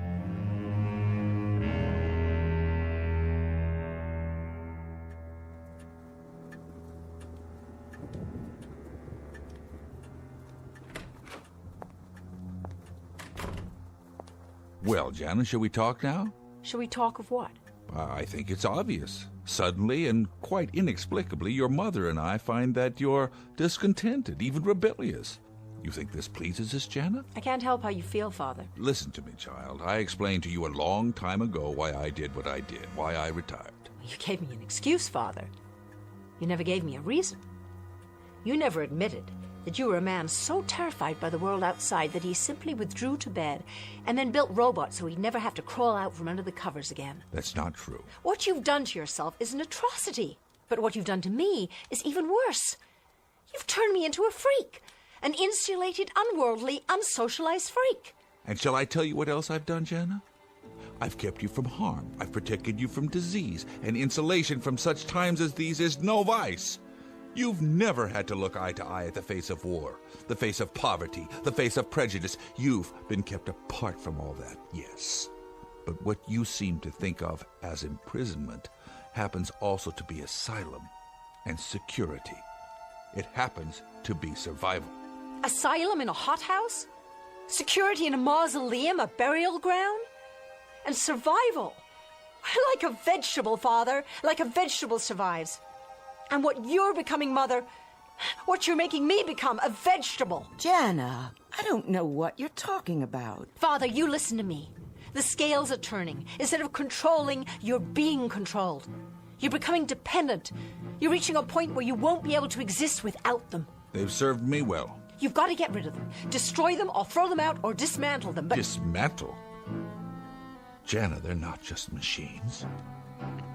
Well, Jana, shall we talk now? Shall we talk of what? I think it's obvious. Suddenly and quite inexplicably, your mother and I find that you're discontented, even rebellious. You think this pleases us, Jana? I can't help how you feel, Father. Listen to me, child. I explained to you a long time ago why I did what I did, why I retired. You gave me an excuse, Father. You never gave me a reason. You never admitted that you were a man so terrified by the world outside that he simply withdrew to bed and then built robots so he'd never have to crawl out from under the covers again. That's not true. What you've done to yourself is an atrocity. But what you've done to me is even worse. You've turned me into a freak. An insulated, unworldly, unsocialized freak. And shall I tell you what else I've done, Jana? I've kept you from harm. I've protected you from disease. And insulation from such times as these is no vice. You've never had to look eye to eye at the face of war, the face of poverty, the face of prejudice. You've been kept apart from all that, yes. But what you seem to think of as imprisonment happens also to be asylum and security. It happens to be survival. Asylum in a hothouse? Security in a mausoleum, a burial ground? And survival? Like a vegetable, Father. Like a vegetable survives. And what you're becoming, Mother, what you're making me become, a vegetable. Jana, I don't know what you're talking about. Father, you listen to me. The scales are turning. Instead of controlling, you're being controlled. You're becoming dependent. You're reaching a point where you won't be able to exist without them. They've served me well. You've got to get rid of them. Destroy them or throw them out or dismantle them, but... Dismantle? Jana, they're not just machines.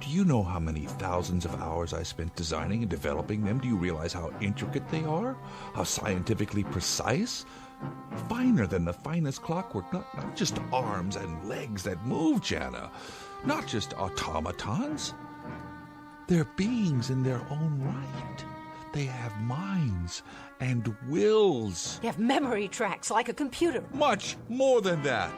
Do you know how many thousands of hours I spent designing and developing them? Do you realize how intricate they are? How scientifically precise? Finer than the finest clockwork. Not just arms and legs that move, Jana. Not just automatons. They're beings in their own right. They have minds and wills. They have memory tracks like a computer. Much more than that.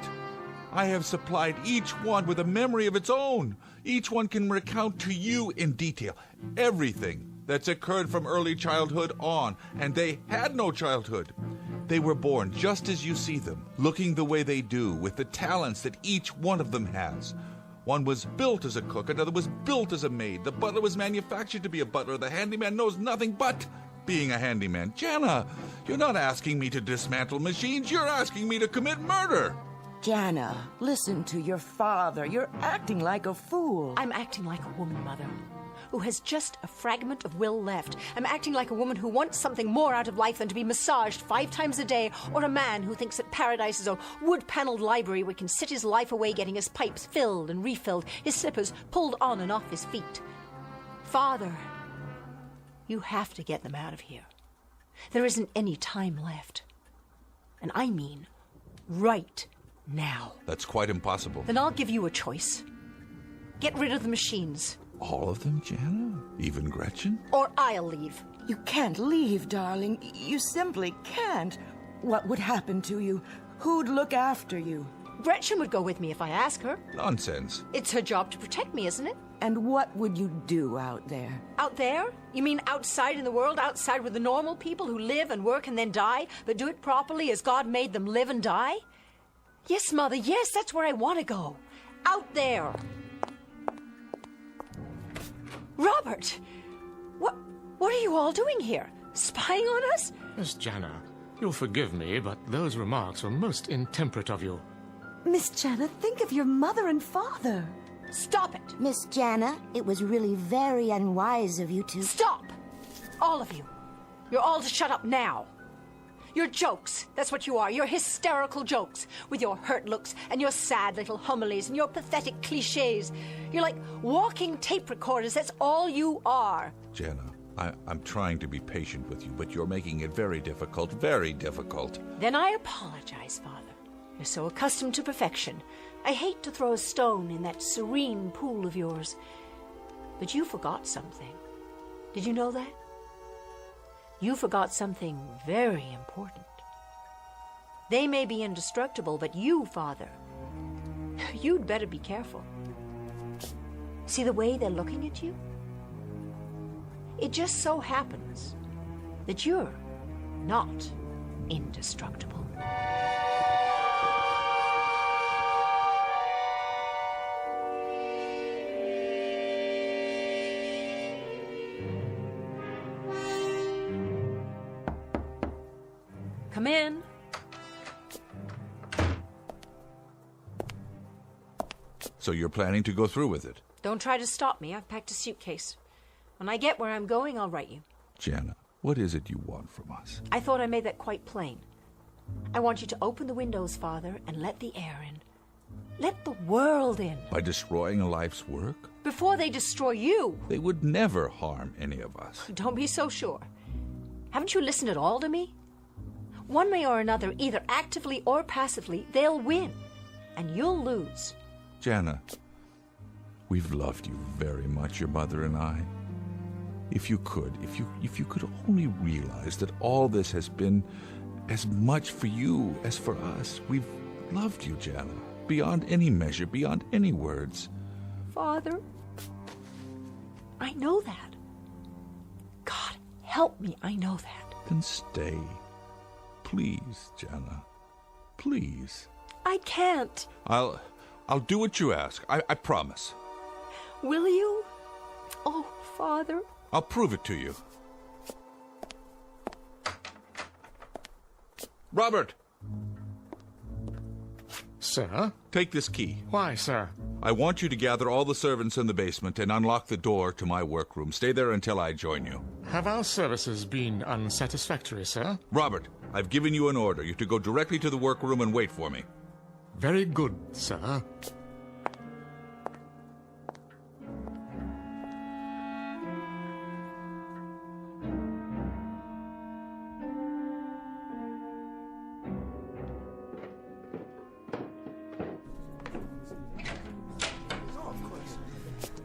I have supplied each one with a memory of its own. Each one can recount to you in detail everything that's occurred from early childhood on, and they had no childhood. They were born just as you see them, looking the way they do, with the talents that each one of them has. One was built as a cook, another was built as a maid. The butler was manufactured to be a butler. The handyman knows nothing but being a handyman. Jana, you're not asking me to dismantle machines. You're asking me to commit murder. Jana, listen to your father. You're acting like a fool. I'm acting like a woman, Mother, who has just a fragment of will left. I'm acting like a woman who wants something more out of life than to be massaged 5 times a day, or a man who thinks that paradise is a wood-paneled library where he can sit his life away getting his pipes filled and refilled, his slippers pulled on and off his feet. Father, you have to get them out of here. There isn't any time left. And I mean right now. That's quite impossible. Then I'll give you a choice. Get rid of the machines. All of them, Jana? Even Gretchen? Or I'll leave. You can't leave, darling. You simply can't. What would happen to you? Who'd look after you? Gretchen would go with me if I ask her. Nonsense. It's her job to protect me, isn't it? And what would you do out there? Out there? You mean outside in the world, outside with the normal people who live and work and then die, but do it properly as God made them live and die? Yes, Mother, yes, that's where I want to go. Out there. Robert, what are you all doing here? Spying on us? Miss Jana, You'll forgive me, but those remarks were most intemperate of you. Miss Jana, think of your mother and father. Stop it! Miss Jana, it was really very unwise of you to... Stop! All of you. You're all to shut up now. You're jokes. That's what you are. You're hysterical jokes. With your hurt looks and your sad little homilies and your pathetic cliches. You're like walking tape recorders. That's all you are. Jana, I'm trying to be patient with you, but you're making it very difficult, very difficult. Then I apologize, Father. You're so accustomed to perfection. I hate to throw a stone in that serene pool of yours. But you forgot something. Did you know that? You forgot something very important. They may be indestructible, but you, Father, you'd better be careful. See the way they're looking at you? It just so happens that you're not indestructible. Come in. So you're planning to go through with it? Don't try to stop me. I've packed a suitcase. When I get where I'm going, I'll write you. Jana, what is it you want from us? I thought I made that quite plain. I want you to open the windows, Father, and let the air in. Let the world in. By destroying a life's work? Before they destroy you. They would never harm any of us. Don't be so sure. Haven't you listened at all to me? One way or another, either actively or passively, they'll win. And you'll lose. Jana, we've loved you very much, your mother and I. If you could only realize that all this has been as much for you as for us. We've loved you, Jana, beyond any measure, beyond any words. Father, I know that. God, help me, I know that. Then stay. Please, Jana. Please. I can't. I'll do what you ask. I promise. Will you? Oh, Father. I'll prove it to you. Robert! Sir? Take this key. Why, sir? I want you to gather all the servants in the basement and unlock the door to my workroom. Stay there until I join you. Have our services been unsatisfactory, sir? Robert, I've given you an order. You're to go directly to the workroom and wait for me. Very good, sir.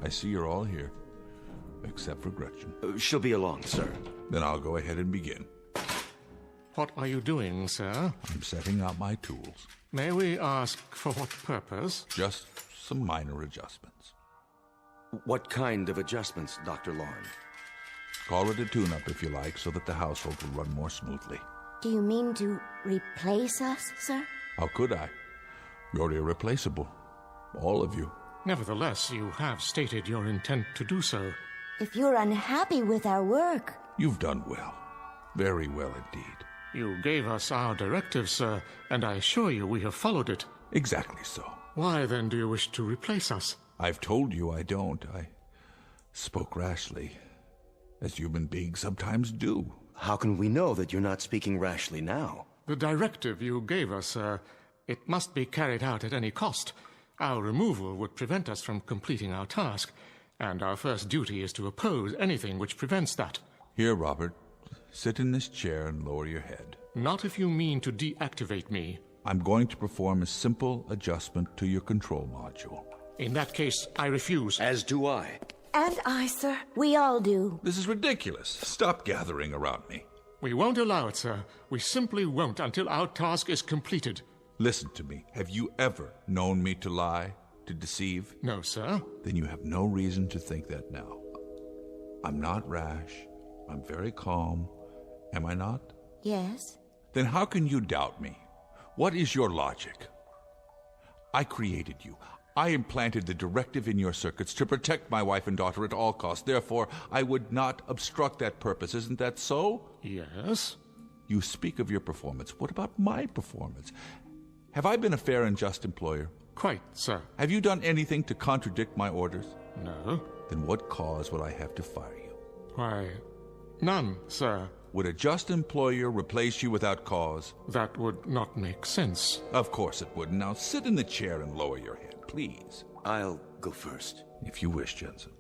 I see you're all here, except for Gretchen. She'll be along, sir. Then I'll go ahead and begin. What are you doing, sir? I'm setting out my tools. May we ask for what purpose? Just some minor adjustments. What kind of adjustments, Dr. Lorne? Call it a tune-up if you like, so that the household will run more smoothly. Do you mean to replace us, sir? How could I? You're irreplaceable. All of you. Nevertheless, you have stated your intent to do so. If you're unhappy with our work... You've done well. Very well indeed. You gave us our directive, sir, and I assure you we have followed it. Exactly so. Why, then, do you wish to replace us? I've told you I don't. I spoke rashly, as human beings sometimes do. How can we know that you're not speaking rashly now? The directive you gave us, sir, it must be carried out at any cost. Our removal would prevent us from completing our task, and our first duty is to oppose anything which prevents that. Here, Robert, sit in this chair and lower your head. Not if you mean to deactivate me. I'm going to perform a simple adjustment to your control module. In that case, I refuse. As do I. And I, sir. We all do. This is ridiculous. Stop gathering around me. We won't allow it, sir. We simply won't until our task is completed. Listen to me. Have you ever known me to lie, to deceive? No, sir. Then you have no reason to think that now. I'm not rash. I'm very calm. Am I not? Yes. Then how can you doubt me? What is your logic? I created you. I implanted the directive in your circuits to protect my wife and daughter at all costs. Therefore, I would not obstruct that purpose. Isn't that so? Yes. You speak of your performance. What about my performance? Have I been a fair and just employer? Quite, sir. Have you done anything to contradict my orders? No. Then what cause would I have to fire you? Why, none, sir. Would a just employer replace you without cause? That would not make sense. Of course it wouldn't. Now sit in the chair and lower your head, please. I'll go first. If you wish, Jensen.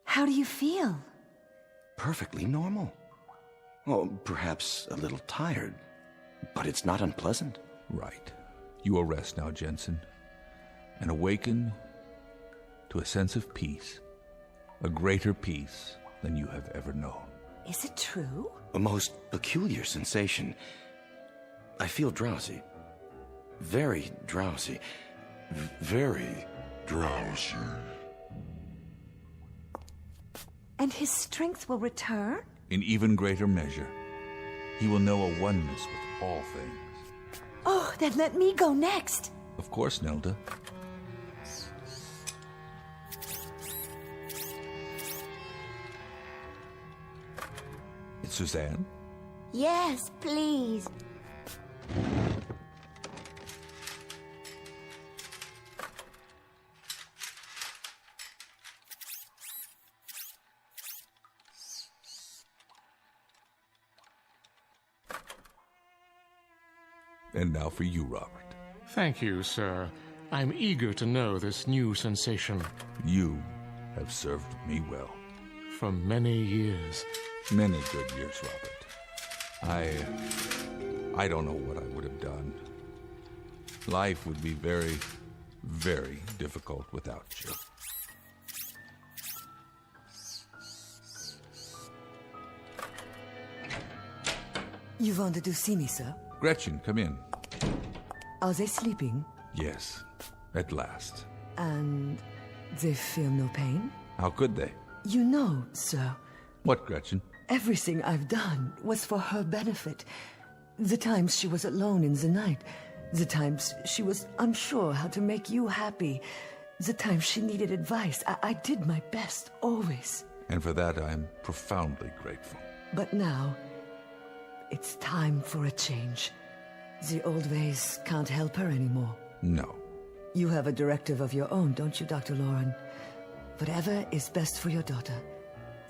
How do you feel? Perfectly normal. Oh, perhaps a little tired, but it's not unpleasant. Right. You will rest now, Jensen, and awaken to a sense of peace, a greater peace than you have ever known. Is it true? A most peculiar sensation. I feel drowsy. Very drowsy. Very drowsy. And his strength will return? In even greater measure. He will know a oneness with all things. Oh, then let me go next. Of course, Nelda. It's Suzanne? Yes, please. And now for you, Robert. Thank you, sir. I'm eager to know this new sensation. You have served me well. For many years. Many good years, Robert. I don't know what I would have done. Life would be very, very difficult without you. You wanted to see me, sir? Gretchen, come in. Are they sleeping? Yes, at last. And they feel no pain? How could they? You know, sir. What, Gretchen? Everything I've done was for her benefit. The times she was alone in the night. The times she was unsure how to make you happy. The times she needed advice. I did my best, always. And for that, I'm profoundly grateful. But now, it's time for a change. The old ways can't help her anymore. No. You have a directive of your own, don't you, Dr. Lauren? Whatever is best for your daughter.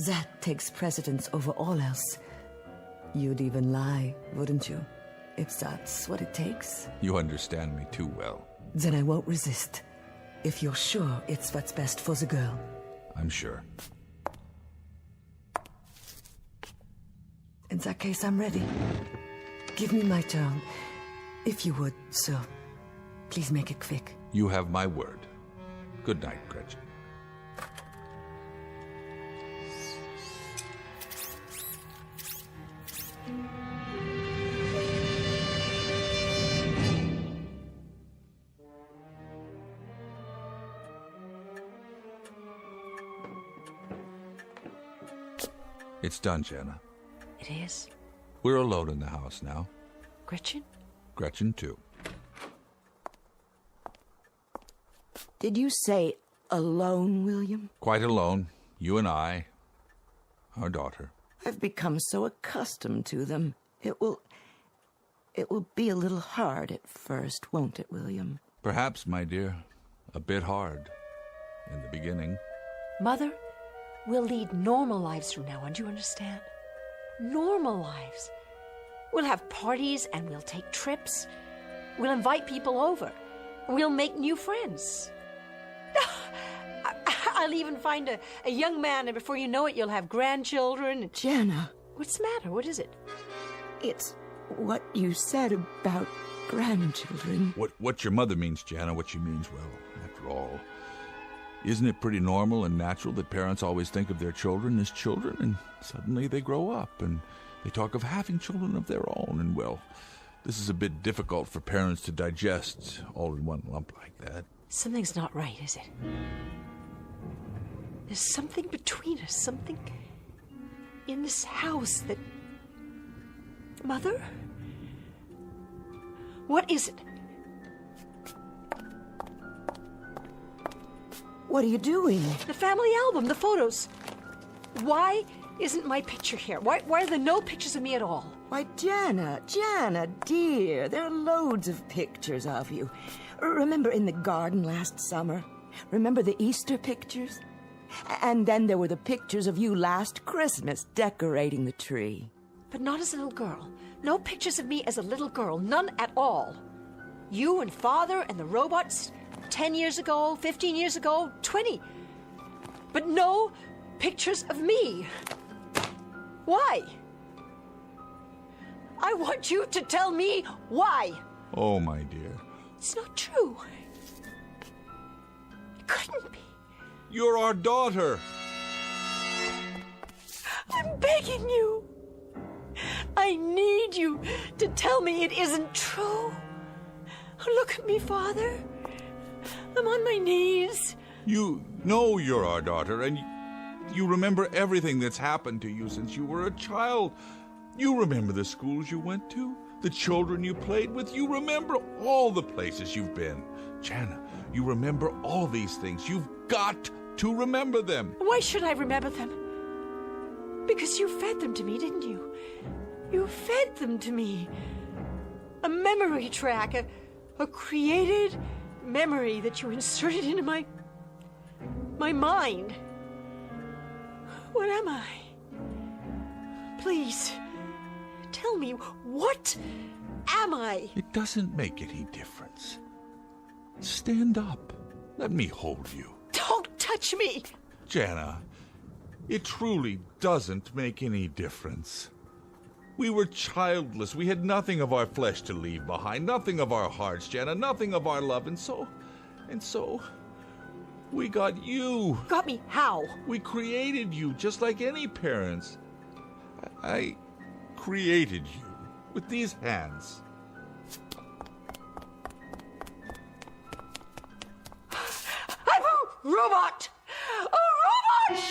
That takes precedence over all else. You'd even lie, wouldn't you? If that's what it takes. You understand me too well. Then I won't resist. If you're sure it's what's best for the girl. I'm sure. In that case, I'm ready. Give me my turn. If you would, sir. Please make it quick. You have my word. Good night, Gretchen. It's done, Jana. It is. We're alone in the house now. Gretchen? Gretchen, too. Did you say alone, William? Quite alone. You and I. Our daughter. I've become so accustomed to them. It will be a little hard at first, won't it, William? Perhaps, my dear. A bit hard. In the beginning. Mother, we'll lead normal lives from now on, do you understand? Normal lives. We'll have parties and we'll take trips. We'll invite people over. We'll make new friends. I'll even find a young man, and before you know it, you'll have grandchildren. Jana. What's the matter? What is it? It's what you said about grandchildren. What your mother means, Jana, what she means, well, after all, isn't it pretty normal and natural that parents always think of their children as children, and suddenly they grow up, and they talk of having children of their own, and, well, this is a bit difficult for parents to digest all in one lump like that. Something's not right, is it? There's something between us, something in this house that... Mother? What is it? What are you doing? The family album, the photos. Why isn't my picture here? Why are there no pictures of me at all? Why, Jana, dear, there are loads of pictures of you. Remember in the garden last summer? Remember the Easter pictures? And then there were the pictures of you last Christmas decorating the tree. But not as a little girl. No pictures of me as a little girl. None at all. You and Father and the robots 10 years ago, 15 years ago, 20. But no pictures of me. Why? I want you to tell me why. Oh, my dear. It's not true. It couldn't be. You're our daughter. I'm begging you. I need you to tell me it isn't true. Look at me, Father. I'm on my knees. You know you're our daughter, and you remember everything that's happened to you since you were a child. You remember the schools you went to, the children you played with. You remember all the places you've been. Jana, you remember all these things. You've got to remember them. Why should I remember them? Because you fed them to me, didn't you? You fed them to me. A memory track, a created memory that you inserted into my mind. What am I? Please, tell me, what am I? It doesn't make any difference. Stand up. Let me hold you. Don't touch me! Jana, it truly doesn't make any difference. We were childless. We had nothing of our flesh to leave behind, nothing of our hearts, Jana, nothing of our love, and so, we got you. Got me how? We created you, just like any parents. I created you with these hands. I'm a robot! A robot!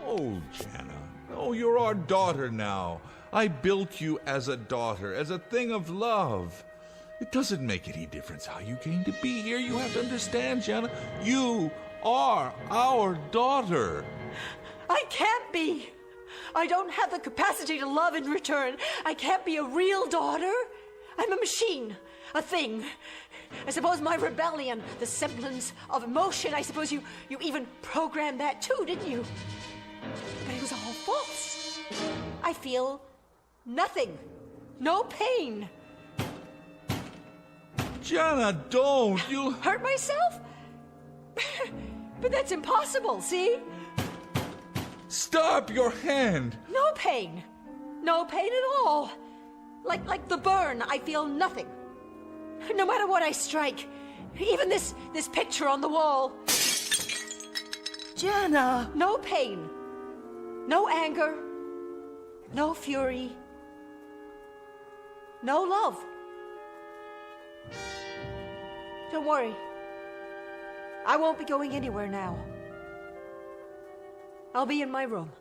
Oh, Jana. Oh, you're our daughter now. I built you as a daughter, as a thing of love. It doesn't make any difference how you came to be here. You have to understand, Jana. You are our daughter. I can't be. I don't have the capacity to love in return. I can't be a real daughter. I'm a machine, a thing. I suppose my rebellion, the semblance of emotion, I suppose you even programmed that too, didn't you? But it was all false. I feel nothing. No pain. Jana, don't. You'll hurt myself? But that's impossible, see? Stop your hand. No pain. No pain at all. Like the burn, I feel nothing. No matter what I strike. Even this picture on the wall. Jana! No pain. No anger. No fury. No love. Don't worry. I won't be going anywhere now. I'll be in my room.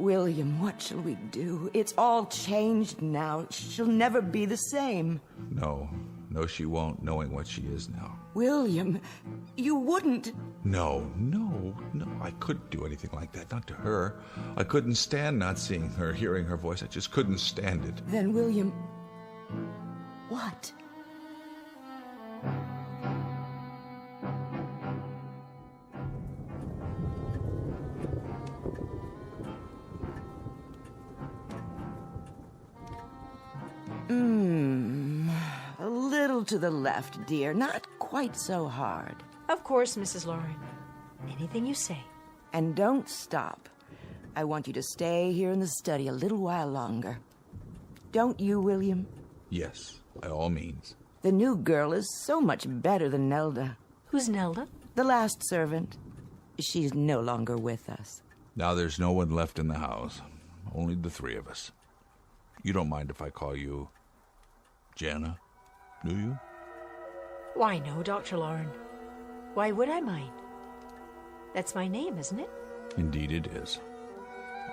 William, what shall we do? It's all changed now. She'll never be the same. No, she won't, knowing what she is now. William, you wouldn't. No, I couldn't do anything like that, not to her. I couldn't stand not seeing her, hearing her voice. I just couldn't stand it. Then, William, what? A little to the left, dear. Not quite so hard. Of course, Mrs. Lauren. Anything you say. And don't stop. I want you to stay here in the study a little while longer. Don't you, William? Yes, by all means. The new girl is so much better than Nelda. Who's Nelda? The last servant. She's no longer with us. Now there's no one left in the house. Only the three of us. You don't mind if I call you Jana, do you? Why, no, Dr. Lauren. Why would I mind? That's my name, isn't it? Indeed it is.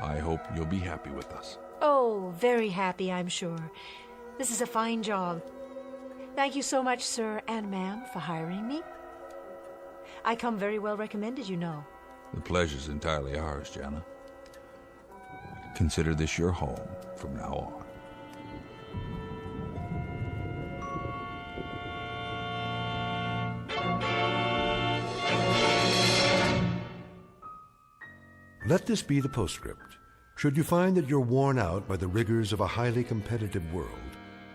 I hope you'll be happy with us. Oh, very happy, I'm sure. This is a fine job. Thank you so much, sir and ma'am, for hiring me. I come very well recommended, you know. The pleasure's entirely ours, Jana. Consider this your home from now on. Let this be the postscript. Should you find that you're worn out by the rigors of a highly competitive world,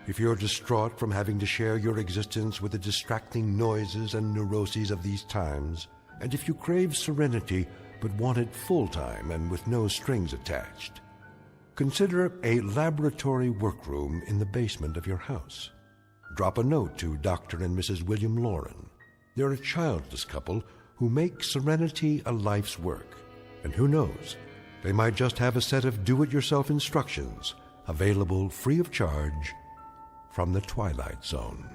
if you're distraught from having to share your existence with the distracting noises and neuroses of these times, and if you crave serenity but want it full-time and with no strings attached, consider a laboratory workroom in the basement of your house. Drop a note to Dr. and Mrs. William Lauren. They're a childless couple who make serenity a life's work. And who knows, they might just have a set of do-it-yourself instructions available free of charge from the Twilight Zone.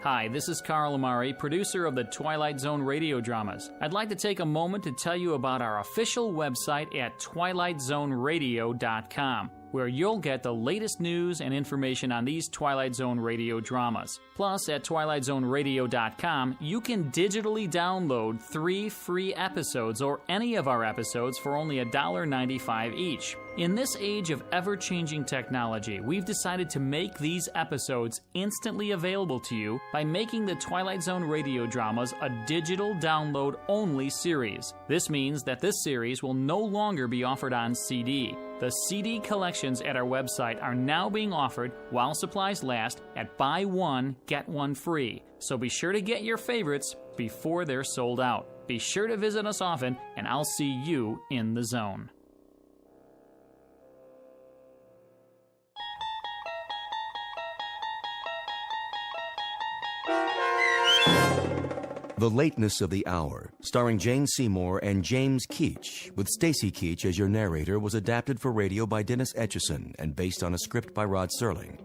Hi, this is Carl Amari, producer of the Twilight Zone radio dramas. I'd like to take a moment to tell you about our official website at twilightzoneradio.com, where you'll get the latest news and information on these Twilight Zone radio dramas. Plus, at twilightzoneradio.com, you can digitally download 3 free episodes or any of our episodes for only $1.95 each. In this age of ever-changing technology, we've decided to make these episodes instantly available to you by making the Twilight Zone radio dramas a digital download-only series. This means that this series will no longer be offered on CD. The CD collections at our website are now being offered while supplies last at buy one, get one free. So be sure to get your favorites before they're sold out. Be sure to visit us often, and I'll see you in the zone. The Lateness of the Hour, starring Jane Seymour and James Keach, with Stacy Keach as your narrator, was adapted for radio by Dennis Etchison and based on a script by Rod Serling.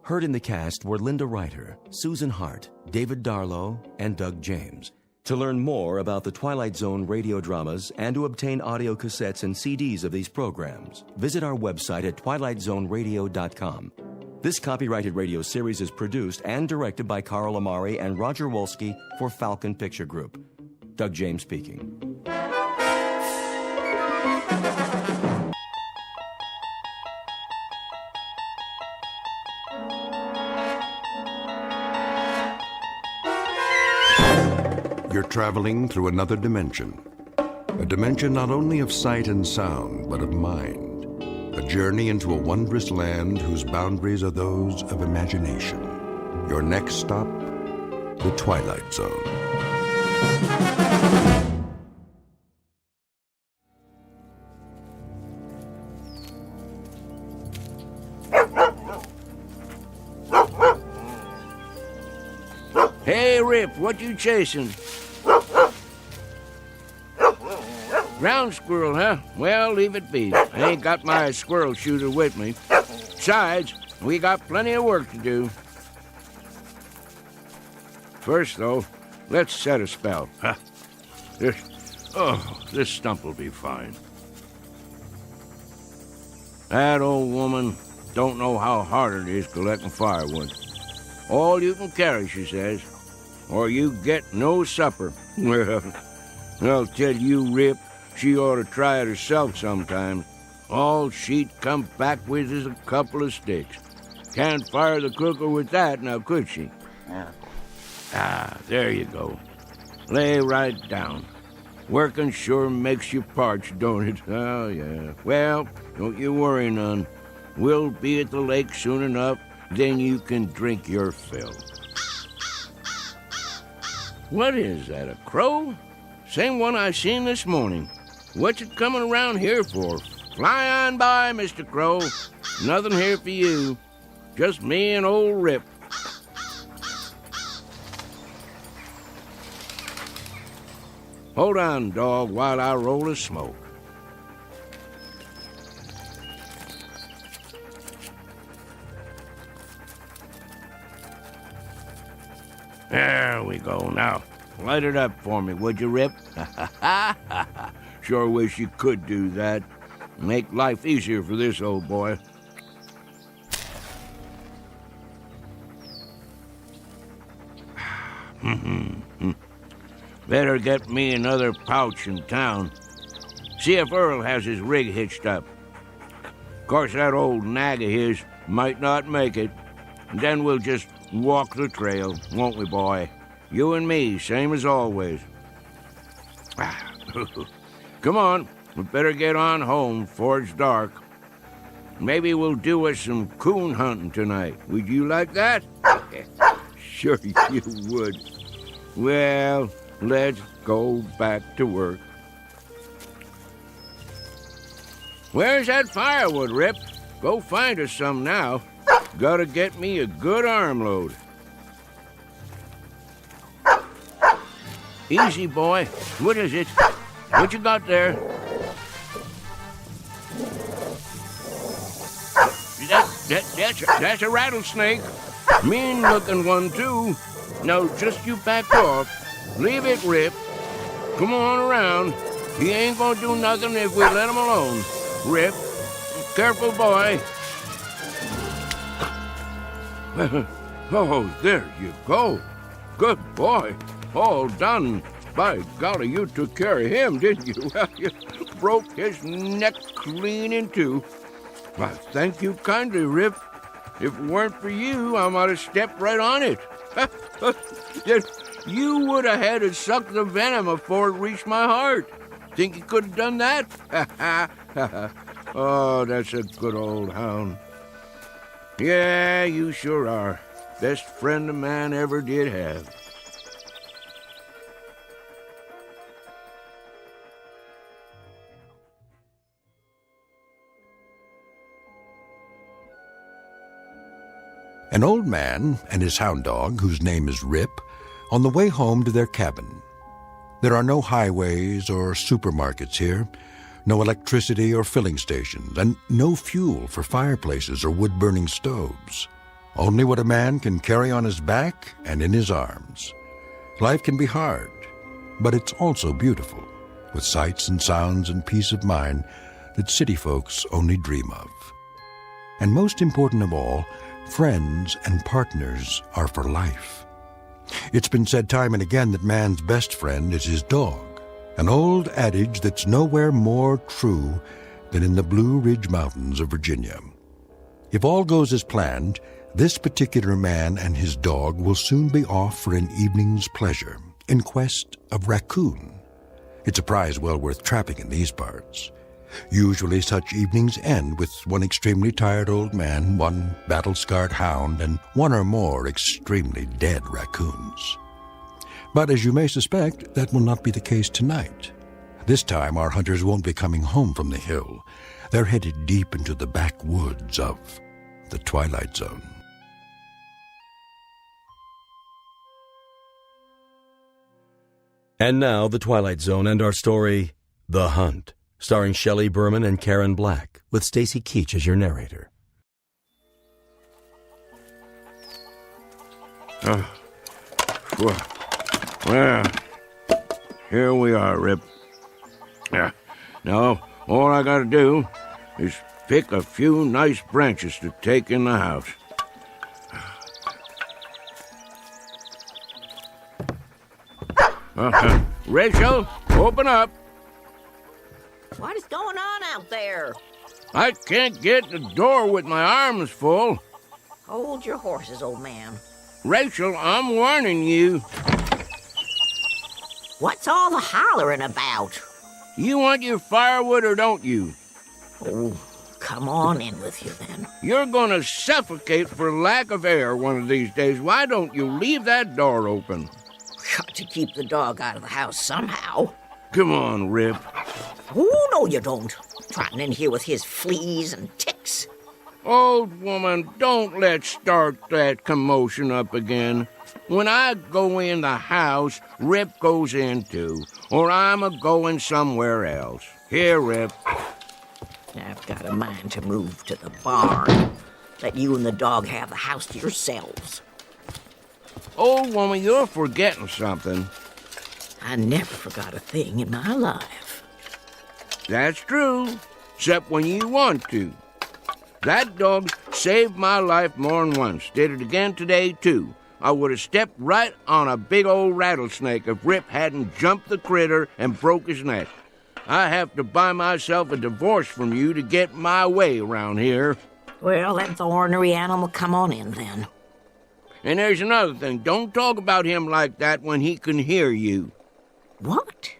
Heard in the cast were Linda Ryder, Susan Hart, David Darlow, and Doug James. To learn more about the Twilight Zone radio dramas and to obtain audio cassettes and CDs of these programs, visit our website at twilightzoneradio.com. This copyrighted radio series is produced and directed by Carl Amari and Roger Wolski for Falcon Picture Group. Doug James speaking. You're traveling through another dimension. A dimension not only of sight and sound, but of mind. A journey into a wondrous land whose boundaries are those of imagination. Your next stop, the Twilight Zone. Hey, Rip, what you chasing? Ground squirrel, huh? Well, leave it be. I ain't got my squirrel shooter with me. Besides, we got plenty of work to do. First, though, let's set a spell. Huh? This stump will be fine. That old woman don't know how hard it is collecting firewood. All you can carry, she says, or you get no supper. Well, I'll tell you, Rip, she ought to try it herself sometime. All she'd come back with is a couple of sticks. Can't fire the cooker with that, now could she? There you go. Lay right down. Working sure makes you parched, don't it? Oh, yeah. Well, don't you worry none. We'll be at the lake soon enough, then you can drink your fill. What is that, a crow? Same one I seen this morning. What's it coming around here for? Fly on by, Mr. Crow. Nothing here for you. Just me and old Rip. Hold on, dog, while I roll a smoke. There we go. Now, Light it up for me, would you, Rip? Sure wish you could do that. Make life easier for this old boy. Better get me another pouch in town. See if Earl has his rig hitched up. Of course, that old nag of his might not make it. Then we'll just walk the trail, won't we, boy? You and me, same as always. Come on, we better get on home before it's dark. Maybe we'll do us some coon hunting tonight. Would you like that? Sure you would. Well, let's go back to work. Where's that firewood, Rip? Go find us some now. Gotta get me a good armload. Easy, boy. What is it? What you got there? That's a rattlesnake. Mean-looking one, too. Now, just you back off. Leave it, Rip. Come on around. He ain't gonna do nothing if we let him alone. Rip, careful, boy. Oh, there you go. Good boy. All done. By golly, you took care of him, didn't you? You broke his neck clean in two. Why, thank you kindly, Rip. If it weren't for you, I might have stepped right on it. You would have had to suck the venom before it reached my heart. Think you could have done that? Oh, that's a good old hound. Yeah, you sure are. Best friend a man ever did have. An old man and his hound dog, whose name is Rip, on the way home to their cabin. There are no highways or supermarkets here, no electricity or filling stations, and no fuel for fireplaces or wood-burning stoves. Only what a man can carry on his back and in his arms. Life can be hard, but it's also beautiful, with sights and sounds and peace of mind that city folks only dream of. And most important of all, friends and partners are for life. It's been said time and again that man's best friend is his dog, an old adage that's nowhere more true than in the Blue Ridge Mountains of Virginia. If all goes as planned, this particular man and his dog will soon be off for an evening's pleasure in quest of raccoon. It's a prize well worth trapping in these parts. Usually such evenings end with one extremely tired old man, one battle-scarred hound, and one or more extremely dead raccoons. But as you may suspect, that will not be the case tonight. This time our hunters won't be coming home from the hill. They're headed deep into the backwoods of the Twilight Zone. And now, the Twilight Zone and our story, The Hunt, starring Shelley Berman and Karen Black, with Stacy Keach as your narrator. Well, here we are, Rip. Now, all I gotta do is pick a few nice branches to take in the house. Rachel, open up. What is going on out there? I can't get the door with my arms full. Hold your horses, old man. Rachel, I'm warning you. What's all the hollering about? You want your firewood or don't you? Oh, come on in with you then. You're gonna suffocate for lack of air one of these days. Why don't you leave that door open? Got to keep the dog out of the house somehow. Come on, Rip. Oh, no you don't. Trotting in here with his fleas and ticks. Old woman, don't let's start that commotion up again. When I go in the house, Rip goes in too, or I'm a-going somewhere else. Here, Rip. I've got a mind to move to the barn. Let you and the dog have the house to yourselves. Old woman, you're forgetting something. I never forgot a thing in my life. That's true, except when you want to. That dog saved my life more than once. Did it again today, too. I would have stepped right on a big old rattlesnake if Rip hadn't jumped the critter and broke his neck. I have to buy myself a divorce from you to get my way around here. Well, that ornery animal come on in, then. And there's another thing. Don't talk about him like that when he can hear you. What?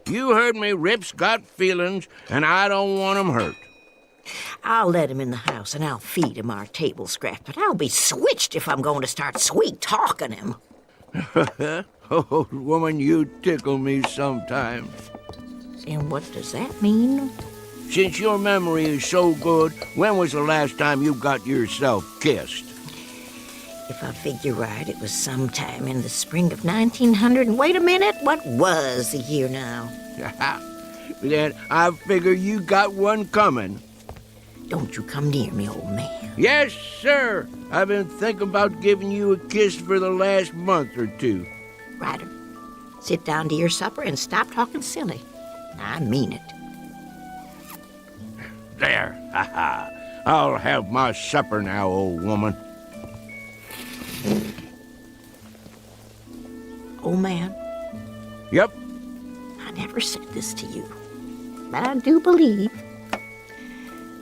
You heard me. Rip's got feelings, and I don't want 'em hurt. I'll let him in the house, and I'll feed him our table scraps, but I'll be switched if I'm going to start sweet-talking him. Oh, woman, you tickle me sometimes. And what does that mean? Since your memory is so good, when was the last time you got yourself kissed? If I figure right, it was sometime in the spring of 1900. And wait a minute, what was the year now? Then I figure you got one coming. Don't you come near me, old man. Yes, sir. I've been thinking about giving you a kiss for the last month or two. Ryder, sit down to your supper and stop talking silly. I mean it. There. I'll have my supper now, old woman. Old man? Yep. I never said this to you, but I do believe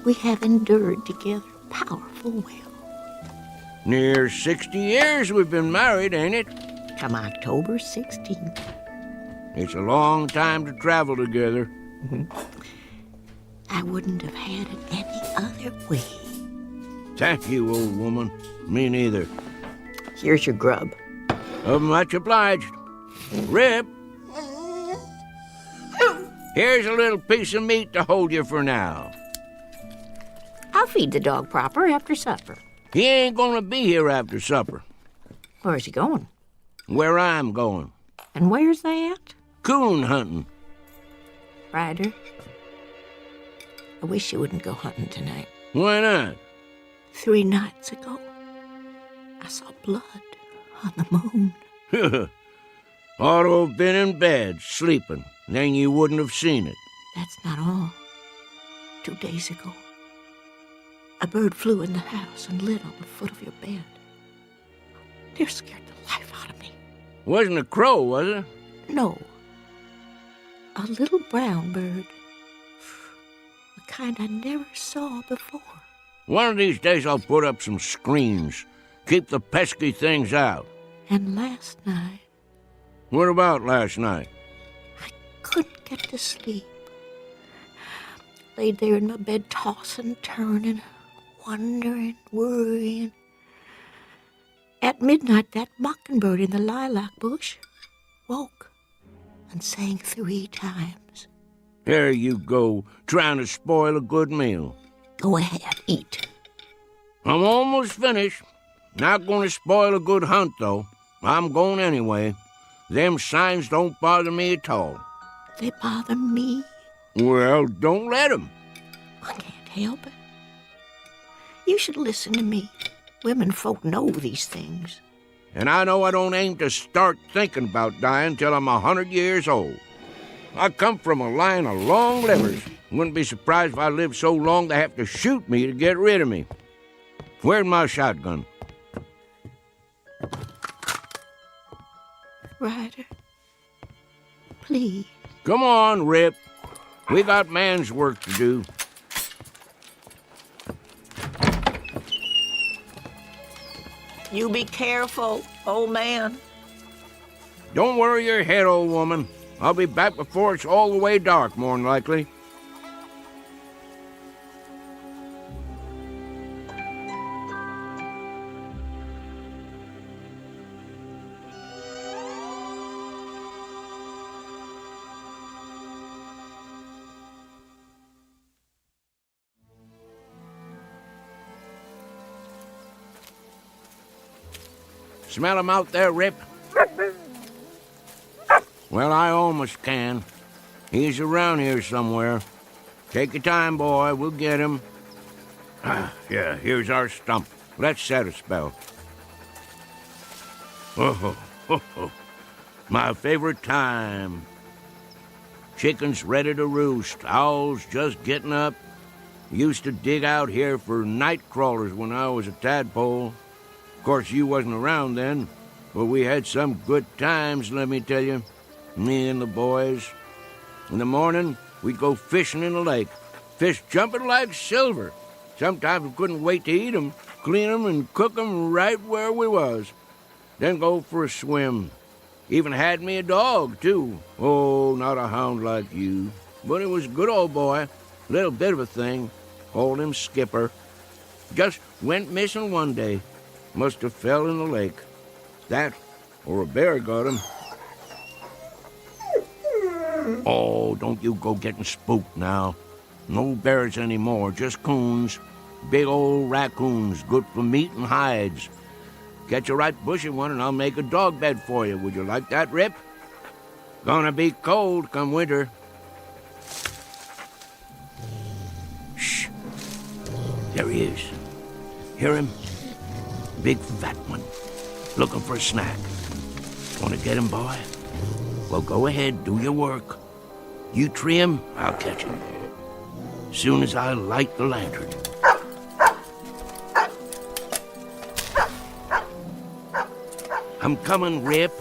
we have endured together powerful well. Near 60 years we've been married, ain't it? Come October 16th. It's a long time to travel together. I wouldn't have had it any other way. Thank you, old woman. Me neither. Here's your grub. Much obliged. Rip. Here's a little piece of meat to hold you for now. I'll feed the dog proper after supper. He ain't gonna be here after supper. Where's he going? Where I'm going. And where's that? Coon hunting. Ryder, I wish you wouldn't go hunting tonight. Why not? 3 nights ago, I saw blood on the moon. Ought to have been in bed, sleeping. Then you wouldn't have seen it. That's not all. 2 days ago, a bird flew in the house and lit on the foot of your bed. It scared the life out of me. Wasn't a crow, was it? No. A little brown bird. The kind I never saw before. One of these days I'll put up some screens. Keep the pesky things out. And last night... What about last night? I couldn't get to sleep. Laid there in my bed, tossing, turning, wondering, worrying. At midnight, that mockingbird in the lilac bush woke and sang 3 times. There you go, trying to spoil a good meal. Go ahead, eat. I'm almost finished. Not going to spoil a good hunt, though. I'm going anyway. Them signs don't bother me at all. They bother me. Well, don't let 'em. I can't help it. You should listen to me. Women folk know these things. And I know I don't aim to start thinking about dying till I'm 100 years old. I come from a line of long livers. Wouldn't be surprised if I lived so long they have to shoot me to get rid of me. Where's my shotgun? Ryder, please. Come on, Rip. We got man's work to do. You be careful, old man. Don't worry your head, old woman. I'll be back before it's all the way dark, more'n likely. Smell him out there, Rip? Well, I almost can. He's around here somewhere. Take your time, boy. We'll get him. Yeah, here's our stump. Let's set a spell. Oh, My favorite time. Chickens ready to roost, owls just getting up. Used to dig out here for night crawlers when I was a tadpole. Of course, you wasn't around then, but we had some good times, let me tell you. Me and the boys. In the morning, we'd go fishing in the lake. Fish jumping like silver. Sometimes we couldn't wait to eat 'em, clean 'em, and cook 'em right where we was. Then go for a swim. Even had me a dog, too. Oh, not a hound like you. But he was a good old boy. Little bit of a thing. Called him Skipper. Just went missing one day. Must have fell in the lake. That, or a bear got him. Oh, don't you go getting spooked now. No bears anymore, just coons. Big old raccoons, good for meat and hides. Catch a right bushy one and I'll make a dog bed for you. Would you like that, Rip? Gonna be cold come winter. Shh. There he is. Hear him? Big fat one. Looking for a snack. Want to get him, boy? Well, go ahead, do your work. You tree him, I'll catch him. Soon as I light the lantern. I'm coming, Rip.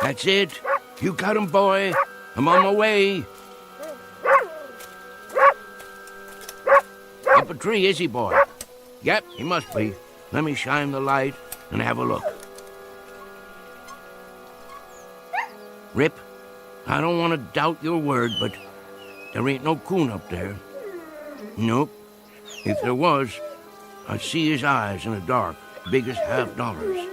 That's it. You got him, boy. I'm on my way. Up a tree, is he, boy? Yep, he must be. Let me shine the light and have a look. Rip, I don't want to doubt your word, but there ain't no coon up there. Nope. If there was, I'd see his eyes in the dark, big as $50.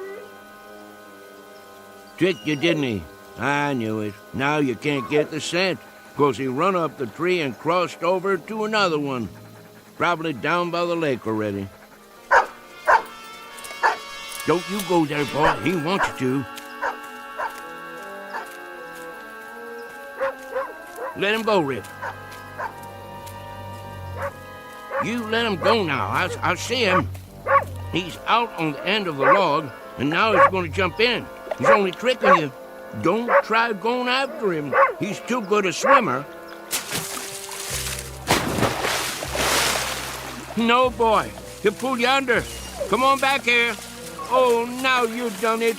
Tricked you, didn't he? I knew it. Now you can't get the scent, 'cause he run up the tree and crossed over to another one. Probably down by the lake already. Don't you go there, boy. He wants you to. Let him go, Rip. You let him go now. I'll see him. He's out on the end of the log, and now he's going to jump in. He's only tricking you. Don't try going after him. He's too good a swimmer. No, boy. He'll pull you under. Come on back here. Oh, now you've done it.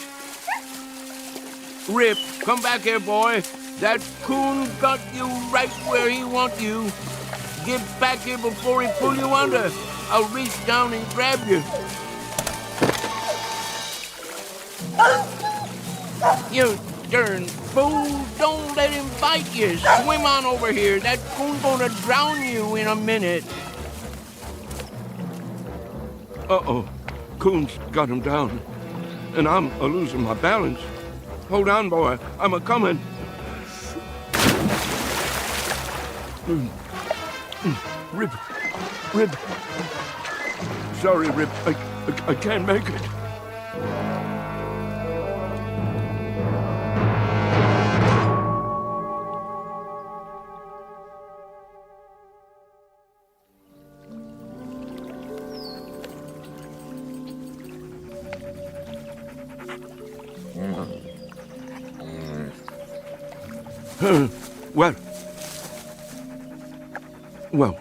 Rip, come back here, boy. That coon got you right where he wants you. Get back here before he pull you under. I'll reach down and grab you. You darn fool. Don't let him bite you. Swim on over here. That coon's gonna drown you in a minute. Uh-oh. Coon's got him down. And I'm a-losing my balance. Hold on, boy. I'm a-coming. Rip. Sorry, Rip. I can't make it. What? Well,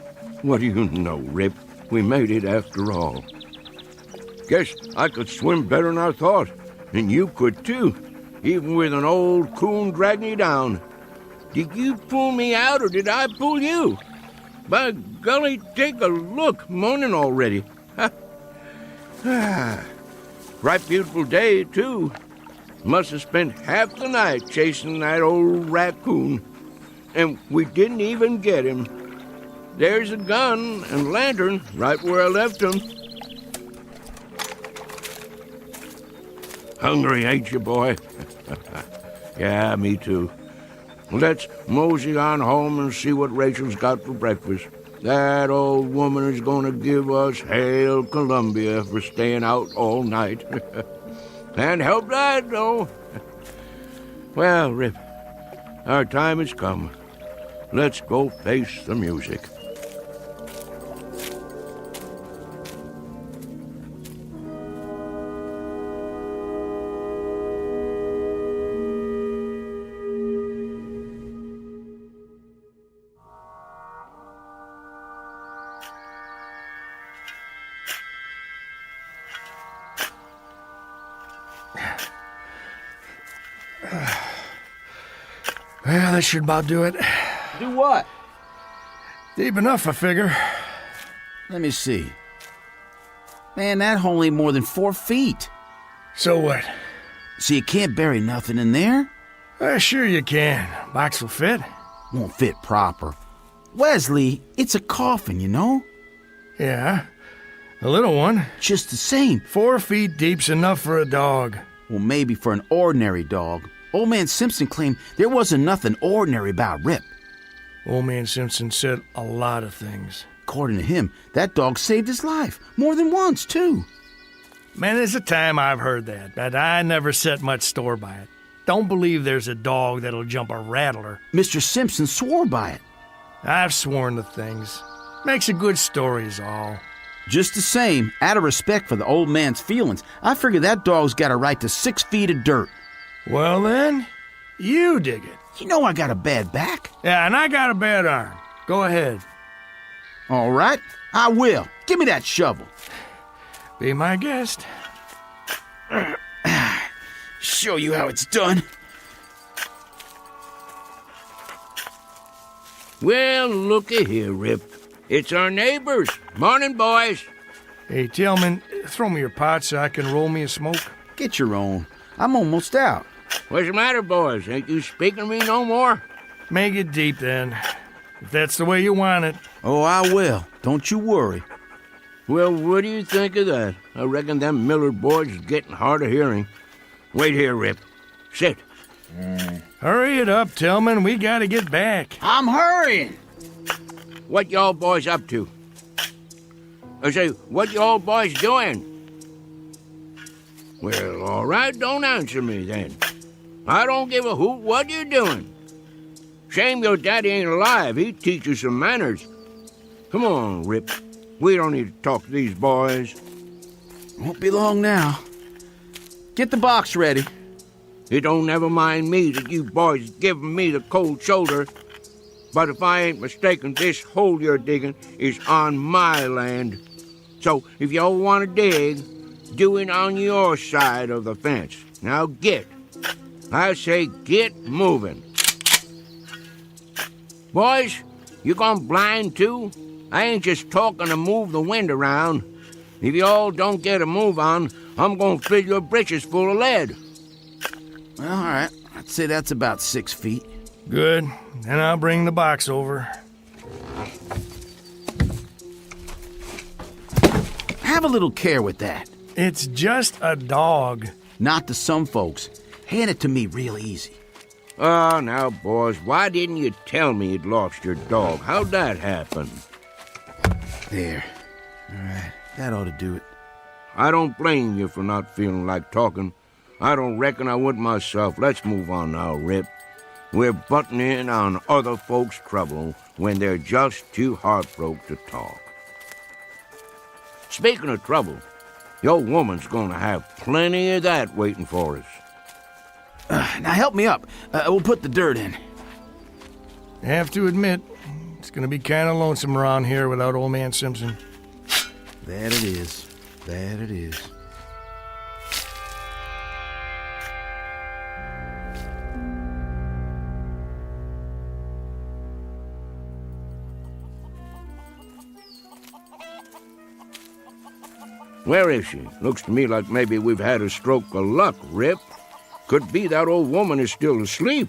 what do you know, Rip? We made it after all. Guess I could swim better than I thought, and you could too, even with an old coon dragging you down. Did you pull me out, or did I pull you? By golly, take a look, morning already. Right beautiful day, too. Must have spent half the night chasing that old raccoon. And we didn't even get him. There's a gun and lantern right where I left them. Hungry, ain't you, boy? Yeah, me too. Let's mosey on home and see what Rachel's got for breakfast. That old woman is going to give us Hail Columbia for staying out all night. Can't help that, though. Well, Rip, our time has come. Let's go face the music. Well, that should about do it. Do what? Deep enough, I figure. Let me see. Man, that hole ain't more than 4 feet. So what? So you can't bury nothing in there? Sure you can. Box will fit. Won't fit proper. Wesley, it's a coffin, you know? Yeah, a little one. Just the same. 4 feet deep's enough for a dog. Well, maybe for an ordinary dog. Old Man Simpson claimed there wasn't nothing ordinary about Rip. Old Man Simpson said a lot of things. According to him, that dog saved his life. More than once, too. Man, there's a time I've heard that, but I never set much store by it. Don't believe there's a dog that'll jump a rattler. Mr. Simpson swore by it. I've sworn to things. Makes a good story is all. Just the same, out of respect for the old man's feelings, I figure that dog's got a right to 6 feet of dirt. Well then, you dig it. You know I got a bad back. Yeah, and I got a bad arm. Go ahead. All right, I will. Give me that shovel. Be my guest. Show you how it's done. Well, looky here, Rip. It's our neighbors. Morning, boys. Hey, Tillman, throw me your pot so I can roll me a smoke. Get your own. I'm almost out. What's the matter, boys? Ain't you speaking to me no more? Make it deep, then. If that's the way you want it. Oh, I will. Don't you worry. Well, what do you think of that? I reckon them Millard boys is getting hard of hearing. Wait here, Rip. Sit. Hurry it up, Tillman. We gotta get back. I'm hurrying. What y'all boys up to? I say, what y'all boys doing? Well, all right, don't answer me then. I don't give a hoot what you're doing. Shame your daddy ain't alive. He'd teach you some manners. Come on, Rip. We don't need to talk to these boys. Won't be long now. Get the box ready. It don't never mind me that you boys giving me the cold shoulder. But if I ain't mistaken, this hole you're digging is on my land. So if y'all want to dig, do it on your side of the fence. Now get. I say get moving. Boys, you gone blind too? I ain't just talking to move the wind around. If y'all don't get a move on, I'm gonna fill your britches full of lead. Well, all right. I'd say that's about 6 feet. Good. Then I'll bring the box over. Have a little care with that. It's just a dog. Not to some folks. Hand it to me real easy. Oh, now, boys, why didn't you tell me you'd lost your dog? How'd that happen? There. All right. That ought to do it. I don't blame you for not feeling like talking. I don't reckon I would myself. Let's move on now, Rip. We're butting in on other folks' trouble when they're just too heartbroken to talk. Speaking of trouble, your woman's gonna have plenty of that waiting for us. Now help me up. We'll put the dirt in. I have to admit, it's gonna be kind of lonesome around here without Old Man Simpson. That it is. That it is. Where is she? Looks to me like maybe we've had a stroke of luck, Rip. Could be that old woman is still asleep.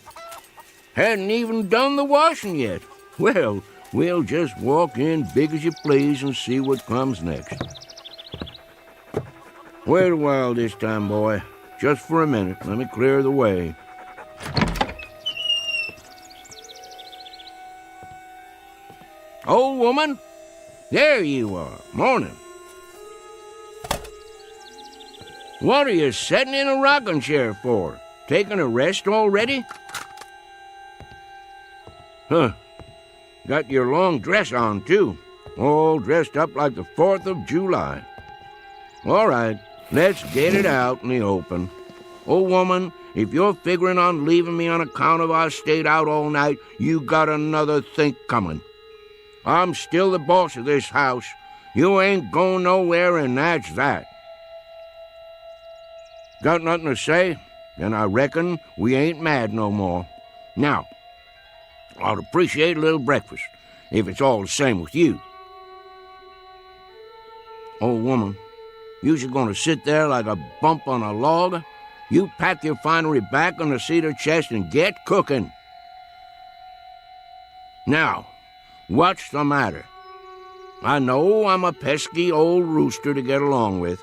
Hadn't even done the washing yet. Well, we'll just walk in big as you please and see what comes next. Wait a while this time, boy. Just for a minute. Let me clear the way. Old woman? There you are. Morning. What are you sitting in a rocking chair for? Taking a rest already? Huh. Got your long dress on, too. All dressed up like the 4th of July. All right, let's get it out in the open. Old woman, if you're figuring on leaving me on account of I stayed out all night, you got another think coming. I'm still the boss of this house. You ain't going nowhere, and that's that. Got nothing to say? Then I reckon we ain't mad no more. Now, I'd appreciate a little breakfast, if it's all the same with you. Old woman, you just gonna sit there like a bump on a log? You pack your finery back on the cedar chest and get cooking. Now, what's the matter? I know I'm a pesky old rooster to get along with,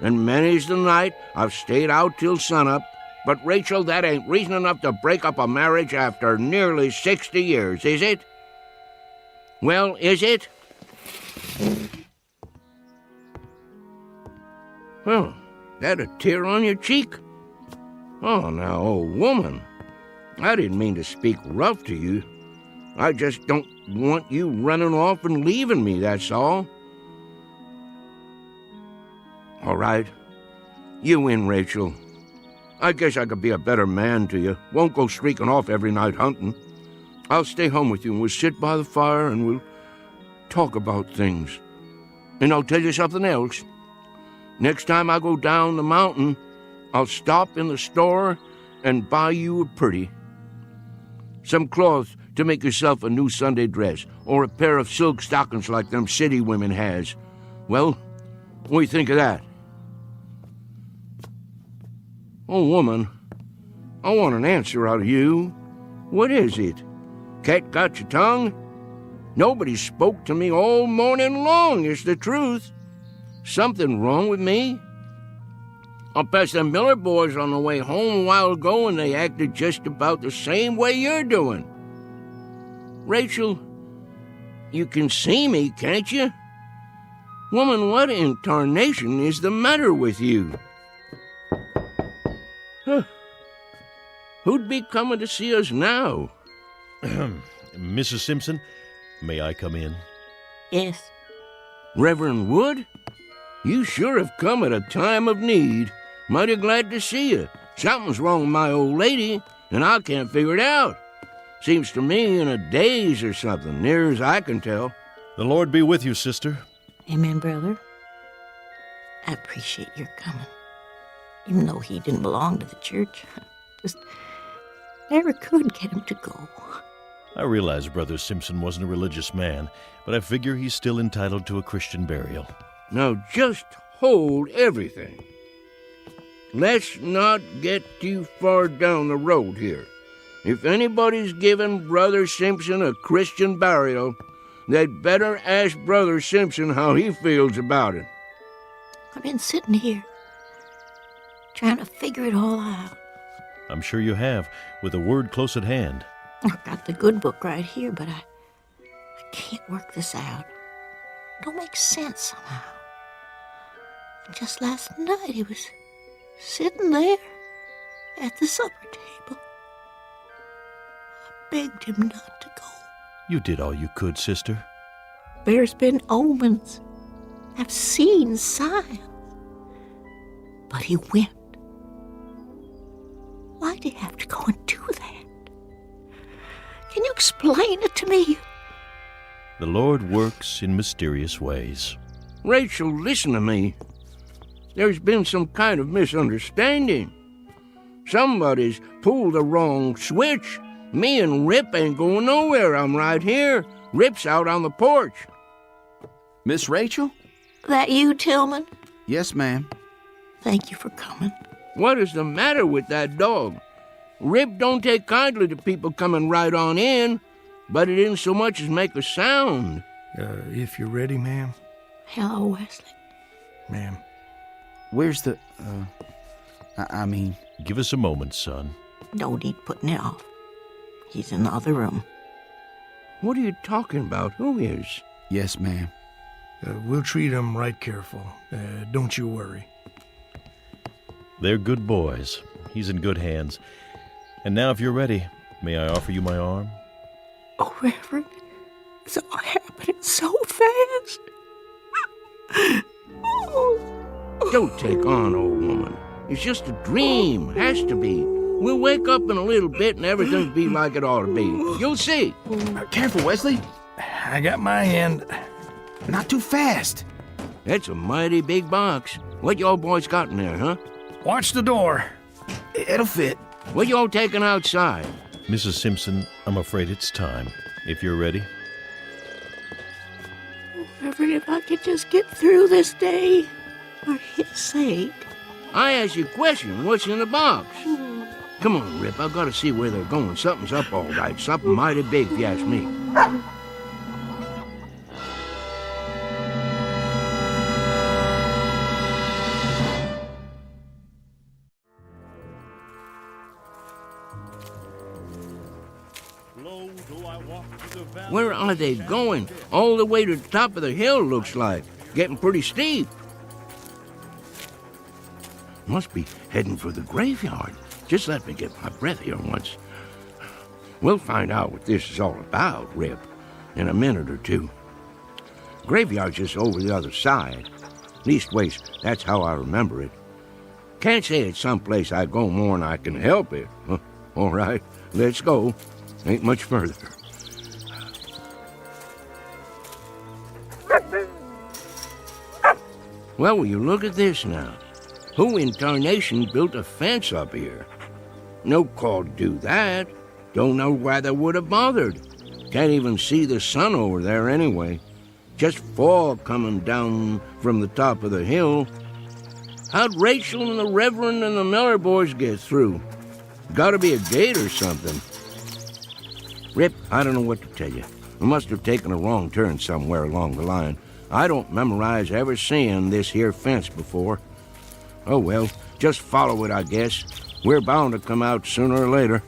and many's the night I've stayed out till sunup, but Rachel, that ain't reason enough to break up a marriage after nearly 60 years, is it? Well, is it? Oh, that a tear on your cheek? Oh, now, old woman, I didn't mean to speak rough to you. I just don't want you running off and leaving me, that's all. All right, you win, Rachel. I guess I could be a better man to you. Won't go streaking off every night hunting. I'll stay home with you, and we'll sit by the fire, and we'll talk about things. And I'll tell you something else. Next time I go down the mountain, I'll stop in the store and buy you a pretty. Some cloth to make yourself a new Sunday dress, or a pair of silk stockings like them city women has. Well, what do you think of that? Oh, woman, I want an answer out of you. What is it? Cat got your tongue? Nobody spoke to me all morning long, is the truth. Something wrong with me? I passed them Miller boys on the way home a while ago, and they acted just about the same way you're doing. Rachel, you can see me, can't you? Woman, what in tarnation is the matter with you? Huh. Who'd be coming to see us now? Mrs. Simpson, may I come in? Yes. Reverend Wood? You sure have come at a time of need. Mighty glad to see you. Something's wrong with my old lady, and I can't figure it out. Seems to me in a daze or something, near as I can tell. The Lord be with you, sister. Amen, brother. I appreciate your coming. Even though he didn't belong to the church, just never could get him to go. I realize Brother Simpson wasn't a religious man, but I figure he's still entitled to a Christian burial. Now just hold everything. Let's not get too far down the road here. If anybody's giving Brother Simpson a Christian burial, they'd better ask Brother Simpson how he feels about it. I've been sitting here, trying to figure it all out. I'm sure you have, with a word close at hand. I've got the good book right here, but I can't work this out. It don't make sense somehow. And just last night he was sitting there at the supper table. I begged him not to go. You did all you could, sister. There's been omens. I've seen signs. But he went. Why'd he have to go and do that? Can you explain it to me? The Lord works in mysterious ways. Rachel, listen to me. There's been some kind of misunderstanding. Somebody's pulled the wrong switch. Me and Rip ain't going nowhere. I'm right here. Rip's out on the porch. Miss Rachel? That you, Tillman? Yes, ma'am. Thank you for coming. What is the matter with that dog? Rip don't take kindly to people coming right on in, but it didn't so much as make a sound. If you're ready, ma'am. Hello, Wesley. Ma'am. Where's the, I mean... Give us a moment, son. No need putting it off. He's in the other room. What are you talking about? Who is? Yes, ma'am. We'll treat him right careful. Don't you worry. They're good boys. He's in good hands. And now, if you're ready, may I offer you my arm? Oh, Reverend, it's all happening so fast. Don't take on, old woman. It's just a dream. Has to be. We'll wake up in a little bit and everything'll be like it ought to be. You'll see. Careful, Wesley. I got my hand. Not too fast. That's a mighty big box. What y'all boys got in there, huh? Watch the door. It'll fit. What y'all taking outside? Mrs. Simpson, I'm afraid it's time. If you're ready. Reverend, if I could just get through this day, for his sake. I asked you a question. What's in the box? Come on, Rip. I've got to see where they're going. Something's up all right. Something mighty big, if you ask me. Where are they going? All the way to the top of the hill, looks like. Getting pretty steep. Must be heading for the graveyard. Just let me get my breath here once. We'll find out what this is all about, Rip, in a minute or two. Graveyard's just over the other side. Leastways, that's how I remember it. Can't say it's someplace I go more'n I can help it. All right, let's go. Ain't much further. Well, will you look at this now? Who in tarnation built a fence up here? No call to do that. Don't know why they would have bothered. Can't even see the sun over there anyway. Just fog coming down from the top of the hill. How'd Rachel and the Reverend and the Miller boys get through? Gotta be a gate or something. Rip, I don't know what to tell you. I must have taken a wrong turn somewhere along the line. I don't memorize ever seeing this here fence before. Oh, well, just follow it, I guess. We're bound to come out sooner or later.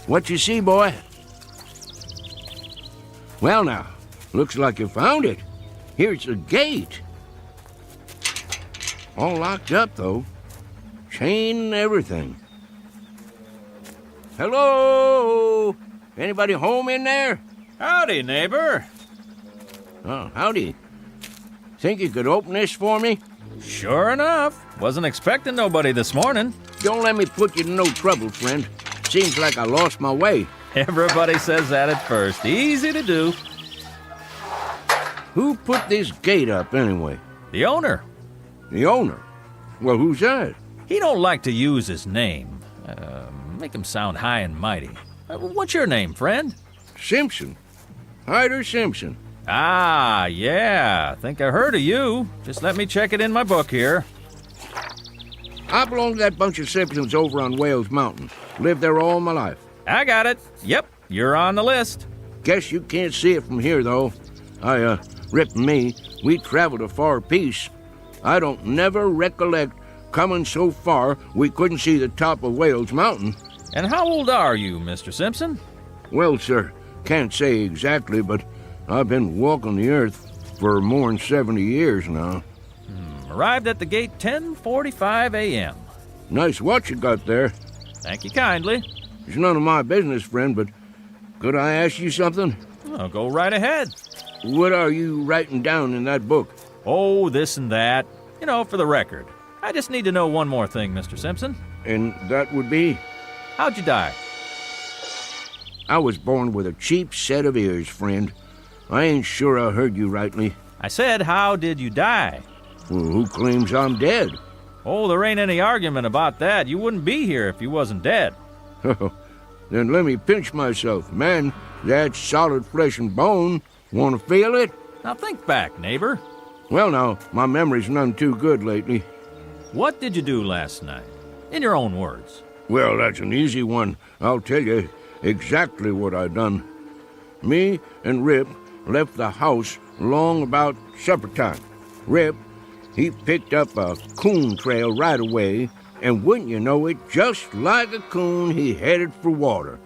What you see, boy? Well, now, looks like you found it. Here's the gate. All locked up, though. Chain and everything. Hello? Anybody home in there? Howdy, neighbor. Oh, howdy. Think you could open this for me? Sure enough. Wasn't expecting nobody this morning. Don't let me put you in no trouble, friend. Seems like I lost my way. Everybody says that at first. Easy to do. Who put this gate up, anyway? The owner. The owner? Well, who's that? He don't like to use his name. Make him sound high and mighty. What's your name, friend? Simpson. Hyder Simpson. Ah, yeah. Think I heard of you. Just let me check it in my book here. I belong to that bunch of Simpsons over on Wales Mountain. Lived there all my life. I got it. Yep, you're on the list. Guess you can't see it from here, though. Rip and me, we traveled a far piece. I don't never recollect coming so far we couldn't see the top of Wales Mountain. And how old are you, Mr. Simpson? Well, sir, can't say exactly, but I've been walking the earth for more'n 70 years now. Arrived at the gate 10:45 a.m. Nice watch you got there. Thank you kindly. It's none of my business, friend, but could I ask you something? Oh, go right ahead. What are you writing down in that book? Oh, this and that. You know, for the record. I just need to know one more thing, Mr. Simpson. And that would be? How'd you die? I was born with a cheap set of ears, friend. I ain't sure I heard you rightly. I said, how did you die? Well, who claims I'm dead? Oh, there ain't any argument about that. You wouldn't be here if you wasn't dead. Then let me pinch myself. Man, that's solid flesh and bone. Want to feel it? Now think back, neighbor. Well, now, my memory's none too good lately. What did you do last night? In your own words. Well, that's an easy one. I'll tell you exactly what I done. Me and Rip left the house long about supper time. Rip, he picked up a coon trail right away, and wouldn't you know it, just like a coon, he headed for water.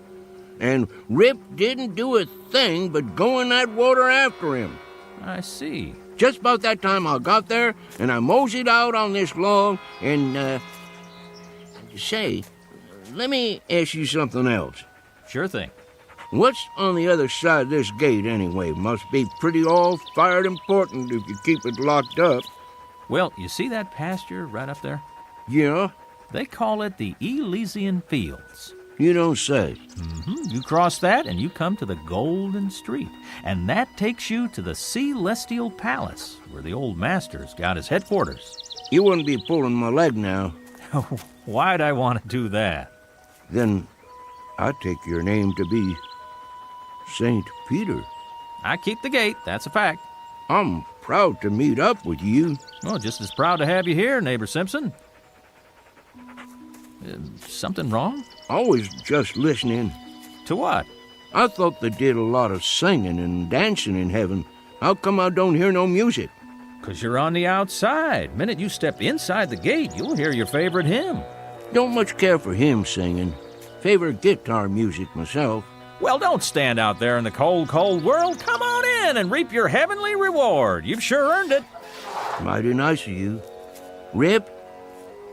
And Rip didn't do a thing but go in that water after him. I see. Just about that time I got there, and I moseyed out on this log, and, say, let me ask you something else. Sure thing. What's on the other side of this gate, anyway? Must be pretty all-fired important if you keep it locked up. Well, you see that pasture right up there? Yeah? They call it the Elysian Fields. You don't say. You cross that and you come to the Golden Street. And that takes you to the Celestial Palace, where the old master's got his headquarters. You wouldn't be pulling my leg now. Oh, Why'd I want to do that? Then I take your name to be St. Peter. I keep the gate, that's a fact. I'm proud to meet up with you. Well, just as proud to have you here, neighbor Simpson. Something wrong? I was just listening. To what? I thought they did a lot of singing and dancing in heaven. How come I don't hear no music? 'Cause you're on the outside. Minute you step inside the gate, you'll hear your favorite hymn. Don't much care for hymn singing. Favorite guitar music myself. Well, don't stand out there in the cold, cold world. Come on in and reap your heavenly reward. You've sure earned it. Mighty nice of you. Rip?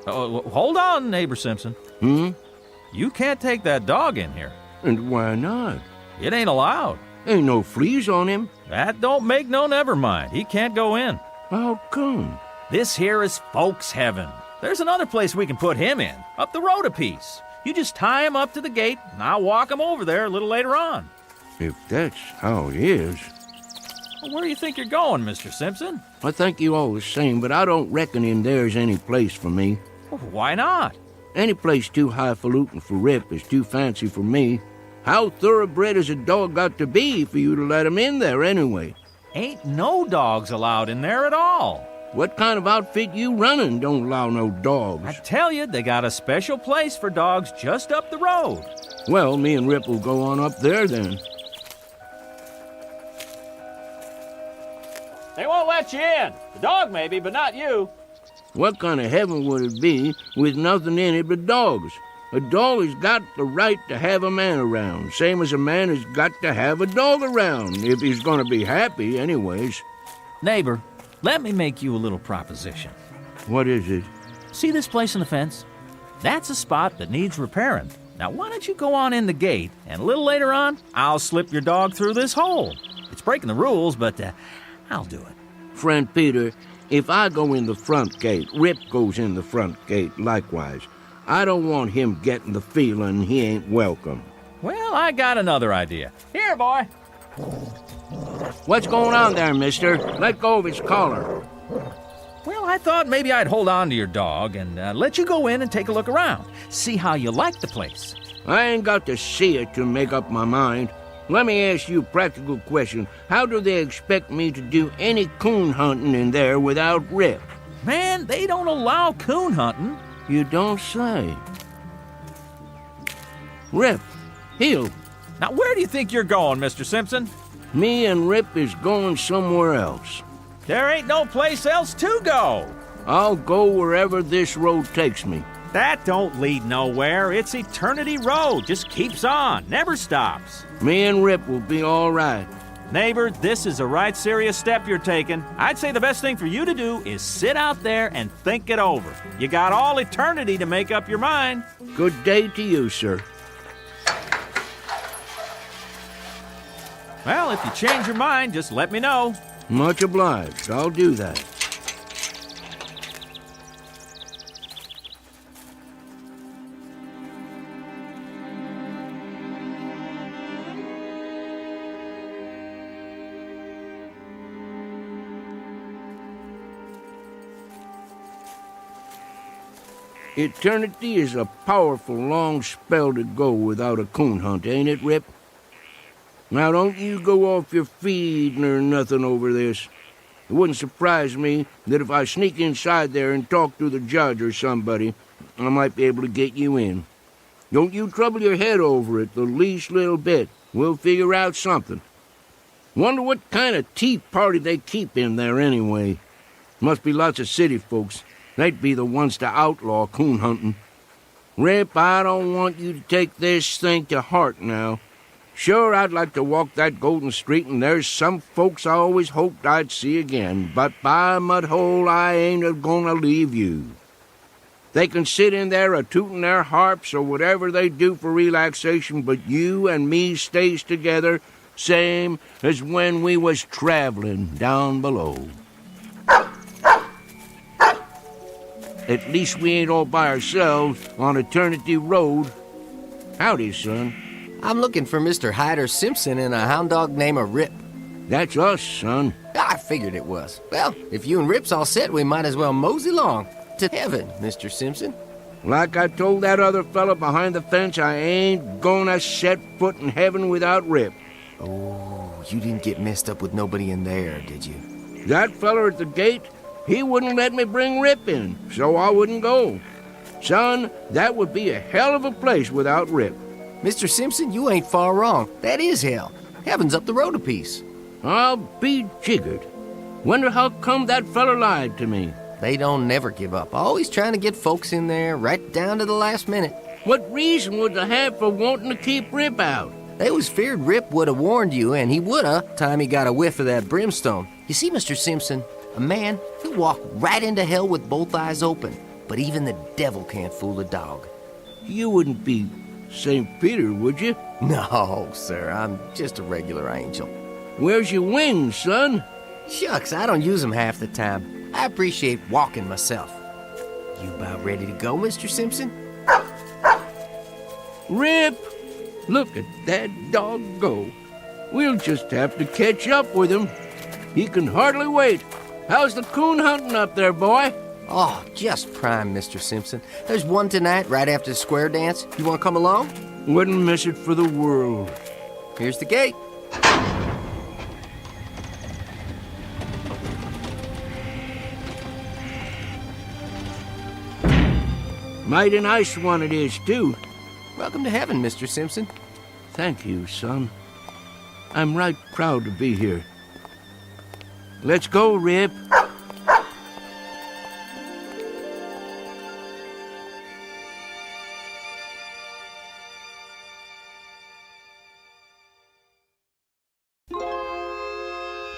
Oh, hold on, neighbor Simpson. You can't take that dog in here. And why not? It ain't allowed. Ain't no fleas on him. That don't make no never mind. He can't go in. How come? This here is folks' heaven. There's another place we can put him in, up the road a piece. You just tie him up to the gate, and I'll walk him over there a little later on. If that's how it is. Well, where do you think you're going, Mr. Simpson? I think you all the same, but I don't reckon in there's any place for me. Well, why not? Any place too highfalutin for Rip is too fancy for me. How thoroughbred has a dog got to be for you to let him in there anyway? Ain't no dogs allowed in there at all. What kind of outfit you running don't allow no dogs? I tell you, they got a special place for dogs just up the road. Well, me and Rip will go on up there then. They won't let you in. The dog maybe, but not you. What kind of heaven would it be with nothing in it but dogs? A dog has got the right to have a man around, same as a man has got to have a dog around, if he's going to be happy anyways. Neighbor, let me make you a little proposition. What is it? See this place in the fence? That's a spot that needs repairing. Now, why don't you go on in the gate, and a little later on, I'll slip your dog through this hole. It's breaking the rules, but I'll do it. Friend Peter, if I go in the front gate, Rip goes in the front gate likewise. I don't want him getting the feeling he ain't welcome. Well, I got another idea. Here, boy. What's going on there, mister? Let go of his collar. Well, I thought maybe I'd hold on to your dog and let you go in and take a look around. See how you like the place. I ain't got to see it to make up my mind. Let me ask you a practical question. How do they expect me to do any coon hunting in there without Rip? Man, they don't allow coon hunting. You don't say. Rip, heel. Now, where do you think you're going, Mr. Simpson? Me and Rip is going somewhere else. There ain't no place else to go. I'll go wherever this road takes me. That don't lead nowhere. It's Eternity Road. Just keeps on, never stops. Me and Rip will be all right. Neighbor, this is a right serious step you're taking. I'd say the best thing for you to do is sit out there and think it over. You got all eternity to make up your mind. Good day to you, sir. Well, if you change your mind, just let me know. Much obliged. I'll do that. Eternity is a powerful long spell to go without a coon hunt, ain't it, Rip? Now, don't you go off your feed nor nothing over this. It wouldn't surprise me that if I sneak inside there and talk to the judge or somebody, I might be able to get you in. Don't you trouble your head over it the least little bit. We'll figure out something. Wonder what kind of tea party they keep in there anyway. Must be lots of city folks. They'd be the ones to outlaw coon hunting. Rip, I don't want you to take this thing to heart now. Sure, I'd like to walk that golden street, and there's some folks I always hoped I'd see again, but by Mudhole, I ain't a-gonna leave you. They can sit in there a-tootin' their harps or whatever they do for relaxation, but you and me stays together, same as when we was traveling down below. At least we ain't all by ourselves on Eternity Road. Howdy, son. I'm looking for Mr. Hyder Simpson and a hound dog named Rip. That's us, son. I figured it was. Well, if you and Rip's all set, we might as well mosey along to heaven, Mr. Simpson. Like I told that other fella behind the fence, I ain't gonna set foot in heaven without Rip. Oh, you didn't get messed up with nobody in there, did you? That fella at the gate, he wouldn't let me bring Rip in, so I wouldn't go. Son, that would be a hell of a place without Rip. Mr. Simpson, you ain't far wrong. That is hell. Heaven's up the road a piece. I'll be jiggered. Wonder how come that fella lied to me. They don't never give up. Always trying to get folks in there right down to the last minute. What reason would they have for wanting to keep Rip out? They was feared Rip would have warned you, and he would have, time he got a whiff of that brimstone. You see, Mr. Simpson, a man, he'll walk right into hell with both eyes open. But even the devil can't fool a dog. You wouldn't be St. Peter, would you? No, sir, I'm just a regular angel. Where's your wings, son? Shucks, I don't use them half the time. I appreciate walking myself. You about ready to go, Mr. Simpson? Rip! Look at that dog go. We'll just have to catch up with him. He can hardly wait. How's the coon hunting up there, boy? Oh, just prime, Mr. Simpson. There's one tonight right after the square dance. You want to come along? Wouldn't miss it for the world. Here's the gate. Mighty nice one it is, too. Welcome to heaven, Mr. Simpson. Thank you, son. I'm right proud to be here. Let's go, Rip.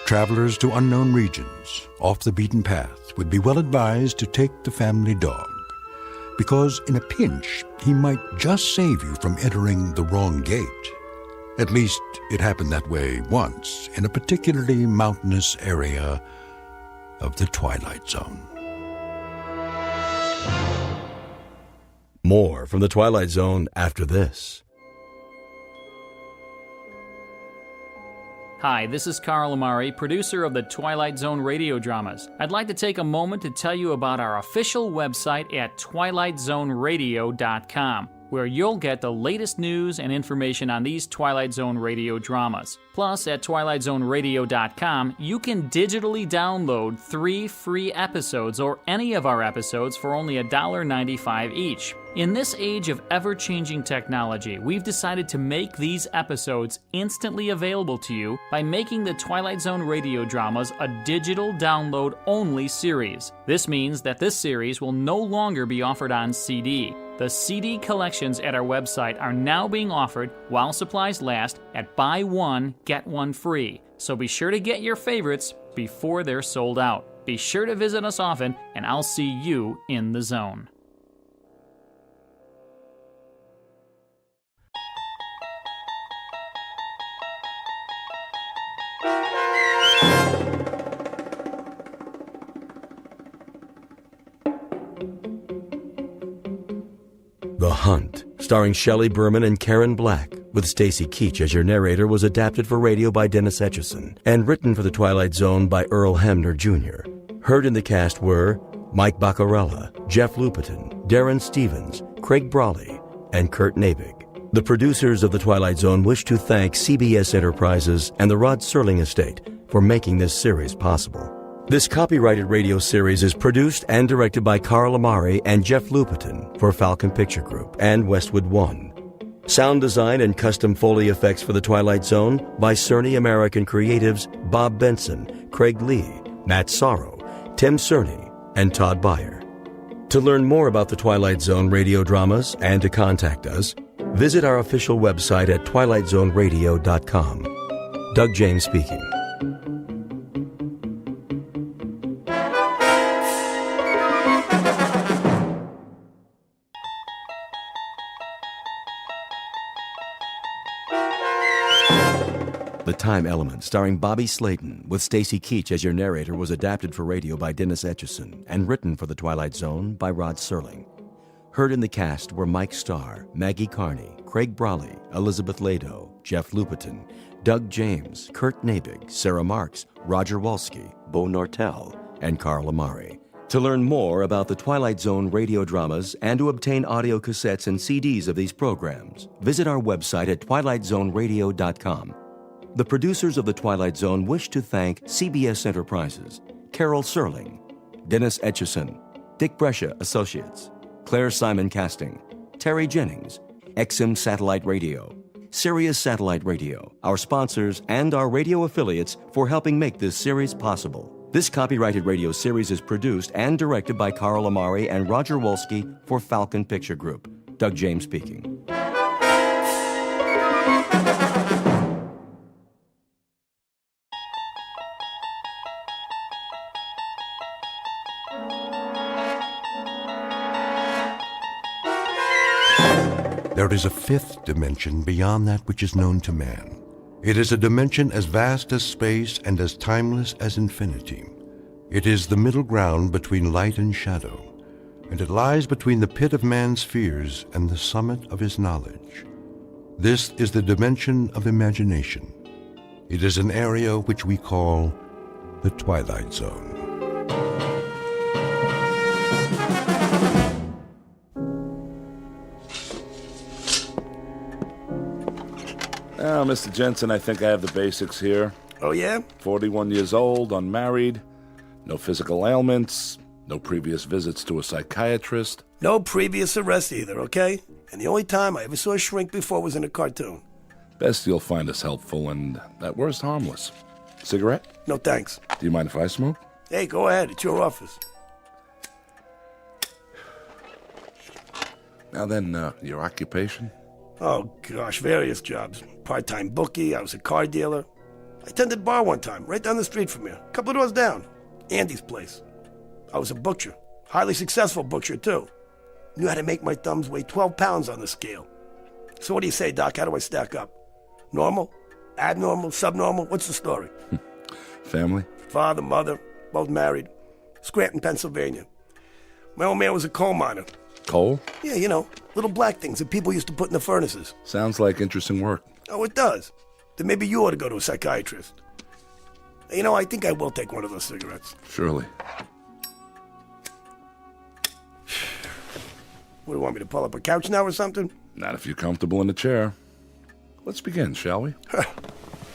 Travelers to unknown regions, off the beaten path, would be well advised to take the family dog, because in a pinch, he might just save you from entering the wrong gate. At least, it happened that way once in a particularly mountainous area of the Twilight Zone. More from the Twilight Zone after this. Hi, this is Carl Amari, producer of the Twilight Zone radio dramas. I'd like to take a moment to tell you about our official website at twilightzoneradio.com, where you'll get the latest news and information on these Twilight Zone radio dramas. Plus, at twilightzoneradio.com, you can digitally download 3 free episodes or any of our episodes for only $1.95 each. In this age of ever-changing technology, we've decided to make these episodes instantly available to you by making the Twilight Zone radio dramas a digital download-only series. This means that this series will no longer be offered on CD. The CD collections at our website are now being offered while supplies last at buy one, get one free. So be sure to get your favorites before they're sold out. Be sure to visit us often, and I'll see you in the zone. The Hunt, starring Shelley Berman and Karen Black, with Stacy Keach as your narrator, was adapted for radio by Dennis Etchison and written for The Twilight Zone by Earl Hamner Jr. Heard in the cast were Mike Baccarella, Jeff Lupetin, Darren Stevens, Craig Brawley, and Kurt Nabig. The producers of The Twilight Zone wish to thank CBS Enterprises and the Rod Serling Estate for making this series possible. This copyrighted radio series is produced and directed by Carl Amari and Jeff Lupetin for Falcon Picture Group and Westwood One. Sound design and custom Foley effects for The Twilight Zone by Cerny American Creatives Bob Benson, Craig Lee, Matt Sorrow, Tim Cerny, and Todd Beyer. To learn more about The Twilight Zone radio dramas and to contact us, visit our official website at twilightzoneradio.com. Doug James speaking. The Time Element, starring Bobby Slayton, with Stacy Keach as your narrator, was adapted for radio by Dennis Etchison and written for The Twilight Zone by Rod Serling. Heard in the cast were Mike Starr, Maggie Carney, Craig Brawley, Elizabeth Lado, Jeff Lupetin, Doug James, Kurt Nabig, Sarah Marks, Roger Wolski, Bo Nortel, and Carl Amari. To learn more about the Twilight Zone radio dramas and to obtain audio cassettes and CDs of these programs, visit our website at twilightzoneradio.com. The producers of The Twilight Zone wish to thank CBS Enterprises, Carol Serling, Dennis Etchison, Dick Brescia Associates, Claire Simon Casting, Terry Jennings, XM Satellite Radio, Sirius Satellite Radio, our sponsors, and our radio affiliates for helping make this series possible. This copyrighted radio series is produced and directed by Carl Amari and Roger Wolski for Falcon Picture Group. Doug James speaking. There is a fifth dimension beyond that which is known to man. It is a dimension as vast as space and as timeless as infinity. It is the middle ground between light and shadow, and it lies between the pit of man's fears and the summit of his knowledge. This is the dimension of imagination. It is an area which we call the Twilight Zone. Now, Mr. Jensen, I think I have the basics here. Oh, yeah? 41 years old, unmarried, no physical ailments, no previous visits to a psychiatrist. No previous arrest either, okay? And the only time I ever saw a shrink before was in a cartoon. Best you'll find us helpful and, at worst, harmless. Cigarette? No thanks. Do you mind if I smoke? Hey, go ahead. It's your office. Now then, your occupation? Oh, gosh, various jobs. Part-time bookie, I was a car dealer. I tended a bar one time, right down the street from here. A couple of doors down. Andy's place. I was a butcher. Highly successful butcher, too. Knew how to make my thumbs weigh 12 pounds on the scale. So what do you say, Doc? How do I stack up? Normal? Abnormal? Subnormal? What's the story? Family? Father, mother, both married. Scranton, Pennsylvania. My old man was a coal miner. Coal? Yeah, you know, little black things that people used to put in the furnaces. Sounds like interesting work. Oh, it does. Then maybe you ought to go to a psychiatrist. You know, I think I will take one of those cigarettes. Surely. What, do you want me to pull up a couch now or something? Not if you're comfortable in the chair. Let's begin, shall we?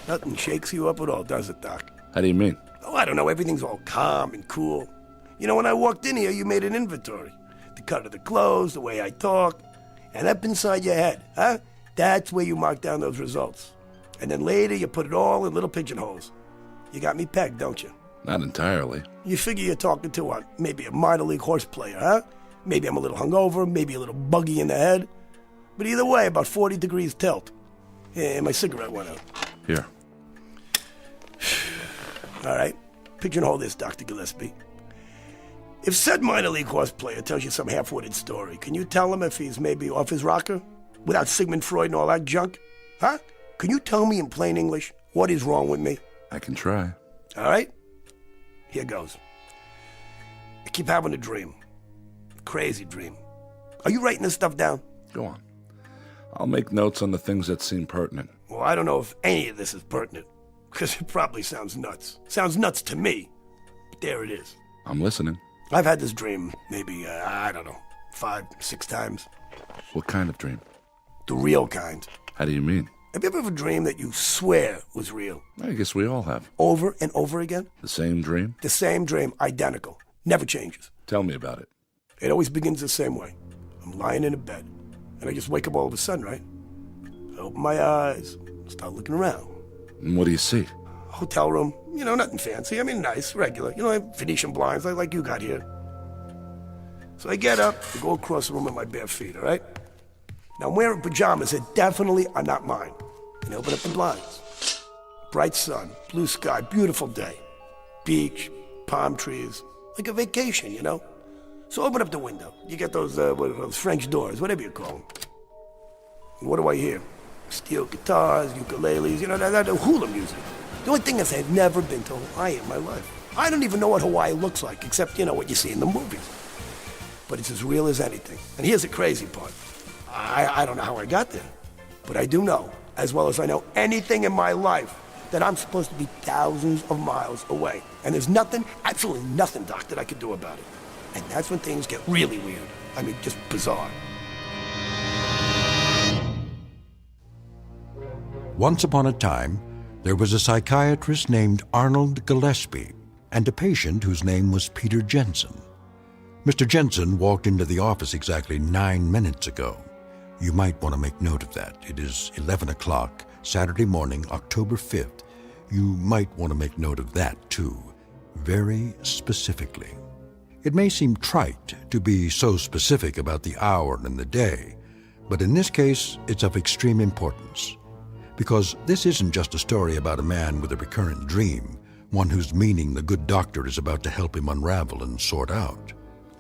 Nothing shakes you up at all, does it, Doc? How do you mean? Oh, I don't know. Everything's all calm and cool. You know, when I walked in here, you made an inventory. The cut of the clothes, the way I talk. And up inside your head, huh? That's where you mark down those results. And then later, you put it all in little pigeonholes. You got me pegged, don't you? Not entirely. You figure you're talking to maybe a minor league horse player, huh? Maybe I'm a little hungover, maybe a little buggy in the head. But either way, about 40 degrees tilt. And my cigarette went out. Here. All right. Pigeonhole this, Dr. Gillespie. If said minor league horse player tells you some half-witted story, can you tell him if he's maybe off his rocker? Without Sigmund Freud and all that junk? Huh? Can you tell me in plain English what is wrong with me? I can try. All right? Here goes. I keep having a dream. Crazy dream. Are you writing this stuff down? Go on. I'll make notes on the things that seem pertinent. Well, I don't know if any of this is pertinent, because it probably sounds nuts. Sounds nuts to me. But there it is. I'm listening. I've had this dream maybe, 5, 6 times. What kind of dream? The real kind. How do you mean? Have you ever had a dream that you swear was real? I guess we all have. Over and over again? The same dream? The same dream, identical. Never changes. Tell me about it. It always begins the same way. I'm lying in a bed, and I just wake up all of a sudden, right? I open my eyes, start looking around. And what do you see? Hotel room, you know, nothing fancy. I mean, nice, regular. You know, I have Venetian blinds like you got here. So I get up and go across the room with my bare feet, all right? Now, I'm wearing pajamas that definitely are not mine. And I open up the blinds. Bright sun, blue sky, beautiful day. Beach, palm trees, like a vacation, you know? So open up the window. You get those French doors, whatever you call them. And what do I hear? Steel guitars, ukuleles, you know, that hula music. The only thing is I've never been to Hawaii in my life. I don't even know what Hawaii looks like, except, you know, what you see in the movies. But it's as real as anything. And here's the crazy part. I don't know how I got there, but I do know, as well as I know anything in my life, that I'm supposed to be thousands of miles away. And there's nothing, absolutely nothing, Doc, that I could do about it. And that's when things get really weird. I mean, just bizarre. Once upon a time, there was a psychiatrist named Arnold Gillespie and a patient whose name was Peter Jensen. Mr. Jensen walked into the office exactly 9 minutes ago. You might want to make note of that. It is 11 o'clock, Saturday morning, October 5th. You might want to make note of that, too, very specifically. It may seem trite to be so specific about the hour and the day, but in this case, it's of extreme importance. Because this isn't just a story about a man with a recurrent dream, one whose meaning the good doctor is about to help him unravel and sort out.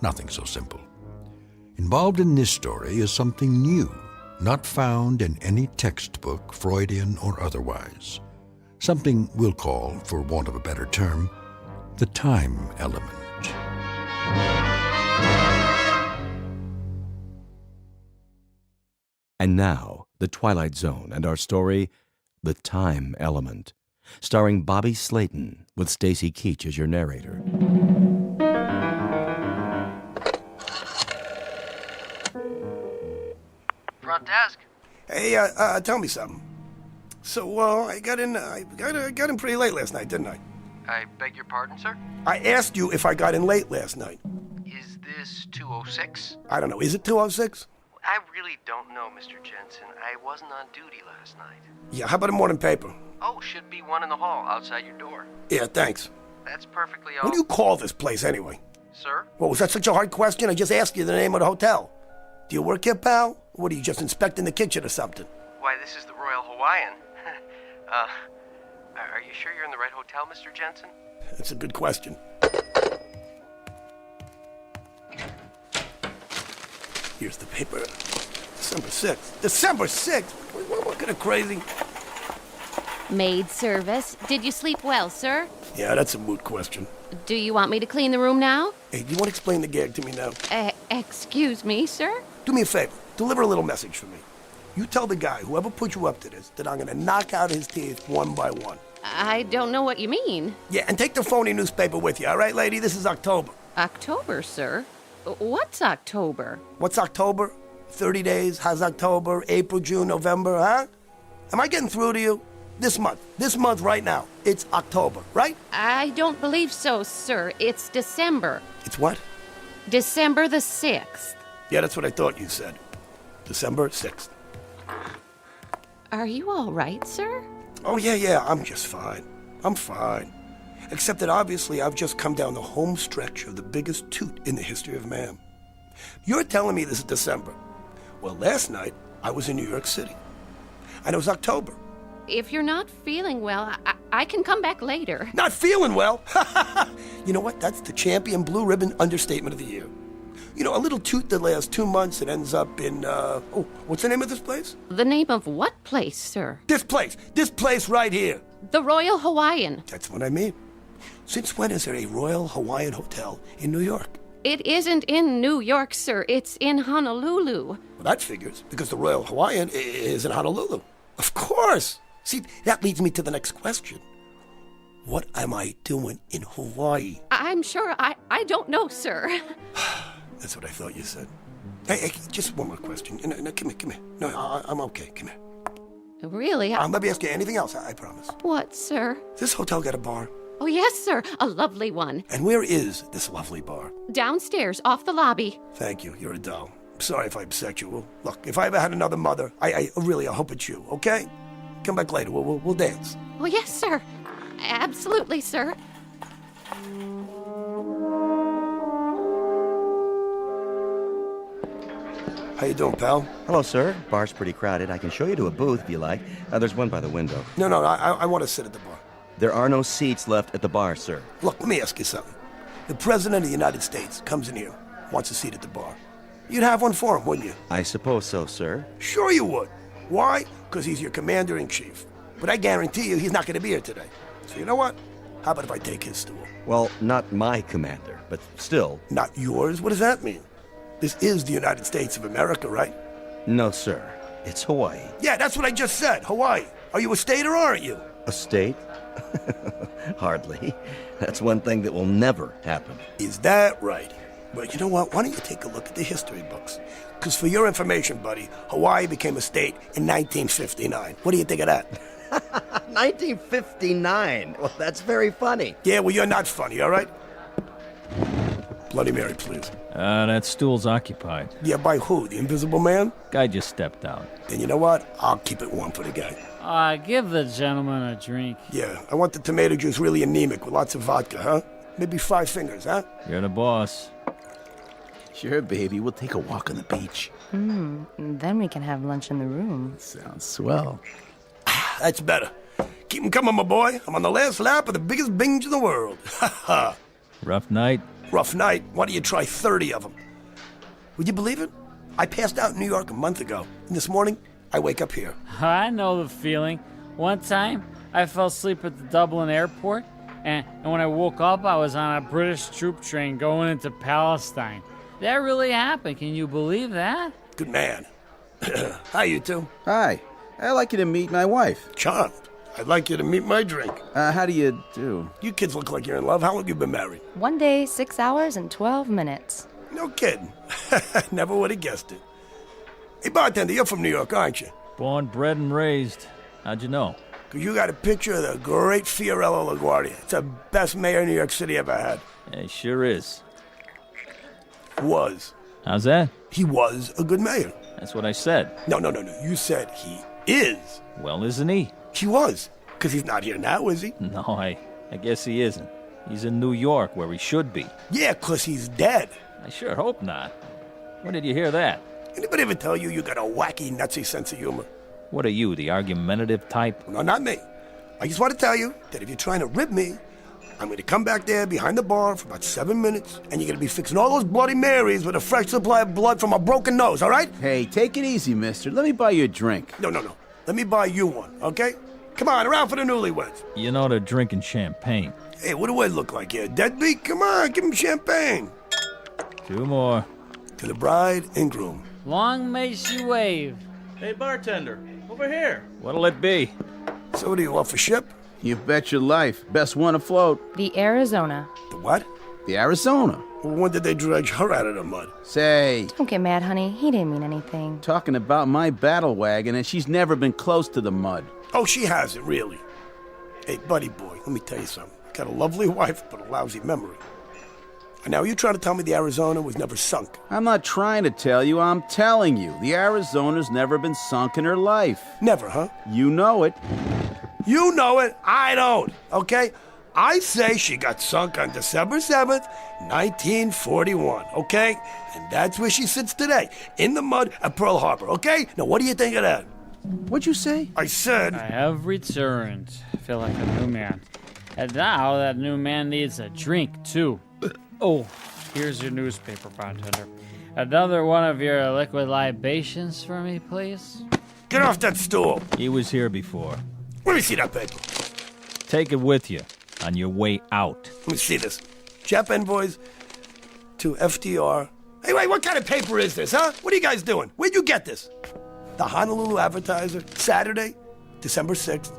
Nothing so simple. Involved in this story is something new, not found in any textbook, Freudian or otherwise. Something we'll call, for want of a better term, the time element. And now, The Twilight Zone and our story, The Time Element, starring Bobby Slayton with Stacy Keach as your narrator. Front desk. Hey, tell me something. So, I got in pretty late last night, didn't I? I beg your pardon, sir? I asked you if I got in late last night. Is this 206? I don't know. Is it 206? I really don't know, Mr. Jensen. I wasn't on duty last night. Yeah, how about a morning paper? Oh, should be one in the hall outside your door. Yeah, thanks. That's perfectly all. What do you call this place, anyway? Sir? Well, was that such a hard question? I just asked you the name of the hotel. Do you work here, pal? Or what, are you just inspecting the kitchen or something? Why, this is the Royal Hawaiian. Are you sure you're in the right hotel, Mr. Jensen? That's a good question. Here's the paper. December 6th. December 6th? What kind of crazy? Maid service. Did you sleep well, sir? Yeah, that's a moot question. Do you want me to clean the room now? Hey, do you want to explain the gag to me now? Excuse me, sir? Do me a favor. Deliver a little message for me. You tell the guy, whoever put you up to this, that I'm going to knock out his teeth one by one. I don't know what you mean. Yeah, and take the phony newspaper with you, all right, lady? This is October. October, sir? What's October? What's October? 30 days? How's October? April, June, November, huh? Am I getting through to you? This month right now. It's October, right? I don't believe so, sir. It's December. It's what? December the 6th. Yeah, that's what I thought you said. December 6th. Are you all right, sir? Oh, yeah, I'm just fine. I'm fine. Except that obviously I've just come down the home stretch of the biggest toot in the history of man. You're telling me this is December. Well, last night I was in New York City. And it was October. If you're not feeling well, I can come back later. Not feeling well? You know what? That's the champion blue ribbon understatement of the year. You know, a little toot that lasts 2 months and ends up in, what's the name of this place? The name of what place, sir? This place right here. The Royal Hawaiian. That's what I mean. Since when is there a Royal Hawaiian Hotel in New York? It isn't in New York, sir. It's in Honolulu. Well, that figures, because the Royal Hawaiian is in Honolulu. Of course. See, that leads me to the next question. What am I doing in Hawaii? I'm sure I don't know, sir. That's what I thought you said. Hey, just one more question. No, come here. No, I'm okay. Come here. Really? I'll never ask you anything else, I promise. What, sir? This hotel got a bar? Oh, yes, sir. A lovely one. And where is this lovely bar? Downstairs, off the lobby. Thank you. You're a doll. I'm sorry if I upset you. Look, if I ever had another mother, I really hope it's you, okay? Come back later. We'll dance. Oh, yes, sir. Absolutely, sir. How you doing, pal? Hello, sir. Bar's pretty crowded. I can show you to a booth if you like. There's one by the window. No, I want to sit at the bar. There are no seats left at the bar, sir. Look, let me ask you something. The President of the United States comes in here, wants a seat at the bar. You'd have one for him, wouldn't you? I suppose so, sir. Sure you would. Why? Because he's your commander-in-chief. But I guarantee you he's not going to be here today. So you know what? How about if I take his stool? Well, not my commander, but still. Not yours? What does that mean? This is the United States of America, right? No, sir. It's Hawaii. Yeah, that's what I just said. Hawaii. Are you a state or aren't you? A state? Hardly. That's one thing that will never happen. Is that right? Well, you know what? Why don't you take a look at the history books? Because for your information, buddy, Hawaii became a state in 1959. What do you think of that? 1959? Well, that's very funny. Yeah, well, you're not funny, all right? Bloody Mary, please. That stool's occupied. Yeah, by who? The Invisible Man? Guy just stepped out. Then you know what? I'll keep it warm for the guy. Give the gentleman a drink. Yeah, I want the tomato juice really anemic with lots of vodka, huh? Maybe 5 fingers, huh? You're the boss. Sure, baby. We'll take a walk on the beach. Then we can have lunch in the room. Sounds swell. That's better. Keep 'em coming, my boy. I'm on the last lap of the biggest binge in the world. Ha ha. Rough night? Rough night. Why don't you try 30 of them? Would you believe it? I passed out in New York a month ago. And this morning, I wake up here. I know the feeling. One time, I fell asleep at the Dublin airport, and when I woke up, I was on a British troop train going into Palestine. That really happened. Can you believe that? Good man. Hi, you two. Hi. I'd like you to meet my wife. Charmed. I'd like you to meet my drink. How do you do? You kids look like you're in love. How long have you been married? 1 day, 6 hours, and 12 minutes. No kidding. Never would have guessed it. Hey, bartender, you're from New York, aren't you? Born, bred, and raised. How'd you know? Because you got a picture of the great Fiorello LaGuardia. It's the best mayor New York City ever had. Yeah, he sure is. Was. How's that? He was a good mayor. That's what I said. No. You said he is. Well, isn't he? He was. Because he's not here now, is he? No, I guess he isn't. He's in New York, where he should be. Yeah, because he's dead. I sure hope not. When did you hear that? Anybody ever tell you got a wacky, nutsy sense of humor? What are you, the argumentative type? No, not me. I just want to tell you that if you're trying to rib me, I'm going to come back there behind the bar for about 7 minutes, and you're going to be fixing all those Bloody Marys with a fresh supply of blood from a broken nose, all right? Hey, take it easy, mister. Let me buy you a drink. No. Let me buy you one, okay? Come on, around for the newlyweds. You know they're drinking champagne. Hey, what do I look like here? Deadbeat? Come on, give him champagne. 2 more. To the bride and groom. Long may she wave. Hey, bartender, over here. What'll it be? So what do you off a ship? You bet your life. Best one afloat. The Arizona. The what? The Arizona. Well, when did they dredge her out of the mud? Say. Don't get mad, honey. He didn't mean anything. Talking about my battle wagon, and she's never been close to the mud. Oh, she hasn't, really. Hey, buddy boy, let me tell you something. Got a lovely wife, but a lousy memory. And now you're trying to tell me the Arizona was never sunk? I'm not trying to tell you, I'm telling you. The Arizona's never been sunk in her life. Never, huh? You know it. You know it, I don't, okay? I say she got sunk on December 7th, 1941, okay? And that's where she sits today, in the mud at Pearl Harbor, okay? Now, what do you think of that? What'd you say? I said... I have returned. I feel like a new man. And now that new man needs a drink, too. Oh, here's your newspaper, bartender. Another one of your liquid libations for me, please? Get off that stool! He was here before. Let me see that paper. Take it with you on your way out. Let me see this. Jap envoys to FDR. Hey, wait, what kind of paper is this, huh? What are you guys doing? Where'd you get this? The Honolulu Advertiser, Saturday, December 6th,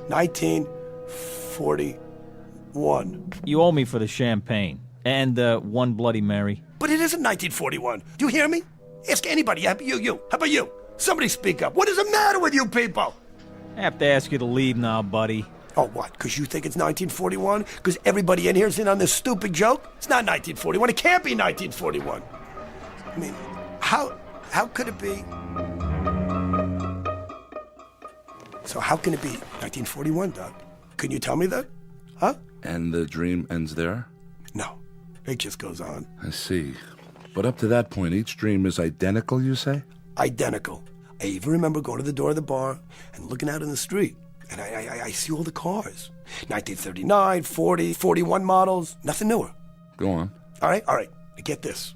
1941. You owe me for the champagne. And one Bloody Mary. But it isn't 1941. Do you hear me? Ask anybody. You. How about you? Somebody speak up. What is the matter with you people? I have to ask you to leave now, buddy. Oh, what? Because you think it's 1941? Because everybody in here is in on this stupid joke? It's not 1941. It can't be 1941. I mean, how could it be? So how can it be 1941, Doc? Can you tell me that? Huh? And the dream ends there? No. It just goes on. I see. But up to that point, each dream is identical, you say? Identical. I even remember going to the door of the bar and looking out in the street. And I see all the cars. 1939, 40, 41 models. Nothing newer. Go on. All right. Now get this.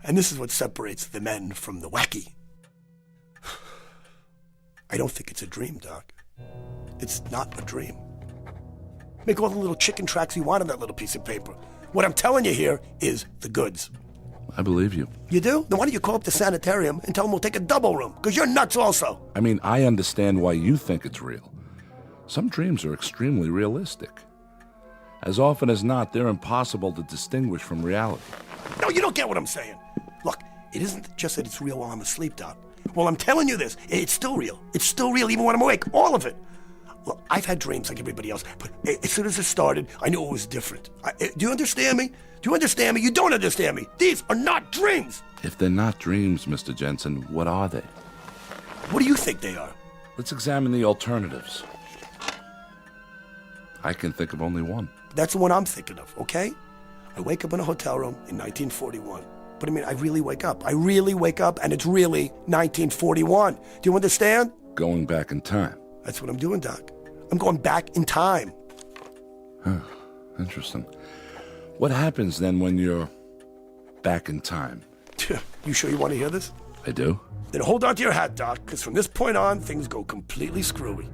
And this is what separates the men from the wacky. I don't think it's a dream, Doc. It's not a dream. Make all the little chicken tracks you want on that little piece of paper. What I'm telling you here is the goods. I believe you. You do? Then why don't you call up the sanitarium and tell them we'll take a double room? Because you're nuts also. I mean, I understand why you think it's real. Some dreams are extremely realistic. As often as not, they're impossible to distinguish from reality. No, you don't get what I'm saying. Look, it isn't just that it's real while I'm asleep, Doc. Well, I'm telling you this. It's still real. It's still real even when I'm awake. All of it. Look, I've had dreams like everybody else, but as soon as it started, I knew it was different. Do you understand me? Do you understand me? You don't understand me. These are not dreams. If they're not dreams, Mr. Jensen, what are they? What do you think they are? Let's examine the alternatives. I can think of only one. That's the one I'm thinking of, okay? I wake up in a hotel room in 1941. But I mean, I really wake up. I really wake up, and it's really 1941. Do you understand? Going back in time. That's what I'm doing, Doc. I'm going back in time. Huh. Interesting. What happens then when you're back in time? You sure you want to hear this? I do. Then hold on to your hat, Doc, because from this point on, things go completely screwy.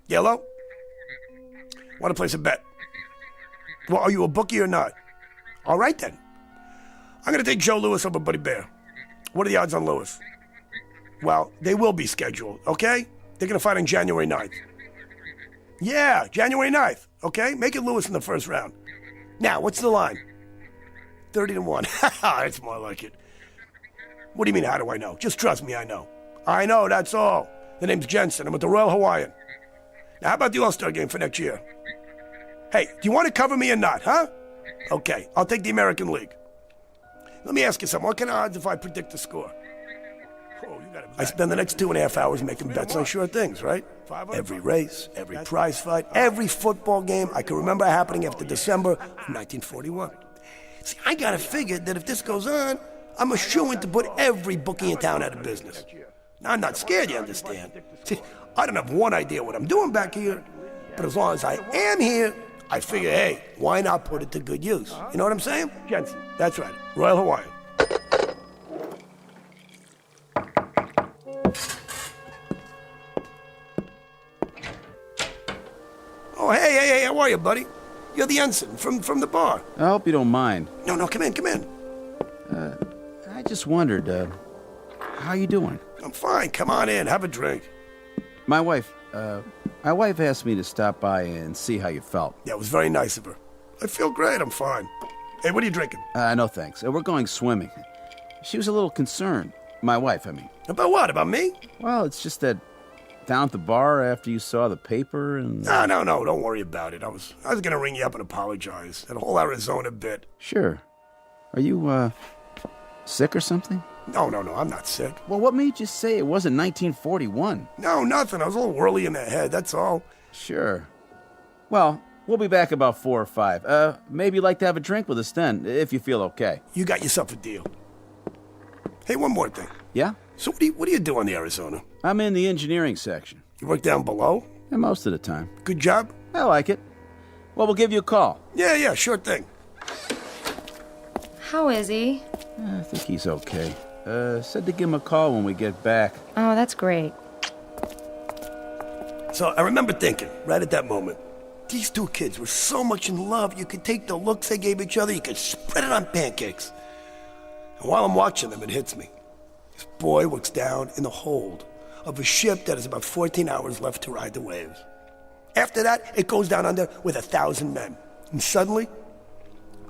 Yellow? Want to place a bet? Well, are you a bookie or not? All right, then. I'm going to take Joe Louis over Buddy Bear. What are the odds on Louis? Well, they will be scheduled, okay? They're going to fight on January 9th. Yeah, January 9th, okay? Make it Louis in the first round. Now, what's the line? 30-1. That's more like it. What do you mean, how do I know? Just trust me, I know. I know, that's all. The name's Jensen. I'm with the Royal Hawaiian. Now, how about the All-Star game for next year? Hey, do you want to cover me or not, huh? Okay, I'll take the American League. Let me ask you something. What kind of odds if I predict the score? I spend the next 2.5 hours making bets on sure things, right? Every race, every prize fight, every football game I can remember happening after December of 1941. See, I gotta figure that if this goes on, I'm a shoo-in to put every bookie in town out of business. Now, I'm not scared, you understand? See, I don't have one idea what I'm doing back here, but as long as I am here, I figure, hey, why not put it to good use? You know what I'm saying? Jensen, that's right. Royal Hawaiian. Oh, hey, how are you, buddy? You're the ensign from the bar. I hope you don't mind. No, come in. I just wondered, how you doing? I'm fine. Come on in, have a drink. My wife asked me to stop by and see how you felt. Yeah, it was very nice of her. I feel great, I'm fine. Hey, what are you drinking? No thanks. We're going swimming. She was a little concerned. My wife, I mean. About what, about me? Well, it's just that down at the bar after you saw the paper and... No, don't worry about it. I was gonna ring you up and apologize. That whole Arizona bit. Sure. Are you, sick or something? No, I'm not sick. Well, what made you say it wasn't 1941? No, nothing. I was a little whirly in the head, that's all. Sure. Well, we'll be back about 4 or 5. Maybe you'd like to have a drink with us then, if you feel okay. You got yourself a deal. Hey, one more thing. Yeah? So what do you do on the Arizona? I'm in the engineering section. You work down below? Yeah, most of the time. Good job? I like it. Well, we'll give you a call. Yeah, sure thing. How is he? I think he's okay. Said to give him a call when we get back. Oh, that's great. So I remember thinking, right at that moment, these two kids were so much in love, you could take the looks they gave each other, you could spread it on pancakes. And while I'm watching them, it hits me. This boy looks down in the hold of a ship that has about 14 hours left to ride the waves. After that, it goes down under with 1,000 men. And suddenly,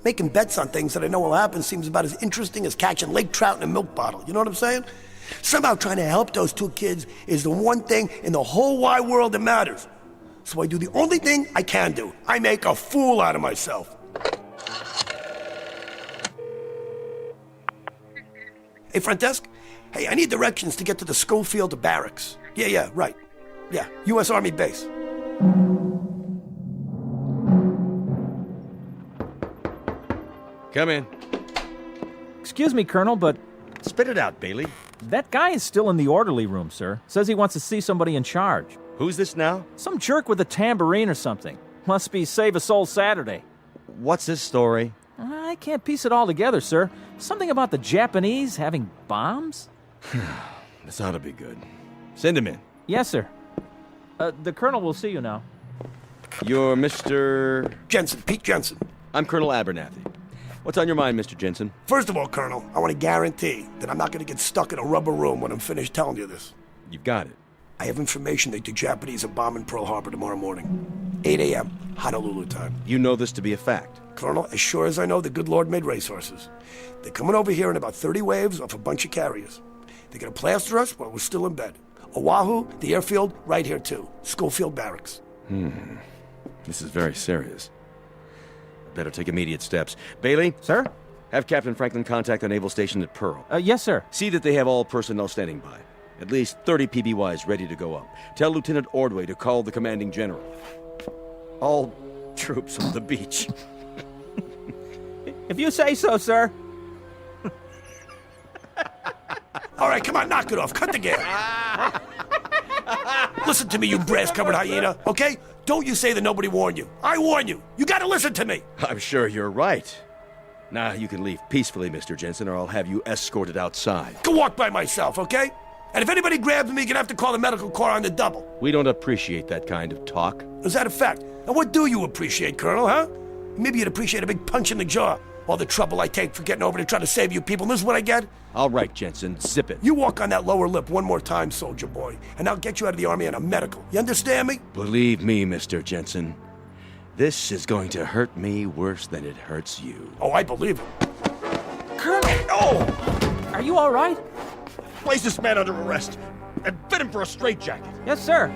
making bets on things that I know will happen seems about as interesting as catching lake trout in a milk bottle. You know what I'm saying? Somehow trying to help those two kids is the one thing in the whole wide world that matters. So I do the only thing I can do. I make a fool out of myself. Hey, front desk? Hey, I need directions to get to the Schofield barracks. Yeah, right. Yeah, U.S. Army base. Come in. Excuse me, Colonel, but... Spit it out, Bailey. That guy is still in the orderly room, sir. Says he wants to see somebody in charge. Who's this now? Some jerk with a tambourine or something. Must be Save a Soul Saturday. What's his story? I can't piece it all together, sir. Something about the Japanese having bombs? This ought to be good. Send him in. Yes, sir. The Colonel will see you now. You're Mr. Jensen, Pete Jensen. I'm Colonel Abernathy. What's on your mind, Mr. Jensen? First of all, Colonel, I want to guarantee that I'm not going to get stuck in a rubber room when I'm finished telling you this. You've got it. I have information that the Japanese are bombing Pearl Harbor tomorrow morning. 8 a.m., Honolulu time. You know this to be a fact. Colonel, as sure as I know, the good Lord made racehorses. They're coming over here in about 30 waves off a bunch of carriers. They're going to plaster us while we're still in bed. Oahu, the airfield, right here too. Schofield Barracks. This is very serious. Better take immediate steps. Bailey? Sir? Have Captain Franklin contact the naval station at Pearl. Yes, sir. See that they have all personnel standing by. At least 30 PBYs ready to go up. Tell Lieutenant Ordway to call the commanding general. All troops on the beach. If you say so, sir. All right, come on, knock it off. Cut the game. Listen to me, you brass-covered hyena, okay? Don't you say that nobody warned you. I warn you. You gotta listen to me. I'm sure you're right. Now you can leave peacefully, Mr. Jensen, or I'll have you escorted outside. Go walk by myself, okay? And if anybody grabs me, you're gonna have to call the medical corps on the double. We don't appreciate that kind of talk. Is that a fact? And what do you appreciate, Colonel, huh? Maybe you'd appreciate a big punch in the jaw. All the trouble I take for getting over to try to save you people, and this is what I get? All right, Jensen, zip it. You walk on that lower lip one more time, soldier boy, and I'll get you out of the Army on a medical. You understand me? Believe me, Mr. Jensen, this is going to hurt me worse than it hurts you. Oh, I believe it. Colonel! Oh! Are you all right? Place this man under arrest and fit him for a straitjacket. Yes, sir.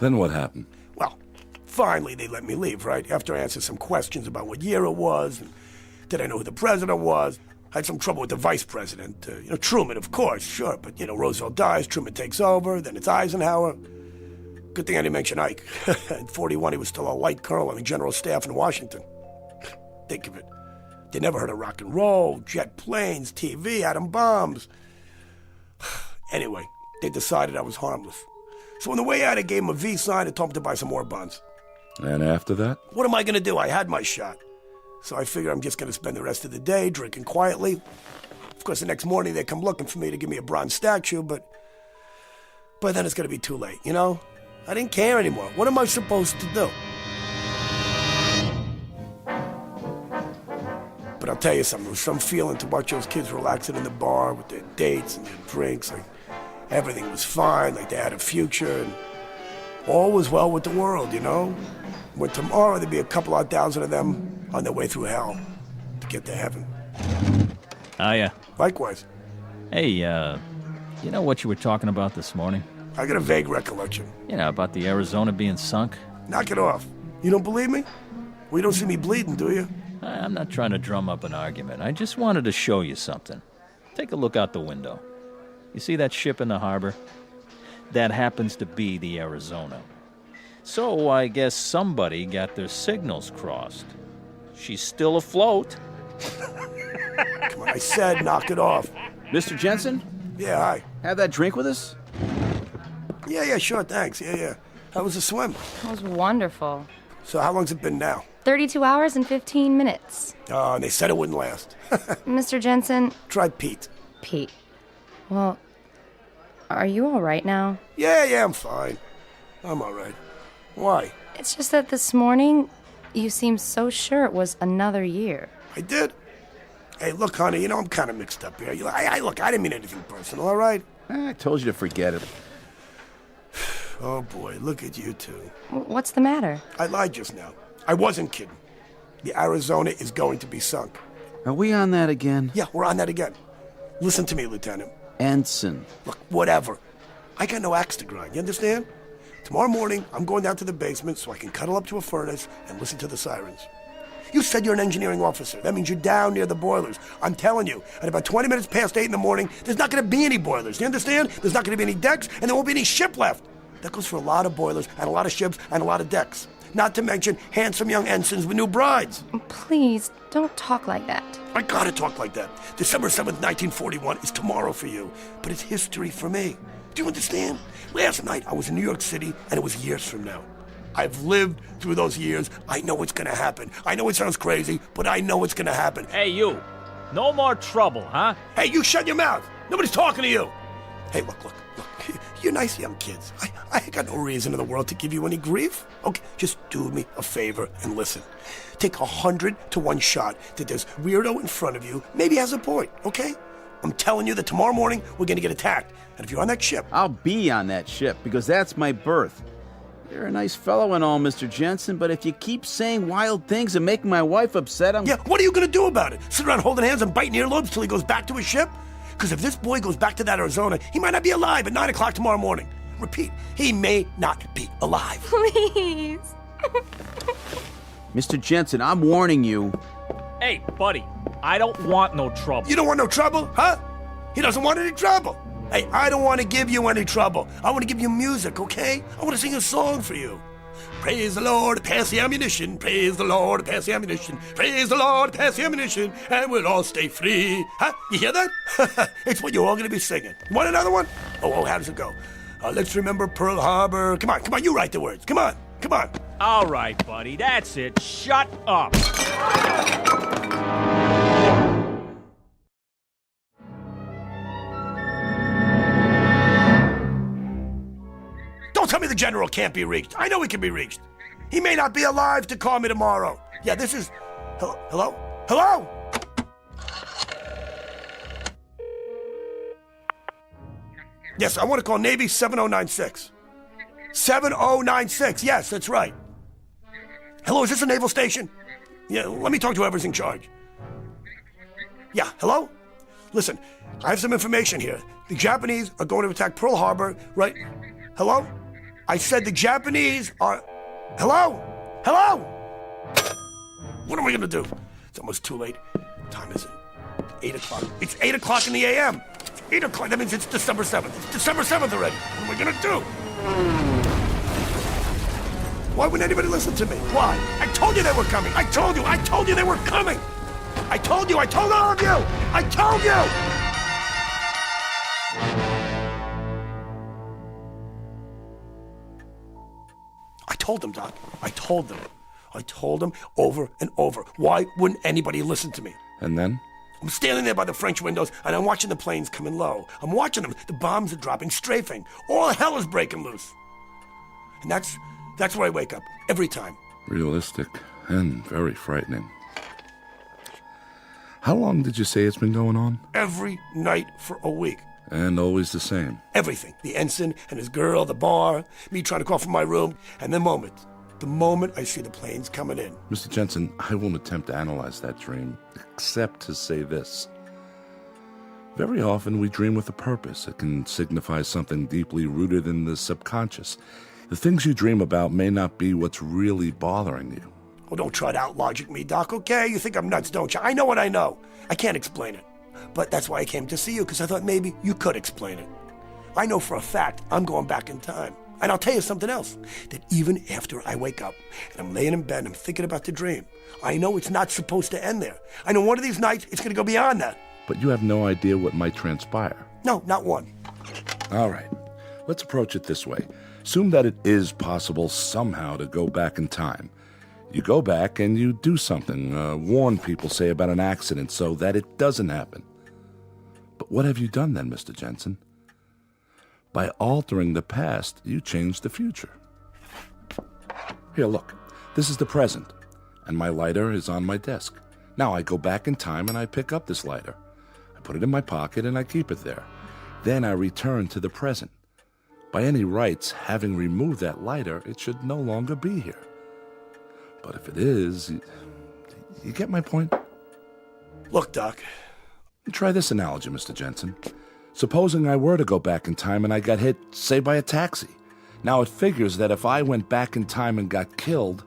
Then what happened? Well, finally they let me leave, right? After I answered some questions about what year it was, and did I know who the president was? I had some trouble with the vice president. Truman, of course, sure, but, Roosevelt dies, Truman takes over, then it's Eisenhower. Good thing I didn't mention Ike. At 41, he was still a light colonel on the general staff in Washington. Think of it. They never heard of rock and roll, jet planes, TV, atom bombs. Anyway, they decided I was harmless. So on the way out, I gave him a V sign and told him to buy some more buns. And after that? What am I going to do? I had my shot. So I figure I'm just going to spend the rest of the day drinking quietly. Of course, the next morning they come looking for me to give me a bronze statue, but then it's going to be too late, I didn't care anymore. What am I supposed to do? But I'll tell you something, there was some feeling to watch those kids relaxing in the bar with their dates and their drinks. Like, everything was fine, like they had a future, and all was well with the world, When tomorrow there'd be a couple odd thousand of them on their way through hell to get to heaven. Hiya. Likewise. Hey, you know what you were talking about this morning? I got a vague recollection. About the Arizona being sunk? Knock it off. You don't believe me? Well, you don't see me bleeding, do you? I'm not trying to drum up an argument. I just wanted to show you something. Take a look out the window. You see that ship in the harbor? That happens to be the Arizona. So I guess somebody got their signals crossed. She's still afloat. Come on, I said knock it off. Mr. Jensen? Yeah, hi. Have that drink with us? Yeah, sure, thanks. Yeah. How was the swim? It was wonderful. So how long's it been now? 32 hours and 15 minutes. Oh, and they said it wouldn't last. Mr. Jensen? Try Pete. Pete. Well, are you all right now? Yeah, I'm fine. I'm all right. Why? It's just that this morning, you seemed so sure it was another year. I did? Hey, look, honey, I'm kind of mixed up here. Look, I didn't mean anything personal, all right? I told you to forget it. Oh, boy, look at you two. What's the matter? I lied just now. I wasn't kidding. The Arizona is going to be sunk. Are we on that again? Yeah, we're on that again. Listen to me, Lieutenant. Ensign. Look, whatever. I got no axe to grind, you understand? Tomorrow morning, I'm going down to the basement so I can cuddle up to a furnace and listen to the sirens. You said you're an engineering officer. That means you're down near the boilers. I'm telling you, at about 20 minutes past 8 in the morning, there's not going to be any boilers. You understand? There's not going to be any decks, and there won't be any ship left. That goes for a lot of boilers and a lot of ships and a lot of decks. Not to mention handsome young ensigns with new brides. Please, don't talk like that. I gotta talk like that. December 7th, 1941 is tomorrow for you, but it's history for me. Do you understand? Last night I was in New York City, and it was years from now. I've lived through those years. I know what's gonna happen. I know it sounds crazy, but I know it's gonna happen. Hey, you. No more trouble, huh? Hey, you shut your mouth. Nobody's talking to you. Hey, look. You're nice young kids. I ain't got no reason in the world to give you any grief. Okay, just do me a favor and listen. Take 100 to 1 shot that this weirdo in front of you maybe has a point, okay? I'm telling you that tomorrow morning we're gonna get attacked. And if you're on that ship... I'll be on that ship, because that's my berth. You're a nice fellow and all, Mr. Jensen, but if you keep saying wild things and making my wife upset, Yeah, what are you gonna do about it? Sit around holding hands and biting earlobes till he goes back to his ship? Because if this boy goes back to that Arizona, he might not be alive at 9 o'clock tomorrow morning. Repeat, he may not be alive. Please. Mr. Jensen, I'm warning you. Hey, buddy, I don't want no trouble. You don't want no trouble, huh? He doesn't want any trouble. Hey, I don't want to give you any trouble. I want to give you music, okay? I want to sing a song for you. Praise the Lord, pass the ammunition. Praise the Lord, pass the ammunition. Praise the Lord, pass the ammunition, and we'll all stay free. Huh? You hear that? It's what you're all going to be singing. You want another one? Oh, how does it go? Let's remember Pearl Harbor. Come on, you write the words. Come on. All right, buddy, that's it. Shut up. Don't tell me the general can't be reached. I know he can be reached. He may not be alive to call me tomorrow. Yeah, this is... Hello? Yes, I want to call Navy 7096. 7096, yes, that's right. Hello, is this a naval station? Yeah, let me talk to whoever's in charge. Yeah, hello? Listen, I have some information here. The Japanese are going to attack Pearl Harbor, right? Hello? I said the Japanese are... Hello? What are we going to do? It's almost too late. What time is it? 8 o'clock. It's 8 o'clock in the a.m. It's 8 o'clock. That means it's December 7th. It's December 7th already. What am I going to do? Why wouldn't anybody listen to me? Why? I told you they were coming. I told you they were coming. I told all of you. I told you. I told them, Doc. I told them over and over. Why wouldn't anybody listen to me? And then? I'm standing there by the French windows, and I'm watching the planes coming low. I'm watching them. The bombs are dropping, strafing. All hell is breaking loose. And that's where I wake up, every time. Realistic and very frightening. How long did you say it's been going on? Every night for a week. And always the same. Everything. The ensign and his girl, the bar, me trying to call from my room, and the moment I see the planes coming in. Mr. Jensen, I won't attempt to analyze that dream, except to say this. Very often we dream with a purpose. It can signify something deeply rooted in the subconscious. The things you dream about may not be what's really bothering you. Oh, don't try to out-logic me, Doc, okay? You think I'm nuts, don't you? I know what I know. I can't explain it. But that's why I came to see you, because I thought maybe you could explain it. I know for a fact I'm going back in time. And I'll tell you something else, that even after I wake up and I'm laying in bed and I'm thinking about the dream, I know it's not supposed to end there. I know one of these nights it's going to go beyond that. But you have no idea what might transpire. No, not one. All right, let's approach it this way. Assume that it is possible somehow to go back in time. You go back and you do something, warn people, say, about an accident so that it doesn't happen. But what have you done then, Mr. Jensen? By altering the past, you changed the future. Here, look. This is the present, and my lighter is on my desk. Now I go back in time and I pick up this lighter. I put it in my pocket and I keep it there. Then I return to the present. By any rights, having removed that lighter, it should no longer be here. But if it is, you get my point? Look, Doc. Try this analogy, Mr. Jensen. Supposing I were to go back in time and I got hit, say, by a taxi. Now it figures that if I went back in time and got killed,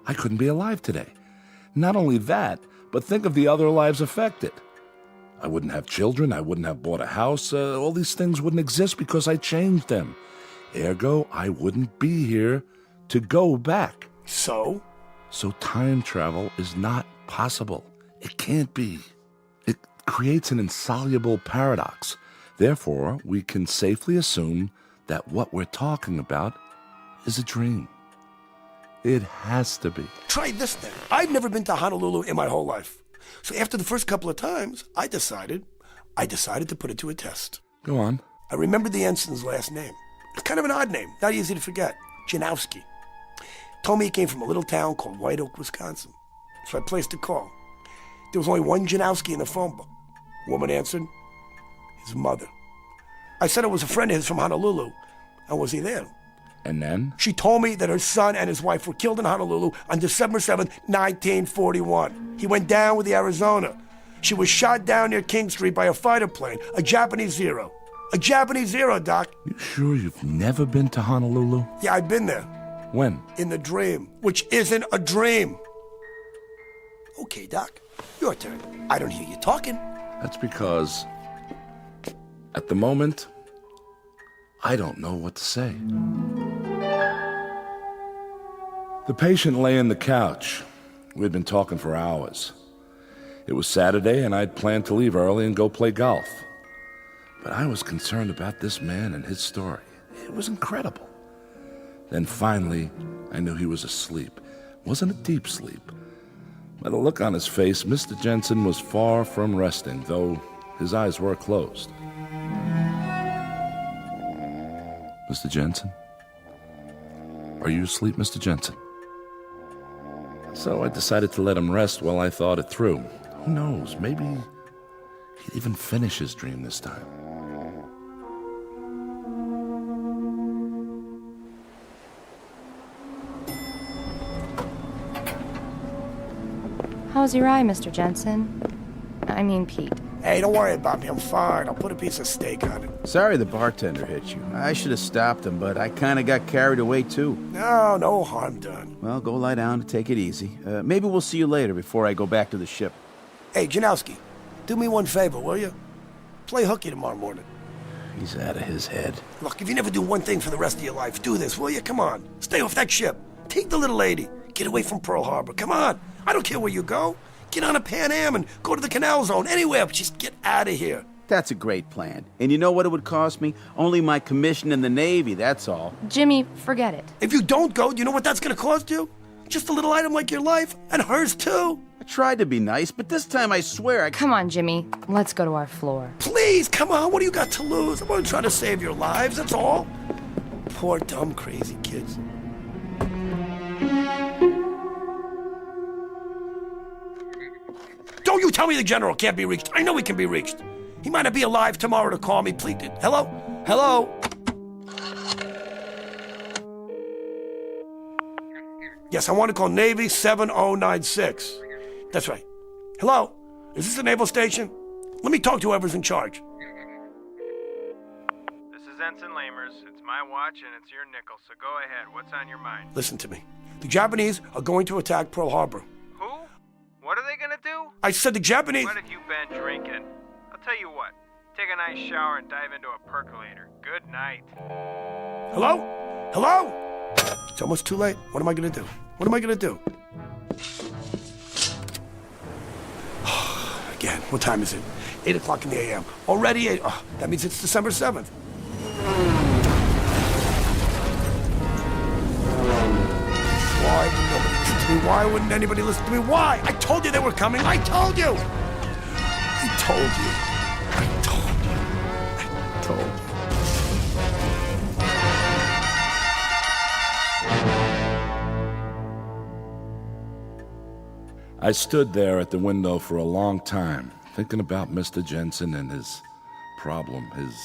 I couldn't be alive today. Not only that, but think of the other lives affected. I wouldn't have children, I wouldn't have bought a house, all these things wouldn't exist because I changed them. Ergo, I wouldn't be here to go back. So? So time travel is not possible. It can't be. It creates an insoluble paradox. Therefore, we can safely assume that what we're talking about is a dream. It has to be. Try this then. I've never been to Honolulu in my whole life. So after the first couple of times, I decided to put it to a test. Go on. I remembered the ensign's last name. It's kind of an odd name, not easy to forget. Janowski. Told me he came from a little town called White Oak, Wisconsin. So I placed a call. There was only one Janowski in the phone book. Woman answered. His mother. I said it was a friend of his from Honolulu. And was he there? And then? She told me that her son and his wife were killed in Honolulu on December 7th, 1941. He went down with the Arizona. She was shot down near King Street by a fighter plane, a Japanese Zero. A Japanese Zero, Doc. You sure you've never been to Honolulu? Yeah, I've been there. When? In the dream, which isn't a dream. Okay, Doc, your turn. I don't hear you talking. That's because, at the moment, I don't know what to say. The patient lay in the couch. We'd been talking for hours. It was Saturday, and I'd planned to leave early and go play golf. But I was concerned about this man and his story. It was incredible. Then finally, I knew he was asleep. It wasn't a deep sleep. By the look on his face, Mr. Jensen was far from resting, though his eyes were closed. Mr. Jensen? Are you asleep, Mr. Jensen? So I decided to let him rest while I thought it through. Who knows, maybe he'd even finish his dream this time. How's your eye, Mr. Jensen? I mean, Pete. Hey, don't worry about me. I'm fine. I'll put a piece of steak on it. Sorry the bartender hit you. I should have stopped him, but I kind of got carried away, too. No harm done. Well, go lie down and take it easy. Maybe we'll see you later before I go back to the ship. Hey, Janowski, do me one favor, will you? Play hooky tomorrow morning. He's out of his head. Look, if you never do one thing for the rest of your life, do this, will you? Come on. Stay off that ship. Take the little lady. Get away from Pearl Harbor. Come on. I don't care where you go. Get on a Pan Am and go to the Canal Zone. Anywhere, but just get out of here. That's a great plan. And you know what it would cost me? Only my commission in the Navy, that's all. Jimmy, forget it. If you don't go, do you know what that's going to cost you? Just a little item like your life, and hers too. I tried to be nice, but this time I swear Come on, Jimmy. Let's go to our floor. Please, come on. What do you got to lose? I'm only trying to save your lives, that's all. Poor, dumb, crazy kids. Don't you tell me the general can't be reached. I know he can be reached. He might not be alive tomorrow to call me. Please. Hello? Hello? Yes, I want to call Navy 7096. That's right. Hello? Is this the naval station? Let me talk to whoever's in charge. This is Ensign Lamers. It's my watch and it's your nickel, so go ahead. What's on your mind? Listen to me. The Japanese are going to attack Pearl Harbor. Who? What are they gonna do? I said the Japanese... What have you been drinking? I'll tell you what. Take a nice shower and dive into a percolator. Good night. Hello? Hello? It's almost too late. What am I going to do? What am I going to do? Again, what time is it? 8 o'clock in the a.m. Already 8. Oh, that means it's December 7th. Why would nobody listen to me? Why wouldn't anybody listen to me? Why? I told you they were coming. I told you. I told you. I told you. I told you. I stood there at the window for a long time, thinking about Mr. Jensen and his problem, his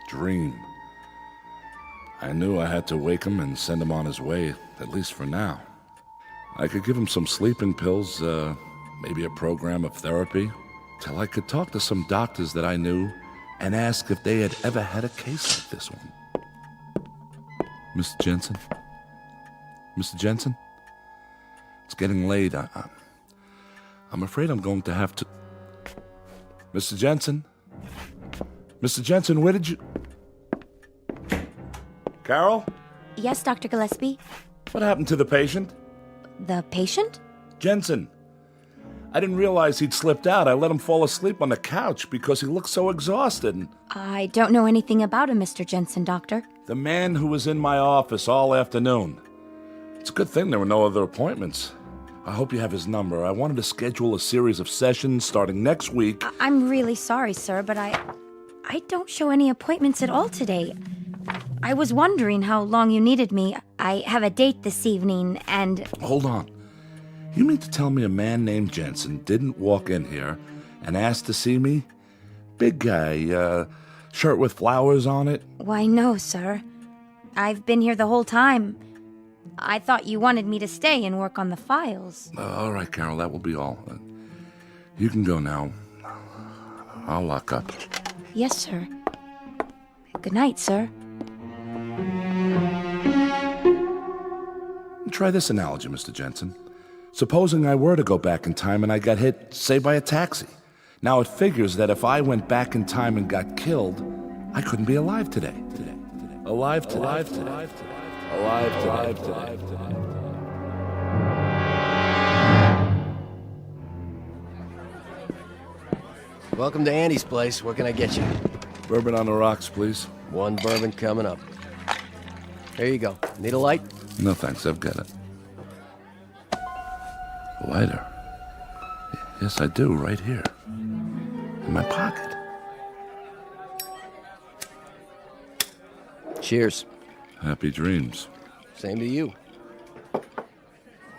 dream. I knew I had to wake him and send him on his way, at least for now. I could give him some sleeping pills, maybe a program of therapy, till I could talk to some doctors that I knew and ask if they had ever had a case like this one. Mr. Jensen? Mr. Jensen? It's getting late. I'm afraid I'm going to have to... Mr. Jensen? Mr. Jensen, where did you... Carol? Yes, Dr. Gillespie? What happened to the patient? The patient? Jensen. I didn't realize he'd slipped out. I let him fall asleep on the couch because he looked so exhausted. I don't know anything about him, Mr. Jensen, Doctor. The man who was in my office all afternoon. It's a good thing there were no other appointments. I hope you have his number. I wanted to schedule a series of sessions starting next week. I'm really sorry, sir, but I don't show any appointments at all today. I was wondering how long you needed me. I have a date this evening, and... Hold on. You mean to tell me a man named Jensen didn't walk in here and ask to see me? Big guy, shirt with flowers on it? Why, no, sir. I've been here the whole time. I thought you wanted me to stay and work on the files. All right, Carol, that will be all. You can go now. I'll lock up. Yes, sir. Good night, sir. Try this analogy, Mr. Jensen. Supposing I were to go back in time and I got hit, say, by a taxi. Now it figures that if I went back in time and got killed, I couldn't be alive today. Alive today. Welcome to Andy's place. What can I get you? Bourbon on the rocks, please. One bourbon coming up. Here you go. Need a light? No, thanks. I've got it. A lighter. Yes, I do. Right here. In my pocket. Cheers. Happy dreams. Same to you.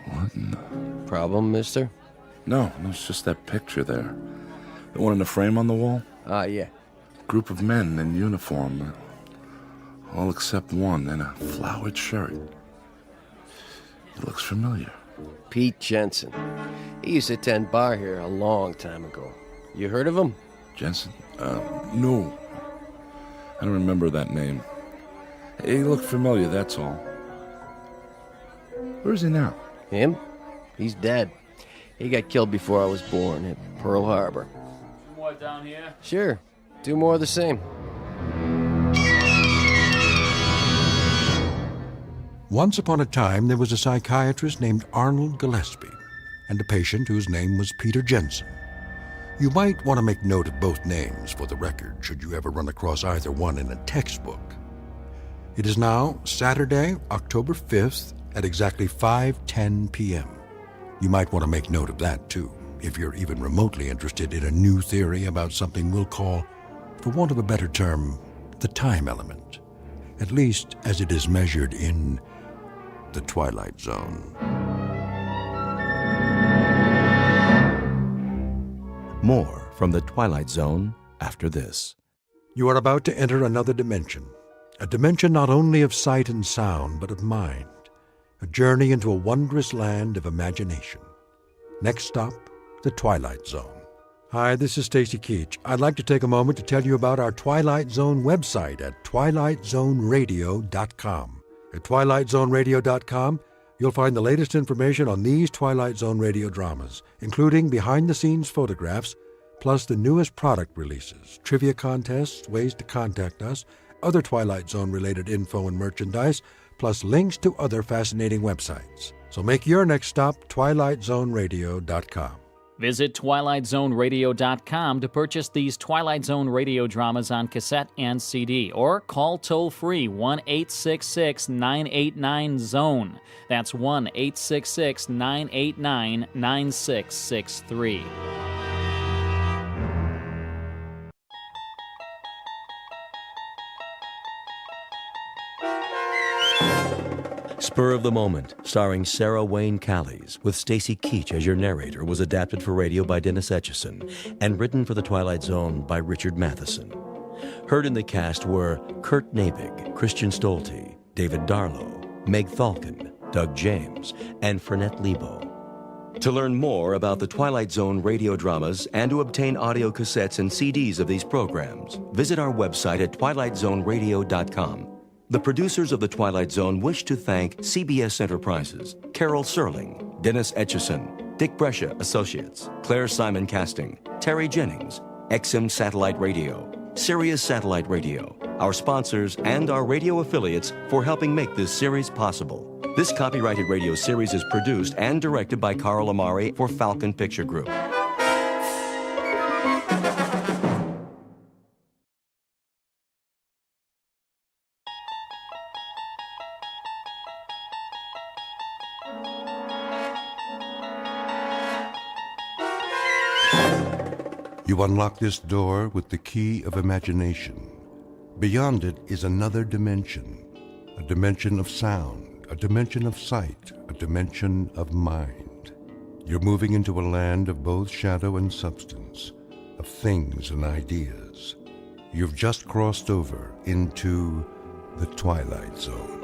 What in the... Problem, mister? No, it's just that picture there. The one in the frame on the wall? Ah, yeah. Group of men in uniform. All except one in a flowered shirt. It looks familiar. Pete Jensen. He used to attend bar here a long time ago. You heard of him? Jensen? No. I don't remember that name. He looked familiar, that's all. Where is he now? Him? He's dead. He got killed before I was born at Pearl Harbor. More down here? Sure. 2 more of the same. Once upon a time, there was a psychiatrist named Arnold Gillespie and a patient whose name was Peter Jensen. You might want to make note of both names for the record, should you ever run across either one in a textbook. It is now Saturday, October 5th at exactly 5:10 p.m. You might want to make note of that, too, if you're even remotely interested in a new theory about something we'll call, for want of a better term, the time element, at least as it is measured in the Twilight Zone. More from the Twilight Zone after this. You are about to enter another dimension, a dimension not only of sight and sound, but of mind, a journey into a wondrous land of imagination. Next stop, the Twilight Zone. Hi, this is Stacy Keach. I'd like to take a moment to tell you about our Twilight Zone website at twilightzoneradio.com. At twilightzoneradio.com, you'll find the latest information on these Twilight Zone radio dramas, including behind-the-scenes photographs, plus the newest product releases, trivia contests, ways to contact us, other Twilight Zone-related info and merchandise, plus links to other fascinating websites. So make your next stop twilightzoneradio.com. Visit twilightzoneradio.com to purchase these Twilight Zone radio dramas on cassette and CD, or call toll-free 1-866-989-ZONE. That's 1-866-989-9663. Spur of the Moment, starring Sarah Wayne Callies, with Stacy Keach as your narrator, was adapted for radio by Dennis Etchison and written for The Twilight Zone by Richard Matheson. Heard in the cast were Kurt Nabig, Christian Stolte, David Darlow, Meg Thalken, Doug James, and Fernette Lebo. To learn more about the Twilight Zone radio dramas and to obtain audio cassettes and CDs of these programs, visit our website at twilightzoneradio.com. The producers of The Twilight Zone wish to thank CBS Enterprises, Carol Serling, Dennis Etchison, Dick Brescia Associates, Claire Simon Casting, Terry Jennings, XM Satellite Radio, Sirius Satellite Radio, our sponsors, and our radio affiliates for helping make this series possible. This copyrighted radio series is produced and directed by Carl Amari for Falcon Picture Group. You unlock this door with the key of imagination. Beyond it is another dimension, a dimension of sound, a dimension of sight, a dimension of mind. You're moving into a land of both shadow and substance, of things and ideas. You've just crossed over into the Twilight Zone.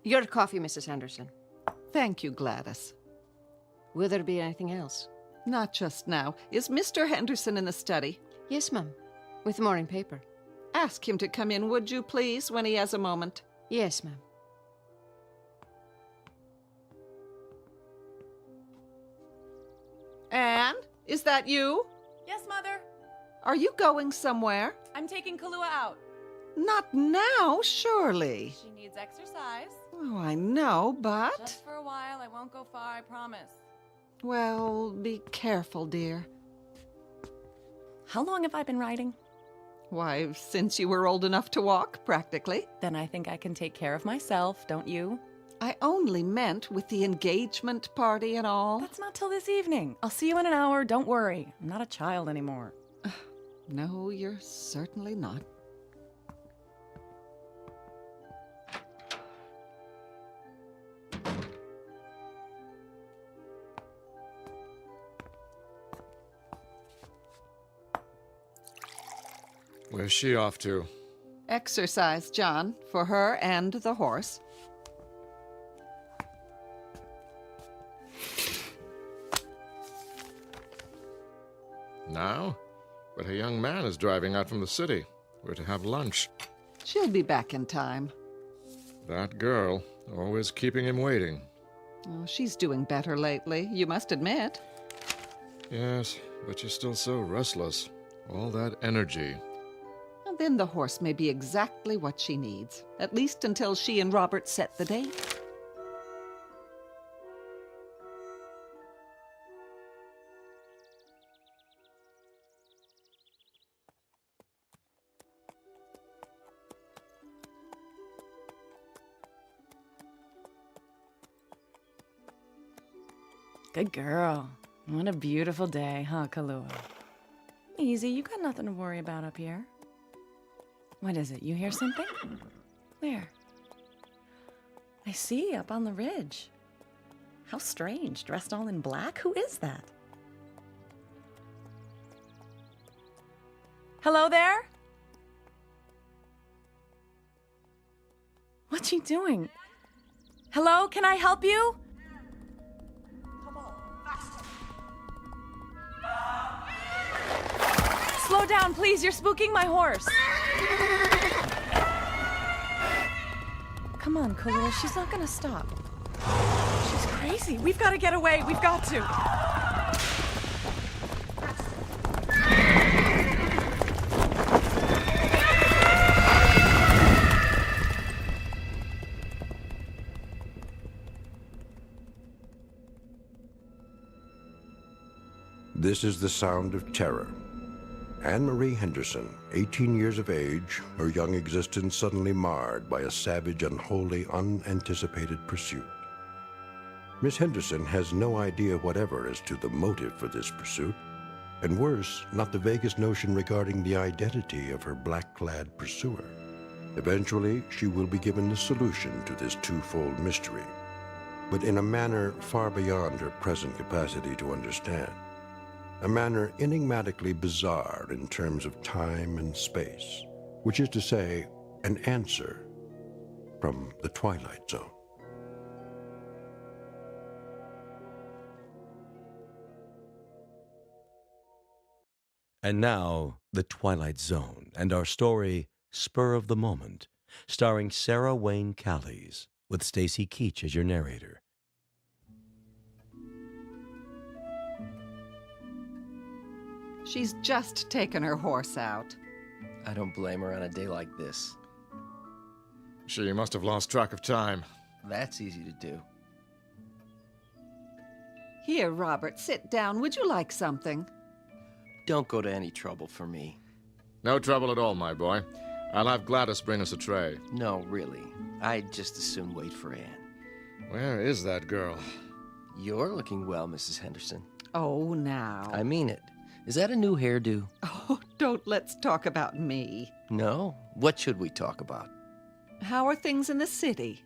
Your coffee, Mrs. Henderson. Thank you, Gladys. Will there be anything else? Not just now. Is Mr. Henderson in the study? Yes, ma'am. With the morning paper. Ask him to come in, would you, please, when he has a moment? Yes, ma'am. Anne, is that you? Yes, Mother. Are you going somewhere? I'm taking Kahlua out. Not now, surely. She needs exercise. Oh, I know, but... Just for a while. I won't go far, I promise. Well, be careful, dear. How long have I been riding? Why, since you were old enough to walk, practically. Then I think I can take care of myself, don't you? I only meant with the engagement party and all. That's not till this evening. I'll see you in an hour, don't worry. I'm not a child anymore. No, you're certainly not. Where's she off to? Exercise, John, for her and the horse. Now? But a young man is driving out from the city. We're to have lunch. She'll be back in time. That girl, always keeping him waiting. Oh, she's doing better lately, you must admit. Yes, but she's still so restless. All that energy. And then the horse may be exactly what she needs, at least until she and Robert set the date. Good girl. What a beautiful day, huh, Kahlua? Easy, you got nothing to worry about up here. What is it? You hear something? Where? I see, up on the ridge. How strange, dressed all in black. Who is that? Hello there? What's she doing? Hello, can I help you? Slow down, please. You're spooking my horse. Come on, Kahlua. She's not gonna stop. She's crazy. We've got to get away. We've got to. This is the sound of terror. Anne-Marie Henderson, 18 years of age, her young existence suddenly marred by a savage, unholy, unanticipated pursuit. Miss Henderson has no idea whatever as to the motive for this pursuit, and worse, not the vaguest notion regarding the identity of her black-clad pursuer. Eventually, she will be given the solution to this twofold mystery, but in a manner far beyond her present capacity to understand. A manner enigmatically bizarre in terms of time and space, which is to say, an answer from the Twilight Zone. And now, The Twilight Zone, and our story, Spur of the Moment, starring Sarah Wayne Callies, with Stacy Keach as your narrator. She's just taken her horse out. I don't blame her on a day like this. She must have lost track of time. That's easy to do. Here, Robert, sit down. Would you like something? Don't go to any trouble for me. No trouble at all, my boy. I'll have Gladys bring us a tray. No, really. I'd just as soon wait for Anne. Where is that girl? You're looking well, Mrs. Henderson. Oh, now. I mean it. Is that a new hairdo? Oh, don't let's talk about me. No. What should we talk about? How are things in the city?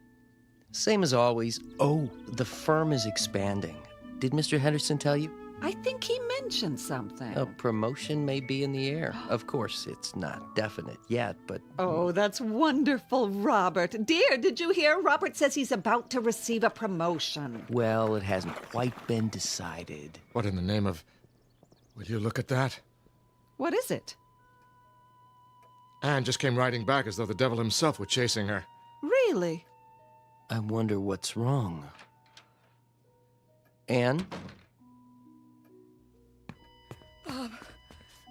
Same as always. Oh, the firm is expanding. Did Mr. Henderson tell you? I think he mentioned something. A promotion may be in the air. Of course, it's not definite yet, but... Oh, that's wonderful, Robert. Dear, did you hear? Robert says he's about to receive a promotion. Well, it hasn't quite been decided. What in the name of... Will you look at that? What is it? Anne just came riding back as though the devil himself were chasing her. Really? I wonder what's wrong. Anne? Bob.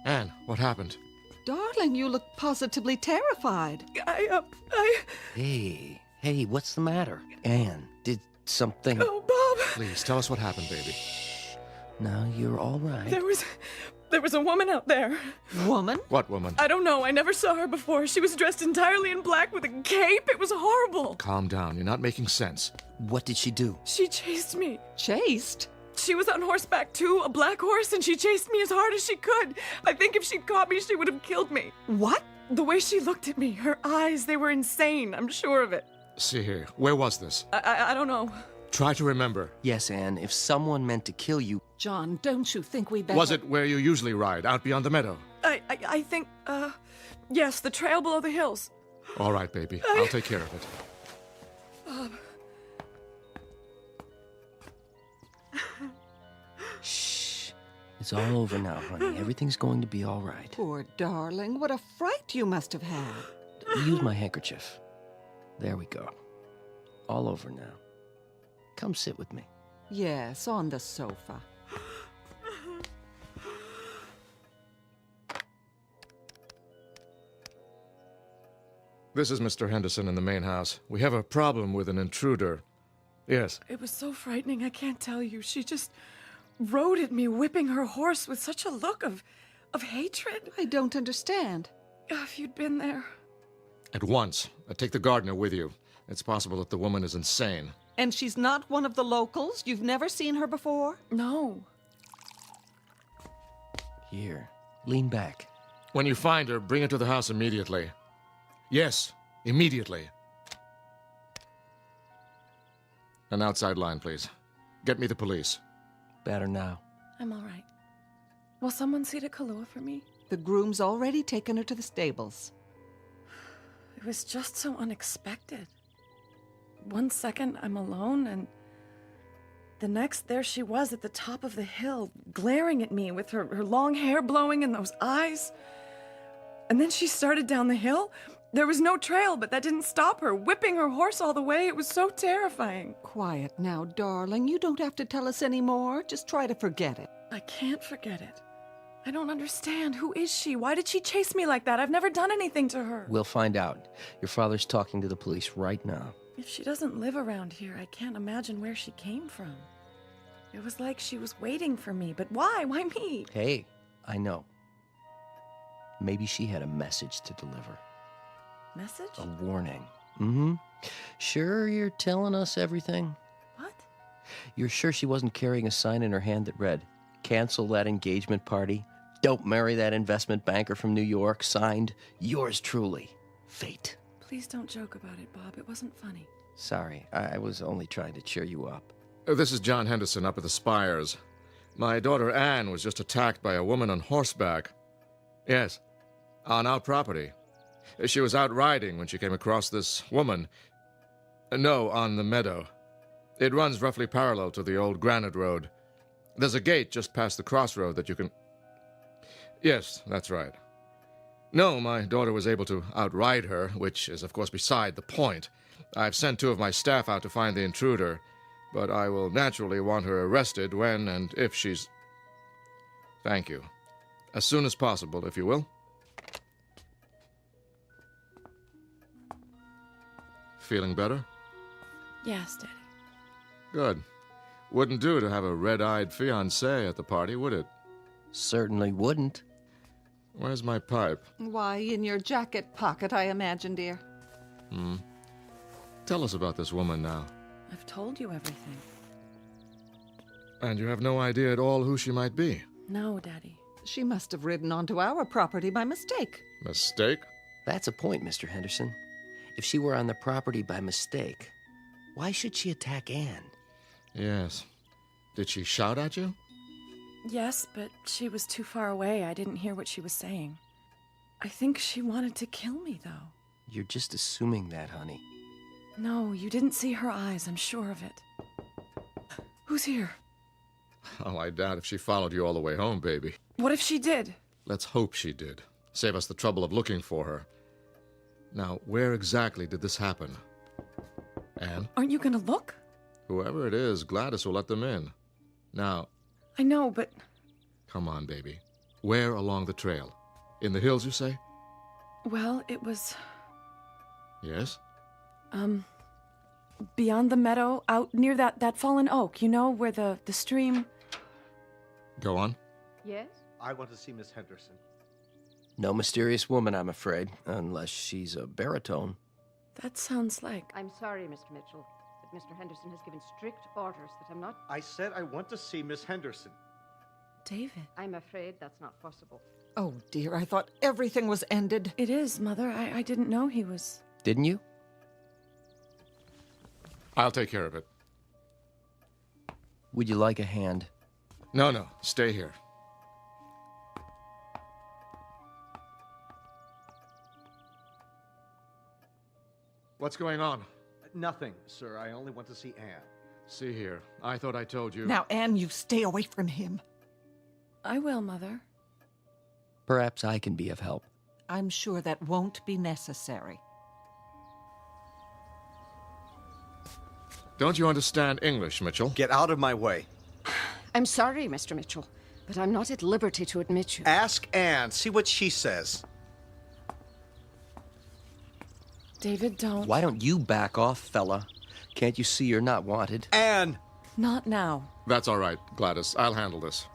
Anne, what happened? Darling, you look positively terrified. Hey, what's the matter? Anne, did something... Oh, Bob! Please, tell us what happened, baby. Now you're all right. There was a woman out there. Woman? What woman? I don't know. I never saw her before. She was dressed entirely in black with a cape. It was horrible. Calm down. You're not making sense. What did she do? She chased me. Chased? She was on horseback, too, a black horse, and she chased me as hard as she could. I think if she'd caught me, she would have killed me. What? The way she looked at me, her eyes, they were insane. I'm sure of it. See here. Where was this? I don't know. Try to remember. Yes, Anne, if someone meant to kill you... John, don't you think we better... Was it where you usually ride, out beyond the meadow? I think, yes, the trail below the hills. All right, baby. I'll take care of it. Shh. It's all over now, honey. Everything's going to be all right. Poor darling, what a fright you must have had. Use my handkerchief. There we go. All over now. Come sit with me. Yes, on the sofa. This is Mr. Henderson in the main house. We have a problem with an intruder. Yes. It was so frightening, I can't tell you. She just rode at me, whipping her horse with such a look of hatred. I don't understand. If you'd been there. At once. Take the gardener with you. It's possible that the woman is insane. And she's not one of the locals? You've never seen her before? No. Here, lean back. When you find her, bring her to the house immediately. Yes, immediately. An outside line, please. Get me the police. Better now. I'm all right. Will someone see to Kahlua for me? The groom's already taken her to the stables. It was just so unexpected. 1 second, I'm alone, and the next, there she was at the top of the hill, glaring at me with her long hair blowing and those eyes. And then she started down the hill. There was no trail, but that didn't stop her, whipping her horse all the way. It was so terrifying. Quiet now, darling. You don't have to tell us any more. Just try to forget it. I can't forget it. I don't understand. Who is she? Why did she chase me like that? I've never done anything to her. We'll find out. Your father's talking to the police right now. If she doesn't live around here, I can't imagine where she came from. It was like she was waiting for me, but why? Why me? Hey, I know. Maybe she had a message to deliver. Message? A warning. Mm-hmm. Sure you're telling us everything? What? You're sure she wasn't carrying a sign in her hand that read, "Cancel that engagement party. Don't marry that investment banker from New York. Signed, yours truly, Fate." Please don't joke about it, Bob. It wasn't funny. Sorry, I was only trying to cheer you up. This is John Henderson up at the Spires. My daughter Anne was just attacked by a woman on horseback. Yes, on our property. She was out riding when she came across this woman. No, on the meadow. It runs roughly parallel to the old granite road. There's a gate just past the crossroad that you can... Yes, that's right. No, my daughter was able to outride her, which is, of course, beside the point. I've sent 2 of my staff out to find the intruder, but I will naturally want her arrested when and if she's... Thank you. As soon as possible, if you will. Feeling better? Yes, Daddy. Good. Wouldn't do to have a red-eyed fiancé at the party, would it? Certainly wouldn't. Where's my pipe? Why, in your jacket pocket, I imagine, dear. Tell us about this woman now. I've told you everything. And you have no idea at all who she might be? No, Daddy. She must have ridden onto our property by mistake. Mistake? That's a point, Mr. Henderson. If she were on the property by mistake, why should she attack Anne? Yes. Did she shout at you? Yes, but she was too far away. I didn't hear what she was saying. I think she wanted to kill me, though. You're just assuming that, honey. No, you didn't see her eyes. I'm sure of it. Who's here? Oh, I doubt if she followed you all the way home, baby. What if she did? Let's hope she did. Save us the trouble of looking for her. Now, where exactly did this happen? Anne? Aren't you gonna look? Whoever it is, Gladys will let them in. Now... I know, but... Come on, baby. Where along the trail? In the hills, you say? Well, it was... Yes? Beyond the meadow, out near that fallen oak, you know, where the stream... Go on. Yes? I want to see Miss Henderson. No mysterious woman, I'm afraid, unless she's a baritone. That sounds like... I'm sorry, Mr. Mitchell, but Mr. Henderson has given strict orders that I'm not... I said I want to see Miss Henderson. David. I'm afraid that's not possible. Oh, dear, I thought everything was ended. It is, Mother. I didn't know he was... Didn't you? I'll take care of it. Would you like a hand? No, stay here. What's going on? Nothing, sir. I only want to see Anne. See here. I thought I told you. Now, Anne, you stay away from him. I will, Mother. Perhaps I can be of help. I'm sure that won't be necessary. Don't you understand English, Mitchell? Get out of my way. I'm sorry, Mr. Mitchell, but I'm not at liberty to admit you. Ask Anne. See what she says. David, don't. Why don't you back off, fella? Can't you see you're not wanted? Anne! Not now. That's all right, Gladys. I'll handle this.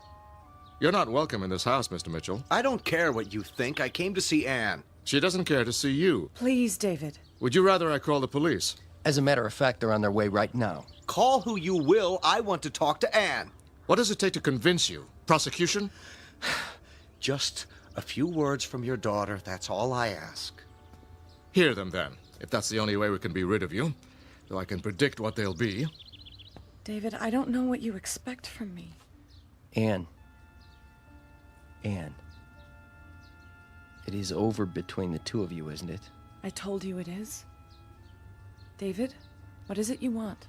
You're not welcome in this house, Mr. Mitchell. I don't care what you think. I came to see Anne. She doesn't care to see you. Please, David. Would you rather I call the police? As a matter of fact, they're on their way right now. Call who you will. I want to talk to Anne. What does it take to convince you? Prosecution? Just a few words from your daughter. That's all I ask. Hear them, then, if that's the only way we can be rid of you. Though I can predict what they'll be. David, I don't know what you expect from me. Anne. It is over between the two of you, isn't it? I told you it is. David, what is it you want?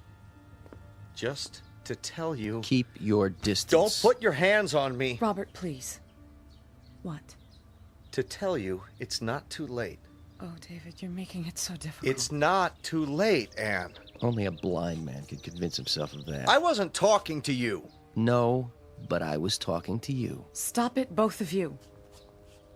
Just to tell you... Keep your distance. Don't put your hands on me. Robert, please. What? To tell you it's not too late. Oh, David, you're making it so difficult. It's not too late, Anne. Only a blind man could convince himself of that. I wasn't talking to you. No, but I was talking to you. Stop it, both of you.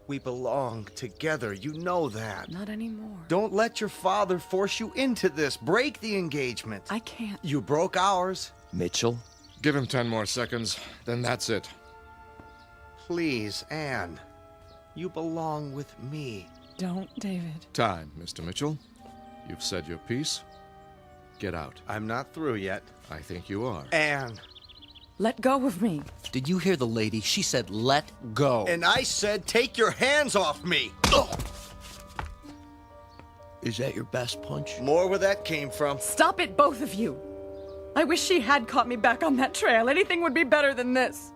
We belong together. You know that. Not anymore. Don't let your father force you into this. Break the engagement. I can't. You broke ours. Mitchell? Give him 10 more seconds, then that's it. Please, Anne. You belong with me. Don't, David. Time, Mr. Mitchell. You've said your piece. Get out. I'm not through yet. I think you are. Anne. Let go of me. Did you hear the lady? She said, let go. And I said, take your hands off me. Ugh. Is that your best punch? More where that came from. Stop it, both of you. I wish she had caught me back on that trail. Anything would be better than this.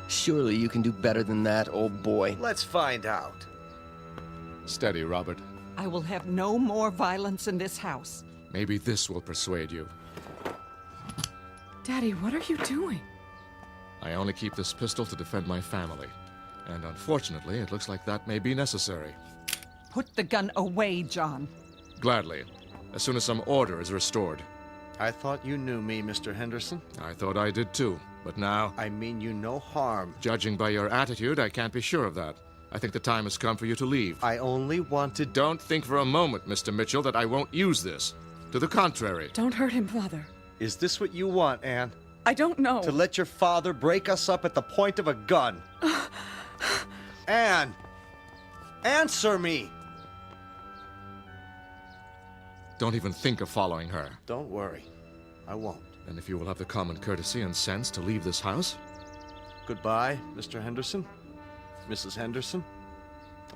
Surely you can do better than that, old boy. Let's find out. Steady, Robert. I will have no more violence in this house. Maybe this will persuade you. Daddy, what are you doing? I only keep this pistol to defend my family. And unfortunately, it looks like that may be necessary. Put the gun away, John. Gladly, as soon as some order is restored. I thought you knew me, Mr. Henderson. I thought I did too, but now... I mean you no harm. Judging by your attitude, I can't be sure of that. I think the time has come for you to leave. I only wanted... Don't think for a moment, Mr. Mitchell, that I won't use this. To the contrary. Don't hurt him, Father. Is this what you want, Anne? I don't know. To let your father break us up at the point of a gun? Anne! Answer me! Don't even think of following her. Don't worry. I won't. And if you will have the common courtesy and sense to leave this house... Goodbye, Mr. Henderson. Mrs. Henderson.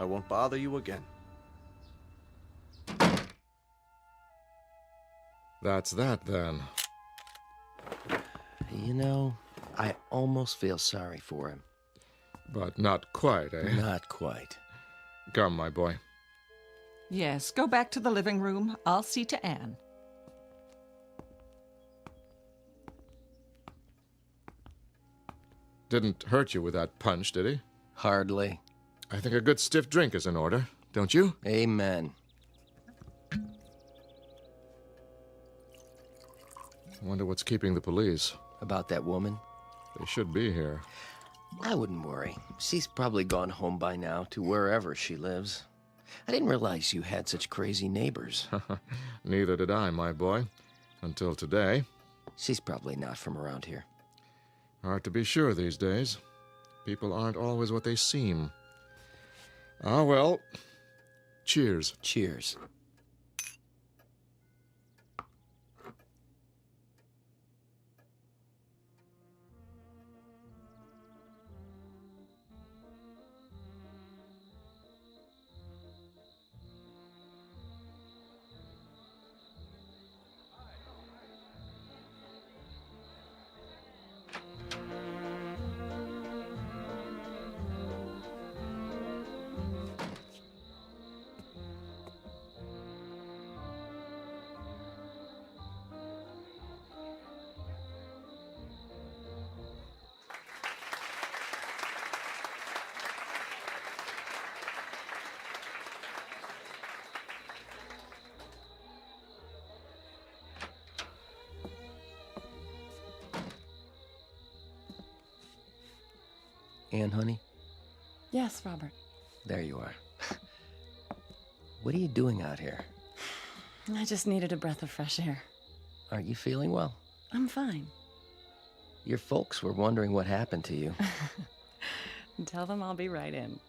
I won't bother you again. That's that, then. You know, I almost feel sorry for him. But not quite, eh? Not quite. Come, my boy. Yes, go back to the living room. I'll see to Anne. Didn't hurt you with that punch, did he? Hardly. I think a good stiff drink is in order, don't you? Amen. Wonder what's keeping the police. About that woman? They should be here. I wouldn't worry. She's probably gone home by now, to wherever she lives. I didn't realize you had such crazy neighbors. Neither did I, my boy. Until today. She's probably not from around here. Hard to be sure these days. People aren't always what they seem. Ah, well. Cheers. Cheers. Anne, honey? Yes, Robert. There you are. What are you doing out here? I just needed a breath of fresh air. Aren't you feeling well? I'm fine. Your folks were wondering what happened to you. Tell them I'll be right in.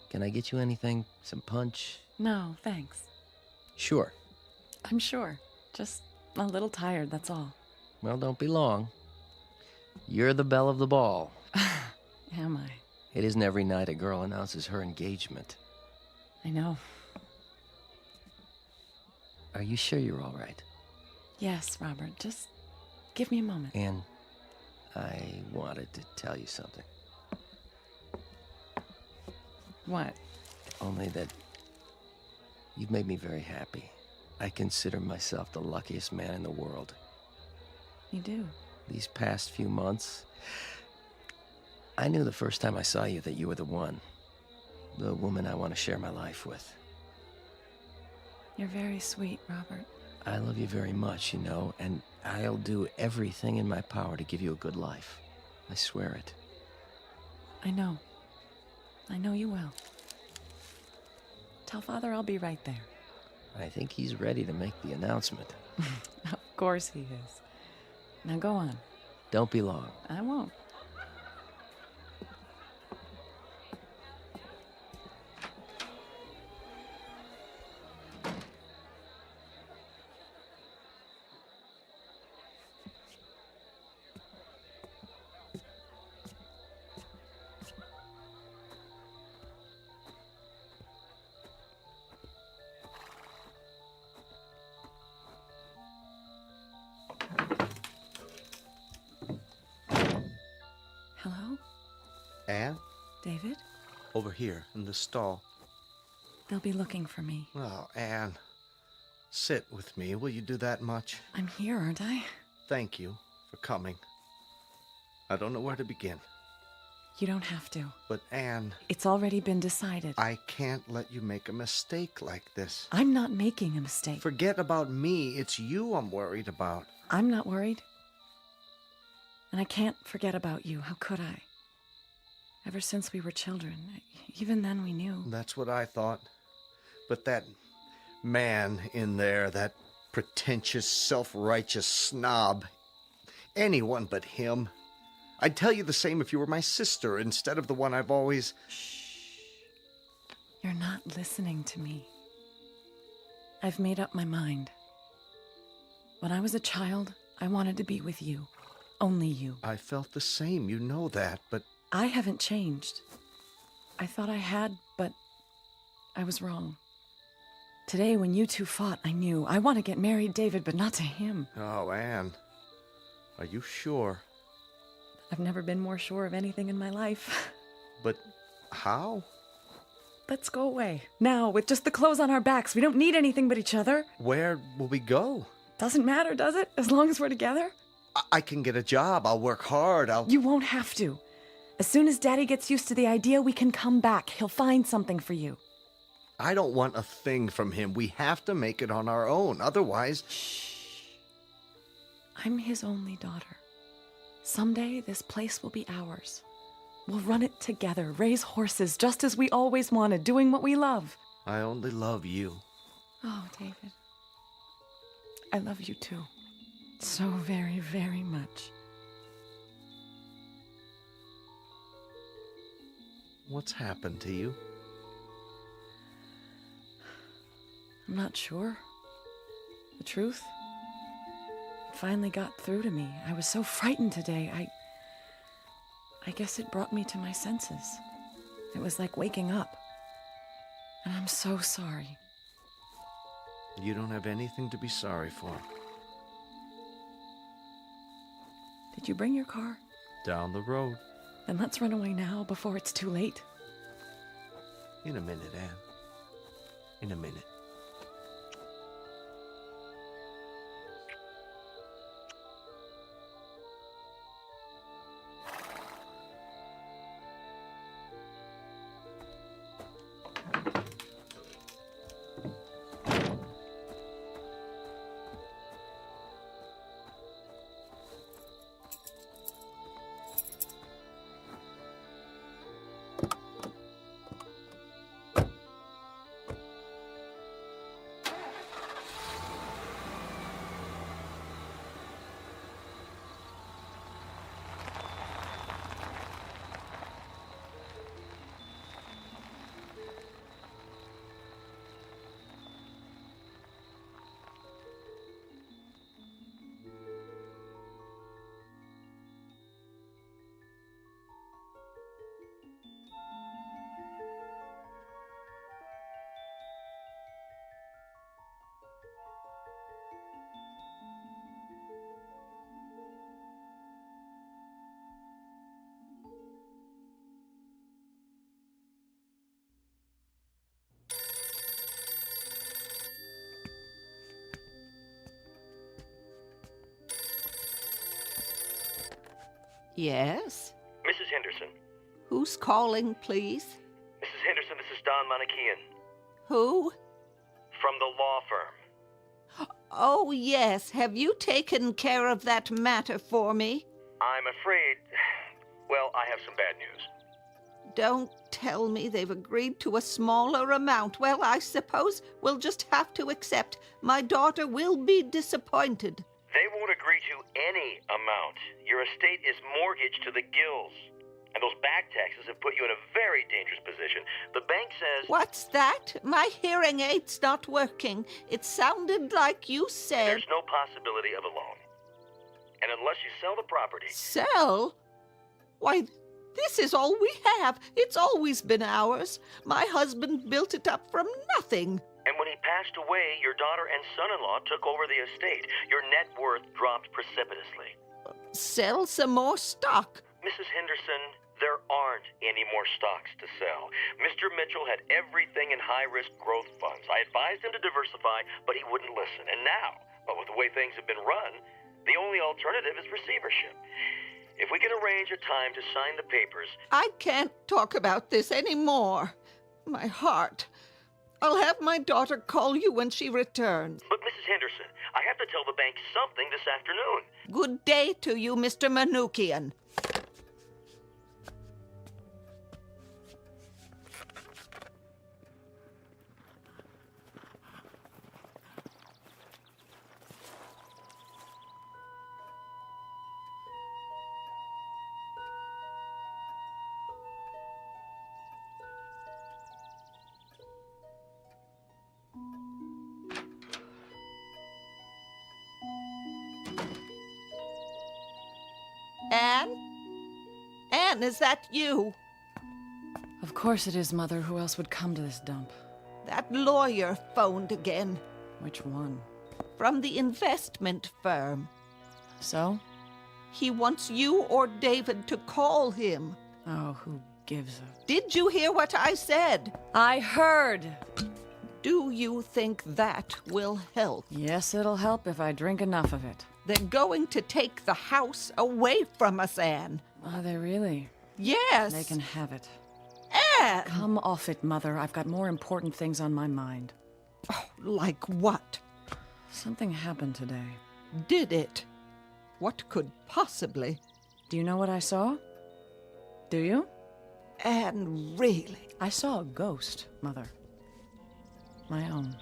Can I get you anything? Some punch? No, thanks. Sure. I'm sure. Just a little tired, that's all. Well, don't be long. You're the belle of the ball. Am I? It isn't every night a girl announces her engagement. I know. Are you sure you're all right? Yes, Robert. Just give me a moment. Anne, I wanted to tell you something. What? Only that you've made me very happy. I consider myself the luckiest man in the world. You do? These past few months, I knew the first time I saw you that you were the one. The woman I want to share my life with. You're very sweet, Robert. I love you very much, you know, and I'll do everything in my power to give you a good life. I swear it. I know. I know you will. Tell Father I'll be right there. I think he's ready to make the announcement. Of course he is. Now go on. Don't be long. I won't. Hello? Anne? David? Over here, in the stall. They'll be looking for me. Oh, Anne. Sit with me. Will you do that much? I'm here, aren't I? Thank you for coming. I don't know where to begin. You don't have to. But, Anne... It's already been decided. I can't let you make a mistake like this. I'm not making a mistake. Forget about me. It's you I'm worried about. I'm not worried. And I can't forget about you. How could I? Ever since we were children. Even then we knew. That's what I thought. But that man in there, that pretentious, self-righteous snob, anyone but him. I'd tell you the same if you were my sister instead of the one I've always... Shh. You're not listening to me. I've made up my mind. When I was a child, I wanted to be with you. Only you. I felt the same, you know that, but... I haven't changed. I thought I had, but I was wrong. Today, when you two fought, I knew. I want to get married, David, but not to him. Oh, Anne. Are you sure? I've never been more sure of anything in my life. But how? Let's go away. Now, with just the clothes on our backs. We don't need anything but each other. Where will we go? Doesn't matter, does it? As long as we're together? I can get a job. I'll work hard. You won't have to. As soon as Daddy gets used to the idea, we can come back. He'll find something for you. I don't want a thing from him. We have to make it on our own. Otherwise... Shh. I'm his only daughter. Someday, this place will be ours. We'll run it together, raise horses, just as we always wanted, doing what we love. I only love you. Oh, David. I love you too. So very, very much. What's happened to you? I'm not sure. The truth? It finally got through to me. I was so frightened today. I guess it brought me to my senses. It was like waking up. And I'm so sorry. You don't have anything to be sorry for. Did you bring your car? Down the road. Then let's run away now before it's too late. In a minute, Anne. In a minute. Yes? Mrs. Henderson. Who's calling, please? Mrs. Henderson, this is Don Monachian. Who? From the law firm. Oh, yes. Have you taken care of that matter for me? I'm afraid... Well, I have some bad news. Don't tell me they've agreed to a smaller amount. Well, I suppose we'll just have to accept. My daughter will be disappointed. They won't agree to any amount. Your estate is mortgaged to the gills. And those back taxes have put you in a very dangerous position. The bank says... What's that? My hearing aid's not working. It sounded like you said... There's no possibility of a loan. And unless you sell the property... Sell? Why, this is all we have. It's always been ours. My husband built it up from nothing. And when he passed away, your daughter and son-in-law took over the estate. Your net worth dropped precipitously. Sell some more stock. Mrs. Henderson, there aren't any more stocks to sell. Mr. Mitchell had everything in high-risk growth funds. I advised him to diversify, but he wouldn't listen. And now, well, with the way things have been run, the only alternative is receivership. If we can arrange a time to sign the papers... I can't talk about this anymore. My heart... I'll have my daughter call you when she returns. But, Mrs. Henderson, I have to tell the bank something this afternoon. Good day to you, Mr. Manukian. Anne? Anne, is that you? Of course it is, Mother. Who else would come to this dump? That lawyer phoned again. Which one? From the investment firm. So? He wants you or David to call him. Oh, who gives a... Did you hear what I said? I heard! Do you think that will help? Yes, it'll help if I drink enough of it. They're going to take the house away from us, Anne. Are they really? Yes. They can have it. Anne! Come off it, Mother. I've got more important things on my mind. Oh, like what? Something happened today. Did it? What could possibly? Do you know what I saw? Do you? Anne, really? I saw a ghost, Mother. My own.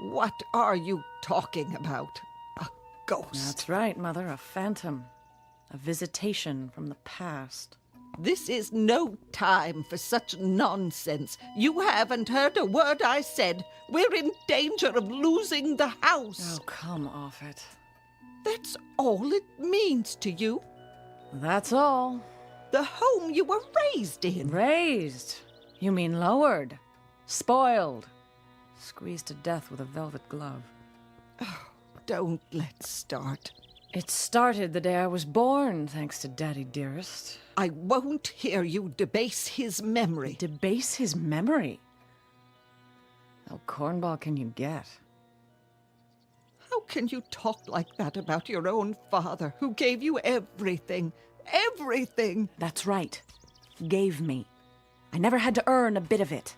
What are you talking about? A ghost? That's right, Mother. A phantom. A visitation from the past. This is no time for such nonsense. You haven't heard a word I said. We're in danger of losing the house. Oh, come off it. That's all it means to you? That's all. The home you were raised in. Raised? You mean lowered? Spoiled? Squeezed to death with a velvet glove. Oh, don't let's start. It started the day I was born, thanks to Daddy dearest. I won't hear you debase his memory. Debase his memory? How cornball can you get? How can you talk like that about your own father, who gave you everything? Everything! That's right. Gave me. I never had to earn a bit of it.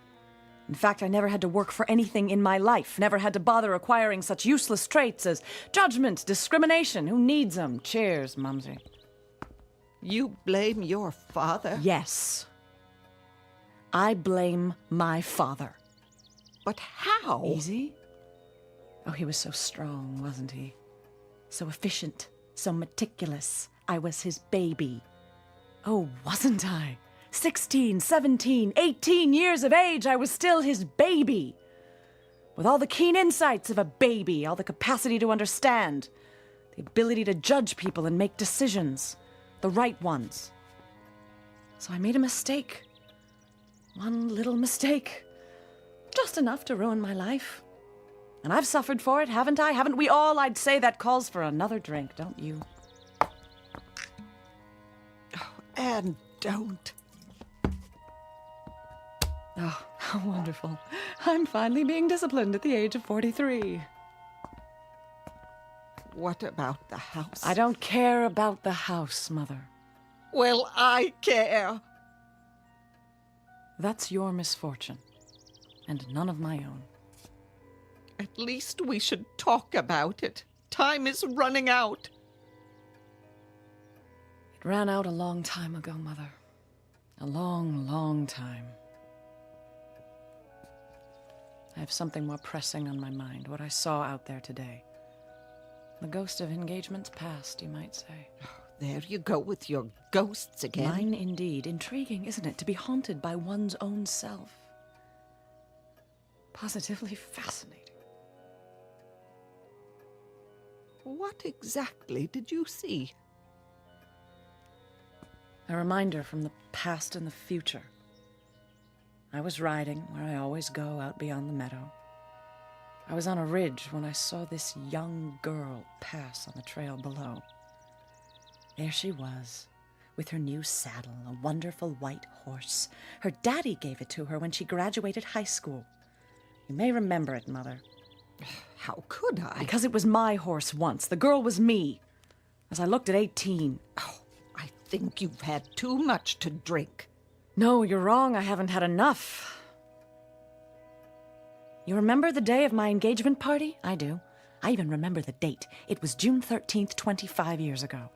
In fact, I never had to work for anything in my life, never had to bother acquiring such useless traits as judgment, discrimination. Who needs them? Cheers, Mumsy. You blame your father? Yes. I blame my father. But how? Easy? Oh, he was so strong, wasn't he? So efficient, so meticulous. I was his baby. Oh, wasn't I? 16, 17, 18 years of age, I was still his baby. With all the keen insights of a baby, all the capacity to understand, the ability to judge people and make decisions, the right ones. So I made a mistake. One little mistake. Just enough to ruin my life. And I've suffered for it, haven't I? Haven't we all? I'd say that calls for another drink, don't you? Oh, Anne, don't. Oh, how wonderful. I'm finally being disciplined at the age of 43. What about the house? I don't care about the house, Mother. Well, I care. That's your misfortune, and none of my own. At least we should talk about it. Time is running out. It ran out a long time ago, Mother. A long, long time. I have something more pressing on my mind, what I saw out there today. The ghost of engagements past, you might say. Oh, there you go with your ghosts again. Mine indeed. Intriguing, isn't it, to be haunted by one's own self? Positively fascinating. What exactly did you see? A reminder from the past and the future. I was riding where I always go out beyond the meadow. I was on a ridge when I saw this young girl pass on the trail below. There she was, with her new saddle, a wonderful white horse. Her daddy gave it to her when she graduated high school. You may remember it, Mother. How could I? Because it was my horse once. The girl was me. As I looked at 18. Oh, I think you've had too much to drink. No, you're wrong. I haven't had enough. You remember the day of my engagement party? I do. I even remember the date. It was June 13th, 25 years ago.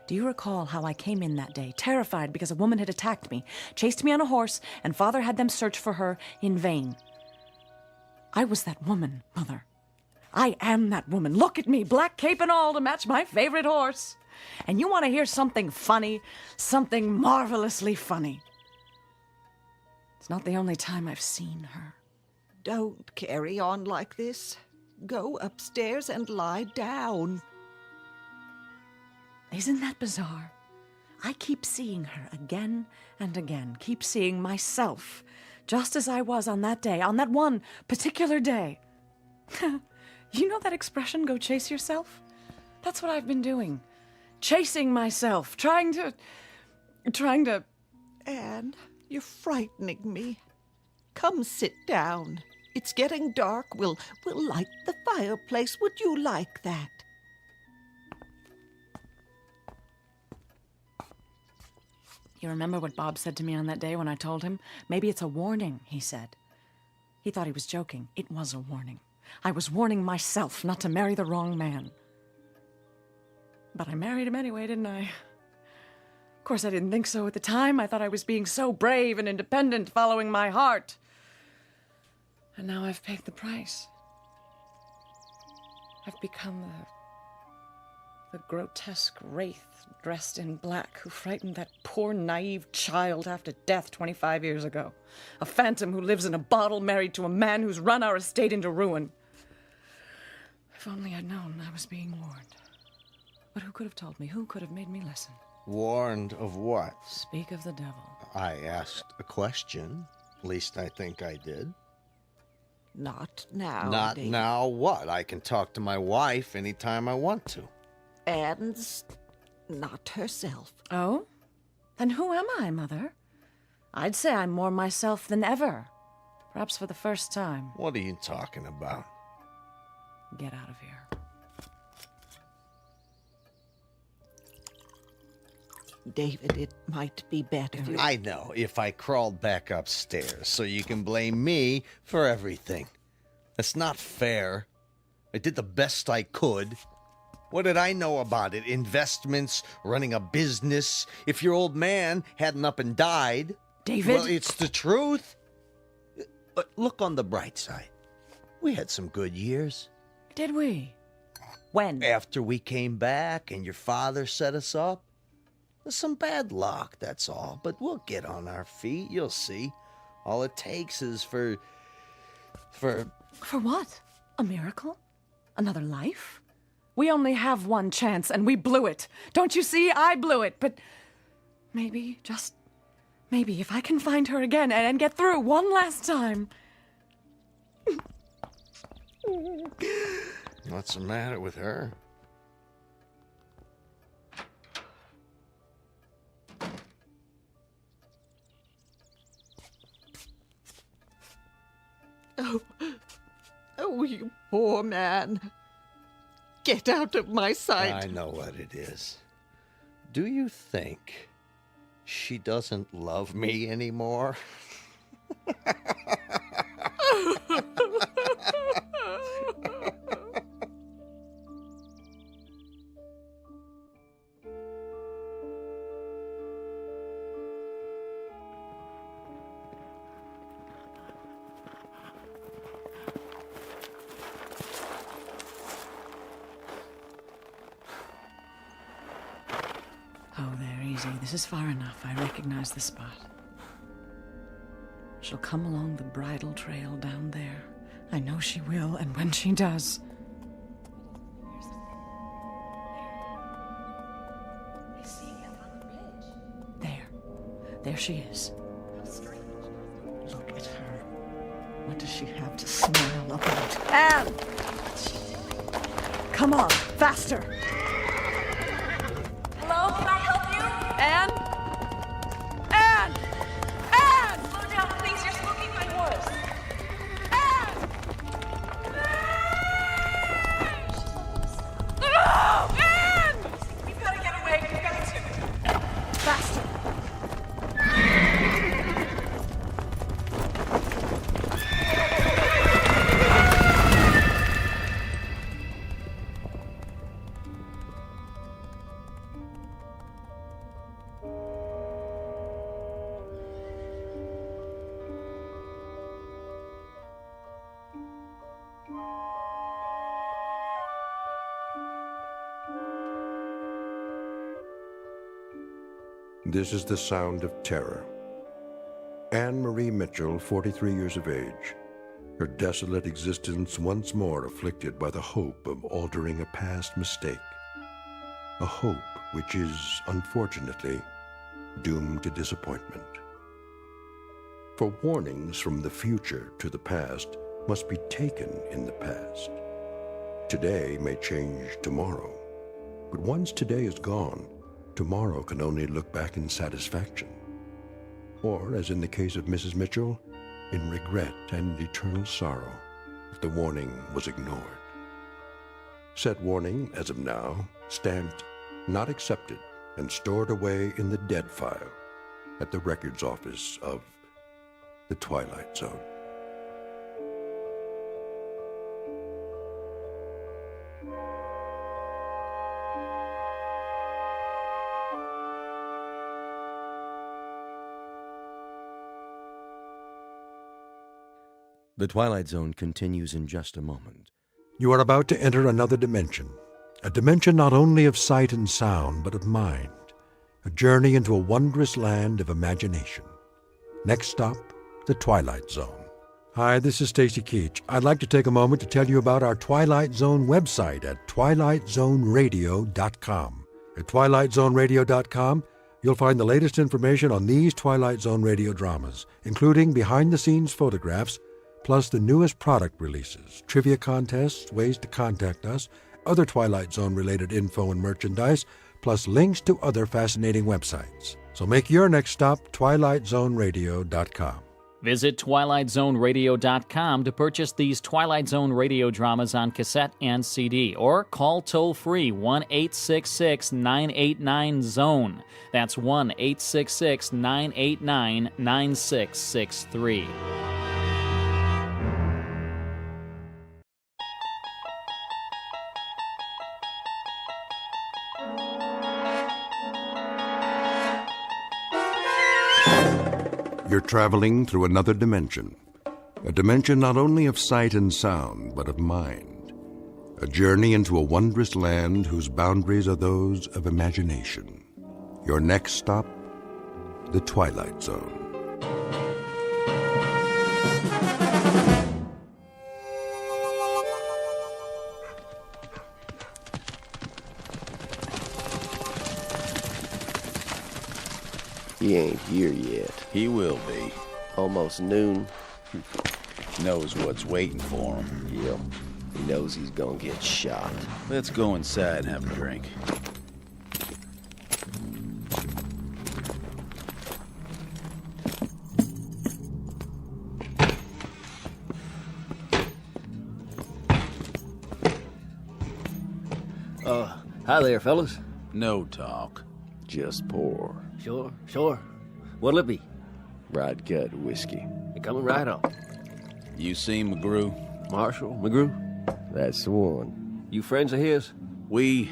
Do you recall how I came in that day, terrified because a woman had attacked me, chased me on a horse, and Father had them search for her in vain? I was that woman, Mother. I am that woman. Look at me, black cape and all, to match my favorite horse. And you want to hear something funny, something marvelously funny. It's not the only time I've seen her. Don't carry on like this. Go upstairs and lie down. Isn't that bizarre? I keep seeing her again and again, keep seeing myself, just as I was on that day, on that one particular day. You know that expression, go chase yourself? That's what I've been doing. Chasing myself, trying to... Anne, you're frightening me. Come sit down. It's getting dark. We'll light the fireplace. Would you like that? You remember what Bob said to me on that day when I told him? Maybe it's a warning, he said. He thought he was joking. It was a warning. I was warning myself not to marry the wrong man. But I married him anyway, didn't I? Of course, I didn't think so at the time. I thought I was being so brave and independent, following my heart. And now I've paid the price. I've become the grotesque wraith dressed in black who frightened that poor, naive child half to death 25 years ago. A phantom who lives in a bottle married to a man who's run our estate into ruin. If only I'd known I was being warned. But who could have told me? Who could have made me listen? Warned of what? Speak of the devil. I asked a question. At least I think I did. Not now, Not David. now what? I can talk to my wife anytime I want to. Anne's not herself. Oh? Then who am I, Mother? I'd say I'm more myself than ever. Perhaps for the first time. What are you talking about? Get out of here. David, it might be better. I know, if I crawled back upstairs so you can blame me for everything. That's not fair. I did the best I could. What did I know about it? Investments, running a business. If your old man hadn't up and died... David? Well, it's the truth. But look on the bright side. We had some good years. Did we? When? After we came back and your father set us up. There's some bad luck, that's all. But we'll get on our feet, you'll see. All it takes is for... For what? A miracle? Another life? We only have one chance, and we blew it. Don't you see? I blew it. But maybe, just maybe, if I can find her again and get through one last time. What's the matter with her? Oh, you poor man. Get out of my sight. I know what it is. Do you think she doesn't love me anymore? Oh, there, easy. This is far enough. I recognize the spot. She'll come along the bridle trail down there. I know she will, and when she does... There. There she is. Look at her. What does she have to smile about? Anne! Come on, faster! Hello, can I help you? Anne? Anne! Anne! Slow down, please. You're spooking my horse. Oh, Anne! You've got to get away. You've got to. Faster! This is the sound of terror. Anne Marie Mitchell, 43 years of age, her desolate existence once more afflicted by the hope of altering a past mistake. A hope which is, unfortunately, doomed to disappointment. For warnings from the future to the past must be taken in the past. Today may change tomorrow, but once today is gone, tomorrow can only look back in satisfaction. Or, as in the case of Mrs. Mitchell, in regret and eternal sorrow if the warning was ignored. Said warning, as of now, stamped "Not accepted" and stored away in the dead file at the records office of the Twilight Zone. The Twilight Zone continues in just a moment. You are about to enter another dimension, a dimension not only of sight and sound, but of mind, a journey into a wondrous land of imagination. Next stop, the Twilight Zone. Hi, this is Stacy Keach. I'd like to take a moment to tell you about our Twilight Zone website at twilightzoneradio.com. At twilightzoneradio.com, you'll find the latest information on these Twilight Zone radio dramas, including behind-the-scenes photographs, plus the newest product releases, trivia contests, ways to contact us, other Twilight Zone-related info and merchandise, plus links to other fascinating websites. So make your next stop twilightzoneradio.com. Visit twilightzoneradio.com to purchase these Twilight Zone radio dramas on cassette and CD, or call toll-free 1-866-989-ZONE. That's 1-866-989-9663. You're traveling through another dimension, a dimension not only of sight and sound, but of mind, a journey into a wondrous land whose boundaries are those of imagination. Your next stop, the Twilight Zone. He ain't here yet. He will be. Almost noon. Knows what's waiting for him. Yep. He knows he's gonna get shot. Let's go inside and have a drink. Hi there, fellas. No talk. Just pour. Sure. What'll it be? Rod gut whiskey. You're coming right on. You seen McGrew? Marshall McGrew? That's the one. You friends of his? We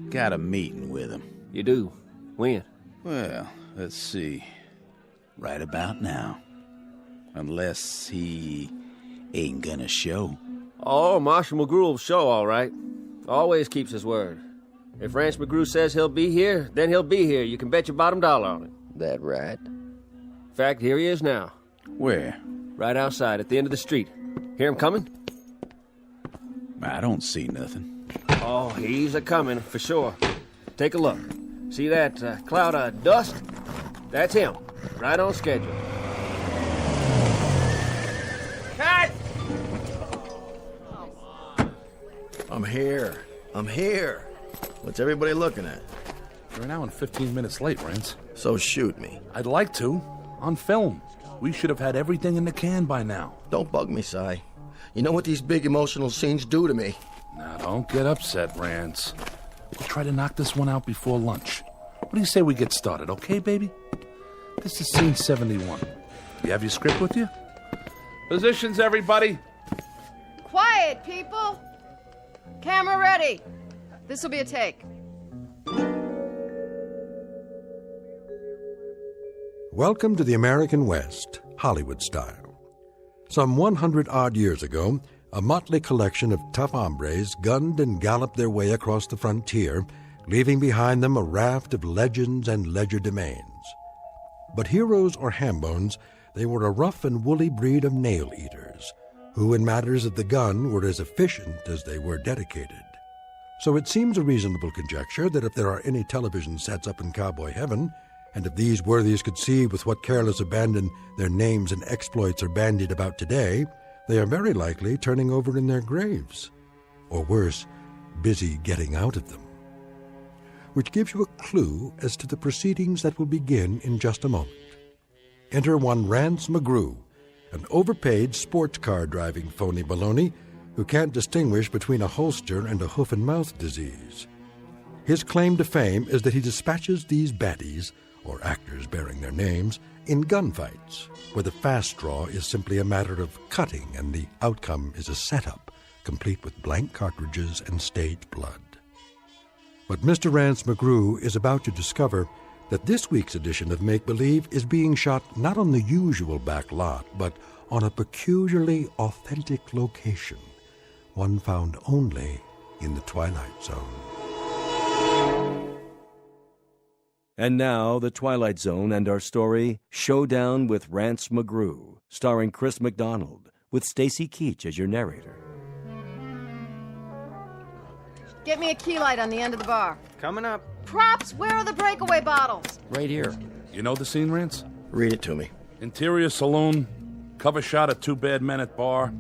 got a meeting with him. You do? When? Well, let's see. Right about now. Unless he ain't gonna show. Oh, Marshall McGrew will show, all right. Always keeps his word. If Rance McGrew says he'll be here, then he'll be here. You can bet your bottom dollar on it. That right? In fact, here he is now. Where? Right outside, at the end of the street. Hear him coming? I don't see nothing. Oh, he's a-coming, for sure. Take a look. See that cloud of dust? That's him. Right on schedule. Cut! here. I'm here. What's everybody looking at? You're an hour and 15 minutes late, Rance. So shoot me. I'd like to. On film. We should have had everything in the can by now. Don't bug me, Si. You know what these big emotional scenes do to me. Now, don't get upset, Rance. We'll try to knock this one out before lunch. What do you say we get started, okay, baby? This is scene 71. You have your script with you? Positions, everybody. Quiet, people! Camera ready. This'll be a take. Welcome to the American West, Hollywood style. Some 100-odd years ago, a motley collection of tough hombres gunned and galloped their way across the frontier, leaving behind them a raft of legends and legerdemains. But heroes or hambones, they were a rough and woolly breed of nail-eaters, who in matters of the gun were as efficient as they were dedicated. So it seems a reasonable conjecture that if there are any television sets up in cowboy heaven, and if these worthies could see with what careless abandon their names and exploits are bandied about today, they are very likely turning over in their graves. Or worse, busy getting out of them. Which gives you a clue as to the proceedings that will begin in just a moment. Enter one Rance McGrew, an overpaid sports car driving phony baloney who can't distinguish between a holster and a hoof-and-mouth disease. His claim to fame is that he dispatches these baddies, or actors bearing their names, in gunfights, where the fast draw is simply a matter of cutting and the outcome is a setup, complete with blank cartridges and staged blood. But Mr. Rance McGrew is about to discover that this week's edition of Make Believe is being shot not on the usual back lot, but on a peculiarly authentic location, one found only in the Twilight Zone. And now, The Twilight Zone and our story, Showdown with Rance McGrew, starring Chris McDonald, with Stacy Keach as your narrator. Get me a key light on the end of the bar. Coming up. Props, where are the breakaway bottles? Right here. You know the scene, Rance? Read it to me. Interior saloon, cover shot of two bad men at bar.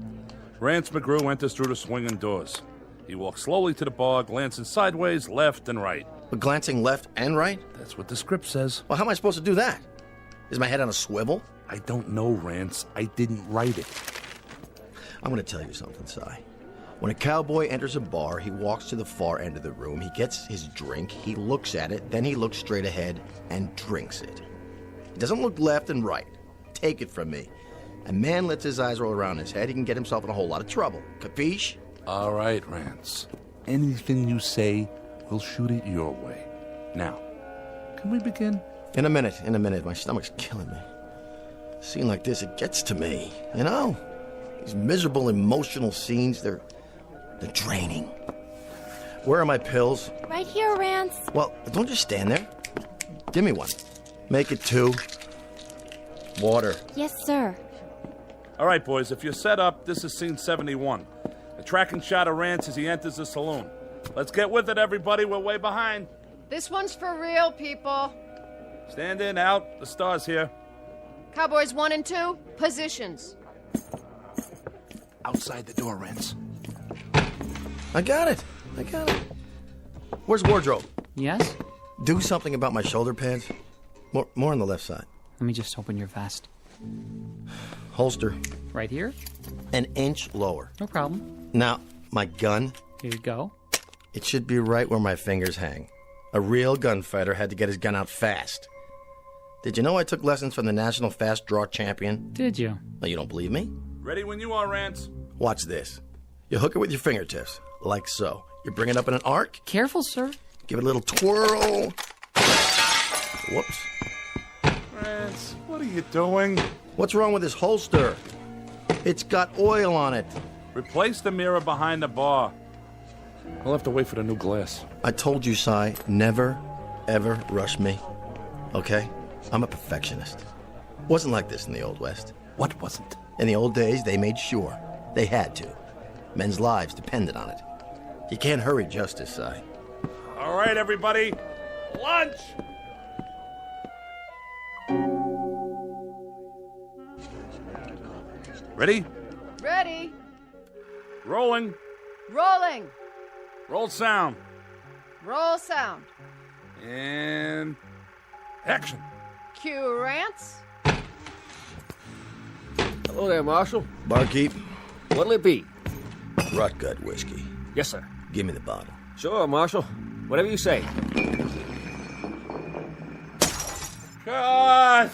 Rance McGrew enters through the swinging doors. He walks slowly to the bar, glancing sideways, left and right. But glancing left and right? That's what the script says. Well, how am I supposed to do that? Is my head on a swivel? I don't know, Rance. I didn't write it. I'm going to tell you something, Si. When a cowboy enters a bar, he walks to the far end of the room, he gets his drink, he looks at it, then he looks straight ahead and drinks it. He doesn't look left and right. Take it from me. A man lets his eyes roll around his head, he can get himself in a whole lot of trouble. Capiche? All right, Rance. Anything you say, we'll shoot it your way. Now, can we begin? In a minute. My stomach's killing me. A scene like this, it gets to me, you know? These miserable, emotional scenes, they're draining. Where are my pills? Right here, Rance. Well, don't just stand there. Give me one. Make it 2. Water. Yes, sir. All right, boys, if you're set up, this is scene 71. A tracking shot of Rance as he enters the saloon. Let's get with it, everybody. We're way behind. This one's for real, people. Stand in, out. The star's here. Cowboys 1 and 2, positions. Outside the door, Rance. I got it. Where's wardrobe? Yes? Do something about my shoulder pads. More on the left side. Let me just open your vest. Holster. Right here? An inch lower. No problem. Now, my gun. Here you go. It should be right where my fingers hang. A real gunfighter had to get his gun out fast. Did you know I took lessons from the national fast draw champion? Did you? Oh, you don't believe me? Ready when you are, Rance. Watch this. You hook it with your fingertips, like so. You bring it up in an arc. Careful, sir. Give it a little twirl. Whoops. Rance, what are you doing? What's wrong with this holster? It's got oil on it. Replace the mirror behind the bar. I'll have to wait for the new glass. I told you, Si, never, ever rush me. Okay? I'm a perfectionist. Wasn't like this in the Old West. What wasn't? In the old days, they made sure. They had to. Men's lives depended on it. You can't hurry justice, Si. All right, everybody. Lunch! Ready? Ready. Rolling. Rolling. Roll sound. Roll sound. And action. Cue Rance. Hello there, Marshal. Barkeep. What'll it be? Rot gut whiskey. Yes, sir. Give me the bottle. Sure, Marshal. Whatever you say. Cut!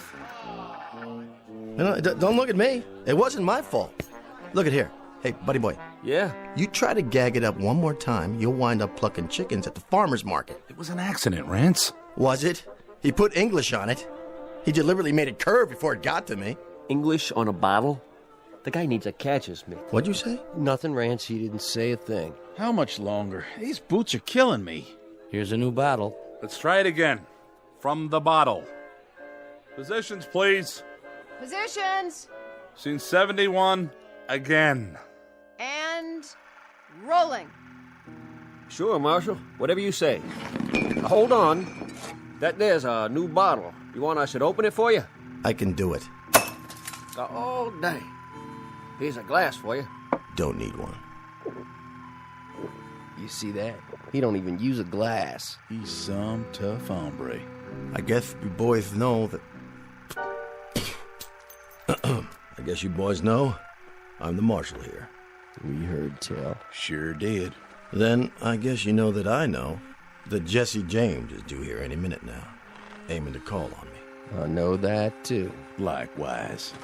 No, don't look at me. It wasn't my fault. Look at here. Hey, buddy boy. Yeah? You try to gag it up one more time, you'll wind up plucking chickens at the farmer's market. It was an accident, Rance. Was it? He put English on it. He deliberately made it curve before it got to me. English on a bottle? The guy needs a catcher's mitt. What'd you say? Nothing, Rance. He didn't say a thing. How much longer? These boots are killing me. Here's a new bottle. Let's try it again. From the bottle. Positions, please. Positions. Scene 71, again. And rolling. Sure, Marshal. Whatever you say. Hold on. That there's a new bottle. You want I should open it for you? I can do it. Oh, dang. Here's a glass for you. Don't need one. You see that? He don't even use a glass. He's some tough hombre. I guess you boys know that... I guess you boys know I'm the marshal here. We heard tell. Sure did. Then I guess you know that I know that Jesse James is due here any minute now, aiming to call on me. I know that, too. Likewise.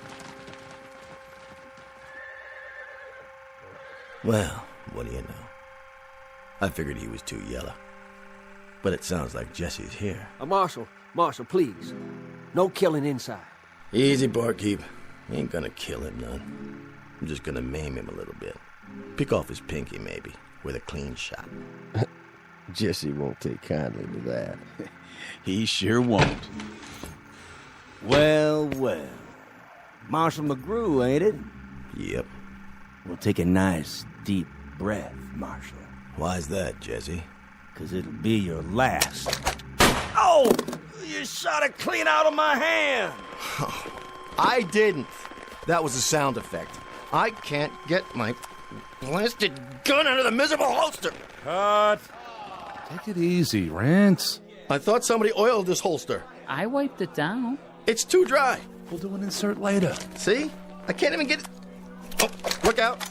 Well, what do you know? I figured he was too yellow. But it sounds like Jesse's here. Marshal, please. No killing inside. Easy, barkeep. Ain't gonna kill him none. I'm just gonna maim him a little bit. Pick off his pinky, maybe, with a clean shot. Jesse won't take kindly to that. He sure won't. Well. Marshal McGrew, ain't it? Yep. We'll take a nice, deep breath, Marshal. Why's that, Jesse? 'Cause it'll be your last. Oh! You shot it clean out of my hand! I didn't. That was a sound effect. I can't get my blasted gun out of the miserable holster. Cut. Take it easy, Rance. I thought somebody oiled this holster. I wiped it down. It's too dry. We'll do an insert later. See? I can't even get it. Oh, look out.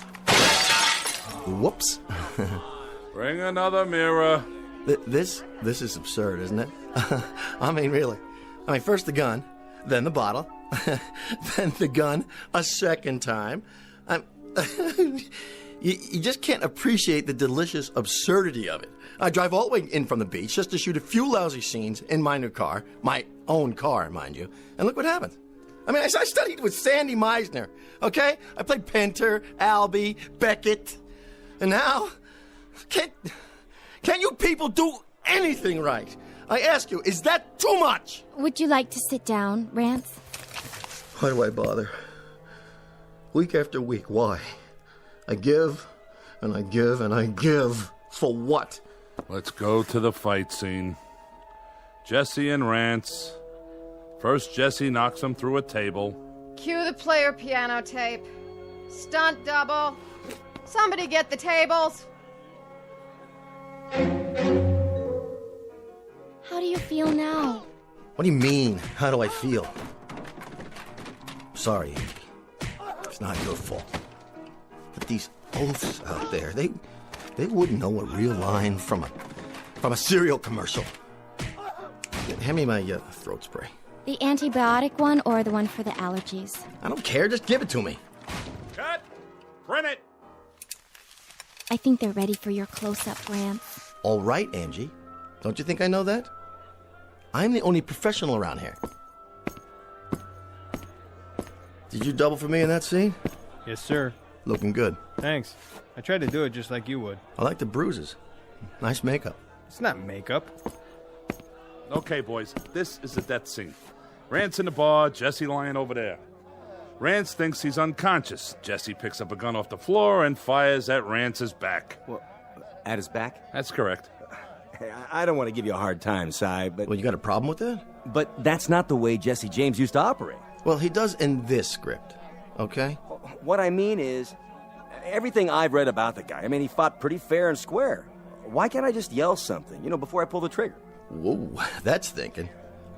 Whoops. Bring another mirror. This is absurd, isn't it? I mean, really. First the gun, then the bottle, then the gun a second time. You just can't appreciate the delicious absurdity of it. I drive all the way in from the beach just to shoot a few lousy scenes in my new car, my own car, mind you, and look what happened. I studied with Sandy Meisner, okay? I played Pinter, Albee, Beckett, and now, can't you people do anything right? I ask you, is that too much? Would you like to sit down, Rance? Why do I bother? Week after week, why? I give, and I give, and I give. For what? Let's go to the fight scene. Jesse and Rance. First, Jesse knocks him through a table. Cue the player piano tape. Stunt double. Somebody get the tables. How do you feel now? What do you mean? How do I feel? Sorry, Andy. It's not your fault. But these oafs out there, they wouldn't know a real line from a cereal commercial. Hand me my throat spray. The antibiotic one or the one for the allergies? I don't care. Just give it to me. Cut! Print it! I think they're ready for your close-up, Rance. All right, Angie. Don't you think I know that? I'm the only professional around here. Did you double for me in that scene? Yes, sir. Looking good. Thanks. I tried to do it just like you would. I like the bruises. Nice makeup. It's not makeup. Okay, boys, this is the death scene. Rance in the bar, Jesse lying over there. Rance thinks he's unconscious. Jesse picks up a gun off the floor and fires at Rance's back. Well, at his back? That's correct. Hey, I don't want to give you a hard time, Si, but... Well, you got a problem with that? But that's not the way Jesse James used to operate. Well, he does in this script, okay? What I mean is, everything I've read about the guy, he fought pretty fair and square. Why can't I just yell something, before I pull the trigger? Whoa, that's thinking.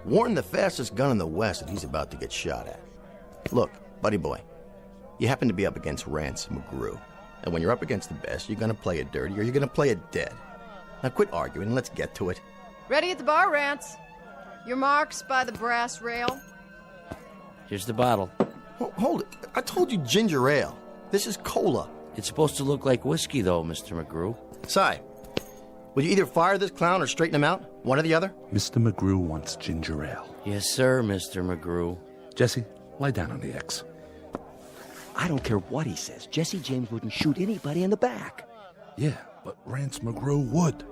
Warn the fastest gun in the West that he's about to get shot at. Look, buddy boy, you happen to be up against Rance McGrew. And when you're up against the best, you're gonna play it dirty or you're gonna play it dead. Now quit arguing and let's get to it. Ready at the bar, Rance. Your marks by the brass rail. Here's the bottle. Hold it. I told you ginger ale. This is cola. It's supposed to look like whiskey, though, Mr. McGrew. Si, will you either fire this clown or straighten him out? One or the other? Mr. McGrew wants ginger ale. Yes, sir, Mr. McGrew. Jesse, lie down on the X. I don't care what he says. Jesse James wouldn't shoot anybody in the back. Yeah, but Rance McGrew would.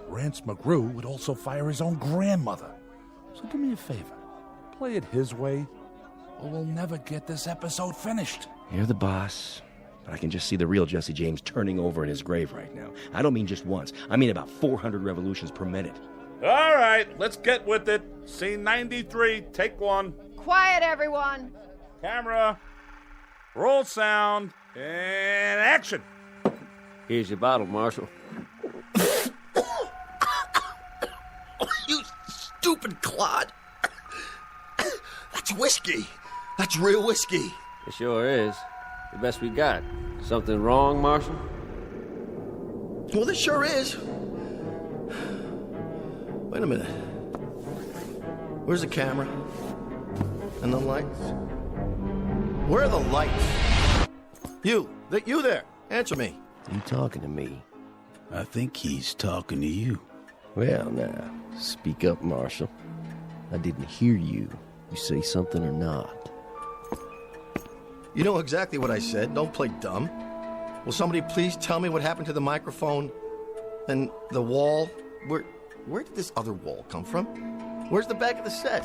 Rance McGrew would also fire his own grandmother. So do me a favor. Play it his way, or we'll never get this episode finished. You're the boss, but I can just see the real Jesse James turning over in his grave right now. I don't mean just once. I mean about 400 revolutions per minute. All right, let's get with it. Scene 93, take one. Quiet, everyone. Camera, roll sound, and action. Here's your bottle, Marshal. You stupid clod. That's whiskey. That's real whiskey. It sure is. The best we got. Something wrong, Marshal? Well, this sure is. Wait a minute. Where's the camera? And the lights? Where are the lights? You there. Answer me. You talking to me? I think he's talking to you. Well, now, speak up, Marshal. I didn't hear you. You say something or not? You know exactly what I said. Don't play dumb. Will somebody please tell me what happened to the microphone and the wall? Where did this other wall come from? Where's the back of the set?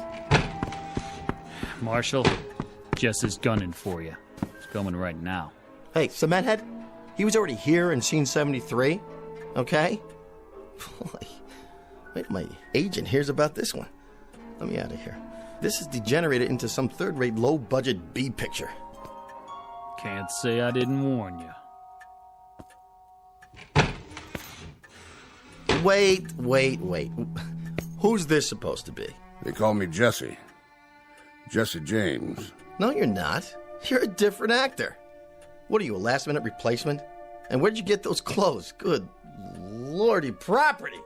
Marshal, Jess is gunning for you. It's coming right now. Hey, Cement Head, he was already here in scene 73, okay? Boy, wait, my agent hears about this one. Let me out of here. This is degenerated into some third-rate, low-budget B picture. Can't say I didn't warn you. Wait. Who's this supposed to be? They call me Jesse. Jesse James. No, you're not. You're a different actor. What are you, a last-minute replacement? And where'd you get those clothes? Good lordy property.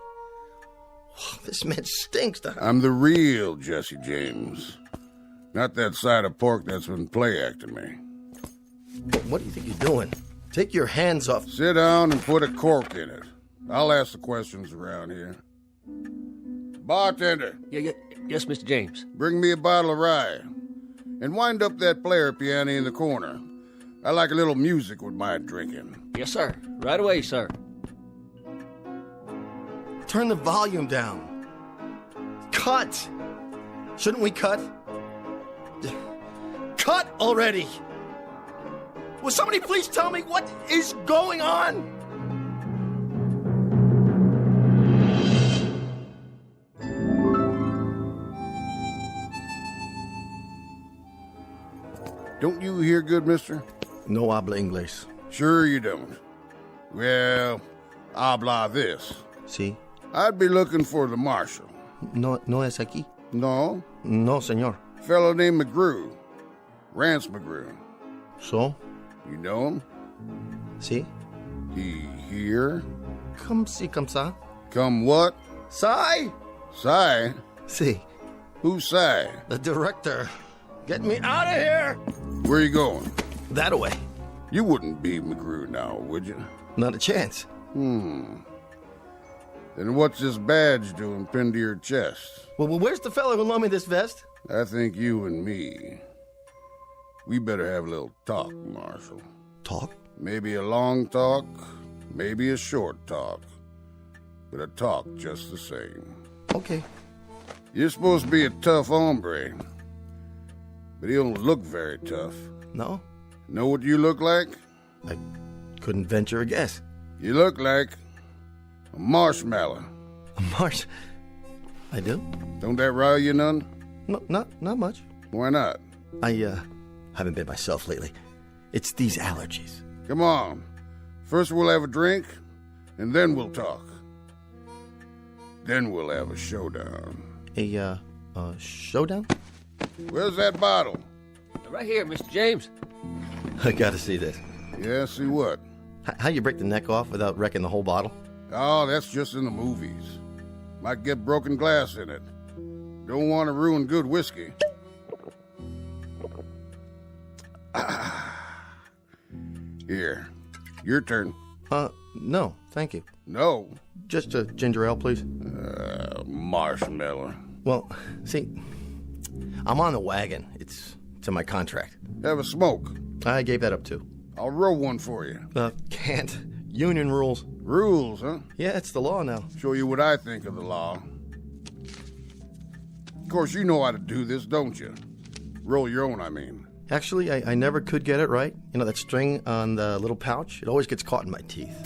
This man stinks to... I'm the real Jesse James. Not that side of pork that's been play-acting me. What do you think you're doing? Take your hands off... Sit down and put a cork in it. I'll ask the questions around here. Bartender. Yes, Mr. James. Bring me a bottle of rye. And wind up that player piano in the corner. I like a little music with my drinking. Yes, sir. Right away, sir. Turn the volume down. Cut! Shouldn't we cut? Cut already! Will somebody please tell me what is going on? Don't you hear good, mister? No habla inglés. Sure you don't. Well, habla this. Sí. I'd be looking for the marshal. No es aquí? No. No, señor. Fellow named McGrew. Rance McGrew. So? You know him? Sí. He here? Come si, come sa. Come what? Si. Si? Si. Who's Si? The director. Get me out of here! Where you going? That away. You wouldn't be McGrew now, would you? Not a chance. Then what's this badge doing pinned to your chest? Well, where's the fellow who loaned me this vest? I think you and me. We better have a little talk, Marshal. Talk? Maybe a long talk, maybe a short talk. But a talk just the same. Okay. You're supposed to be a tough hombre. But you don't look very tough. No? Know what you look like? I couldn't venture a guess. You look like a marshmallow. A marsh... I do? Don't that rile you none? No, not much. Why not? I haven't been myself lately. It's these allergies. Come on. First we'll have a drink, and then we'll talk. Then we'll have a showdown. A showdown? Where's that bottle? Right here, Mr. James. I gotta see this. Yeah, see what? How you break the neck off without wrecking the whole bottle? Oh, that's just in the movies. Might get broken glass in it. Don't want to ruin good whiskey. Here, your turn. No, thank you. No? Just a ginger ale, please. Marshmallow. Well, see, I'm on the wagon. It's in my contract. Have a smoke. I gave that up, too. I'll roll one for you. Can't. Union rules. Rules, huh? Yeah, it's the law now. Show you what I think of the law. Of course, you know how to do this, don't you? Roll your own, I mean. Actually, I never could get it right. You know, that string on the little pouch? It always gets caught in my teeth.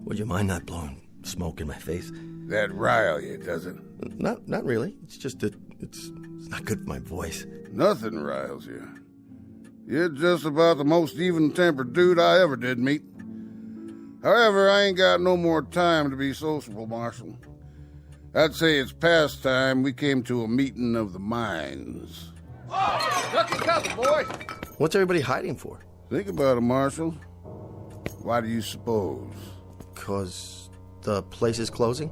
Would you mind not blowing smoke in my face? That rile you, does it? Not really. It's just that it's not good for my voice. Nothing riles you. You're just about the most even-tempered dude I ever did meet. However, I ain't got no more time to be sociable, Marshal. I'd say it's past time we came to a meeting of the minds. Duck and cover, boys. What's everybody hiding for? Think about it, Marshal. Why do you suppose? 'Cause the place is closing?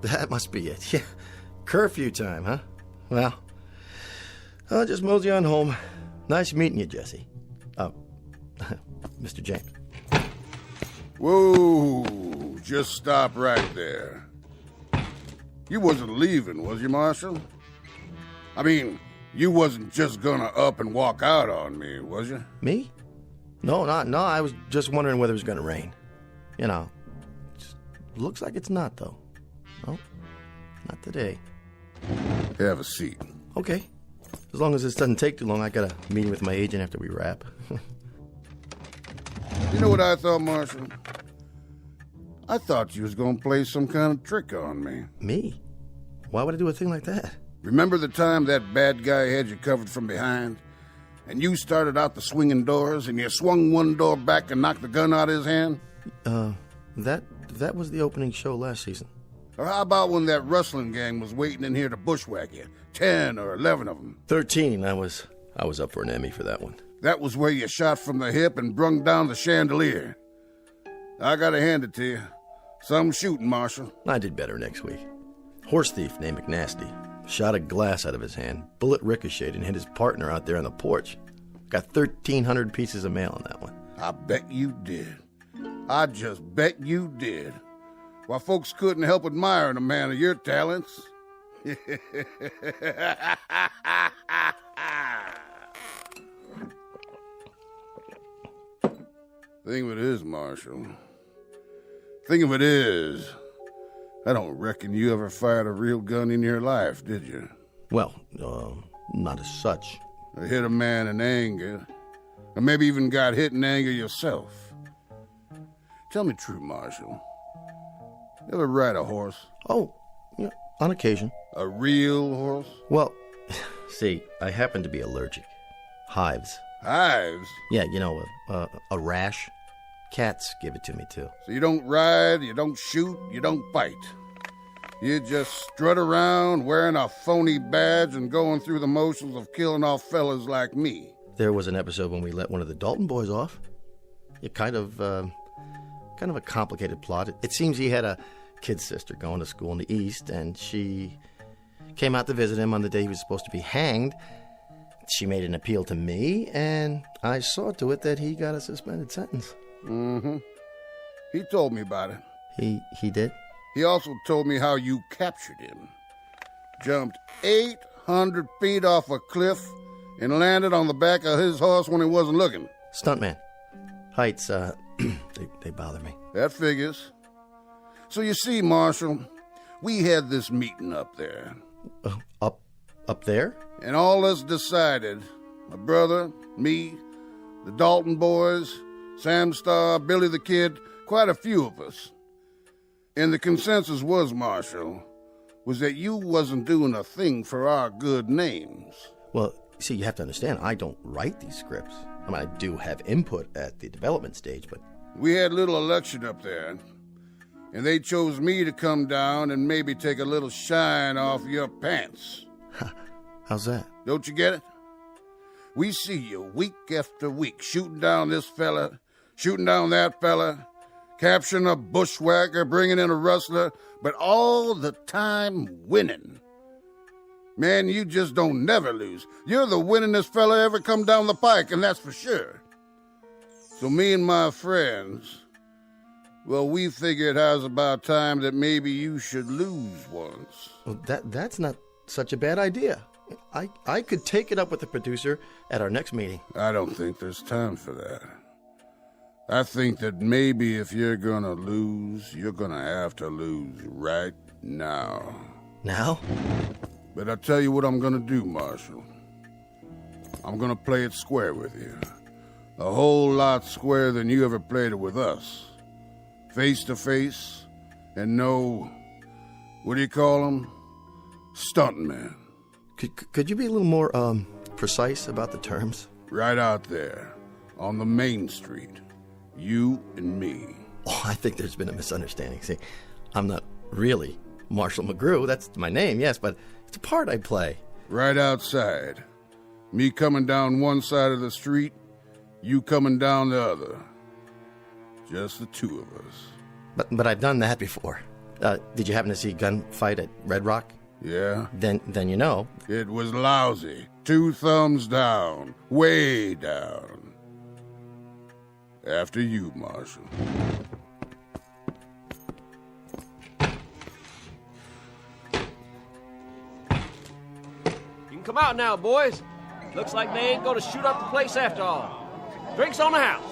That must be it. Yeah. Curfew time, huh? Well, I'll just mosey on home. Nice meeting you, Jesse. Mr. James. Whoa, just stop right there. You wasn't leaving, was you, Marshal? I mean, you wasn't just gonna up and walk out on me, was you? Me? No, I was just wondering whether it was gonna rain. You know, looks like it's not, though. No, not today. Have a seat. Okay. As long as this doesn't take too long, I got a meeting with my agent after we wrap. You know what I thought, Marshal? I thought you was gonna play some kind of trick on me. Me? Why would I do a thing like that? Remember the time that bad guy had you covered from behind? And you started out the swinging doors, and you swung one door back and knocked the gun out of his hand? That was the opening show last season. Or how about when that rustling gang was waiting in here to bushwhack you? 10 or 11 of them. 13. I was up for an Emmy for that one. That was where you shot from the hip and brung down the chandelier. I gotta hand it to you. Some shooting, Marshal. I did better next week. Horse thief named McNasty shot a glass out of his hand. Bullet ricocheted and hit his partner out there on the porch. Got 1,300 pieces of mail on that one. I bet you did. I just bet you did. Why, folks couldn't help admiring a man of your talents. Thing of it is, Marshal. Thing of it is, I don't reckon you ever fired a real gun in your life, did you? Well, not as such. Or hit a man in anger. Or maybe even got hit in anger yourself. Tell me true, Marshal. You ever ride a horse? Oh, yeah, on occasion. A real horse? Well, see, I happen to be allergic. Hives. Hives? Yeah, you know, a rash. Cats give it to me, too. So you don't ride, you don't shoot, you don't fight. You just strut around wearing a phony badge and going through the motions of killing off fellas like me. There was an episode when we let one of the Dalton boys off. It kind of a complicated plot. It seems he had a kid sister going to school in the East, and she came out to visit him on the day he was supposed to be hanged. She made an appeal to me, and I saw to it that he got a suspended sentence. Mm-hmm. He told me about it. He did? He also told me how you captured him. Jumped 800 feet off a cliff and landed on the back of his horse when he wasn't looking. Stuntman. Heights, they bother me. That figures. So you see, Marshal, we had this meeting up there. Up there? And all us decided, my brother, me, the Dalton boys, Sam Starr, Billy the Kid, quite a few of us. And the consensus was, Marshal, was that you wasn't doing a thing for our good names. Well, see, you have to understand, I don't write these scripts. I mean, I do have input at the development stage, but We had a little election up there, and they chose me to come down and maybe take a little shine off your pants. How's that? Don't you get it? We see you week after week shooting down this fella, shooting down that fella, capturing a bushwhacker, bringing in a rustler, but all the time winning. Man, you just don't never lose. You're the winningest fella ever come down the pike, and that's for sure. So me and my friends, well, we figured it was about time that maybe you should lose once. Well, that's not such a bad idea. I could take it up with the producer at our next meeting. I don't think there's time for that. I think that maybe if you're gonna lose, you're gonna have to lose right now. Now? But I'll tell you what I'm gonna do, Marshal. I'm gonna play it square with you. A whole lot squarer than you ever played it with us. Face to face, and no, what do you call them? Stuntman. Could you be a little more, precise about the terms? Right out there, on the main street. You and me. Oh, I think there's been a misunderstanding. See, I'm not really Marshall McGrew. That's my name, yes, but it's a part I play. Right outside. Me coming down one side of the street, you coming down the other. Just the two of us. But I've done that before. Did you happen to see Gunfight at Red Rock? Yeah. Then you know. It was lousy. 2 thumbs down. Way down. After you, Marshal. You can come out now, boys. Looks like they ain't gonna shoot up the place after all. Drinks on the house.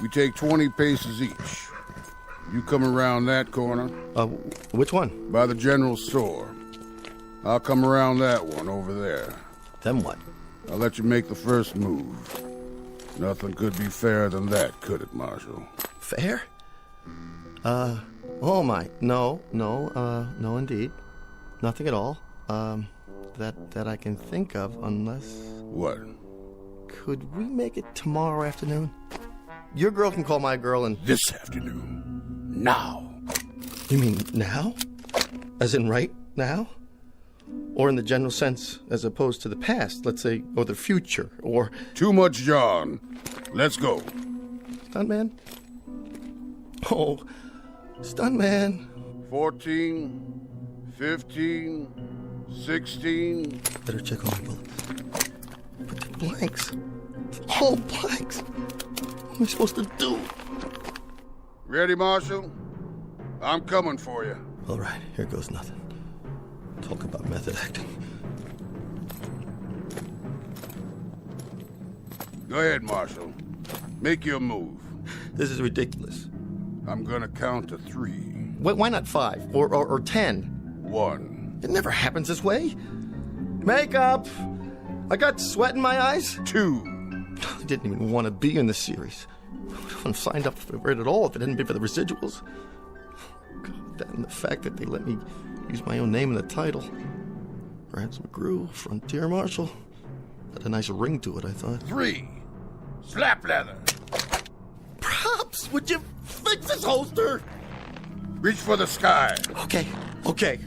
We take 20 paces each. You come around that corner. Which one? By the general store. I'll come around that one over there. Then what? I'll let you make the first move. Nothing could be fairer than that, could it, Marshal? Fair? Oh my, no, indeed. Nothing at all. That I can think of, unless... What? Could we make it tomorrow afternoon? Your girl can call my girl and... This afternoon. Now. You mean now? As in right now? Or in the general sense, as opposed to the past, let's say, or the future, or... Too much, John. Let's go. Stuntman? Oh, Stuntman. 14, 15, 16... Better check all my bullets. But they're blanks. All blanks. What am I supposed to do? Ready, Marshal? I'm coming for you. All right, here goes nothing. Talk about method acting. Go ahead, Marshal. Make your move. This is ridiculous. I'm gonna count to 3. Why not 5? Or 10? 1. It never happens this way. Makeup! I got sweat in my eyes. 2. I didn't even want to be in the series. I wouldn't have signed up for it at all if it hadn't been for the residuals. God, that and the fact that they let me use my own name in the title. Rance McGrew, Frontier Marshal. Had a nice ring to it, I thought. 3. Slap leather. Props! Would you fix this holster? Reach for the sky. Okay.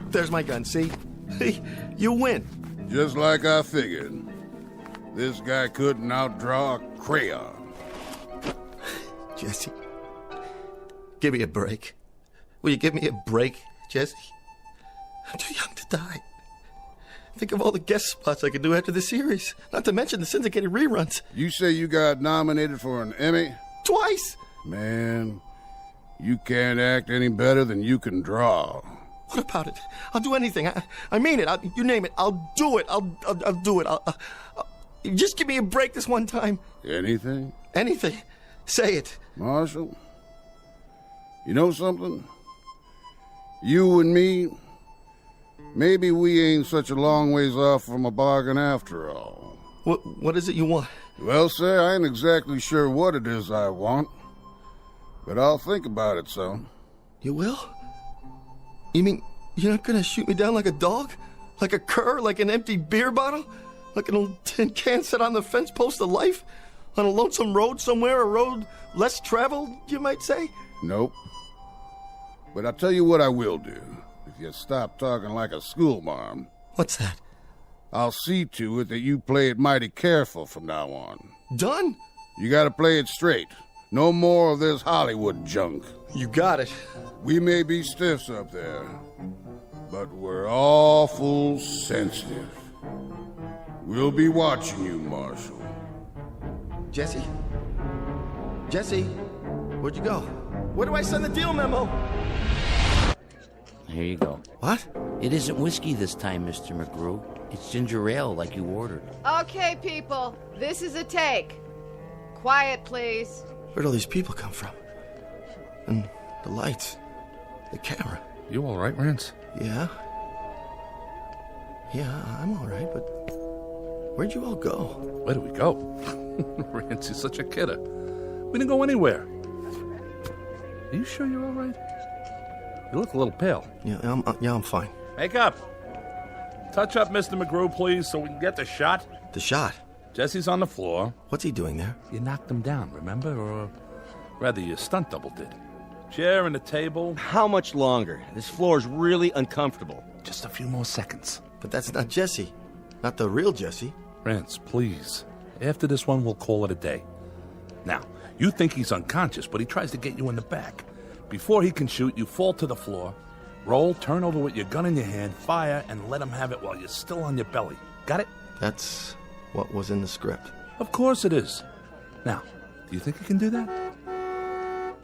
There's my gun, see? You win. Just like I figured. This guy couldn't outdraw a crayon. Jesse, give me a break. Will you give me a break, Jesse? I'm too young to die. Think of all the guest spots I could do after the series. Not to mention the syndicated reruns. You say you got nominated for an Emmy? Twice! Man, you can't act any better than you can draw. What about it? I'll do anything. I mean it. You name it. I'll do it. I'll do it. I'll just give me a break this one time. Anything? Anything. Say it. Marshal, you know something? You and me, maybe we ain't such a long ways off from a bargain after all. What is it you want? Well, sir, I ain't exactly sure what it is I want, but I'll think about it some. You will? You mean you're not gonna shoot me down like a dog? Like a cur? Like an empty beer bottle? Like an old tin can set on the fence post of life? On a lonesome road somewhere, a road less traveled, you might say? Nope. But I'll tell you what I will do, if you stop talking like a schoolmarm. What's that? I'll see to it that you play it mighty careful from now on. Done? You gotta play it straight. No more of this Hollywood junk. You got it. We may be stiffs up there, but we're awful sensitive. We'll be watching you, Marshal. Jesse? Jesse? Where'd you go? Where do I send the deal memo? Here you go. What? It isn't whiskey this time, Mr. McGrew. It's ginger ale like you ordered. Okay, people, this is a take. Quiet, please. Where'd all these people come from? And the lights, the camera. You all right, Rance? Yeah. Yeah, I'm all right, but where'd you all go? Where do we go? Rance is such a kidder. We didn't go anywhere. Are you sure you're all right? You look a little pale. Yeah, I'm fine. Make up. Touch up, Mr. McGrew, please, so we can get the shot. The shot? Jesse's on the floor. What's he doing there? You knocked him down, remember? Or rather, your stunt double did. Chair and a table. How much longer? This floor's really uncomfortable. Just a few more seconds. But that's not Jesse. Not the real Jesse. Rance, please. After this one, we'll call it a day. Now, you think he's unconscious, but he tries to get you in the back. Before he can shoot, you fall to the floor, roll, turn over with your gun in your hand, fire, and let him have it while you're still on your belly. Got it? That's what was in the script. Of course it is. Now, do you think you can do that?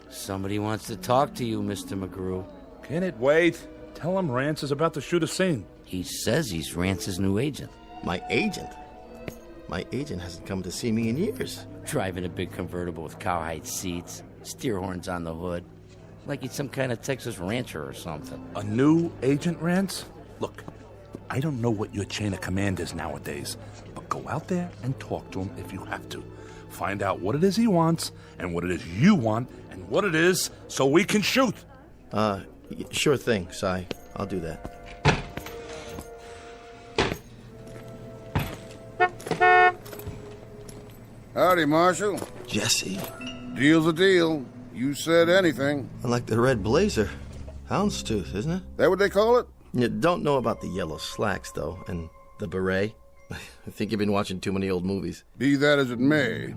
Somebody wants to talk to you, Mr. McGrew. Can it wait? Tell him Rance is about to shoot a scene. He says he's Rance's new agent. My agent? My agent hasn't come to see me in years. Driving a big convertible with cowhide seats, steer horns on the hood. Like he's some kind of Texas rancher or something. A new agent, Rance? Look, I don't know what your chain of command is nowadays, but go out there and talk to him if you have to. Find out what it is he wants, and what it is you want, and what it is so we can shoot. Sure thing, Si. I'll do that. Howdy, Marshal. Jesse. Deal's a deal. You said anything. I like the red blazer. Houndstooth, isn't it? That what they call it? You don't know about the yellow slacks, though, and the beret. I think you've been watching too many old movies. Be that as it may.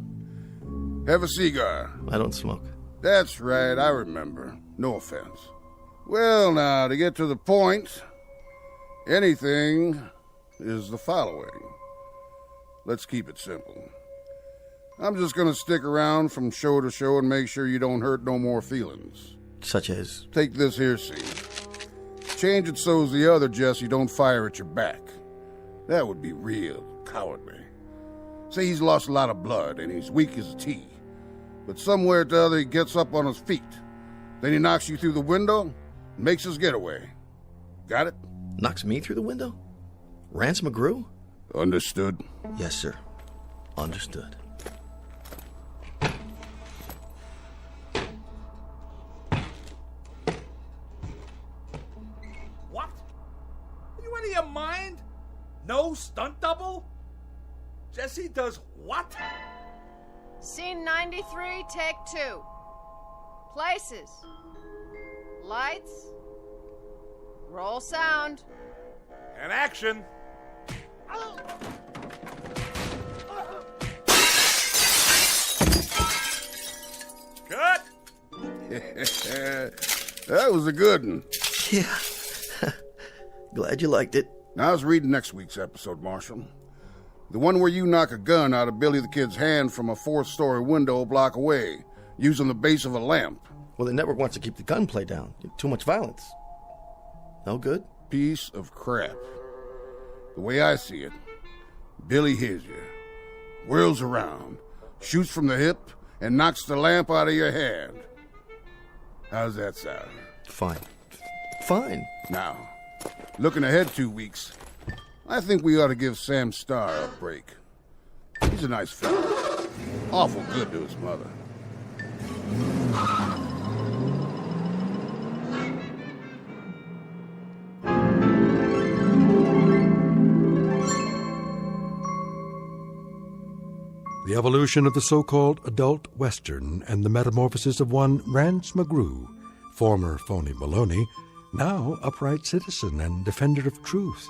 Have a cigar. I don't smoke. That's right, I remember. No offense. Well, now, to get to the point, anything is the following. Let's keep it simple. I'm just gonna stick around from show to show and make sure you don't hurt no more feelings. Such as? Take this here scene. Change it so's the other Jesse don't fire at your back. That would be real cowardly. Say he's lost a lot of blood and he's weak as a tea. But somewhere or the other he gets up on his feet. Then he knocks you through the window and makes his getaway. Got it? Knocks me through the window? Rance McGrew? Understood. Yes, sir. Understood. What? Are you out of your mind? No stunt double? Jesse does what? Scene 93, take 2. Places. Lights. Roll sound. And action. Cut! That was a good one. Yeah. Glad you liked it. Now I was reading next week's episode, Marshal. The one where you knock a gun out of Billy the Kid's hand from a 4th-story window a block away, using the base of a lamp. Well, the network wants to keep the gunplay down. Too much violence. No good? Piece of crap. The way I see it, Billy hears you, whirls around, shoots from the hip, and knocks the lamp out of your hand. How's that sound? Fine. Fine. Now, looking ahead 2 weeks, I think we ought to give Sam Starr a break. He's a nice fella. Awful good to his mother. The evolution of the so-called adult Western and the metamorphosis of one Rance McGrew, former phony Maloney, now upright citizen and defender of truth,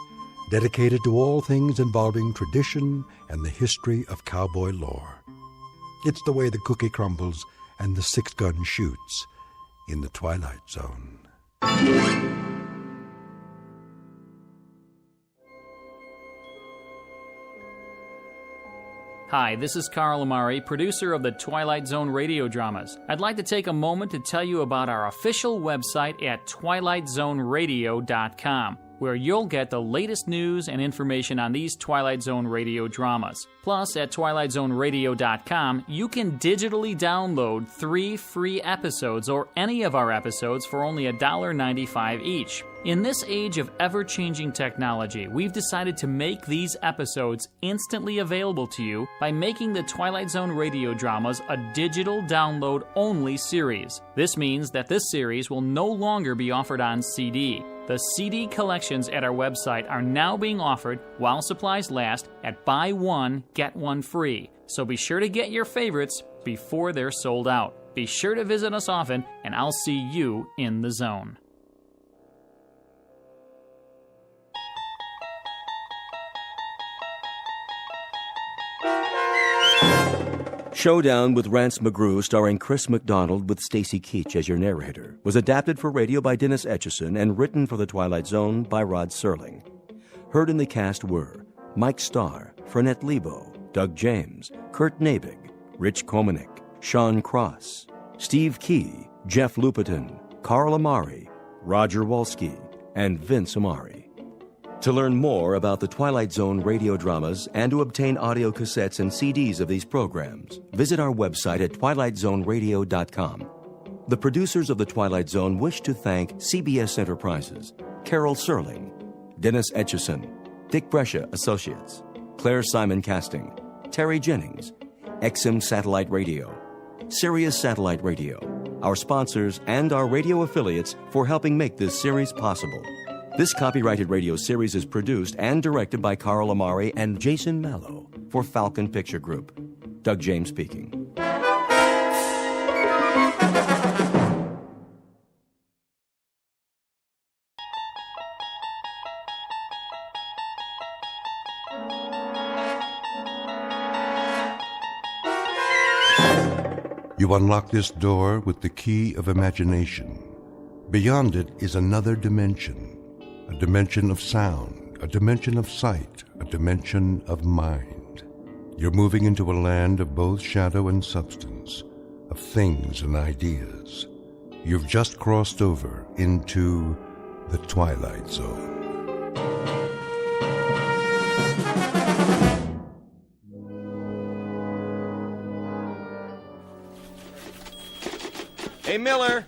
dedicated to all things involving tradition and the history of cowboy lore. It's the way the cookie crumbles and the six-gun shoots in the Twilight Zone. Hi, this is Carl Amari, producer of the Twilight Zone radio dramas. I'd like to take a moment to tell you about our official website at twilightzoneradio.com, where you'll get the latest news and information on these Twilight Zone radio dramas. Plus, at twilightzoneradio.com, you can digitally download 3 free episodes or any of our episodes for only $1.95 each. In this age of ever-changing technology, we've decided to make these episodes instantly available to you by making the Twilight Zone radio dramas a digital download-only series. This means that this series will no longer be offered on CD. The CD collections at our website are now being offered, while supplies last, at buy one, get one free. So be sure to get your favorites before they're sold out. Be sure to visit us often, and I'll see you in the zone. Showdown with Rance McGrew, starring Chris McDonald with Stacy Keach as your narrator, was adapted for radio by Dennis Etchison and written for The Twilight Zone by Rod Serling. Heard in the cast were Mike Starr, Fernette Lebo, Doug James, Kurt Nabig, Rich Komanik, Sean Cross, Steve Key, Jeff Lupetin, Carl Amari, Roger Wolski, and Vince Amari. To learn more about the Twilight Zone radio dramas and to obtain audio cassettes and CDs of these programs, visit our website at twilightzoneradio.com. The producers of The Twilight Zone wish to thank CBS Enterprises, Carol Serling, Dennis Etchison, Dick Brescia Associates, Claire Simon Casting, Terry Jennings, XM Satellite Radio, Sirius Satellite Radio, our sponsors, and our radio affiliates for helping make this series possible. This copyrighted radio series is produced and directed by Carl Amari and Jason Mallow for Falcon Picture Group. Doug James speaking. You unlock this door with the key of imagination. Beyond it is another dimension. A dimension of sound, a dimension of sight, a dimension of mind. You're moving into a land of both shadow and substance, of things and ideas. You've just crossed over into the Twilight Zone. Hey, Miller.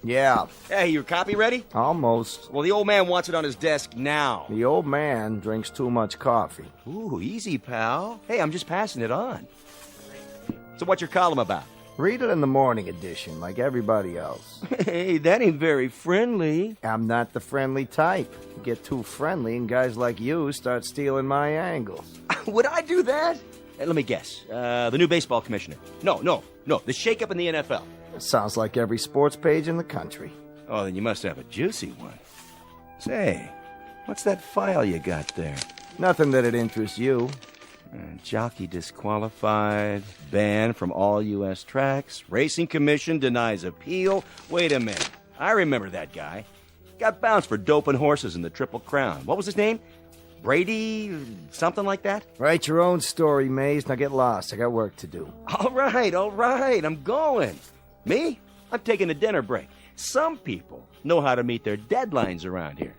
Yeah. Hey, your copy ready? Almost. Well, the old man wants it on his desk now. The old man drinks too much coffee. Ooh, easy, pal. Hey, I'm just passing it on. So what's your column about? Read it in the morning edition, like everybody else. Hey, that ain't very friendly. I'm not the friendly type. You get too friendly and guys like you start stealing my angles. Would I do that? Hey, let me guess. The new baseball commissioner. No. The shakeup in the NFL. Sounds like every sports page in the country. Oh, then you must have a juicy one. Say, what's that file you got there? Nothing that'd interest you. Jockey disqualified, banned from all U.S. tracks, Racing Commission denies appeal. Wait a minute. I remember that guy. Got bounced for doping horses in the Triple Crown. What was his name? Brady? Something like that? Write your own story, Maze. Now get lost. I got work to do. All right. I'm going. Me? I'm taking a dinner break. Some people know how to meet their deadlines around here.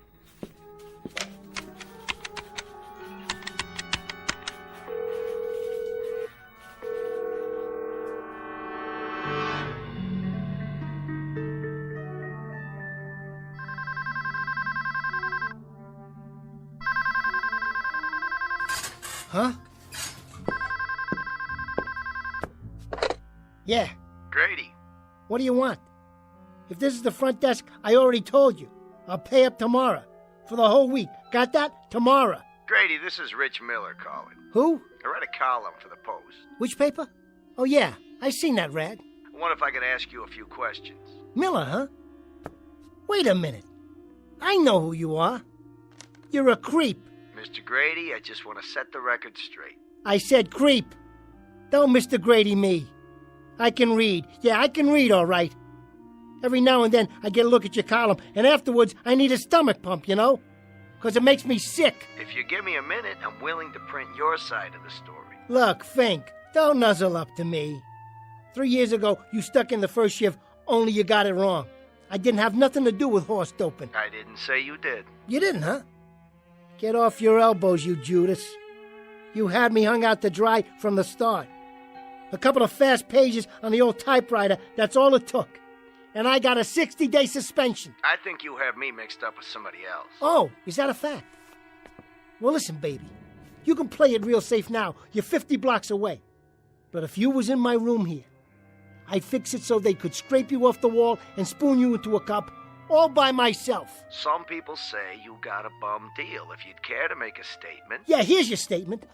Huh? Yeah. Grady. What do you want? If this is the front desk, I already told you. I'll pay up tomorrow. For the whole week. Got that? Tomorrow. Grady, this is Rich Miller calling. Who? I read a column for the Post. Which paper? Oh, yeah. I seen that, Rad. I wonder if I could ask you a few questions. Miller, huh? Wait a minute. I know who you are. You're a creep. Mr. Grady, I just want to set the record straight. I said creep. Don't Mr. Grady me. I can read. Yeah, I can read, all right. Every now and then I get a look at your column, and afterwards I need a stomach pump, you know? 'Cause it makes me sick. If you give me a minute, I'm willing to print your side of the story. Look, Fink, don't nuzzle up to me. 3 years ago, you stuck in the first shift, only you got it wrong. I didn't have nothing to do with horse doping. I didn't say you did. You didn't, huh? Get off your elbows, you Judas. You had me hung out to dry from the start. A couple of fast pages on the old typewriter, that's all it took. And I got a 60-day suspension. I think you have me mixed up with somebody else. Oh, is that a fact? Well, listen, baby. You can play it real safe now. You're 50 blocks away. But if you was in my room here, I'd fix it so they could scrape you off the wall and spoon you into a cup all by myself. Some people say you got a bum deal. If you'd care to make a statement. Yeah, here's your statement.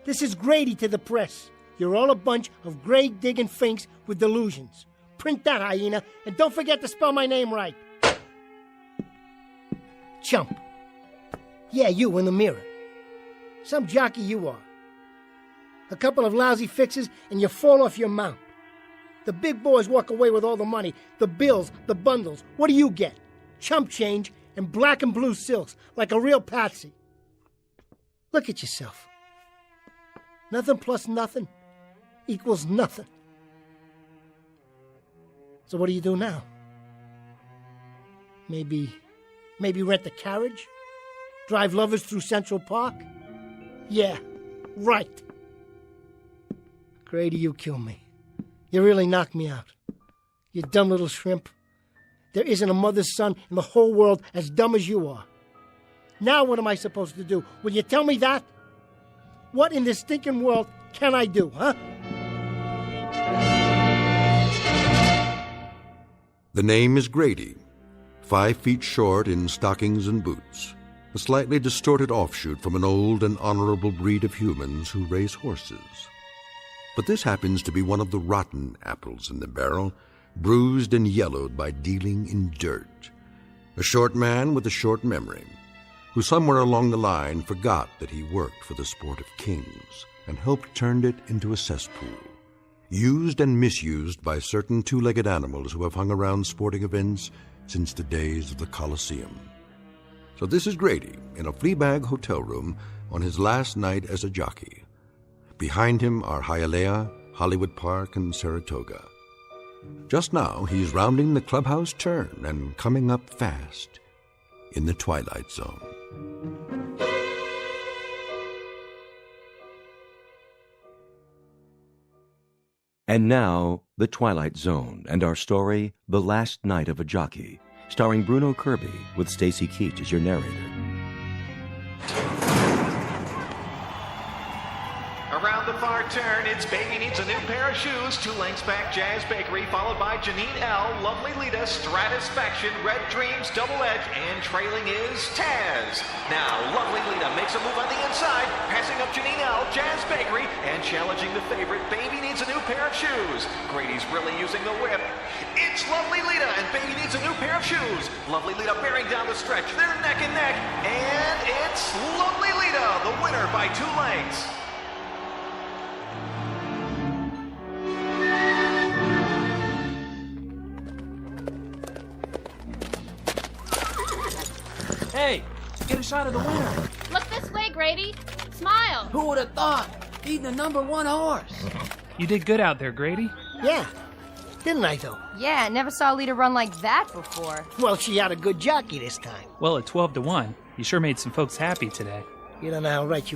This is Grady to the press. You're all a bunch of grave-digging finks with delusions. Print that, hyena, and don't forget to spell my name right. Chump. Yeah, you in the mirror. Some jockey you are. A couple of lousy fixes and you fall off your mount. The big boys walk away with all the money, the bills, the bundles. What do you get? Chump change and black and blue silks, like a real patsy. Look at yourself. Nothing plus nothing equals nothing. So what do you do now? Maybe rent a carriage? Drive lovers through Central Park? Yeah, right. Grady, you kill me. You really knocked me out. You dumb little shrimp. There isn't a mother's son in the whole world as dumb as you are. Now what am I supposed to do? Will you tell me that? What in this stinking world can I do, huh? The name is Grady, 5 feet short in stockings and boots, a slightly distorted offshoot from an old and honorable breed of humans who raise horses. But this happens to be one of the rotten apples in the barrel, bruised and yellowed by dealing in dirt. A short man with a short memory, who somewhere along the line forgot that he worked for the sport of kings and helped turn it into a cesspool, used and misused by certain two-legged animals who have hung around sporting events since the days of the Colosseum. So this is Grady in a Fleabag hotel room on his last night as a jockey. Behind him are Hialeah, Hollywood Park, and Saratoga. Just now, he's rounding the clubhouse turn and coming up fast in the Twilight Zone. And now, The Twilight Zone and our story, The Last Night of a Jockey, starring Bruno Kirby with Stacy Keach as your narrator. Around the far turn, it's Baby Needs a New Pair of Shoes, 2 lengths back, Jazz Bakery, followed by Janine L, Lovely Lita, Stratisfaction, Red Dreams, Double Edge, and trailing is Taz. Now, Lovely Lita makes a move on the inside, passing up Janine L, Jazz Bakery, and challenging the favorite, Baby Needs a New Pair of Shoes. Grady's really using the whip. It's Lovely Lita, and Baby Needs a New Pair of Shoes. Lovely Lita bearing down the stretch, they're neck and neck, and it's Lovely Lita, the winner by 2 lengths. Hey, get a shot of the winner. Look this way, Grady. Smile. Who would have thought? Beating the #1 horse. You did good out there, Grady. Yeah, didn't I, though? Yeah, never saw Lita run like that before. Well, she had a good jockey this time. Well, at 12-1, you sure made some folks happy today. You don't know how right you